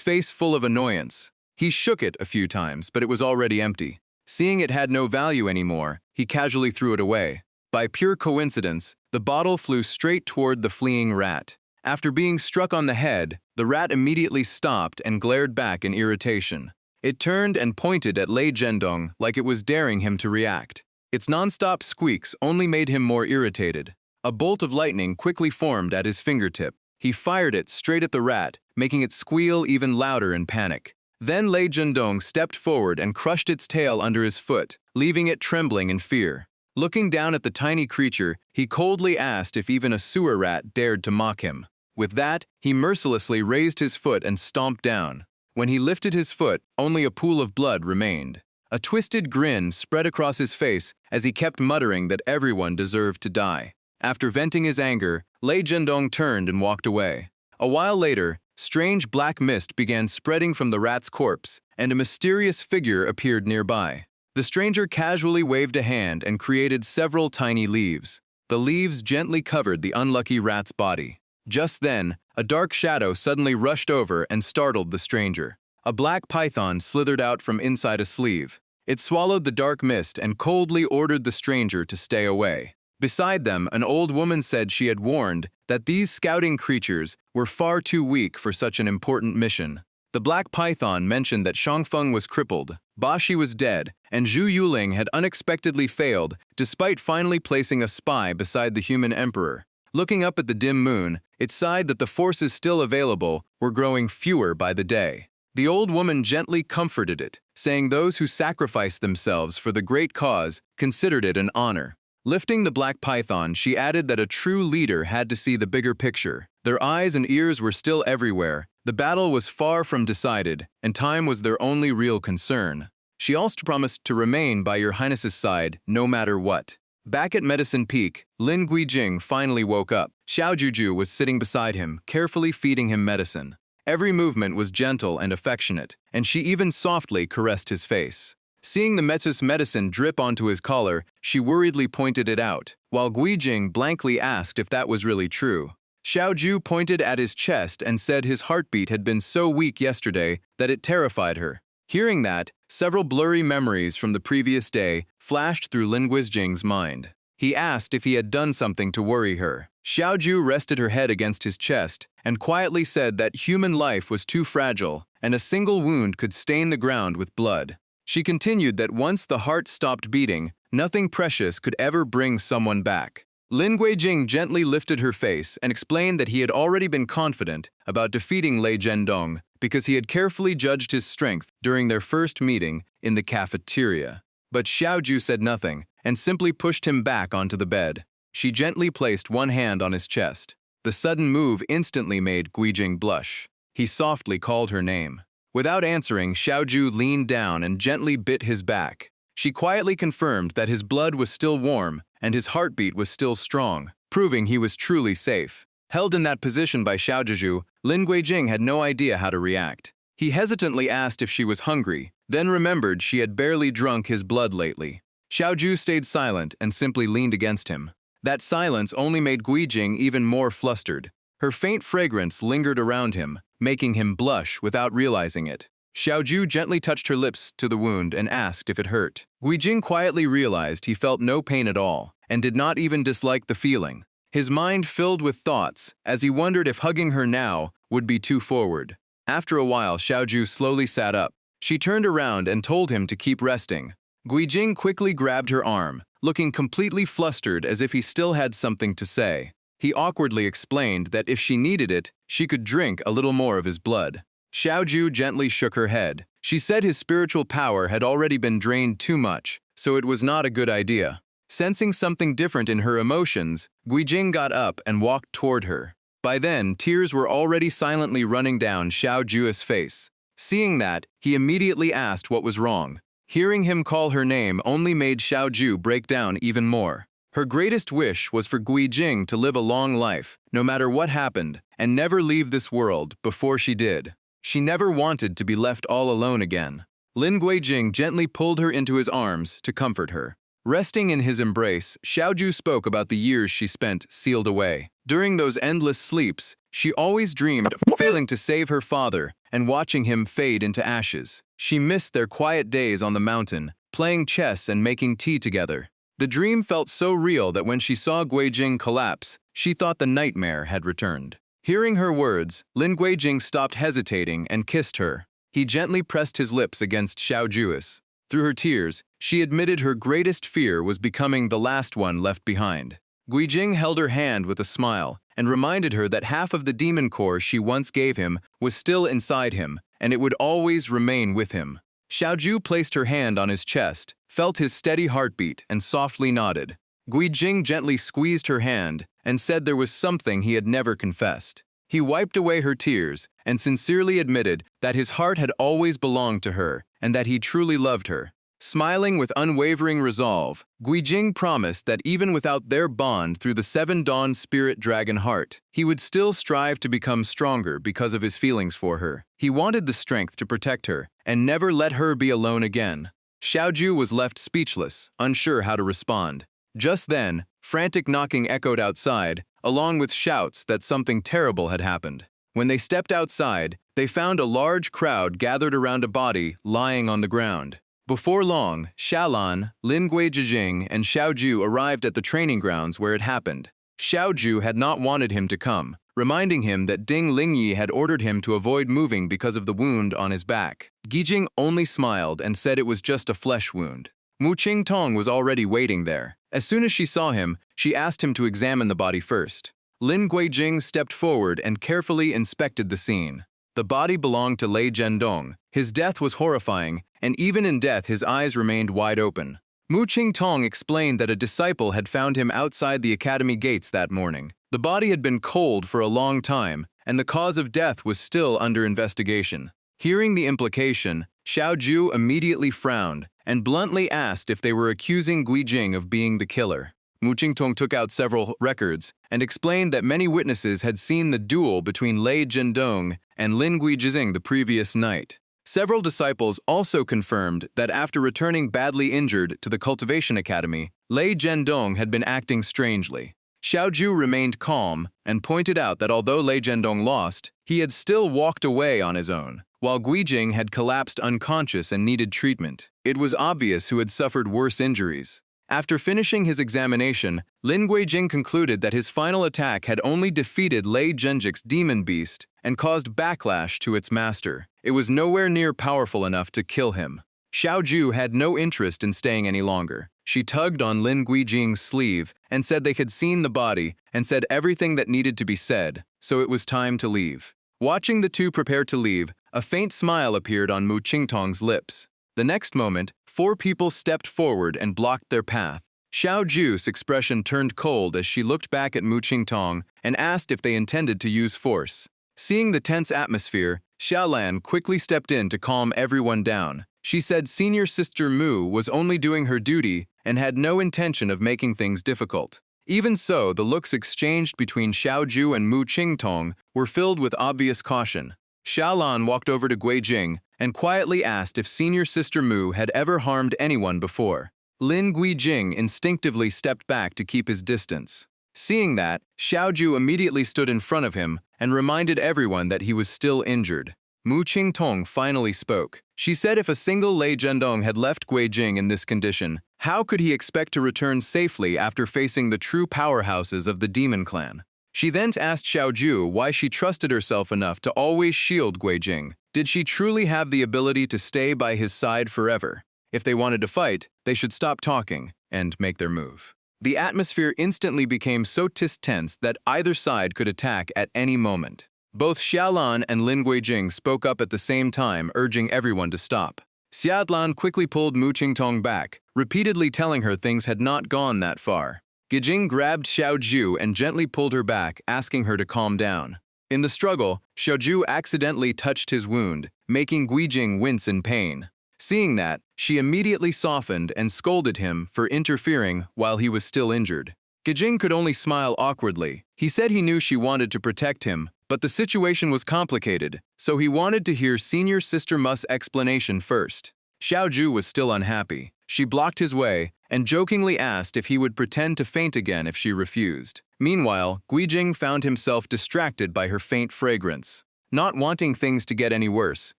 face full of annoyance. He shook it a few times, but it was already empty. Seeing it had no value anymore, he casually threw it away. By pure coincidence, the bottle flew straight toward the fleeing rat. After being struck on the head, the rat immediately stopped and glared back in irritation. It turned and pointed at Lei Zhendong like it was daring him to react. Its non-stop squeaks only made him more irritated. A bolt of lightning quickly formed at his fingertip. He fired it straight at the rat, making it squeal even louder in panic. Then Lei Zhendong stepped forward and crushed its tail under his foot, leaving it trembling in fear. Looking down at the tiny creature, he coldly asked if even a sewer rat dared to mock him. With that, he mercilessly raised his foot and stomped down. When he lifted his foot, only a pool of blood remained. A twisted grin spread across his face as he kept muttering that everyone deserved to die. After venting his anger, Lei Zhendong turned and walked away. A while later, strange black mist began spreading from the rat's corpse, and a mysterious figure appeared nearby. The stranger casually waved a hand and created several tiny leaves. The leaves gently covered the unlucky rat's body. Just then, a dark shadow suddenly rushed over and startled the stranger. A black python slithered out from inside a sleeve. It swallowed the dark mist and coldly ordered the stranger to stay away. Beside them, an old woman said she had warned that these scouting creatures were far too weak for such an important mission. The black python mentioned that Shangfeng was crippled, Baxi was dead, and Zhu Yuling had unexpectedly failed despite finally placing a spy beside the human emperor. Looking up at the dim moon, it sighed that the forces still available were growing fewer by the day. The old woman gently comforted it, saying those who sacrificed themselves for the great cause considered it an honor. Lifting the black python, she added that a true leader had to see the bigger picture. Their eyes and ears were still everywhere. The battle was far from decided, and time was their only real concern. She also promised to remain by your highness's side no matter what. Back at Medicine Peak, Lin Guijing finally woke up. Xiao Juju was sitting beside him, carefully feeding him medicine. Every movement was gentle and affectionate, and she even softly caressed his face. Seeing the Metsus medicine drip onto his collar, she worriedly pointed it out, while Guijing blankly asked if that was really true. Xiao Ju pointed at his chest and said his heartbeat had been so weak yesterday that it terrified her. Hearing that, several blurry memories from the previous day flashed through Lin Guijing's mind. He asked if he had done something to worry her. Xiao Ju rested her head against his chest and quietly said that human life was too fragile and a single wound could stain the ground with blood. She continued that once the heart stopped beating, nothing precious could ever bring someone back. Lin Guijing gently lifted her face and explained that he had already been confident about defeating Lei Zhendong because he had carefully judged his strength during their first meeting in the cafeteria. But Xiao Ju said nothing and simply pushed him back onto the bed. She gently placed one hand on his chest. The sudden move instantly made Guijing blush. He softly called her name. Without answering, Xiao Ju leaned down and gently bit his back. She quietly confirmed that his blood was still warm and his heartbeat was still strong, proving he was truly safe. Held in that position by Xiao Juju, Lin Guijing had no idea how to react. He hesitantly asked if she was hungry, then remembered she had barely drunk his blood lately. Xiaoju stayed silent and simply leaned against him. That silence only made Guijing even more flustered. Her faint fragrance lingered around him, making him blush without realizing it. Xiaoju gently touched her lips to the wound and asked if it hurt. Guijing quietly realized he felt no pain at all, and did not even dislike the feeling. His mind filled with thoughts, as he wondered if hugging her now would be too forward. After a while, Xiaoju slowly sat up. She turned around and told him to keep resting. Guijing quickly grabbed her arm, looking completely flustered as if he still had something to say. He awkwardly explained that if she needed it, she could drink a little more of his blood. Xiaoju gently shook her head. She said his spiritual power had already been drained too much, so it was not a good idea. Sensing something different in her emotions, Guijing got up and walked toward her. By then, tears were already silently running down Xiaoju's face. Seeing that, he immediately asked what was wrong. Hearing him call her name only made Xiaoju break down even more. Her greatest wish was for Guijing to live a long life, no matter what happened, and never leave this world before she did. She never wanted to be left all alone again. Lin Guijing gently pulled her into his arms to comfort her. Resting in his embrace, Xiaoju spoke about the years she spent sealed away. During those endless sleeps, she always dreamed of failing to save her father and watching him fade into ashes. She missed their quiet days on the mountain, playing chess and making tea together. The dream felt so real that when she saw Guijing collapse, she thought the nightmare had returned. Hearing her words, Lin Guijing stopped hesitating and kissed her. He gently pressed his lips against Xiaoju's. Through her tears, she admitted her greatest fear was becoming the last one left behind. Guijing held her hand with a smile and reminded her that half of the demon core she once gave him was still inside him, and it would always remain with him. Xiaoju placed her hand on his chest, felt his steady heartbeat, and softly nodded. Guijing gently squeezed her hand and said there was something he had never confessed. He wiped away her tears and sincerely admitted that his heart had always belonged to her and that he truly loved her. Smiling with unwavering resolve, Guijing promised that even without their bond through the 7 Dawn Spirit Dragon heart, he would still strive to become stronger because of his feelings for her. He wanted the strength to protect her and never let her be alone again. Xiaoju was left speechless, unsure how to respond. Just then, frantic knocking echoed outside, along with shouts that something terrible had happened. When they stepped outside, they found a large crowd gathered around a body lying on the ground. Before long, Xiaolan, Lin Guijing, and Xiaoju arrived at the training grounds where it happened. Xiaoju had not wanted him to come, reminding him that Ding Lingyi had ordered him to avoid moving because of the wound on his back. Guijing only smiled and said it was just a flesh wound. Mu Qingtong was already waiting there. As soon as she saw him, she asked him to examine the body first. Lin Guijing stepped forward and carefully inspected the scene. The body belonged to Lei Zhendong. His death was horrifying, and even in death his eyes remained wide open. Mu Qingtong explained that a disciple had found him outside the academy gates that morning. The body had been cold for a long time, and the cause of death was still under investigation. Hearing the implication, Xiaoju immediately frowned and bluntly asked if they were accusing Guijing of being the killer. Mu Qingtong took out several records and explained that many witnesses had seen the duel between Lei Zhendong and Lin Guijing the previous night. Several disciples also confirmed that after returning badly injured to the Cultivation Academy, Lei Zhendong had been acting strangely. Xiaoju remained calm and pointed out that although Lei Zhendong lost, he had still walked away on his own, while Guijing had collapsed unconscious and needed treatment. It was obvious who had suffered worse injuries. After finishing his examination, Lin Guijing concluded that his final attack had only defeated Lei Zhenjik's demon beast and caused backlash to its master. It was nowhere near powerful enough to kill him. Xiaoju had no interest in staying any longer. She tugged on Lin Guijing's sleeve and said they had seen the body and said everything that needed to be said, so it was time to leave. Watching the two prepare to leave, a faint smile appeared on Mu Qingtong's lips. The next moment, 4 people stepped forward and blocked their path. Xiaoju's expression turned cold as she looked back at Mu Qingtong and asked if they intended to use force. Seeing the tense atmosphere, Xiaolan quickly stepped in to calm everyone down. She said senior sister Mu was only doing her duty and had no intention of making things difficult. Even so, the looks exchanged between Xiaoju and Mu Qingtong were filled with obvious caution. Xiaolan walked over to Guijing and quietly asked if senior sister Mu had ever harmed anyone before. Lin Guijing instinctively stepped back to keep his distance. Seeing that, Xiaoju immediately stood in front of him and reminded everyone that he was still injured. Mu Qingtong finally spoke. She said if a single Lei Zhendong had left Guijing in this condition, how could he expect to return safely after facing the true powerhouses of the demon clan? She then asked Xiaoju why she trusted herself enough to always shield Guijing. Did she truly have the ability to stay by his side forever? If they wanted to fight, they should stop talking and make their move. The atmosphere instantly became so tense that either side could attack at any moment. Both Xiaolan and Lin Guijing spoke up at the same time, urging everyone to stop. Xiaolan quickly pulled Mu Qingtong back, repeatedly telling her things had not gone that far. Guijing grabbed Xiaoju and gently pulled her back, asking her to calm down. In the struggle, Xiaoju accidentally touched his wound, making Guijing wince in pain. Seeing that, she immediately softened and scolded him for interfering while he was still injured. Guijing could only smile awkwardly. He said he knew she wanted to protect him, but the situation was complicated, so he wanted to hear Senior Sister Mu's explanation first. Xiaoju was still unhappy. She blocked his way and jokingly asked if he would pretend to faint again if she refused. Meanwhile, Guijing found himself distracted by her faint fragrance. Not wanting things to get any worse,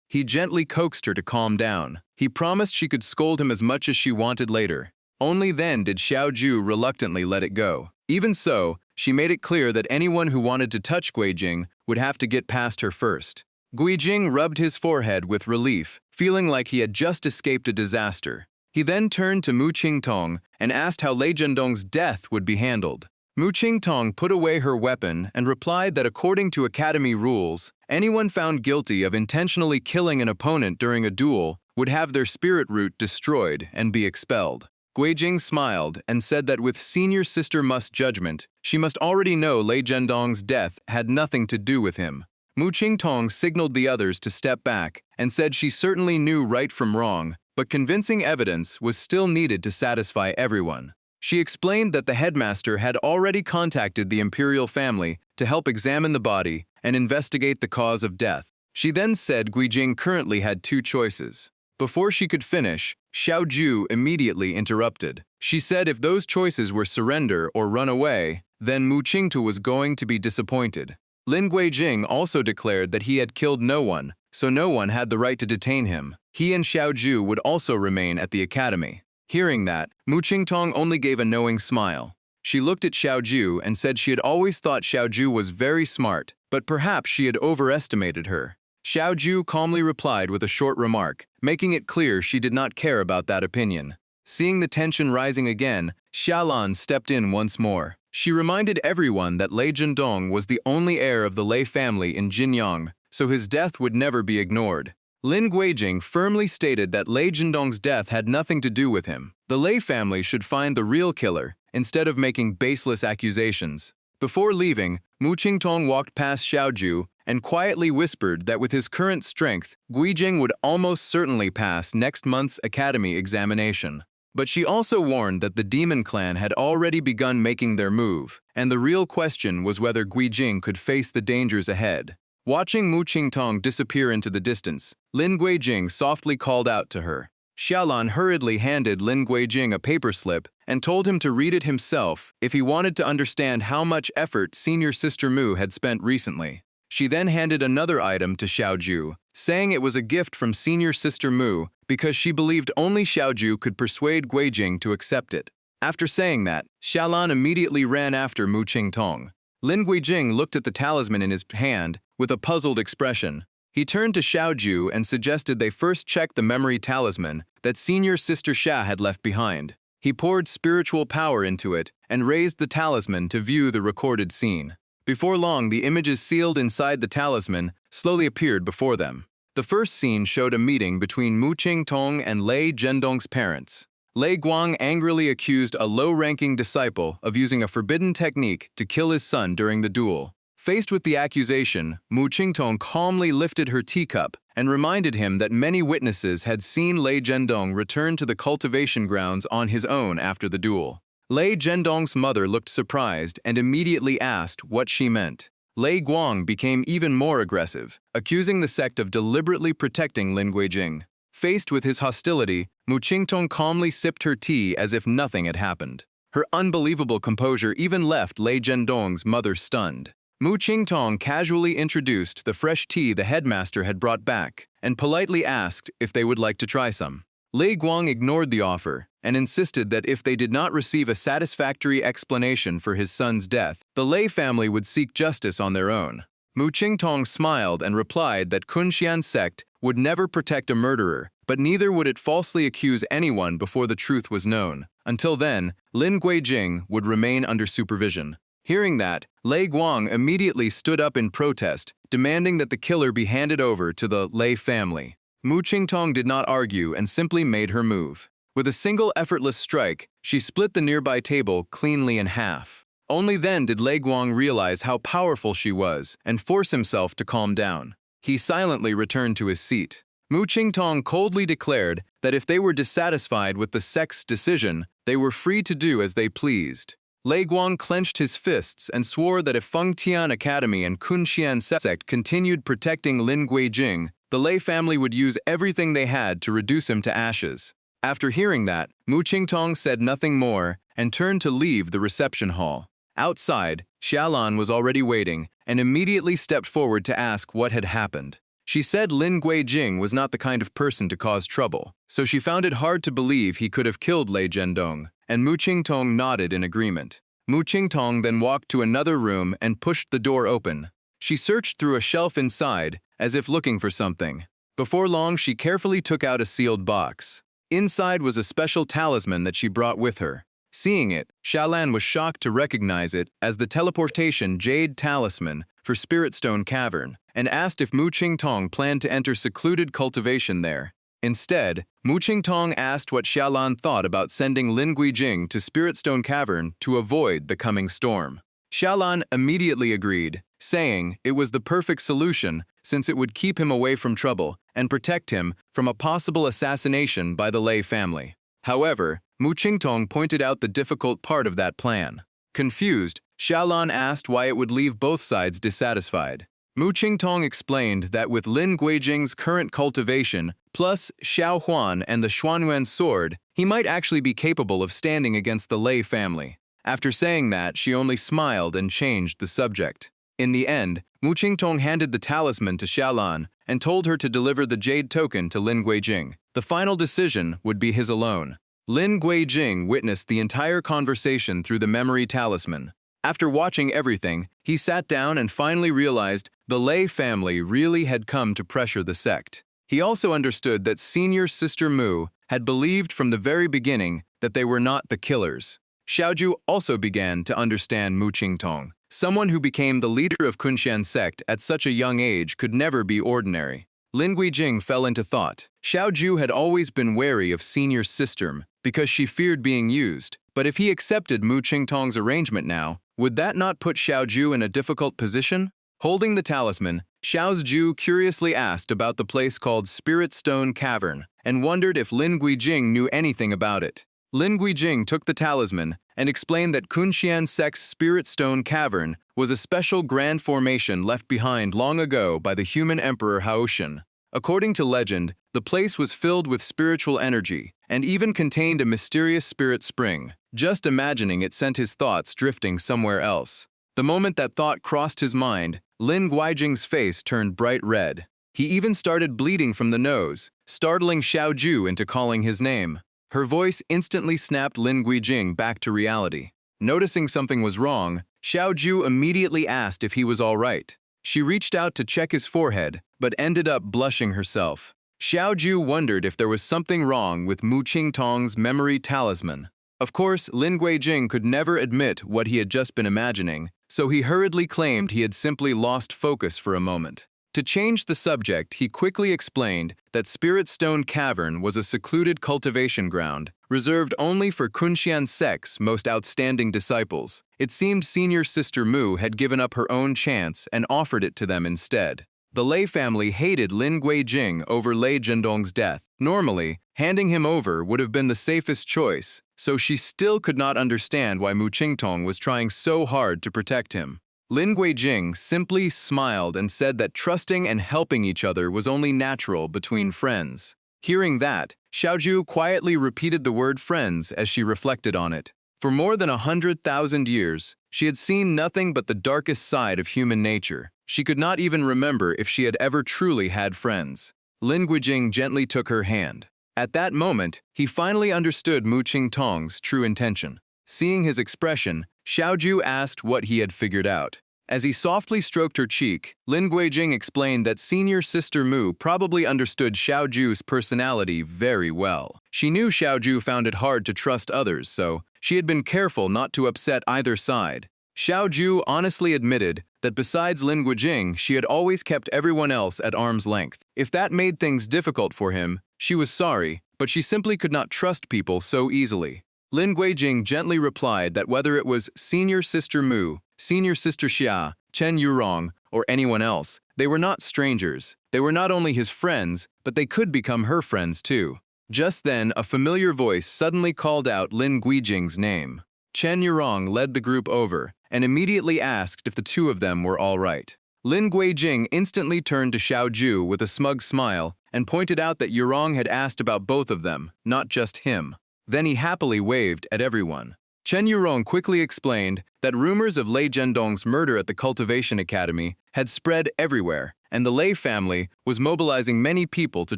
he gently coaxed her to calm down. He promised she could scold him as much as she wanted later. Only then did Xiaoju reluctantly let it go. Even so, she made it clear that anyone who wanted to touch Guijing would have to get past her first. Guijing rubbed his forehead with relief, feeling like he had just escaped a disaster. He then turned to Mu Qingtong and asked how Lei Zhendong's death would be handled. Mu Qingtong put away her weapon and replied that according to Academy rules, anyone found guilty of intentionally killing an opponent during a duel would have their spirit root destroyed and be expelled. Guijing smiled and said that with Senior Sister Mu's judgment, she must already know Lei Zhendong's death had nothing to do with him. Mu Qingtong signaled the others to step back and said she certainly knew right from wrong, but convincing evidence was still needed to satisfy everyone. She explained that the headmaster had already contacted the imperial family to help examine the body and investigate the cause of death. She then said Guijing currently had two choices. Before she could finish, Xiaoju immediately interrupted. She said if those choices were surrender or run away, then Mu Qingtu was going to be disappointed. Lin Guijing also declared that he had killed no one, so no one had the right to detain him. He and Xiaoju would also remain at the academy. Hearing that, Mu Qingtong only gave a knowing smile. She looked at Xiaoju and said she had always thought Xiaoju was very smart, but perhaps she had overestimated her. Xiaoju calmly replied with a short remark, making it clear she did not care about that opinion. Seeing the tension rising again, Xiaolan stepped in once more. She reminded everyone that Lei Zhendong was the only heir of the Lei family in Jinyang, so his death would never be ignored. Lin Guijing firmly stated that Lei Zhendong's death had nothing to do with him. The Lei family should find the real killer, instead of making baseless accusations. Before leaving, Mu Qingtong walked past Xiaoju and quietly whispered that with his current strength, Guijing would almost certainly pass next month's academy examination. But she also warned that the demon clan had already begun making their move, and the real question was whether Guijing could face the dangers ahead. Watching Mu Qingtong disappear into the distance, Lin Guijing softly called out to her. Xiaolan hurriedly handed Lin Guijing a paper slip and told him to read it himself if he wanted to understand how much effort Senior Sister Mu had spent recently. She then handed another item to Xiaoju, saying it was a gift from Senior Sister Mu because she believed only Xiaoju could persuade Guijing to accept it. After saying that, Xiaolan immediately ran after Mu Qingtong. Lin Guijing looked at the talisman in his hand with a puzzled expression. He turned to Xiaoju and suggested they first check the memory talisman that Senior Sister Xia had left behind. He poured spiritual power into it and raised the talisman to view the recorded scene. Before long, the images sealed inside the talisman slowly appeared before them. The first scene showed a meeting between Mu Qingtong and Lei Zhendong's parents. Lei Guang angrily accused a low-ranking disciple of using a forbidden technique to kill his son during the duel. Faced with the accusation, Mu Qingtong calmly lifted her teacup and reminded him that many witnesses had seen Lei Zhendong return to the cultivation grounds on his own after the duel. Lei Zhendong's mother looked surprised and immediately asked what she meant. Lei Guang became even more aggressive, accusing the sect of deliberately protecting Lin Guijing. Faced with his hostility, Mu Qingtong calmly sipped her tea as if nothing had happened. Her unbelievable composure even left Lei Zhendong's mother stunned. Mu Qingtong casually introduced the fresh tea the headmaster had brought back and politely asked if they would like to try some. Lei Guang ignored the offer and insisted that if they did not receive a satisfactory explanation for his son's death, the Lei family would seek justice on their own. Mu Qingtong smiled and replied that Kunxian sect would never protect a murderer, but neither would it falsely accuse anyone before the truth was known. Until then, Lin Guijing would remain under supervision. Hearing that, Lei Guang immediately stood up in protest, demanding that the killer be handed over to the Lei family. Mu Qingtong did not argue and simply made her move. With a single effortless strike, she split the nearby table cleanly in half. Only then did Lei Guang realize how powerful she was and force himself to calm down. He silently returned to his seat. Mu Qingtong coldly declared that if they were dissatisfied with the sect's decision, they were free to do as they pleased. Lei Guang clenched his fists and swore that if Fengtian Academy and Kunxian sect continued protecting Lin Guijing, the Lei family would use everything they had to reduce him to ashes. After hearing that, Mu Qingtong said nothing more and turned to leave the reception hall. Outside, Xiaolan was already waiting and immediately stepped forward to ask what had happened. She said Lin Guijing was not the kind of person to cause trouble, so she found it hard to believe he could have killed Lei Zhendong, and Mu Qingtong nodded in agreement. Mu Qingtong then walked to another room and pushed the door open. She searched through a shelf inside, as if looking for something. Before long, she carefully took out a sealed box. Inside was a special talisman that she brought with her. Seeing it, Xiaolan was shocked to recognize it as the teleportation jade talisman for Spirit Stone Cavern, and asked if Mu Qingtong planned to enter secluded cultivation there. Instead, Mu Qingtong asked what Xiaolan thought about sending Lin Guijing to Spirit Stone Cavern to avoid the coming storm. Xiaolan immediately agreed, saying it was the perfect solution since it would keep him away from trouble and protect him from a possible assassination by the Lei family. However, Mu Qingtong pointed out the difficult part of that plan. Confused, Xiaolan asked why it would leave both sides dissatisfied. Mu Qingtong explained that with Lin Guijing's current cultivation, plus Xiao Huan and the Xuanyuan sword, he might actually be capable of standing against the Lei family. After saying that, she only smiled and changed the subject. In the end, Mu Qingtong handed the talisman to Xiaolan and told her to deliver the jade token to Lin Guijing. The final decision would be his alone. Lin Guijing witnessed the entire conversation through the memory talisman. After watching everything, he sat down and finally realized the Lei family really had come to pressure the sect. He also understood that senior sister Mu had believed from the very beginning that they were not the killers. Xiaoju also began to understand Mu Qingtong. Someone who became the leader of Kunxian sect at such a young age could never be ordinary. Lin Guijing fell into thought. Xiaoju had always been wary of senior sister because she feared being used, but if he accepted Mu Qingtong's arrangement now, would that not put Xiaoju in a difficult position? Holding the talisman, Xiaoju curiously asked about the place called Spirit Stone Cavern and wondered if Lin Guijing knew anything about it. Lin Guijing took the talisman and explained that Kunxian sect's Spirit Stone Cavern was a special grand formation left behind long ago by the human emperor Haoshan. According to legend, the place was filled with spiritual energy and even contained a mysterious spirit spring. Just imagining it sent his thoughts drifting somewhere else. The moment that thought crossed his mind, Lin Guijing's face turned bright red. He even started bleeding from the nose, startling Xiaoju into calling his name. Her voice instantly snapped Lin Guijing back to reality. Noticing something was wrong, Xiaoju immediately asked if he was all right. She reached out to check his forehead, but ended up blushing herself. Xiaoju wondered if there was something wrong with Mu Qingtong's memory talisman. Of course, Lin Guijing could never admit what he had just been imagining, so he hurriedly claimed he had simply lost focus for a moment. To change the subject, he quickly explained that Spirit Stone Cavern was a secluded cultivation ground, reserved only for Kunxian sect's most outstanding disciples. It seemed senior sister Mu had given up her own chance and offered it to them instead. The Lei family hated Lin Guijing over Lei Zhendong's death. Normally, handing him over would have been the safest choice, so she still could not understand why Mu Qingtong was trying so hard to protect him. Lin Guijing simply smiled and said that trusting and helping each other was only natural between friends. Hearing that, Xiaoju quietly repeated the word friends as she reflected on it. For more than 100,000 years, she had seen nothing but the darkest side of human nature. She could not even remember if she had ever truly had friends. Lin Guijing gently took her hand. At that moment, he finally understood Mu Qingtong's true intention. Seeing his expression, Xiaoju asked what he had figured out. As he softly stroked her cheek, Lin Guijing explained that senior sister Mu probably understood Xiaoju's personality very well. She knew Xiaoju found it hard to trust others, so she had been careful not to upset either side. Xiaoju honestly admitted that besides Lin Guijing, she had always kept everyone else at arm's length. If that made things difficult for him, she was sorry, but she simply could not trust people so easily. Lin Guijing gently replied that whether it was senior sister Mu, senior sister Xia, Chen Yurong, or anyone else, they were not strangers. They were not only his friends, but they could become her friends too. Just then, a familiar voice suddenly called out Lin Guijing's name. Chen Yurong led the group over and immediately asked if the two of them were all right. Lin Guijing instantly turned to Xiaoju with a smug smile and pointed out that Yurong had asked about both of them, not just him. Then he happily waved at everyone. Chen Yurong quickly explained that rumors of Lei Zhendong's murder at the Cultivation Academy had spread everywhere, and the Lei family was mobilizing many people to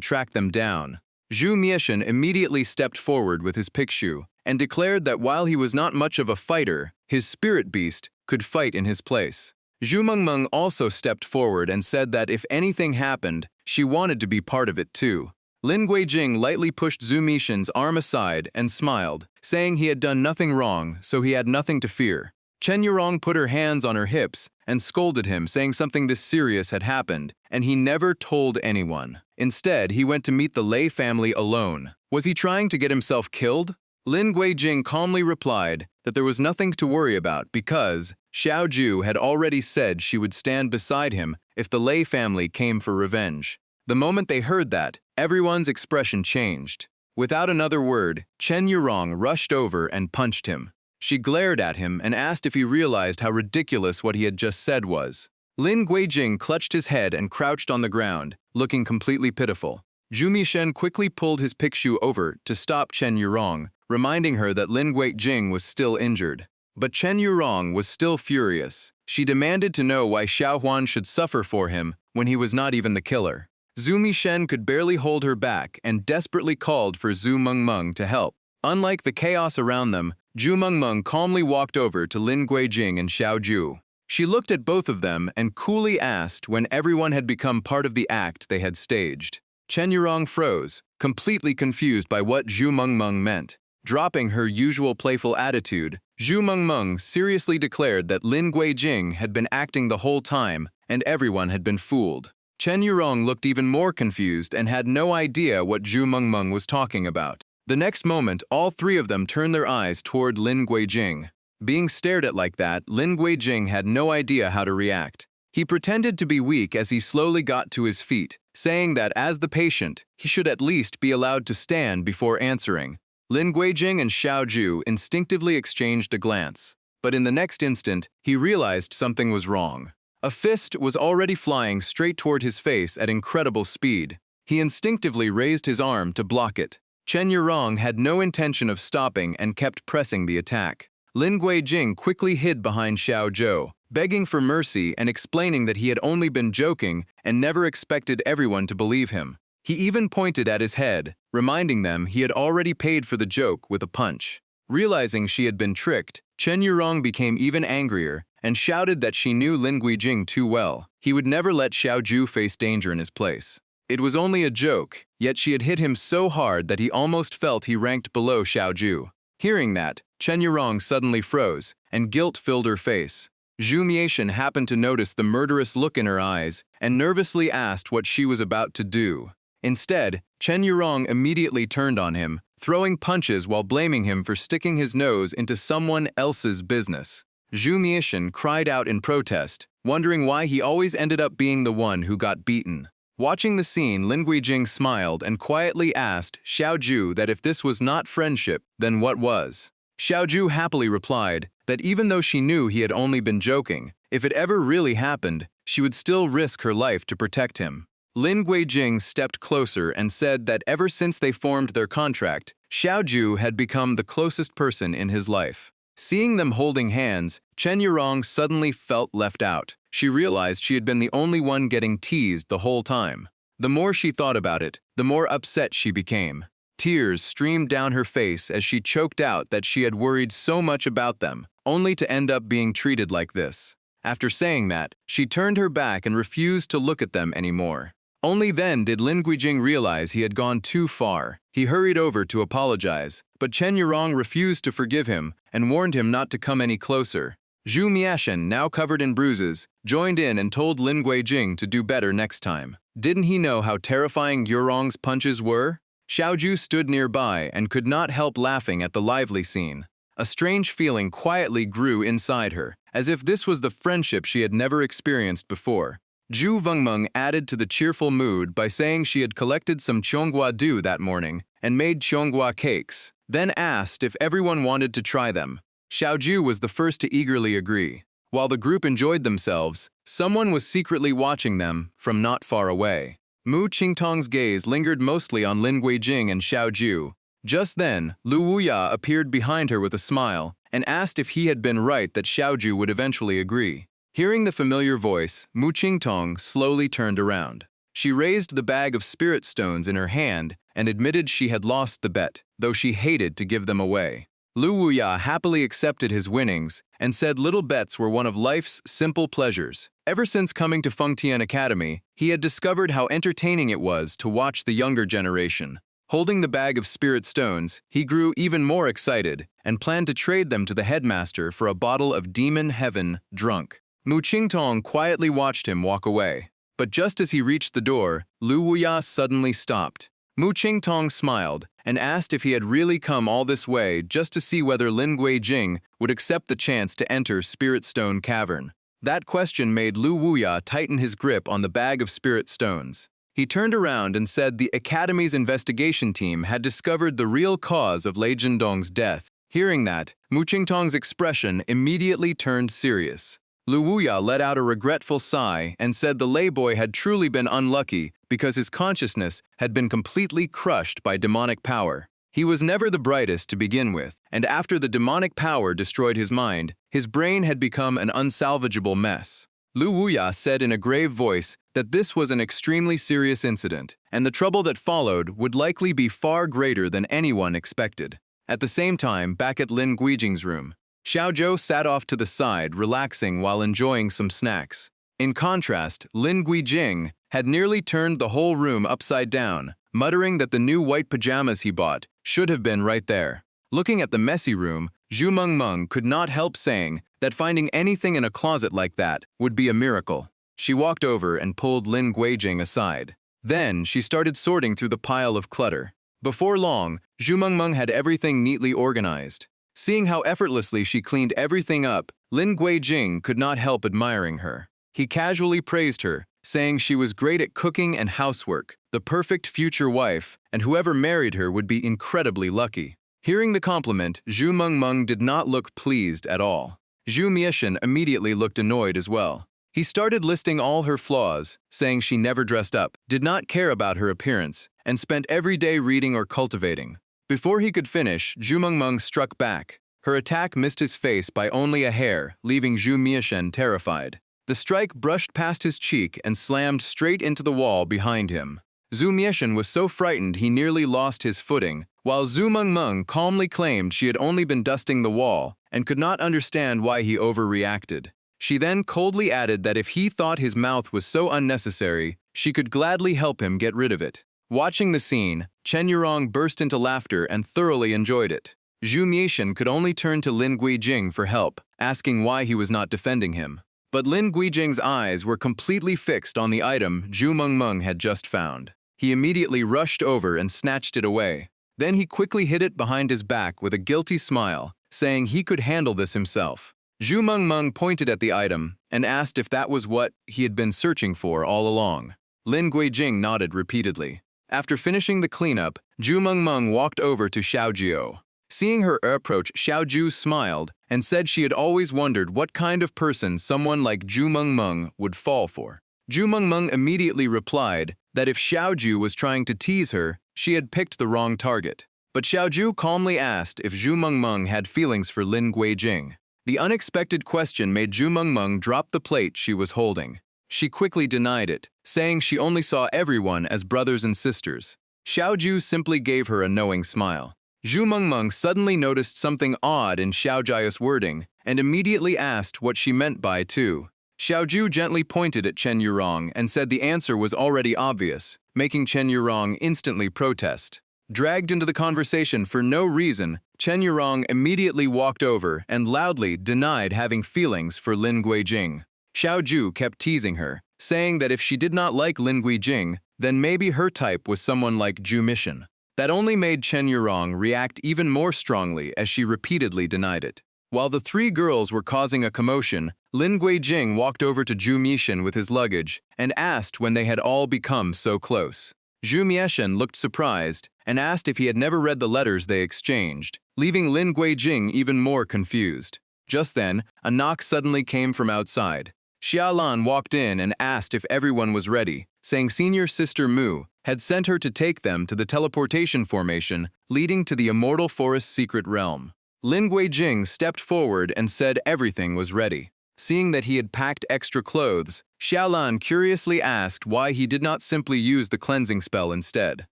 track them down. Zhu Mieshan immediately stepped forward with his picture and declared that while he was not much of a fighter, his spirit beast could fight in his place. Zhu Mengmeng also stepped forward and said that if anything happened, she wanted to be part of it too. Lin Guijing lightly pushed Zhu Mieshan's arm aside and smiled, saying he had done nothing wrong, so he had nothing to fear. Chen Yurong put her hands on her hips and scolded him, saying something this serious had happened, and he never told anyone. Instead, he went to meet the Lei family alone. Was he trying to get himself killed? Lin Guijing calmly replied that there was nothing to worry about because Xiaoju had already said she would stand beside him if the Lei family came for revenge. The moment they heard that, everyone's expression changed. Without another word, Chen Yurong rushed over and punched him. She glared at him and asked if he realized how ridiculous what he had just said was. Lin Guijing clutched his head and crouched on the ground, looking completely pitiful. Zhu Mieshan quickly pulled his picture over to stop Chen Yurong, reminding her that Lin Guijing was still injured. But Chen Yurong was still furious. She demanded to know why Xiao Huan should suffer for him when he was not even the killer. Zhu Mieshan could barely hold her back and desperately called for Zhu Mengmeng to help. Unlike the chaos around them, Zhu Mengmeng calmly walked over to Lin Guijing and Xiaoju. She looked at both of them and coolly asked when everyone had become part of the act they had staged. Chen Yurong froze, completely confused by what Zhu Mengmeng meant. Dropping her usual playful attitude, Zhu Mengmeng seriously declared that Lin Guijing had been acting the whole time and everyone had been fooled. Chen Yurong looked even more confused and had no idea what Zhu Mengmeng was talking about. The next moment, all three of them turned their eyes toward Lin Guijing. Being stared at like that, Lin Guijing had no idea how to react. He pretended to be weak as he slowly got to his feet, saying that as the patient, he should at least be allowed to stand before answering. Lin Guijing and Xiaoju instinctively exchanged a glance. But in the next instant, he realized something was wrong. A fist was already flying straight toward his face at incredible speed. He instinctively raised his arm to block it. Chen Yurong had no intention of stopping and kept pressing the attack. Lin Guijing quickly hid behind Xiaoju, begging for mercy and explaining that he had only been joking and never expected everyone to believe him. He even pointed at his head, reminding them he had already paid for the joke with a punch. Realizing she had been tricked, Chen Yurong became even angrier and shouted that she knew Lin Guijing too well. He would never let Xiaoju face danger in his place. It was only a joke, yet she had hit him so hard that he almost felt he ranked below Xiaoju. Hearing that, Chen Yurong suddenly froze, and guilt filled her face. Zhu Mieshan happened to notice the murderous look in her eyes and nervously asked what she was about to do. Instead, Chen Yurong immediately turned on him, throwing punches while blaming him for sticking his nose into someone else's business. Zhu Mieshan cried out in protest, wondering why he always ended up being the one who got beaten. Watching the scene, Lin Guijing smiled and quietly asked Xiaoju that if this was not friendship, then what was? Xiaoju happily replied that even though she knew he had only been joking, If it ever really happened, she would still risk her life to protect him. Lin Guijing stepped closer and said that ever since they formed their contract, Xiaoju had become the closest person in his life. Seeing them holding hands, Chen Yurong suddenly felt left out. She realized she had been the only one getting teased the whole time. The more she thought about it, the more upset she became. Tears streamed down her face as she choked out that she had worried so much about them, only to end up being treated like this. After saying that, she turned her back and refused to look at them anymore. Only then did Lin Guijing realize he had gone too far. He hurried over to apologize, but Chen Yurong refused to forgive him and warned him not to come any closer. Zhu Miashen, now covered in bruises, joined in and told Lin Guijing to do better next time. Didn't he know how terrifying Yurong's punches were? Xiaoju stood nearby and could not help laughing at the lively scene. A strange feeling quietly grew inside her, as if this was the friendship she had never experienced before. Zhu Vengmeng added to the cheerful mood by saying she had collected some Qiongua dew that morning and made Qiongua cakes, then asked if everyone wanted to try them. Xiaoju was the first to eagerly agree. While the group enjoyed themselves, someone was secretly watching them from not far away. Mu Qingtong's gaze lingered mostly on Lin Guijing and Xiaoju. Just then, Lu Wuya appeared behind her with a smile and asked if he had been right that Xiaoju would eventually agree. Hearing the familiar voice, Mu Qingtong slowly turned around. She raised the bag of spirit stones in her hand and admitted she had lost the bet, though she hated to give them away. Lu Wuya happily accepted his winnings and said little bets were one of life's simple pleasures. Ever since coming to Fengtian Academy, he had discovered how entertaining it was to watch the younger generation. Holding the bag of spirit stones, he grew even more excited and planned to trade them to the headmaster for a bottle of Demon Heaven drunk. Mu Qingtong quietly watched him walk away. But just as he reached the door, Lu Wuya suddenly stopped. Mu Qingtong smiled and asked if he had really come all this way just to see whether Lin Guijing would accept the chance to enter Spirit Stone Cavern. That question made Lu Wuya tighten his grip on the bag of spirit stones. He turned around and said the Academy's investigation team had discovered the real cause of Lei Jindong's death. Hearing that, Mu Qingtong's expression immediately turned serious. Lu Wuya let out a regretful sigh and said the lay boy had truly been unlucky because his consciousness had been completely crushed by demonic power. He was never the brightest to begin with, and after the demonic power destroyed his mind, his brain had become an unsalvageable mess. Lu Wuya said in a grave voice that this was an extremely serious incident, and the trouble that followed would likely be far greater than anyone expected. At the same time, back at Lin Guijing's room, Xiaozhou sat off to the side, relaxing while enjoying some snacks. In contrast, Lin Guijing had nearly turned the whole room upside down, muttering that the new white pajamas he bought should have been right there. Looking at the messy room, Zhu Mengmeng could not help saying that finding anything in a closet like that would be a miracle. She walked over and pulled Lin Guijing aside. Then she started sorting through the pile of clutter. Before long, Zhu Mengmeng had everything neatly organized. Seeing how effortlessly she cleaned everything up, Lin Guijing could not help admiring her. He casually praised her, saying she was great at cooking and housework, the perfect future wife, and whoever married her would be incredibly lucky. Hearing the compliment, Zhu Mengmeng did not look pleased at all. Zhu Miashen immediately looked annoyed as well. He started listing all her flaws, saying she never dressed up, did not care about her appearance, and spent every day reading or cultivating. Before he could finish, Zhu Mengmeng struck back. Her attack missed his face by only a hair, leaving Zhu Miashen terrified. The strike brushed past his cheek and slammed straight into the wall behind him. Zhu Miashen was so frightened he nearly lost his footing, while Zhu Mengmeng calmly claimed she had only been dusting the wall and could not understand why he overreacted. She then coldly added that if he thought his mouth was so unnecessary, she could gladly help him get rid of it. Watching the scene, Chen Yurong burst into laughter and thoroughly enjoyed it. Zhu Miashen could only turn to Lin Guijing for help, asking why he was not defending him. But Lin Guijing's eyes were completely fixed on the item Zhu Mengmeng had just found. He immediately rushed over and snatched it away. Then he quickly hid it behind his back with a guilty smile, saying he could handle this himself. Zhu Mengmeng pointed at the item and asked if that was what he had been searching for all along. Lin Guijing nodded repeatedly. After finishing the cleanup, Zhu Mengmeng walked over to Xiaojiu. Seeing her approach, Xiaoju smiled and said she had always wondered what kind of person someone like Zhu Mengmeng would fall for. Zhu Mengmeng immediately replied that if Xiaoju was trying to tease her, she had picked the wrong target. But Xiaoju calmly asked if Zhu Mengmeng had feelings for Lin Guijing. The unexpected question made Zhu Mengmeng drop the plate she was holding. She quickly denied it, saying she only saw everyone as brothers and sisters. Xiaoju simply gave her a knowing smile. Zhu Mengmeng suddenly noticed something odd in Xiaoju's wording and immediately asked what she meant by "too." Xiaoju gently pointed at Chen Yurong and said the answer was already obvious, making Chen Yurong instantly protest. Dragged into the conversation for no reason, Chen Yurong immediately walked over and loudly denied having feelings for Lin Guijing. Xiaoju kept teasing her, saying that if she did not like Lin Guijing, then maybe her type was someone like Zhu Mishan. That only made Chen Yurong react even more strongly as she repeatedly denied it. While the three girls were causing a commotion, Lin Guijing walked over to Zhu Mishan with his luggage and asked when they had all become so close. Zhu Mishan looked surprised and asked if he had never read the letters they exchanged, leaving Lin Guijing even more confused. Just then, a knock suddenly came from outside. Xiaolan walked in and asked if everyone was ready, saying senior sister Mu had sent her to take them to the teleportation formation leading to the Immortal Forest's secret realm. Lin Guijing stepped forward and said everything was ready. Seeing that he had packed extra clothes, Xiaolan curiously asked why he did not simply use the cleansing spell instead.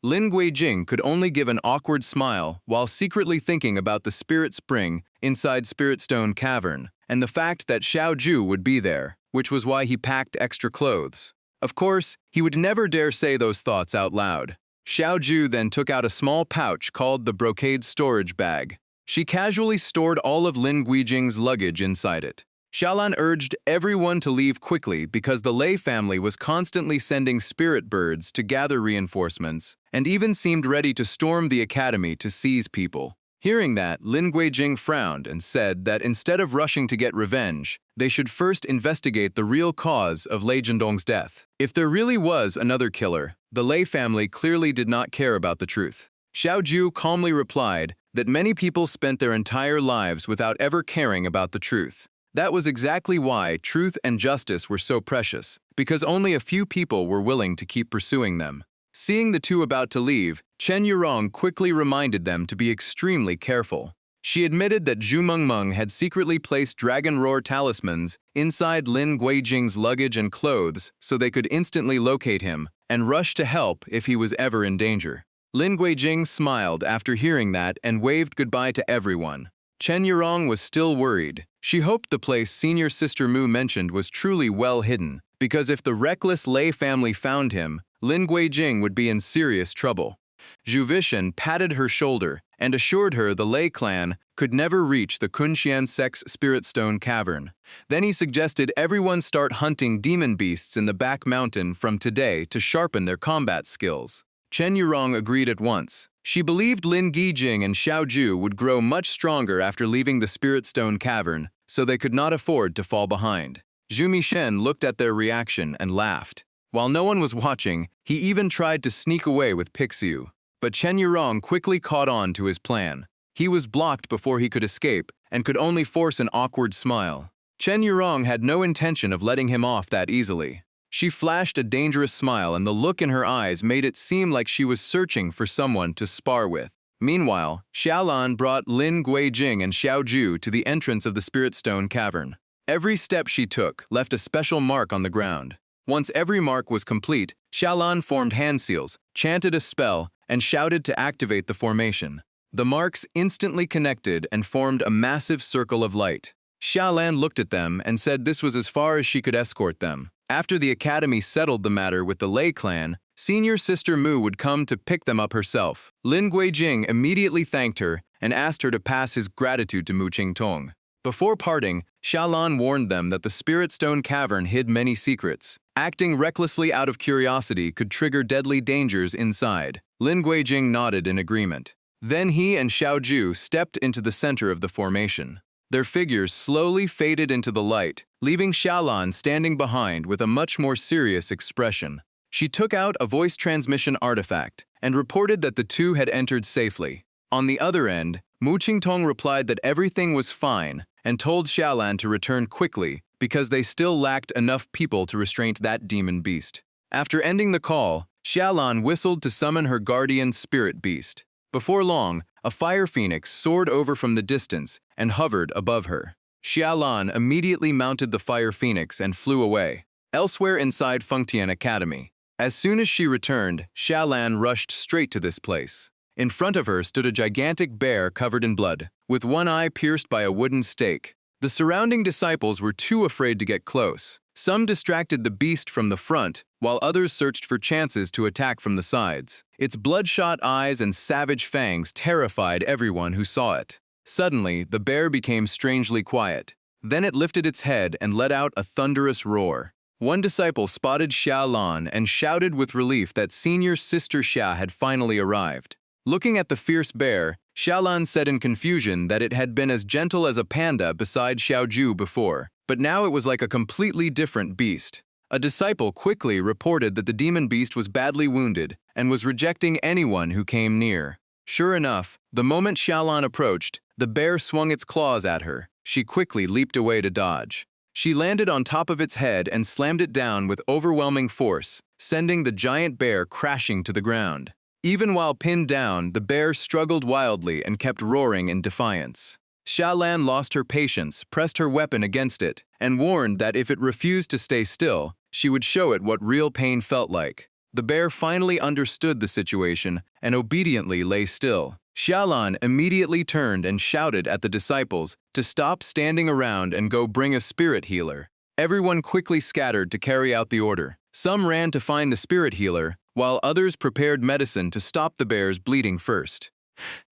Lin Guijing could only give an awkward smile while secretly thinking about the spirit spring inside Spirit Stone Cavern and the fact that Xiaoju would be there, which was why he packed extra clothes. Of course, he would never dare say those thoughts out loud. Xiaoju then took out a small pouch called the brocade storage bag. She casually stored all of Lin Guijing's luggage inside it. Xiaolan urged everyone to leave quickly because the Lei family was constantly sending spirit birds to gather reinforcements and even seemed ready to storm the academy to seize people. Hearing that, Lin Guijing frowned and said that instead of rushing to get revenge, they should first investigate the real cause of Lei Zhendong's death. If there really was another killer, the Lei family clearly did not care about the truth. Xiaoju calmly replied that many people spent their entire lives without ever caring about the truth. That was exactly why truth and justice were so precious, because only a few people were willing to keep pursuing them. Seeing the two about to leave, Chen Yurong quickly reminded them to be extremely careful. She admitted that Zhu Mengmeng had secretly placed Dragon Roar talismans inside Lin Guijing's luggage and clothes so they could instantly locate him and rush to help if he was ever in danger. Lin Guijing smiled after hearing that and waved goodbye to everyone. Chen Yurong was still worried. She hoped the place senior sister Mu mentioned was truly well hidden, because if the reckless Lei family found him, Lin Guijing would be in serious trouble. Zhu Vishan patted her shoulder and assured her the Lei clan could never reach the Kunxian Sect's Spirit Stone Cavern. Then he suggested everyone start hunting demon beasts in the back mountain from today to sharpen their combat skills. Chen Yurong agreed at once. She believed Lin Guijing and Xiaoju would grow much stronger after leaving the Spirit Stone Cavern, so they could not afford to fall behind. Zhu Mishan looked at their reaction and laughed. While no one was watching, he even tried to sneak away with Pixiu. But Chen Yurong quickly caught on to his plan. He was blocked before he could escape and could only force an awkward smile. Chen Yurong had no intention of letting him off that easily. She flashed a dangerous smile and the look in her eyes made it seem like she was searching for someone to spar with. Meanwhile, Xiaolan brought Lin Guijing and Xiaoju to the entrance of the Spirit Stone Cavern. Every step she took left a special mark on the ground. Once every mark was complete, Xiaolan formed hand seals, chanted a spell, and shouted to activate the formation. The marks instantly connected and formed a massive circle of light. Xiaolan looked at them and said this was as far as she could escort them. After the academy settled the matter with the Lei clan, senior sister Mu would come to pick them up herself. Lin Guijing immediately thanked her and asked her to pass his gratitude to Mu Qingtong. Before parting, Xiaolan warned them that the Spirit Stone Cavern hid many secrets. Acting recklessly out of curiosity could trigger deadly dangers inside. Lin Guijing nodded in agreement. Then he and Xiaoju stepped into the center of the formation. Their figures slowly faded into the light, leaving Xiaolan standing behind with a much more serious expression. She took out a voice transmission artifact and reported that the two had entered safely. On the other end, Mu Qingtong replied that everything was fine and told Xiaolan to return quickly because they still lacked enough people to restrain that demon beast. After ending the call, Xiaolan whistled to summon her guardian spirit beast. Before long, a fire phoenix soared over from the distance and hovered above her. Xiaolan immediately mounted the fire phoenix and flew away. Elsewhere inside Fengtian Academy. As soon as she returned, Xiaolan rushed straight to this place. In front of her stood a gigantic bear covered in blood, with one eye pierced by a wooden stake. The surrounding disciples were too afraid to get close. Some distracted the beast from the front, while others searched for chances to attack from the sides. Its bloodshot eyes and savage fangs terrified everyone who saw it. Suddenly, the bear became strangely quiet. Then it lifted its head and let out a thunderous roar. One disciple spotted Xiaolan and shouted with relief that senior sister Xia had finally arrived. Looking at the fierce bear, Xiaolan said in confusion that it had been as gentle as a panda beside Xiaoju before, but now it was like a completely different beast. A disciple quickly reported that the demon beast was badly wounded and was rejecting anyone who came near. Sure enough, the moment Xiaolan approached, the bear swung its claws at her. She quickly leaped away to dodge. She landed on top of its head and slammed it down with overwhelming force, sending the giant bear crashing to the ground. Even while pinned down, the bear struggled wildly and kept roaring in defiance. Xiaolan lost her patience, pressed her weapon against it, and warned that if it refused to stay still, she would show it what real pain felt like. The bear finally understood the situation and obediently lay still. Xiaolan immediately turned and shouted at the disciples to stop standing around and go bring a spirit healer. Everyone quickly scattered to carry out the order. Some ran to find the spirit healer, while others prepared medicine to stop the bear's bleeding first.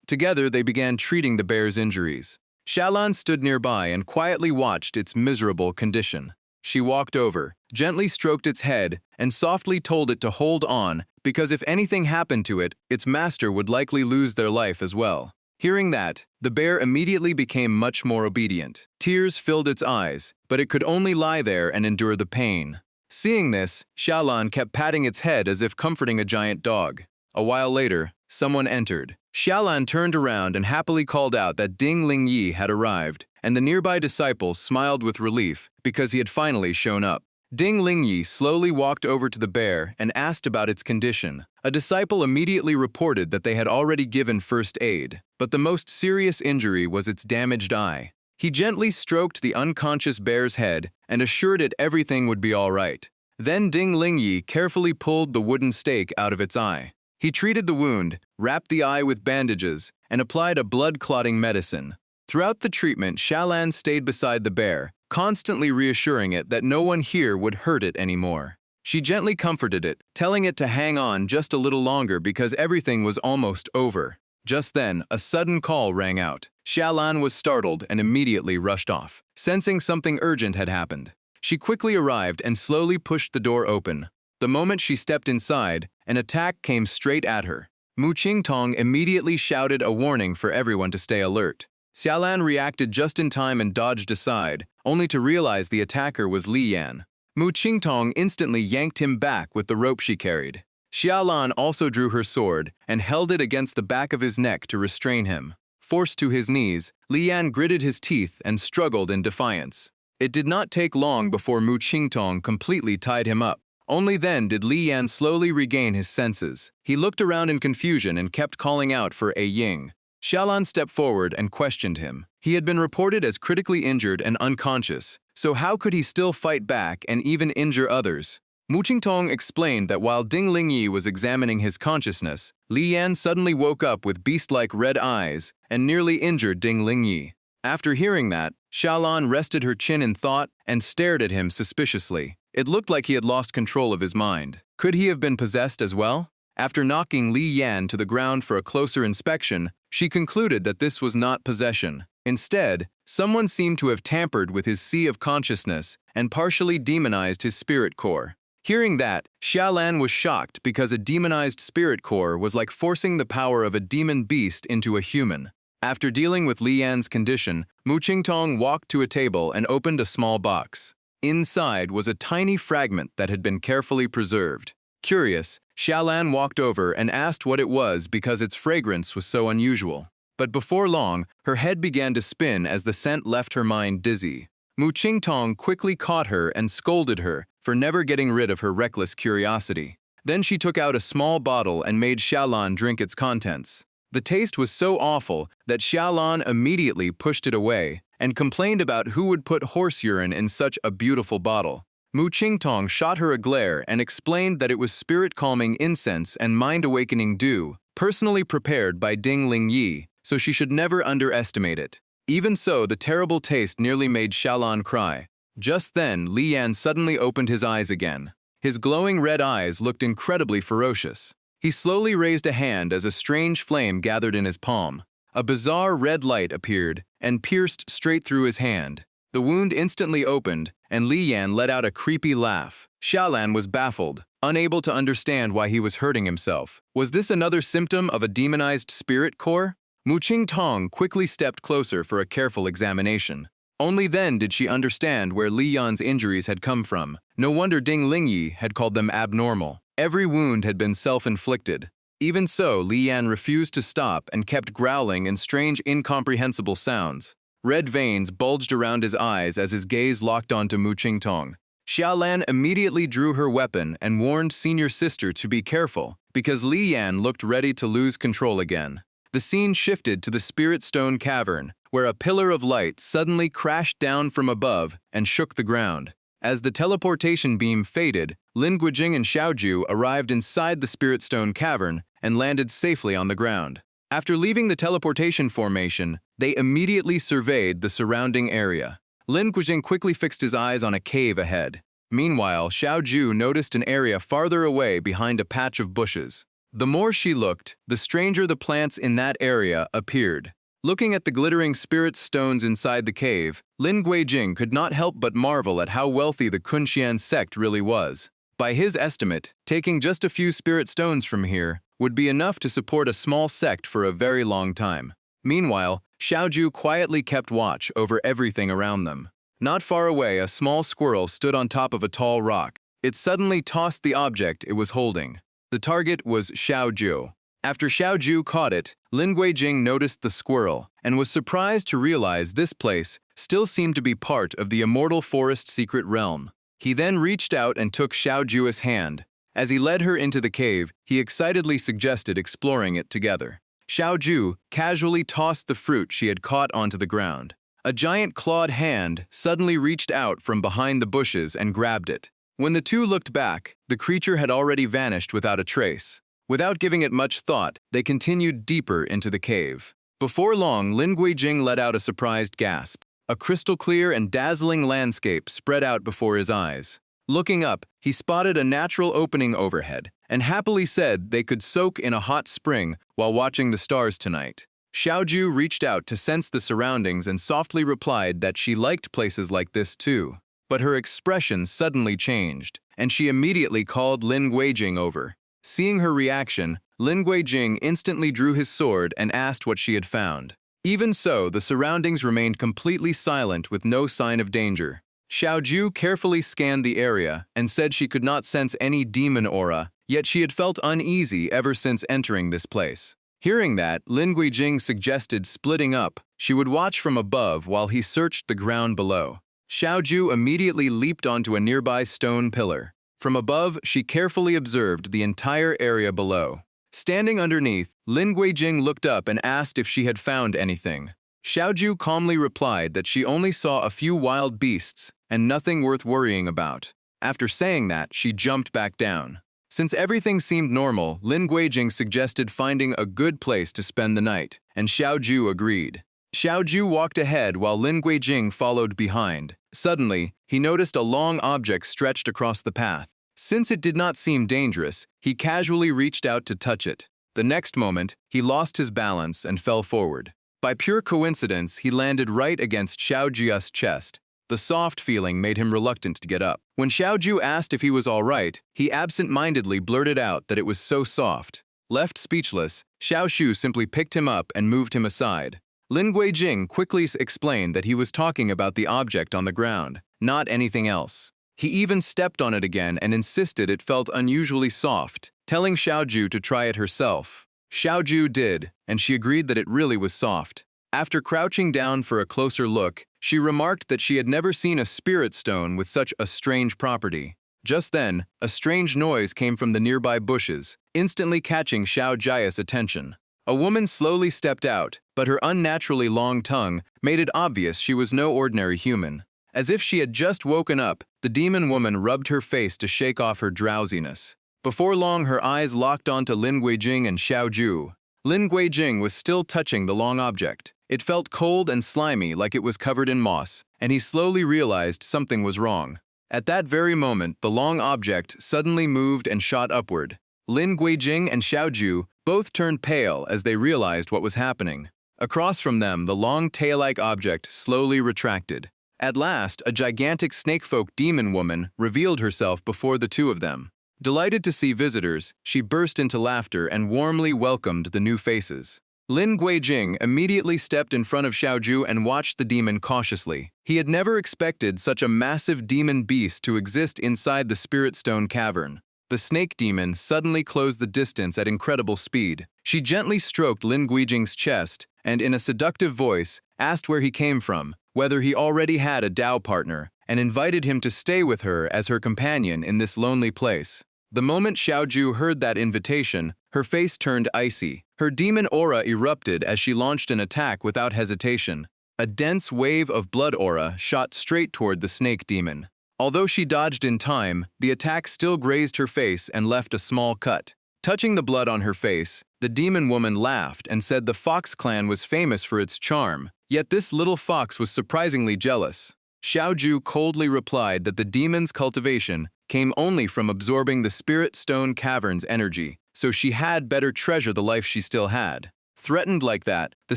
Together, they began treating the bear's injuries. Xiaolan stood nearby and quietly watched its miserable condition. She walked over, gently stroked its head, and softly told it to hold on, because if anything happened to it, its master would likely lose their life as well. Hearing that, the bear immediately became much more obedient. Tears filled its eyes, but it could only lie there and endure the pain. Seeing this, Xiaolan kept patting its head as if comforting a giant dog. A while later, someone entered. Xiaolan turned around and happily called out that Ding Lingyi had arrived, and the nearby disciples smiled with relief because he had finally shown up. Ding Lingyi slowly walked over to the bear and asked about its condition. A disciple immediately reported that they had already given first aid, but the most serious injury was its damaged eye. He gently stroked the unconscious bear's head and assured it everything would be all right. Then Ding Lingyi carefully pulled the wooden stake out of its eye. He treated the wound, wrapped the eye with bandages, and applied a blood-clotting medicine. Throughout the treatment, Xiaolan stayed beside the bear, constantly reassuring it that no one here would hurt it anymore. She gently comforted it, telling it to hang on just a little longer because everything was almost over. Just then, a sudden call rang out. Xiaolan was startled and immediately rushed off, sensing something urgent had happened. She quickly arrived and slowly pushed the door open. The moment she stepped inside, an attack came straight at her. Mu Qingtong immediately shouted a warning for everyone to stay alert. Xiaolan reacted just in time and dodged aside, only to realize the attacker was Li Yan. Mu Qingtong instantly yanked him back with the rope she carried. Xiaolan also drew her sword and held it against the back of his neck to restrain him. Forced to his knees, Li Yan gritted his teeth and struggled in defiance. It did not take long before Mu Qingtong completely tied him up. Only then did Li Yan slowly regain his senses. He looked around in confusion and kept calling out for A Ying. Xiaolan stepped forward and questioned him. He had been reported as critically injured and unconscious, so how could he still fight back and even injure others? Mu Qingtong explained that while Ding Lingyi was examining his consciousness, Li Yan suddenly woke up with beast-like red eyes and nearly injured Ding Lingyi. After hearing that, Xiaolan rested her chin in thought and stared at him suspiciously. It looked like he had lost control of his mind. Could he have been possessed as well? After knocking Li Yan to the ground for a closer inspection, she concluded that this was not possession. Instead, someone seemed to have tampered with his sea of consciousness and partially demonized his spirit core. Hearing that, Xiaolan was shocked because a demonized spirit core was like forcing the power of a demon beast into a human. After dealing with Li Yan's condition, Mu Qingtong walked to a table and opened a small box. Inside was a tiny fragment that had been carefully preserved. Curious, Xiaolan walked over and asked what it was because its fragrance was so unusual. but before long, her head began to spin as the scent left her mind dizzy. Mu Qingtong quickly caught her and scolded her for never getting rid of her reckless curiosity. Then she took out a small bottle and made Xiaolan drink its contents. The taste was so awful that Xiaolan immediately pushed it away and complained about who would put horse urine in such a beautiful bottle. Mu Qingtong shot her a glare and explained that it was spirit-calming incense and mind-awakening dew, personally prepared by Ding Lingyi, so she should never underestimate it. Even so, the terrible taste nearly made Xiaolan cry. Just then, Li Yan suddenly opened his eyes again. His glowing red eyes looked incredibly ferocious. He slowly raised a hand as a strange flame gathered in his palm. A bizarre red light appeared and pierced straight through his hand. The wound instantly opened, and Li Yan let out a creepy laugh. Xiaolan was baffled, unable to understand why he was hurting himself. Was this another symptom of a demonized spirit core? Mu Qingtong quickly stepped closer for a careful examination. Only then did she understand where Li Yan's injuries had come from. No wonder Ding Lingyi had called them abnormal. Every wound had been self-inflicted. Even so, Li Yan refused to stop and kept growling in strange, incomprehensible sounds. Red veins bulged around his eyes as his gaze locked onto Mu Qingtong. Xiaolan immediately drew her weapon and warned senior sister to be careful, because Li Yan looked ready to lose control again. The scene shifted to the Spirit Stone Cavern, where a pillar of light suddenly crashed down from above and shook the ground. As the teleportation beam faded, Lin Guijing and Xiaoju arrived inside the Spirit Stone Cavern and landed safely on the ground. After leaving the teleportation formation, they immediately surveyed the surrounding area. Lin Guijing quickly fixed his eyes on a cave ahead. Meanwhile, Xiaoju noticed an area farther away behind a patch of bushes. The more she looked, the stranger the plants in that area appeared. Looking at the glittering spirit stones inside the cave, Lin Guijing could not help but marvel at how wealthy the Kunxian sect really was. By his estimate, taking just a few spirit stones from here would be enough to support a small sect for a very long time. Meanwhile, Xiaoju quietly kept watch over everything around them. Not far away, a small squirrel stood on top of a tall rock. It suddenly tossed the object it was holding. The target was Xiaoju. After Xiaoju caught it, Lin Guijing noticed the squirrel and was surprised to realize this place still seemed to be part of the immortal forest secret realm. He then reached out and took Xiaoju's hand. As he led her into the cave, he excitedly suggested exploring it together. Xiaoju casually tossed the fruit she had caught onto the ground. A giant clawed hand suddenly reached out from behind the bushes and grabbed it. When the two looked back, the creature had already vanished without a trace. Without giving it much thought, they continued deeper into the cave. Before long, Lin Guijing let out a surprised gasp. A crystal-clear and dazzling landscape spread out before his eyes. Looking up, he spotted a natural opening overhead, and happily said they could soak in a hot spring while watching the stars tonight. Xiaoju reached out to sense the surroundings and softly replied that she liked places like this too. But her expression suddenly changed, and she immediately called Lin Guijing over. Seeing her reaction, Lin Guijing instantly drew his sword and asked what she had found. Even so, the surroundings remained completely silent with no sign of danger. Xiaoju carefully scanned the area and said she could not sense any demon aura, yet she had felt uneasy ever since entering this place. Hearing that, Lin Guijing suggested splitting up. She would watch from above while he searched the ground below. Xiaoju immediately leaped onto a nearby stone pillar. From above, she carefully observed the entire area below. Standing underneath, Lin Guijing looked up and asked if she had found anything. Xiaoju calmly replied that she only saw a few wild beasts and nothing worth worrying about. After saying that, she jumped back down. Since everything seemed normal, Lin Guijing suggested finding a good place to spend the night, and Xiaoju agreed. Xiaoju walked ahead while Lin Guijing followed behind. Suddenly, he noticed a long object stretched across the path. Since it did not seem dangerous, he casually reached out to touch it. The next moment, he lost his balance and fell forward. By pure coincidence, he landed right against Xiaoju's chest. The soft feeling made him reluctant to get up. When Xiaoju asked if he was all right, he absent-mindedly blurted out that it was so soft. Left speechless, Xiaoshu simply picked him up and moved him aside. Lin Guijing quickly explained that he was talking about the object on the ground, not anything else. He even stepped on it again and insisted it felt unusually soft, telling Xiaoju to try it herself. Xiaoju did, and she agreed that it really was soft. After crouching down for a closer look, she remarked that she had never seen a spirit stone with such a strange property. Just then, a strange noise came from the nearby bushes, instantly catching Xiao Jia's attention. A woman slowly stepped out, but her unnaturally long tongue made it obvious she was no ordinary human. As if she had just woken up, the demon woman rubbed her face to shake off her drowsiness. Before long, her eyes locked onto Lin Guijing and Xiaoju. Lin Guijing was still touching the long object. It felt cold and slimy like it was covered in moss, and he slowly realized something was wrong. At that very moment, the long object suddenly moved and shot upward. Lin Guijing and Xiaoju both turned pale as they realized what was happening. Across from them, the long tail-like object slowly retracted. At last, a gigantic snakefolk demon woman revealed herself before the two of them. Delighted to see visitors, she burst into laughter and warmly welcomed the new faces. Lin Guijing immediately stepped in front of Xiaoju and watched the demon cautiously. He had never expected such a massive demon beast to exist inside the Spirit Stone cavern. The snake demon suddenly closed the distance at incredible speed. She gently stroked Lin Guijing's chest and, in a seductive voice, asked where he came from, whether he already had a Dao partner, and invited him to stay with her as her companion in this lonely place. The moment Xiaoju heard that invitation, her face turned icy. Her demon aura erupted as she launched an attack without hesitation. A dense wave of blood aura shot straight toward the snake demon. Although she dodged in time, the attack still grazed her face and left a small cut. Touching the blood on her face, the demon woman laughed and said the Fox clan was famous for its charm, yet this little fox was surprisingly jealous. Xiaoju coldly replied that the demon's cultivation came only from absorbing the Spirit Stone cavern's energy, so she had better treasure the life she still had. Threatened like that, the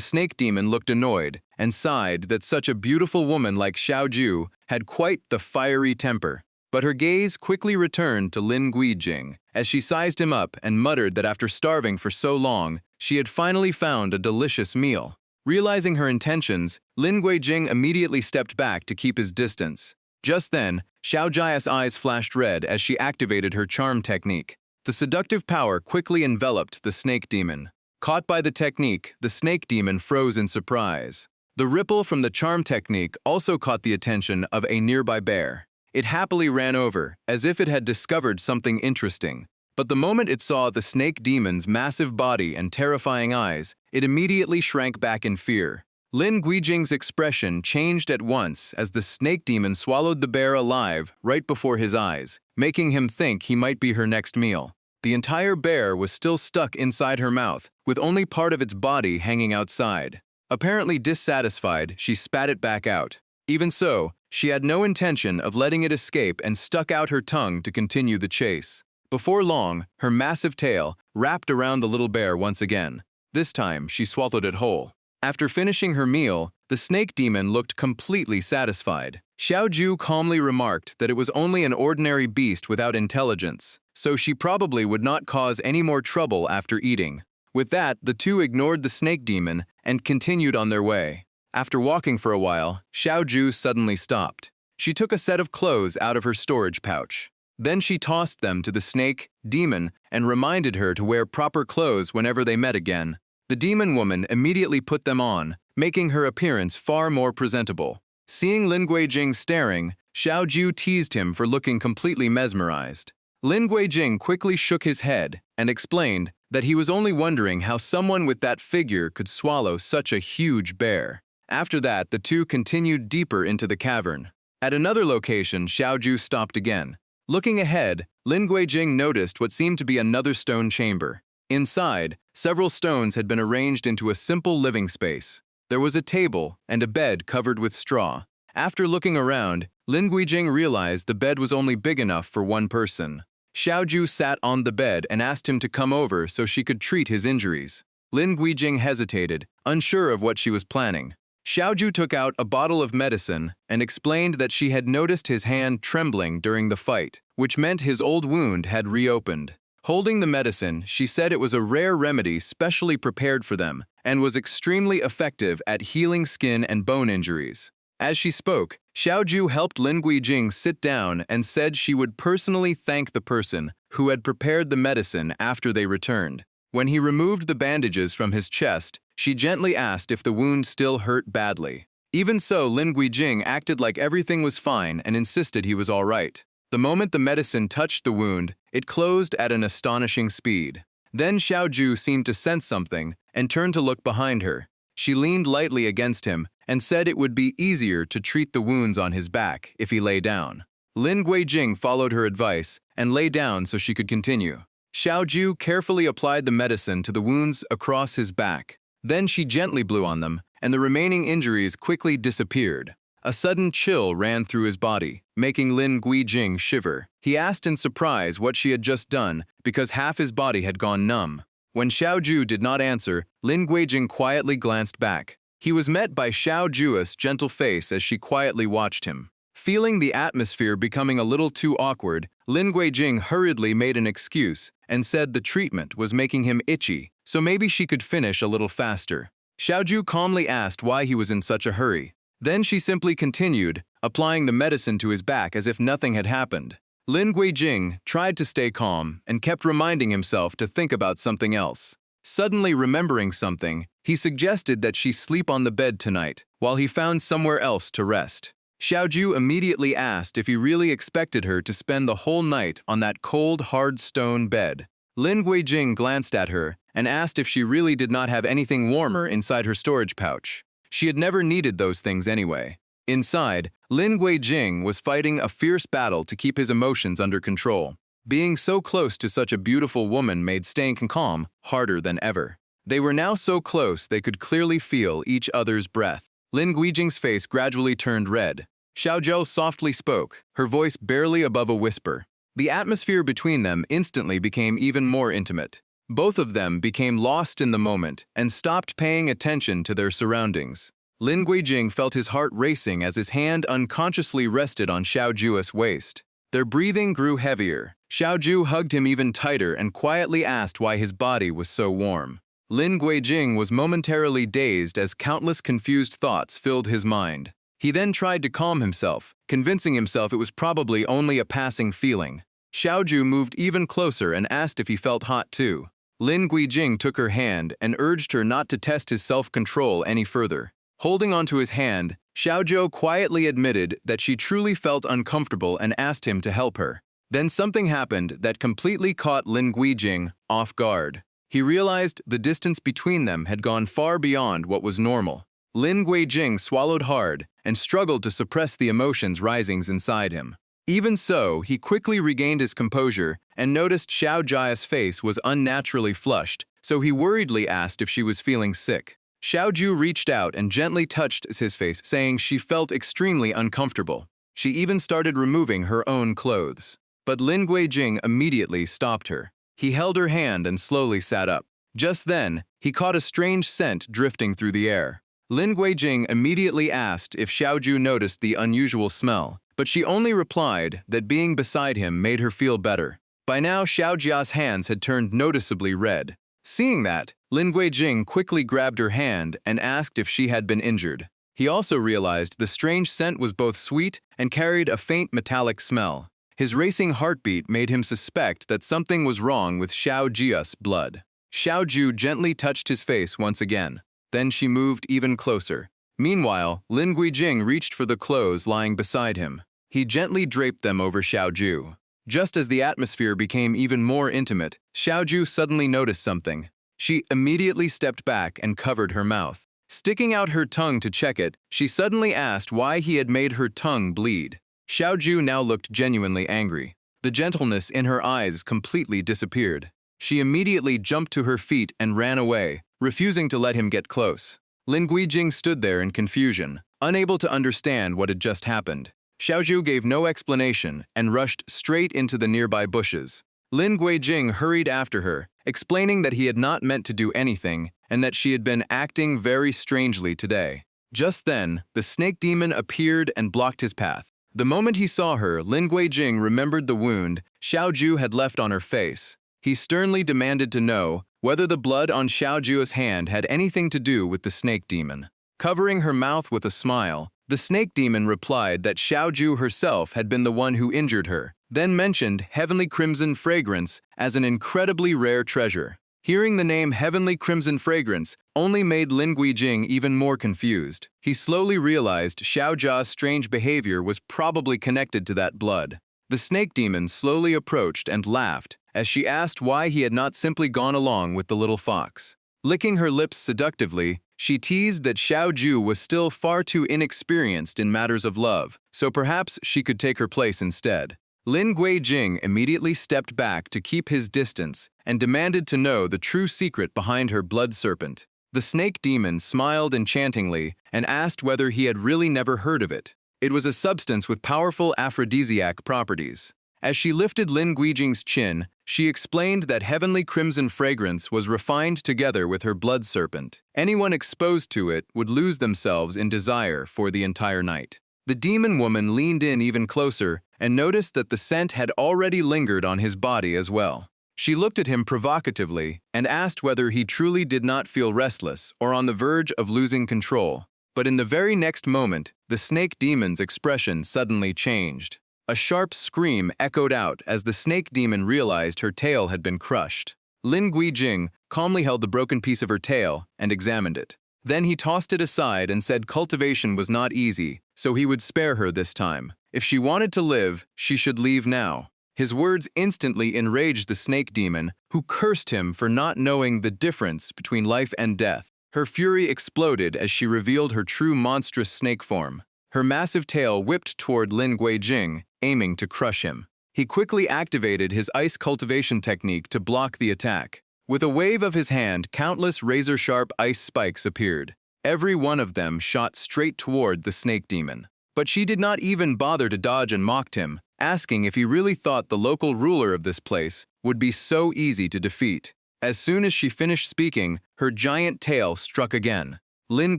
snake demon looked annoyed and sighed that such a beautiful woman like Xiaoju had quite the fiery temper. But her gaze quickly returned to Lin Guijing as she sized him up and muttered that after starving for so long, she had finally found a delicious meal. Realizing her intentions, Lin Guijing immediately stepped back to keep his distance. Just then, Xiao Jia's eyes flashed red as she activated her charm technique. The seductive power quickly enveloped the snake demon. Caught by the technique, the snake demon froze in surprise. The ripple from the charm technique also caught the attention of a nearby bear. It happily ran over, as if it had discovered something interesting. But the moment it saw the snake demon's massive body and terrifying eyes, it immediately shrank back in fear. Lin Guijing's expression changed at once as the snake demon swallowed the bear alive right before his eyes, making him think he might be her next meal. The entire bear was still stuck inside her mouth, with only part of its body hanging outside. Apparently dissatisfied, she spat it back out. Even so, she had no intention of letting it escape and stuck out her tongue to continue the chase. Before long, her massive tail wrapped around the little bear once again. This time, she swallowed it whole. After finishing her meal, the snake demon looked completely satisfied. Xiaoju calmly remarked that it was only an ordinary beast without intelligence, so she probably would not cause any more trouble after eating. With that, the two ignored the snake demon and continued on their way. After walking for a while, Xiaoju suddenly stopped. She took a set of clothes out of her storage pouch. Then she tossed them to the snake demon and reminded her to wear proper clothes whenever they met again. The demon woman immediately put them on, making her appearance far more presentable. Seeing Lin Guijing staring, Xiaoju teased him for looking completely mesmerized. Lin Guijing quickly shook his head and explained that he was only wondering how someone with that figure could swallow such a huge bear. After that, the two continued deeper into the cavern. At another location, Xiaoju stopped again. Looking ahead, Lin Guijing noticed what seemed to be another stone chamber. Inside, several stones had been arranged into a simple living space. There was a table and a bed covered with straw. After looking around, Lin Guijing realized the bed was only big enough for one person. Xiaoju sat on the bed and asked him to come over so she could treat his injuries. Lin Guijing hesitated, unsure of what she was planning. Xiaoju took out a bottle of medicine and explained that she had noticed his hand trembling during the fight, which meant his old wound had reopened. Holding the medicine, she said it was a rare remedy specially prepared for them and was extremely effective at healing skin and bone injuries. As she spoke, Xiaoju helped Lin Guijing sit down and said she would personally thank the person who had prepared the medicine after they returned. When he removed the bandages from his chest, she gently asked if the wound still hurt badly. Even so, Lin Guijing acted like everything was fine and insisted he was all right. The moment the medicine touched the wound, it closed at an astonishing speed. Then Xiaoju seemed to sense something and turned to look behind her. She leaned lightly against him and said it would be easier to treat the wounds on his back if he lay down. Lin Guijing followed her advice and lay down so she could continue. Xiaoju carefully applied the medicine to the wounds across his back. Then she gently blew on them, and the remaining injuries quickly disappeared. A sudden chill ran through his body, making Lin Guijing shiver. He asked in surprise what she had just done because half his body had gone numb. When Xiaoju did not answer, Lin Guijing quietly glanced back. He was met by Xiaoju's gentle face as she quietly watched him. Feeling the atmosphere becoming a little too awkward, Lin Guijing hurriedly made an excuse and said the treatment was making him itchy, so maybe she could finish a little faster. Xiaoju calmly asked why he was in such a hurry. Then she simply continued, applying the medicine to his back as if nothing had happened. Lin Guijing tried to stay calm and kept reminding himself to think about something else. Suddenly remembering something, he suggested that she sleep on the bed tonight, while he found somewhere else to rest. Xiaoju immediately asked if he really expected her to spend the whole night on that cold, hard stone bed. Lin Guijing glanced at her and asked if she really did not have anything warmer inside her storage pouch. She had never needed those things anyway. Inside, Lin Guijing was fighting a fierce battle to keep his emotions under control. Being so close to such a beautiful woman made staying calm harder than ever. They were now so close they could clearly feel each other's breath. Lin Guijing's face gradually turned red. Xiaoju softly spoke, her voice barely above a whisper. The atmosphere between them instantly became even more intimate. Both of them became lost in the moment and stopped paying attention to their surroundings. Lin Guijing felt his heart racing as his hand unconsciously rested on Xiaoju's waist. Their breathing grew heavier. Xiaoju hugged him even tighter and quietly asked why his body was so warm. Lin Guijing was momentarily dazed as countless confused thoughts filled his mind. He then tried to calm himself, convincing himself it was probably only a passing feeling. Xiaoju moved even closer and asked if he felt hot too. Lin Guijing took her hand and urged her not to test his self-control any further. Holding onto his hand, Xiaoju quietly admitted that she truly felt uncomfortable and asked him to help her. Then something happened that completely caught Lin Guijing off guard. He realized the distance between them had gone far beyond what was normal. Lin Guijing swallowed hard and struggled to suppress the emotions rising inside him. Even so, he quickly regained his composure and noticed Xiaoju's face was unnaturally flushed, so he worriedly asked if she was feeling sick. Xiaoju reached out and gently touched his face, saying she felt extremely uncomfortable. She even started removing her own clothes. But Lin Guijing immediately stopped her. He held her hand and slowly sat up. Just then, he caught a strange scent drifting through the air. Lin Guijing immediately asked if Xiaoju noticed the unusual smell, but she only replied that being beside him made her feel better. By now, Xiaoju's hands had turned noticeably red. Seeing that, Lin Guijing quickly grabbed her hand and asked if she had been injured. He also realized the strange scent was both sweet and carried a faint metallic smell. His racing heartbeat made him suspect that something was wrong with Xiaoju's blood. Xiaoju gently touched his face once again. Then she moved even closer. Meanwhile, Lin Guijing reached for the clothes lying beside him. He gently draped them over Xiaoju. Just as the atmosphere became even more intimate, Xiaoju suddenly noticed something. She immediately stepped back and covered her mouth. Sticking out her tongue to check it, she suddenly asked why he had made her tongue bleed. Xiaoju now looked genuinely angry. The gentleness in her eyes completely disappeared. She immediately jumped to her feet and ran away, refusing to let him get close. Lin Guijing stood there in confusion, unable to understand what had just happened. Xiaoju gave no explanation and rushed straight into the nearby bushes. Lin Guijing hurried after her, explaining that he had not meant to do anything and that she had been acting very strangely today. Just then, the snake demon appeared and blocked his path. The moment he saw her, Lin Guijing remembered the wound Xiaoju had left on her face. He sternly demanded to know whether the blood on Xiaoju's hand had anything to do with the snake demon. Covering her mouth with a smile, the snake demon replied that Xiaoju herself had been the one who injured her, then mentioned heavenly crimson fragrance as an incredibly rare treasure. Hearing the name Heavenly Crimson Fragrance only made Lin Guijing even more confused. He slowly realized Xiao Jia's strange behavior was probably connected to that blood. The snake demon slowly approached and laughed as she asked why he had not simply gone along with the little fox. Licking her lips seductively, she teased that Xiao Ju was still far too inexperienced in matters of love, so perhaps she could take her place instead. Lin Guijing immediately stepped back to keep his distance and demanded to know the true secret behind her blood serpent. The snake demon smiled enchantingly and asked whether he had really never heard of it. It was a substance with powerful aphrodisiac properties. As she lifted Lin Guijing's chin, she explained that heavenly crimson fragrance was refined together with her blood serpent. Anyone exposed to it would lose themselves in desire for the entire night. The demon woman leaned in even closer and noticed that the scent had already lingered on his body as well. She looked at him provocatively and asked whether he truly did not feel restless or on the verge of losing control. But in the very next moment, the snake demon's expression suddenly changed. A sharp scream echoed out as the snake demon realized her tail had been crushed. Lin Guijing calmly held the broken piece of her tail and examined it. Then he tossed it aside and said cultivation was not easy, so he would spare her this time. If she wanted to live, she should leave now. His words instantly enraged the snake demon, who cursed him for not knowing the difference between life and death. Her fury exploded as she revealed her true monstrous snake form. Her massive tail whipped toward Lin Guijing, aiming to crush him. He quickly activated his ice cultivation technique to block the attack. With a wave of his hand, countless razor-sharp ice spikes appeared. Every one of them shot straight toward the snake demon. But she did not even bother to dodge and mocked him, asking if he really thought the local ruler of this place would be so easy to defeat. As soon as she finished speaking, her giant tail struck again. Lin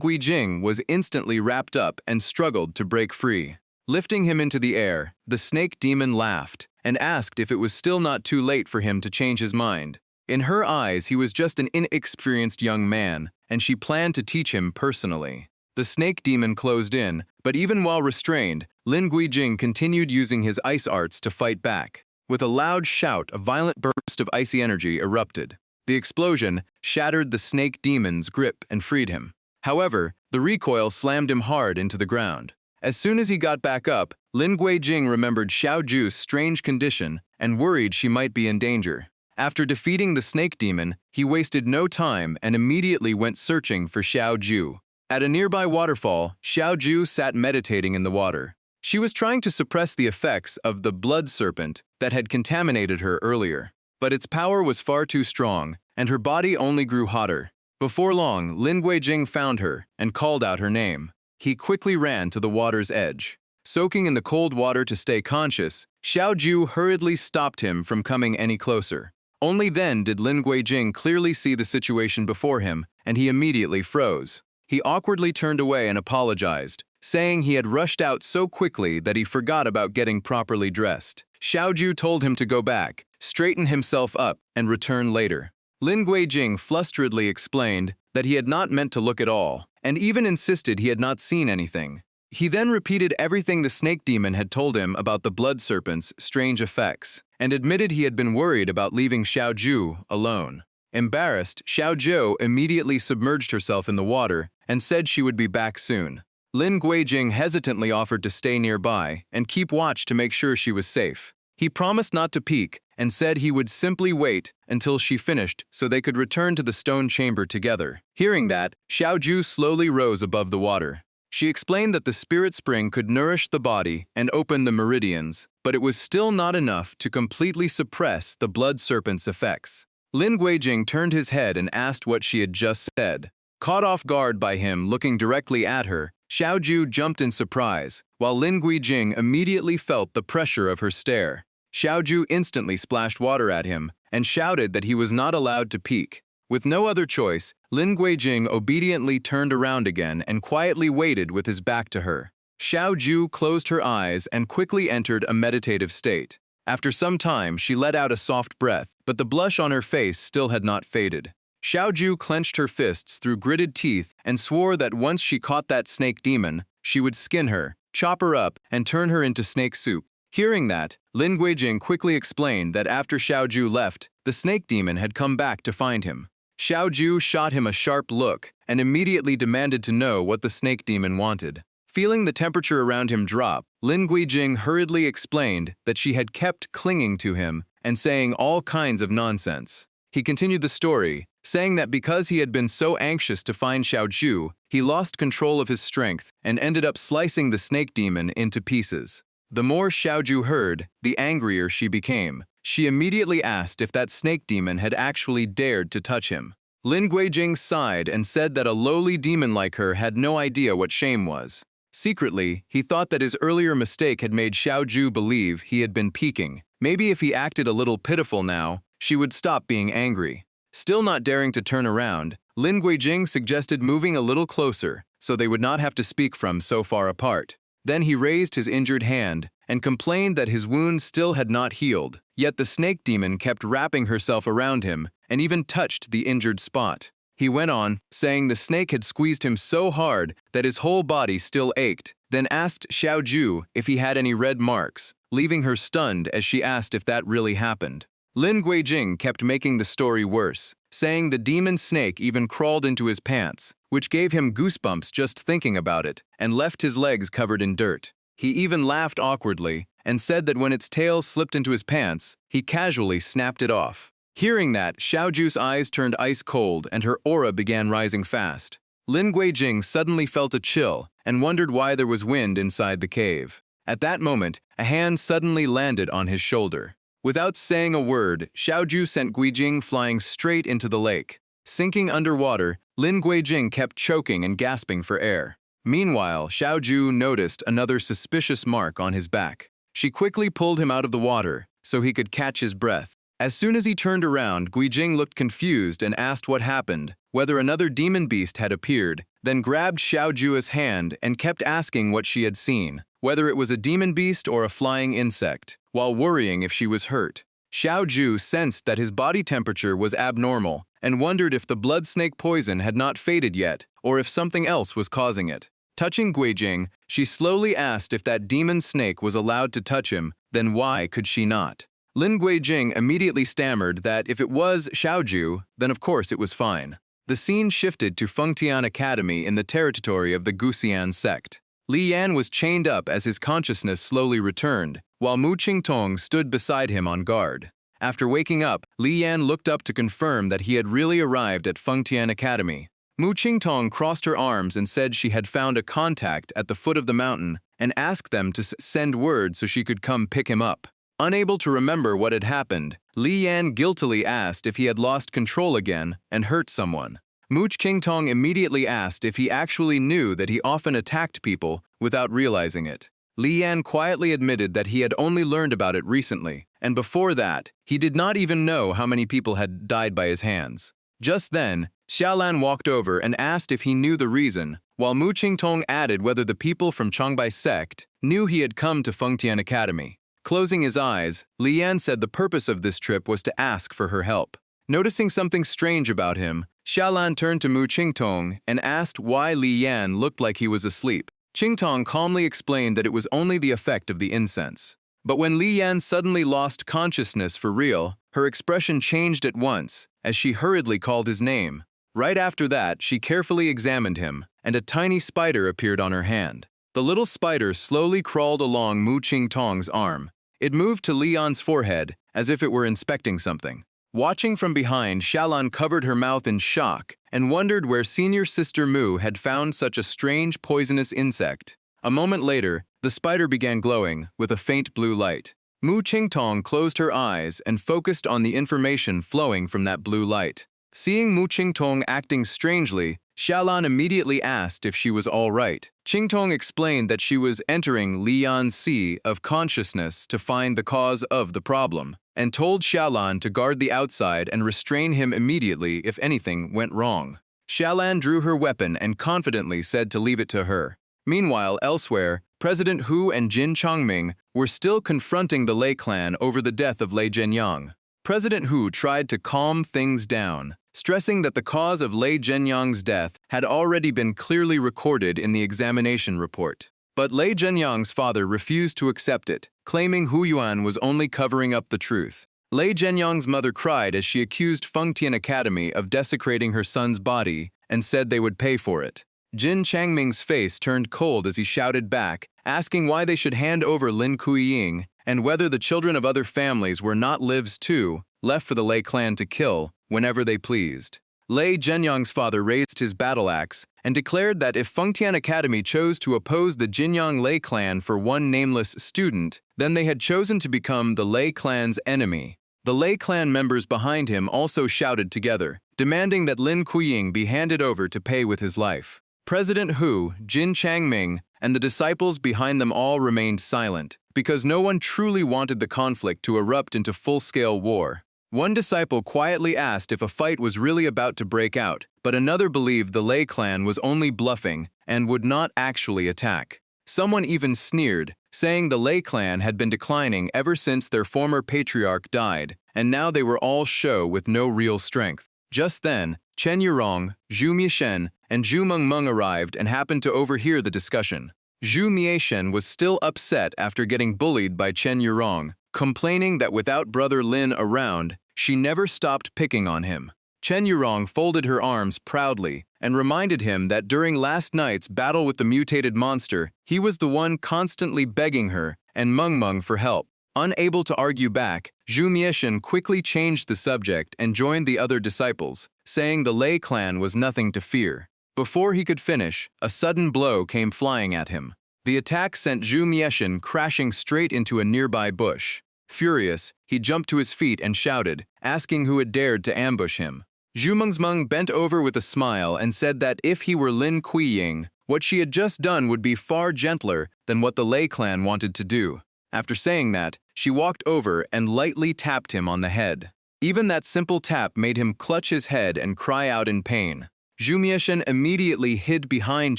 Guijing was instantly wrapped up and struggled to break free. Lifting him into the air, the snake demon laughed and asked if it was still not too late for him to change his mind. In her eyes, he was just an inexperienced young man, and she planned to teach him personally. The snake demon closed in, but even while restrained, Lin Guijing continued using his ice arts to fight back. With a loud shout, a violent burst of icy energy erupted. The explosion shattered the snake demon's grip and freed him. However, the recoil slammed him hard into the ground. As soon as he got back up, Lin Guijing remembered Xiao Ju's strange condition and worried she might be in danger. After defeating the snake demon, he wasted no time and immediately went searching for Xiao Ju. At a nearby waterfall, Xiao Ju sat meditating in the water. She was trying to suppress the effects of the blood serpent that had contaminated her earlier. But its power was far too strong, and her body only grew hotter. Before long, Lin Guijing found her and called out her name. He quickly ran to the water's edge. Soaking in the cold water to stay conscious, Xiao Ju hurriedly stopped him from coming any closer. Only then did Lin Guijing clearly see the situation before him, and he immediately froze. He awkwardly turned away and apologized, saying he had rushed out so quickly that he forgot about getting properly dressed. Xiao Ju told him to go back, straighten himself up, and return later. Lin Guijing flusteredly explained that he had not meant to look at all, and even insisted he had not seen anything. He then repeated everything the snake demon had told him about the blood serpent's strange effects, and admitted he had been worried about leaving Xiao Ju alone. Embarrassed, Xiao Ju immediately submerged herself in the water and said she would be back soon. Lin Guijing hesitantly offered to stay nearby and keep watch to make sure she was safe. He promised not to peek and said he would simply wait until she finished so they could return to the stone chamber together. Hearing that, Xiao Ju slowly rose above the water. She explained that the spirit spring could nourish the body and open the meridians, but it was still not enough to completely suppress the blood serpent's effects. Lin Guijing turned his head and asked what she had just said. Caught off guard by him looking directly at her, Xiao Ju jumped in surprise, while Lin Guijing immediately felt the pressure of her stare. Xiao Ju instantly splashed water at him and shouted that he was not allowed to peek. With no other choice, Lin Guijing obediently turned around again and quietly waited with his back to her. Xiao Ju closed her eyes and quickly entered a meditative state. After some time, she let out a soft breath, but the blush on her face still had not faded. Xiao Ju clenched her fists through gritted teeth and swore that once she caught that snake demon, she would skin her, chop her up, and turn her into snake soup. Hearing that, Lin Guijing quickly explained that after Xiaoju left, the snake demon had come back to find him. Xiaoju shot him a sharp look and immediately demanded to know what the snake demon wanted. Feeling the temperature around him drop, Lin Guijing hurriedly explained that she had kept clinging to him and saying all kinds of nonsense. He continued the story, saying that because he had been so anxious to find Xiaoju, he lost control of his strength and ended up slicing the snake demon into pieces. The more Xiaoju heard, the angrier she became. She immediately asked if that snake demon had actually dared to touch him. Lin Guijing sighed and said that a lowly demon like her had no idea what shame was. Secretly, he thought that his earlier mistake had made Xiaoju believe he had been peeking. Maybe if he acted a little pitiful now, she would stop being angry. Still not daring to turn around, Lin Guijing suggested moving a little closer so they would not have to speak from so far apart. Then he raised his injured hand and complained that his wound still had not healed, yet the snake demon kept wrapping herself around him and even touched the injured spot. He went on, saying the snake had squeezed him so hard that his whole body still ached, then asked Xiaoju if he had any red marks, leaving her stunned as she asked if that really happened. Lin Guijing kept making the story worse, saying the demon snake even crawled into his pants, which gave him goosebumps just thinking about it, and left his legs covered in dirt. He even laughed awkwardly and said that when its tail slipped into his pants, he casually snapped it off. Hearing that, Xiaoju's eyes turned ice cold and her aura began rising fast. Lin Guijing suddenly felt a chill and wondered why there was wind inside the cave. At that moment, a hand suddenly landed on his shoulder. Without saying a word, Xiaoju sent Guijing flying straight into the lake. Sinking underwater, Lin Guijing kept choking and gasping for air. Meanwhile, Xiaoju noticed another suspicious mark on his back. She quickly pulled him out of the water so he could catch his breath. As soon as he turned around, Guijing looked confused and asked what happened, whether another demon beast had appeared, then grabbed Xiaoju's hand and kept asking what she had seen, whether it was a demon beast or a flying insect, while worrying if she was hurt. Xiaoju sensed that his body temperature was abnormal and wondered if the blood snake poison had not faded yet or if something else was causing it. Touching Guijing, she slowly asked if that demon snake was allowed to touch him, then why could she not? Lin Guijing immediately stammered that if it was Xiaoju, then of course it was fine. The scene shifted to Fengtian Academy in the territory of the Guxian sect. Li Yan was chained up as his consciousness slowly returned, while Mu Qingtong stood beside him on guard. After waking up, Li Yan looked up to confirm that he had really arrived at Fengtian Academy. Mu Qingtong crossed her arms and said she had found a contact at the foot of the mountain and asked them to send word so she could come pick him up. Unable to remember what had happened, Li Yan guiltily asked if he had lost control again and hurt someone. Mu Qingtong immediately asked if he actually knew that he often attacked people without realizing it. Li Yan quietly admitted that he had only learned about it recently, and before that, he did not even know how many people had died by his hands. Just then, Xiaolan walked over and asked if he knew the reason, while Mu Qingtong added whether the people from Changbai sect knew he had come to Fengtian Academy. Closing his eyes, Li Yan said the purpose of this trip was to ask for her help. Noticing something strange about him, Xiaolan turned to Mu Qingtong and asked why Li Yan looked like he was asleep. Qingtong calmly explained that it was only the effect of the incense. But when Li Yan suddenly lost consciousness for real, her expression changed at once as she hurriedly called his name. Right after that, she carefully examined him, and a tiny spider appeared on her hand. The little spider slowly crawled along Mu Qingtong's arm. It moved to Li Yan's forehead as if it were inspecting something. Watching from behind, Xiaolan covered her mouth in shock and wondered where senior sister Mu had found such a strange poisonous insect. A moment later, the spider began glowing with a faint blue light. Mu Qingtong closed her eyes and focused on the information flowing from that blue light. Seeing Mu Qingtong acting strangely, Xiaolan immediately asked if she was all right. Qingtong explained that she was entering Li Yan's sea of consciousness to find the cause of the problem, and told Xiaolan to guard the outside and restrain him immediately if anything went wrong. Xiaolan drew her weapon and confidently said to leave it to her. Meanwhile, elsewhere, President Hu and Jin Changming were still confronting the Lei clan over the death of Lei Zhenyang. President Hu tried to calm things down, stressing that the cause of Lei Zhenyang's death had already been clearly recorded in the examination report. But Lei Zhenyang's father refused to accept it, claiming Hu Yuan was only covering up the truth. Lei Zhenyang's mother cried as she accused Fengtian Academy of desecrating her son's body and said they would pay for it. Jin Changming's face turned cold as he shouted back, asking why they should hand over Lin Kuiying and whether the children of other families were not lives too, left for the Lei clan to kill whenever they pleased. Lei Zhenyang's father raised his battle axe and declared that if Fengtian Academy chose to oppose the Jinyang Lei clan for one nameless student, then they had chosen to become the Lei clan's enemy. The Lei clan members behind him also shouted together, demanding that Lin Kuiying be handed over to pay with his life. President Hu, Jin Changming, and the disciples behind them all remained silent, because no one truly wanted the conflict to erupt into full-scale war. One disciple quietly asked if a fight was really about to break out, but another believed the Lei clan was only bluffing and would not actually attack. Someone even sneered, saying the Lei clan had been declining ever since their former patriarch died, and now they were all show with no real strength. Just then, Chen Yurong, Zhu Mieshen, and Zhu Mengmeng arrived and happened to overhear the discussion. Zhu Mieshen was still upset after getting bullied by Chen Yurong, complaining that without brother Lin around, she never stopped picking on him. Chen Yurong folded her arms proudly and reminded him that during last night's battle with the mutated monster, he was the one constantly begging her and Mengmeng for help. Unable to argue back, Zhu Mieshen quickly changed the subject and joined the other disciples, saying the Lei clan was nothing to fear. Before he could finish, a sudden blow came flying at him. The attack sent Zhu Mieshen crashing straight into a nearby bush. Furious, he jumped to his feet and shouted, asking who had dared to ambush him. Zhu Mengmeng bent over with a smile and said that if he were Lin Kuiying, what she had just done would be far gentler than what the Lei clan wanted to do. After saying that, she walked over and lightly tapped him on the head. Even that simple tap made him clutch his head and cry out in pain. Zhu Mieshen immediately hid behind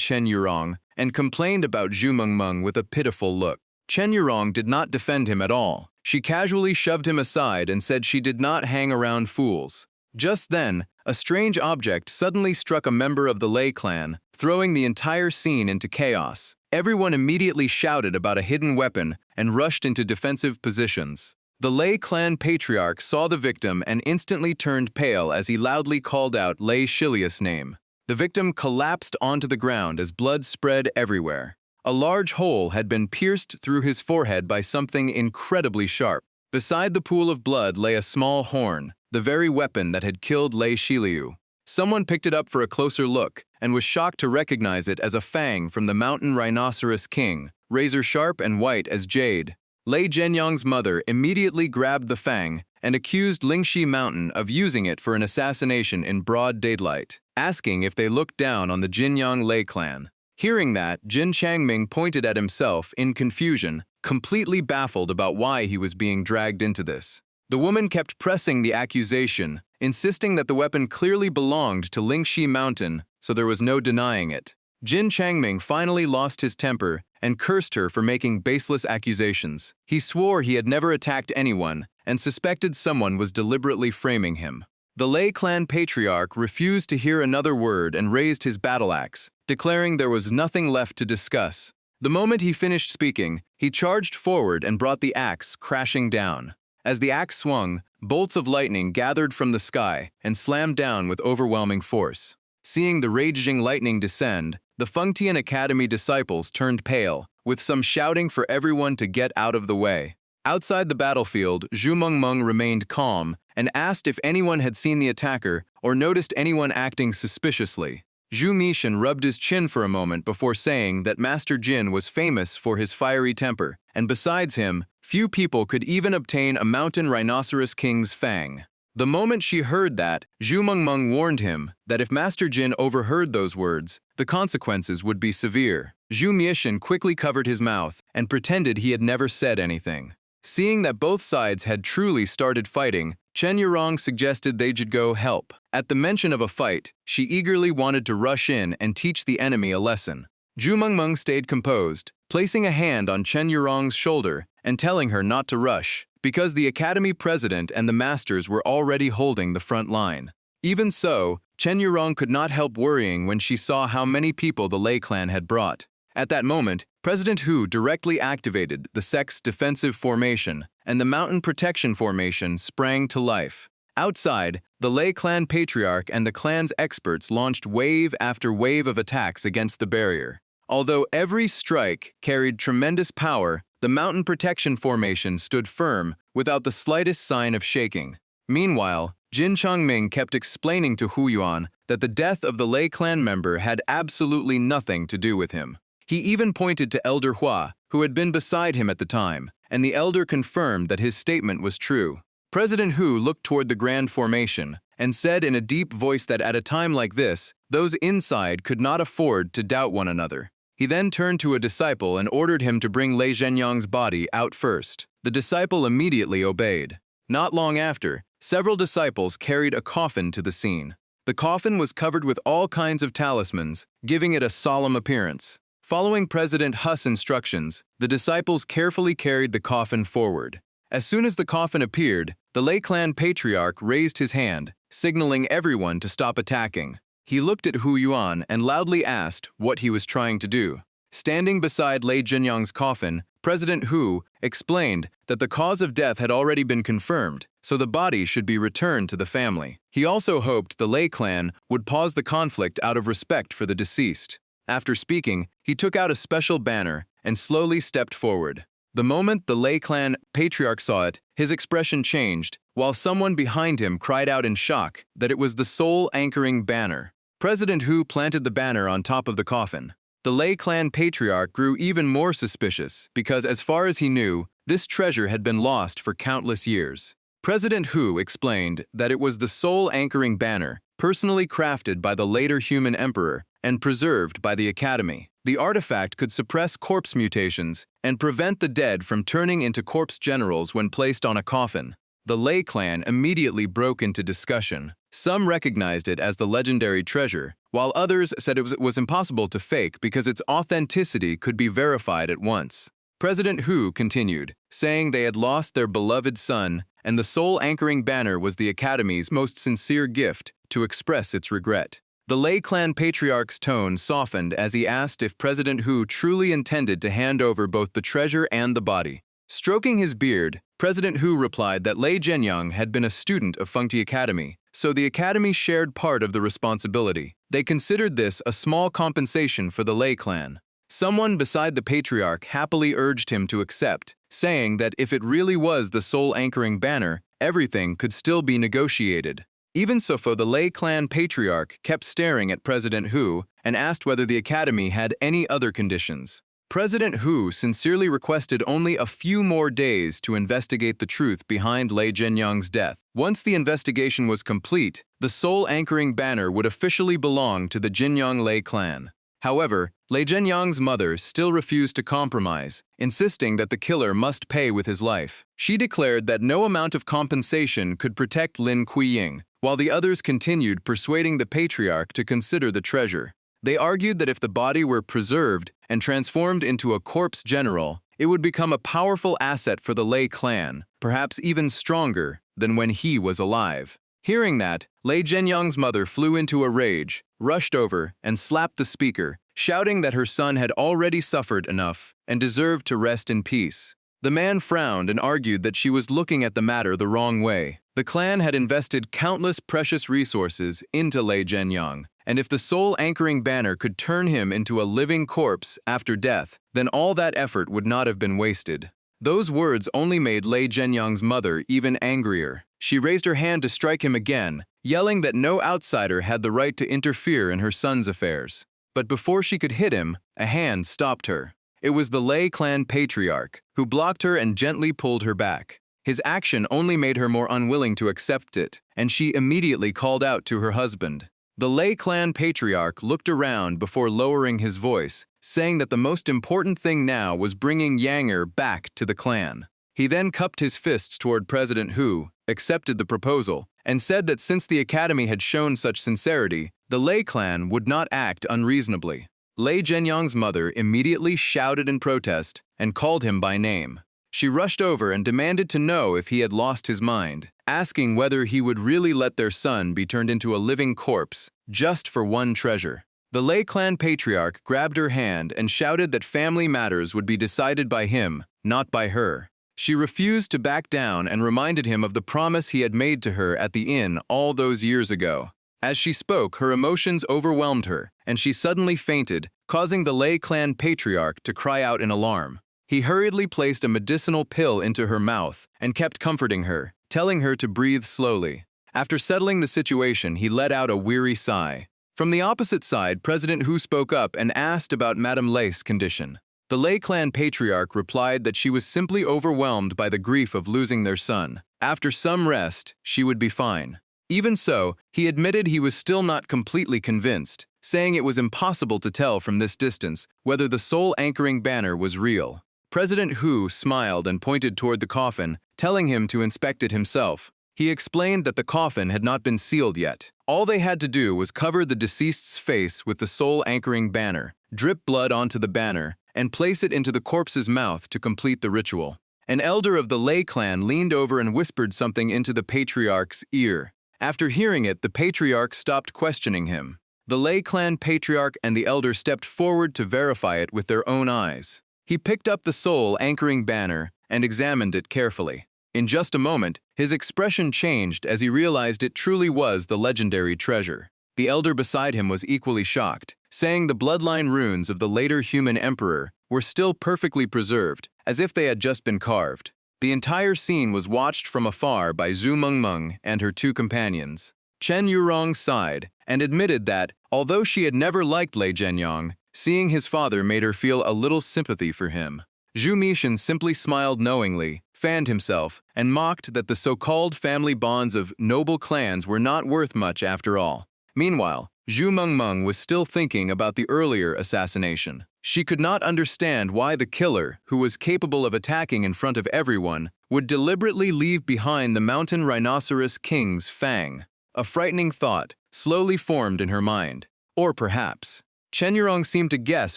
Chen Yurong and complained about Zhu Mengmeng with a pitiful look. Chen Yurong did not defend him at all. She casually shoved him aside and said she did not hang around fools. Just then, a strange object suddenly struck a member of the Lei clan, throwing the entire scene into chaos. Everyone immediately shouted about a hidden weapon and rushed into defensive positions. The Lei clan patriarch saw the victim and instantly turned pale as he loudly called out Lei Shilius' name. The victim collapsed onto the ground as blood spread everywhere. A large hole had been pierced through his forehead by something incredibly sharp. Beside the pool of blood lay a small horn, the very weapon that had killed Lei Shiliu. Someone picked it up for a closer look and was shocked to recognize it as a fang from the mountain rhinoceros king, razor-sharp and white as jade. Lei Zhenyang's mother immediately grabbed the fang and accused Lingxi Mountain of using it for an assassination in broad daylight, asking if they looked down on the Jinyang Lei clan. Hearing that, Jin Changming pointed at himself in confusion, completely baffled about why he was being dragged into this. The woman kept pressing the accusation, insisting that the weapon clearly belonged to Lingxi Mountain, so there was no denying it. Jin Changming finally lost his temper and cursed her for making baseless accusations. He swore he had never attacked anyone and suspected someone was deliberately framing him. The Lei clan patriarch refused to hear another word and raised his battle axe, declaring there was nothing left to discuss. The moment he finished speaking, he charged forward and brought the axe crashing down. As the axe swung, bolts of lightning gathered from the sky and slammed down with overwhelming force. Seeing the raging lightning descend, the Fengtian Academy disciples turned pale, with some shouting for everyone to get out of the way. Outside the battlefield, Zhu Mengmeng remained calm and asked if anyone had seen the attacker or noticed anyone acting suspiciously. Zhu Mieshen rubbed his chin for a moment before saying that Master Jin was famous for his fiery temper, and besides him, few people could even obtain a mountain rhinoceros king's fang. The moment she heard that, Zhu Mengmeng warned him that if Master Jin overheard those words, the consequences would be severe. Zhu Mieshen quickly covered his mouth and pretended he had never said anything. Seeing that both sides had truly started fighting, Chen Yurong suggested they should go help. At the mention of a fight, she eagerly wanted to rush in and teach the enemy a lesson. Zhu Mengmeng stayed composed, placing a hand on Chen Yurong's shoulder and telling her not to rush, because the academy president and the masters were already holding the front line. Even so, Chen Yurong could not help worrying when she saw how many people the Lei clan had brought. At that moment, President Hu directly activated the Sex Defensive Formation, and the Mountain Protection Formation sprang to life. Outside, the Lei clan patriarch and the clan's experts launched wave after wave of attacks against the barrier. Although every strike carried tremendous power, the Mountain Protection Formation stood firm without the slightest sign of shaking. Meanwhile, Jin Changming kept explaining to Hu Yuan that the death of the Lei clan member had absolutely nothing to do with him. He even pointed to Elder Hua, who had been beside him at the time, and the elder confirmed that his statement was true. President Hu looked toward the Grand Formation and said in a deep voice that at a time like this, those inside could not afford to doubt one another. He then turned to a disciple and ordered him to bring Lei Zhenyang's body out first. The disciple immediately obeyed. Not long after, several disciples carried a coffin to the scene. The coffin was covered with all kinds of talismans, giving it a solemn appearance. Following President Hu's instructions, the disciples carefully carried the coffin forward. As soon as the coffin appeared, the Lei clan patriarch raised his hand, signaling everyone to stop attacking. He looked at Hu Yuan and loudly asked what he was trying to do. Standing beside Lei Zhenyang's coffin, President Hu explained that the cause of death had already been confirmed, so the body should be returned to the family. He also hoped the Lei clan would pause the conflict out of respect for the deceased. After speaking, he took out a special banner and slowly stepped forward. The moment the Lei clan patriarch saw it, his expression changed, while someone behind him cried out in shock that it was the soul anchoring banner. President Hu planted the banner on top of the coffin. The Lei clan patriarch grew even more suspicious because, as far as he knew, this treasure had been lost for countless years. President Hu explained that it was the soul anchoring banner, personally crafted by the later human emperor and preserved by the Academy. The artifact could suppress corpse mutations and prevent the dead from turning into corpse generals when placed on a coffin. The Lei clan immediately broke into discussion. Some recognized it as the legendary treasure, while others said it was impossible to fake because its authenticity could be verified at once. President Hu continued, saying they had lost their beloved son, and the soul anchoring banner was the Academy's most sincere gift to express its regret. The Lei clan patriarch's tone softened as he asked if President Hu truly intended to hand over both the treasure and the body. Stroking his beard, President Hu replied that Lei Zhenyang had been a student of Fengti Academy, so the Academy shared part of the responsibility. They considered this a small compensation for the Lei clan. Someone beside the patriarch happily urged him to accept, saying that if it really was the soul anchoring banner, everything could still be negotiated. Even so, the Lei clan patriarch kept staring at President Hu and asked whether the Academy had any other conditions. President Hu sincerely requested only a few more days to investigate the truth behind Lei Zhenyang's death. Once the investigation was complete, the soul anchoring banner would officially belong to the Jinyang Lei clan. However, Lei Zhenyang's mother still refused to compromise, insisting that the killer must pay with his life. She declared that no amount of compensation could protect Lin Kuiying, while the others continued persuading the patriarch to consider the treasure. They argued that if the body were preserved and transformed into a corpse general, it would become a powerful asset for the Lei clan, perhaps even stronger than when he was alive. Hearing that, Lei Zhenyang's mother flew into a rage, rushed over, and slapped the speaker, shouting that her son had already suffered enough and deserved to rest in peace. The man frowned and argued that she was looking at the matter the wrong way. The clan had invested countless precious resources into Lei Zhenyang, and if the soul anchoring banner could turn him into a living corpse after death, then all that effort would not have been wasted. Those words only made Lei Zhenyang's mother even angrier. She raised her hand to strike him again, yelling that no outsider had the right to interfere in her son's affairs. But before she could hit him, a hand stopped her. It was the Lei clan patriarch, who blocked her and gently pulled her back. His action only made her more unwilling to accept it, and she immediately called out to her husband. The Lei clan patriarch looked around before lowering his voice, saying that the most important thing now was bringing Yanger back to the clan. He then cupped his fists toward President Hu, accepted the proposal, and said that since the Academy had shown such sincerity, the Lei clan would not act unreasonably. Lei Zhenyang's mother immediately shouted in protest and called him by name. She rushed over and demanded to know if he had lost his mind, asking whether he would really let their son be turned into a living corpse just for one treasure. The Lei clan patriarch grabbed her hand and shouted that family matters would be decided by him, not by her. She refused to back down and reminded him of the promise he had made to her at the inn all those years ago. As she spoke, her emotions overwhelmed her, and she suddenly fainted, causing the Lei clan patriarch to cry out in alarm. He hurriedly placed a medicinal pill into her mouth and kept comforting her, telling her to breathe slowly. After settling the situation, he let out a weary sigh. From the opposite side, President Hu spoke up and asked about Madame Lei's condition. The Lei clan patriarch replied that she was simply overwhelmed by the grief of losing their son. After some rest, she would be fine. Even so, he admitted he was still not completely convinced, saying it was impossible to tell from this distance whether the soul anchoring banner was real. President Hu smiled and pointed toward the coffin, telling him to inspect it himself. He explained that the coffin had not been sealed yet. All they had to do was cover the deceased's face with the soul anchoring banner, drip blood onto the banner, and place it into the corpse's mouth to complete the ritual. An elder of the Lei clan leaned over and whispered something into the patriarch's ear. After hearing it, the patriarch stopped questioning him. The Lei clan patriarch and the elder stepped forward to verify it with their own eyes. He picked up the soul anchoring banner and examined it carefully. In just a moment, his expression changed as he realized it truly was the legendary treasure. The elder beside him was equally shocked, saying the bloodline runes of the later human emperor were still perfectly preserved, as if they had just been carved. The entire scene was watched from afar by Zhu Mengmeng and her two companions. Chen Yurong sighed and admitted that, although she had never liked Lei Zhenyang, seeing his father made her feel a little sympathy for him. Zhu Mishan simply smiled knowingly, fanned himself, and mocked that the so-called family bonds of noble clans were not worth much after all. Meanwhile, Zhu Mengmeng was still thinking about the earlier assassination. She could not understand why the killer, who was capable of attacking in front of everyone, would deliberately leave behind the mountain rhinoceros king's fang. A frightening thought slowly formed in her mind. Or perhaps, Chen Yurong seemed to guess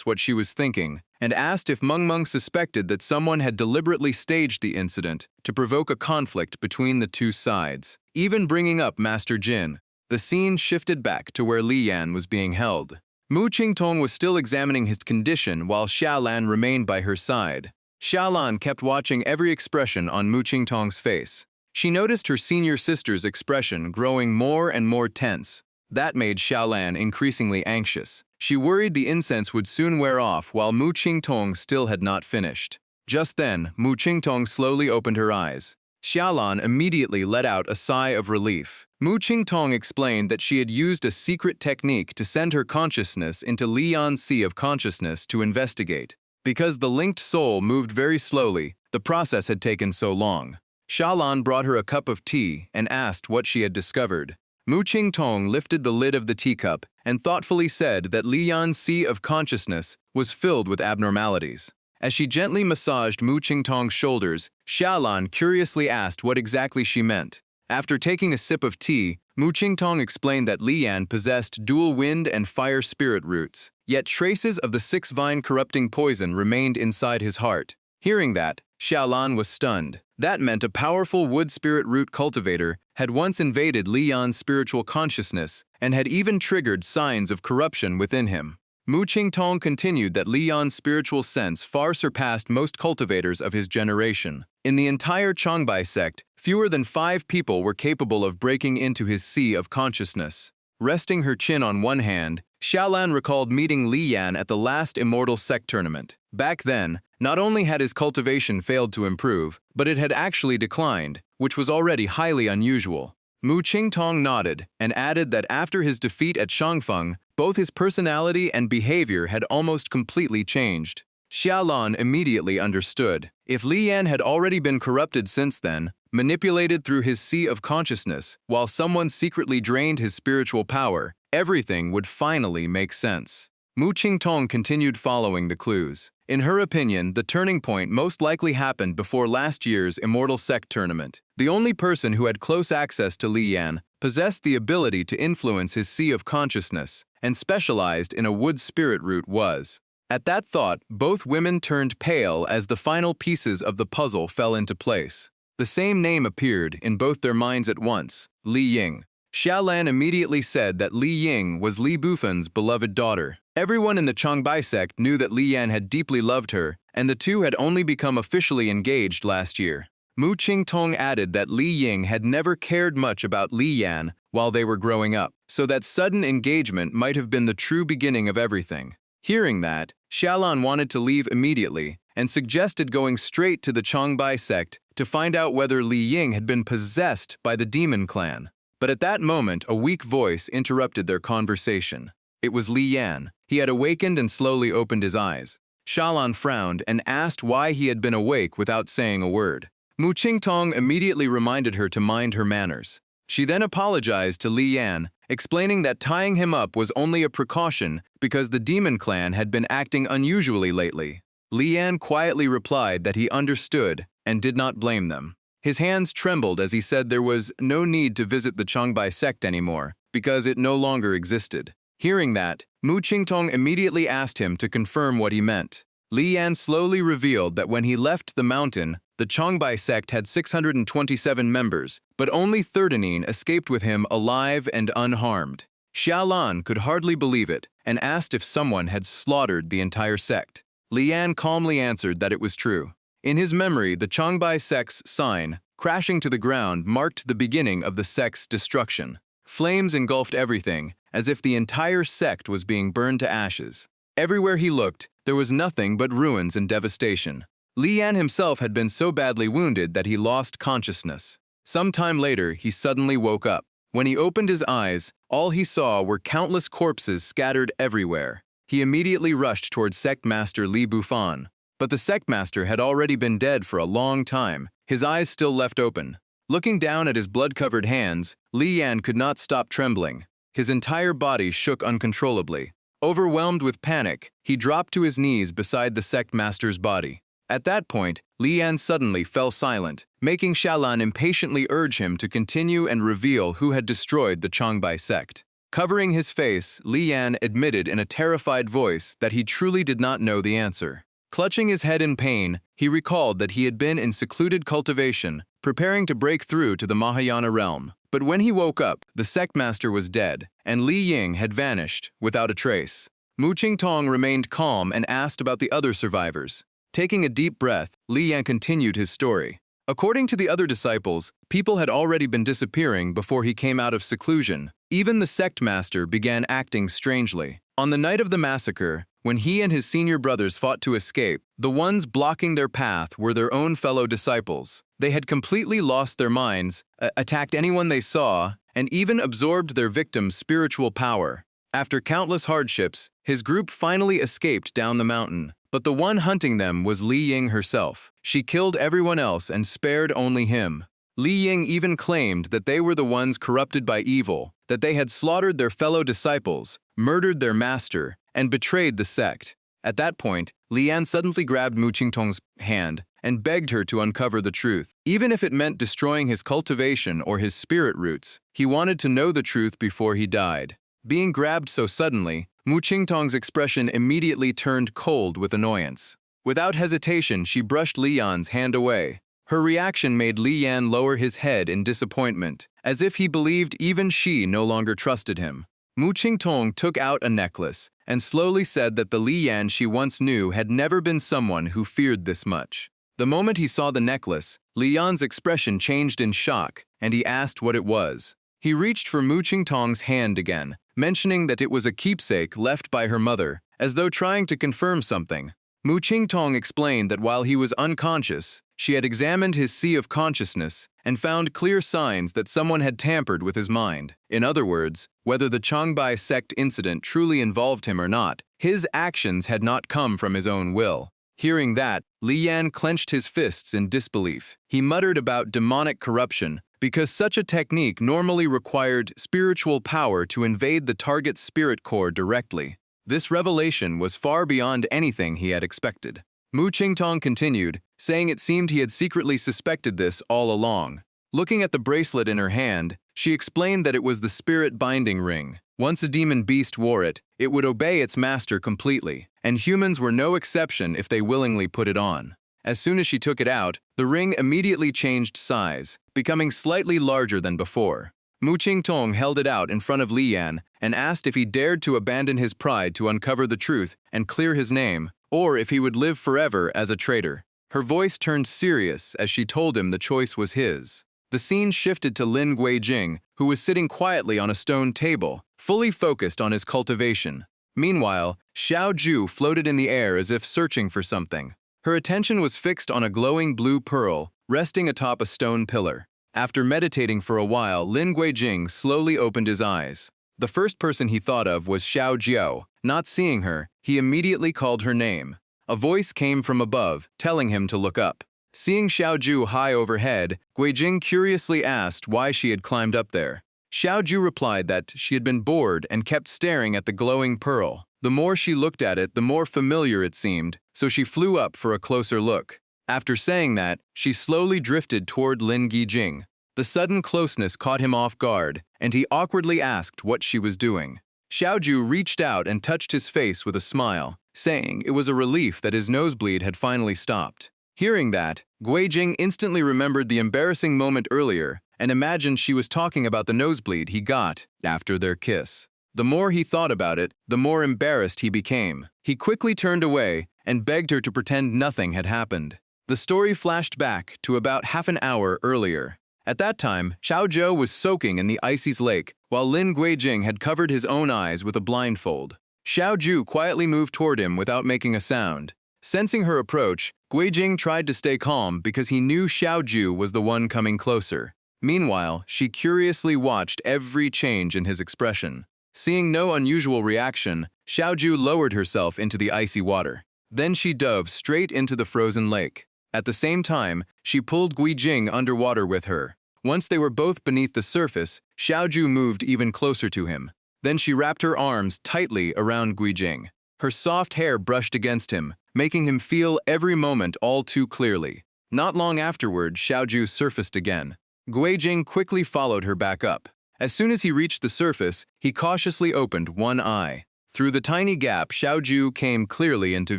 what she was thinking and asked if Mengmeng suspected that someone had deliberately staged the incident to provoke a conflict between the two sides. Even bringing up Master Jin, the scene shifted back to where Li Yan was being held. Mu Qingtong was still examining his condition while Xiaolan remained by her side. Xiaolan kept watching every expression on Mu Qingtong's face. She noticed her senior sister's expression growing more and more tense. That made Xiaolan increasingly anxious. She worried the incense would soon wear off while Mu Qingtong still had not finished. Just then, Mu Qingtong slowly opened her eyes. Xiaolan immediately let out a sigh of relief. Mu Qingtong explained that she had used a secret technique to send her consciousness into Li Yan's sea of consciousness to investigate. Because the linked soul moved very slowly, the process had taken so long. Xiaolan brought her a cup of tea and asked what she had discovered. Mu Qingtong lifted the lid of the teacup and thoughtfully said that Li Yan's sea of consciousness was filled with abnormalities. As she gently massaged Mu Qingtong's shoulders, Xiaolan curiously asked what exactly she meant. After taking a sip of tea, Mu Qingtong explained that Li Yan possessed dual wind and fire spirit roots, yet traces of the six-vine corrupting poison remained inside his heart. Hearing that, Xiaolan was stunned. That meant a powerful wood spirit root cultivator had once invaded Li Yan's spiritual consciousness and had even triggered signs of corruption within him. Mu Qingtong continued that Li Yan's spiritual sense far surpassed most cultivators of his generation. In the entire Changbai sect, fewer than 5 people were capable of breaking into his sea of consciousness. Resting her chin on one hand, Xiaolan recalled meeting Li Yan at the last Immortal Sect tournament. Back then, not only had his cultivation failed to improve, but it had actually declined, which was already highly unusual. Mu Qingtong nodded and added that after his defeat at Shangfeng, both his personality and behavior had almost completely changed. Xiaolan immediately understood. If Li Yan had already been corrupted since then, manipulated through his sea of consciousness, while someone secretly drained his spiritual power, everything would finally make sense. Mu Qingtong continued following the clues. In her opinion, the turning point most likely happened before last year's Immortal Sect tournament. The only person who had close access to Li Yan possessed the ability to influence his sea of consciousness, and specialized in a wood spirit root was. At that thought, both women turned pale as the final pieces of the puzzle fell into place. The same name appeared in both their minds at once, Li Ying. Xiaolan immediately said that Li Ying was Li Bufan's beloved daughter. Everyone in the Changbai sect knew that Li Yan had deeply loved her, and the two had only become officially engaged last year. Mu Qingtong added that Li Ying had never cared much about Li Yan while they were growing up, so that sudden engagement might have been the true beginning of everything. Hearing that, Xiaolan wanted to leave immediately and suggested going straight to the Changbai sect to find out whether Li Ying had been possessed by the demon clan. But at that moment, a weak voice interrupted their conversation. It was Li Yan. He had awakened and slowly opened his eyes. Xiaolan frowned and asked why he had been awake without saying a word. Mu Qingtong immediately reminded her to mind her manners. She then apologized to Li Yan, explaining that tying him up was only a precaution because the demon clan had been acting unusually lately. Li Yan quietly replied that he understood and did not blame them. His hands trembled as he said there was no need to visit the Changbai sect anymore because it no longer existed. Hearing that, Mu Qingtong immediately asked him to confirm what he meant. Li Yan slowly revealed that when he left the mountain, the Changbai sect had 627 members, but only 39 escaped with him alive and unharmed. Xiaolan could hardly believe it and asked if someone had slaughtered the entire sect. Li Yan calmly answered that it was true. In his memory, the Changbai sect's sign, crashing to the ground, marked the beginning of the sect's destruction. Flames engulfed everything, as if the entire sect was being burned to ashes. Everywhere he looked, there was nothing but ruins and devastation. Li Yan himself had been so badly wounded that he lost consciousness. Some time later, he suddenly woke up. When he opened his eyes, all he saw were countless corpses scattered everywhere. He immediately rushed towards sect master Li Bufan. But the sect master had already been dead for a long time, his eyes still left open. Looking down at his blood-covered hands, Li Yan could not stop trembling. His entire body shook uncontrollably. Overwhelmed with panic, he dropped to his knees beside the sect master's body. At that point, Li Yan suddenly fell silent, making Xiaolan impatiently urge him to continue and reveal who had destroyed the Changbai sect. Covering his face, Li Yan admitted in a terrified voice that he truly did not know the answer. Clutching his head in pain, he recalled that he had been in secluded cultivation, preparing to break through to the Mahayana realm. But when he woke up, the sect master was dead, and Li Ying had vanished without a trace. Mu Qingtong remained calm and asked about the other survivors. Taking a deep breath, Li Yan continued his story. According to the other disciples, people had already been disappearing before he came out of seclusion. Even the sect master began acting strangely. On the night of the massacre, when he and his senior brothers fought to escape, the ones blocking their path were their own fellow disciples. They had completely lost their minds, attacked anyone they saw, and even absorbed their victims' spiritual power. After countless hardships, his group finally escaped down the mountain. But the one hunting them was Li Ying herself. She killed everyone else and spared only him. Li Ying even claimed that they were the ones corrupted by evil, that they had slaughtered their fellow disciples, murdered their master, and betrayed the sect. At that point, Li Yan suddenly grabbed Mu Qingtong's hand and begged her to uncover the truth. Even if it meant destroying his cultivation or his spirit roots, he wanted to know the truth before he died. Being grabbed so suddenly, Mu Qingtong's expression immediately turned cold with annoyance. Without hesitation, she brushed Li Yan's hand away. Her reaction made Li Yan lower his head in disappointment, as if he believed even she no longer trusted him. Mu Qingtong took out a necklace and slowly said that the Li Yan she once knew had never been someone who feared this much. The moment he saw the necklace, Li Yan's expression changed in shock, and he asked what it was. He reached for Mu Qingtong's hand again, mentioning that it was a keepsake left by her mother, as though trying to confirm something. Mu Qingtong explained that while he was unconscious, she had examined his sea of consciousness and found clear signs that someone had tampered with his mind. In other words, whether the Changbai sect incident truly involved him or not, his actions had not come from his own will. Hearing that, Li Yan clenched his fists in disbelief. He muttered about demonic corruption, because such a technique normally required spiritual power to invade the target's spirit core directly. This revelation was far beyond anything he had expected. Mu Qingtong continued, saying it seemed he had secretly suspected this all along. Looking at the bracelet in her hand, she explained that it was the spirit binding ring. Once a demon beast wore it, it would obey its master completely, and humans were no exception if they willingly put it on. As soon as she took it out, the ring immediately changed size, becoming slightly larger than before. Mu Qingtong held it out in front of Li Yan and asked if he dared to abandon his pride to uncover the truth and clear his name, or if he would live forever as a traitor. Her voice turned serious as she told him the choice was his. The scene shifted to Lin Guijing, who was sitting quietly on a stone table, fully focused on his cultivation. Meanwhile, Xiao Ju floated in the air as if searching for something. Her attention was fixed on a glowing blue pearl, resting atop a stone pillar. After meditating for a while, Lin Guijing slowly opened his eyes. The first person he thought of was Xiao Jiao. Not seeing her, he immediately called her name. A voice came from above, telling him to look up. Seeing Xiao Ju high overhead, Guijing curiously asked why she had climbed up there. Xiao Ju replied that she had been bored and kept staring at the glowing pearl. The more she looked at it, the more familiar it seemed, so she flew up for a closer look. After saying that, she slowly drifted toward Lin Guijing. The sudden closeness caught him off guard, and he awkwardly asked what she was doing. Xiao Ju reached out and touched his face with a smile, saying it was a relief that his nosebleed had finally stopped. Hearing that, Guijing instantly remembered the embarrassing moment earlier and imagined she was talking about the nosebleed he got after their kiss. The more he thought about it, the more embarrassed he became. He quickly turned away and begged her to pretend nothing had happened. The story flashed back to about half an hour earlier. At that time, Xiao Zhou was soaking in the Icy's lake, while Lin Guijing had covered his own eyes with a blindfold. Xiao Ju quietly moved toward him without making a sound. Sensing her approach, Guijing tried to stay calm because he knew Xiao Ju was the one coming closer. Meanwhile, she curiously watched every change in his expression. Seeing no unusual reaction, Xiao Ju lowered herself into the icy water. Then she dove straight into the frozen lake. At the same time, she pulled Guijing underwater with her. Once they were both beneath the surface, Xiao Ju moved even closer to him. Then she wrapped her arms tightly around Guijing. Her soft hair brushed against him, making him feel every moment all too clearly. Not long afterward, Xiao Ju surfaced again. Guijing quickly followed her back up. As soon as he reached the surface, he cautiously opened one eye. Through the tiny gap, Xiao Ju came clearly into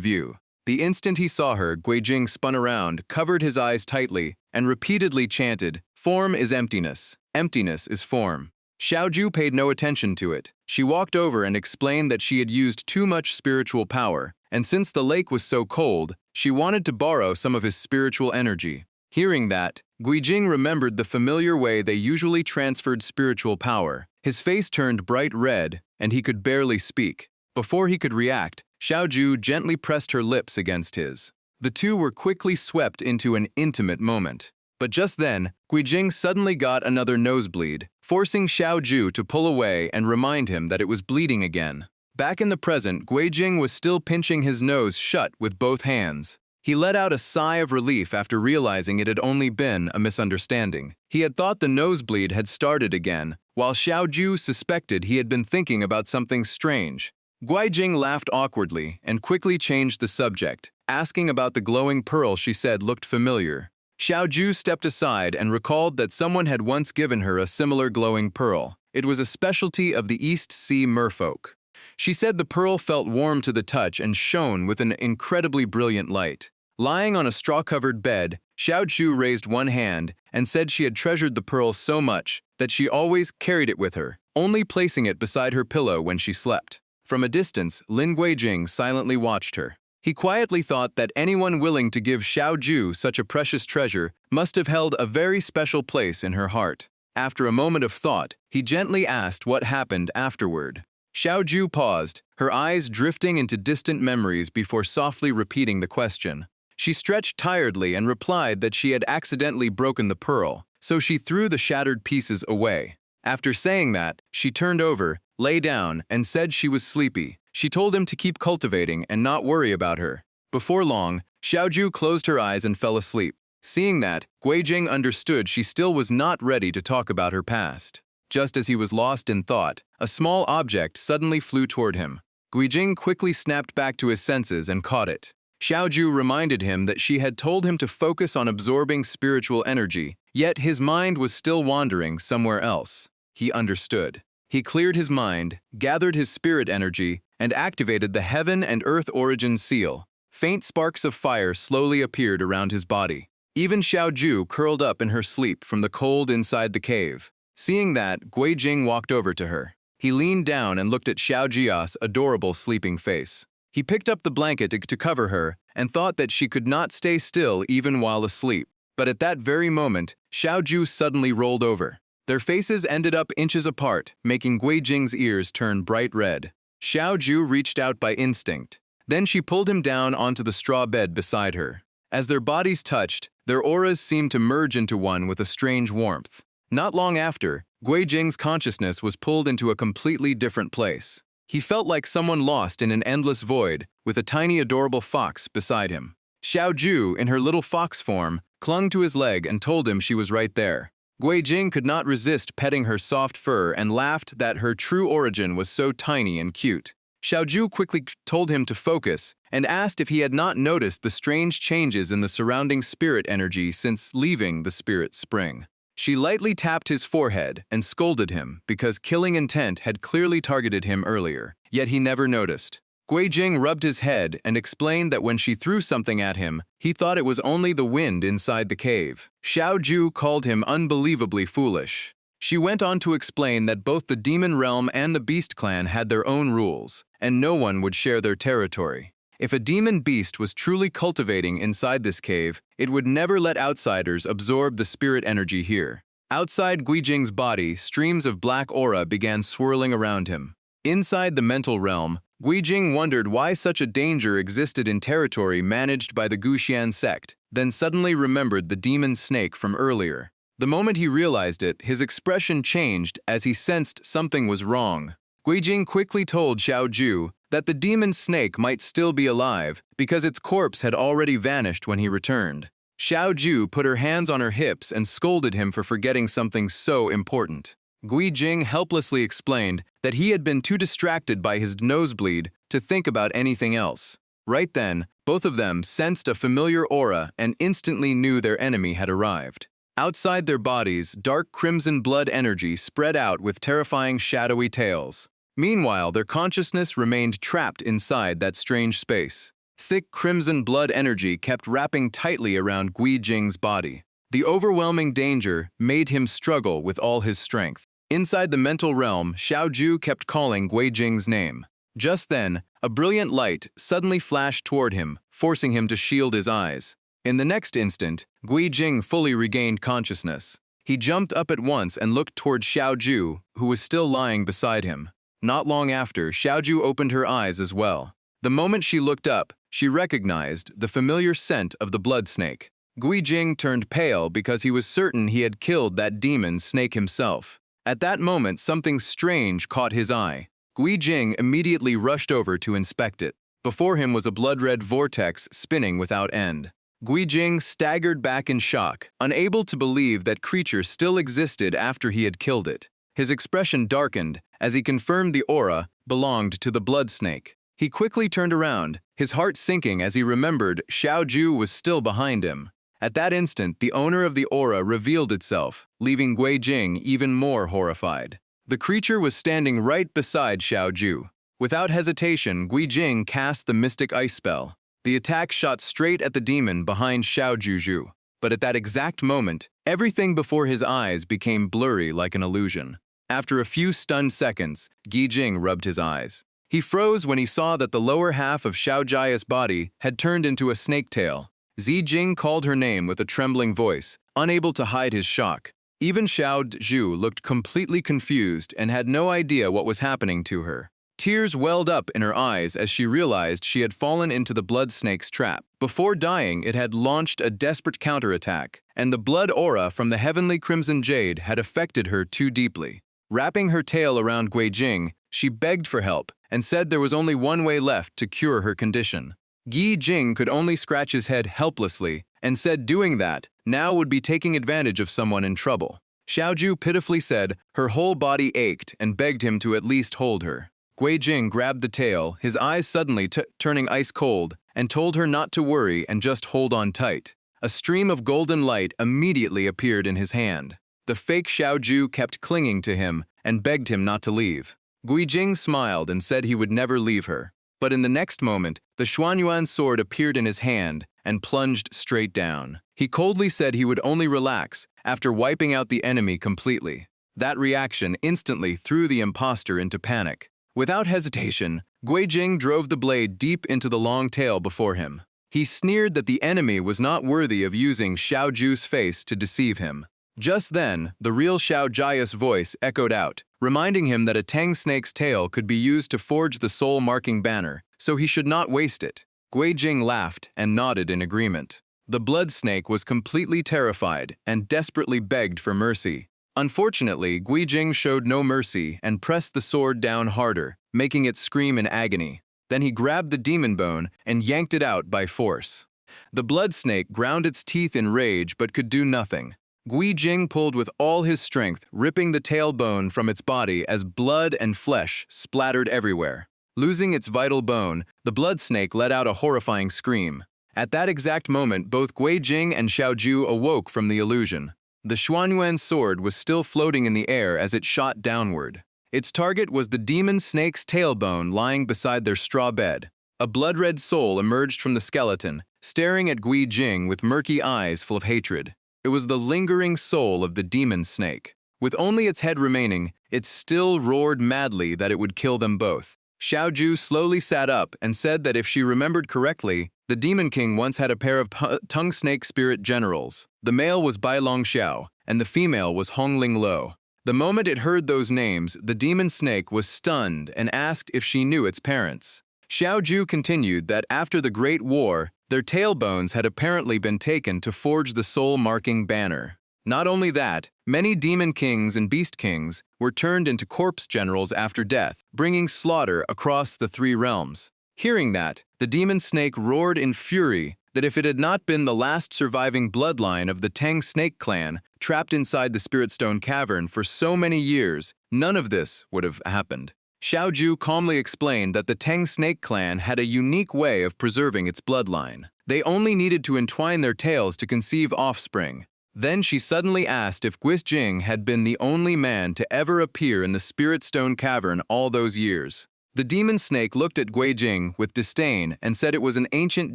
view. The instant he saw her, Guijing spun around, covered his eyes tightly, and repeatedly chanted, "Form is emptiness. Emptiness is form." Xiao Ju paid no attention to it. She walked over and explained that she had used too much spiritual power, and since the lake was so cold, she wanted to borrow some of his spiritual energy. Hearing that, Guijing remembered the familiar way they usually transferred spiritual power. His face turned bright red, and he could barely speak. Before he could react, Xiao Ju gently pressed her lips against his. The two were quickly swept into an intimate moment. But just then, Guijing suddenly got another nosebleed, forcing Xiao Ju to pull away and remind him that it was bleeding again. Back in the present, Guijing was still pinching his nose shut with both hands. He let out a sigh of relief after realizing it had only been a misunderstanding. He had thought the nosebleed had started again, while Xiao Ju suspected he had been thinking about something strange. Guijing laughed awkwardly and quickly changed the subject, asking about the glowing pearl she said looked familiar. Xiao Ju stepped aside and recalled that someone had once given her a similar glowing pearl. It was a specialty of the East Sea merfolk. She said the pearl felt warm to the touch and shone with an incredibly brilliant light. Lying on a straw-covered bed, Xiao Ju raised one hand and said she had treasured the pearl so much that she always carried it with her, only placing it beside her pillow when she slept. From a distance, Lin Guijing silently watched her. He quietly thought that anyone willing to give Xiao Ju such a precious treasure must have held a very special place in her heart. After a moment of thought, he gently asked what happened afterward. Xiao Ju paused, her eyes drifting into distant memories before softly repeating the question. She stretched tiredly and replied that she had accidentally broken the pearl, so she threw the shattered pieces away. After saying that, she turned over, lay down, and said she was sleepy. She told him to keep cultivating and not worry about her. Before long, Xiao Ju closed her eyes and fell asleep. Seeing that, Guijing understood she still was not ready to talk about her past. Just as he was lost in thought, a small object suddenly flew toward him. Guijing quickly snapped back to his senses and caught it. Xiao Ju reminded him that she had told him to focus on absorbing spiritual energy, yet his mind was still wandering somewhere else. He understood. He cleared his mind, gathered his spirit energy, and activated the Heaven and Earth Origin seal. Faint sparks of fire slowly appeared around his body. Even Xiao Ju curled up in her sleep from the cold inside the cave. Seeing that, Guijing walked over to her. He leaned down and looked at Xiao Jia's adorable sleeping face. He picked up the blanket to cover her and thought that she could not stay still even while asleep. But at that very moment, Xiao Ju suddenly rolled over. Their faces ended up inches apart, making Guijing's ears turn bright red. Xiao Ju reached out by instinct. Then she pulled him down onto the straw bed beside her. As their bodies touched, their auras seemed to merge into one with a strange warmth. Not long after, Guijing's consciousness was pulled into a completely different place. He felt like someone lost in an endless void, with a tiny adorable fox beside him. Xiao Ju, in her little fox form, clung to his leg and told him she was right there. Guijing could not resist petting her soft fur and laughed that her true origin was so tiny and cute. Xiao Ju quickly told him to focus and asked if he had not noticed the strange changes in the surrounding spirit energy since leaving the spirit spring. She lightly tapped his forehead and scolded him because killing intent had clearly targeted him earlier, yet he never noticed. Guijing rubbed his head and explained that when she threw something at him, he thought it was only the wind inside the cave. Xiao Ju called him unbelievably foolish. She went on to explain that both the demon realm and the beast clan had their own rules, and no one would share their territory. If a demon beast was truly cultivating inside this cave, it would never let outsiders absorb the spirit energy here. Outside Guijing's body, streams of black aura began swirling around him. Inside the mental realm, Guijing wondered why such a danger existed in territory managed by the Guxian sect, then suddenly remembered the demon snake from earlier. The moment he realized it, his expression changed as he sensed something was wrong. Guijing quickly told Xiao Ju that the demon snake might still be alive because its corpse had already vanished when he returned. Xiao Ju put her hands on her hips and scolded him for forgetting something so important. Guijing helplessly explained that he had been too distracted by his nosebleed to think about anything else. Right then, both of them sensed a familiar aura and instantly knew their enemy had arrived. Outside their bodies, dark crimson blood energy spread out with terrifying shadowy tails. Meanwhile, their consciousness remained trapped inside that strange space. Thick crimson blood energy kept wrapping tightly around Guijing's body. The overwhelming danger made him struggle with all his strength. Inside the mental realm, Xiao Ju kept calling Guijing's name. Just then, a brilliant light suddenly flashed toward him, forcing him to shield his eyes. In the next instant, Guijing fully regained consciousness. He jumped up at once and looked toward Xiao Ju, who was still lying beside him. Not long after, Xiao Ju opened her eyes as well. The moment she looked up, she recognized the familiar scent of the blood snake. Guijing turned pale because he was certain he had killed that demon snake himself. At that moment, something strange caught his eye. Guijing immediately rushed over to inspect it. Before him was a blood-red vortex spinning without end. Guijing staggered back in shock, unable to believe that creature still existed after he had killed it. His expression darkened as he confirmed the aura belonged to the blood snake. He quickly turned around, his heart sinking as he remembered Xiao Ju was still behind him. At that instant, the owner of the aura revealed itself, leaving Guijing even more horrified. The creature was standing right beside Xiao Ju. Without hesitation, Guijing cast the mystic ice spell. The attack shot straight at the demon behind Xiao Ju. But at that exact moment, everything before his eyes became blurry like an illusion. After a few stunned seconds, Guijing rubbed his eyes. He froze when he saw that the lower half of Xiao Jia's body had turned into a snake tail. Jing called her name with a trembling voice, unable to hide his shock. Even Xiao Ju looked completely confused and had no idea what was happening to her. Tears welled up in her eyes as she realized she had fallen into the blood snake's trap. Before dying, it had launched a desperate counterattack, and the blood aura from the heavenly crimson jade had affected her too deeply. Wrapping her tail around Guijing, she begged for help and said there was only one way left to cure her condition. Guijing could only scratch his head helplessly and said doing that now would be taking advantage of someone in trouble. Xiao Ju pitifully said her whole body ached and begged him to at least hold her. Guijing grabbed the tail, his eyes suddenly turning ice cold, and told her not to worry and just hold on tight. A stream of golden light immediately appeared in his hand. The fake Xiao Ju kept clinging to him and begged him not to leave. Guijing smiled and said he would never leave her. But in the next moment, the Xuanyuan sword appeared in his hand and plunged straight down. He coldly said he would only relax after wiping out the enemy completely. That reaction instantly threw the imposter into panic. Without hesitation, Guijing drove the blade deep into the long tail before him. He sneered that the enemy was not worthy of using Xiao Ju's face to deceive him. Just then, the real Xiao Jia's voice echoed out, reminding him that a Tang snake's tail could be used to forge the soul-marking banner, so he should not waste it. Guijing laughed and nodded in agreement. The blood snake was completely terrified and desperately begged for mercy. Unfortunately, Guijing showed no mercy and pressed the sword down harder, making it scream in agony. Then he grabbed the demon bone and yanked it out by force. The blood snake ground its teeth in rage but could do nothing. Guijing pulled with all his strength, ripping the tailbone from its body as blood and flesh splattered everywhere. Losing its vital bone, the blood snake let out a horrifying scream. At that exact moment, both Guijing and Xiao Ju awoke from the illusion. The Xuanyuan sword was still floating in the air as it shot downward. Its target was the demon snake's tailbone lying beside their straw bed. A blood-red soul emerged from the skeleton, staring at Guijing with murky eyes full of hatred. It was the lingering soul of the demon snake. With only its head remaining, it still roared madly that it would kill them both. Xiao Ju slowly sat up and said that if she remembered correctly, the Demon King once had a pair of tongue snake spirit generals. The male was Bai Long Xiao, and the female was Hong Ling Lo. The moment it heard those names, the demon snake was stunned and asked if she knew its parents. Xiao Ju continued that after the Great War, their tailbones had apparently been taken to forge the soul-marking banner. Not only that, many demon kings and beast kings were turned into corpse generals after death, bringing slaughter across the three realms. Hearing that, the demon snake roared in fury that if it had not been the last surviving bloodline of the Tang snake clan trapped inside the Spirit Stone cavern for so many years, none of this would have happened. Xiao Ju calmly explained that the Tang snake clan had a unique way of preserving its bloodline. They only needed to entwine their tails to conceive offspring. Then she suddenly asked if Guijing had been the only man to ever appear in the Spirit Stone cavern all those years. The demon snake looked at Guijing with disdain and said it was an ancient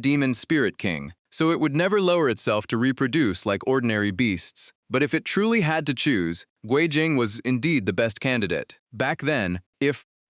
demon spirit king, so it would never lower itself to reproduce like ordinary beasts. But if it truly had to choose, Guijing was indeed the best candidate. Back then,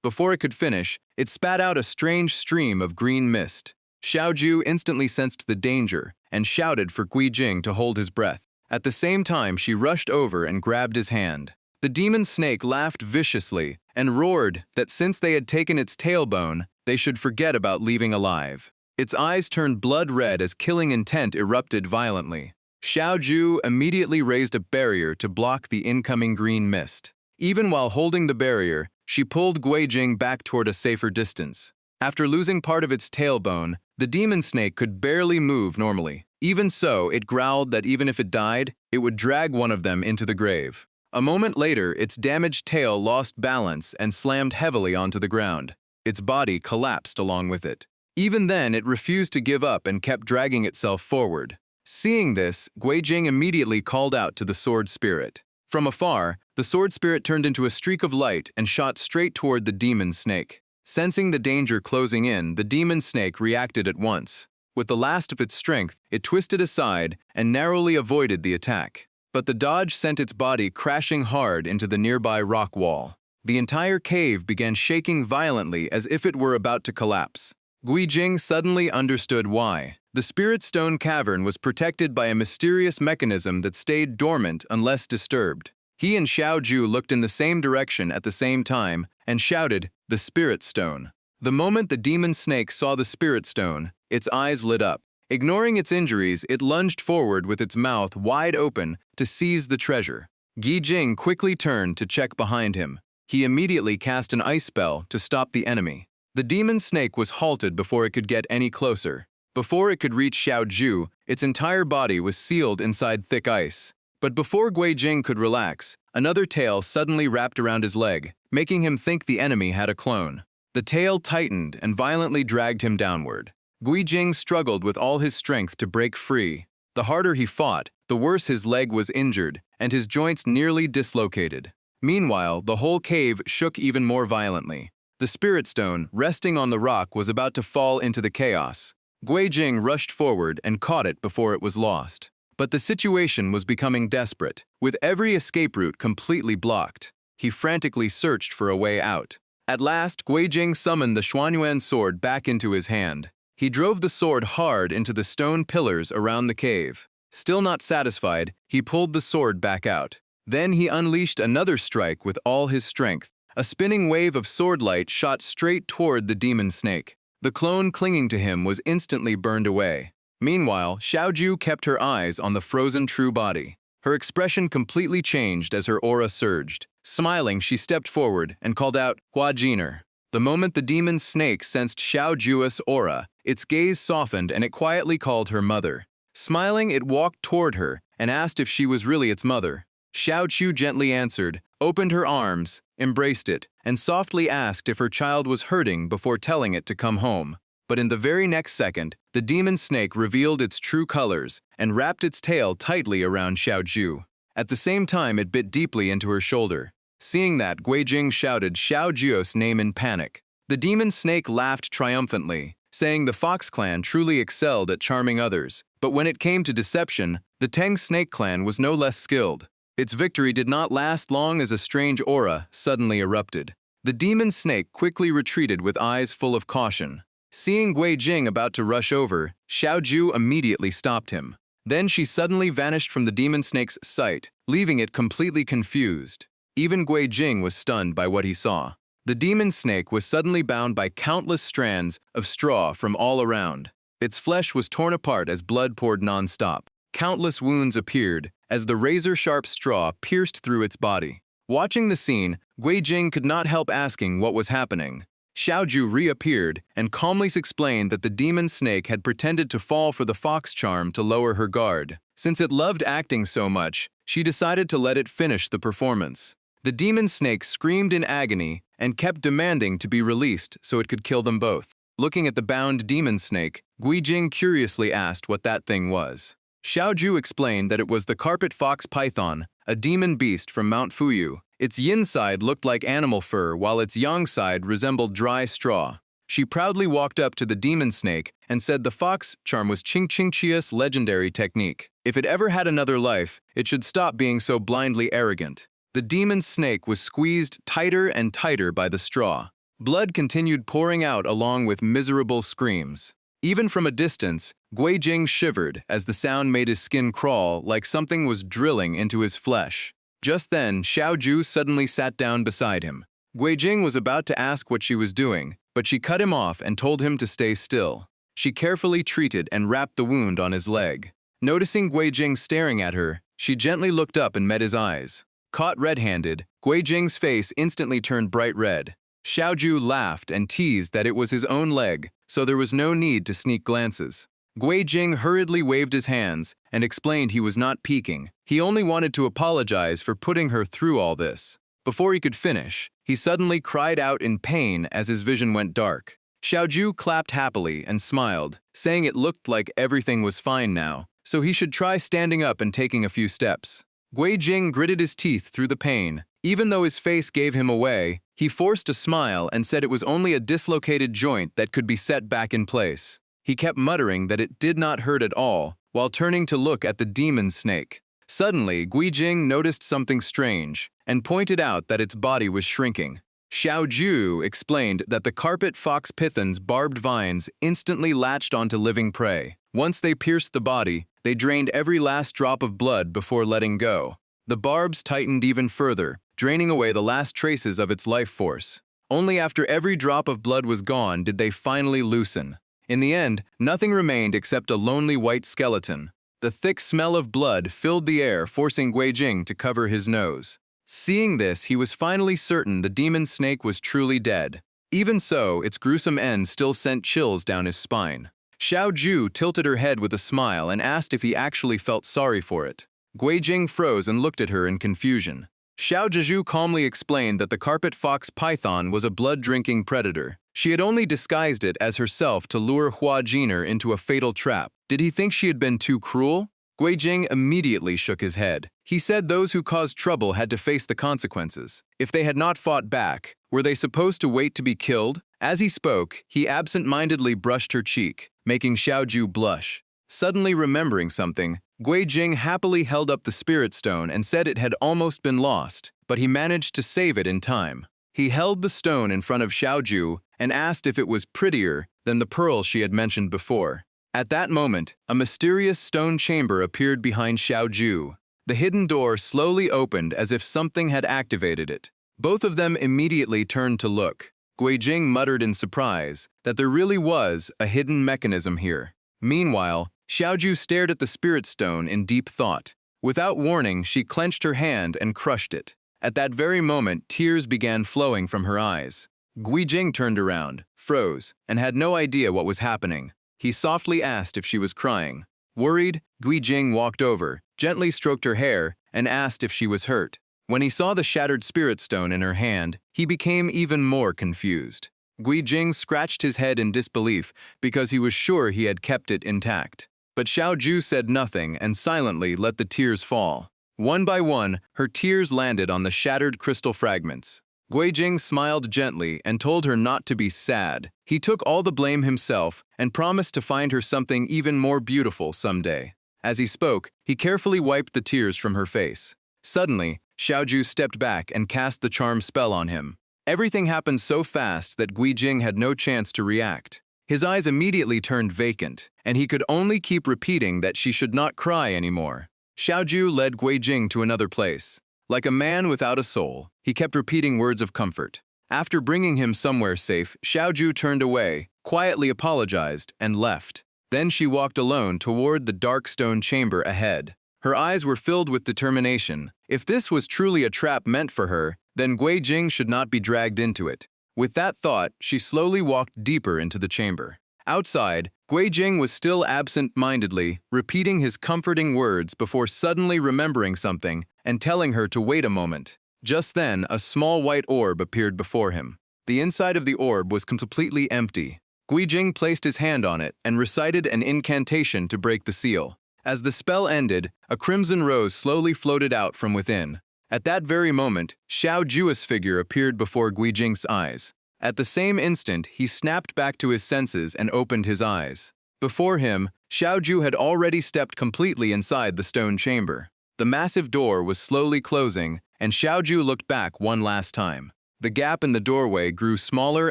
before it could finish, it spat out a strange stream of green mist. Xiao Ju instantly sensed the danger and shouted for Guijing to hold his breath. At the same time, she rushed over and grabbed his hand. The demon snake laughed viciously and roared that since they had taken its tailbone, they should forget about leaving alive. Its eyes turned blood red as killing intent erupted violently. Xiao Ju immediately raised a barrier to block the incoming green mist. Even while holding the barrier, she pulled Guijing back toward a safer distance. After losing part of its tailbone, the demon snake could barely move normally. Even so, it growled that even if it died, it would drag one of them into the grave. A moment later, its damaged tail lost balance and slammed heavily onto the ground. Its body collapsed along with it. Even then, it refused to give up and kept dragging itself forward. Seeing this, Guijing immediately called out to the sword spirit. From afar, the sword spirit turned into a streak of light and shot straight toward the demon snake. Sensing the danger closing in, the demon snake reacted at once. With the last of its strength, it twisted aside and narrowly avoided the attack. But the dodge sent its body crashing hard into the nearby rock wall. The entire cave began shaking violently as if it were about to collapse. Guijing suddenly understood why. The Spirit Stone cavern was protected by a mysterious mechanism that stayed dormant unless disturbed. He and Xiao Ju looked in the same direction at the same time and shouted, "The Spirit Stone." The moment the demon snake saw the Spirit Stone, its eyes lit up. Ignoring its injuries, it lunged forward with its mouth wide open to seize the treasure. Guijing quickly turned to check behind him. He immediately cast an ice spell to stop the enemy. The demon snake was halted before it could get any closer. Before it could reach Xiao Ju, its entire body was sealed inside thick ice. But before Guijing could relax, another tail suddenly wrapped around his leg, making him think the enemy had a clone. The tail tightened and violently dragged him downward. Guijing struggled with all his strength to break free. The harder he fought, the worse his leg was injured, and his joints nearly dislocated. Meanwhile, the whole cave shook even more violently. The Spirit Stone, resting on the rock, was about to fall into the chaos. Guijing rushed forward and caught it before it was lost. But the situation was becoming desperate, with every escape route completely blocked. He frantically searched for a way out. At last, Guijing summoned the Xuanyuan sword back into his hand. He drove the sword hard into the stone pillars around the cave. Still not satisfied, he pulled the sword back out. Then he unleashed another strike with all his strength. A spinning wave of sword light shot straight toward the demon snake. The clone clinging to him was instantly burned away. Meanwhile, Xiaoju kept her eyes on the frozen true body. Her expression completely changed as her aura surged. Smiling, she stepped forward and called out, "Hua Jiner." The moment the demon snake sensed Xiaoju's aura, its gaze softened and it quietly called her mother. Smiling, it walked toward her and asked if she was really its mother. Xiaoju gently answered, opened her arms, embraced it, and softly asked if her child was hurting before telling it to come home. But in the very next second, the demon snake revealed its true colors and wrapped its tail tightly around Xiaoju. At the same time, it bit deeply into her shoulder. Seeing that, Guijing shouted Xiaoju's name in panic. The demon snake laughed triumphantly, saying the Fox clan truly excelled at charming others, but when it came to deception, the Teng snake clan was no less skilled. Its victory did not last long as a strange aura suddenly erupted. The demon snake quickly retreated with eyes full of caution. Seeing Guijing about to rush over, Xiaoju immediately stopped him. Then she suddenly vanished from the demon snake's sight, leaving it completely confused. Even Guijing was stunned by what he saw. The demon snake was suddenly bound by countless strands of straw from all around. Its flesh was torn apart as blood poured non-stop. Countless wounds appeared as the razor-sharp straw pierced through its body. Watching the scene, Guijing could not help asking what was happening. Xiaoju reappeared and calmly explained that the demon snake had pretended to fall for the fox charm to lower her guard. Since it loved acting so much, she decided to let it finish the performance. The demon snake screamed in agony and kept demanding to be released so it could kill them both. Looking at the bound demon snake, Guijing curiously asked what that thing was. Xiaoju explained that it was the carpet fox python, a demon beast from Mount Fuyu. Its yin side looked like animal fur while its yang side resembled dry straw. She proudly walked up to the demon snake and said the fox charm was Ching Ching Chia's legendary technique. If it ever had another life, it should stop being so blindly arrogant. The demon snake was squeezed tighter and tighter by the straw. Blood continued pouring out along with miserable screams. Even from a distance, Guijing shivered as the sound made his skin crawl like something was drilling into his flesh. Just then, Xiaoju suddenly sat down beside him. Guijing was about to ask what she was doing, but she cut him off and told him to stay still. She carefully treated and wrapped the wound on his leg. Noticing Guijing staring at her, she gently looked up and met his eyes. Caught red-handed, Guijing's face instantly turned bright red. Xiaoju laughed and teased that it was his own leg, so there was no need to sneak glances. Guijing hurriedly waved his hands and explained he was not peeking. He only wanted to apologize for putting her through all this. Before he could finish, he suddenly cried out in pain as his vision went dark. Xiaoju clapped happily and smiled, saying it looked like everything was fine now, so he should try standing up and taking a few steps. Guijing gritted his teeth through the pain. Even though his face gave him away, he forced a smile and said it was only a dislocated joint that could be set back in place. He kept muttering that it did not hurt at all, while turning to look at the demon snake. Suddenly, Guijing noticed something strange and pointed out that its body was shrinking. Xiaoju explained that the carpet fox python's barbed vines instantly latched onto living prey. Once they pierced the body, they drained every last drop of blood before letting go. The barbs tightened even further, draining away the last traces of its life force. Only after every drop of blood was gone did they finally loosen. In the end, nothing remained except a lonely white skeleton. The thick smell of blood filled the air, forcing Guijing to cover his nose. Seeing this, he was finally certain the demon snake was truly dead. Even so, its gruesome end still sent chills down his spine. Xiaoju tilted her head with a smile and asked if he actually felt sorry for it. Guijing froze and looked at her in confusion. Xiaoju calmly explained that the carpet fox python was a blood-drinking predator. She had only disguised it as herself to lure Hua Jiner into a fatal trap. Did he think she had been too cruel? Guijing immediately shook his head. He said those who caused trouble had to face the consequences. If they had not fought back, were they supposed to wait to be killed? As he spoke, he absent-mindedly brushed her cheek, making Xiaoju blush. Suddenly remembering something, Gui Jing happily held up the spirit stone and said it had almost been lost, but he managed to save it in time. He held the stone in front of Xiaoju and asked if it was prettier than the pearl she had mentioned before. At that moment, a mysterious stone chamber appeared behind Xiaoju. The hidden door slowly opened as if something had activated it. Both of them immediately turned to look. Gui Jing muttered in surprise that there really was a hidden mechanism here. Meanwhile, Xiaoju stared at the spirit stone in deep thought. Without warning, she clenched her hand and crushed it. At that very moment, tears began flowing from her eyes. Gui Jing turned around, froze, and had no idea what was happening. He softly asked if she was crying. Worried, Gui Jing walked over, gently stroked her hair, and asked if she was hurt. When he saw the shattered spirit stone in her hand, he became even more confused. Gui Jing scratched his head in disbelief because he was sure he had kept it intact. But Xiaoju said nothing and silently let the tears fall. One by one, her tears landed on the shattered crystal fragments. Gui Jing smiled gently and told her not to be sad. He took all the blame himself and promised to find her something even more beautiful someday. As he spoke, he carefully wiped the tears from her face. Suddenly, Xiaoju stepped back and cast the charm spell on him. Everything happened so fast that Gui Jing had no chance to react. His eyes immediately turned vacant, and he could only keep repeating that she should not cry anymore. Xiaoju led Gui Jing to another place. Like a man without a soul, he kept repeating words of comfort. After bringing him somewhere safe, Xiaoju turned away, quietly apologized, and left. Then she walked alone toward the dark stone chamber ahead. Her eyes were filled with determination. If this was truly a trap meant for her, then Gui Jing should not be dragged into it. With that thought, she slowly walked deeper into the chamber. Outside, Gui Jing was still absent-mindedly, repeating his comforting words before suddenly remembering something and telling her to wait a moment. Just then, a small white orb appeared before him. The inside of the orb was completely empty. Gui Jing placed his hand on it and recited an incantation to break the seal. As the spell ended, a crimson rose slowly floated out from within. At that very moment, Xiaoju's figure appeared before Gui Jing's eyes. At the same instant, he snapped back to his senses and opened his eyes. Before him, Xiaoju had already stepped completely inside the stone chamber. The massive door was slowly closing, and Xiaoju looked back one last time. The gap in the doorway grew smaller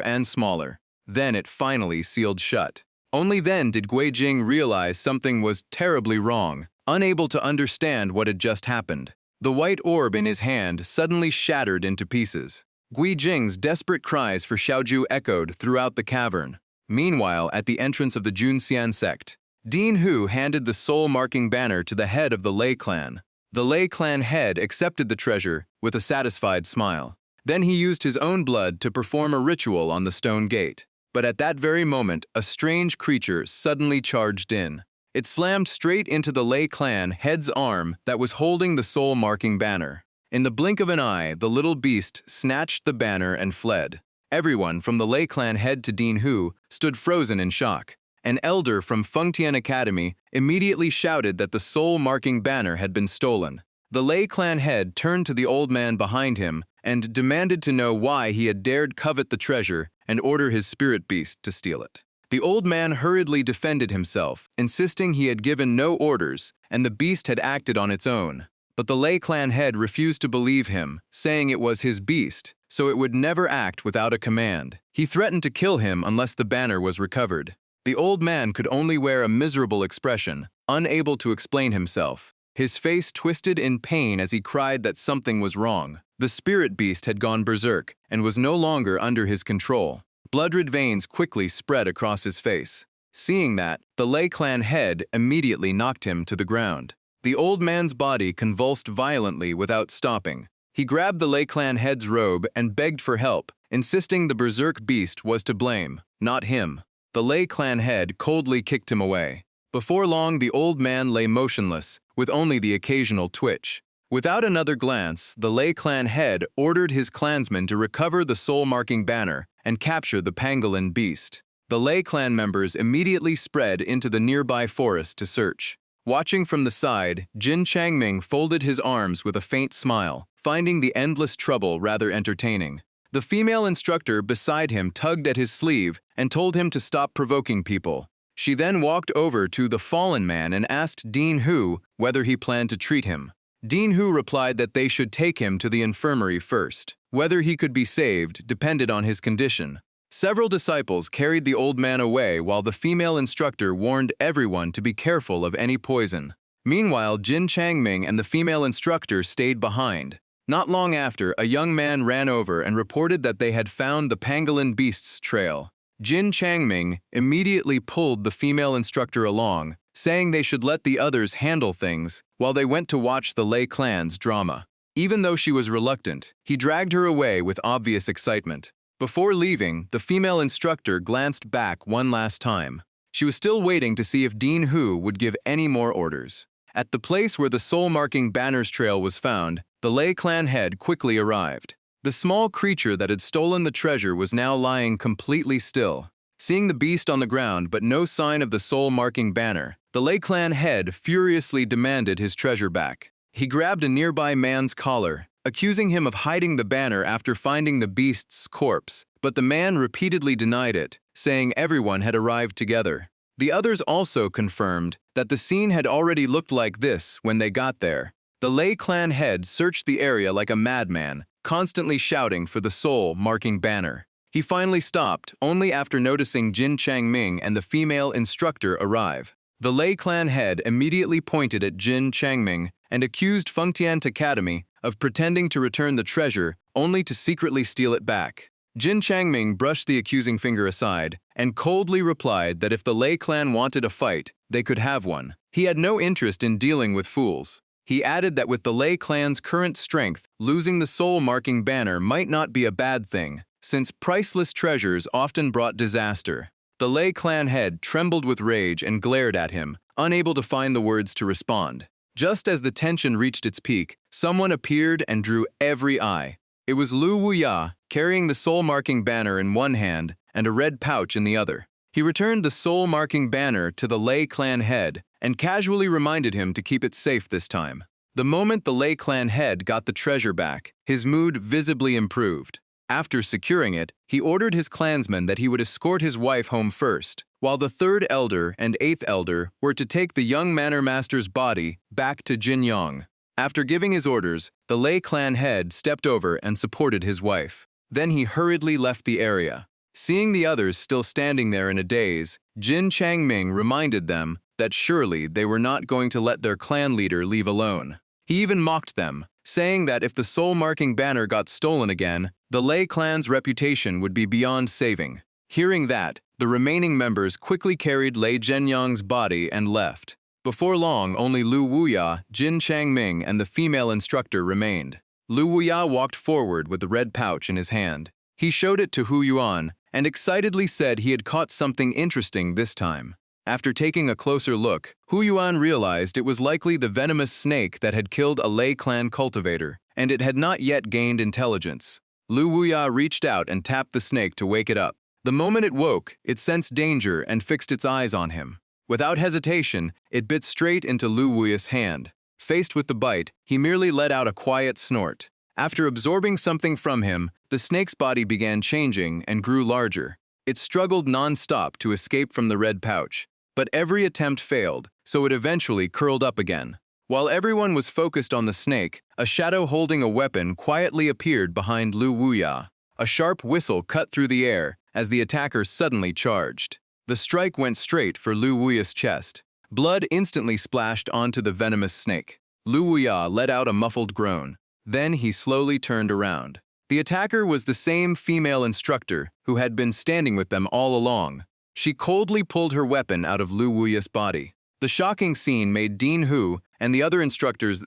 and smaller. Then it finally sealed shut. Only then did Gui Jing realize something was terribly wrong, unable to understand what had just happened. The white orb in his hand suddenly shattered into pieces. Gui Jing's desperate cries for Xiaoju echoed throughout the cavern. Meanwhile, at the entrance of the Junxian sect, Dean Hu handed the soul-marking banner to the head of the Lei clan. The Lei clan head accepted the treasure with a satisfied smile. Then he used his own blood to perform a ritual on the stone gate. But at that very moment, a strange creature suddenly charged in. It slammed straight into the Lei clan head's arm that was holding the soul-marking banner. In the blink of an eye, the little beast snatched the banner and fled. Everyone, from the Lei clan head to Dean Hu, stood frozen in shock. An elder from Fengtian Academy immediately shouted that the soul-marking banner had been stolen. The Lei clan head turned to the old man behind him and demanded to know why he had dared covet the treasure and order his spirit beast to steal it. The old man hurriedly defended himself, insisting he had given no orders and the beast had acted on its own. But the Lei clan head refused to believe him, saying it was his beast, so it would never act without a command. He threatened to kill him unless the banner was recovered. The old man could only wear a miserable expression, unable to explain himself. His face twisted in pain as he cried that something was wrong. The spirit beast had gone berserk and was no longer under his control. Blood-red veins quickly spread across his face. Seeing that, the Lei clan head immediately knocked him to the ground. The old man's body convulsed violently without stopping. He grabbed the Lei clan head's robe and begged for help, insisting the berserk beast was to blame, not him. The Lei clan head coldly kicked him away. Before long, the old man lay motionless, with only the occasional twitch. Without another glance, the Lei clan head ordered his clansmen to recover the soul-marking banner and capture the pangolin beast. The Lei clan members immediately spread into the nearby forest to search. Watching from the side, Jin Changming folded his arms with a faint smile, finding the endless trouble rather entertaining. The female instructor beside him tugged at his sleeve and told him to stop provoking people. She then walked over to the fallen man and asked Dean Hu whether he planned to treat him. Dean Hu replied that they should take him to the infirmary first. Whether he could be saved depended on his condition. Several disciples carried the old man away while the female instructor warned everyone to be careful of any poison. Meanwhile, Jin Changming and the female instructor stayed behind. Not long after, a young man ran over and reported that they had found the pangolin beast's trail. Jin Changming immediately pulled the female instructor along, saying they should let the others handle things while they went to watch the Lei clan's drama. Even though she was reluctant, he dragged her away with obvious excitement. Before leaving, the female instructor glanced back one last time. She was still waiting to see if Dean Hu would give any more orders. At the place where the soul-marking banner's trail was found, the Lei clan head quickly arrived. The small creature that had stolen the treasure was now lying completely still. Seeing the beast on the ground but no sign of the soul-marking banner, the Lei clan head furiously demanded his treasure back. He grabbed a nearby man's collar, accusing him of hiding the banner after finding the beast's corpse, but the man repeatedly denied it, saying everyone had arrived together. The others also confirmed that the scene had already looked like this when they got there. The Lei clan head searched the area like a madman, constantly shouting for the soul-marking banner. He finally stopped, only after noticing Jin Changming and the female instructor arrive. The Lei clan head immediately pointed at Jin Changming and accused Fengtian Academy of pretending to return the treasure only to secretly steal it back. Jin Changming brushed the accusing finger aside and coldly replied that if the Lei clan wanted a fight, they could have one. He had no interest in dealing with fools. He added that with the Lei clan's current strength, losing the soul-marking banner might not be a bad thing, since priceless treasures often brought disaster. The Lei clan head trembled with rage and glared at him, unable to find the words to respond. Just as the tension reached its peak, someone appeared and drew every eye. It was Lu Wuya, carrying the soul-marking banner in one hand and a red pouch in the other. He returned the soul-marking banner to the Lei clan head and casually reminded him to keep it safe this time. The moment the Lei clan head got the treasure back, his mood visibly improved. After securing it, he ordered his clansmen that he would escort his wife home first, while the third elder and eighth elder were to take the young manor master's body back to Jinyang. After giving his orders, the Lei clan head stepped over and supported his wife. Then he hurriedly left the area. Seeing the others still standing there in a daze, Jin Changming reminded them that surely they were not going to let their clan leader leave alone. He even mocked them, saying that if the soul-marking banner got stolen again, the Lei clan's reputation would be beyond saving. Hearing that, the remaining members quickly carried Lei Zhenyang's body and left. Before long, only Lu Wuya, Jin Changming, and the female instructor remained. Lu Wuya walked forward with the red pouch in his hand. He showed it to Hu Yuan and excitedly said he had caught something interesting this time. After taking a closer look, Hu Yuan realized it was likely the venomous snake that had killed a Lei clan cultivator, and it had not yet gained intelligence. Lu Wuya reached out and tapped the snake to wake it up. The moment it woke, it sensed danger and fixed its eyes on him. Without hesitation, it bit straight into Lu Wuya's hand. Faced with the bite, he merely let out a quiet snort. After absorbing something from him, the snake's body began changing and grew larger. It struggled non-stop to escape from the red pouch, but every attempt failed, so it eventually curled up again. While everyone was focused on the snake, a shadow holding a weapon quietly appeared behind Lu Wuya. A sharp whistle cut through the air as the attacker suddenly charged. The strike went straight for Lu Wuya's chest. Blood instantly splashed onto the venomous snake. Lu Wuya let out a muffled groan. Then he slowly turned around. The attacker was the same female instructor who had been standing with them all along. She coldly pulled her weapon out of Lu Wuya's body. The shocking scene made Dean Hu and the other instructor's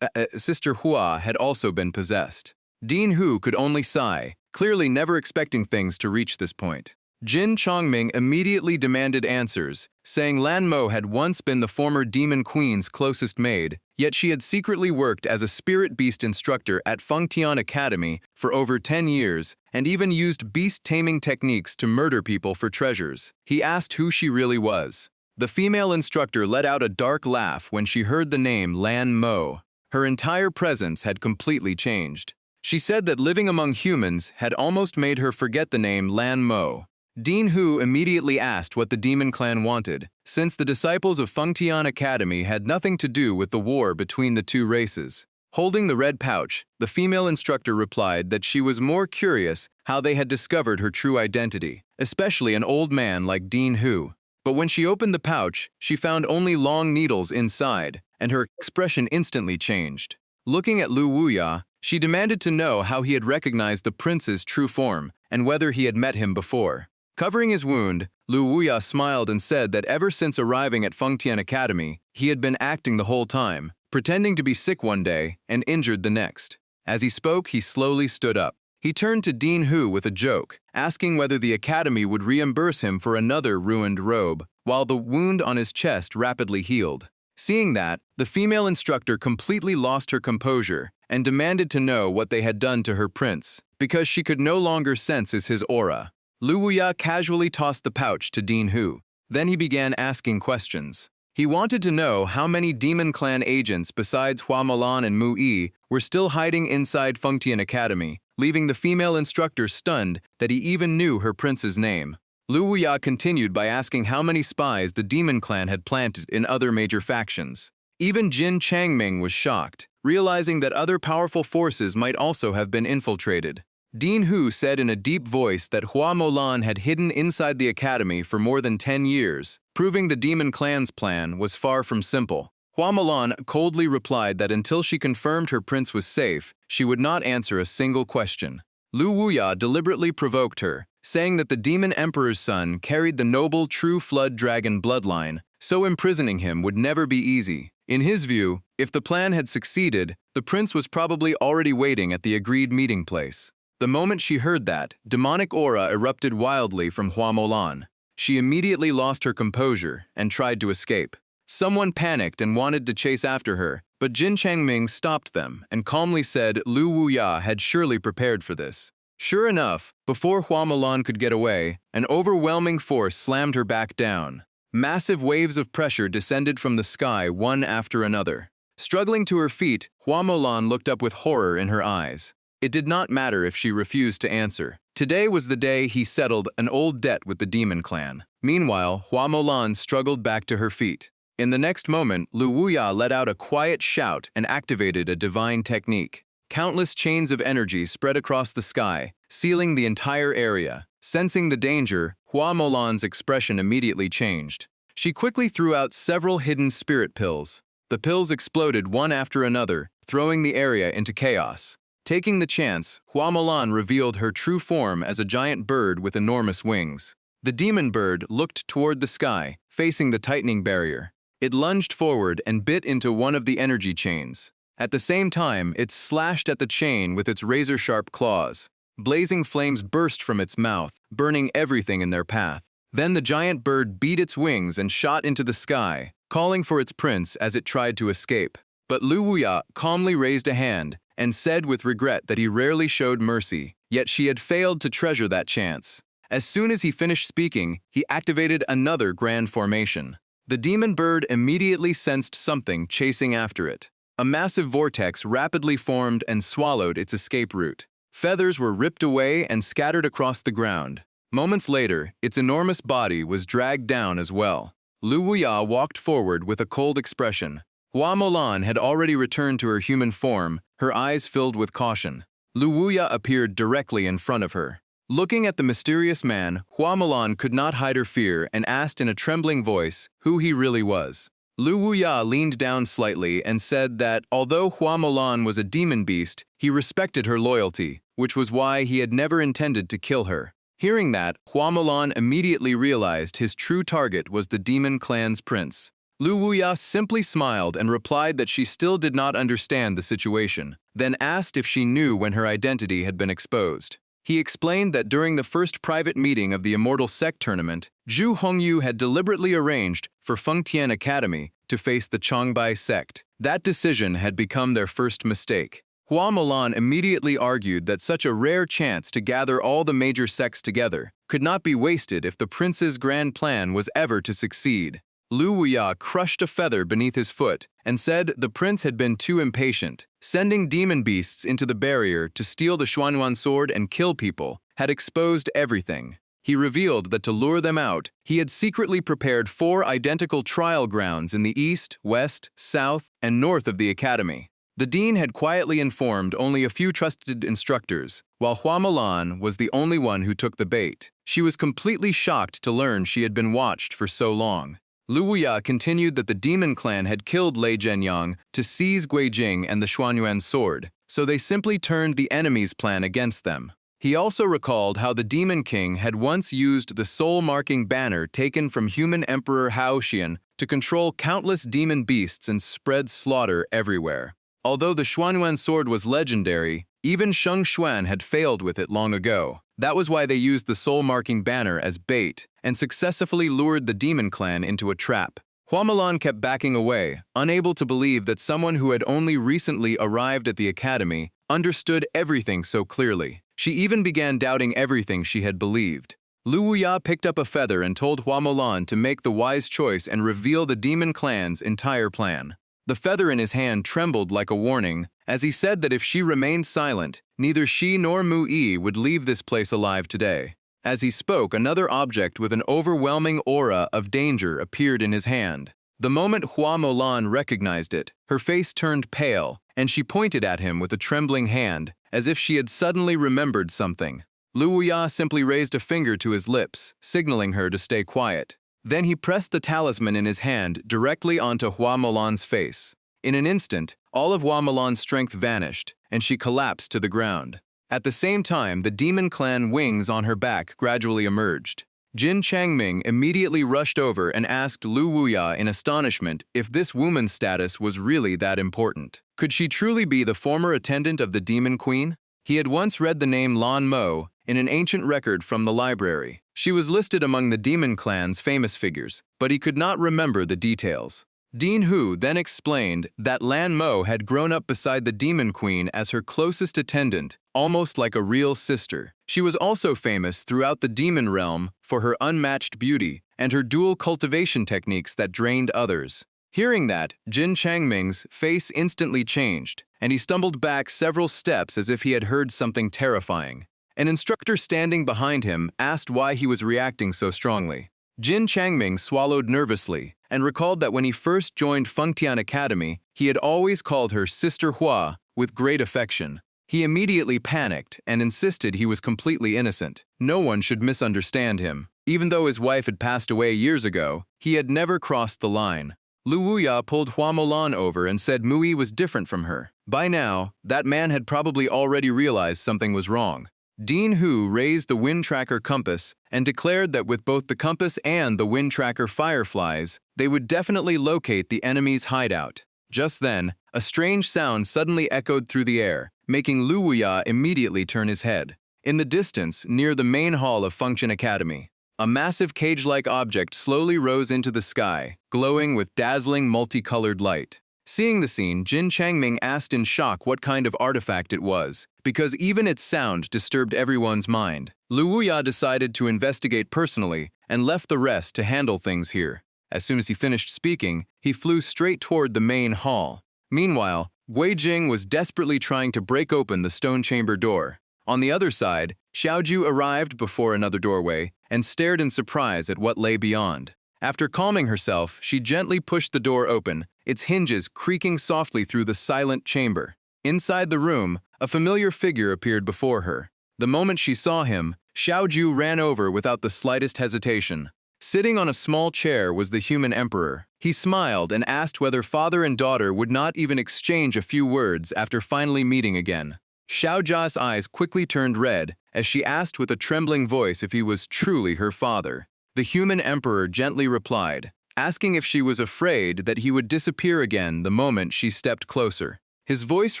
sister Hua had also been possessed. Dean Hu could only sigh, clearly never expecting things to reach this point. Jin Changming immediately demanded answers, saying Lan Mo had once been the former Demon Queen's closest maid, yet she had secretly worked as a spirit beast instructor at Fengtian Academy for over 10 years and even used beast-taming techniques to murder people for treasures. He asked who she really was. The female instructor let out a dark laugh when she heard the name Lan Mo. Her entire presence had completely changed. She said that living among humans had almost made her forget the name Lan Mo. Dean Hu immediately asked what the demon clan wanted, since the disciples of Fengtian Academy had nothing to do with the war between the two races. Holding the red pouch, the female instructor replied that she was more curious how they had discovered her true identity, especially an old man like Dean Hu. But when she opened the pouch, she found only long needles inside, and her expression instantly changed. Looking at Lu Wuya, she demanded to know how he had recognized the prince's true form and whether he had met him before. Covering his wound, Lu Wuya smiled and said that ever since arriving at Fengtian Academy, he had been acting the whole time, pretending to be sick one day and injured the next. As he spoke, he slowly stood up. He turned to Dean Hu with a joke, asking whether the academy would reimburse him for another ruined robe, while the wound on his chest rapidly healed. Seeing that, the female instructor completely lost her composure and demanded to know what they had done to her prince, because she could no longer sense his aura. Lu Wuya casually tossed the pouch to Dean Hu. Then he began asking questions. He wanted to know how many Demon Clan agents besides Hua Molan and Mu Yi were still hiding inside Fengtian Academy, leaving the female instructor stunned that he even knew her prince's name. Lu Wuya continued by asking how many spies the Demon Clan had planted in other major factions. Even Jin Changming was shocked, realizing that other powerful forces might also have been infiltrated. Dean Hu said in a deep voice that Hua Molan had hidden inside the academy for more than 10 years, proving the Demon Clan's plan was far from simple. Hua Molan coldly replied that until she confirmed her prince was safe, she would not answer a single question. Lu Wuya deliberately provoked her, saying that the Demon Emperor's son carried the noble true Flood Dragon bloodline, so imprisoning him would never be easy. In his view, if the plan had succeeded, the prince was probably already waiting at the agreed meeting place. The moment she heard that, demonic aura erupted wildly from Hua Molan. She immediately lost her composure and tried to escape. Someone panicked and wanted to chase after her, but Jin Changming stopped them and calmly said Lu Wuya had surely prepared for this. Sure enough, before Hua Molan could get away, an overwhelming force slammed her back down. Massive waves of pressure descended from the sky one after another. Struggling to her feet, Hua Molan looked up with horror in her eyes. It did not matter if she refused to answer. Today was the day he settled an old debt with the Demon Clan. Meanwhile, Hua Molan struggled back to her feet. In the next moment, Lu Wuya let out a quiet shout and activated a divine technique. Countless chains of energy spread across the sky, sealing the entire area. Sensing the danger, Hua Molan's expression immediately changed. She quickly threw out several hidden spirit pills. The pills exploded one after another, throwing the area into chaos. Taking the chance, Hua Molan revealed her true form as a giant bird with enormous wings. The demon bird looked toward the sky, facing the tightening barrier. It lunged forward and bit into one of the energy chains. At the same time, it slashed at the chain with its razor-sharp claws. Blazing flames burst from its mouth, burning everything in their path. Then the giant bird beat its wings and shot into the sky, calling for its prince as it tried to escape. But Lu Wuya calmly raised a hand and said with regret that he rarely showed mercy, yet she had failed to treasure that chance. As soon as he finished speaking, he activated another grand formation. The demon bird immediately sensed something chasing after it. A massive vortex rapidly formed and swallowed its escape route. Feathers were ripped away and scattered across the ground. Moments later, its enormous body was dragged down as well. Lu Wuya walked forward with a cold expression. Hua Molan had already returned to her human form, her eyes filled with caution. Lu Wuya appeared directly in front of her. Looking at the mysterious man, Hua Molan could not hide her fear and asked in a trembling voice who he really was. Lu Wuya leaned down slightly and said that although Hua Molan was a demon beast, he respected her loyalty, which was why he had never intended to kill her. Hearing that, Hua Molan immediately realized his true target was the Demon Clan's prince. Lu Wuya simply smiled and replied that she still did not understand the situation, then asked if she knew when her identity had been exposed. He explained that during the first private meeting of the Immortal Sect tournament, Zhu Hongyu had deliberately arranged for Fengtian Academy to face the Changbai sect. That decision had become their first mistake. Hua Molan immediately argued that such a rare chance to gather all the major sects together could not be wasted if the prince's grand plan was ever to succeed. Lu Wuya crushed a feather beneath his foot and said the prince had been too impatient. Sending demon beasts into the barrier to steal the Xuanyuan sword and kill people had exposed everything. He revealed that to lure them out, he had secretly prepared 4 identical trial grounds in the east, west, south, and north of the academy. The dean had quietly informed only a few trusted instructors, while Hua Mulan was the only one who took the bait. She was completely shocked to learn she had been watched for so long. Lu Wuya continued that the demon clan had killed Lei Zhenyang to seize Guijing and the Xuanyuan sword, so they simply turned the enemy's plan against them. He also recalled how the Demon King had once used the soul-marking banner taken from human Emperor Hao Xian to control countless demon beasts and spread slaughter everywhere. Although the Xuanyuan sword was legendary, even Sheng Xuan had failed with it long ago. That was why they used the soul-marking banner as bait and successfully lured the demon clan into a trap. Hua Mulan kept backing away, unable to believe that someone who had only recently arrived at the academy understood everything so clearly. She even began doubting everything she had believed. Lu Wuya picked up a feather and told Hua Mulan to make the wise choice and reveal the demon clan's entire plan. The feather in his hand trembled like a warning, as he said that if she remained silent, neither she nor Mu Yi would leave this place alive today. As he spoke, another object with an overwhelming aura of danger appeared in his hand. The moment Hua Mulan recognized it, her face turned pale, and she pointed at him with a trembling hand, as if she had suddenly remembered something. Lu Wuya simply raised a finger to his lips, signaling her to stay quiet. Then he pressed the talisman in his hand directly onto Hua Mulan's face. In an instant, all of Hua Mulan's strength vanished, and she collapsed to the ground. At the same time, the demon clan wings on her back gradually emerged. Jin Changming immediately rushed over and asked Lu Wuya in astonishment if this woman's status was really that important. Could she truly be the former attendant of the Demon Queen? He had once read the name Lan Mo in an ancient record from the library. She was listed among the demon clan's famous figures, but he could not remember the details. Dean Hu then explained that Lan Mo had grown up beside the Demon Queen as her closest attendant, almost like a real sister. She was also famous throughout the demon realm for her unmatched beauty and her dual cultivation techniques that drained others. Hearing that, Jin Changming's face instantly changed, and he stumbled back several steps as if he had heard something terrifying. An instructor standing behind him asked why he was reacting so strongly. Jin Changming swallowed nervously and recalled that when he first joined Fengtian Academy, he had always called her Sister Hua with great affection. He immediately panicked and insisted he was completely innocent. No one should misunderstand him. Even though his wife had passed away years ago, he had never crossed the line. Lu Wuya pulled Hua Mulan over and said Mu Yi was different from her. By now, that man had probably already realized something was wrong. Dean Hu raised the wind tracker compass and declared that with both the compass and the wind tracker fireflies, they would definitely locate the enemy's hideout. Just then, a strange sound suddenly echoed through the air, making Lu Wuya immediately turn his head. In the distance, near the main hall of Fengtian Academy, a massive cage-like object slowly rose into the sky, glowing with dazzling multicolored light. Seeing the scene, Jin Changming asked in shock what kind of artifact it was, because even its sound disturbed everyone's mind. Lu Wuya decided to investigate personally and left the rest to handle things here. As soon as he finished speaking, he flew straight toward the main hall. Meanwhile, Guijing was desperately trying to break open the stone chamber door. On the other side, Xiaoju arrived before another doorway and stared in surprise at what lay beyond. After calming herself, she gently pushed the door open, its hinges creaking softly through the silent chamber. Inside the room, a familiar figure appeared before her. The moment she saw him, Xiaoju ran over without the slightest hesitation. Sitting on a small chair was the human emperor. He smiled and asked whether father and daughter would not even exchange a few words after finally meeting again. Xiaoju's eyes quickly turned red as she asked with a trembling voice if he was truly her father. The human emperor gently replied, asking if she was afraid that he would disappear again the moment she stepped closer. His voice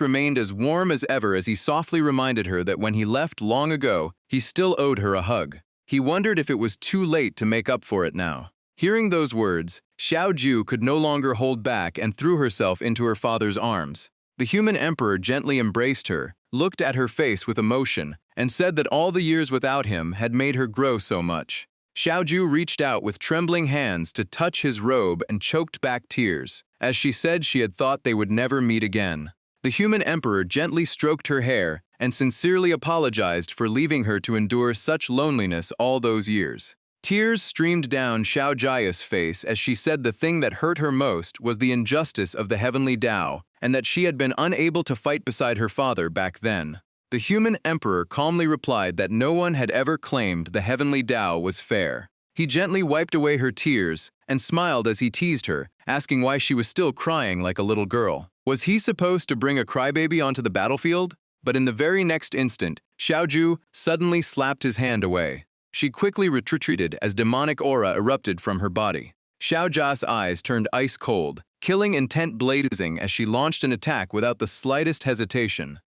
remained as warm as ever as he softly reminded her that when he left long ago, he still owed her a hug. He wondered if it was too late to make up for it now. Hearing those words, Xiaoju could no longer hold back and threw herself into her father's arms. The human emperor gently embraced her, looked at her face with emotion, and said that all the years without him had made her grow so much. Xiaoju reached out with trembling hands to touch his robe and choked back tears, as she said she had thought they would never meet again. The human emperor gently stroked her hair and sincerely apologized for leaving her to endure such loneliness all those years. Tears streamed down Xiao Jia's face as she said the thing that hurt her most was the injustice of the heavenly Tao, and that she had been unable to fight beside her father back then. The human emperor calmly replied that no one had ever claimed the heavenly Tao was fair. He gently wiped away her tears and smiled as he teased her, asking why she was still crying like a little girl. Was he supposed to bring a crybaby onto the battlefield? But in the very next instant, Xiaoju suddenly slapped his hand away. She quickly retreated as demonic aura erupted from her body. Xiao Jia's eyes turned ice cold, killing intent blazing as she launched an attack without the slightest hesitation.